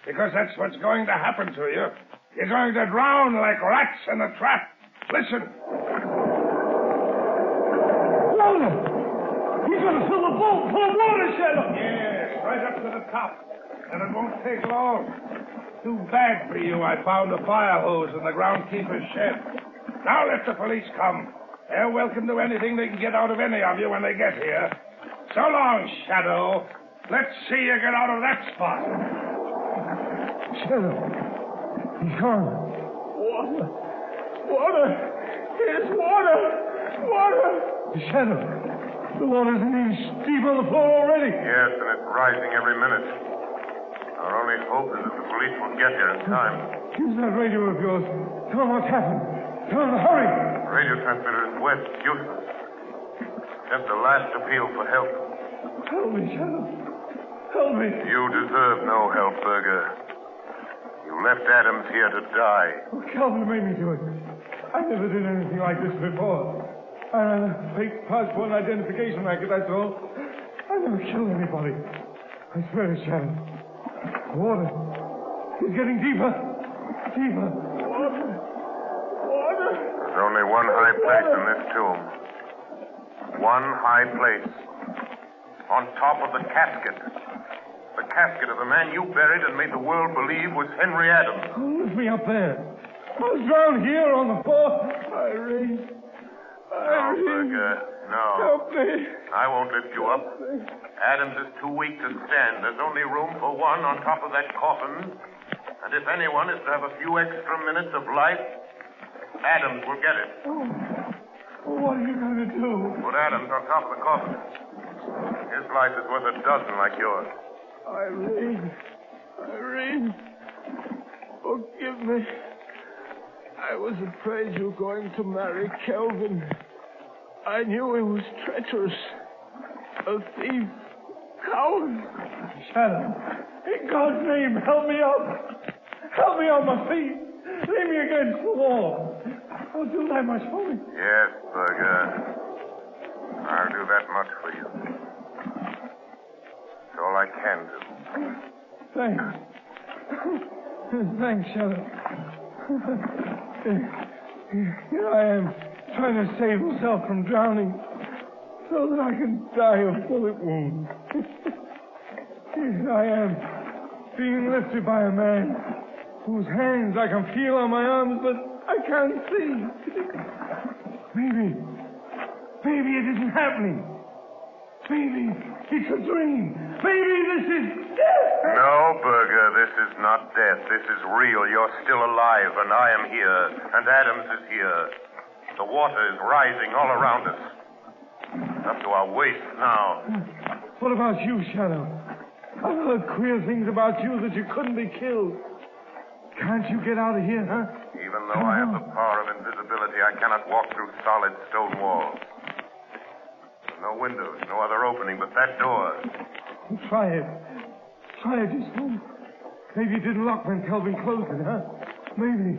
Because that's what's going to happen to you. You're going to drown like rats in a trap. Listen. Water! He's going to fill the vault full of water, Shadow! Yes, right up to the top. And it won't take long. Too bad for you I found a fire hose in the groundkeeper's shed. Now let the police come. They're welcome to anything they can get out of any of you when they get here. So long, Shadow. Let's see you get out of that spot. Shadow, he's gone. Water! Water! It's water! Water! Shadow, the water's an inch deep on the floor already. Yes, and it's rising every minute. Our only hope is that the police will get here in time. Use that radio of yours. Tell them what's happened. Tell them to hurry. The radio transmitter is wet, useless. Just a last appeal for help. Help me, Shadow. Help me. You deserve no help, Burger. You left Adams here to die. Oh, Calvin made me do it. I never did anything like this before. I ran a fake passport and identification racket, that's all. I never killed anybody. I swear it, Shadow. Water. It's getting deeper. Deeper. Water. Water. There's only one high place in this tomb. One high place. On top of the casket. The casket of the man you buried and made the world believe was Henry Adams. Oh, lift me up there. I was drowned here on the floor. Irene. No, Burger. No. Help me. I won't lift you up. Adams is too weak to stand. There's only room for one on top of that coffin. And if anyone is to have a few extra minutes of life, Adams will get it. Oh. What are you going to do? Put Adams on top of the coffin. His life is worth a dozen like yours. Irene, forgive me. I was afraid you were going to marry Kelvin. I knew he was treacherous. A thief. Coward. Shadow, in God's name, help me up. Help me on my feet. Lay me against the wall. I'll do that much for me. Yes, Berger. I'll do that much for you. It's all I can do. Thanks. Thanks, Shadow. Here I am, trying to save myself from drowning, so that I can die of bullet wounds. Here I am, being lifted by a man whose hands I can feel on my arms, but I can't see. Maybe it isn't happening. Maybe it's a dream. Maybe this is death. No, Berger, this is not death. This is real. You're still alive, and I am here, and Adams is here. The water is rising all around us. Up to our waist now. What about you, Shadow? I've heard queer things about you that you couldn't be killed. Can't you get out of here, huh? Even though I have the power of invisibility, I cannot walk through solid stone walls. No windows, no other opening but that door. Try it. Try it just once. Maybe it didn't lock when Kelvin closed it, huh? Maybe.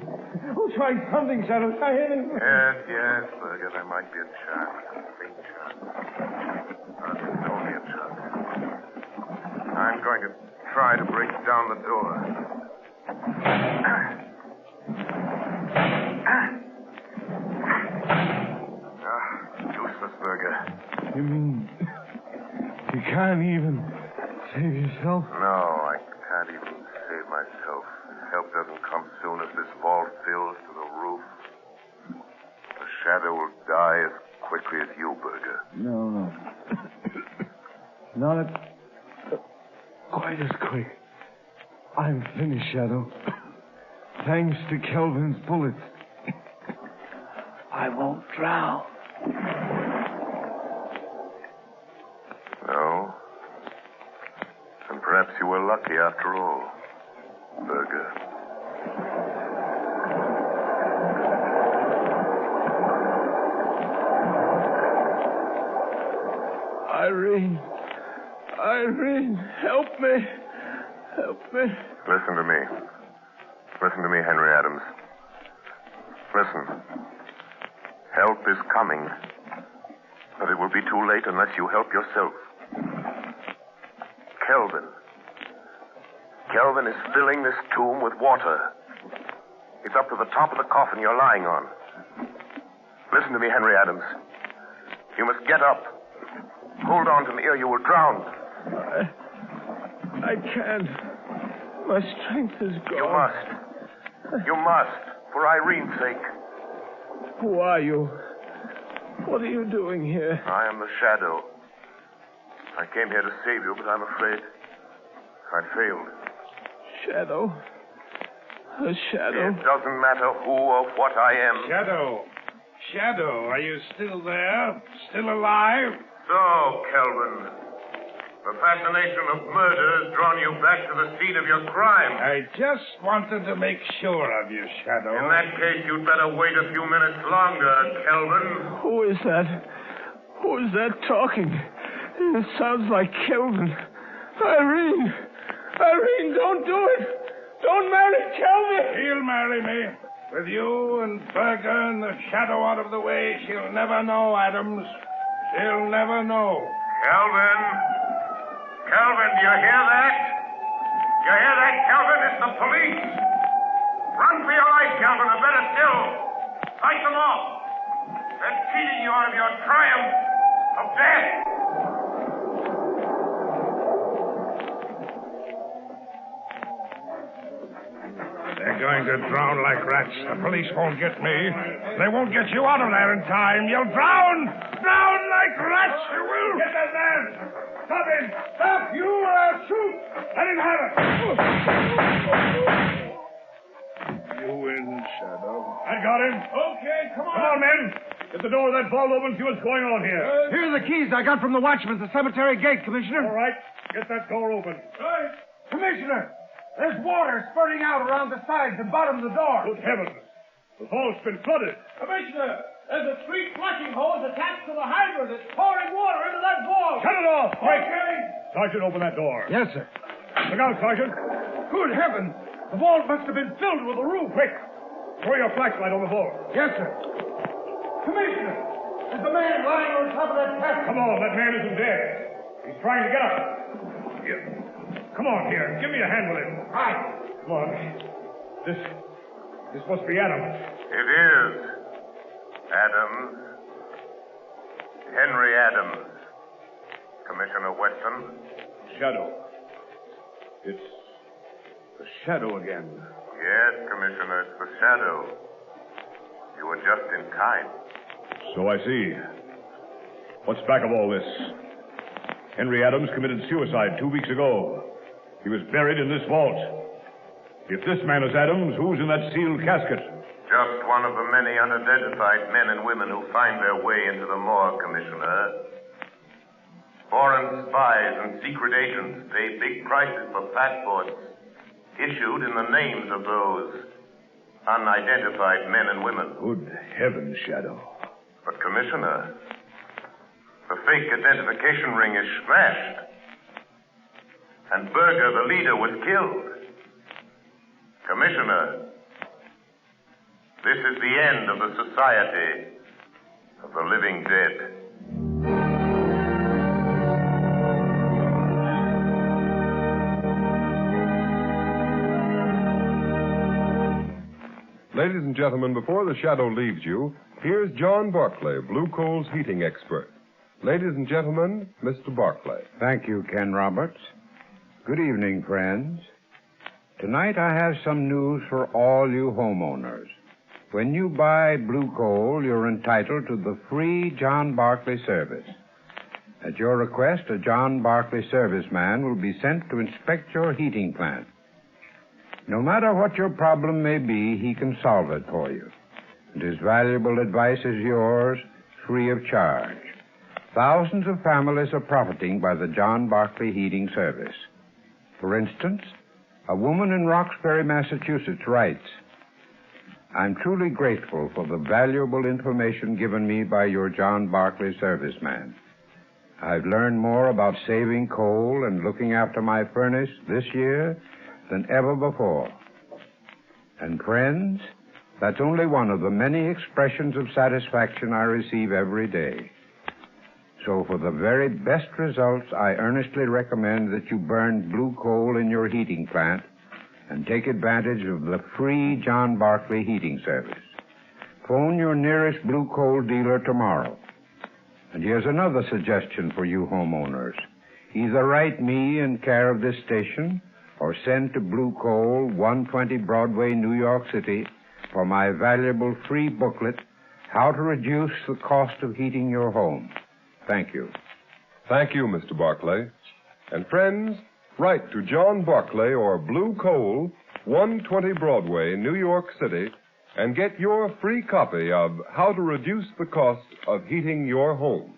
Oh, try something, Shadow. Try anything. Yes, Berger, there might be a chance. A faint chance. It's only a chance. I'm going to try to break down the door. Useless, Berger. You mean you can't even save yourself? No, I can't even save myself. Help doesn't come soon as this vault fills to the roof. The Shadow will die as quickly as you, Berger. No. Not quite as quick. I'm finished, Shadow. Thanks to Kelvin's bullets. I won't drown. No? And perhaps you were lucky after all, Berger. Irene, help me. Listen to me. Listen to me, Henry Adams. Listen. Help is coming. But it will be too late unless you help yourself. Kelvin is filling this tomb with water. It's up to the top of the coffin you're lying on. Listen to me, Henry Adams. You must get up. Hold on to me or you will drown. I can't. My strength is gone. You must. For Irene's sake. Who are you? What are you doing here? I am the Shadow. I came here to save you, but I'm afraid I failed. Shadow? A shadow? It doesn't matter who or what I am. Shadow, are you still there? Still alive? So, Kelvin, the fascination of murder has drawn you back to the scene of your crime. I just wanted to make sure of you, Shadow. In that case, you'd better wait a few minutes longer, Kelvin. Who is that? Who is that talking? It sounds like Kelvin. Irene, don't do it. Don't marry Kelvin. She'll marry me. With you and Berger and the Shadow out of the way, she'll never know, Adams. She'll never know. Kelvin, do you hear that? You hear that, Kelvin? It's the police. Run for your life, Kelvin, or better still, fight them off. They're cheating you out of your triumph of death. They're going to drown like rats. The police won't get me. They won't get you out of there in time. You'll drown! Drown like rats, you will! Get that man! Stop him! Stop! You shoot! Let him have it! You win, Shadow. I got him. Okay, come on, men. Get the door of that vault open, see what's going on here. Here are the keys I got from the watchman at the cemetery gate, Commissioner. All right, get that door open. Right. Commissioner, there's water spurting out around the sides and bottom of the door. Good heavens. The vault's been flooded. Commissioner, there's a street flushing hose attached to the hydrant. It's pouring water into that vault. Shut it off, quick. Okay. Sergeant, open that door. Yes, sir. Look out, Sergeant. Good heavens. The vault must have been filled with the roof. Quick. Throw your flashlight on the vault. Yes, sir. Commissioner, there's a man lying on top of that casket. Come on, that man isn't dead. He's trying to get up. Here. Come on, here. Give me a hand with him. Right. Come on. This must be Adams. It is. Adams. Henry Adams. Commissioner Weston. Shadow. It's the Shadow again. Yes, Commissioner, it's the Shadow. You were just in time. So I see. What's back of all this? Henry Adams committed suicide 2 weeks ago. He was buried in this vault. If this man is Adams, who's in that sealed casket? Just one of the many unidentified men and women who find their way into the morgue, Commissioner. Foreign spies and secret agents pay big prices for passports issued in the names of those unidentified men and women. Good heavens, Shadow. But, Commissioner, the fake identification ring is smashed. And Berger, the leader, was killed. Commissioner, this is the end of the Society of the Living Dead. Ladies and gentlemen, before the Shadow leaves you, here's John Barclay, Blue Coal's heating expert. Ladies and gentlemen, Mr. Barclay. Thank you, Ken Roberts. Good evening, friends. Tonight I have some news for all you homeowners. When you buy Blue Coal, you're entitled to the free John Barclay service. At your request, a John Barclay serviceman will be sent to inspect your heating plant. No matter what your problem may be, he can solve it for you. And his valuable advice is yours, free of charge. Thousands of families are profiting by the John Barclay heating service. For instance, a woman in Roxbury, Massachusetts writes, I'm truly grateful for the valuable information given me by your John Barclay serviceman. I've learned more about saving coal and looking after my furnace this year than ever before. And friends, that's only one of the many expressions of satisfaction I receive every day. So for the very best results, I earnestly recommend that you burn blue coal in your heating plant and take advantage of the free John Barclay heating service. Phone your nearest blue coal dealer tomorrow. And here's another suggestion for you homeowners. Either write me in care of this station or send to Blue Coal, 120 Broadway, New York City, for my valuable free booklet, How to Reduce the Cost of Heating Your Home. Thank you. Thank you, Mr. Barclay. And friends, write to John Barclay or Blue Coal, 120 Broadway, New York City, and get your free copy of How to Reduce the Cost of Heating Your Home.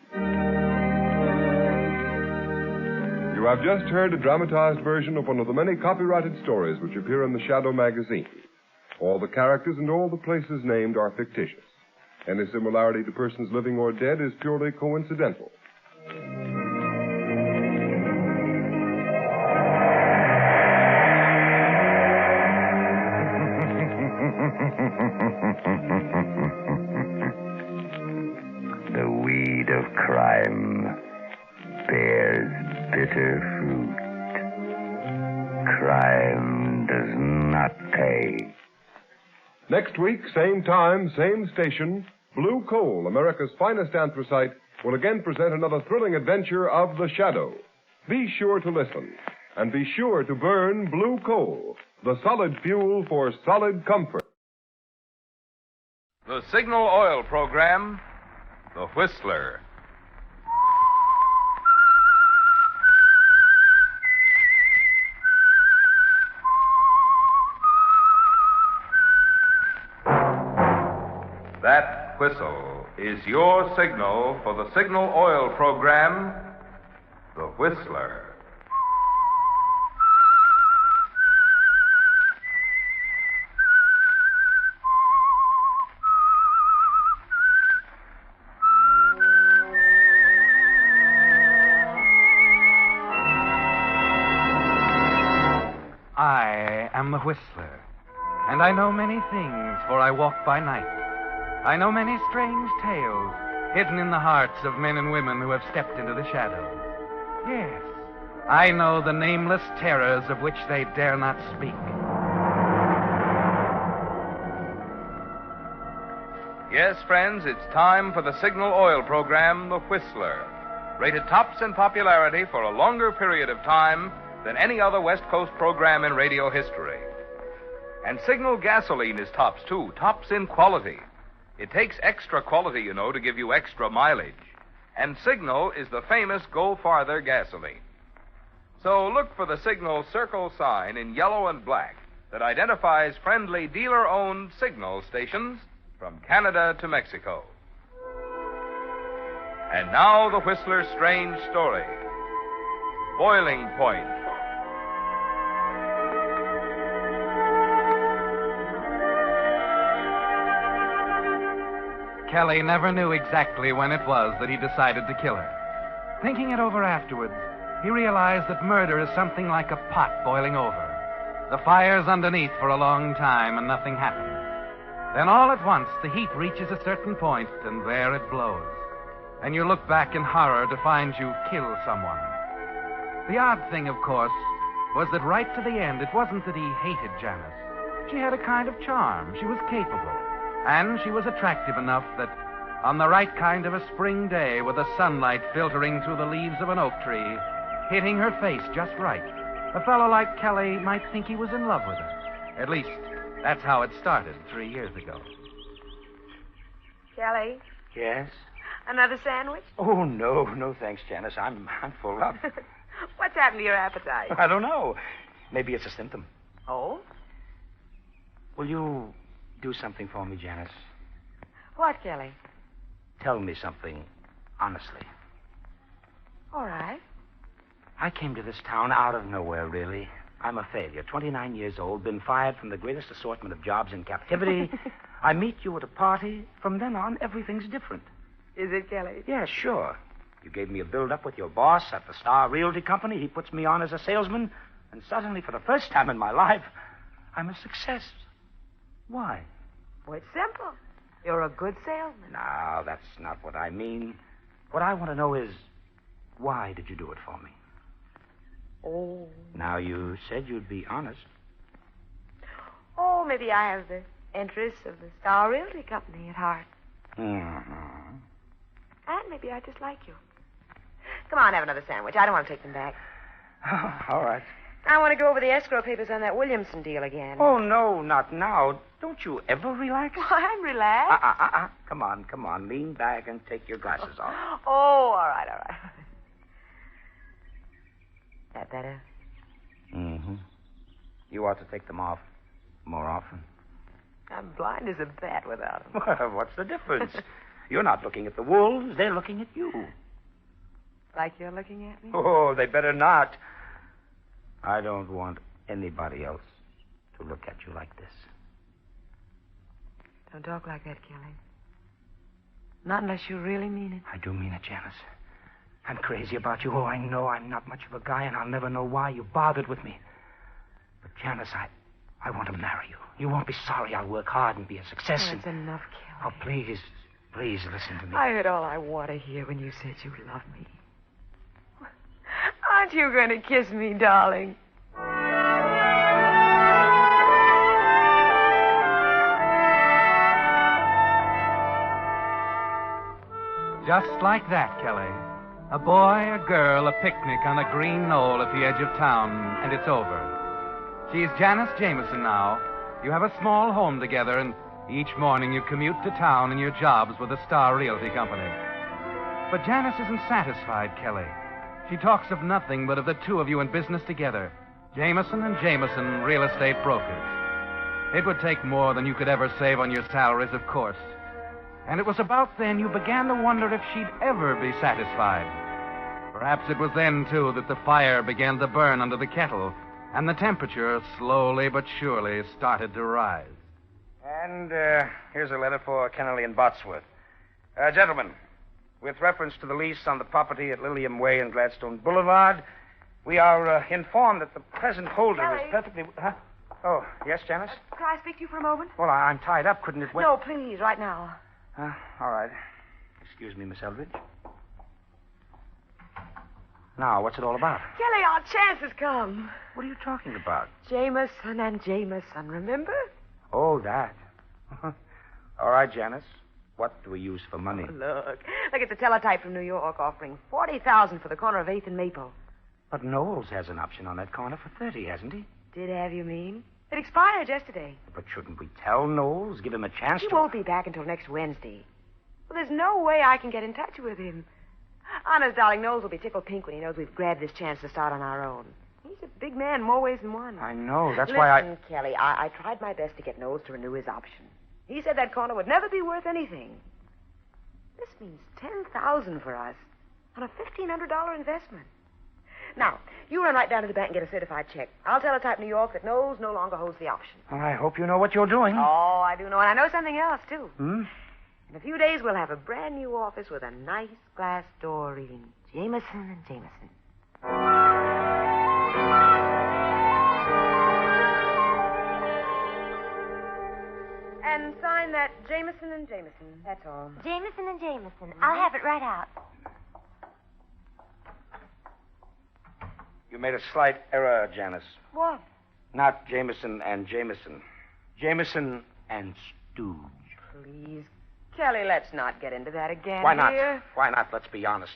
You have just heard a dramatized version of one of the many copyrighted stories which appear in the Shadow magazine. All the characters and all the places named are fictitious. Any similarity to persons living or dead is purely coincidental. The weed of crime bears bitter fruit. Crime does not pay. Next week, same time, same station, Blue Coal, America's finest anthracite, will again present another thrilling adventure of the Shadow. Be sure to listen, and be sure to burn Blue Coal, the solid fuel for solid comfort. The Signal Oil Program, The Whistler. That whistle is your signal for the signal oil program, The Whistler. I am the Whistler, and I know many things, for I walk by night. I know many strange tales hidden in the hearts of men and women who have stepped into the shadows. Yes, I know the nameless terrors of which they dare not speak. Yes, friends, it's time for the signal oil program, The Whistler. Rated tops in popularity for a longer period of time than any other West Coast program in radio history. And Signal gasoline is tops, too. Tops in quality. It takes extra quality, you know, to give you extra mileage. And Signal is the famous Go Farther gasoline. So look for the Signal circle sign in yellow and black that identifies friendly dealer-owned Signal stations from Canada to Mexico. And now the Whistler's strange story. Boiling Point. Kelly never knew exactly when it was that he decided to kill her. Thinking it over afterwards, he realized that murder is something like a pot boiling over. The fire's underneath for a long time and nothing happens. Then all at once, the heat reaches a certain point, and there it blows. And you look back in horror to find you kill someone. The odd thing, of course, was that right to the end, it wasn't that he hated Janice. She had a kind of charm. She was capable. And she was attractive enough that on the right kind of a spring day with the sunlight filtering through the leaves of an oak tree, hitting her face just right, a fellow like Kelly might think he was in love with her. At least, that's how it started 3 years ago. Kelly, Yes? another sandwich? Oh, no, thanks, Janice. I'm full up. What's happened to your appetite? I don't know. Maybe it's a symptom. Oh? Will you do something for me, Janice? What, Kelly? Tell me something honestly. All right. I came to this town out of nowhere, really. I'm a failure. 29 years old, been fired from the greatest assortment of jobs in captivity. I meet you at a party. From then on, everything's different. Is it, Kelly? Yeah, sure. You gave me a build-up with your boss at the Star Realty Company. He puts me on as a salesman. And suddenly, for the first time in my life, I'm a success. Why? Well, it's simple. You're a good salesman. No, that's not what I mean. What I want to know is, why did you do it for me? Oh. Now, you said you'd be honest. Oh, maybe I have the interests of the Star Realty Company at heart. Mm-hmm. And maybe I just like you. Come on, have another sandwich. I don't want to take them back. All right. I want to go over the escrow papers on that Williamson deal again. Oh, no, not now. Don't you ever relax? Well, I'm relaxed. Come on. Lean back and take your glasses off. Oh, all right. That better? Mm-hmm. You ought to take them off more often. I'm blind as a bat without them. Well, what's the difference? You're not looking at the wolves. They're looking at you. Like you're looking at me? Oh, they better not. I don't want anybody else to look at you like this. Don't talk like that, Kelly. Not unless you really mean it. I do mean it, Janice. I'm crazy about you. Oh, I know I'm not much of a guy, and I'll never know why you bothered with me. But, Janice, I want to marry you. You won't be sorry. I'll work hard and be a success. That's enough, Kelly. Oh, please listen to me. I heard all I want to hear when you said you love me. Aren't you going to kiss me, darling? Just like that, Kelly. A boy, a girl, a picnic on a green knoll at the edge of town, and it's over. She's Janice Jameson now. You have a small home together, and each morning you commute to town in your jobs with the Star Realty Company. But Janice isn't satisfied, Kelly. She talks of nothing but of the two of you in business together, Jameson and Jameson, real estate brokers. It would take more than you could ever save on your salaries, of course. And it was about then you began to wonder if she'd ever be satisfied. Perhaps it was then, too, that the fire began to burn under the kettle, and the temperature, slowly but surely, started to rise. And here's a letter for Kennelly and Botsworth. Gentlemen, with reference to the lease on the property at Lilium Way and Gladstone Boulevard, we are informed that the present holder is perfectly... Huh? Oh, yes, Janice? Could I speak to you for a moment? Well, I'm tied up. Couldn't it wait? No, please, right now. All right. Excuse me, Miss Eldridge. Now, what's it all about? Kelly, our chance has come. What are you talking about? Jameson and Jameson, remember? Oh, that. All right, Janice. What do we use for money? Look, it's a teletype from New York offering $40,000 for the corner of 8th and Maple. But Knowles has an option on that corner for $30,000, hasn't he? Did have, you mean? It expired yesterday. But shouldn't we tell Knowles? Give him a chance He won't be back until next Wednesday. Well, there's no way I can get in touch with him. Honest, darling, Knowles will be tickled pink when he knows we've grabbed this chance to start on our own. He's a big man, more ways than one. I know. That's why I... Listen, Kelly, I tried my best to get Knowles to renew his option. He said that corner would never be worth anything. This means $10,000 for us on a $1,500 investment. Now, you run right down to the bank and get a certified check. I'll teletype New York that Knowles no longer holds the option. Well, I hope you know what you're doing. Oh, I do know, and I know something else, too. Hmm? In a few days, we'll have a brand new office with a nice glass door reading Jameson and Jameson. And sign that Jameson and Jameson. That's all. Jameson and Jameson. I'll have it right out. You made a slight error, Janice. What? Not Jameson and Jameson. Jameson and Stooge. Please, Kelly, let's not get into that again. Why not? Dear. Why not? Let's be honest.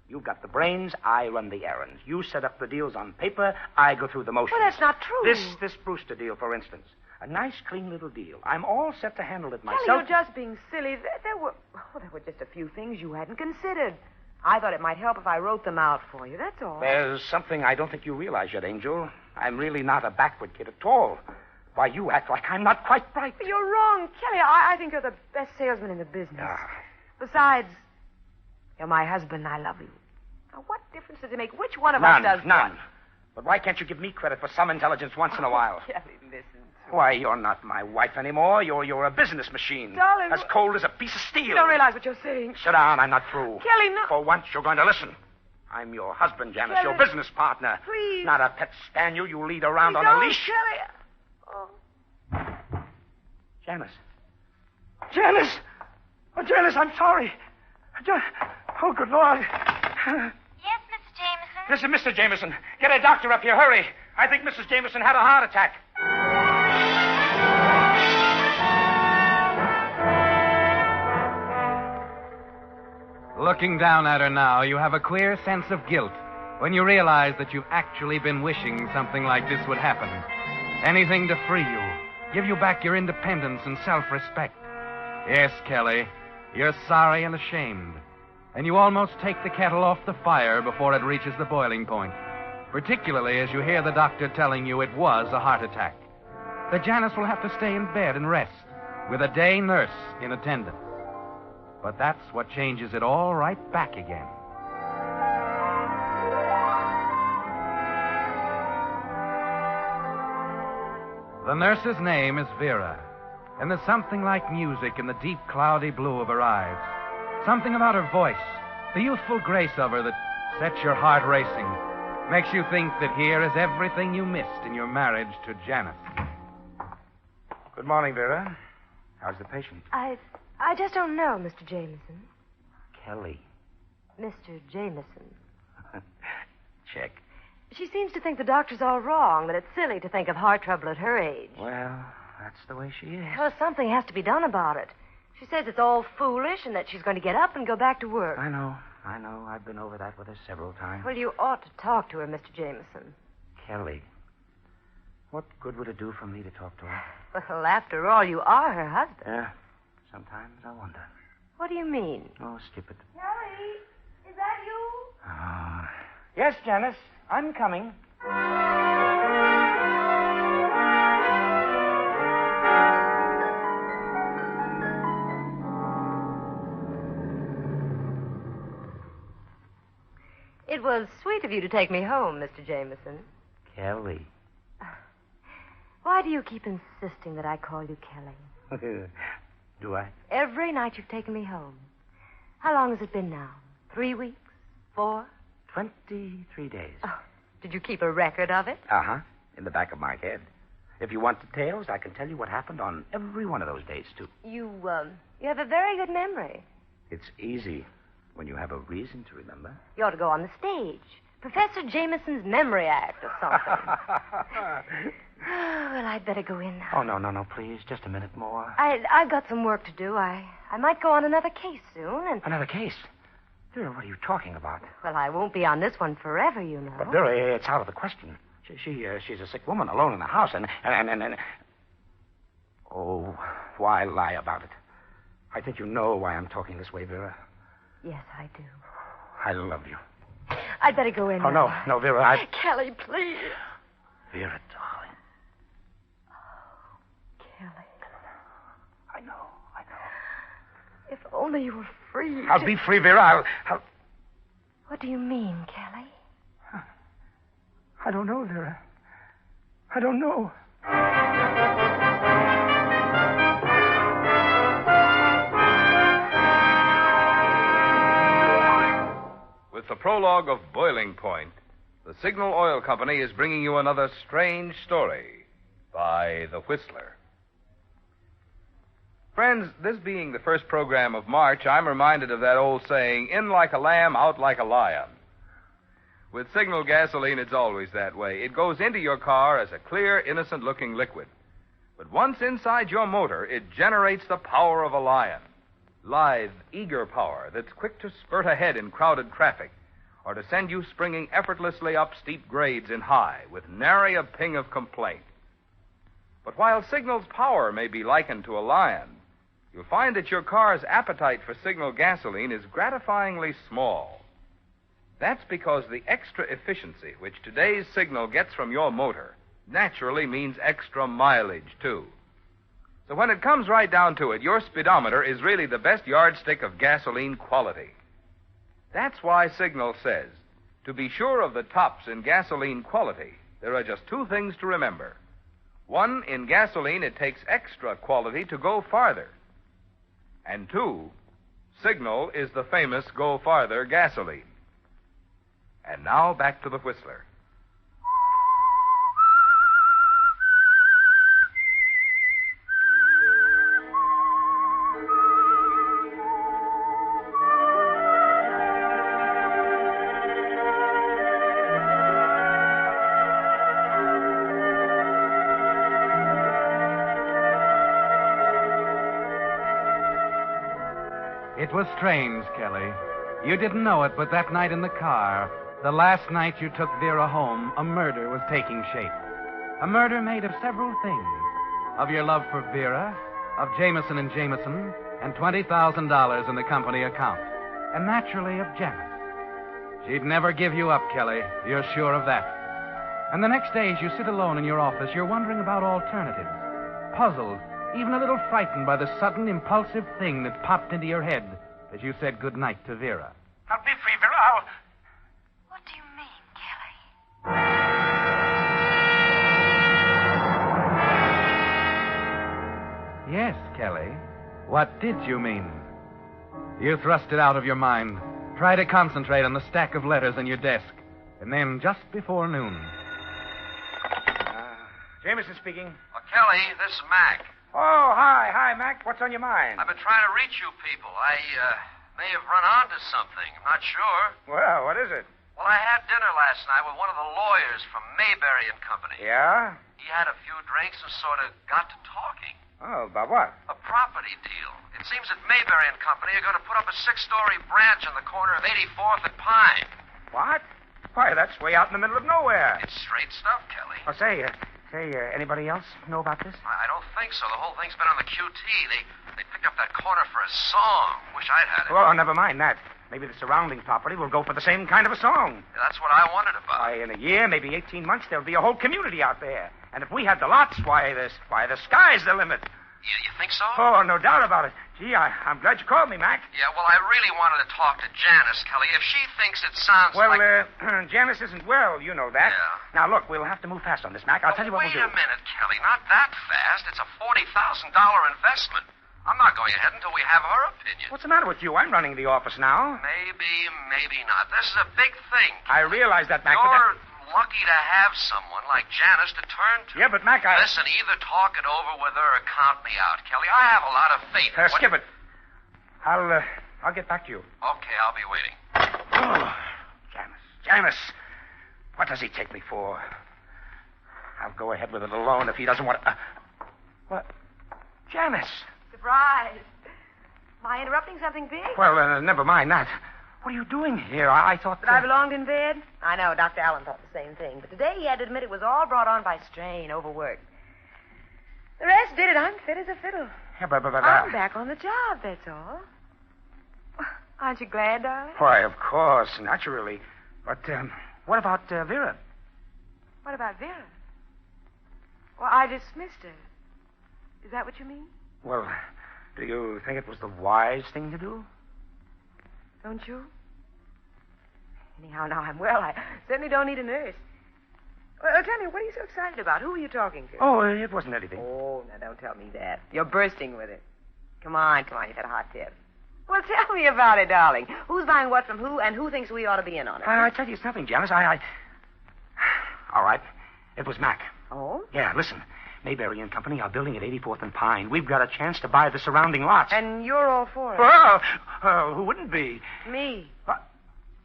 You've got the brains, I run the errands. You set up the deals on paper, I go through the motions. Well, that's not true. This Brewster deal, for instance. A nice, clean little deal. I'm all set to handle it myself. Kelly, you're just being silly. There were just a few things you hadn't considered. I thought it might help if I wrote them out for you, that's all. There's something I don't think you realize yet, Angel. I'm really not a backward kid at all. Why, you act like I'm not quite bright. But you're wrong, Kelly. I think you're the best salesman in the business. Besides, you're my husband and I love you. Now, what difference does it make which one of us does None. what? But why can't you give me credit for some intelligence once in a while? Kelly, listen. Why, you're not my wife anymore. You're a business machine. Darling, as cold as a piece of steel. You don't realize what you're saying. Sit down. I'm not through. Kelly, no. For once, you're going to listen. I'm your husband, Janice, Kelly. your business partner. Please. Not a pet spaniel you lead around Please on a don't, leash. Kelly. Oh. Janice. Janice! Oh, Janice, I'm sorry. Oh, good Lord. Yes, Mr. Jameson? This is Mr. Jameson. Get a doctor up here. Hurry. I think Mrs. Jameson had a heart attack. Looking down at her now, you have a queer sense of guilt when you realize that you've actually been wishing something like this would happen. Anything to free you, give you back your independence and self-respect. Yes, Kelly, you're sorry and ashamed. And you almost take the kettle off the fire before it reaches the boiling point, particularly as you hear the doctor telling you it was a heart attack. That Janice will have to stay in bed and rest, with a day nurse in attendance. But that's what changes it all right back again. The nurse's name is Vera, and there's something like music in the deep, cloudy blue of her eyes. Something about her voice, the youthful grace of her that sets your heart racing, makes you think that here is everything you missed in your marriage to Janice. Good morning, Vera. How's the patient? I just don't know, Mr. Jameson. Kelly. Mr. Jameson. Check. She seems to think the doctor's all wrong, that it's silly to think of heart trouble at her age. Well, that's the way she is. Well, something has to be done about it. She says it's all foolish and that she's going to get up and go back to work. I know. I've been over that with her several times. Well, you ought to talk to her, Mr. Jameson. Kelly. What good would it do for me to talk to her? Well, after all, you are her husband. Yeah. Sometimes I wonder. What do you mean? Oh, stupid. Kelly, is that you? Oh. Yes, Janice. I'm coming. It was sweet of you to take me home, Mr. Jameson. Kelly. Why do you keep insisting that I call you Kelly? Do I? Every night you've taken me home. How long has it been now? 3 weeks? 4? 23 days. Oh, did you keep a record of it? Uh-huh. In the back of my head. If you want details, I can tell you what happened on every one of those days, too. You have a very good memory. It's easy when you have a reason to remember. You ought to go on the stage. Professor Jameson's Memory Act or something. Well, I'd better go in now. Oh, no, please. Just a minute more. I've got some work to do. I might go on another case soon, and... Another case? Vera, what are you talking about? Well, I won't be on this one forever, you know. But, Vera, it's out of the question. She's a sick woman alone in the house, and... Oh, why lie about it? I think you know why I'm talking this way, Vera. Yes, I do. I love you. I'd better go in now. Oh, no, Vera, Kelly, please. Vera, darling. Oh, Kelly. I know. If only you were free. I'll be free, Vera. I'll... What do you mean, Kelly? I don't know, Vera. I don't know. With the prologue of Boiling Point, the Signal Oil Company is bringing you another strange story by The Whistler. Friends, this being the first program of March, I'm reminded of that old saying, in like a lamb, out like a lion. With Signal gasoline, it's always that way. It goes into your car as a clear, innocent-looking liquid. But once inside your motor, it generates the power of a lion. Lithe, eager power that's quick to spurt ahead in crowded traffic or to send you springing effortlessly up steep grades in high with nary a ping of complaint. But while Signal's power may be likened to a lion, you'll find that your car's appetite for Signal gasoline is gratifyingly small. That's because the extra efficiency which today's Signal gets from your motor naturally means extra mileage, too. So when it comes right down to it, your speedometer is really the best yardstick of gasoline quality. That's why Signal says, to be sure of the tops in gasoline quality, there are just 2 things to remember. 1, in gasoline, it takes extra quality to go farther. And 2, Signal is the famous Go Farther gasoline. And now back to the Whistler. It was strange, Kelly. You didn't know it, but that night in the car, the last night you took Vera home, a murder was taking shape. A murder made of several things. Of your love for Vera, of Jameson and Jameson, and $20,000 in the company account. And naturally of Janet. She'd never give you up, Kelly. You're sure of that. And the next day, as you sit alone in your office, you're wondering about alternatives. Puzzled, even a little frightened by the sudden, impulsive thing that popped into your head as you said goodnight to Vera. I'll be free, Vera. What do you mean, Kelly? Yes, Kelly. What did you mean? You thrust it out of your mind. Try to concentrate on the stack of letters in your desk. And then, just before noon... Jameson speaking. Well, Kelly, this is Mac. Oh, hi, Mac. What's on your mind? I've been trying to reach you people. I may have run onto something. I'm not sure. Well, what is it? Well, I had dinner last night with one of the lawyers from Mayberry and Company. Yeah? He had a few drinks and sort of got to talking. Oh, about what? A property deal. It seems that Mayberry and Company are going to put up a 6-story branch on the corner of 84th and Pine. What? Why, that's way out in the middle of nowhere. It's straight stuff, Kelly. Oh, say, anybody else know about this? I don't think so. The whole thing's been on the QT. They picked up that corner for a song. Wish I'd had it. Oh, never mind that. Maybe the surrounding property will go for the same kind of a song. That's what I wondered about. Why, in a year, maybe 18 months, there'll be a whole community out there. And if we had the lots, why, the sky's the limit. You think so? Oh, no doubt about it. Gee, I'm glad you called me, Mac. Yeah, well, I really wanted to talk to Janice, Kelly. If she thinks it sounds Well, like... Janice isn't well, you know that. Yeah. Now, look, we'll have to move fast on this, Mac. I'll tell you what we'll do. Wait a minute, Kelly. Not that fast. It's a $40,000 investment. I'm not going ahead until we have her opinion. What's the matter with you? I'm running the office now. Maybe not. This is a big thing. I realize that, Mac. You're lucky to have someone like Janice to turn to. Yeah, but, Mac, Listen, either talk it over with her or count me out, Kelly. I have a lot of faith. Skip it. I'll get back to you. Okay, I'll be waiting. Oh, Janice. What does he take me for? I'll go ahead with it alone if he doesn't want to... What? Janice. Surprise. Am I interrupting something big? Well, never mind that. What are you doing here? I thought... That I belonged in bed? I know, Dr. Allen thought the same thing. But today he had to admit it was all brought on by strain, overwork. The rest did it. I'm fit as a fiddle. Yeah, but I'm back on the job, that's all. Aren't you glad, darling? Why, of course, naturally. But, what about Vera? What about Vera? Well, I dismissed her. Is that what you mean? Well, do you think it was the wise thing to do? Don't you? Anyhow, now I'm well. I certainly don't need a nurse. Well, tell me, what are you so excited about? Who are you talking to? Oh, it wasn't anything. Oh, now don't tell me that. You're bursting with it. Come on, you've had a hot tip. Well, tell me about it, darling. Who's buying what from who, and who thinks we ought to be in on it? I tell you, it's nothing, Janice. All right. It was Mac. Oh? Yeah, listen. Mayberry and Company are building at 84th and Pine. We've got a chance to buy the surrounding lots. And you're all for it? Well, who wouldn't be? Me. What?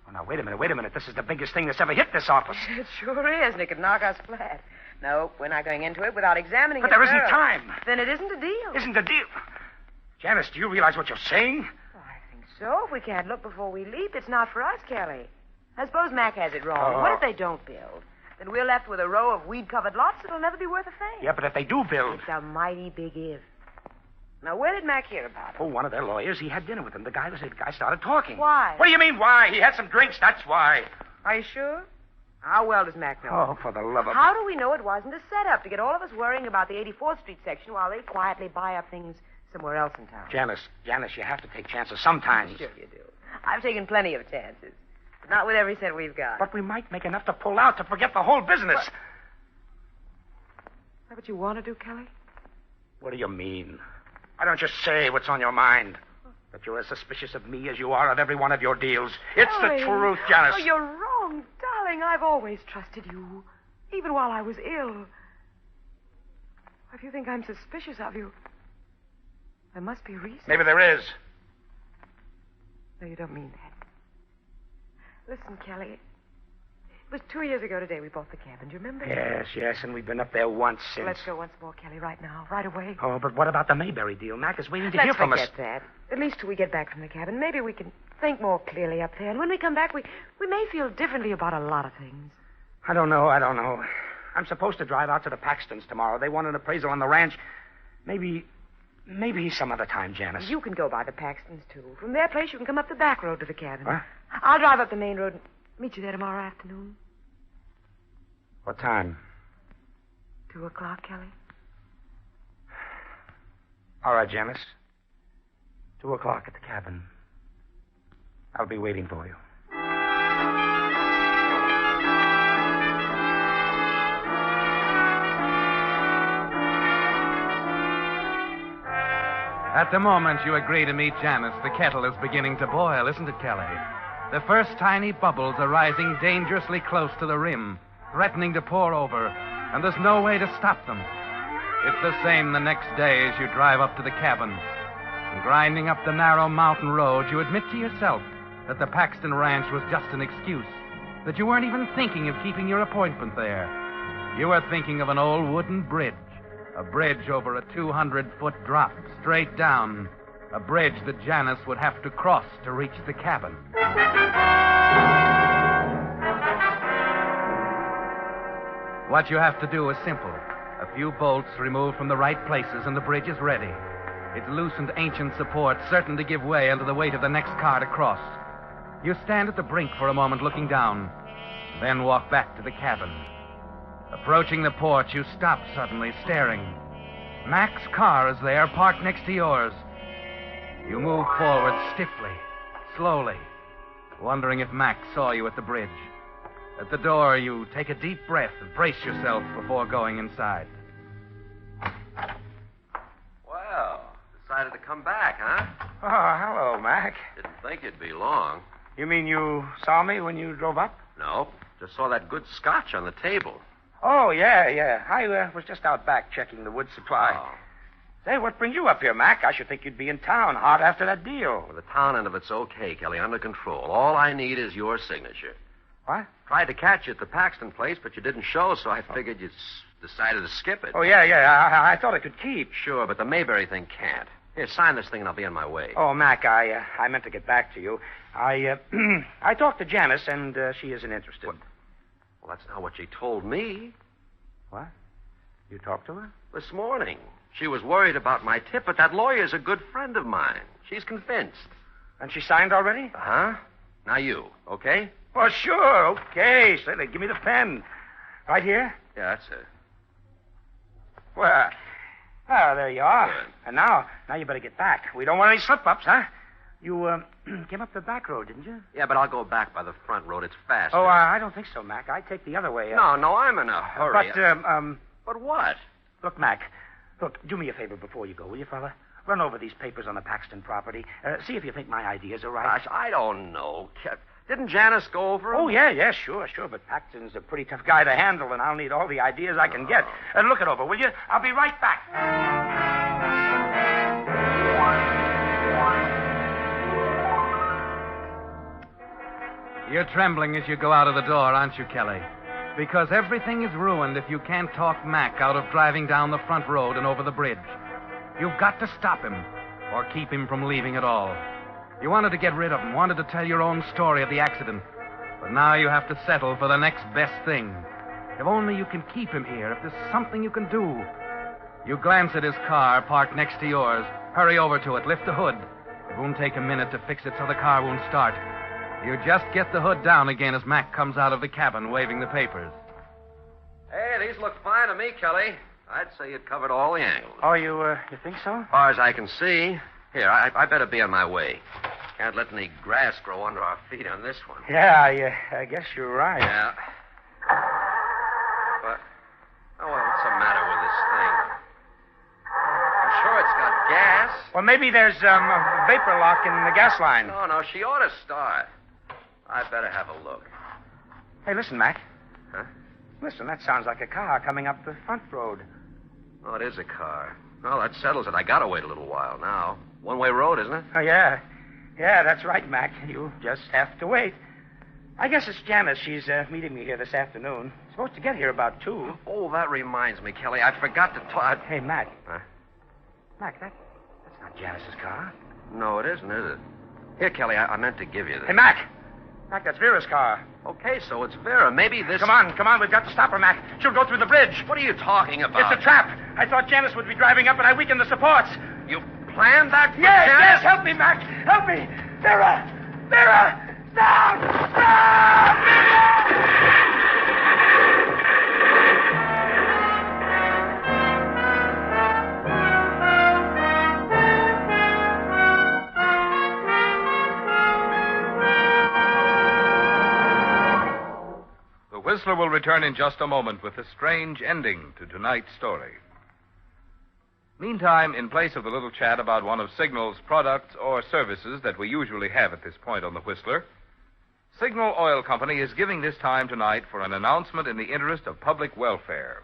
Oh, now, wait a minute. This is the biggest thing that's ever hit this office. It sure is, and it could knock us flat. No, we're not going into it without examining it. But there isn't time. Then it isn't a deal. Isn't a deal. Janice, do you realize what you're saying? Oh, I think so. If we can't look before we leap, it's not for us, Kelly. I suppose Mac has it wrong. What if they don't build? Then we're left with a row of weed-covered lots that'll never be worth a thing. Yeah, but if they do build... It's a mighty big if. Now, where did Mac hear about it? Oh, one of their lawyers. He had dinner with them. The guy started talking. Why? What do you mean, why? He had some drinks, that's why. Are you sure? How well does Mac know? Oh, for the love of... How do we know it wasn't a setup to get all of us worrying about the 84th Street section while they quietly buy up things somewhere else in town? Janice, you have to take chances sometimes. Sure you do. I've taken plenty of chances. But not with every cent we've got. But we might make enough to pull out to forget the whole business. Is that what you want to do, Kelly? What do you mean? Why don't you say what's on your mind? That you're as suspicious of me as you are of every one of your deals. It's Kelly. the truth, Janice. Oh, you're wrong, darling. I've always trusted you, even while I was ill. If you think I'm suspicious of you, there must be a reason. Maybe there is. No, you don't mean that. Listen, Kelly. It was 2 years ago today we bought the cabin. Do you remember? Yes, and we've been up there once since. Let's go once more, Kelly, right now, right away. Oh, but what about the Mayberry deal? Mac is waiting to hear from us. Let's forget that. At least till we get back from the cabin. Maybe we can think more clearly up there. And when we come back, we may feel differently about a lot of things. I don't know. I'm supposed to drive out to the Paxtons tomorrow. They want an appraisal on the ranch. Maybe some other time, Janice. You can go by the Paxtons, too. From their place, you can come up the back road to the cabin. What? I'll drive up the main road and meet you there tomorrow afternoon. What time? 2:00, Kelly. All right, Janice. 2:00 at the cabin. I'll be waiting for you. At the moment you agree to meet Janice, the kettle is beginning to boil, isn't it, Kelly? The first tiny bubbles are rising dangerously close to the rim, threatening to pour over, and there's no way to stop them. It's the same the next day as you drive up to the cabin. And grinding up the narrow mountain road, you admit to yourself that the Paxton Ranch was just an excuse, that you weren't even thinking of keeping your appointment there. You were thinking of an old wooden bridge, a bridge over a 200-foot drop, straight down, a bridge that Janice would have to cross to reach the cabin. What you have to do is simple. A few bolts removed from the right places and the bridge is ready. Its loosened ancient support certain to give way under the weight of the next car to cross. You stand at the brink for a moment looking down, then walk back to the cabin. Approaching the porch, you stop suddenly, staring. Mac's car is there, parked next to yours. You move forward stiffly, slowly, wondering if Mac saw you at the bridge. At the door, you take a deep breath and brace yourself before going inside. Well, decided to come back, huh? Oh, hello, Mac. Didn't think it'd be long. You mean you saw me when you drove up? No, just saw that good scotch on the table. Oh, yeah. I was just out back checking the wood supply. Oh. Say, what brings you up here, Mac? I should think you'd be in town hot after that deal. Well, the town end of it's okay, Kelly, under control. All I need is your signature. What? Tried to catch you at the Paxton place, but you didn't show, so I figured you decided to skip it. Oh, yeah. I thought I could keep. Sure, but the Mayberry thing can't. Here, sign this thing and I'll be on my way. Oh, Mac, I meant to get back to you. I talked to Janice, and she isn't interested. What? Well, that's not what she told me. What? You talked to her? This morning. She was worried about my tip, but that lawyer's a good friend of mine. She's convinced. And she signed already? Uh-huh. Now you, okay? Oh, sure. Okay. Say, give me the pen. Right here? Yeah, that's it. Well, there you are. Good. And now you better get back. We don't want any slip-ups, huh? You came up the back road, didn't you? Yeah, but I'll go back by the front road. It's faster. Oh, I don't think so, Mac. I take the other way. No, I'm in a hurry. But what? Look, Mac. Look, do me a favor before you go, will you, fella? Run over these papers on the Paxton property. See if you think my ideas are right. Gosh, I don't know. Didn't Janice go over them? Oh, yeah, sure. But Paxton's a pretty tough guy to handle, and I'll need all the ideas I can get. Look it over, will you? I'll be right back. You're trembling as you go out of the door, aren't you, Kelly? Because everything is ruined if you can't talk Mac out of driving down the front road and over the bridge. You've got to stop him, or keep him from leaving at all. You wanted to get rid of him, wanted to tell your own story of the accident. But now you have to settle for the next best thing. If only you can keep him here, if there's something you can do. You glance at his car, parked next to yours. Hurry over to it, lift the hood. It won't take a minute to fix it so the car won't start. You just get the hood down again as Mac comes out of the cabin waving the papers. Hey, these look fine to me, Kelly. I'd say you'd covered all the angles. Oh, you think so? As far as I can see. Here, I better be on my way. Can't let any grass grow under our feet on this one. Yeah, I guess you're right. Yeah. But, what's the matter with this thing? I'm sure it's got gas. Well, maybe there's a vapor lock in the gas line. No, she ought to start. I better have a look. Hey, listen, Mac. Huh? Listen, that sounds like a car coming up the front road. Oh, it is a car. Well, that settles it. I gotta wait a little while now. One-way road, isn't it? Oh, yeah. Yeah, that's right, Mac. You just have to wait. I guess it's Janice. She's meeting me here this afternoon. Supposed to get here about 2. Oh, that reminds me, Kelly. I forgot to talk. Hey, Mac. Huh? Mac, that's not Janice's car. No, it isn't, is it? Here, Kelly, I meant to give you this. Hey, Mac. Mac, that's Vera's car. Okay, so it's Vera. Maybe this... Come on. We've got to stop her, Mac. She'll go through the bridge. What are you talking about? It's a trap. I thought Janice would be driving up, and I weakened the supports. You planned that for Yes, Janice? yes. Help me, Mac. Help me. Vera! Stop! The Whistler will return in just a moment with a strange ending to tonight's story. Meantime, in place of the little chat about one of Signal's products or services that we usually have at this point on the Whistler, Signal Oil Company is giving this time tonight for an announcement in the interest of public welfare.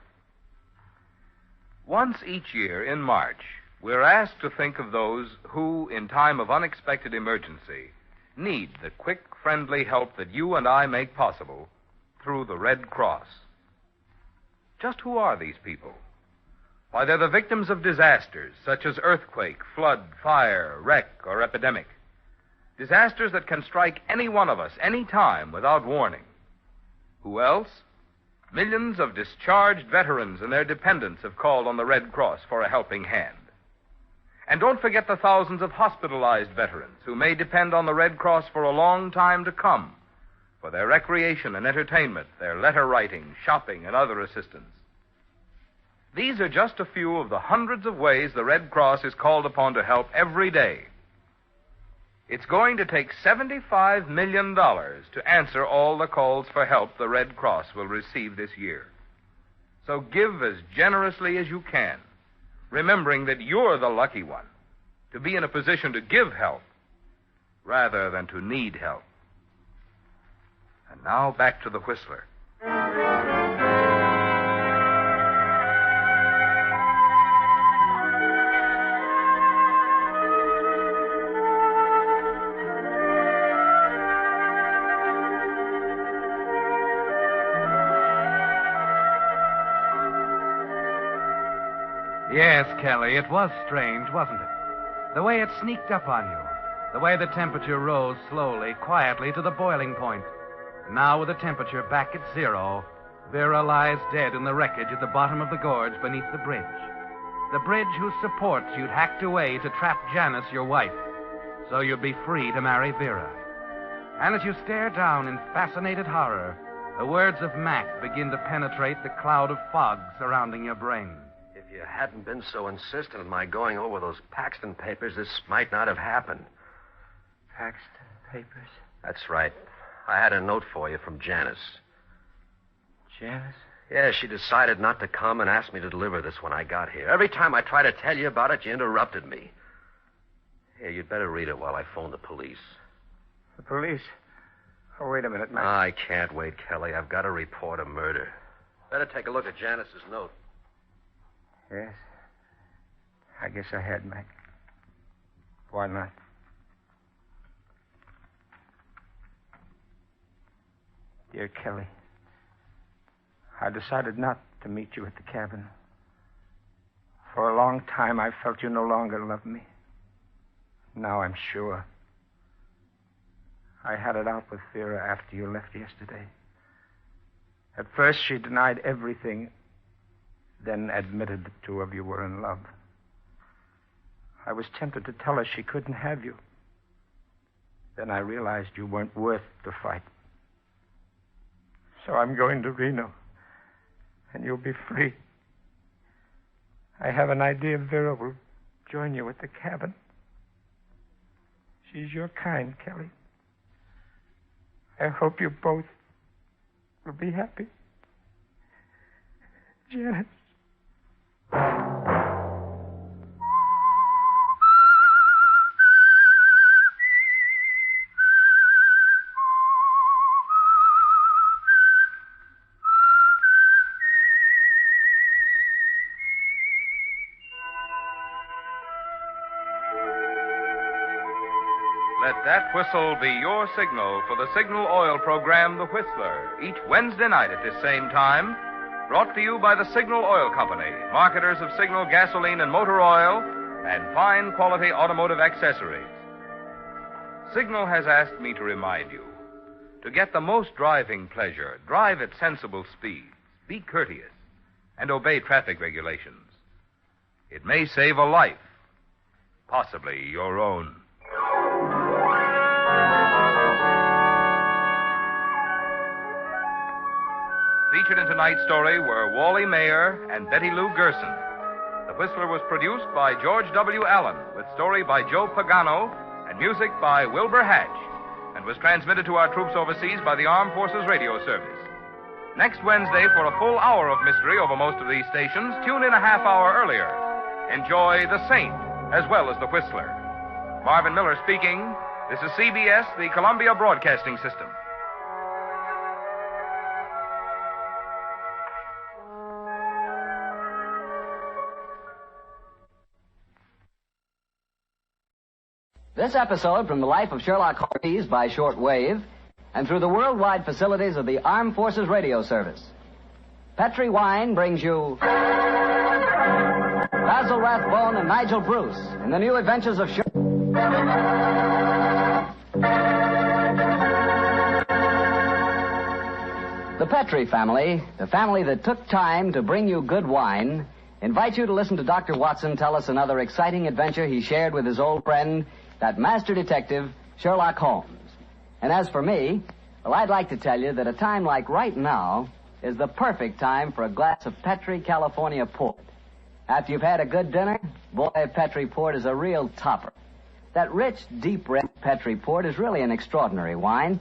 Once each year in March, we're asked to think of those who, in time of unexpected emergency, need the quick, friendly help that you and I make possible through the Red Cross. Just who are these people? Why, they're the victims of disasters such as earthquake, flood, fire, wreck, or epidemic. Disasters that can strike any one of us any time without warning. Who else? Millions of discharged veterans and their dependents have called on the Red Cross for a helping hand. And don't forget the thousands of hospitalized veterans who may depend on the Red Cross for a long time to come for their recreation and entertainment, their letter writing, shopping, and other assistance. These are just a few of the hundreds of ways the Red Cross is called upon to help every day. It's going to take $75 million to answer all the calls for help the Red Cross will receive this year. So give as generously as you can, remembering that you're the lucky one to be in a position to give help rather than to need help. And now back to the Whistler. Yes, Kelly, it was strange, wasn't it? The way it sneaked up on you. The way the temperature rose slowly, quietly to the boiling point. Now, with the temperature back at zero, Vera lies dead in the wreckage at the bottom of the gorge beneath the bridge. The bridge whose supports you'd hacked away to trap Janice, your wife, so you'd be free to marry Vera. And as you stare down in fascinated horror, the words of Mac begin to penetrate the cloud of fog surrounding your brain. If you hadn't been so insistent on my going over those Paxton papers, this might not have happened. Paxton papers? That's right. I had a note for you from Janice. Janice? Yeah, she decided not to come and asked me to deliver this when I got here. Every time I tried to tell you about it, you interrupted me. Here, you'd better read it while I phone the police. The police? Oh, wait a minute, Mac. I can't wait, Kelly. I've got to report a murder. Better take a look at Janice's note. Yes. I guess I had, Mac. Why not? Dear Kelly, I decided not to meet you at the cabin. For a long time, I felt you no longer loved me. Now I'm sure. I had it out with Vera after you left yesterday. At first, she denied everything, then admitted the two of you were in love. I was tempted to tell her she couldn't have you. Then I realized you weren't worth the fight. So I'm going to Reno, and you'll be free. I have an idea Vera will join you at the cabin. She's your kind, Kelly. I hope you both will be happy. Janice. Let that whistle be your signal for the Signal Oil program, The Whistler, each Wednesday night at this same time. Brought to you by the Signal Oil Company, marketers of Signal gasoline and motor oil, and fine quality automotive accessories. Signal has asked me to remind you, to get the most driving pleasure, drive at sensible speeds, be courteous, and obey traffic regulations. It may save a life, possibly your own. Featured in tonight's story were Wally Mayer and Betty Lou Gerson. The Whistler was produced by George W. Allen, with story by Joe Pagano and music by Wilbur Hatch, and was transmitted to our troops overseas by the Armed Forces Radio Service. Next Wednesday, for a full hour of mystery over most of these stations, tune in a half hour earlier. Enjoy The Saint as well as The Whistler. Marvin Miller speaking. This is CBS, the Columbia Broadcasting System. This episode from the life of Sherlock Holmes by shortwave and through the worldwide facilities of the Armed Forces Radio Service. Petri Wine brings you Basil Rathbone and Nigel Bruce in the new adventures of Sherlock. The Petri family, the family that took time to bring you good wine, invites you to listen to Dr. Watson tell us another exciting adventure he shared with his old friend, that master detective, Sherlock Holmes. And as for me, well, I'd like to tell you that a time like right now is the perfect time for a glass of Petri California Port. After you've had a good dinner, boy, Petri Port is a real topper. That rich, deep red Petri Port is really an extraordinary wine.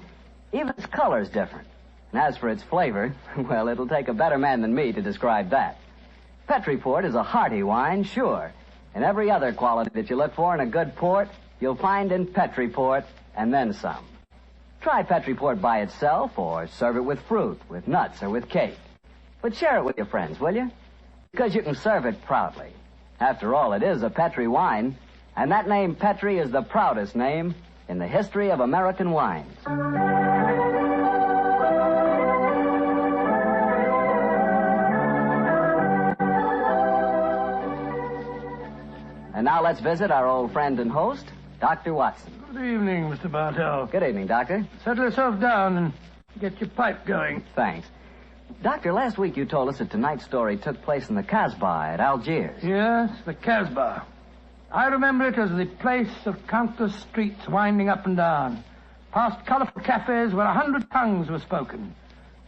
Even its color's different. And as for its flavor, well, it'll take a better man than me to describe that. Petri Port is a hearty wine, sure. And every other quality that you look for in a good port, you'll find in Petri Port, and then some. Try Petri Port by itself, or serve it with fruit, with nuts, or with cake. But share it with your friends, will you? Because you can serve it proudly. After all, it is a Petri wine, and that name Petri is the proudest name in the history of American wines. And now let's visit our old friend and host, Dr. Watson. Good evening, Mr. Bartell. Good evening, Doctor. Settle yourself down and get your pipe going. Thanks. Doctor, last week you told us that tonight's story took place in the CASBAH at Algiers. Yes, the CASBAH. I remember it as the place of countless streets winding up and down, past colorful cafes where 100 tongues were spoken,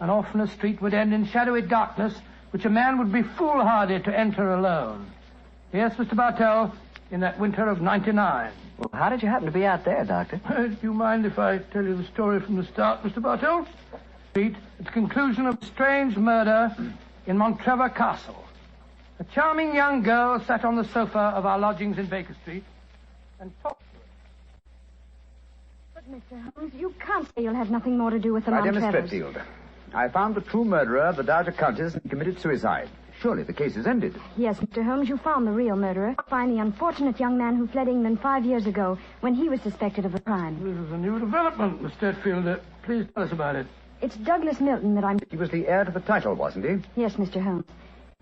and often a street would end in shadowy darkness which a man would be foolhardy to enter alone. Yes, Mr. Bartell, in that winter of 99. Well, how did you happen to be out there, Doctor? Do you mind if I tell you the story from the start, Mr. Bartell? At the conclusion of a strange murder in Montrevor Castle. A charming young girl sat on the sofa of our lodgings in Baker Street and talked to But, Mr. Holmes, you can't say you'll have nothing more to do with the My dear Miss Montrevors. Stretfield, I found the true murderer of the Dowager Countess and committed suicide. Surely the case is ended. Yes, Mr. Holmes, you found the real murderer. Find the unfortunate young man who fled England 5 years ago when he was suspected of a crime. This is a new development, Miss Stretfield. Please tell us about it. It's Douglas Milton that I'm... He was the heir to the title, wasn't he? Yes, Mr. Holmes.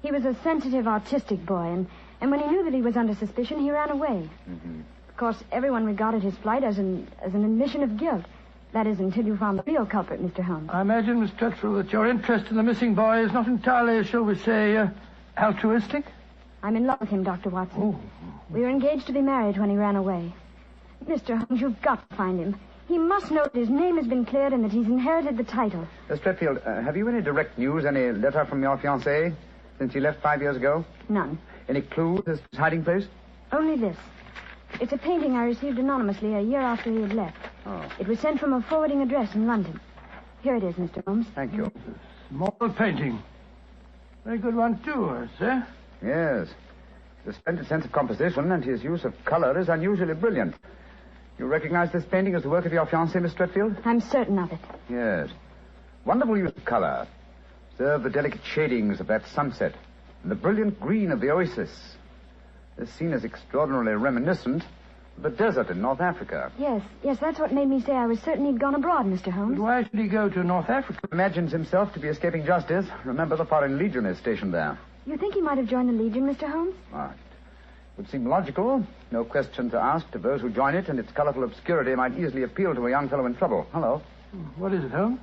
He was a sensitive, artistic boy, and when he knew that he was under suspicion, he ran away. Mm-hmm. Of course, everyone regarded his flight as an admission of guilt. That is, until you found the real culprit, Mr. Holmes. I imagine, Miss Stretfield, that your interest in the missing boy is not entirely, shall we say, altruistic? I'm in love with him, Dr. Watson. Oh. We were engaged to be married when he ran away. Mr. Holmes, you've got to find him. He must know that his name has been cleared and that he's inherited the title. Stretfield, have you any direct news, any letter from your fiancé since he left 5 years ago? None. Any clues as to his hiding place? Only this. It's a painting I received anonymously a year after he had left. Oh. It was sent from a forwarding address in London. Here it is, Mr. Holmes. Thank you. Small painting. Very good one, too, sir. Yes. His splendid sense of composition and his use of color is unusually brilliant. You recognize this painting as the work of your fiancé, Miss Stretfield? I'm certain of it. Yes. Wonderful use of color. Observe the delicate shadings of that sunset and the brilliant green of the oasis. This scene is extraordinarily reminiscent of the desert in North Africa. Yes, that's what made me say I was certain he'd gone abroad, Mr. Holmes. But why should he go to North Africa? He imagines himself to be escaping justice. Remember, the Foreign Legion is stationed there. You think he might have joined the Legion, Mr. Holmes? It would seem logical. No question to ask to those who join it, and its colorful obscurity might easily appeal to a young fellow in trouble. Hello. What is it, Holmes?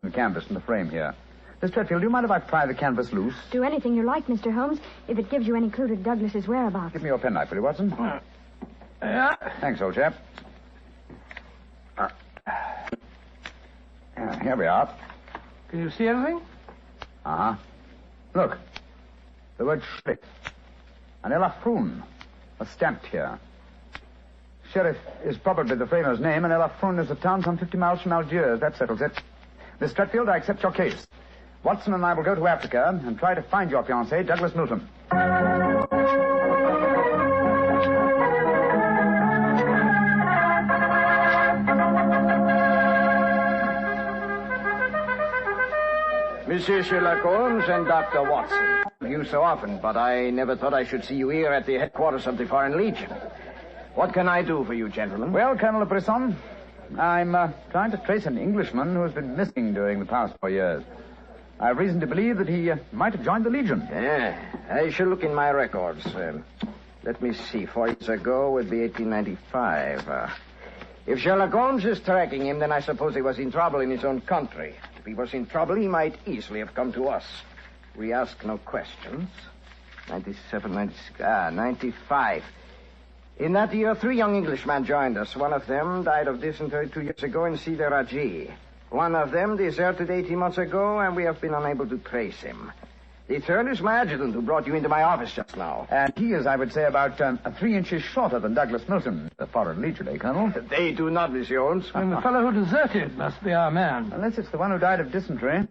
The canvas in the frame here. Miss Stretfield, do you mind if I pry the canvas loose? Do anything you like, Mr. Holmes, if it gives you any clue to Douglas's whereabouts. Give me your penknife, will you, Watson? Yeah. Thanks, old chap. Here we are. Can you see anything? Uh-huh. Look. The word Schlick. An Elafrun. Stamped here. Sheriff is probably the framer's name, and Elafrun is a town some 50 miles from Algiers. That settles it. Miss Stretfield, I accept your case. Watson and I will go to Africa and try to find your fiancé, Douglas Milton. Monsieur Sherlock Holmes and Dr. Watson. You so often, but I never thought I should see you here at the headquarters of the Foreign Legion. What can I do for you, gentlemen? Well, Colonel Brisson, I'm trying to trace an Englishman who has been missing during the past 4 years. I have reason to believe that he might have joined the Legion. Yeah, I shall look in my records. Let me see. 4 years ago would be 1895. If Sherlock Holmes is tracking him, then I suppose he was in trouble in his own country. If he was in trouble, he might easily have come to us. We ask no questions. 97, 96, 95. In that year, 3 young Englishmen joined us. One of them died of dysentery 2 years ago in Sidi Raji. One of them deserted 18 months ago, and we have been unable to trace him. The third is my adjutant who brought you into my office just now. And he is, I would say, about 3 inches shorter than Douglas Milton, the foreign legion, eh, Colonel? They do not, Monsieur Holmes. And the fellow who deserted must be our man. Unless it's the one who died of dysentery.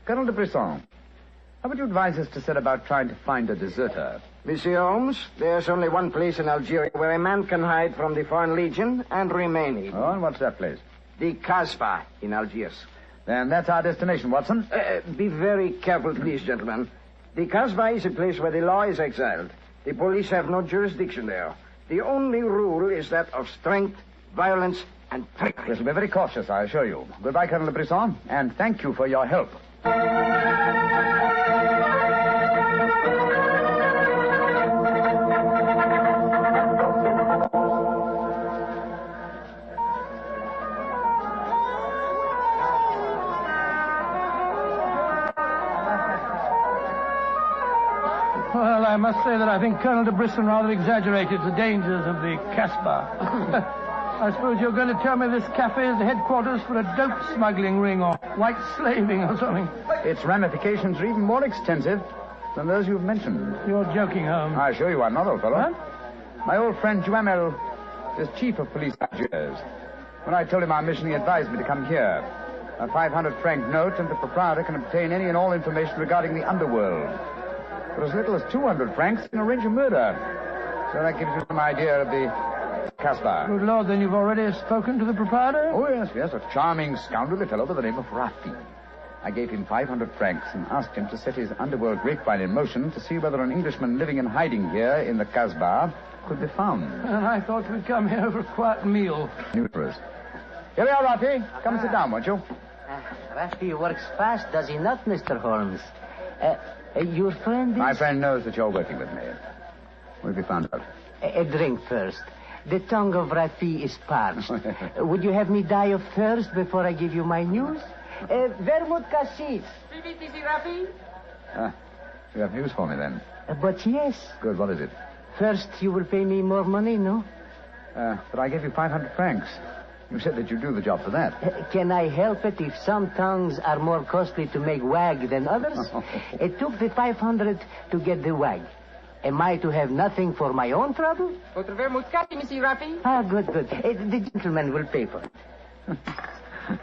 Colonel de Brisson, how would you advise us to set about trying to find a deserter? Monsieur Holmes, there's only one place in Algeria where a man can hide from the Foreign Legion and remain hidden. Oh, and what's that place? The CASBAH in Algiers. Then that's our destination, Watson. Be very careful, please, gentlemen. The CASBAH is a place where the law is exiled. The police have no jurisdiction there. The only rule is that of strength, violence, and trickery. We shall be very cautious, I assure you. Goodbye, Colonel de Brisson, and thank you for your help. Well, I must say that I think Colonel de Brisson rather exaggerated the dangers of the CASBAH. I suppose you're going to tell me this cafe is the headquarters for a dope smuggling ring or white slaving or something. Its ramifications are even more extensive than those you've mentioned. You're joking, Holmes. I assure you I'm not, old fellow. What? My old friend Duhamel is chief of police Algiers. When I told him our mission, he advised me to come here. A 500-franc note, and the proprietor can obtain any and all information regarding the underworld. For as little as 200 francs, you can arrange a murder. So that gives you some idea of the CASBAH. Good Lord, then you've already spoken to the proprietor? Oh, yes, a charming scoundrelly fellow by the name of Rafi. I gave him 500 francs and asked him to set his underworld grapevine in motion to see whether an Englishman living in hiding here in the CASBAH could be found. And I thought we'd come here for a quiet meal. Neuters. Here we are, Rafi. Come sit down, won't you? Rafi works fast, does he not, Mr. Holmes? Your friend is... My friend knows that you're working with me. We'll be found out. A drink first. The tongue of Rafi is parched. Would you have me die of thirst before I give you my news? Vermouth cassis. Rafi? You have news for me, then? But yes. Good, what is it? First, you will pay me more money, no? But I gave you 500 francs. You said that you'd do the job for that. Can I help it if some tongues are more costly to make wag than others? It took the 500 to get the wag. Am I to have nothing for my own trouble? Votre vermouth cassis, Monsieur Rafi? Ah, good. The gentleman will pay for it.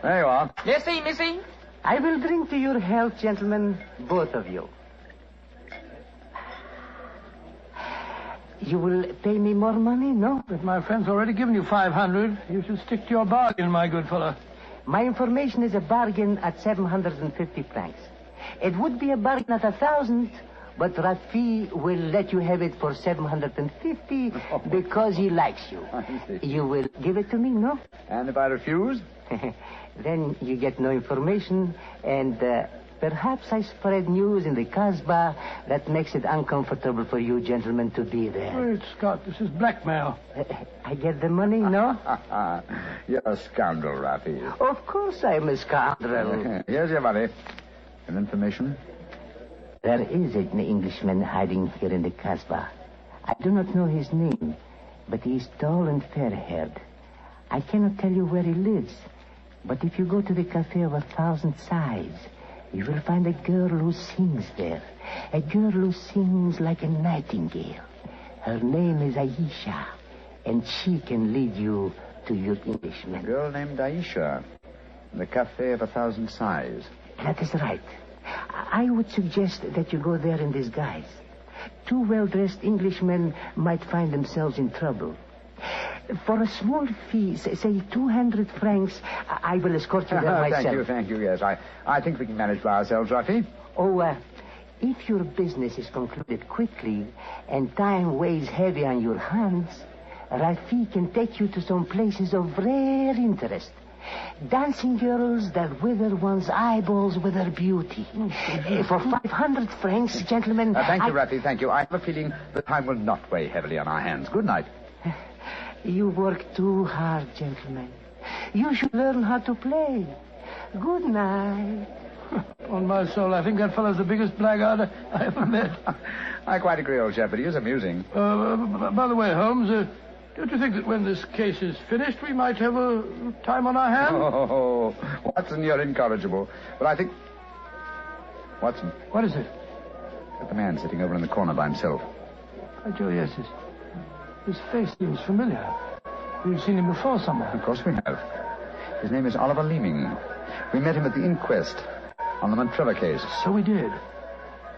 There you are. Merci, Missy. I will drink to your health, gentlemen, both of you. You will pay me more money, no? If my friend's already given you 500, you should stick to your bargain, my good fellow. My information is a bargain at 750 francs. It would be a bargain at 1,000, but Rafi will let you have it for 750 because he likes you. You will give it to me, no? And if I refuse? Then you get no information, and perhaps I spread news in the CASBAH that makes it uncomfortable for you gentlemen to be there. Wait, Scott, this is blackmail. I get the money, no? You're a scoundrel, Rafi. Of course I'm a scoundrel. Here's your money. And information? There is an Englishman hiding here in the CASBAH. I do not know his name, but he is tall and fair-haired. I cannot tell you where he lives, but if you go to the Cafe of 1,000 Sighs, you will find a girl who sings there. A girl who sings like a nightingale. Her name is Aisha, and she can lead you to your Englishman. A girl named Aisha. In the Cafe of 1,000 Sighs. That is right. I would suggest that you go there in disguise. 2 well-dressed Englishmen might find themselves in trouble. For a small fee, say 200 francs, I will escort you there myself. Thank you, yes. I think we can manage by ourselves, Rafi. If your business is concluded quickly and time weighs heavy on your hands, Rafi can take you to some places of rare interest. Dancing girls that wither one's eyeballs with their beauty. For 500 francs, gentlemen... Thank you, Rafi, thank you. I have a feeling the time will not weigh heavily on our hands. Good night. You work too hard, gentlemen. You should learn how to play. Good night. On my soul, I think that fellow's the biggest blackguard I ever met. I quite agree, old chap, but he is amusing. By the way, Holmes, Don't you think that when this case is finished, we might have a time on our hands? Oh, Watson, you're incorrigible. But I think... Watson. What is it? Look at the man sitting over in the corner by himself. By Joe, yes, his face seems familiar. We've seen him before somewhere. Of course we have. His name is Oliver Leeming. We met him at the inquest on the Montrevor case. So we did.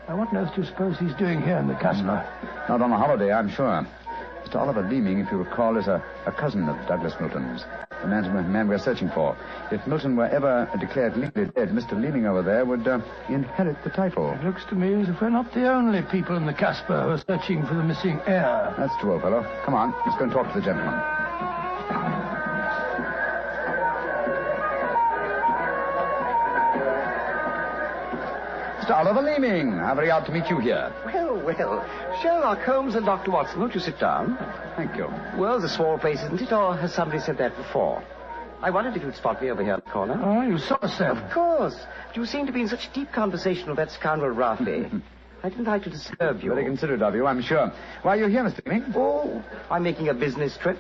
Now, what on earth do you suppose he's doing here in the CASBAH? Not on a holiday, I'm sure. Mr. Oliver Leeming, if you recall, is a cousin of Douglas Milton's. The man we're searching for. If Milton were ever declared legally dead, Mr. Leeming over there would inherit the title. It looks to me as if we're not the only people in the CASBAH who are searching for the missing heir. That's true, old fellow. Come on, let's go and talk to the gentleman. Mr. Oliver Leeming, how very odd to meet you here. Well, Sherlock Holmes and Dr. Watson, won't you sit down? Thank you. Well, it's a small place, isn't it? Or has somebody said that before? I wondered if you'd spot me over here in the corner. Oh, you saw us, Sam. Of course. But you seem to be in such deep conversation with that scoundrel Rafi. I didn't like to disturb you. Very considerate of you, I'm sure. Why are you here, Mr. Leeming? Oh, I'm making a business trip.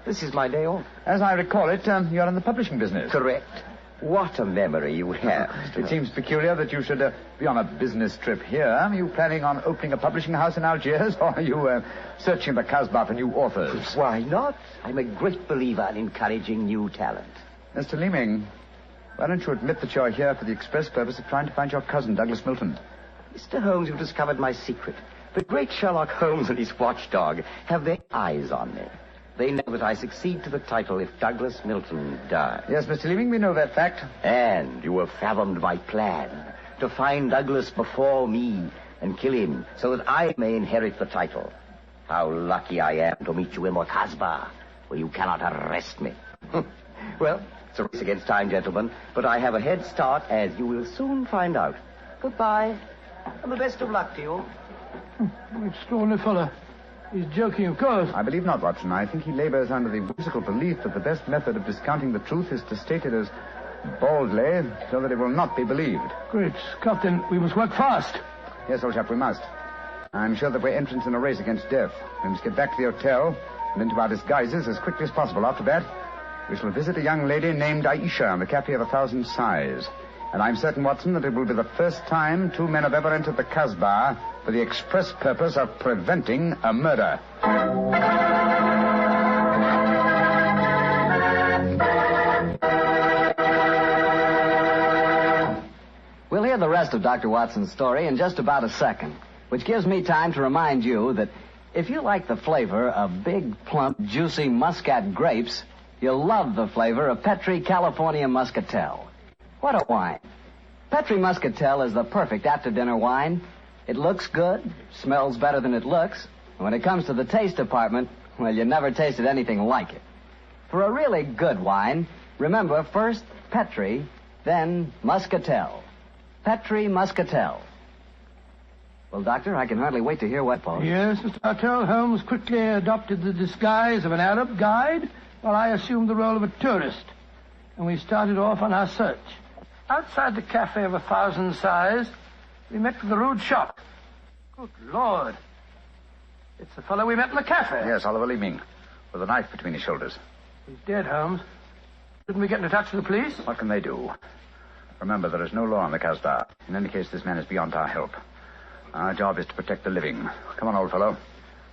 This is my day off. As I recall it, you're in the publishing business. Correct. What a memory you have. It seems peculiar that you should be on a business trip here. Are you planning on opening a publishing house in Algiers, or are you searching the CASBAH for new authors? Why not? I'm a great believer in encouraging new talent. Mr. Leeming, why don't you admit that you're here for the express purpose of trying to find your cousin, Douglas Milton? Mr. Holmes, you've discovered my secret. The great Sherlock Holmes and his watchdog have their eyes on me. They know that I succeed to the title if Douglas Milton dies. Yes, Mr. Leeming, we know that fact. And you have fathomed my plan to find Douglas before me and kill him so that I may inherit the title. How lucky I am to meet you in the CASBAH, where you cannot arrest me. Well, it's a race against time, gentlemen, but I have a head start, as you will soon find out. Goodbye, and the best of luck to you. Extraordinary fellow. He's joking, of course. I believe not, Watson. I think he labors under the whimsical belief that the best method of discounting the truth is to state it as boldly, so that it will not be believed. Great Scott, then we must work fast. Yes, old chap, we must. I'm sure that we're entrants in a race against death. We must get back to the hotel and into our disguises as quickly as possible. After that, we shall visit a young lady named Aisha in the Cafe of 1,000 Sighs. And I'm certain, Watson, that it will be the first time two men have ever entered the CASBAH for the express purpose of preventing a murder. We'll hear the rest of Dr. Watson's story in just about a second, which gives me time to remind you that if you like the flavor of big, plump, juicy Muscat grapes, you'll love the flavor of Petri California Muscatel. What a wine. Petri Muscatel is the perfect after-dinner wine. It looks good, smells better than it looks, and when it comes to the taste department, well, you never tasted anything like it. For a really good wine, remember first Petri, then Muscatel. Petri Muscatel. Well, Doctor, I can hardly wait to hear what follows. Yes, Mr. Martell, Holmes quickly adopted the disguise of an Arab guide, while I assumed the role of a tourist, and we started off on our search. Outside the Cafe of 1,000 Sighs, we met with a rude shock. Good Lord. It's the fellow we met in the cafe. Yes, Oliver Leeming, with a knife between his shoulders. He's dead, Holmes. Shouldn't we get into touch with the police? What can they do? Remember, there is no law on the CASBAH. In any case, this man is beyond our help. Our job is to protect the living. Come on, old fellow.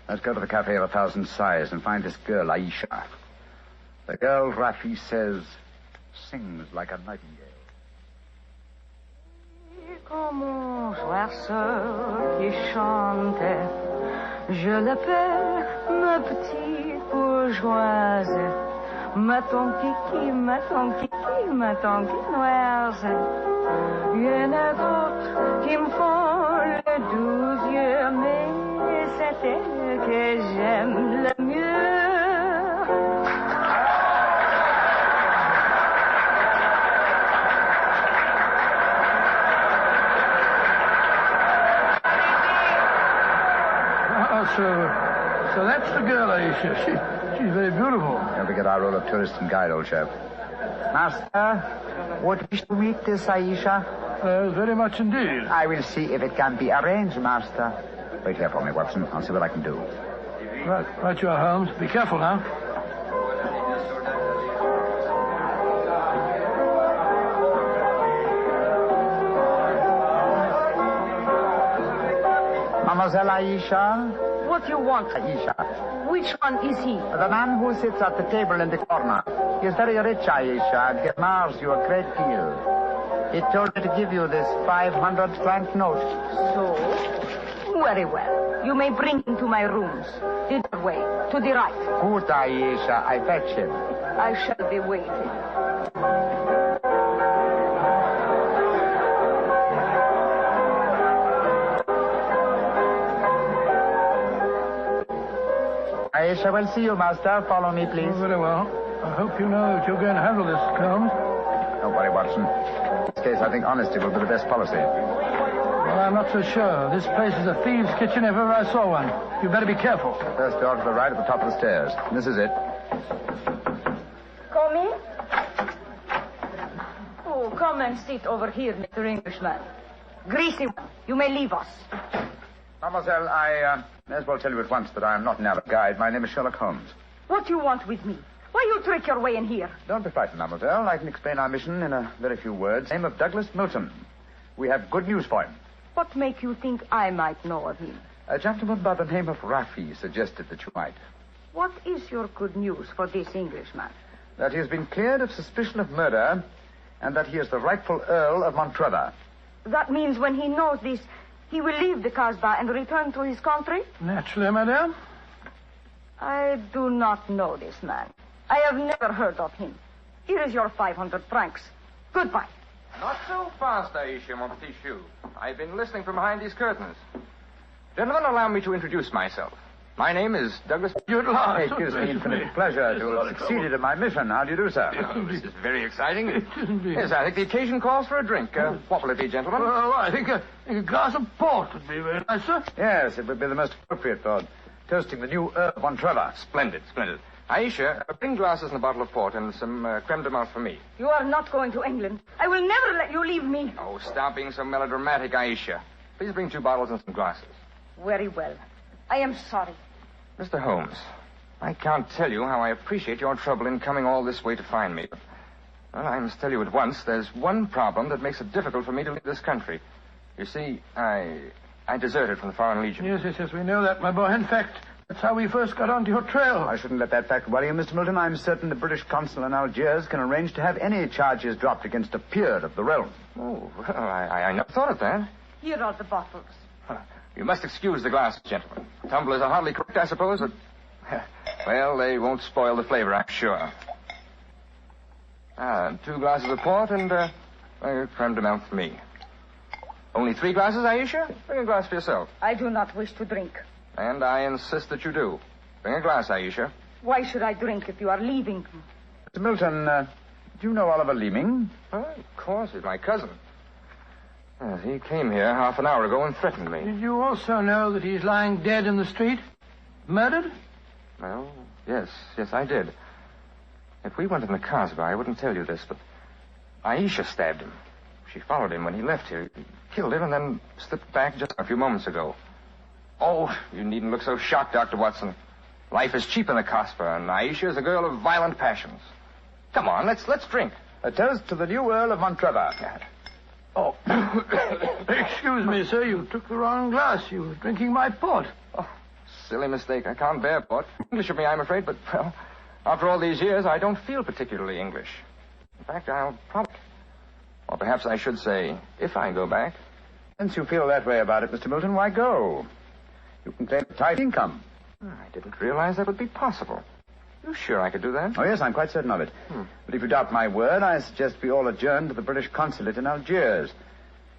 Let's go to the Cafe of 1,000 Sighs and find this girl, Aisha. The girl, Rafi says, sings like a nightingale. Comme un oiseau qui chante, je l'appelle ma petite bourgeoise, ma tonquiki, ma tonquiki, ma tonquinoise. Il y en a d'autres qui me font le doux yeux, mais c'est elle que j'aime le mieux. So that's the girl, Aisha. She's very beautiful. Don't forget our role of tourist and guide, old chap. Master, would wish to meet this Aisha? Very much indeed. I will see if it can be arranged, Master. Wait here for me, Watson. I'll see what I can do. Right you are, Holmes. Be careful now. Mademoiselle Aisha? What do you want? Aisha. Which one is he? The man who sits at the table in the corner. He is very rich, Aisha, and he admires you a great deal. He told me to give you this 500-franc note. So? Very well. You may bring him to my rooms. The other way, to the right. Good, Aisha. I fetch him. I shall be waiting. Aisha will see you, master. Follow me, please. Oh, very well. I hope you know that you're going to handle this, Holmes. Don't worry, Watson. In this case, I think honesty will be the best policy. Well, I'm not so sure. This place is a thieves' kitchen if ever I saw one. You better be careful. First door to the right at the top of the stairs. This is it. Come in. Oh, come and sit over here, Mr. Englishman. Greasy one. You may leave us. Mademoiselle, I may as well tell you at once that I am not an Arab guide. My name is Sherlock Holmes. What do you want with me? Why you trick your way in here? Don't be frightened, mademoiselle. I can explain our mission in a very few words. Name of Douglas Milton. We have good news for him. What make you think I might know of him? A gentleman by the name of Rafi suggested that you might. What is your good news for this Englishman? That he has been cleared of suspicion of murder and that he is the rightful Earl of Montrevor. That means when he knows this, he will leave the CASBAH and return to his country? Naturally, madame. I do not know this man. I have never heard of him. Here is your 500 francs. Goodbye. Not so fast, Aisha, mon petit chou. I've been listening from behind these curtains. Gentlemen, allow me to introduce myself. My name is Douglas... It gives me infinite pleasure to have succeeded in my mission. How do you do, sir? This is very exciting. Yes, I think the occasion calls for a drink. What will it be, gentlemen? Well, I think a glass of port would be very nice, sir. Yes, it would be the most appropriate for toasting the new Earl of Montrevor. Splendid, splendid. Aisha, bring glasses and a bottle of port and some creme de menthe for me. You are not going to England. I will never let you leave me. Oh, stop being so melodramatic, Aisha. Please bring 2 bottles and some glasses. Very well. I am sorry. Mr. Holmes, I can't tell you how I appreciate your trouble in coming all this way to find me. But, well, I must tell you at once, there's one problem that makes it difficult for me to leave this country. You see, I deserted from the Foreign Legion. Yes, we know that, my boy. In fact, that's how we first got onto your trail. I shouldn't let that fact worry you, Mr. Milton. I'm certain the British consul in Algiers can arrange to have any charges dropped against a peer of the realm. Oh, well, I never thought of that. Here are the bottles. You must excuse the glasses, gentlemen. Tumblers are hardly cooked, I suppose, but... Well, they won't spoil the flavor, I'm sure. 2 glasses of port and creme de menthe for me. Only 3 glasses, Aisha? Bring a glass for yourself. I do not wish to drink. And I insist that you do. Bring a glass, Aisha. Why should I drink if you are leaving? Mr. Milton, do you know Oliver Leeming? Of course, he's my cousin. Yes, he came here half an hour ago and threatened me. Did you also know that he's lying dead in the street? Murdered? Well, yes, I did. If we went in the CASBAH, I wouldn't tell you this, but Aisha stabbed him. She followed him when he left here, killed him, and then slipped back just a few moments ago. Oh, you needn't look so shocked, Dr. Watson. Life is cheap in the CASBAH, and Aisha is a girl of violent passions. Come on, let's drink. A toast to the new Earl of Montrevor. Oh, excuse me, sir. You took the wrong glass. You were drinking my port. Oh, silly mistake. I can't bear port. English of me, I'm afraid, but, well, after all these years, I don't feel particularly English. In fact, I'll probably... Or perhaps I should say, if I go back. Since you feel that way about it, Mr. Milton, why go? You can claim a tight income. I didn't realize that would be possible. You sure I could do that? Oh, yes, I'm quite certain of it. But if you doubt my word, I suggest we all adjourn to the British consulate in Algiers.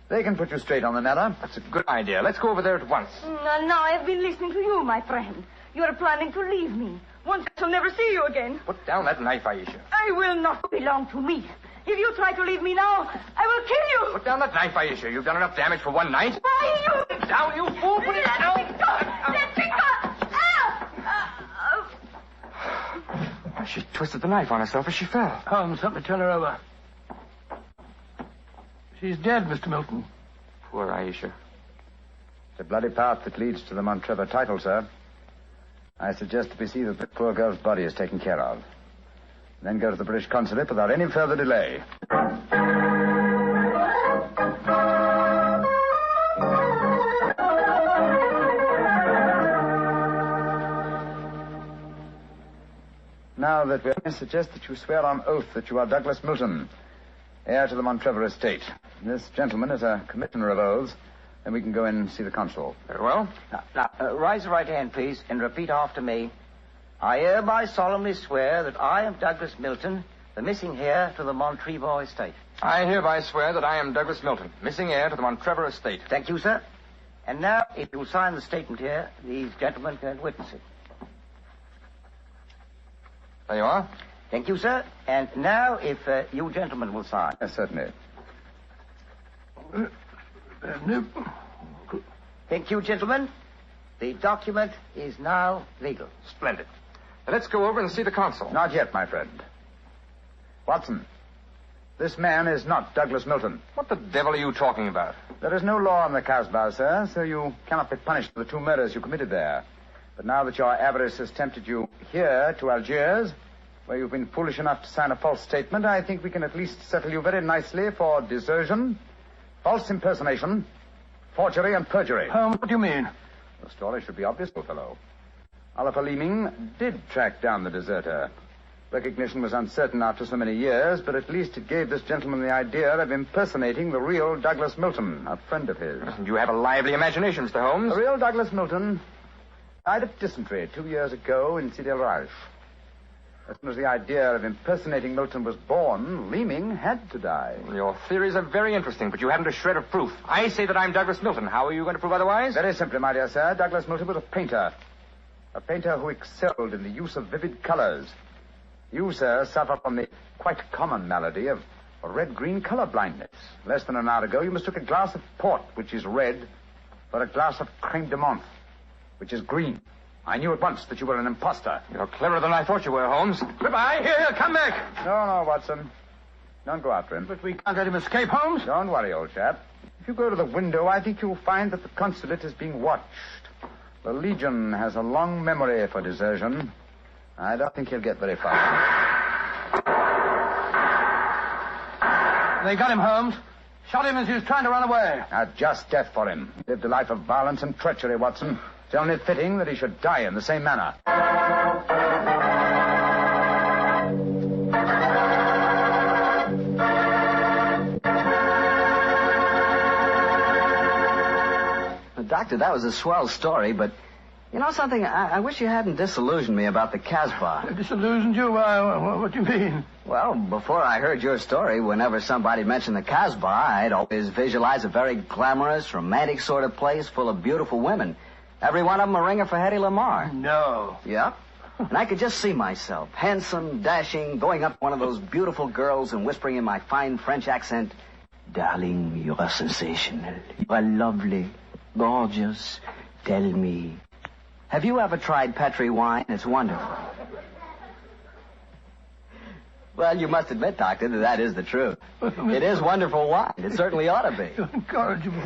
They can put you straight on the matter. That's a good idea. Let's go over there at once. Now I've been listening to you, my friend. You are planning to leave me. Once I shall never see you again. Put down that knife, Aisha. I will not belong to me. If you try to leave me now, I will kill you. Put down that knife, Aisha. You've done enough damage for one night. Why, you... Put it down, you fool. Put it down. Let me go. Let me go. She twisted the knife on herself as she fell. Holmes, help me turn her over. She's dead, Mr. Milton. Poor Aisha. It's a bloody path that leads to the Montrevor title, sir. I suggest that we see that the poor girl's body is taken care of. Then go to the British consulate without any further delay. Now that we I suggest that you swear on oath that you are Douglas Milton, heir to the Montrevor estate. This gentleman is a commissioner of oaths, then we can go in and see the consul. Very well. Now, raise your right hand, please, and repeat after me. I hereby solemnly swear that I am Douglas Milton, the missing heir to the Montrevor estate. I hereby swear that I am Douglas Milton, missing heir to the Montrevor estate. Thank you, sir. And now, if you'll sign the statement here, these gentlemen can witness it. There you are. Thank you, sir. And now, if you gentlemen will sign. Yes, certainly. Thank you, gentlemen. The document is now legal. Splendid. Now, let's go over and see the consul. Not yet, my friend. Watson, this man is not Douglas Milton. What the devil are you talking about? There is no law in the CASBAH, sir, so you cannot be punished for the 2 murders you committed there. But now that your avarice has tempted you here to Algiers, where you've been foolish enough to sign a false statement, I think we can at least settle you very nicely for desertion, false impersonation, forgery, and perjury. What do you mean? The story should be obvious, old fellow. Oliver Leeming did track down the deserter. Recognition was uncertain after so many years, but at least it gave this gentleman the idea of impersonating the real Douglas Milton, a friend of his. You have a lively imagination, Mr. Holmes. The real Douglas Milton died of dysentery 2 years ago in Sidi El Raj. As soon as the idea of impersonating Milton was born, Leeming had to die. Your theories are very interesting, but you haven't a shred of proof. I say that I'm Douglas Milton. How are you going to prove otherwise? Very simply, my dear sir. Douglas Milton was a painter. A painter who excelled in the use of vivid colors. You, sir, suffer from the quite common malady of red-green color blindness. Less than an hour ago, you mistook a glass of port, which is red, for a glass of creme de menthe, which is green. I knew at once that you were an imposter. You're cleverer than I thought you were, Holmes. Goodbye. Here, come back. No, Watson. Don't go after him. But we can't let him escape, Holmes. Don't worry, old chap. If you go to the window, I think you'll find that the consulate is being watched. The Legion has a long memory for desertion. I don't think he'll get very far. They got him, Holmes. Shot him as he was trying to run away. A just death for him. Lived a life of violence and treachery, Watson. It's only fitting that he should die in the same manner. Doctor, that was a swell story, but you know something? I wish you hadn't disillusioned me about the CASBAH. Disillusioned you? What do you mean? Well, before I heard your story, whenever somebody mentioned the CASBAH, I'd always visualize a very glamorous, romantic sort of place full of beautiful women. Every one of them a ringer for Hedy Lamarr. No. Yep. And I could just see myself, handsome, dashing, going up to one of those beautiful girls and whispering in my fine French accent, "Darling, you are sensational. You are lovely, gorgeous. Tell me, have you ever tried Petri wine? It's wonderful." Well, you must admit, Doctor, that is the truth. It is wonderful wine. It certainly ought to be. Incorrigible.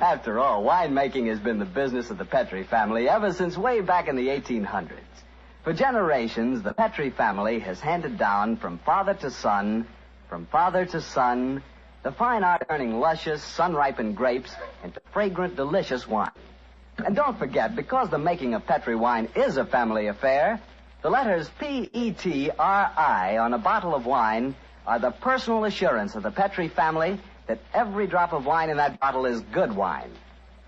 After all, winemaking has been the business of the Petri family ever since way back in the 1800s. For generations, the Petri family has handed down from father to son, the fine art of turning luscious, sun-ripened grapes into fragrant, delicious wine. And don't forget, because the making of Petri wine is a family affair, the letters P-E-T-R-I on a bottle of wine are the personal assurance of the Petri family that every drop of wine in that bottle is good wine.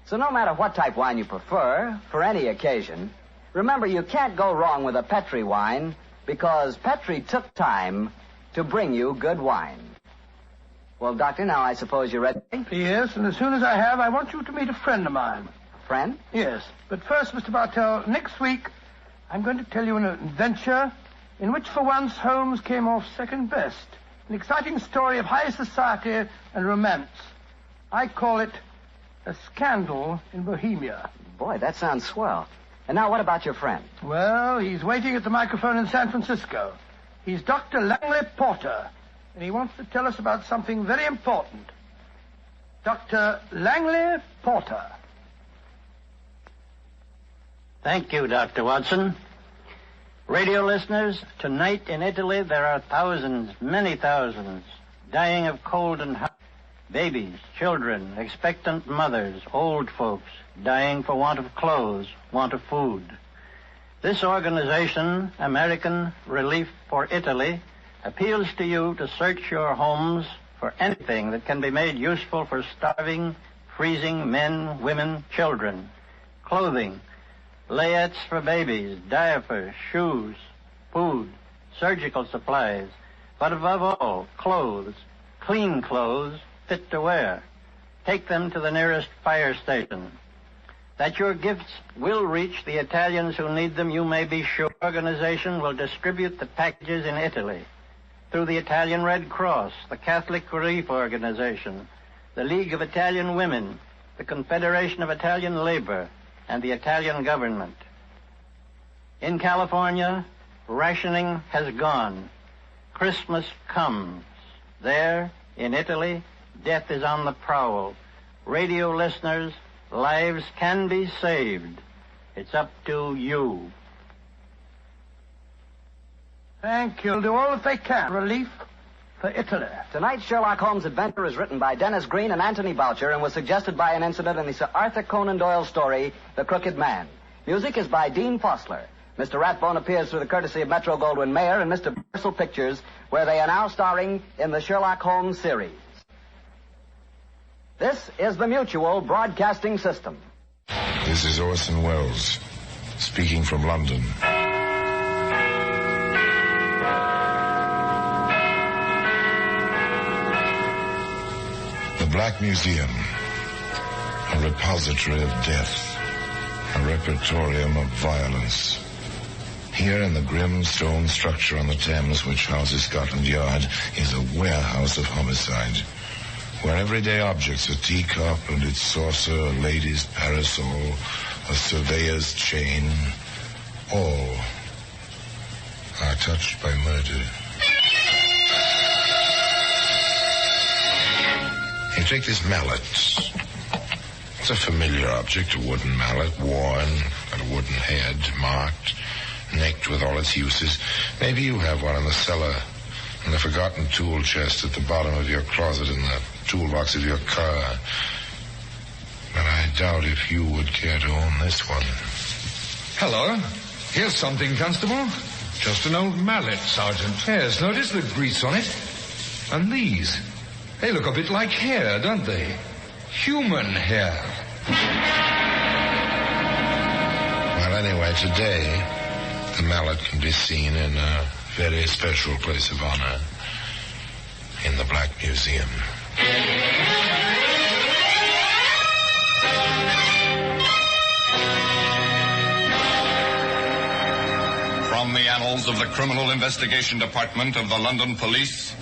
So no matter what type wine you prefer, for any occasion, remember you can't go wrong with a Petri wine because Petri took time to bring you good wine. Well, Doctor, now I suppose you're ready? Yes, and as soon as I have, I want you to meet a friend of mine. Friend? Yes. But first, Mr. Bartell, next week, I'm going to tell you an adventure in which, for once, Holmes came off second best. An exciting story of high society and romance. I call it A Scandal in Bohemia. Boy, that sounds swell. And now what about your friend? Well, he's waiting at the microphone in San Francisco. He's Dr. Langley Porter, and he wants to tell us about something very important. Dr. Langley Porter. Thank you, Dr. Watson. Radio listeners, tonight in Italy there are thousands, many thousands, dying of cold and hunger. Babies, children, expectant mothers, old folks, dying for want of clothes, want of food. This organization, American Relief for Italy, appeals to you to search your homes for anything that can be made useful for starving, freezing men, women, children. Clothing, layettes for babies, diapers, shoes, food, surgical supplies, but above all, clothes, clean clothes, fit to wear. Take them to the nearest fire station. That your gifts will reach the Italians who need them, you may be sure. The organization will distribute the packages in Italy through the Italian Red Cross, the Catholic Relief Organization, the League of Italian Women, the Confederation of Italian Labor, and the Italian government. In California, rationing has gone. Christmas comes. There, in Italy, death is on the prowl. Radio listeners, lives can be saved. It's up to you. Thank you. They'll do all that they can. Relief for Italy. Tonight's Sherlock Holmes adventure is written by Dennis Green and Anthony Boucher and was suggested by an incident in the Sir Arthur Conan Doyle story, The Crooked Man. Music is by Dean Fossler. Mr. Rathbone appears through the courtesy of Metro-Goldwyn-Mayer and Mr. Universal Pictures, where they are now starring in the Sherlock Holmes series. This is the Mutual Broadcasting System. This is Orson Welles, speaking from London. The Black Museum, a repository of death, a repertorium of violence. Here in the grim stone structure on the Thames, which houses Scotland Yard, is a warehouse of homicide, where everyday objects, a teacup and its saucer, a lady's parasol, a surveyor's chain, all are touched by murder. You take this mallet. It's a familiar object, a wooden mallet, worn, got a wooden head, marked, necked with all its uses. Maybe you have one in the cellar, in the forgotten tool chest at the bottom of your closet, in the toolbox of your car. But I doubt if you would care to own this one. Hello. Here's something, Constable. Just an old mallet, Sergeant. Yes, notice the grease on it? And these. They look a bit like hair, don't they? Human hair. Well, anyway, today, the mallet can be seen in a very special place of honor in the Black Museum. From the annals of the Criminal Investigation Department of the London Police,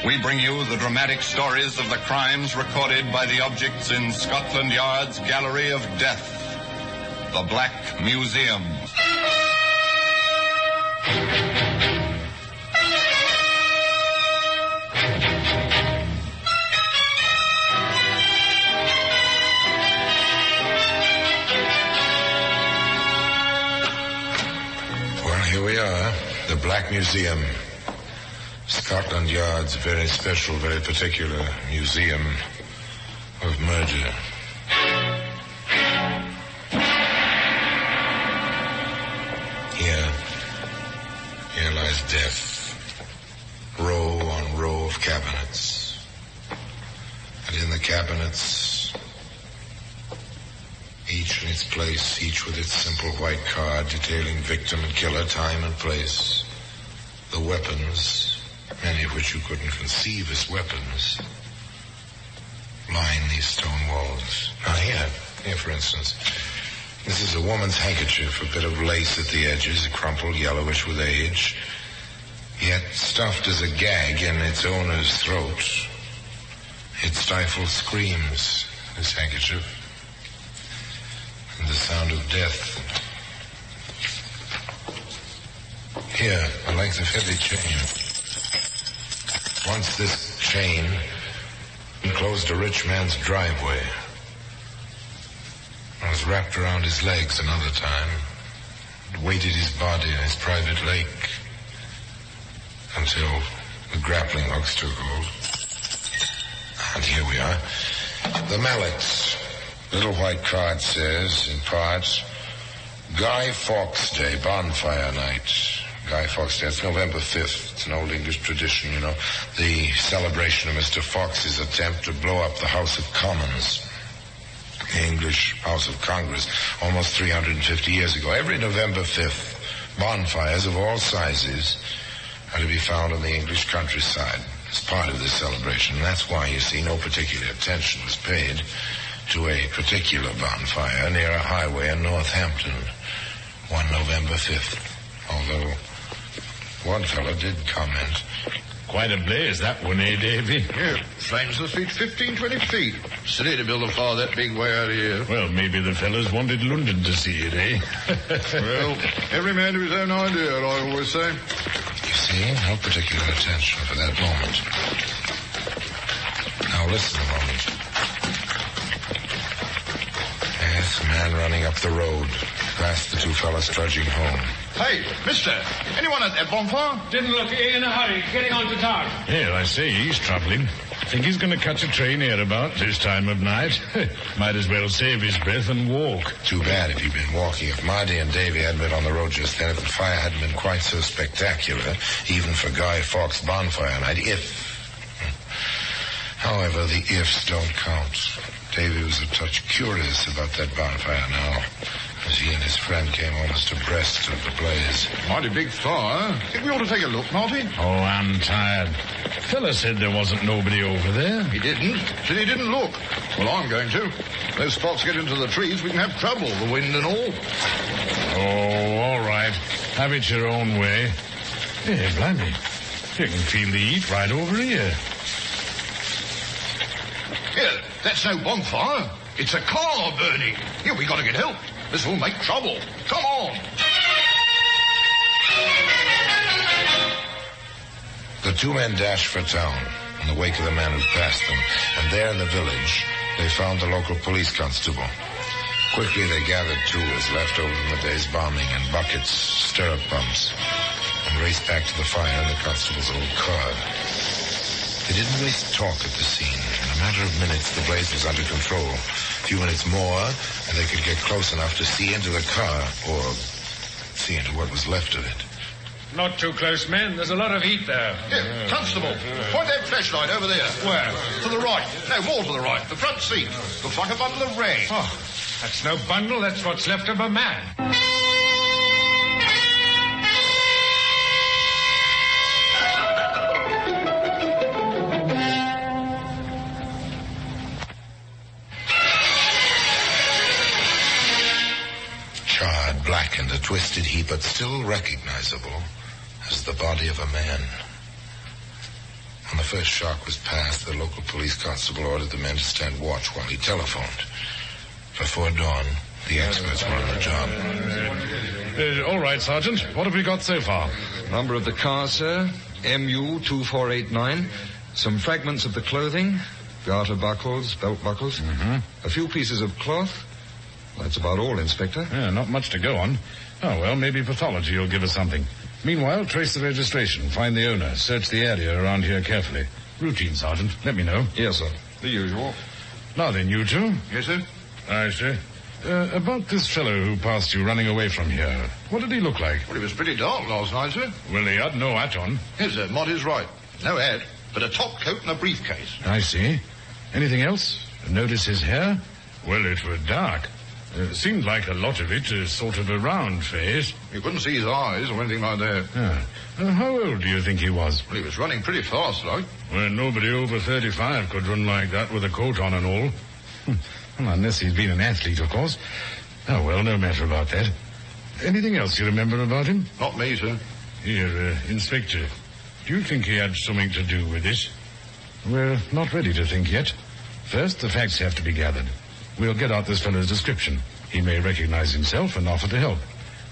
we bring you the dramatic stories of the crimes recorded by the objects in Scotland Yard's Gallery of Death, the Black Museum. Well, here we are, the Black Museum. Scotland Yard's very special, very particular museum of murder. Here lies death. Row on row of cabinets. And in the cabinets, each in its place, each with its simple white card detailing victim and killer, time and place. The weapons, many of which you couldn't conceive as weapons, line these stone walls. Now here, for instance, this is a woman's handkerchief, a bit of lace at the edges, crumpled, yellowish with age, yet stuffed as a gag in its owner's throat. It stifles screams, this handkerchief, and the sound of death. Here, a length of heavy chain. Once this chain enclosed a rich man's driveway. It was wrapped around his legs another time. and weighted his body in his private lake until the grappling hooks took hold. And here we are. The Mallet. Little white card says, in parts, Guy Fawkes Day, bonfire night. Guy Fawkes Day, it's November 5th. It's an old English tradition, you know. The celebration of Mr. Fawkes's attempt to blow up the House of Commons, the English House of Congress, almost 350 years ago. Every November 5th, bonfires of all sizes are to be found on the English countryside as part of this celebration. And that's why, you see, no particular attention was paid to a particular bonfire near a highway in Northampton one November 5th. Although one fellow did comment. Quite a blaze, that one, eh, Davy? Yeah, flames that feet 15, 20 feet. Silly to build a fire that big way out of here. Well, maybe the fellas wanted London to see it, eh? Well, every man to his own idea, I always say. You see, no particular attention for that moment. Now listen a moment. Yes, a man running up the road, past the two fellas trudging home. Hey, mister, anyone at that bonfire? Didn't look in a hurry, getting on to town. Yeah, I say, he's troubling. Think he's going to catch a train here about this time of night. Might as well save his breath and walk. Too bad if he'd been walking. If Marty and Davy hadn't been on the road just then, if the fire hadn't been quite so spectacular, even for Guy Fawkes' bonfire night, However, the ifs don't count. Davy was a touch curious about that bonfire now, as he and his friend came almost abreast of the blaze. Mighty big fire. Think we ought to take a look, Marty? Oh, I'm tired. Fella said there wasn't nobody over there. He didn't. Said he didn't look. Well, I'm going to. Those spots get into the trees, we can have trouble, the wind and all. Oh, all right. Have it your own way. Hey, blimey. You can feel the heat right over here. Here, that's no bonfire. It's a car burning. Here, we got to get help. This will make trouble. Come on. The two men dashed for town in the wake of the man who passed them, and there in the village, they found the local police constable. Quickly, they gathered tools left over from the day's bombing and buckets, stirrup pumps, and raced back to the fire in the constable's old car. They didn't waste talk at the scene. In a matter of minutes, the blaze was under control. A few minutes more, and they could get close enough to see into the car, or see into what was left of it. Not too close, men. There's a lot of heat there. Here, constable, point that flashlight over there. Where? To the right. No, more to the right. The front seat. Looks like a bundle of rags. Oh, that's no bundle. That's what's left of a man. Blackened, a twisted heap, but still recognizable as the body of a man. When the first shock was past, the local police constable ordered the men to stand watch while he telephoned. Before dawn, the experts were on the job. All right, Sergeant. What have we got so far? Number of the car, sir, MU2489. Some fragments of the clothing, garter buckles, belt buckles. Mm-hmm. A few pieces of cloth. That's about all, Inspector. Yeah, not much to go on. Oh, well, maybe pathology will give us something. Meanwhile, trace the registration, find the owner, search the area around here carefully. Routine, Sergeant. Let me know. Yes, sir. The usual. Now then, you two. Yes, sir? I see. About this fellow who passed you running away from here, what did he look like? Well, it was pretty dark last night, sir. Well, he had no hat on. Yes, sir. Monty's right. No hat, but a top coat and a briefcase. I see. Anything else? Notice his hair? Well, it was dark. Seemed like a lot of it is sort of a round face. You couldn't see his eyes or anything like that. How old do you think he was? Well, he was running pretty fast, like. Well, nobody over 35 could run like that with a coat on and all. Well, unless he's been an athlete, of course. Oh, well, no matter about that. Anything else you remember about him? Not me, sir. Here, Inspector, do you think he had something to do with this? We're not ready to think yet. First, the facts have to be gathered. We'll get out this fellow's description. He may recognize himself and offer to help.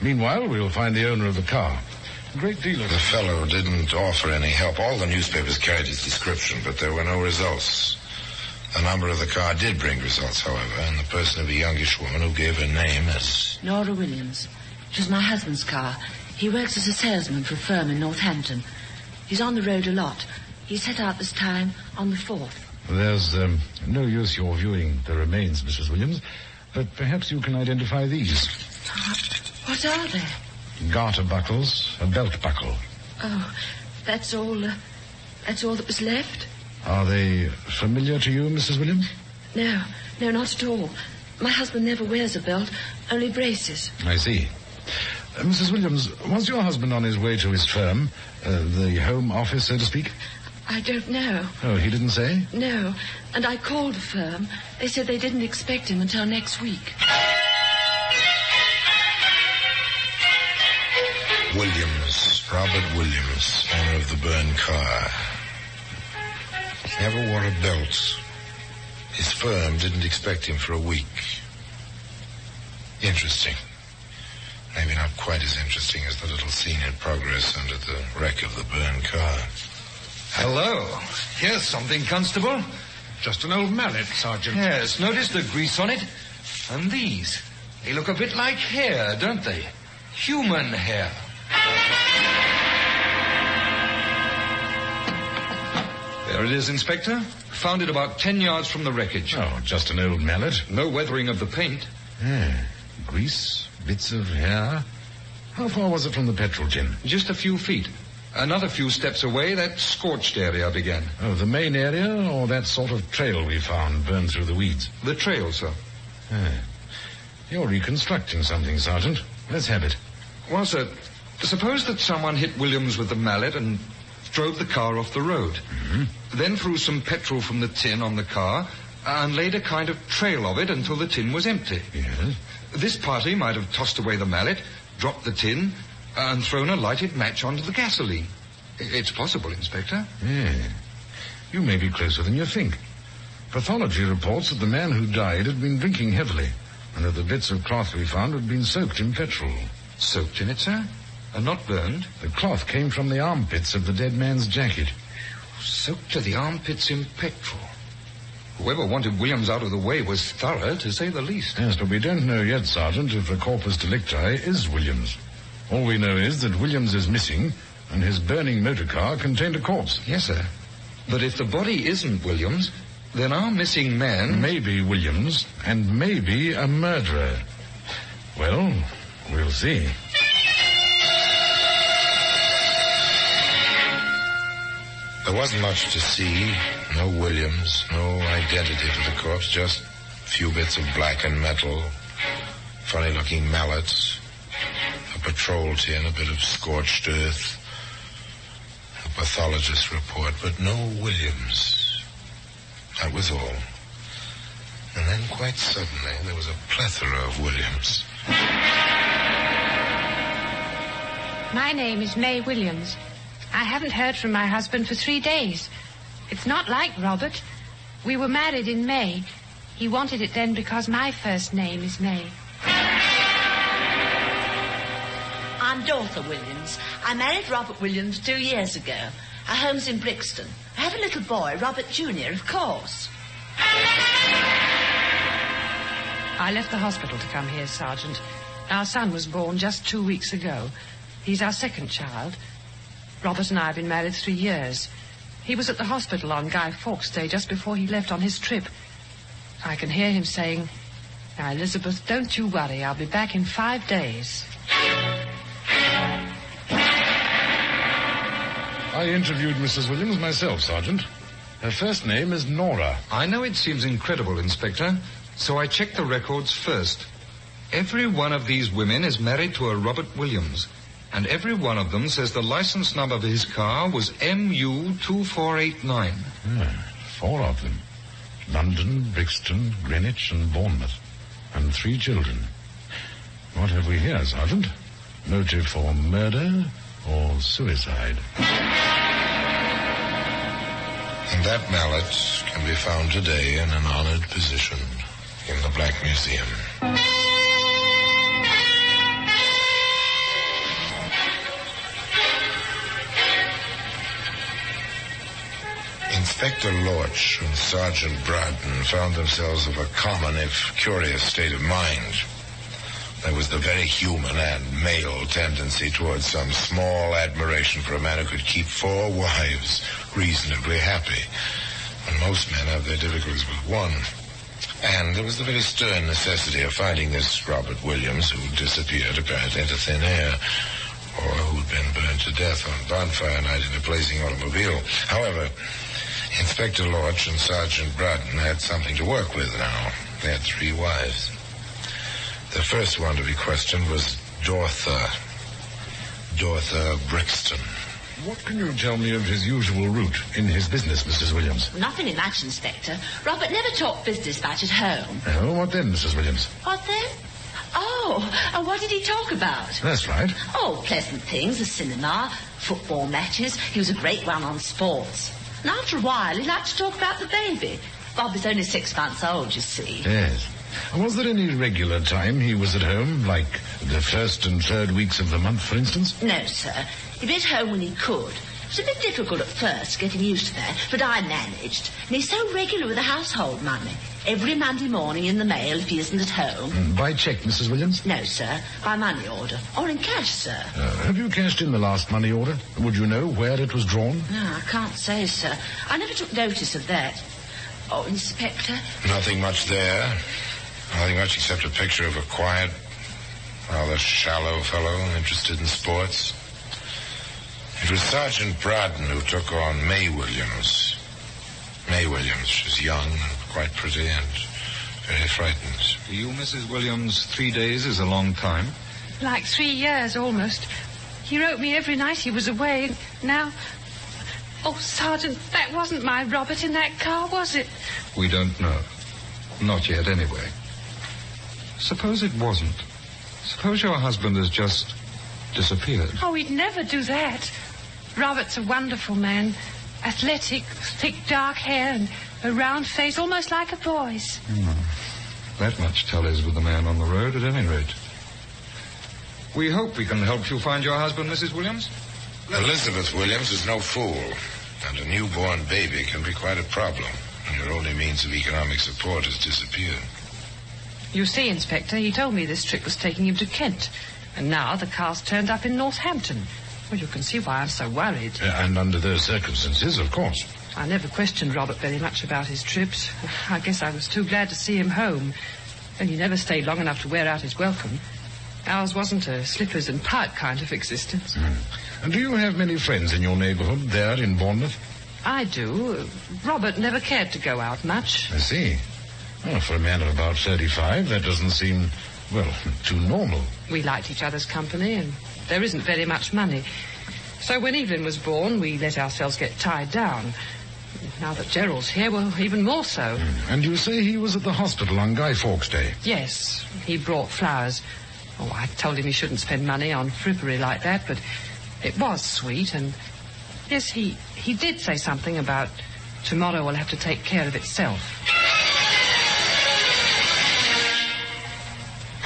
Meanwhile, we'll find the owner of the car. A great deal of... The fellow didn't offer any help. All the newspapers carried his description, but there were no results. The number of the car did bring results, however, and the person of a youngish woman who gave her name as... Nora Williams. It was my husband's car. He works as a salesman for a firm in Northampton. He's on the road a lot. He set out this time on the 4th. There's no use your viewing the remains, Mrs. Williams, but perhaps you can identify these. What are they? Garter buckles, a belt buckle. Oh, that's all that was left? Are they familiar to you, Mrs. Williams? No, not at all. My husband never wears a belt, only braces. I see. Mrs. Williams, was your husband on his way to his firm, the home office, so to speak? I don't know. Oh, he didn't say? No, and I called the firm. They said they didn't expect him until next week. Williams, Robert Williams, owner of the burned car. He never wore a belt. His firm didn't expect him for a week. Interesting. Maybe not quite as interesting as the little scene in progress under the wreck of the burned car. Hello. Here's something, Constable. Just an old mallet, Sergeant. Yes, notice the grease on it? And these. They look a bit like hair, don't they? Human hair. There it is, Inspector. Found it about 10 yards from the wreckage. Oh, just an old mallet? No weathering of the paint. Grease, bits of hair. How far was it from the petrol tin? Just a few feet. Another few steps away, that scorched area began. Oh, the main area, or that sort of trail we found burned through the weeds? The trail, sir. You're reconstructing something, Sergeant. Let's have it. Well, sir, suppose that someone hit Williams with the mallet and drove the car off the road. Mm-hmm. Then threw some petrol from the tin on the car and laid a kind of trail of it until the tin was empty. Yes. This party might have tossed away the mallet, dropped the tin, and thrown a lighted match onto the gasoline. It's possible, Inspector. Yeah. You may be closer than you think. Pathology reports that the man who died had been drinking heavily, and that the bits of cloth we found had been soaked in petrol. Soaked in it, sir? And not burned? The cloth came from the armpits of the dead man's jacket. Soaked to the armpits in petrol. Whoever wanted Williams out of the way was thorough, to say the least. Yes, but we don't know yet, Sergeant, if the corpus delicti is Williams. All we know is that Williams is missing, and his burning motor car contained a corpse. Yes, sir. But if the body isn't Williams, then our missing man... Maybe Williams, and maybe a murderer. Well, we'll see. There wasn't much to see. No Williams, no identity to the corpse, just a few bits of blackened metal, funny-looking mallets, a patrol tin, a bit of scorched earth, a pathologist's report, but no Williams. That was all. And then, quite suddenly, there was a plethora of Williams. My name is May Williams. I haven't heard from my husband for 3 days. It's not like Robert. We were married in May. He wanted it then because my first name is May. I'm Dorothy Williams. I married Robert Williams 2 years ago. Our home's in Brixton. I have a little boy, Robert Jr., of course. I left the hospital to come here, Sergeant. Our son was born just 2 weeks ago. He's our second child. Robert and I have been married 3 years. He was at the hospital on Guy Fawkes Day just before he left on his trip. I can hear him saying, "Now, Elizabeth, don't you worry. I'll be back in 5 days." I interviewed Mrs. Williams myself, Sergeant. Her first name is Nora. I know it seems incredible, Inspector, so I checked the records first. Every one of these women is married to a Robert Williams, and every one of them says the license number of his car was MU2489. 4 of them. London, Brixton, Greenwich, and Bournemouth. And 3 children. What have we here, Sergeant? Motive for murder or suicide? And that mallet can be found today in an honored position in the Black Museum. Inspector Lorch and Sergeant Broughton found themselves of a common, if curious, state of mind. There was the very human and male tendency towards some small admiration for a man who could keep 4 wives reasonably happy, when most men have their difficulties with one. And there was the very stern necessity of finding this Robert Williams, who disappeared apparently into thin air, or who'd been burned to death on bonfire night in a blazing automobile. However, Inspector Lorch and Sergeant Braden had something to work with now. They had 3 wives. The first one to be questioned was Dortha Brixton. What can you tell me of his usual route in his business, Mrs. Williams? Nothing in much, Inspector. Robert never talked business much at home. Oh, what then, Mrs. Williams? What then? Oh, what did he talk about? That's right. Oh, pleasant things, the cinema, football matches. He was a great one on sports. And after a while, he liked to talk about the baby. Bob is only 6 months old, you see. Yes. Was there any regular time he was at home, like the 1st and 3rd weeks of the month, for instance? No, sir. He'd be at home when he could. It was a bit difficult at first, getting used to that, but I managed. And he's so regular with the household money. Every Monday morning in the mail if he isn't at home. By cheque, Mrs. Williams? No, sir. By money order. Or in cash, sir. Have you cashed in the last money order? Would you know where it was drawn? No, I can't say, sir. I never took notice of that. Oh, Inspector? Nothing much there. Nothing much except a picture of a quiet, rather shallow fellow interested in sports. It was Sergeant Braden who took on May Williams. May Williams. She's young and quite pretty and very frightened. For you, Mrs. Williams, 3 days is a long time. Like 3 years, almost. He wrote me every night he was away. Now... Oh, Sergeant, that wasn't my Robert in that car, was it? We don't know. Not yet, anyway. Suppose it wasn't. Suppose your husband has just disappeared. Oh, he'd never do that. Robert's a wonderful man. Athletic, thick dark hair and a round face, almost like a boy's. That much tallies with the man on the road, at any rate. We hope we can help you find your husband, Mrs. Williams. Elizabeth Williams is no fool, and a newborn baby can be quite a problem when your only means of economic support has disappeared. You see, Inspector, he told me this trip was taking him to Kent, and now the car's turned up in Northampton. Well, you can see why I'm so worried. And under those circumstances, of course. I never questioned Robert very much about his trips. I guess I was too glad to see him home. And he never stayed long enough to wear out his welcome. Ours wasn't a slippers and pipe kind of existence. And do you have many friends in your neighborhood there in Bournemouth? I do. Robert never cared to go out much. I see. Well, for a man of about 35, that doesn't seem, well, too normal. We liked each other's company, and there isn't very much money. So when Evelyn was born, we let ourselves get tied down. Now that Gerald's here, well, even more so. And you say he was at the hospital on Guy Fawkes Day? Yes, he brought flowers. Oh, I told him he shouldn't spend money on frippery like that, but it was sweet, and... Yes, he did say something about tomorrow will have to take care of itself.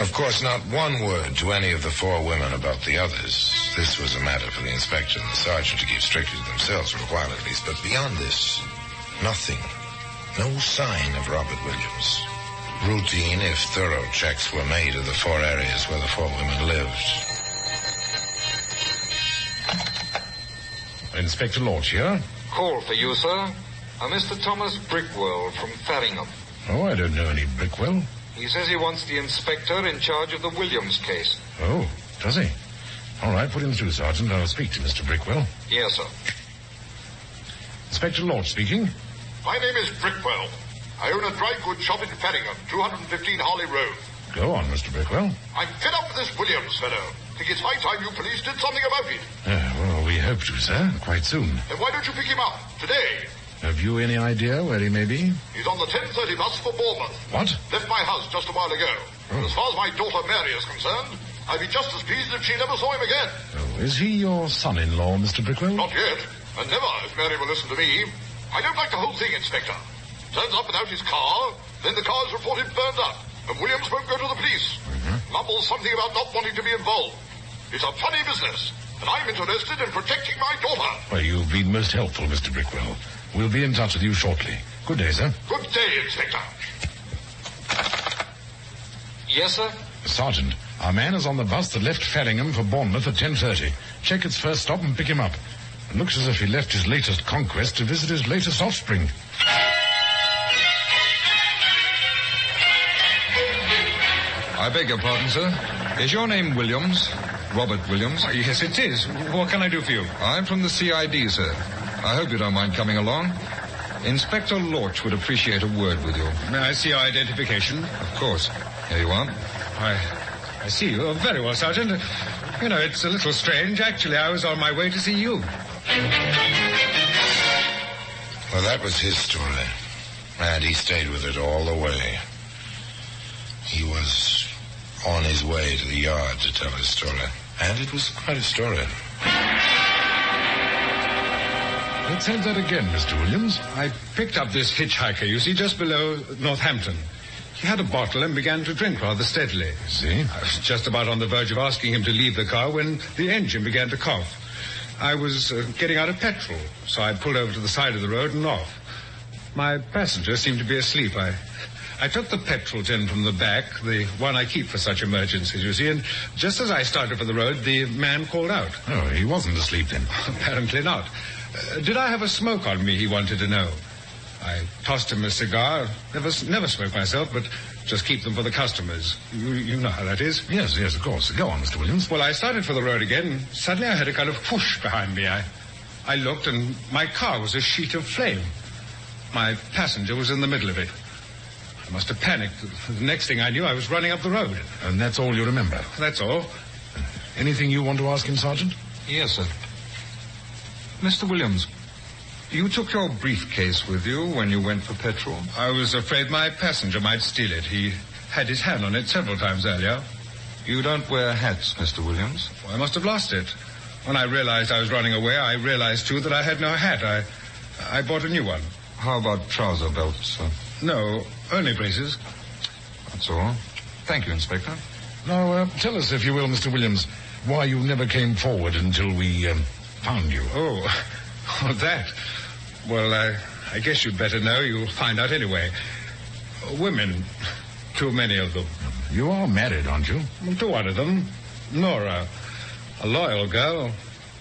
Of course, not one word to any of the 4 women about the others. This was a matter for the inspector and the sergeant to keep strictly to themselves for a while at least. But beyond this, nothing. No sign of Robert Williams. Routine, if thorough, checks were made of the 4 areas where the 4 women lived. Inspector Lorch here. Call for you, sir. A Mr. Thomas Brickwell from Farringham. Oh, I don't know any Brickwell. He says he wants the inspector in charge of the Williams case. Oh, does he? All right, put him through, Sergeant. I'll speak to Mr. Brickwell. Yes, sir. Inspector Lorch speaking. My name is Brickwell. I own a dry goods shop in Farringham, 215 Harley Road. Go on, Mr. Brickwell. I'm fed up with this Williams fellow. Think it's high time you police did something about it. Well, we hope to, sir, quite soon. Then why don't you pick him up, today? Have you any idea where he may be? He's on the 10:30 bus for Bournemouth. What? Left my house just a while ago. Oh. As far as my daughter Mary is concerned, I'd be just as pleased if she never saw him again. Oh, is he your son-in-law, Mr. Brickwell? Not yet, and never, if Mary will listen to me. I don't like the whole thing, Inspector. Turns up without his car, then the car is reported burned up, and Williams won't go to the police. Mumbles something about not wanting to be involved. It's a funny business, and I'm interested in protecting my daughter. Well, you've been most helpful, Mr. Brickwell. We'll be in touch with you shortly. Good day, sir. Good day, Inspector. Yes, sir? Sergeant, Our man is on the bus that left Farringham for Bournemouth at 10:30. Check its first stop and pick him up. It looks as if he left his latest conquest to visit his latest offspring. I beg your pardon, sir. Is your name Williams? Robert Williams? Oh, yes, it is. What can I do for you? I'm from the CID, sir. I hope you don't mind coming along. Inspector Lorch would appreciate a word with you. May I see your identification? Of course. Here you are. I see you. Oh, very well, Sergeant. You know, it's a little strange. Actually, I was on my way to see you. Well, that was his story. And he stayed with it all the way. He was on his way to the yard to tell his story. And it was quite a story. Let's have that again, Mr. Williams. I picked up this hitchhiker, you see, just below Northampton. He had a bottle and began to drink rather steadily. See? I was just about on the verge of asking him to leave the car when the engine began to cough. I was getting out of petrol, so I pulled over to the side of the road and off. My passenger seemed to be asleep. I took the petrol tin from the back, the one I keep for such emergencies, you see, and just as I started for the road, the man called out. Oh, he wasn't asleep then? Apparently not. Did I have a smoke on me, he wanted to know. I tossed him a cigar. Never smoke myself, but just keep them for the customers. You know how that is. Yes, of course. Go on, Mr. Williams. Well, I started for the road again. Suddenly I heard a kind of whoosh behind me. I looked, and my car was a sheet of flame. My passenger was in the middle of it. I must have panicked. The next thing I knew, I was running up the road. And that's all you remember? That's all. Anything you want to ask him, Sergeant? Yes, sir. Mr. Williams, you took your briefcase with you when you went for petrol? I was afraid my passenger might steal it. He had his hand on it several times earlier. You don't wear hats, Mr. Williams? Well, I must have lost it. When I realized I was running away, I realized, too, that I had no hat. I bought a new one. How about trouser belts, sir? No, only braces. That's all. Thank you, Inspector. Now, tell us, if you will, Mr. Williams, why you never came forward until we found you. Oh, that. Well, I guess you'd better know. You'll find out anyway. Women. Too many of them. You are married, aren't you? To one of them. Nora. A loyal girl.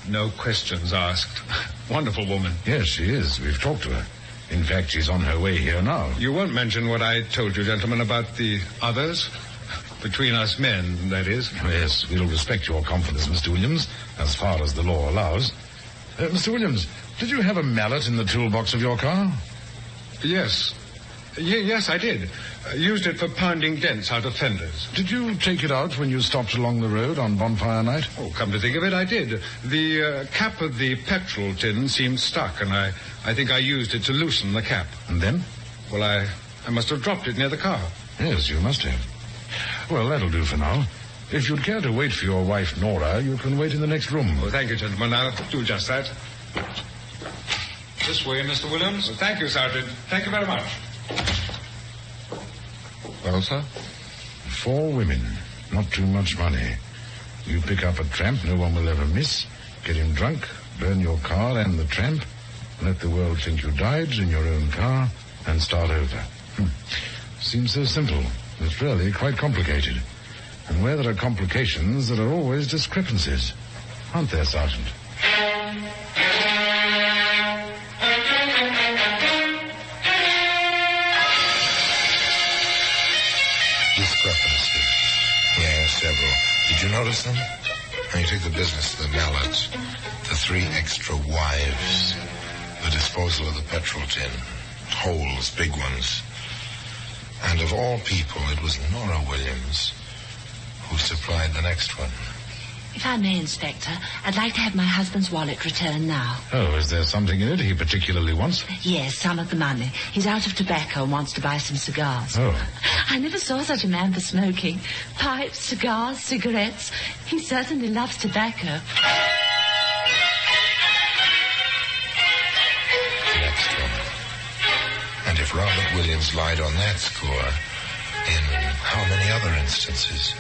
No questions asked. Wonderful woman. Yes, she is. We've talked to her. In fact, she's on her way here now. You won't mention what I told you, gentlemen, about the others? Between us men, that is. Yes, we'll respect your confidence, Mr. Williams, as far as the law allows. Mr. Williams, did you have a mallet in the toolbox of your car? Yes. Yes, I did. Used it for pounding dents out of fenders. Did you take it out when you stopped along the road on bonfire night? Oh, come to think of it, I did. The cap of the petrol tin seemed stuck, and I think I used it to loosen the cap. And then? Well, I must have dropped it near the car. Yes, you must have. Well, that'll do for now. If you'd care to wait for your wife, Nora, you can wait in the next room. Oh, thank you, gentlemen. I'll do just that. This way, Mr. Williams. Well, thank you, Sergeant. Thank you very much. Well, sir? 4 women. Not too much money. You pick up a tramp no one will ever miss, get him drunk, burn your car and the tramp, let the world think you died in your own car, and start over. Seems so simple. It's really quite complicated. And where there are complications, there are always discrepancies. Aren't there, Sergeant? Discrepancies. Yeah, several. Did you notice them? Now you take the business of the Mallet, the 3 extra wives, the disposal of the petrol tin, holes, big ones. And of all people, it was Nora Williams who supplied the next one. If I may, Inspector, I'd like to have my husband's wallet returned now. Oh, is there something in it he particularly wants? Yes, some of the money. He's out of tobacco and wants to buy some cigars. Oh. I never saw such a man for smoking. Pipes, cigars, cigarettes. He certainly loves tobacco. Next one. And if Robert Williams lied on that score, in how many other instances?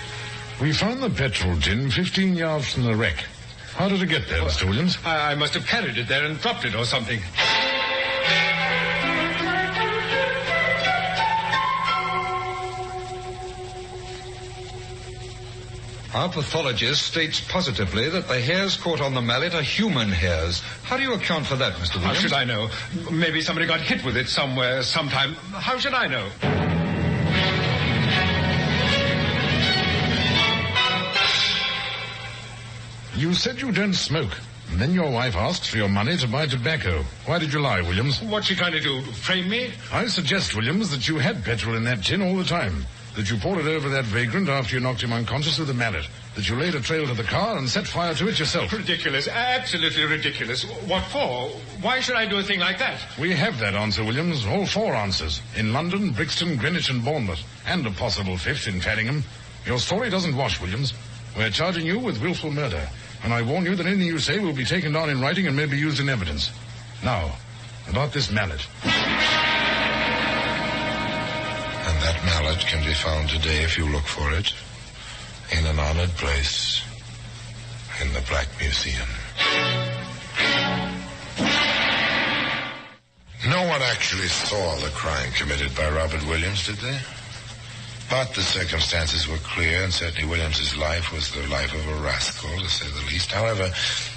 We found the petrol tin 15 yards from the wreck. How did it get there, Mr. Williams? I must have carried it there and dropped it or something. Our pathologist states positively that the hairs caught on the mallet are human hairs. How do you account for that, Mr. Williams? How should I know? Maybe somebody got hit with it somewhere, sometime. How should I know? You said you don't smoke. And then your wife asked for your money to buy tobacco. Why did you lie, Williams? What's she trying to do? Frame me? I suggest, Williams, that you had petrol in that tin all the time. That you poured it over that vagrant after you knocked him unconscious with a mallet. That you laid a trail to the car and set fire to it yourself. Ridiculous. Absolutely ridiculous. What for? Why should I do a thing like that? We have that answer, Williams. All 4 answers. In London, Brixton, Greenwich and Bournemouth. And a possible 5th in Farringham. Your story doesn't wash, Williams. We're charging you with willful murder. And I warn you that anything you say will be taken down in writing and may be used in evidence. Now, about this mallet. And that mallet can be found today if you look for it in an honored place in the Black Museum. No one actually saw the crime committed by Robert Williams, did they? But the circumstances were clear, and certainly Williams's life was the life of a rascal, to say the least. However,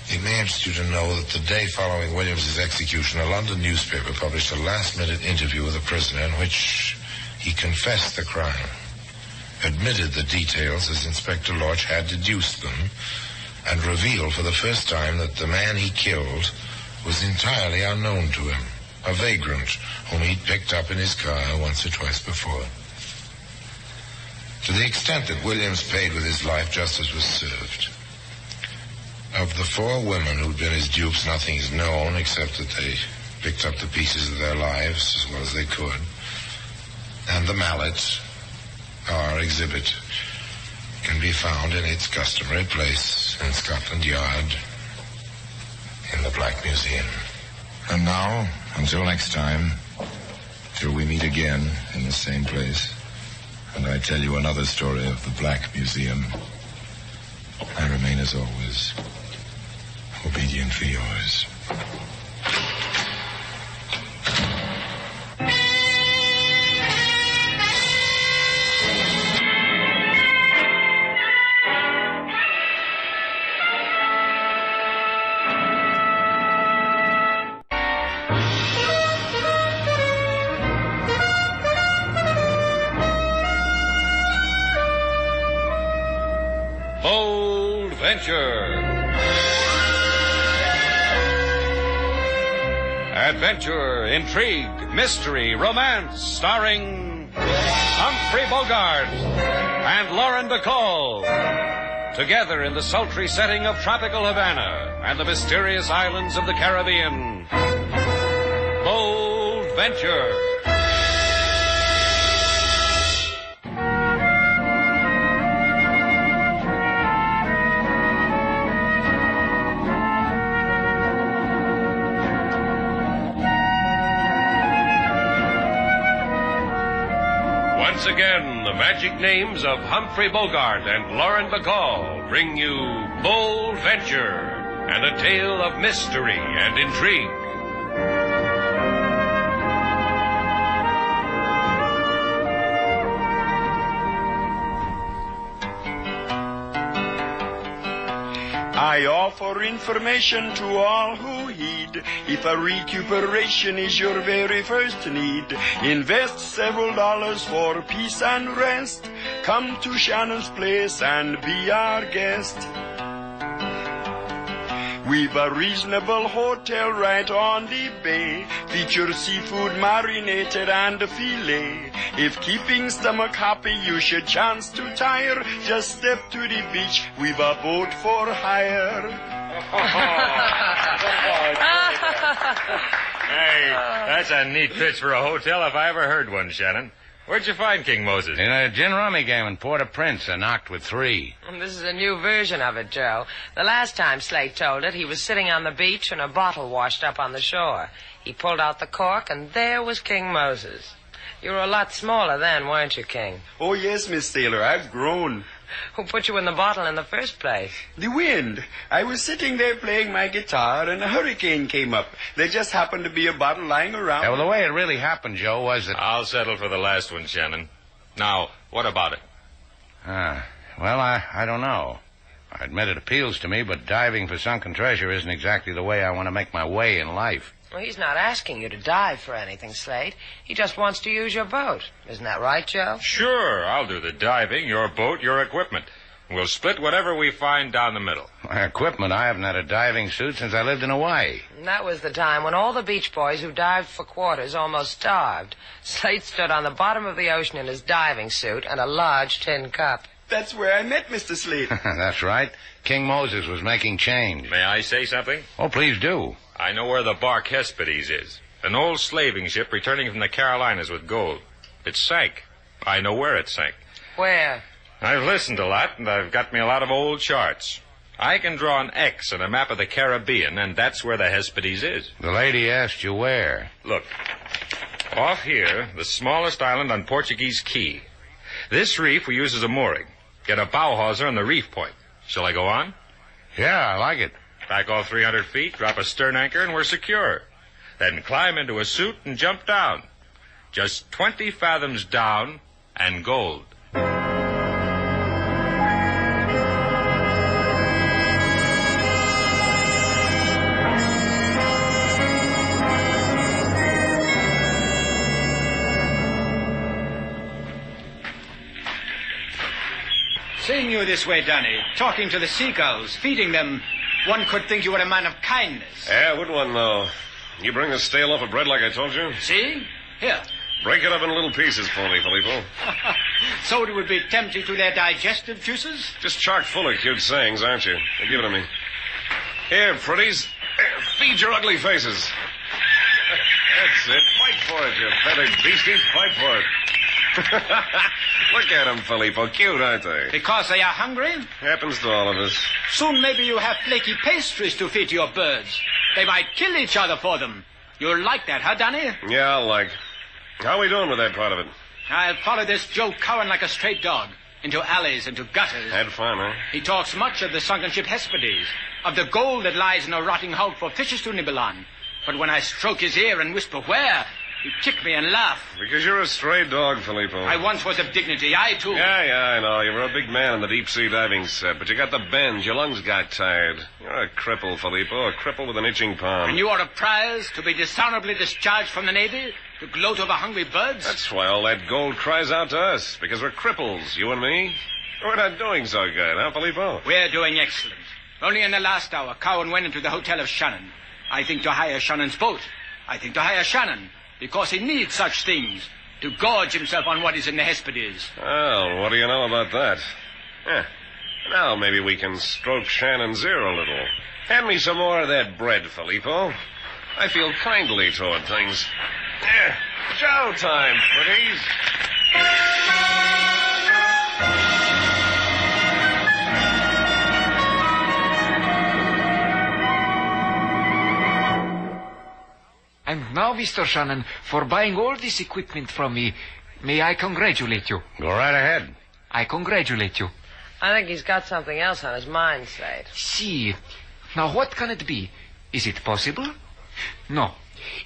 it may interest you to know that the day following Williams's execution, a London newspaper published a last-minute interview with the prisoner in which he confessed the crime, admitted the details as Inspector Lorch had deduced them, and revealed for the first time that the man he killed was entirely unknown to him, a vagrant whom he'd picked up in his car once or twice before. To the extent that Williams paid with his life, justice was served. Of the 4 women who'd been his dupes, nothing is known except that they picked up the pieces of their lives as well as they could. And the mallet, our exhibit, can be found in its customary place in Scotland Yard in the Black Museum. And now, until next time, till we meet again in the same place, and I tell you another story of the Black Museum, I remain, as always, obediently yours. Adventure, intrigue, mystery, romance, starring Humphrey Bogart and Lauren Bacall. Together in the sultry setting of tropical Havana and the mysterious islands of the Caribbean. Bold Venture. Once again, the magic names of Humphrey Bogart and Lauren Bacall bring you Bold Venture and a tale of mystery and intrigue. I offer information to all who heed. If a recuperation is your very first need, invest several dollars for peace and rest. Come to Shannon's Place and be our guest. We've a reasonable hotel right on the bay. Features seafood marinated and a filet. If keeping stomach happy you should chance to tire, just step to the beach, we've a boat for hire. Hey, that's a neat pitch for a hotel if I ever heard one, Shannon. Where'd you find King Moses? In a gin rummy game in Port-au-Prince. I knocked with 3. This is a new version of it, Joe. The last time Slate told it, he was sitting on the beach and a bottle washed up on the shore. He pulled out the cork, and there was King Moses. You were a lot smaller then, weren't you, King? Oh, yes, Miss Taylor, I've grown. Who put you in the bottle in the first place? The wind. I was sitting there playing my guitar, and a hurricane came up. There just happened to be a bottle lying around. Yeah, well, the way it really happened, Joe, was that... I'll settle for the last one, Shannon. Now, what about it? Well, I don't know. I admit it appeals to me, but diving for sunken treasure isn't exactly the way I want to make my way in life. Well, he's not asking you to dive for anything, Slade. He just wants to use your boat. Isn't that right, Joe? Sure, I'll do the diving, your boat, your equipment. We'll split whatever we find down the middle. My equipment, I haven't had a diving suit since I lived in Hawaii. And that was the time when all the beach boys who dived for quarters almost starved. Slade stood on the bottom of the ocean in his diving suit and a large tin cup. That's where I met Mr. Slade. That's right. King Moses was making change. May I say something? Oh, please do. I know where the bark Hesperides is. An old slaving ship returning from the Carolinas with gold. It sank. I know where it sank. Where? I've listened a lot, and I've got me a lot of old charts. I can draw an X on a map of the Caribbean, and that's where the Hesperides is. The lady asked you where. Look. Off here, the smallest island on Portuguese Key. This reef we use as a mooring. Get a bow hawser on the reef point. Shall I go on? Yeah, I like it. Back all 300 feet, drop a stern anchor, and we're secure. Then climb into a suit and jump down. Just 20 fathoms down, and gold. Seeing you this way, Danny, talking to the seagulls, feeding them, one could think you were a man of kindness. Yeah, would one, though. You bring the stale loaf of bread like I told you? See? Here. Break it up in little pieces for me, Filippo. So it would be tempting to their digestive juices? Just chock full of cute sayings, aren't you? Now, give it to me. Here, pretties. Feed your ugly faces. That's it. Fight for it, you feathered beasties. Fight for it. Look at them, Filippo. Cute, aren't they? Because they are hungry? Happens to all of us. Soon maybe you have flaky pastries to feed to your birds. They might kill each other for them. You'll like that, huh, Danny? Yeah, I'll like. How are we doing with that part of it? I'll follow this Joe Cowan like a stray dog. Into alleys, into gutters. Had fun, huh? He talks much of the sunken ship Hesperides, of the gold that lies in a rotting hulk for fishes to nibble on. But when I stroke his ear and whisper where, he kick me and laugh. Because you're a stray dog, Filippo. I once was of dignity. I, too. Yeah, I know. You were a big man in the deep-sea diving set, but you got the bends. Your lungs got tired. You're a cripple, Filippo, a cripple with an itching palm. And you are a prize to be dishonorably discharged from the Navy to gloat over hungry birds? That's why all that gold cries out to us, because we're cripples, you and me. We're not doing so good, huh, Filippo? We're doing excellent. Only in the last hour, Cowan went into the hotel of Shannon. I think to hire Shannon's boat. I think to hire Shannon. Because he needs such things to gorge himself on what is in the Hesperides. Well, what do you know about that? Now maybe we can stroke Shannon's ear a little. Hand me some more of that bread, Filippo. I feel kindly toward things. Chow time, pretties. And now, Mr. Shannon, for buying all this equipment from me, may I congratulate you? Go right ahead. I congratulate you. I think he's got something else on his mind, Slade. See. Now, what can it be? Is it possible? No.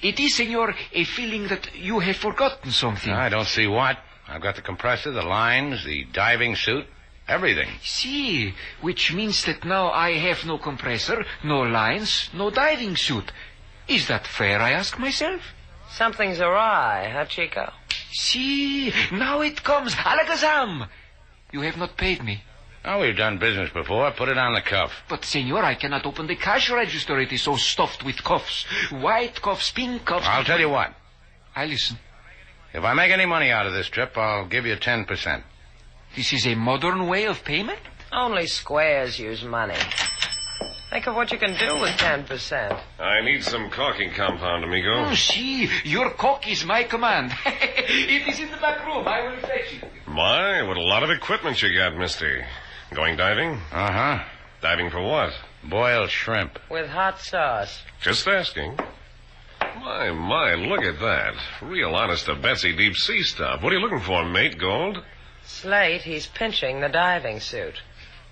It is, senor, a feeling that you have forgotten something. I don't see what. I've got the compressor, the lines, the diving suit, everything. See, which means that now I have no compressor, no lines, no diving suit. Is that fair, I ask myself? Something's awry, huh, Chico? See, now it comes. Alakazam! You have not paid me. Oh, we've done business before. Put it on the cuff. But, senor, I cannot open the cash register. It is so stuffed with cuffs. White cuffs, pink cuffs. I'll tell you what. I listen. If I make any money out of this trip, I'll give you 10%. This is a modern way of payment? Only squares use money. Think of what you can do with 10%. I need some caulking compound, amigo. Oh, see, your caulk is my command. It is in the back room. I will fetch it. My, what a lot of equipment you got, mister. Going diving? Uh-huh. Diving for what? Boiled shrimp. With hot sauce. Just asking. My, look at that. Real honest-to-Betsy deep-sea stuff. What are you looking for, mate? Gold? Slate, he's pinching the diving suit.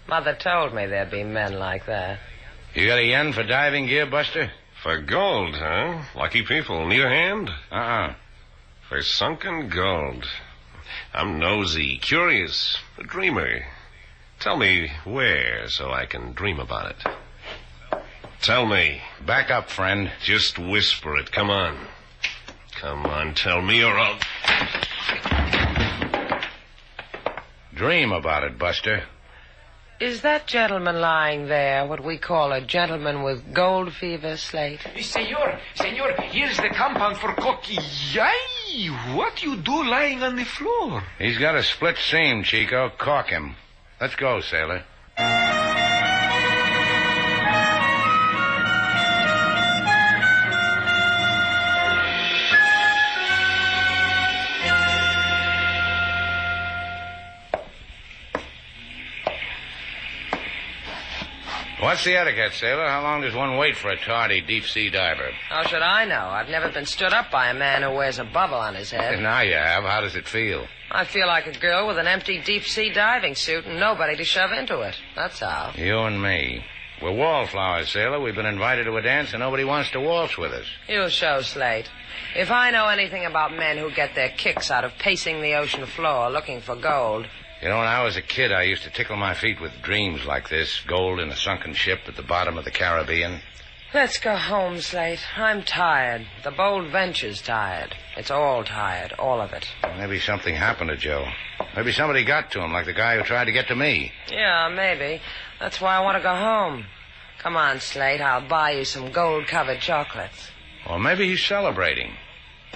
Mother told me there'd be men like that. You got a yen for diving gear, Buster? For gold, huh? Lucky people. Need a hand? Uh-uh. For sunken gold. I'm nosy, curious, a dreamer. Tell me where so I can dream about it. Tell me. Back up, friend. Just whisper it. Come on. Come on, tell me or I'll... Dream about it, Buster. Is that gentleman lying there what we call a gentleman with gold fever, Slate? Senor, here's the compound for Cocky. Yay! What you do lying on the floor? He's got a split seam, Chico. Caulk him. Let's go, sailor. What's the etiquette, sailor? How long does one wait for a tardy deep-sea diver? How should I know? I've never been stood up by a man who wears a bubble on his head. Now you have. How does it feel? I feel like a girl with an empty deep-sea diving suit and nobody to shove into it. That's how. You and me. We're wallflowers, sailor. We've been invited to a dance and nobody wants to waltz with us. You show, Slate. If I know anything about men who get their kicks out of pacing the ocean floor looking for gold... You know, when I was a kid, I used to tickle my feet with dreams like this. Gold in a sunken ship at the bottom of the Caribbean. Let's go home, Slate. I'm tired. The Bold Venture's tired. It's all tired, all of it. Maybe something happened to Joe. Maybe somebody got to him, like the guy who tried to get to me. Yeah, maybe. That's why I want to go home. Come on, Slate. I'll buy you some gold-covered chocolates. Or maybe he's celebrating.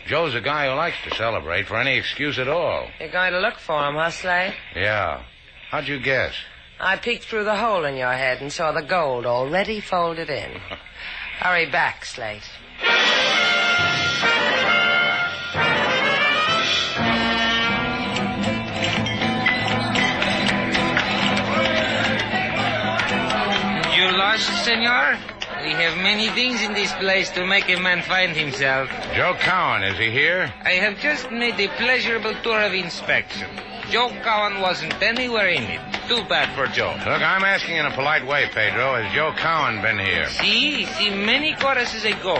Joe's a guy who likes to celebrate for any excuse at all. You're going to look for him, huh, Slate? Yeah. How'd you guess? I peeked through the hole in your head and saw the gold already folded in. Hurry back, Slate. You lost, senor? We have many things in this place to make a man find himself. Joe Cowan, is he here? I have just made a pleasurable tour of inspection. Joe Cowan wasn't anywhere in it. Too bad for Joe. Look, I'm asking in a polite way, Pedro. Has Joe Cowan been here? See, many choruses ago.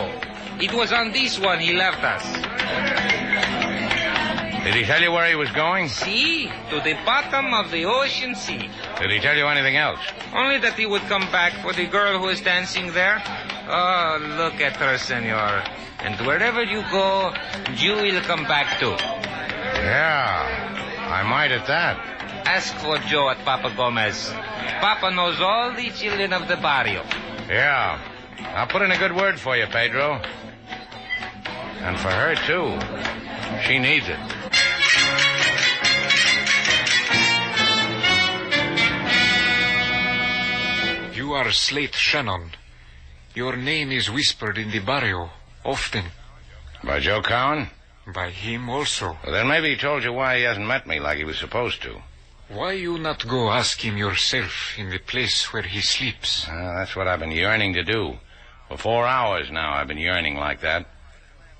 It was on this one he left us. Did he tell you where he was going? See, to the bottom of the ocean sea. Did he tell you anything else? Only that he would come back for the girl who is dancing there. Oh, look at her, senor. And wherever you go, you will come back too. Yeah, I might at that. Ask for Joe at Papa Gomez. Papa knows all the children of the barrio. Yeah, I'll put in a good word for you, Pedro. And for her, too. She needs it. You are Slate Shannon. Your name is whispered in the barrio often. By Joe Cowan? By him also. Well, then maybe he told you why he hasn't met me like he was supposed to. Why you not go ask him yourself in the place where he sleeps? That's what I've been yearning to do. For 4 hours now I've been yearning like that.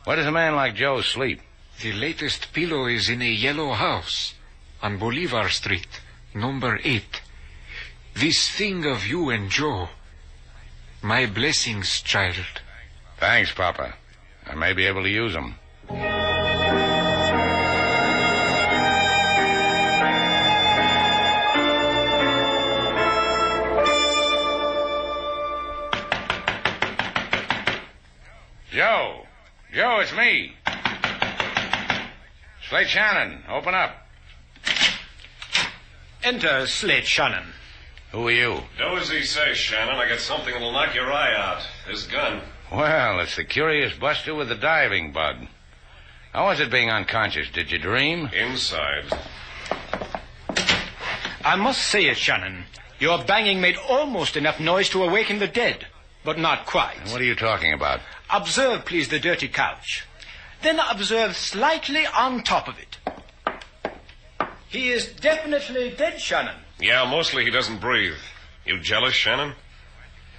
Where does a man like Joe sleep? The latest pillow is in a yellow house on Bolivar Street, number 8. This thing of you and Joe, my blessings, child. Thanks, Papa. I may be able to use them. Joe! Joe, it's me. Slate Shannon, open up. Enter Slate Shannon. Who are you? Do as he says, Shannon. I got something that'll knock your eye out. This gun. Well, it's the curious Buster with the diving bug. How was it being unconscious? Did you dream? Inside. I must say it, Shannon. Your banging made almost enough noise to awaken the dead, but not quite. What are you talking about? Observe, please, the dirty couch. Then observe slightly on top of it. He is definitely dead, Shannon. Yeah, mostly he doesn't breathe. You jealous, Shannon?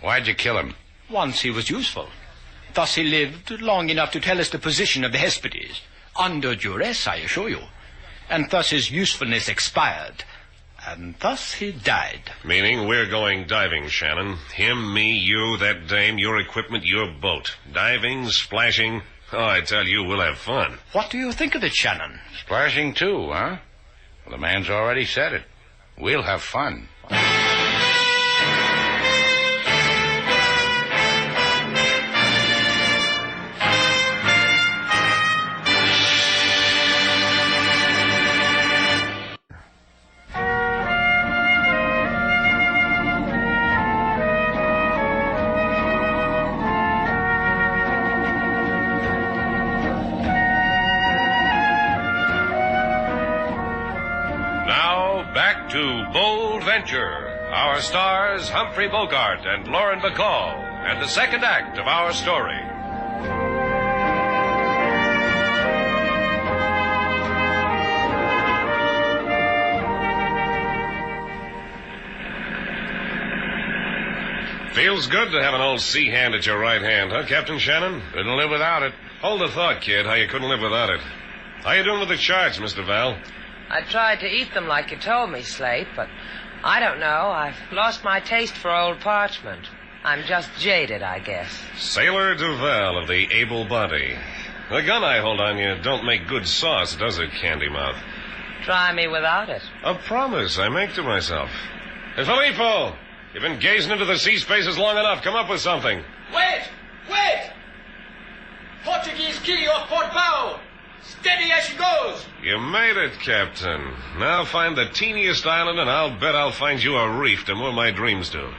Why'd you kill him? Once he was useful. Thus he lived long enough to tell us the position of the Hesperides. Under duress, I assure you. And thus his usefulness expired. And thus he died. Meaning we're going diving, Shannon. Him, me, you, that dame, your equipment, your boat. Diving, splashing. Oh, I tell you, we'll have fun. What do you think of it, Shannon? Splashing too, huh? Well, the man's already said it. We'll have fun. to Bold Venture. Our stars, Humphrey Bogart and Lauren Bacall, and the second act of our story. Feels good to have an old sea hand at your right hand, huh, Captain Shannon? Couldn't live without it. Hold the thought, kid, how you couldn't live without it. How you doing with the charts, Mr. Val? I tried to eat them like you told me, Slate, but I don't know. I've lost my taste for old parchment. I'm just jaded, I guess. Sailor Duval of the able body. The gun I hold on you don't make good sauce, does it, Candy Mouth? Try me without it. A promise I make to myself. Hey, Filippo, you've been gazing into the sea spaces long enough. Come up with something. Wait! Portuguese key off port bow. Steady as she goes. You made it, Captain. Now find the teeniest island, and I'll bet I'll find you a reef to moor my dreams to.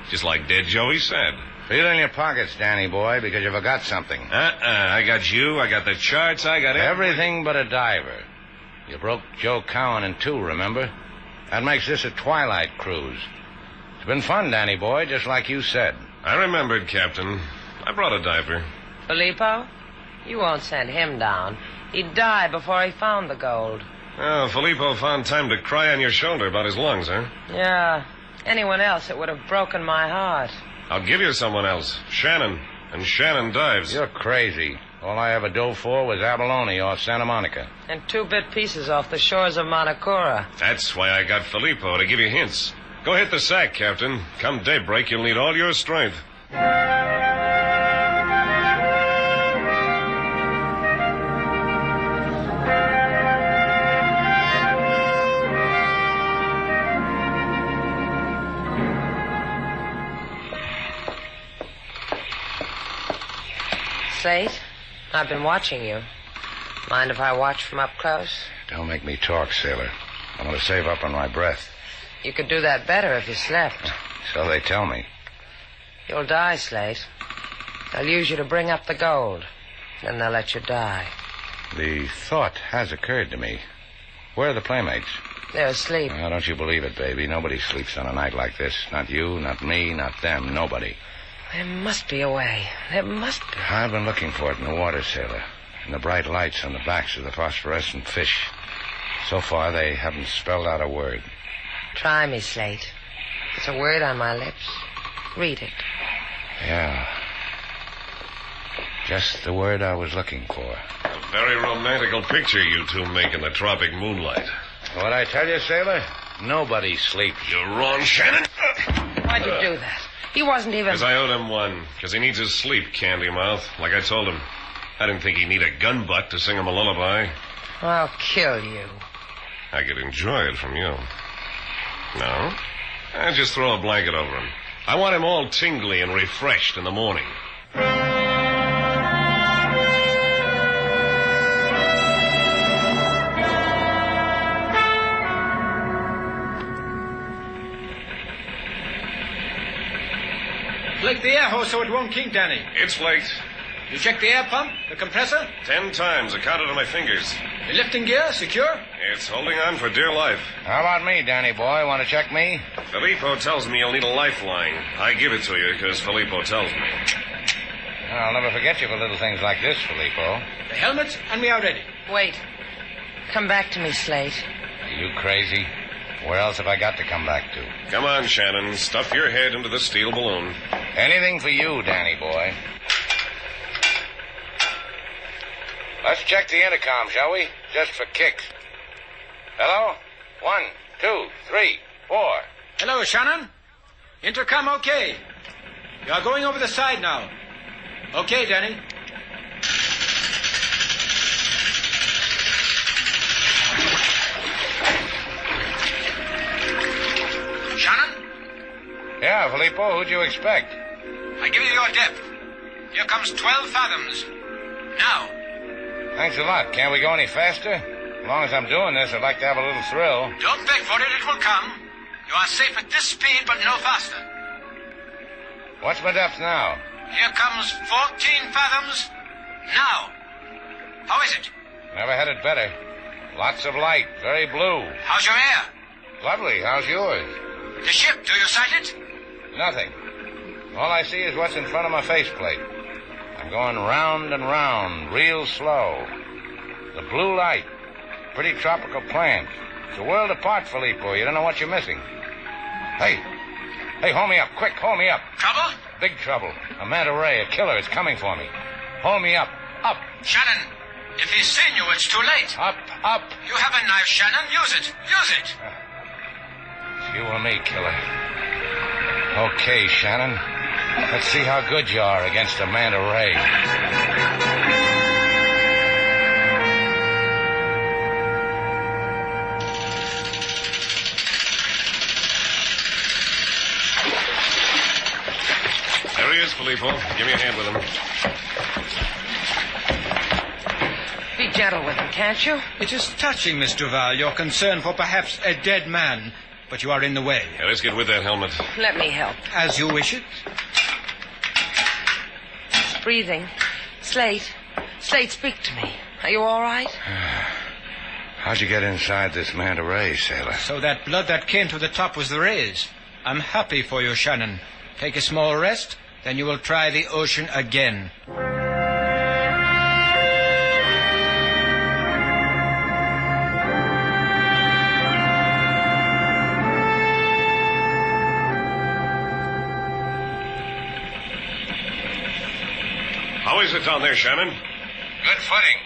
Just like Dead Joey said. Feel in your pockets, Danny boy, because you forgot something. I got you, I got the charts, I got everything but a diver. You broke Joe Cowan in two, remember? That makes this a twilight cruise. It's been fun, Danny boy, just like you said. I remembered, Captain. I brought a diver. Filippo, you won't send him down. He'd die before he found the gold. Oh, Filippo found time to cry on your shoulder about his lungs, huh? Yeah. Anyone else, it would have broken my heart. I'll give you someone else. Shannon. And Shannon dives. You're crazy. All I ever dove for was abalone off Santa Monica. And 2-bit pieces off the shores of Manacora. That's why I got Filippo, to give you hints. Go hit the sack, Captain. Come daybreak, you'll need all your strength. Slate, I've been watching you. Mind if I watch from up close? Don't make me talk, sailor. I'm going to save up on my breath. You could do that better if you slept. So they tell me. You'll die, Slate. They'll use you to bring up the gold. Then they'll let you die. The thought has occurred to me. Where are the playmates? They're asleep. Oh, don't you believe it, baby. Nobody sleeps on a night like this. Not you, not me, not them, nobody. There must be a way. There must be. I've been looking for it in the water, sailor. In the bright lights on the backs of the phosphorescent fish. So far, they haven't spelled out a word. Try me, Slate. It's a word on my lips. Read it. Yeah. Just the word I was looking for. A very romantical picture you two make in the tropic moonlight. What I tell you, sailor? Nobody sleeps. You're wrong, Shannon. Why'd you do that? He wasn't even... Because I owed him one. Because he needs his sleep, Candy Mouth. Like I told him. I didn't think he'd need a gun butt to sing him a lullaby. I'll kill you. I could enjoy it from you. No? I'll just throw a blanket over him. I want him all tingly and refreshed in the morning. Flake the air hose so it won't kink, Danny. It's flaked. You checked the air pump, the compressor? 10 times. I counted on my fingers. The lifting gear, secure? It's holding on for dear life. How about me, Danny boy? Want to check me? Filippo tells me you'll need a lifeline. I give it to you because Filippo tells me. I'll never forget you for little things like this, Filippo. The helmets, and we are ready. Wait. Come back to me, Slate. Are you crazy? Where else have I got to come back to? Come on, Shannon. Stuff your head into the steel balloon. Anything for you, Danny boy. Let's check the intercom, shall we? Just for kicks. Hello? 1, 2, 3, 4. Hello, Shannon. Intercom okay. You are going over the side now. Okay, Danny. Shannon? Yeah, Filippo, who'd you expect? I give you your depth. Here comes 12 fathoms. Now. Thanks a lot. Can't we go any faster? As long as I'm doing this, I'd like to have a little thrill. Don't beg for it. It will come. You are safe at this speed, but no faster. What's my depth now? Here comes 14 fathoms. Now. How is it? Never had it better. Lots of light. Very blue. How's your air? Lovely. How's yours? The ship, do you sight it? Nothing. All I see is what's in front of my faceplate. I'm going round and round, real slow. The blue light. Pretty tropical plants. It's a world apart, Filippo. You don't know what you're missing. Hey, hold me up. Quick, hold me up. Trouble? Big trouble. A manta ray, a killer, is coming for me. Hold me up. Up. Shannon, if he's seen you, it's too late. Up. You have a knife, Shannon. Use it. It's you or me, killer. Okay, Shannon. Let's see how good you are against a manta ray. There he is, Filippo. Give me a hand with him. Be gentle with him, can't you? It is touching, Miss Duval, your concern for perhaps a dead man. But you are in the way. Yeah, let's get with that helmet. Let me help. As you wish it. It's breathing. Slate, speak to me. Are you all right? How'd you get inside this manta ray, sailor? So that blood that came to the top was the rays. I'm happy for you, Shannon. Take a small rest, then you will try the ocean again. How is it down there, Shannon? Good footing.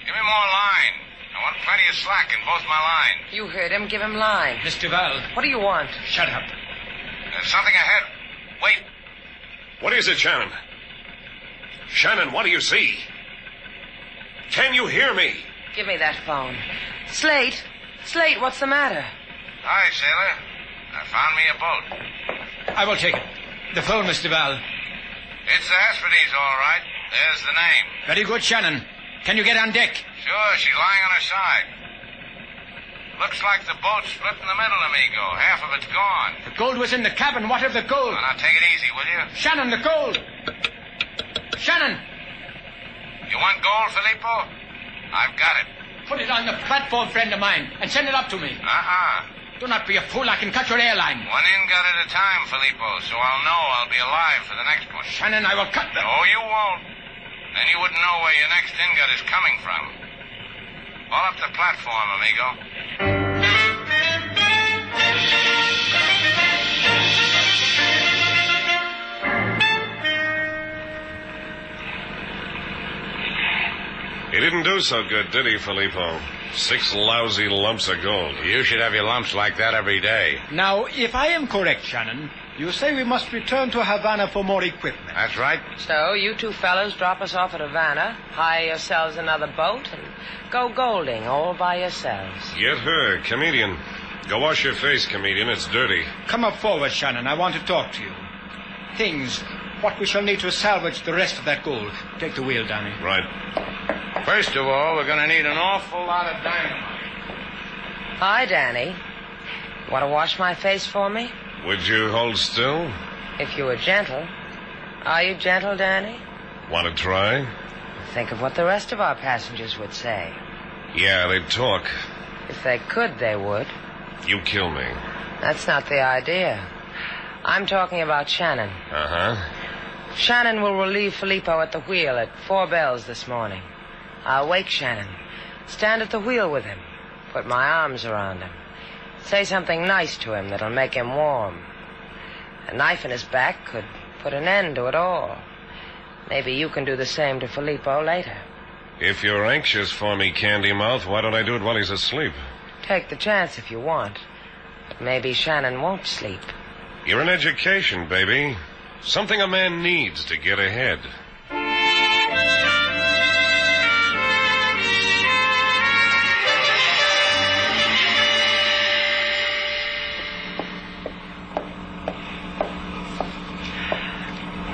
Give me more line. I want plenty of slack in both my lines. You heard him. Give him line. Miss Duval. What do you want? Shut up. There's something ahead. Wait. What is it, Shannon? Shannon, what do you see? Can you hear me? Give me that phone. Slate, what's the matter? Hi, sailor. I found me a boat. I will take it. The phone, Miss Duval. It's the Hesperides, all right. There's the name. Very good, Shannon. Can you get on deck? Sure, she's lying on her side. Looks like the boat's split in the middle, amigo. Half of it's gone. The gold was in the cabin. What of the gold? Well, now, take it easy, will you? Shannon, the gold. Shannon. You want gold, Filippo? I've got it. Put it on the platform, friend of mine, and send it up to me. Do not be a fool. I can cut your airline. One ingot at a time, Filippo, so I'll know I'll be alive for the next one. Shannon, I will cut them. No, you won't. Then you wouldn't know where your next ingot is coming from. Haul up the platform, amigo. He didn't do so good, did he, Filippo? 6 lousy lumps of gold. You should have your lumps like that every day. Now, if I am correct, Shannon, you say we must return to Havana for more equipment. That's right. So, you two fellows drop us off at Havana, hire yourselves another boat, and go golding all by yourselves. Get her, comedian. Go wash your face, comedian. It's dirty. Come up forward, Shannon. I want to talk to you. Things, what we shall need to salvage the rest of that gold. Take the wheel, Danny. Right. First of all, we're going to need an awful lot of dynamite. Hi, Danny. Want to wash my face for me? Would you hold still? If you were gentle. Are you gentle, Danny? Want to try? Think of what the rest of our passengers would say. Yeah, they'd talk. If they could, they would. You kill me. That's not the idea. I'm talking about Shannon. Uh-huh. Shannon will relieve Filippo at the wheel at 4 bells this morning. I'll wake Shannon. Stand at the wheel with him. Put my arms around him. Say something nice to him that'll make him warm. A knife in his back could put an end to it all. Maybe you can do the same to Filippo later. If you're anxious for me, Candy Mouth, why don't I do it while he's asleep? Take the chance if you want. But maybe Shannon won't sleep. You're an education, baby. Something a man needs to get ahead.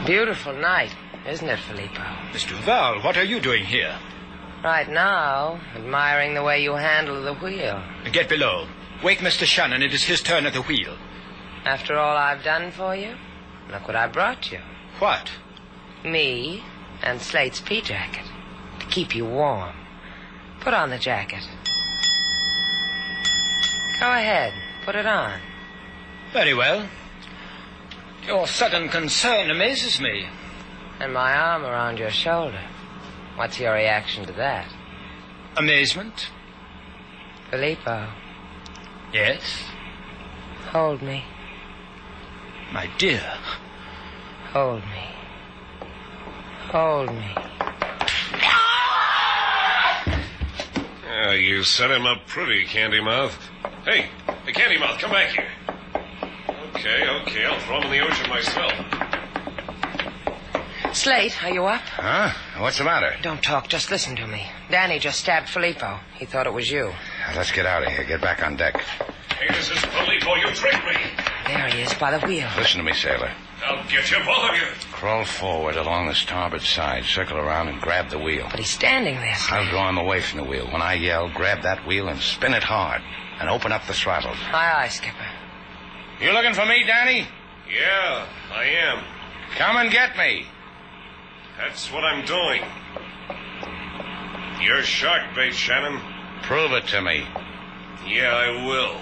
Beautiful night, isn't it, Filippo? Miss Duval, what are you doing here? Right now, admiring the way you handle the wheel. Get below. Wake Mr. Shannon. It is his turn at the wheel. After all I've done for you, look what I brought you. What? Me and Slate's pea jacket. To keep you warm. Put on the jacket. Go ahead. Put it on. Very well. Your sudden concern amazes me. And my arm around your shoulder. What's your reaction to that? Amazement. Filippo. Yes? Hold me. My dear. Hold me. Hold me. You set him up pretty, Candy Mouth. Hey, Candy Mouth, come back here. Okay, I'll throw him in the ocean myself. Slate, are you up? Huh? What's the matter? Don't talk, just listen to me. Danny just stabbed Filippo. He thought it was you. Let's get out of here. Get back on deck. Hey, this is Filippo. You tricked me. There he is, by the wheel. Listen to me, sailor. I'll get you, both of you. Crawl forward along the starboard side, circle around, and grab the wheel. But he's standing there, Slate. I'll draw him away from the wheel. When I yell, grab that wheel and spin it hard. And open up the throttle. Aye, Skipper. You looking for me, Danny? Yeah, I am. Come and get me. That's what I'm doing. You're shark bait, Shannon. Prove it to me. Yeah, I will.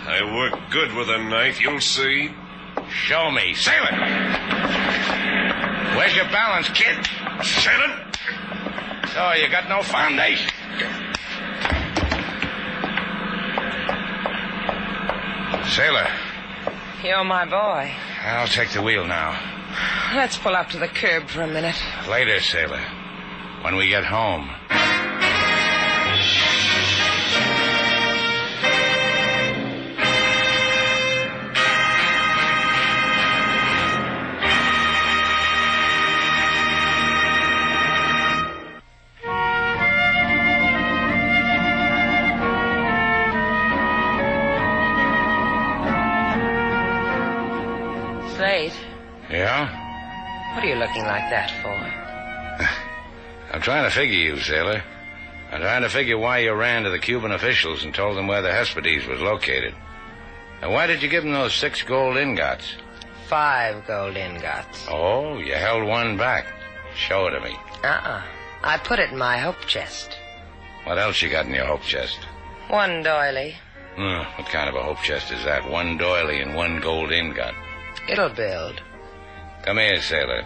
I work good with a knife, you'll see. Show me. Sailor! Where's your balance, kid? Shannon! So you got no foundation. Sailor. You're my boy. I'll take the wheel now. Let's pull up to the curb for a minute. Later, sailor. When we get home. Slate. Yeah? What are you looking like that for? I'm trying to figure you, sailor. I'm trying to figure why you ran to the Cuban officials and told them where the Hesperides was located. And why did you give them those 6 gold ingots? 5 gold ingots. Oh, you held one back. Show it to me. I put it in my hope chest. What else you got in your hope chest? 1 doily. What kind of a hope chest is that? 1 doily and 1 gold ingot. It'll build. Come here, sailor.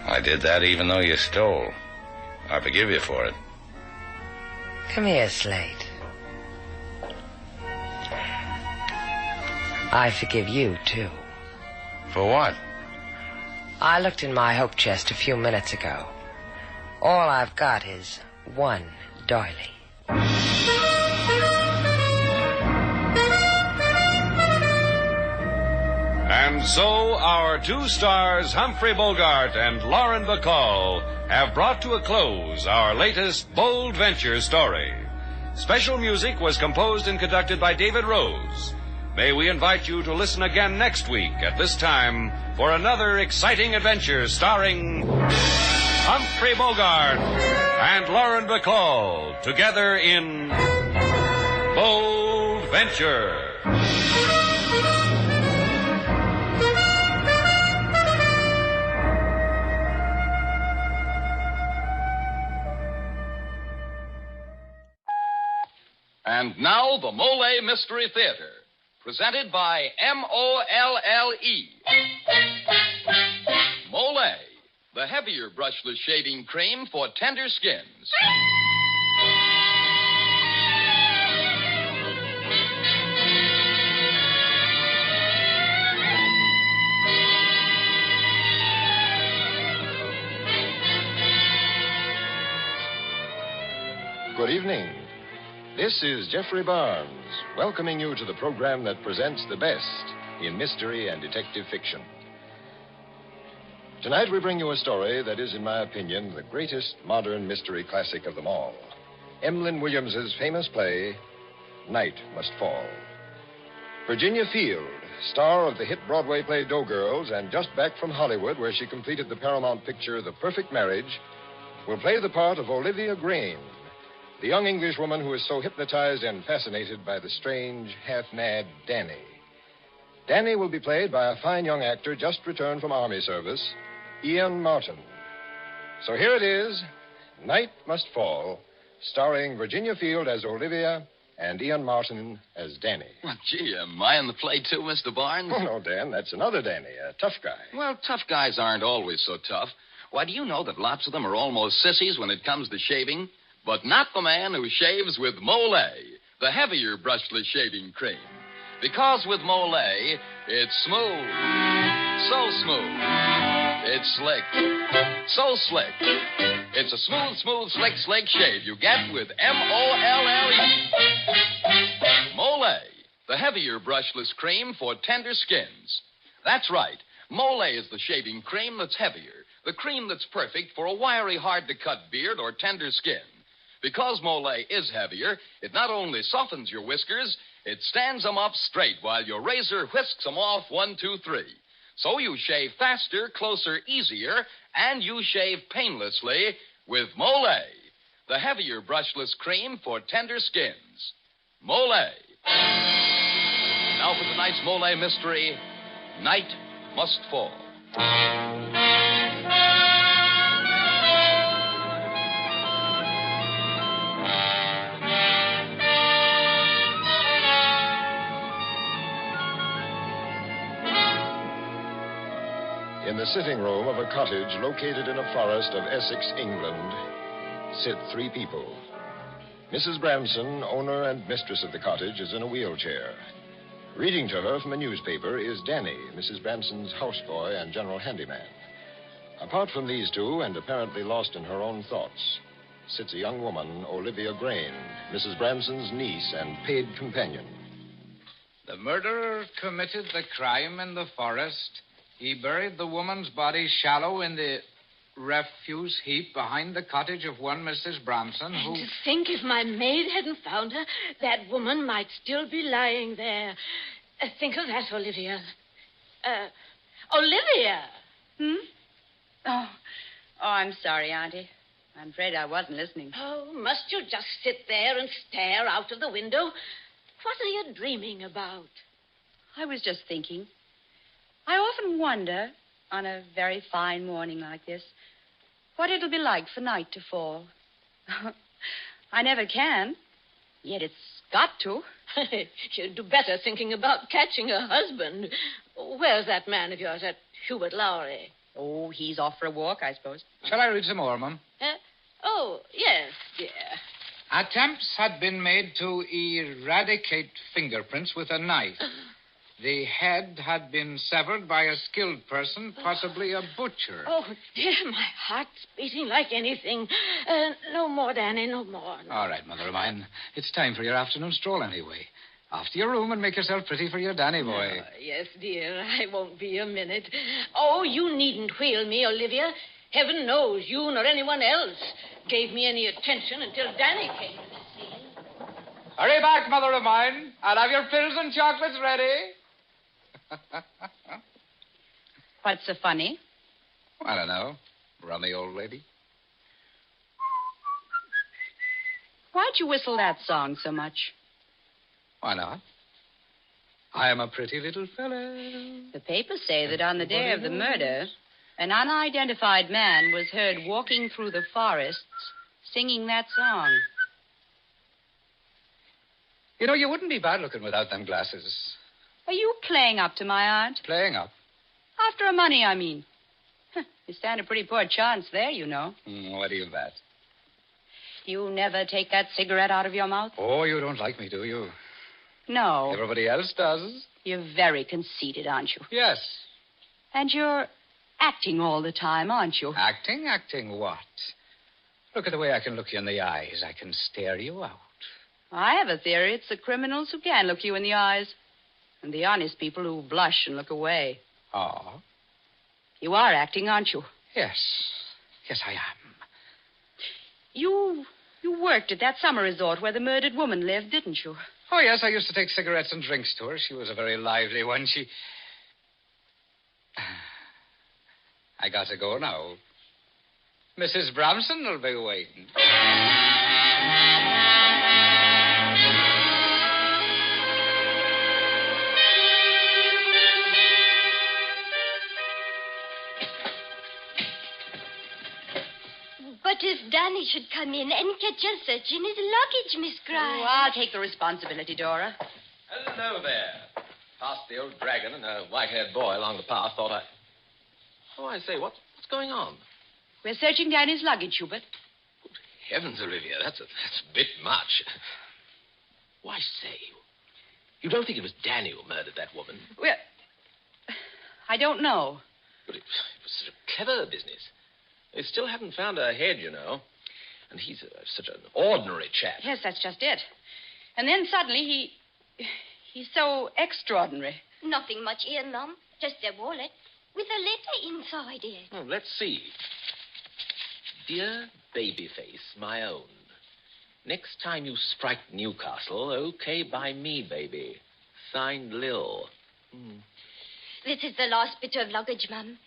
I did that even though you stole. I forgive you for it. Come here, Slate. I forgive you, too. For what? I looked in my hope chest a few minutes ago. All I've got is 1 doily. And so our 2 stars, Humphrey Bogart and Lauren Bacall, have brought to a close our latest bold venture story. Special music was composed and conducted by David Rose. May we invite you to listen again next week at this time for another exciting adventure starring Humphrey Bogart and Lauren Bacall together in Bold Venture. And now, the MOLLE Mystery Theater, presented by MOLLE. MOLLE, the heavier brushless shaving cream for tender skins. Good evening. This is Jeffrey Barnes, welcoming you to the program that presents the best in mystery and detective fiction. Tonight we bring you a story that is, in my opinion, the greatest modern mystery classic of them all. Emlyn Williams's famous play, Night Must Fall. Virginia Field, star of the hit Broadway play Doughgirls and just back from Hollywood where she completed the Paramount picture The Perfect Marriage, will play the part of Olivia Green, the young Englishwoman who is so hypnotized and fascinated by the strange, half-mad Danny. Danny will be played by a fine young actor just returned from Army service, Ian Martin. So here it is, Night Must Fall, starring Virginia Field as Olivia and Ian Martin as Danny. Well, gee, am I in the play too, Mr. Barnes? Oh, no, Dan, that's another Danny, a tough guy. Well, tough guys aren't always so tough. Why, do you know that lots of them are almost sissies when it comes to shaving? But not the man who shaves with MOLLE, the heavier brushless shaving cream. Because with MOLLE, it's smooth. So smooth. It's slick. So slick. It's a smooth, slick shave you get with MOLLE. MOLLE, the heavier brushless cream for tender skins. That's right. MOLLE is the shaving cream that's heavier. The cream that's perfect for a wiry, hard-to-cut beard or tender skin. Because MOLLE is heavier, it not only softens your whiskers, it stands them up straight while your razor whisks them off 1, 2, 3. So you shave faster, closer, easier, and you shave painlessly with MOLLE, the heavier brushless cream for tender skins. MOLLE. Now for tonight's MOLLE mystery, Night Must Fall. In the sitting room of a cottage located in a forest of Essex, England, sit 3 people. Mrs. Branson, owner and mistress of the cottage, is in a wheelchair. Reading to her from a newspaper is Danny, Mrs. Branson's houseboy and general handyman. Apart from these two, and apparently lost in her own thoughts, sits a young woman, Olivia Grain, Mrs. Branson's niece and paid companion. The murderer committed the crime in the forest. He buried the woman's body shallow in the refuse heap behind the cottage of one Mrs. Branson, who... And to think if my maid hadn't found her, that woman might still be lying there. Think of that, Olivia. Olivia! Oh, I'm sorry, Auntie. I'm afraid I wasn't listening. Oh, must you just sit there and stare out of the window? What are you dreaming about? I was just thinking. I often wonder, on a very fine morning like this, what it'll be like for night to fall. I never can, yet it's got to. You'd do better thinking about catching a husband. Where's that man of yours, that Hubert Lowry? Oh, he's off for a walk, I suppose. Shall I read some more, Mum? Oh, yes, dear. Attempts had been made to eradicate fingerprints with a knife. The head had been severed by a skilled person, possibly a butcher. Oh, dear, my heart's beating like anything. No more, Danny, no more. No. All right, Mother of mine. It's time for your afternoon stroll anyway. Off to your room and make yourself pretty for your Danny boy. Yes, dear, I won't be a minute. Oh, you needn't wheel me, Olivia. Heaven knows you nor anyone else gave me any attention until Danny came to the scene. Hurry back, Mother of mine. I'll have your pills and chocolates ready. What's so funny? I don't know. Rummy old lady. Why'd you whistle that song so much? Why not? I am a pretty little fella. The papers say that on the day of the murder, an unidentified man was heard walking through the forests singing that song. You know, you wouldn't be bad looking without them glasses. Are you playing up to my aunt? Playing up? After her money, I mean. You stand a pretty poor chance there, you know. What do you bet? You never take that cigarette out of your mouth? Oh, you don't like me, do you? No. Everybody else does. You're very conceited, aren't you? Yes. And you're acting all the time, aren't you? Acting? Acting what? Look at the way I can look you in the eyes. I can stare you out. I have a theory. It's the criminals who can look you in the eyes. And the honest people who blush and look away. Oh? You are acting, aren't you? Yes. Yes, I am. You worked at that summer resort where the murdered woman lived, didn't you? Oh, yes, I used to take cigarettes and drinks to her. She was a very lively one. I got to go now. Mrs. Bramson will be waiting. What if Danny should come in and catch us searching his luggage, Miss Grimes? Oh, I'll take the responsibility, Dora. Hello there. Past the old dragon and a white-haired boy along the path, thought I... Oh, I say, what's going on? We're searching Danny's luggage, Hubert. Heavens, Olivia, that's a bit much. Why, say, you don't think it was Danny who murdered that woman? Well, I don't know. But it was such a clever business. They still haven't found her head, you know. And he's such an ordinary chap. Yes, that's just it. And then suddenly he's so extraordinary. Nothing much here, Mum. Just a wallet with a letter inside it. Oh, let's see. Dear Babyface, my own. Next time you strike Newcastle, okay by me, baby. Signed, Lil. This is the last bit of luggage, Mum.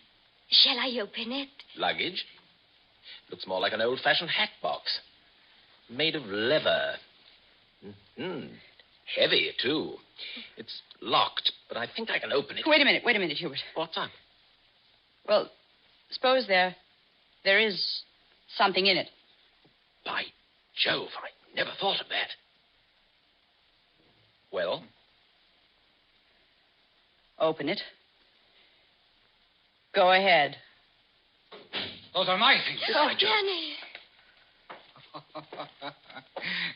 Shall I open it? Luggage? Looks more like an old-fashioned hat box. Made of leather. Heavy, too. It's locked, but I think I can open it. Wait a minute, Hubert. What's up? Well, suppose there is something in it. By Jove, I never thought of that. Well? Open it. Go ahead. Those are my things. Oh, Danny.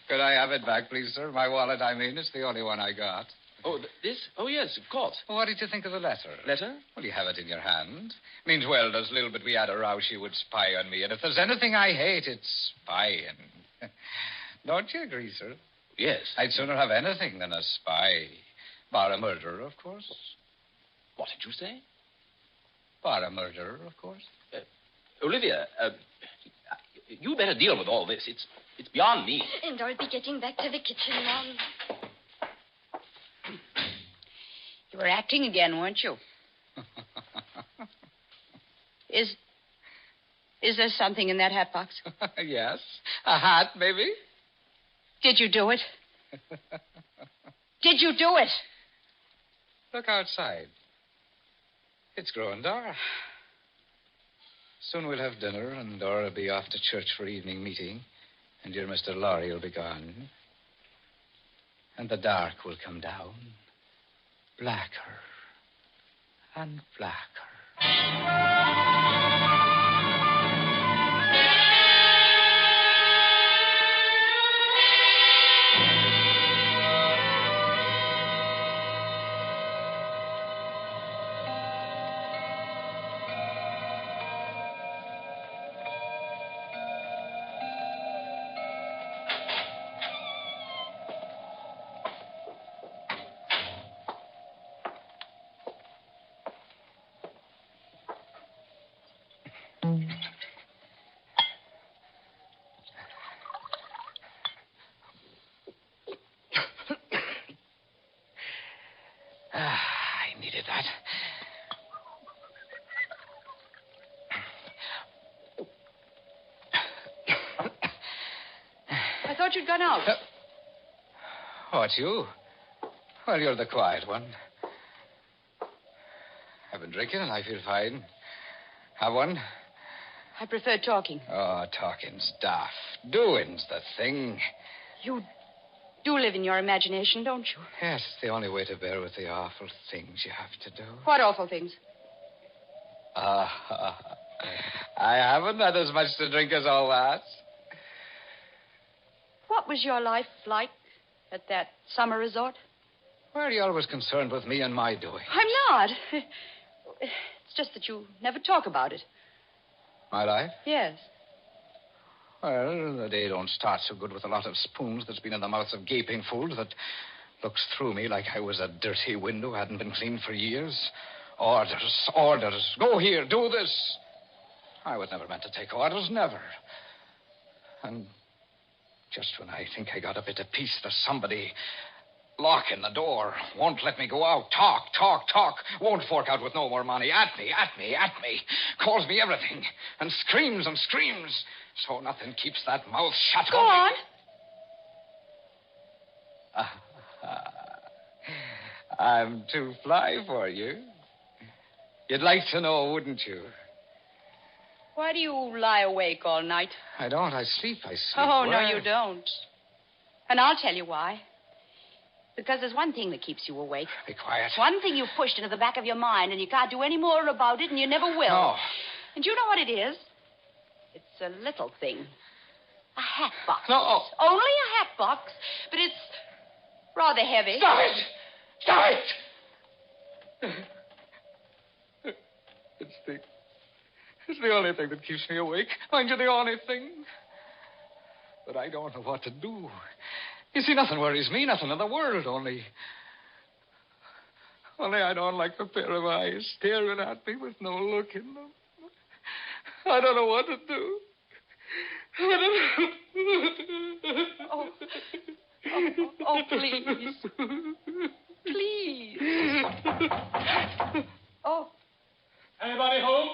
Could I have it back, please, sir? My wallet, I mean. It's the only one I got. Oh, this? Oh, yes, of course. Well, what did you think of the letter? Letter? Well, you have it in your hand. Means, well, there's little bit we had a row she would spy on me. And if there's anything I hate, it's spying. Don't you agree, sir? Yes. I'd sooner have anything than a spy. Bar a murderer, of course. What did you say? Bar a murderer, of course. Olivia, you better deal with all this. It's beyond me. And I'll be getting back to the kitchen, Mom. You were acting again, weren't you? Is there something in that hat box? Yes. A hat, maybe? Did you do it? Did you do it? Look outside. It's growing dark. Soon we'll have dinner, and Dora will be off to church for evening meeting, and dear Mr. Lorry will be gone. And the dark will come down, blacker and blacker. I needed that. I thought you'd gone out. What, you? Well, you're the quiet one. I've been drinking and I feel fine. Have one? I prefer talking. Oh, talking's daft. Doing's the thing. You do live in your imagination, don't you? Yes, it's the only way to bear with the awful things you have to do. What awful things? I haven't had as much to drink as all that. What was your life like at that summer resort? Why are you always concerned with me and my doing? I'm not. It's just that you never talk about it. My life? Yes. Well, the day don't start so good with a lot of spoons that's been in the mouths of gaping fools that looks through me like I was a dirty window, hadn't been cleaned for years. Orders, orders. Go here, do this. I was never meant to take orders, never. And just when I think I got a bit of peace, there's somebody locking the door. Won't let me go out. Talk. Won't fork out with no more money. At me. Calls me everything. And screams. So nothing keeps that mouth shut. Go on. I'm too fly for you. You'd like to know, wouldn't you? Why do you lie awake all night? I don't. I sleep. Oh, no, well. you don't. And I'll tell you why. Because there's one thing that keeps you awake. Be quiet. One thing you've pushed into the back of your mind, and you can't do any more about it, and you never will. No. And you know what it is? It's a little thing. A hat box. No. Only a hat box, but it's rather heavy. Stop it! Stop it! It's the only thing that keeps me awake. Mind you, the only thing. But I don't know what to do. You see, nothing worries me, nothing in the world, only I don't like the pair of eyes staring at me with no look in them. I don't know what to do. Oh, please. Please. Oh. Anybody home?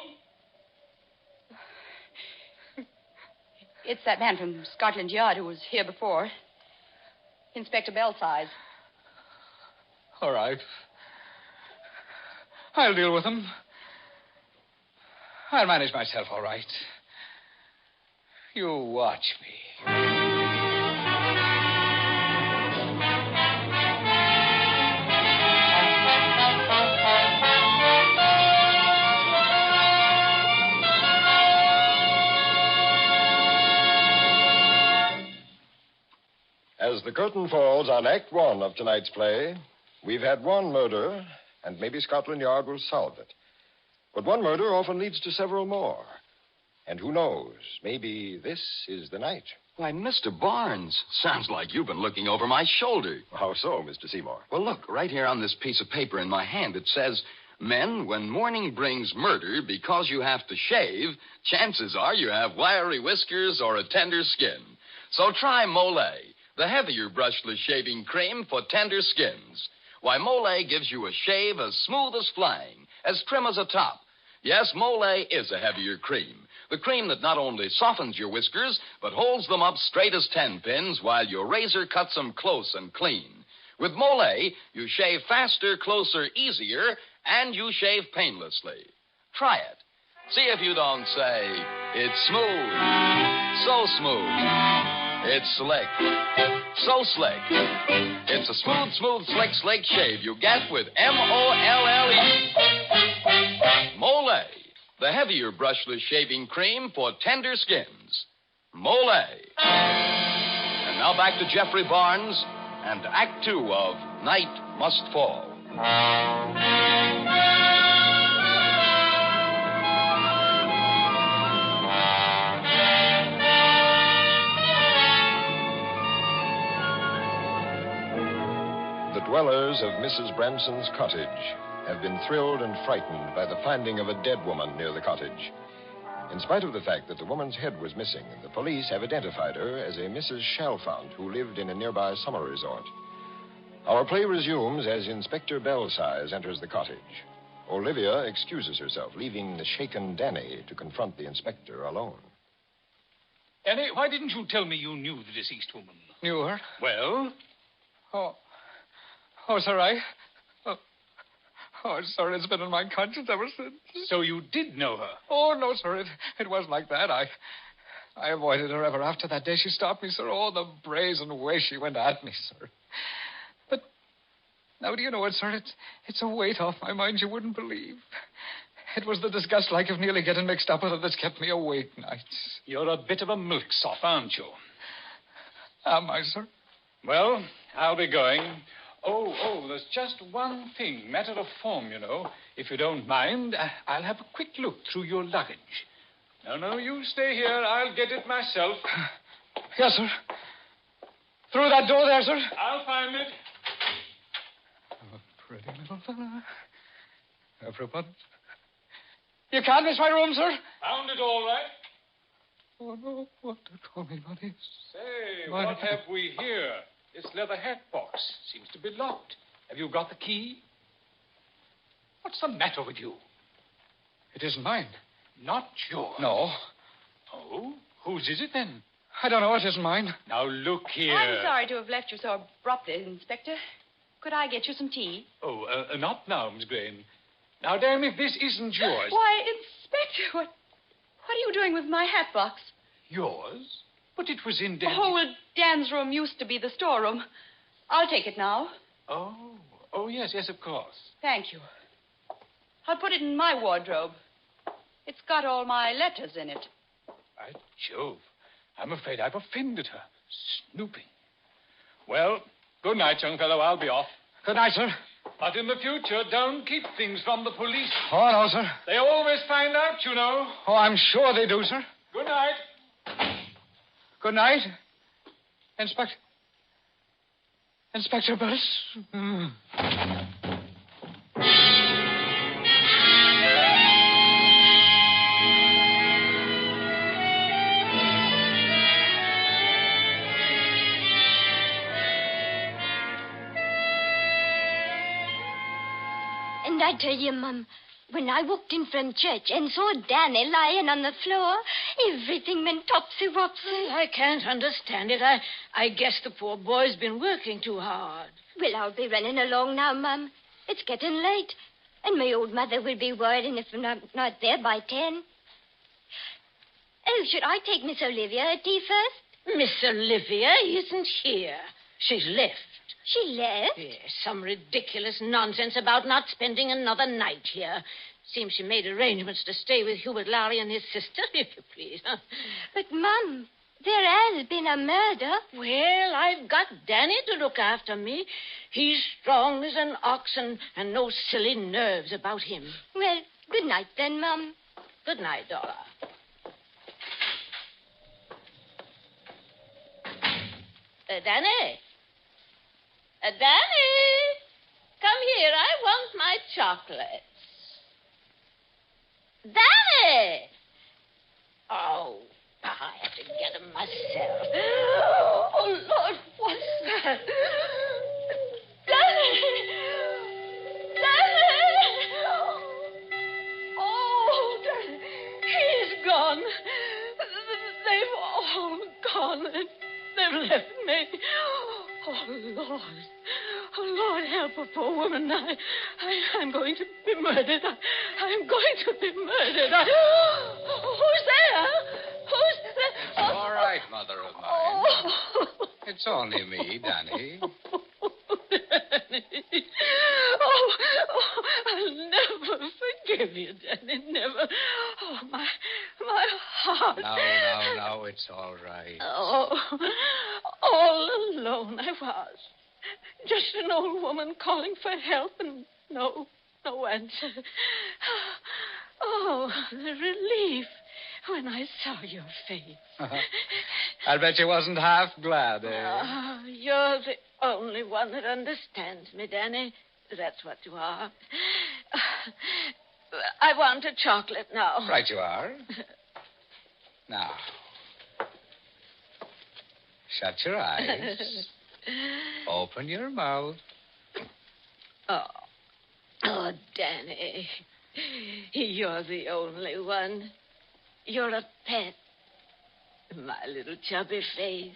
It's that man from Scotland Yard who was here before. Inspector Belsize. All right. I'll deal with him. I'll manage myself all right. You watch me. As the curtain falls on Act One of tonight's play, we've had one murder, and maybe Scotland Yard will solve it. But one murder often leads to several more. And who knows, maybe this is the night. Why, Mr. Barnes, sounds like you've been looking over my shoulder. How so, Mr. Seymour? Well, look, right here on this piece of paper in my hand, it says, "Men, when morning brings murder because you have to shave, chances are you have wiry whiskers or a tender skin. So try MOLLE, the heavier brushless shaving cream for tender skins. Why, MOLLE gives you a shave as smooth as flying, as trim as a top. Yes, MOLLE is a heavier cream. The cream that not only softens your whiskers, but holds them up straight as 10 pins while your razor cuts them close and clean. With MOLLE, you shave faster, closer, easier, and you shave painlessly. Try it. See if you don't say, it's smooth, so smooth. It's slick, so slick. It's a smooth, slick shave you get with MOLLE. MOLLE, the heavier brushless shaving cream for tender skins. MOLLE. And now back to Jeffrey Barnes and Act Two of Night Must Fall. The dwellers of Mrs. Branson's cottage have been thrilled and frightened by the finding of a dead woman near the cottage. In spite of the fact that the woman's head was missing, the police have identified her as a Mrs. Chalfont who lived in a nearby summer resort. Our play resumes as Inspector Belsize enters the cottage. Olivia excuses herself, leaving the shaken Danny to confront the inspector alone. Danny, why didn't you tell me you knew the deceased woman? Knew her? Well? Oh, sir, sir, it's been in my conscience ever since. So you did know her? Oh, no, sir, it wasn't like that. I avoided her ever after that day she stopped me, sir. Oh, the brazen way she went at me, sir. But now, do you know what, sir? It's a weight off my mind you wouldn't believe. It was the disgust like of nearly getting mixed up with her that's kept me awake nights. You're a bit of a milksop, aren't you? Am I, sir? Well, I'll be going. Oh, there's just one thing. Matter of form, you know. If you don't mind, I'll have a quick look through your luggage. No, you stay here. I'll get it myself. Yes, sir. Through that door there, sir. I'll find it. A pretty little fella. Everyone. You can't miss my room, sir. Found it all right. Oh, no. What to call me, buddy? Say, what have we here? This leather hat box seems to be locked. Have you got the key? What's the matter with you? It isn't mine. Not yours? No. Oh? Whose is it, then? I don't know. It isn't mine. Now, look here. I'm sorry to have left you so abruptly, Inspector. Could I get you some tea? Oh, not now, Miss Graham. Now, damn if this isn't yours. Why, Inspector, What are you doing with my hat box? Yours? But it was in Dan's... Oh, well, Dan's room used to be the storeroom. I'll take it now. Oh, yes, of course. Thank you. I'll put it in my wardrobe. It's got all my letters in it. By Jove, I'm afraid I've offended her. Snooping. Well, good night, young fellow. I'll be off. Good night, sir. But in the future, don't keep things from the police. Oh, no, sir. They always find out, you know. Oh, I'm sure they do, sir. Good night. Good night. Inspector Burris. And I tell you, Mum, when I walked in from church and saw Danny lying on the floor, everything went topsy-wopsy. Well, I can't understand it. I guess the poor boy's been working too hard. Well, I'll be running along now, Mum. It's getting late. And my old mother will be worrying if I'm not there by 10. Oh, should I take Miss Olivia a tea first? Miss Olivia isn't here. She's left. She left? Yes, some ridiculous nonsense about not spending another night here. Seems she made arrangements to stay with Hubert Lowry and his sister, if you please. But, Mum, there has been a murder. Well, I've got Danny to look after me. He's strong as an ox and no silly nerves about him. Well, good night then, Mum. Good night, Dora. Danny? Danny! Come here. I want my chocolates. Danny! Oh, I have to get them myself. Oh, Lord, what's that? Danny! Danny! Oh, Danny, he's gone. They've all gone. They've left me. Oh, Lord. Oh, Lord, help a poor woman. I'm going to be murdered. I'm going to be murdered. Who's there? Who's there? It's all right, Mother of mine. Oh. It's only me, Danny. Danny. Oh, I'll never forgive you, Danny. Never. Oh, my heart. No, it's all right. Oh, all alone I was. Just an old woman calling for help and no answer. Oh, the relief when I saw your face. I'll bet you wasn't half glad, eh? Oh, you're the only one that understands me, Danny. That's what you are. I want a chocolate now. Right you are. Now, shut your eyes. Open your mouth. Oh, Danny. You're the only one. You're a pet. My little chubby face.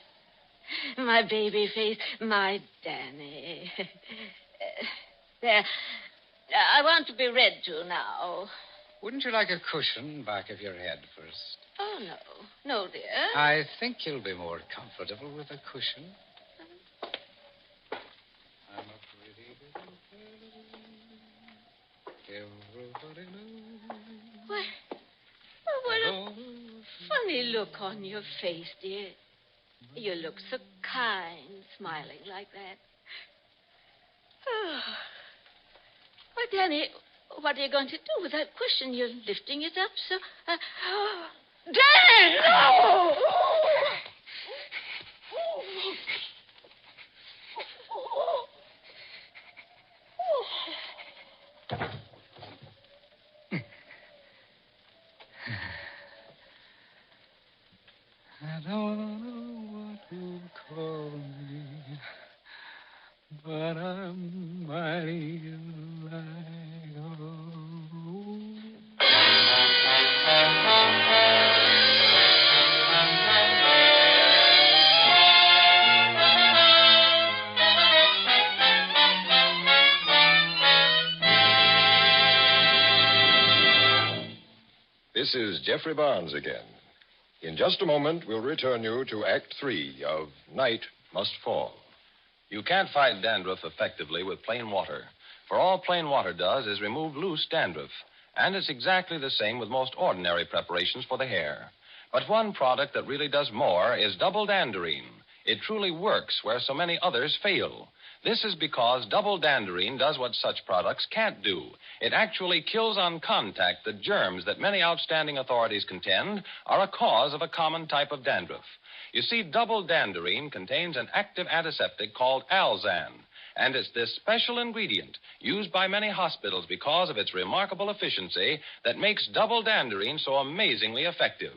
My baby face. My Danny. There. I want to be read to now. Wouldn't you like a cushion back of your head first? Oh, no. No, dear. I think you'll be more comfortable with a cushion. I'm a pretty little girl. Everybody knows. What a funny look on your face, dear. You look so kind, smiling like that. Oh. Well, Danny, what are you going to do with that cushion? You're lifting it up so... Danny! No! I don't know what you call me, but I'm mighty like This this is Jeffrey Barnes again. In just a moment, we'll return you to Act 3 of Night Must Fall. You can't fight dandruff effectively with plain water, for all plain water does is remove loose dandruff, and it's exactly the same with most ordinary preparations for the hair. But one product that really does more is double danderine. It truly works where so many others fail. This is because double danderine does what such products can't do. It actually kills on contact the germs that many outstanding authorities contend are a cause of a common type of dandruff. You see, double danderine contains an active antiseptic called Alzan, and it's this special ingredient used by many hospitals because of its remarkable efficiency that makes double danderine so amazingly effective.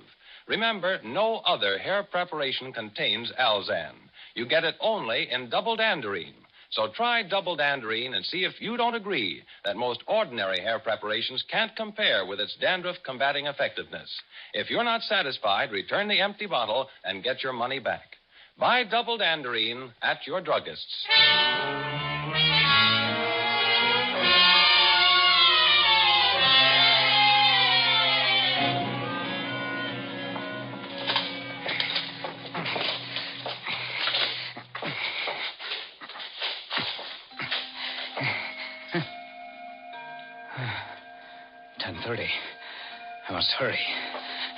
Remember, no other hair preparation contains Alzan. You get it only in double danderine. So try double danderine and see if you don't agree that most ordinary hair preparations can't compare with its dandruff-combating effectiveness. If you're not satisfied, return the empty bottle and get your money back. Buy double danderine at your druggist's. I must hurry.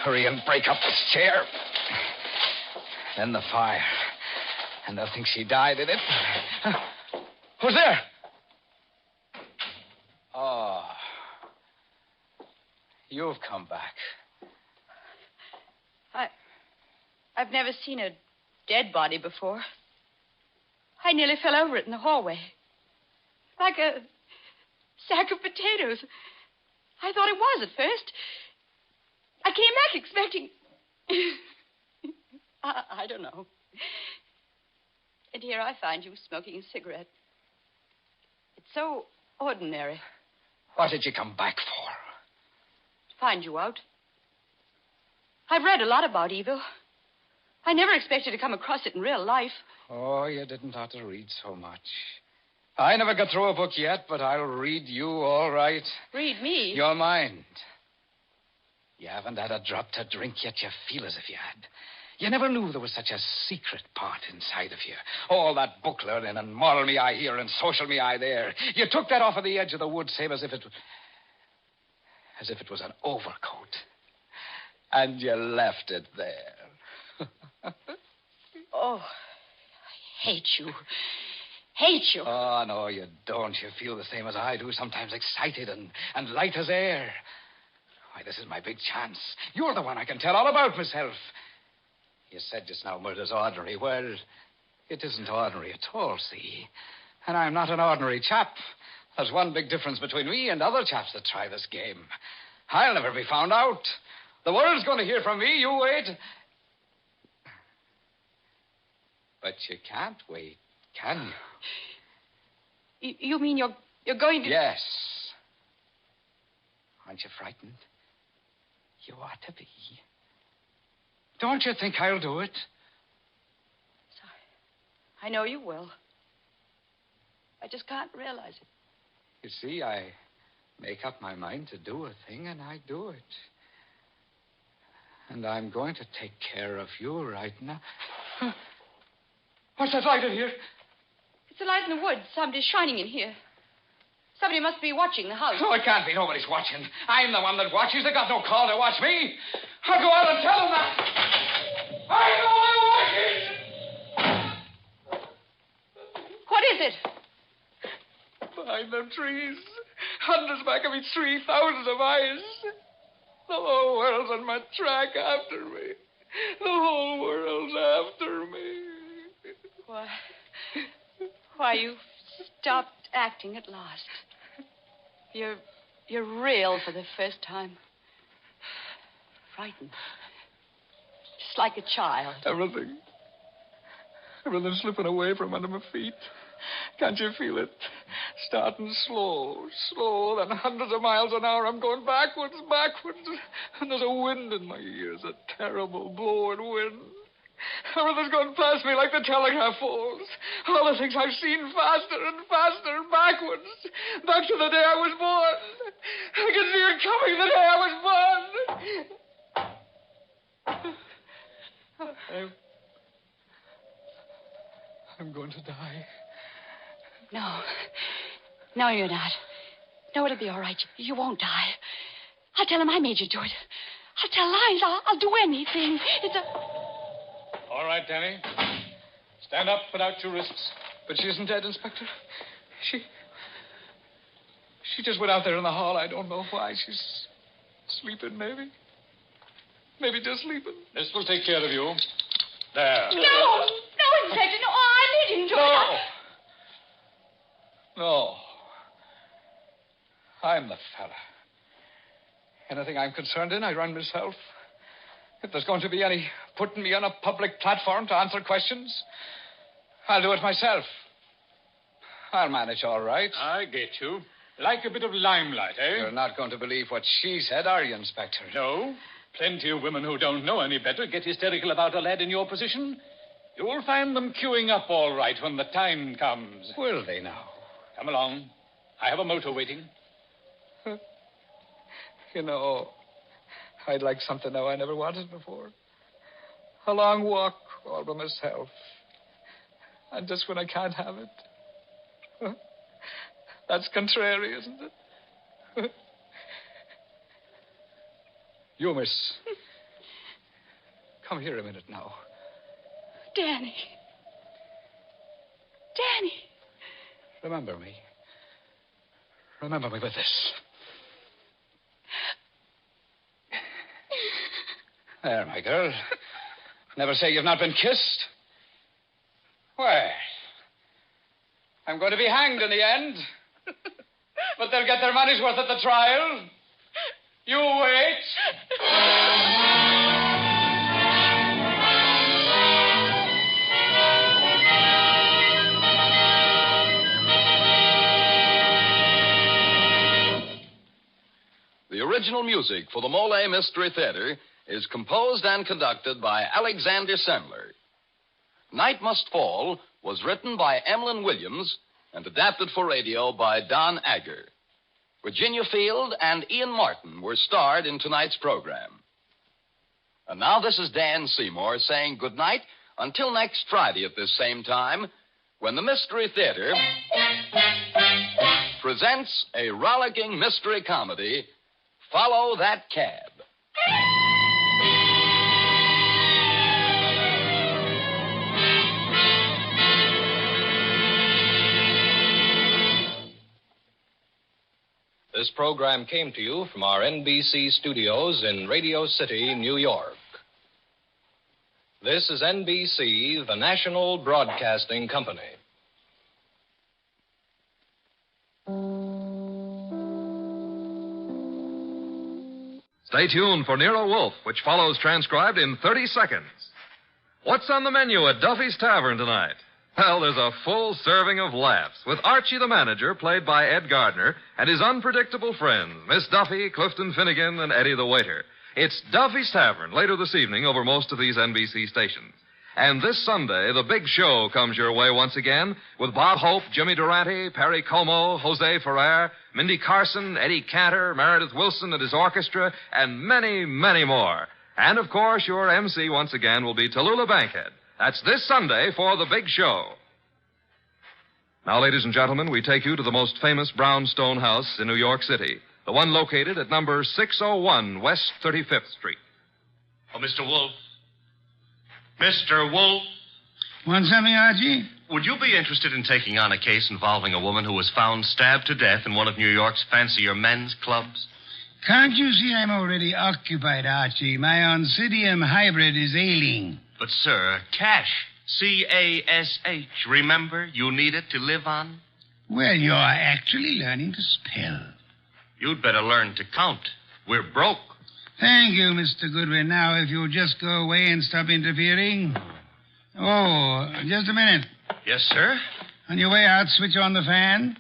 Hurry and break up this chair. Then the fire. And they'll think she died in it. Who's there? Oh. You've come back. I've never seen a dead body before. I nearly fell over it in the hallway. Like a sack of potatoes. I thought it was at first. I came back expecting... I don't know. And here I find you smoking a cigarette. It's so ordinary. What did you come back for? To find you out. I've read a lot about evil. I never expected to come across it in real life. Oh, you didn't have to read so much. I never got through a book yet, but I'll read you all right. Read me? Your mind. You haven't had a drop to drink yet. You feel as if you had. You never knew there was such a secret part inside of you. All that book learning and moral me eye here and social me eye there. You took that off of the edge of the wood, same as if it was an overcoat. And you left it there. Oh, I hate you. Hate you. Oh, no, you don't. You feel the same as I do, sometimes excited and light as air. Why, this is my big chance. You're the one I can tell all about myself. You said just now murder's ordinary. Well, it isn't ordinary at all, see? And I'm not an ordinary chap. There's one big difference between me and other chaps that try this game. I'll never be found out. The world's going to hear from me. You wait. But you can't wait, can you? You mean you're going to... Yes. Aren't you frightened? You ought to be. Don't you think I'll do it? Sorry. I know you will. I just can't realize it. You see, I make up my mind to do a thing, and I do it. And I'm going to take care of you right now. What's that light in here? It's a light in the woods. Somebody's shining in here. Somebody must be watching the house. Oh, it can't be. Nobody's watching. I'm the one that watches. They got no call to watch me. I'll go out and tell them that. I know I'm watching. What is it? Behind them trees. Hundreds back of each tree. Thousands of eyes. The whole world's on my track after me. The whole world's after me. Why, you've stopped acting at last. You're real for the first time. Frightened. Just like a child. Everything's slipping away from under my feet. Can't you feel it? Starting slow, then hundreds of miles an hour. I'm going backwards. And there's a wind in my ears, a terrible blowing wind. Everything's going past me like the telegraph poles. All the things I've seen faster and faster backwards. Back to the day I was born. I can see it coming the day I was born. I'm going to die. No. No, you're not. No, it'll be all right. You won't die. I'll tell him I made you do it. I'll tell lies. I'll do anything. It's a... All right, Danny. Stand up, put out your wrists. But she isn't dead, Inspector. She just went out there in the hall. I don't know why. She's sleeping, maybe. Maybe just sleeping. This will take care of you. There. No, Inspector. No, I made him do it. No. I'm the fella. Anything I'm concerned in, I run myself. If there's going to be any putting me on a public platform to answer questions, I'll do it myself. I'll manage all right. I get you. Like a bit of limelight, eh? You're not going to believe what she said, are you, Inspector? No. Plenty of women who don't know any better get hysterical about a lad in your position. You'll find them queuing up all right when the time comes. Will they now? Come along. I have a motor waiting. You know, I'd like something now I never wanted before. A long walk all by myself. And just when I can't have it. That's contrary, isn't it? You, miss. Come here a minute now. Danny. Remember me. Remember me with this. There, my girl. Never say you've not been kissed. Well, I'm going to be hanged in the end. But they'll get their money's worth at the trial. You wait. The original music for the MOLLE Mystery Theater is composed and conducted by Alexander Sendler. Night Must Fall was written by Emlyn Williams and adapted for radio by Don Agger. Virginia Field and Ian Martin were starred in tonight's program. And now this is Dan Seymour saying good night until next Friday at this same time, when the Mystery Theater presents a rollicking mystery comedy, Follow That Cab. This program came to you from our NBC studios in Radio City, New York. This is NBC, the national broadcasting company. Stay tuned for Nero Wolfe, which follows transcribed in 30 seconds. What's on the menu at Duffy's Tavern tonight? Well, there's a full serving of laughs with Archie the manager, played by Ed Gardner, and his unpredictable friends, Miss Duffy, Clifton Finnegan, and Eddie the waiter. It's Duffy's Tavern later this evening over most of these NBC stations. And this Sunday, the big show comes your way once again with Bob Hope, Jimmy Durante, Perry Como, Jose Ferrer, Mindy Carson, Eddie Cantor, Meredith Wilson and his orchestra, and many, many more. And, of course, your MC once again will be Tallulah Bankhead. That's this Sunday for the big show. Now, ladies and gentlemen, we take you to the most famous brownstone house in New York City, the one located at number 601 West 35th Street. Oh, Mr. Wolfe. Mr. Wolfe. Want something, Archie? Would you be interested in taking on a case involving a woman who was found stabbed to death in one of New York's fancier men's clubs? Can't you see I'm already occupied, Archie? My Oncidium hybrid is ailing. But, sir, cash. C-A-S-H. Remember, you need it to live on. Well, you're actually learning to spell. You'd better learn to count. We're broke. Thank you, Mr. Goodwin. Now, if you'll just go away and stop interfering. Oh, just a minute. Yes, sir? On your way out, switch on the fan.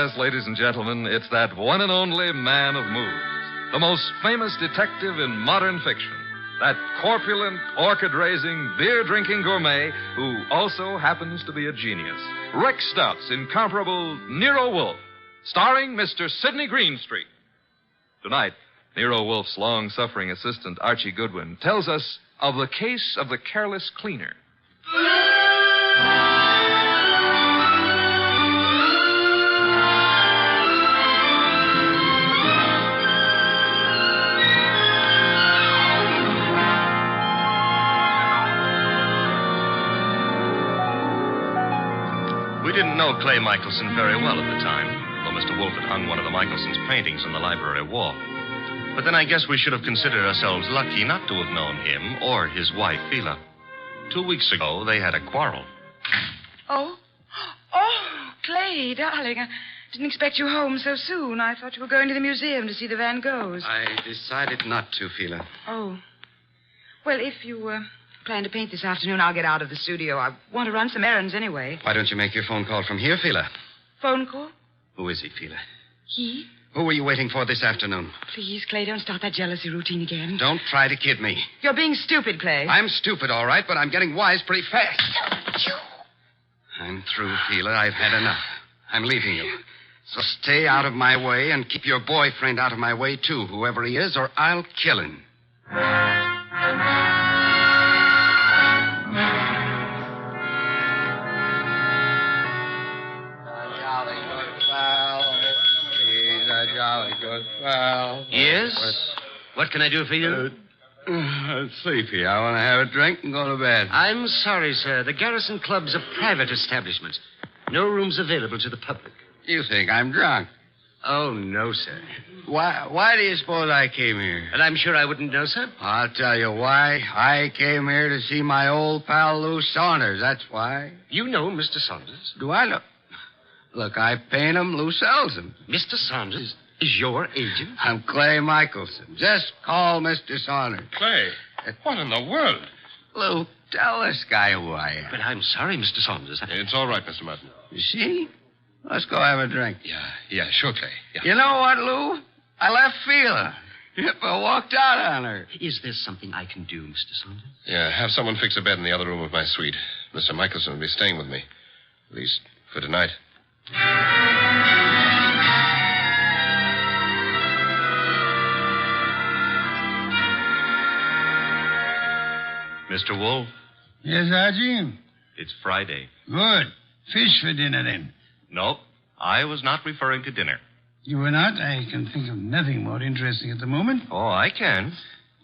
Yes, ladies and gentlemen, it's that one and only man of moves, the most famous detective in modern fiction, that corpulent, orchid-raising, beer-drinking gourmet who also happens to be a genius. Rex Stout's incomparable Nero Wolfe, starring Mr. Sidney Greenstreet. Tonight, Nero Wolfe's long-suffering assistant, Archie Goodwin, tells us of the case of the careless cleaner. We didn't know Clay Michelson very well at the time, though Mr. Wolfe had hung one of the Michelsons' paintings on the library wall. But then I guess we should have considered ourselves lucky not to have known him or his wife, Phila. 2 weeks ago, they had a quarrel. Oh, Clay, darling, I didn't expect you home so soon. I thought you were going to the museum to see the Van Goghs. I decided not to, Phila. Oh. Well, if you plan to paint this afternoon, I'll get out of the studio. I want to run some errands anyway. Why don't you make your phone call from here, Phila? Phone call? Who is he, Phila? He? Who were you waiting for this afternoon? Please, Clay, don't start that jealousy routine again. Don't try to kid me. You're being stupid, Clay. I'm stupid, all right, but I'm getting wise pretty fast. I'm through, Phila. I've had enough. I'm leaving you. So stay out of my way and keep your boyfriend out of my way, too, whoever he is, or I'll kill him. Yes? What can I do for you? Sleepy. I want to have a drink and go to bed. I'm sorry, sir. The Garrison Club's a private establishment. No rooms available to the public. You think I'm drunk? Oh, no, sir. Why do you suppose I came here? And I'm sure I wouldn't know, sir. I'll tell you why. I came here to see my old pal Lou Saunders. That's why. You know Mr. Saunders? Do I know? Look, I paint him. Lou sells them. Mr. Saunders is your agent? I'm Clay Michelson. Just call Mr. Saunders. Clay, what in the world? Lou, tell this guy who I am. But I'm sorry, Mr. Saunders. It's all right, Mr. Martin. You see? Let's go have a drink. Yeah, sure, Clay. Yeah. You know what, Lou? I left Phila. I walked out on her. Is there something I can do, Mr. Saunders? Yeah, have someone fix a bed in the other room of my suite. Mr. Michelson will be staying with me. At least for tonight. Mr. Wolfe? Yes, Archie? It's Friday. Good. Fish for dinner, then. Nope. I was not referring to dinner. You were not? I can think of nothing more interesting at the moment. Oh, I can.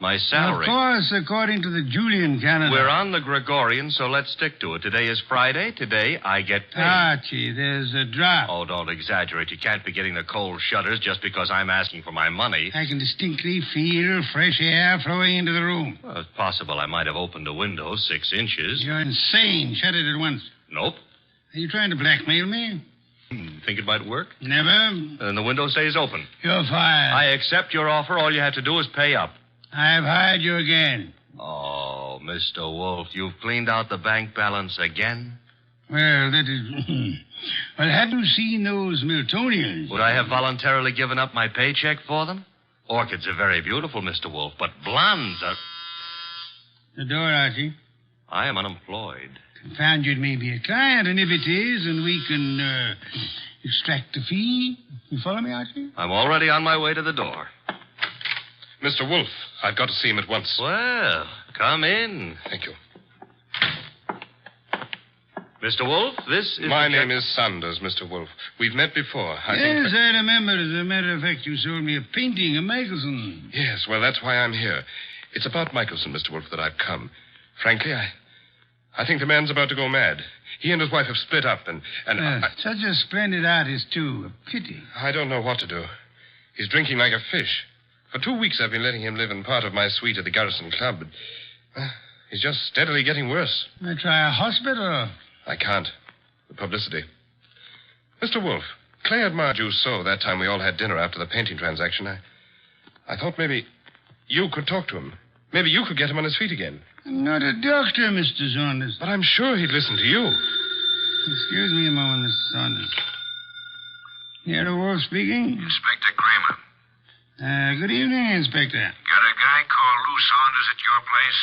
My salary. Of course, according to the Julian calendar. We're on the Gregorian, so let's stick to it. Today is Friday. Today I get paid. Archie, there's a drop. Oh, don't exaggerate. You can't be getting the cold shutters just because I'm asking for my money. I can distinctly feel fresh air flowing into the room. Well, it's possible I might have opened a window 6 inches. You're insane. Shut it at once. Nope. Are you trying to blackmail me? Think it might work? Never. Then the window stays open. You're fired. I accept your offer. All you have to do is pay up. I've hired you again. Oh, Mr. Wolfe, you've cleaned out the bank balance again? Well, that is... Well, have you seen those Miltonians? Would I have voluntarily given up my paycheck for them? Orchids are very beautiful, Mr. Wolfe, but blondes are... The door, Archie. I am unemployed. Found you'd maybe a client, and if it is, and we can extract the fee. You follow me, Archie? I'm already on my way to the door. Mr. Wolfe, I've got to see him at once. Well, come in. Thank you. Mr. Wolfe, this is... My name is Saunders, Mr. Wolfe. We've met before. I remember. As a matter of fact, you sold me a painting of Michelson. Yes, well, that's why I'm here. It's about Michelson, Mr. Wolfe, that I've come. Frankly, I think the man's about to go mad. He and his wife have split up, and such a splendid artist, too. A pity. I don't know what to do. He's drinking like a fish. For 2 weeks, I've been letting him live in part of my suite at the Garrison Club, but he's just steadily getting worse. I try a hospital. I can't. The publicity. Mr. Wolfe, Clay admired you so that time we all had dinner after the painting transaction. I thought maybe you could talk to him. Maybe you could get him on his feet again. I'm not a doctor, Mr. Saunders. But I'm sure he'd listen to you. Excuse me a moment, Mr. Saunders. Nero Wolfe speaking. Inspector Kramer. Good evening, Inspector. Got a guy called Lou Saunders at your place?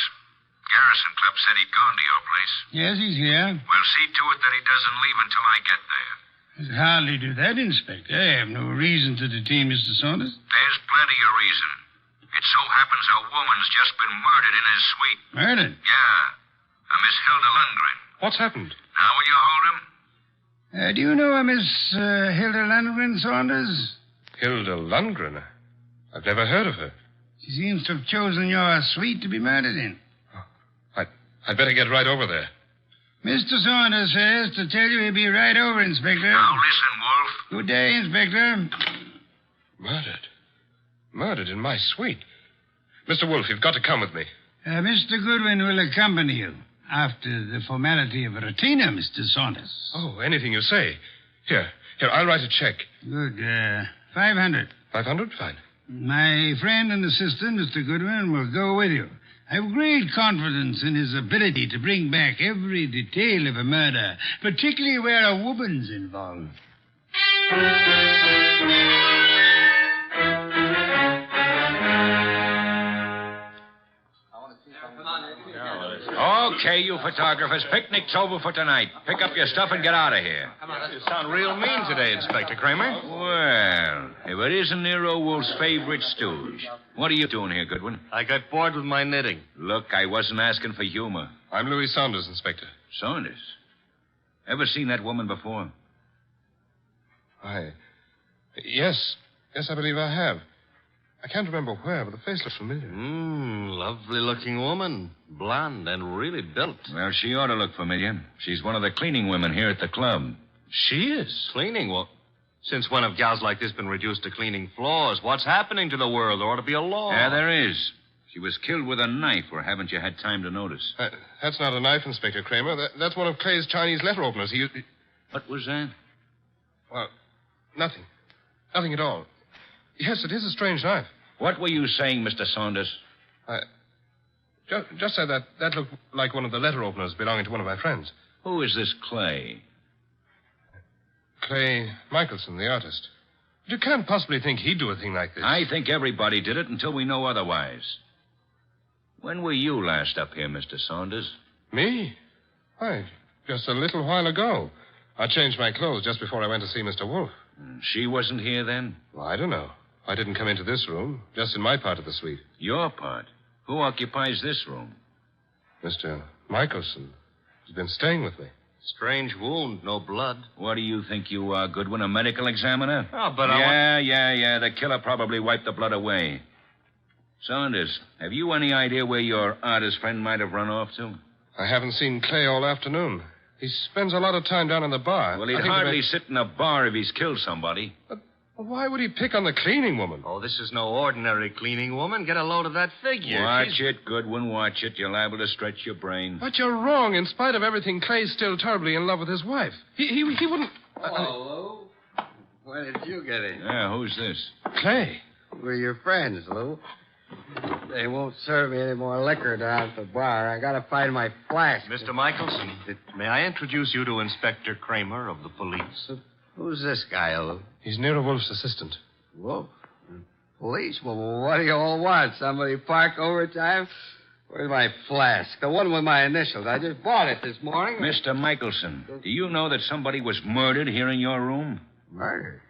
Garrison Club said he'd gone to your place. Yes, he's here. Well, see to it that he doesn't leave until I get there. I'd hardly do that, Inspector. I have no reason to detain Mr. Saunders. There's plenty of reason. It so happens a woman's just been murdered in his suite. Murdered? Yeah. A Miss Hilda Lundgren. What's happened? Now will you hold him? Do you know a Miss Hilda Lundgren, Saunders? Hilda Lundgren? I've never heard of her. She seems to have chosen your suite to be murdered in. I'd better get right over there. Mr. Saunders says to tell you he'll be right over, Inspector. Now listen, Wolfe. Good day, Inspector. Murdered? Murdered in my suite? Mr. Wolfe, you've got to come with me. Mr. Goodwin will accompany you after the formality of a retainer, Mr. Saunders. Oh, anything you say. Here, I'll write a check. Good. 500. 500? Fine. My friend and assistant, Mr. Goodwin, will go with you. I have great confidence in his ability to bring back every detail of a murder, particularly where a woman's involved. Okay, you photographers, picnic's over for tonight. Pick up your stuff and get out of here. You sound real mean today, Inspector Kramer. Well, if it isn't Nero Wolfe's favorite stooge. What are you doing here, Goodwin? I got bored with my knitting. Look, I wasn't asking for humor. I'm Louis Saunders, Inspector. Saunders? Ever seen that woman before? Yes, I believe I have. I can't remember where, but the face looks familiar. Lovely-looking woman. Blonde and really built. Well, she ought to look familiar. She's one of the cleaning women here at the club. She is? Cleaning? Well, since when have gals like this been reduced to cleaning floors? What's happening to the world? There ought to be a law. Yeah, there is. She was killed with a knife, or haven't you had time to notice? That's not a knife, Inspector Kramer. That's one of Clay's Chinese letter openers. What was that? Well, nothing. Nothing at all. Yes, it is a strange knife. What were you saying, Mr. Saunders? Just said that looked like one of the letter openers belonging to one of my friends. Who is this Clay? Clay Michelson, the artist. But you can't possibly think he'd do a thing like this. I think everybody did it until we know otherwise. When were you last up here, Mr. Saunders? Me? Why, just a little while ago. I changed my clothes just before I went to see Mr. Wolfe. She wasn't here then? Well, I don't know. I didn't come into this room, just in my part of the suite. Your part? Who occupies this room? Mr. Michelson. He's been staying with me. Strange wound, no blood. What do you think you are, Goodwin, a medical examiner? Oh, but Yeah. The killer probably wiped the blood away. Saunders, have you any idea where your artist friend might have run off to? I haven't seen Clay all afternoon. He spends a lot of time down in the bar. Well, he'd hardly sit in a bar if he's killed somebody. But why would he pick on the cleaning woman? Oh, this is no ordinary cleaning woman. Get a load of that figure. Watch it, Goodwin, watch it. You're liable to stretch your brain. But you're wrong. In spite of everything, Clay's still terribly in love with his wife. He wouldn't... Hello, Lou. When did you get in? Yeah, who's this? Clay. We're your friends, Lou. They won't serve me any more liquor down at the bar. I gotta find my flask. Mr. Michelson, may I introduce you to Inspector Kramer of the police? Who's this guy, Lou? He's Nero Wolfe's assistant. Wolfe? Police? Well, what do you all want? Somebody park overtime? Where's my flask? The one with my initials. I just bought it this morning. Mr. Michelson, do you know that somebody was murdered here in your room? Murdered?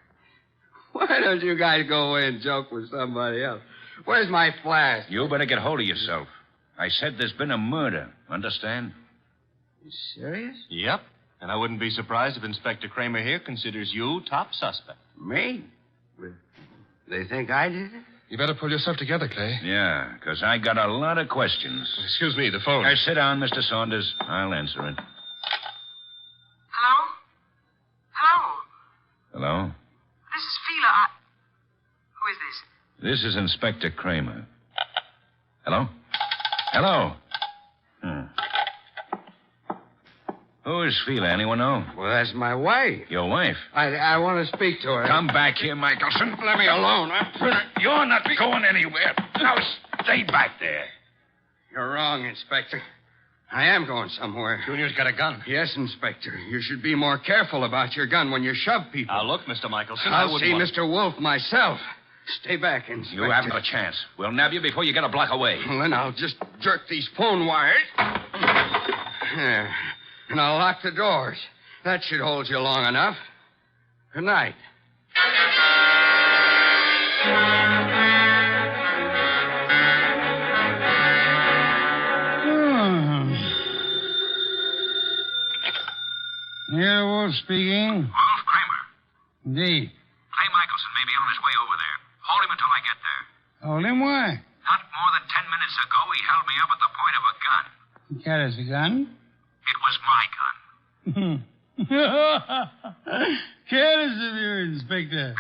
Why don't you guys go away and joke with somebody else? Where's my flask? You better get hold of yourself. I said there's been a murder. Understand? You serious? Yep. And I wouldn't be surprised if Inspector Kramer here considers you top suspect. Me? They think I did it? You better pull yourself together, Clay. Yeah, because I got a lot of questions. Excuse me, the phone. Sit down, Mr. Saunders. I'll answer it. Hello? Hello? Hello? This is Fila. Who is this? This is Inspector Kramer. Hello? Hello? Who is Fila? Anyone know? Well, that's my wife. Your wife? I want to speak to her. Come back here, Michelson. Let me alone. You're not going anywhere. Now, stay back there. You're wrong, Inspector. I am going somewhere. Junior's got a gun. Yes, Inspector. You should be more careful about your gun when you shove people. Now, look, Mr. Michelson, I'll see Mr. Wolfe myself. Stay back, Inspector. You haven't a chance. We'll nab you before you get a block away. Well, then I'll just jerk these phone wires. There. And I'll lock the doors. That should hold you long enough. Good night. Here, Wolf speaking. Wolf Kramer. Indeed. Clay Michelson may be on his way over there. Hold him until I get there. Hold him, why? Not more than 10 minutes ago, he held me up at the point of a gun. He carries a gun? It was my gun. Careless of you, Inspector.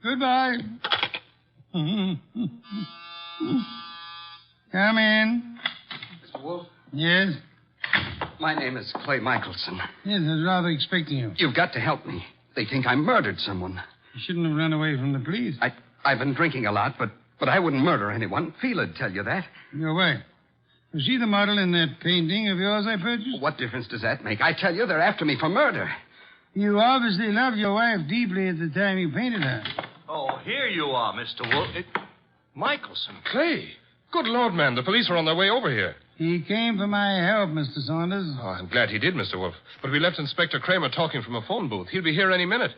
Goodbye. Come in. Mr. Wolfe? Yes? My name is Clay Michelson. Yes, I was rather expecting you. You've got to help me. They think I murdered someone. You shouldn't have run away from the police. I've been drinking a lot, but I wouldn't murder anyone. Fela'd tell you that. Your wife. Was she the model in that painting of yours I purchased? What difference does that make? I tell you, they're after me for murder. You obviously loved your wife deeply at the time you painted her. Oh, here you are, Mr. Wolfe. Michelson. Clay. Good Lord, man. The police are on their way over here. He came for my help, Mr. Saunders. Oh, I'm glad he did, Mr. Wolfe. But we left Inspector Kramer talking from a phone booth. He'll be here any minute.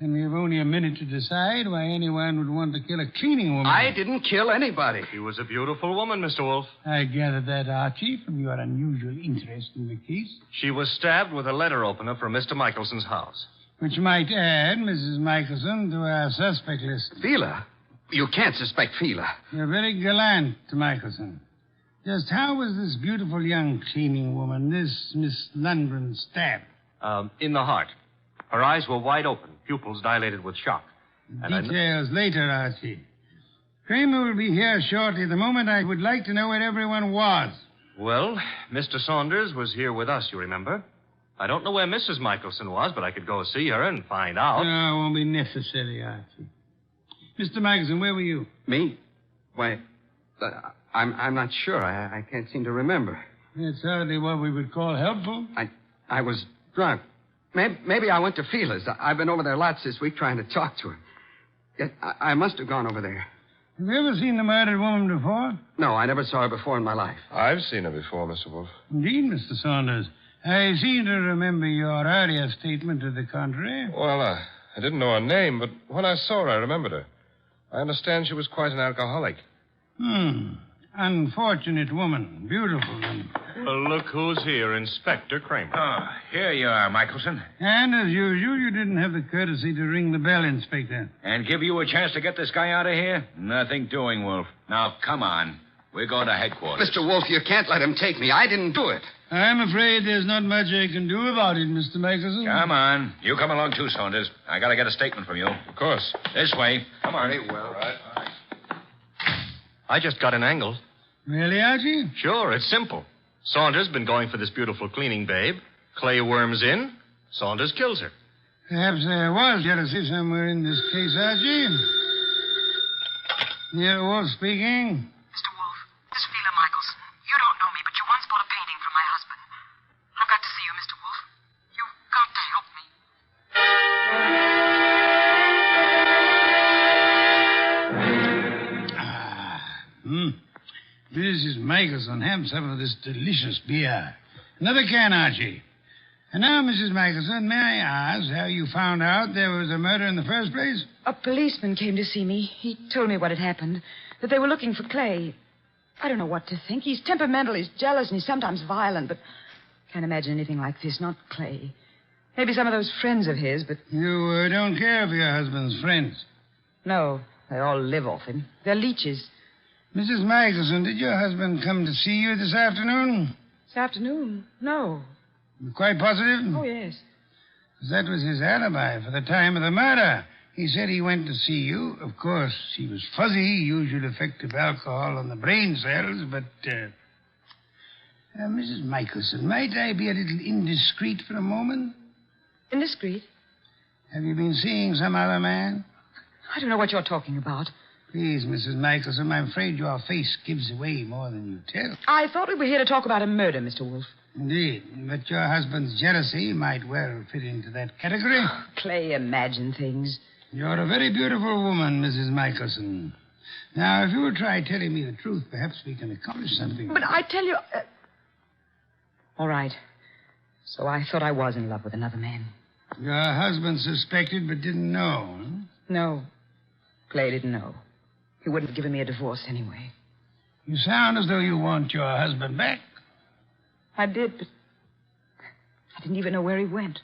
And we have only a minute to decide why anyone would want to kill a cleaning woman. I didn't kill anybody. She was a beautiful woman, Mr. Wolfe. I gathered that, Archie, from your unusual interest in the case. She was stabbed with a letter opener from Mr. Michelson's house. Which might add Mrs. Michelson to our suspect list. Fela? You can't suspect Fela. You're very gallant, Michelson. Just how was this beautiful young cleaning woman, this Miss Lundgren, stabbed? In the heart. Her eyes were wide open, pupils dilated with shock. Details later, Archie. Kramer will be here shortly. At the moment, I would like to know where everyone was. Well, Mr. Saunders was here with us, you remember? I don't know where Mrs. Michelson was, but I could go see her and find out. No, it won't be necessary, Archie. Mr. Michelson, where were you? Me? Why, I'm not sure. I can't seem to remember. That's hardly what we would call helpful. I was drunk. Maybe I went to Fela's. I've been over there lots this week trying to talk to her. Yet I must have gone over there. Have you ever seen the murdered woman before? No, I never saw her before in my life. I've seen her before, Mr. Wolfe. Indeed, Mr. Saunders. I seem to remember your earlier statement to the contrary. Well, I didn't know her name, but when I saw her, I remembered her. I understand she was quite an alcoholic. Unfortunate woman. Beautiful woman. Well, look who's here, Inspector Kramer. Oh, here you are, Michelson. And as usual, you didn't have the courtesy to ring the bell, Inspector. And give you a chance to get this guy out of here? Nothing doing, Wolf. Now, come on. We're going to headquarters. Mr. Wolfe, you can't let him take me. I didn't do it. I'm afraid there's not much I can do about it, Mr. Michelson. Come on. You come along too, Saunders. I got to get a statement from you. Of course. This way. Come on. Very well. All right. I just got an angle. Really, Archie? Sure, it's simple. Saunders been going for this beautiful cleaning babe. Clay worms in. Saunders kills her. Perhaps there was jealousy somewhere in this case, Archie. Here, Wolf speaking. Mr. Wolfe, this is Fela Michelson. You don't know me, but you once bought a painting from my husband. I've got to see you, Mr. Wolfe. You've got to help me. Mrs. Michelson, have some of this delicious beer. Another can, Archie. And now, Mrs. Michelson, may I ask how you found out there was a murder in the first place? A policeman came to see me. He told me what had happened, that they were looking for Clay. I don't know what to think. He's temperamental, he's jealous, and he's sometimes violent, but can't imagine anything like this, not Clay. Maybe some of those friends of his, but... You don't care for your husband's friends? No, they all live off him. They're leeches. Mrs. Michelson, did your husband come to see you this afternoon? This afternoon? No. You're quite positive? Oh, yes. That was his alibi for the time of the murder. He said he went to see you. Of course, he was fuzzy, usual effect of alcohol on the brain cells, but... Mrs. Michelson, might I be a little indiscreet for a moment? Indiscreet? Have you been seeing some other man? I don't know what you're talking about. Please, Mrs. Michelson, I'm afraid your face gives away more than you tell. I thought we were here to talk about a murder, Mr. Wolfe. Indeed, but your husband's jealousy might well fit into that category. Clay, imagine things. You're a very beautiful woman, Mrs. Michelson. Now, if you will try telling me the truth, perhaps we can accomplish something. But I tell you... All right. So I thought I was in love with another man. Your husband suspected but didn't know, huh? No. Clay didn't know. He wouldn't have given me a divorce anyway. You sound as though you want your husband back. I did, but I didn't even know where he went.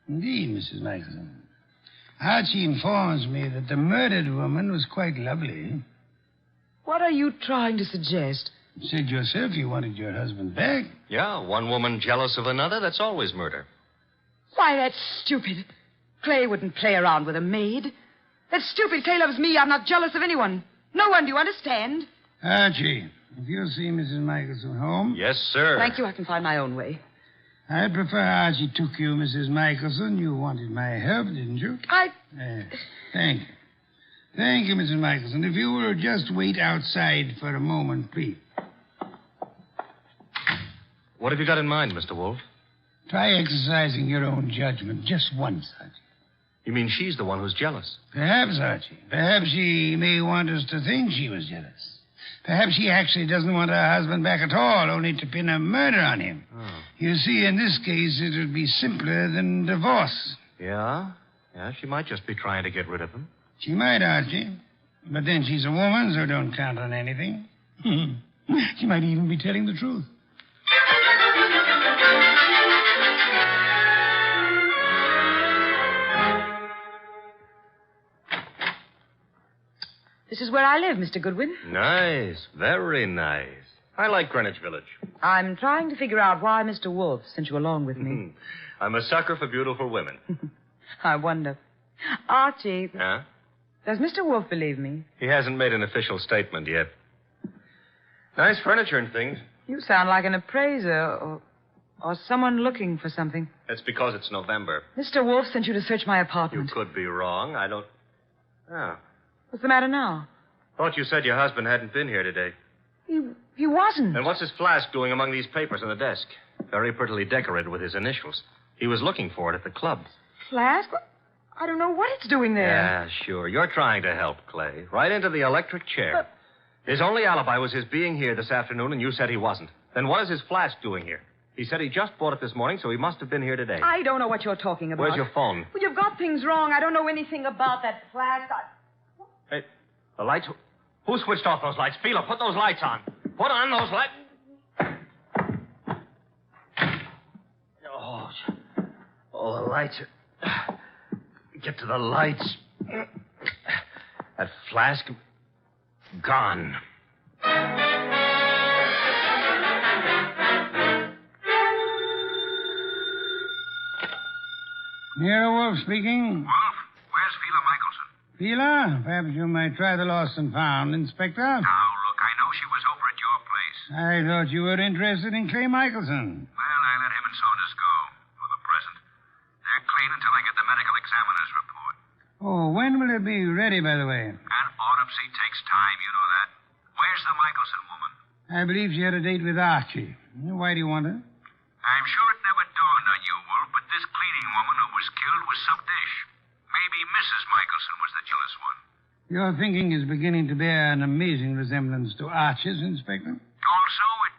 Indeed, Mrs. Michelson. Archie informs me that the murdered woman was quite lovely. What are you trying to suggest? You said yourself you wanted your husband back. Yeah, one woman jealous of another, that's always murder. Why, that's stupid. Clay wouldn't play around with a maid. That's stupid. Clay loves me. I'm not jealous of anyone. No one, do you understand? Archie, if you'll see Mrs. Michelson home... Yes, sir. Thank you. I can find my own way. I'd prefer Archie took you, Mrs. Michelson. You wanted my help, didn't you? Thank you. Thank you, Mrs. Michelson. If you will just wait outside for a moment, please. What have you got in mind, Mr. Wolfe? Try exercising your own judgment just once, Archie. You mean she's the one who's jealous? Perhaps, Archie. Perhaps she may want us to think she was jealous. Perhaps she actually doesn't want her husband back at all, only to pin a murder on him. Oh. You see, in this case, it would be simpler than divorce. Yeah? Yeah, she might just be trying to get rid of him. She might, Archie. But then she's a woman, so don't count on anything. She might even be telling the truth. This is where I live, Mr. Goodwin. Nice. Very nice. I like Greenwich Village. I'm trying to figure out why Mr. Wolfe sent you along with me. I'm a sucker for beautiful women. I wonder. Archie, Huh? does Mr. Wolfe believe me? He hasn't made an official statement yet. Nice furniture and things. You sound like an appraiser or someone looking for something. That's because it's November. Mr. Wolfe sent you to search my apartment. You could be wrong. I don't... Oh. What's the matter now? Thought you said your husband hadn't been here today. He wasn't. And what's his flask doing among these papers on the desk? Very prettily decorated with his initials. He was looking for it at the club. Flask? I don't know what it's doing there. Yeah, sure. You're trying to help, Clay. Right into the electric chair. His only alibi was his being here this afternoon, and you said he wasn't. Then what is his flask doing here? He said he just bought it this morning, so he must have been here today. I don't know what you're talking about. Where's your phone? Well, you've got things wrong. I don't know anything about that flask. Hey, the lights... Who switched off those lights? Fila, put those lights on. Put on those lights. Oh, the lights are... Get to the lights. That flask... Gone. NERO Wolfe speaking. Wolfe, where's Fila Michelson? Fila, perhaps you might try the lost and found, Inspector. Now, look, I know she was over at your place. I thought you were interested in Clay Michelson. Well, I let him and Saunders go, for the present. They're clean until I get the medical examiner's report. Oh, when will it be ready, by the way? An autopsy takes time, you know that. Where's the Michelson woman? I believe she had a date with Archie. Why do you want her? I'm sure it never dawned on you, Wolf, but this cleaning woman who was killed was some dish. Maybe Mrs. Michelson was the jealous one. Your thinking is beginning to bear an amazing resemblance to Archie's, Inspector. Also, it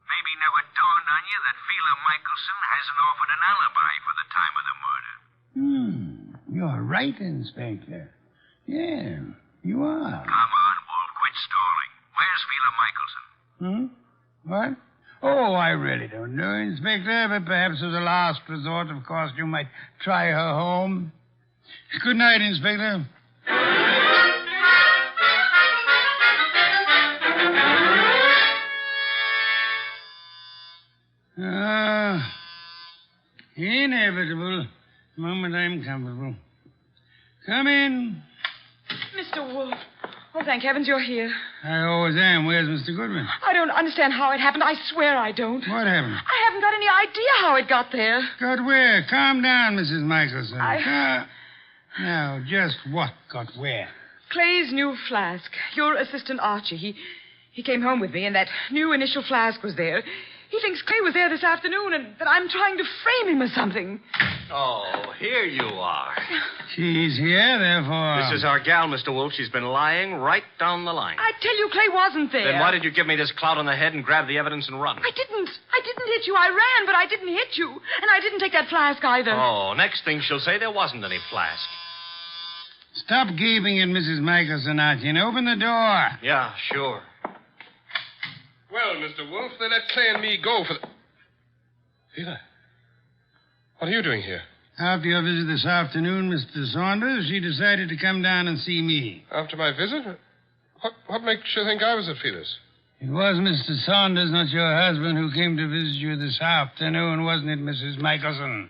maybe never dawned on you that Fila Michelson hasn't offered an alibi for the time of the murder. You're right, Inspector. Yeah, you are. Come on, Wolf, quit stalling. Where's Fila Michelson? What? Oh, I really don't know, Inspector, but perhaps as a last resort, of course, you might try her home. Good night, Inspector. Inevitable. The moment I'm comfortable. Come in. Mr. Wolfe. Oh, thank heavens you're here. I always am. Where's Mr. Goodwin? I don't understand how it happened. I swear I don't. What happened? I haven't got any idea how it got there. Got where? Calm down, Mrs. Michelson. Now, just what got where? Clay's new flask. Your assistant, Archie. He came home with me, and that new initial flask was there. He thinks Clay was there this afternoon, and that I'm trying to frame him or something. Oh, here you are. She's here, therefore. This is our gal, Mr. Wolfe. She's been lying right down the line. I tell you, Clay wasn't there. Then why did you give me this clout on the head and grab the evidence and run? I didn't hit you. I ran, but I didn't hit you. And I didn't take that flask either. Oh, next thing she'll say there wasn't any flask. Stop gaping at Mrs. Michelson, Archie, and open the door. Yeah, sure. Well, Mr. Wolfe, they let Clay and me go for the... Sheila, what are you doing here? After your visit this afternoon, Mr. Saunders, she decided to come down and see me. After my visit? What makes you think I was at Fela's? It was Mr. Saunders, not your husband, who came to visit you this afternoon, wasn't it, Mrs. Michelson?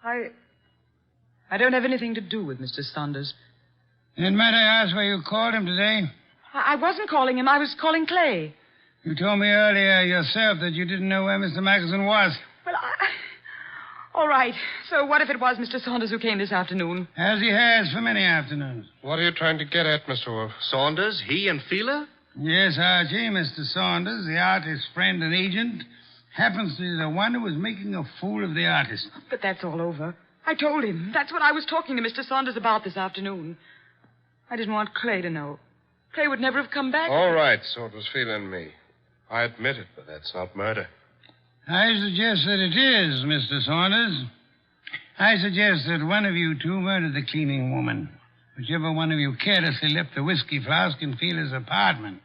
I don't have anything to do with Mr. Saunders. Then might I ask why you called him today? I wasn't calling him. I was calling Clay. You told me earlier yourself that you didn't know where Mr. Michelson was. Well, all right. So what if it was Mr. Saunders who came this afternoon? As he has for many afternoons. What are you trying to get at, Mr. Wolfe? Saunders? He and Fela? Yes, Archie. Mr. Saunders, the artist's friend and agent, happens to be the one who was making a fool of the artist. But that's all over. I told him. That's what I was talking to Mr. Saunders about this afternoon. I didn't want Clay to know. Clay would never have come back. All right, so it was Fela and me. I admit it, but that's not murder. I suggest that it is, Mr. Saunders. I suggest that one of you two murdered the cleaning woman. Whichever one of you carelessly left the whiskey flask in Fela's apartment.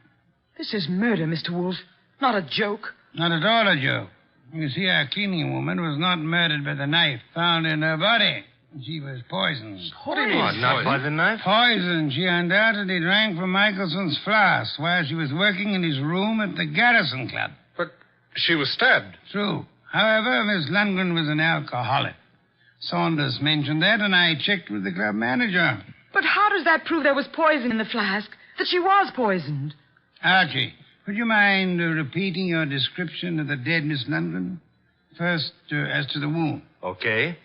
This is murder, Mr. Wolfe. Not a joke. Not at all a joke. You see, our cleaning woman was not murdered by the knife found in her body. She was poisoned. What do you mean? Not by the knife? Poisoned. She undoubtedly drank from Michelson's flask while she was working in his room at the Garrison Club. But she was stabbed. True. However, Miss Lundgren was an alcoholic. Saunders mentioned that, and I checked with the club manager. But how does that prove there was poison in the flask? That she was poisoned? Archie, would you mind repeating your description of the dead Miss Lundgren? First, as to the wound. Okay.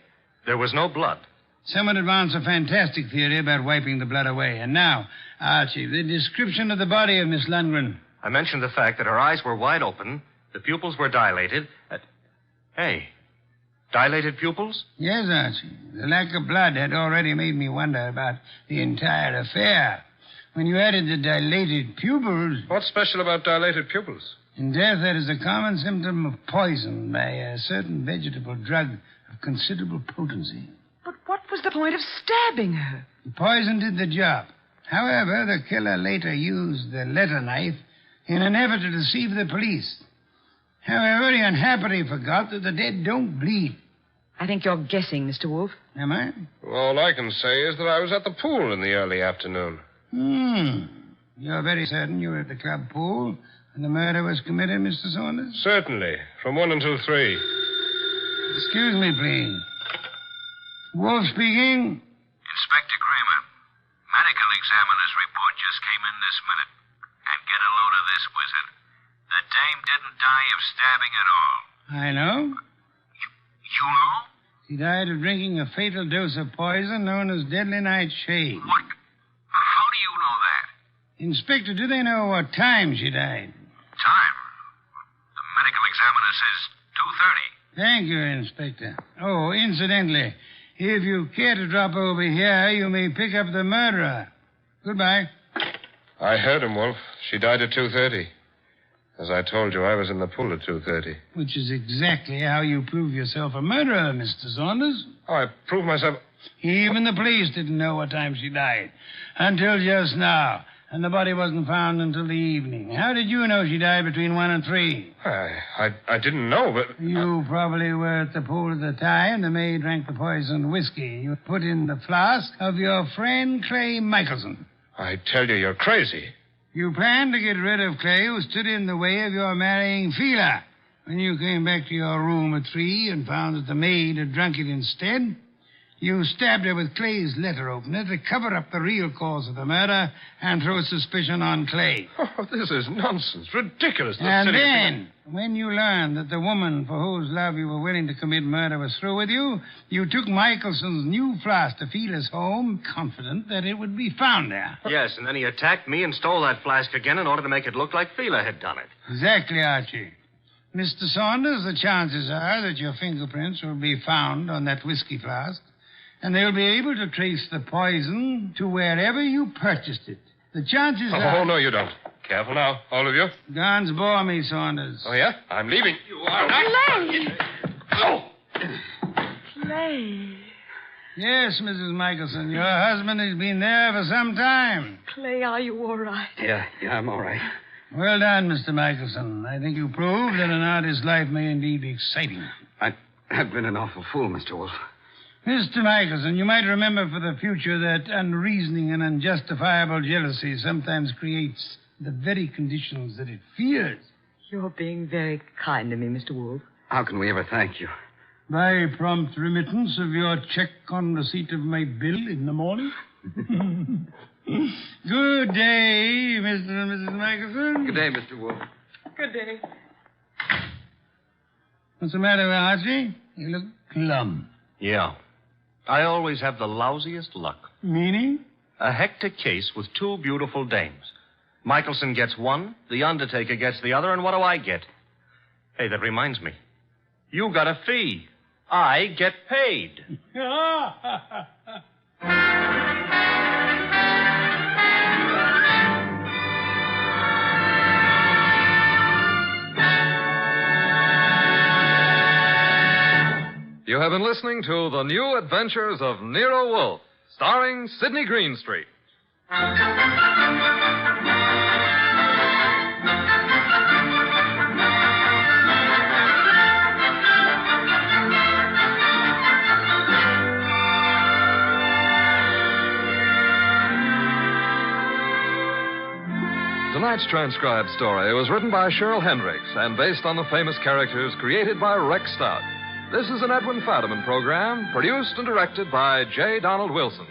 There was no blood. Some would advance a fantastic theory about wiping the blood away. And now, Archie, the description of the body of Miss Lundgren. I mentioned the fact that her eyes were wide open, the pupils were dilated. Hey, dilated pupils? Yes, Archie. The lack of blood had already made me wonder about the entire affair. When you added the dilated pupils... What's special about dilated pupils? In death, that is a common symptom of poison by a certain vegetable drug of considerable potency. But what was the point of stabbing her? The poison did the job. However, the killer later used the letter knife in an effort to deceive the police. However, he unhappily forgot that the dead don't bleed. I think you're guessing, Mr. Wolfe. Am I? All I can say is that I was at the pool in the early afternoon. You're very certain you were at the club pool when the murder was committed, Mr. Saunders? Certainly. From 1 until 3. Excuse me, please. Wolfe speaking. Inspector Kramer. Medical examiner's report just came in this minute. And get a load of this, wizard. The dame didn't die of stabbing at all. I know. You know? She died of drinking a fatal dose of poison known as deadly nightshade. What? How do you know that? Inspector, do they know what time she died? Time? The medical examiner says 2:30. Thank you, Inspector. Oh, incidentally, if you care to drop over here, you may pick up the murderer. Goodbye. I heard him, Wolf. She died at 2:30. As I told you, I was in the pool at 2:30. Which is exactly how you prove yourself a murderer, Mr. Saunders. Oh, I proved myself... Even the police didn't know what time she died. Until just now. And the body wasn't found until the evening. How did you know she died between 1 and 3? I didn't know, but... You probably were at the pool at the time. The maid drank the poisoned whiskey you put in the flask of your friend Clay Michelson. I tell you, you're crazy. You planned to get rid of Clay, who stood in the way of your marrying Fela. When you came back to your room at 3 and found that the maid had drunk it instead, You stabbed her with Clay's letter opener to cover up the real cause of the murder and throw suspicion on Clay. Oh, this is nonsense. Ridiculous. And then, when you learned that the woman for whose love you were willing to commit murder was through with you, you took Michelson's new flask to Fela's home, confident that it would be found there. Yes, and then he attacked me and stole that flask again in order to make it look like Fela had done it. Exactly, Archie. Mr. Saunders, the chances are that your fingerprints will be found on that whiskey flask, and they'll be able to trace the poison to wherever you purchased it. The chances are... Oh, no, you don't. Careful now, all of you. Guns bore me, Saunders. Oh, yeah? I'm leaving. You are not. Clay! Oh! Clay. Yes, Mrs. Michelson, your husband has been there for some time. Clay, are you all right? Yeah, I'm all right. Well done, Mr. Michelson. I think you proved that an artist's life may indeed be exciting. I've been an awful fool, Mr. Wolfe. Mr. Michelson, you might remember for the future that unreasoning and unjustifiable jealousy sometimes creates the very conditions that it fears. You're being very kind to me, Mr. Wolfe. How can we ever thank you? By prompt remittance of your check on receipt of my bill in the morning. Good day, Mr. and Mrs. Michelson. Good day, Mr. Wolfe. Good day. What's the matter, Archie? You look glum. Yeah. I always have the lousiest luck. Meaning? A hectic case with two beautiful dames. Michelson gets one, the undertaker gets the other, and what do I get? Hey, that reminds me. You got a fee. I get paid. You have been listening to The New Adventures of Nero Wolfe, starring Sidney Greenstreet. Tonight's transcribed story was written by Cheryl Hendricks and based on the famous characters created by Rex Stout. This is an Edwin Fadiman program, produced and directed by J. Donald Wilson.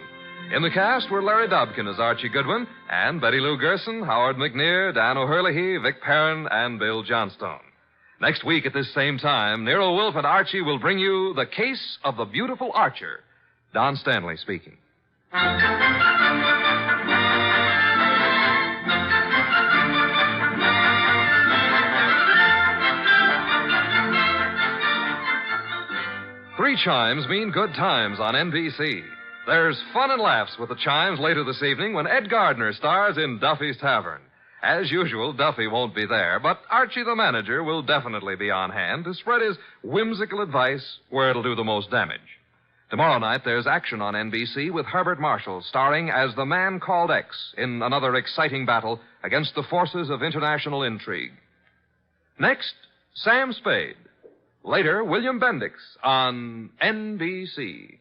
In the cast were Larry Dobkin as Archie Goodwin, and Betty Lou Gerson, Howard McNear, Dan O'Hurley, Vic Perrin, and Bill Johnstone. Next week at this same time, Nero Wolfe and Archie will bring you The Case of the Beautiful Archer. Don Stanley speaking. Three chimes mean good times on NBC. There's fun and laughs with the chimes later this evening when Ed Gardner stars in Duffy's Tavern. As usual, Duffy won't be there, but Archie the manager will definitely be on hand to spread his whimsical advice where it'll do the most damage. Tomorrow night, there's action on NBC with Herbert Marshall starring as the man called X in another exciting battle against the forces of international intrigue. Next, Sam Spade. Later, William Bendix on NBC.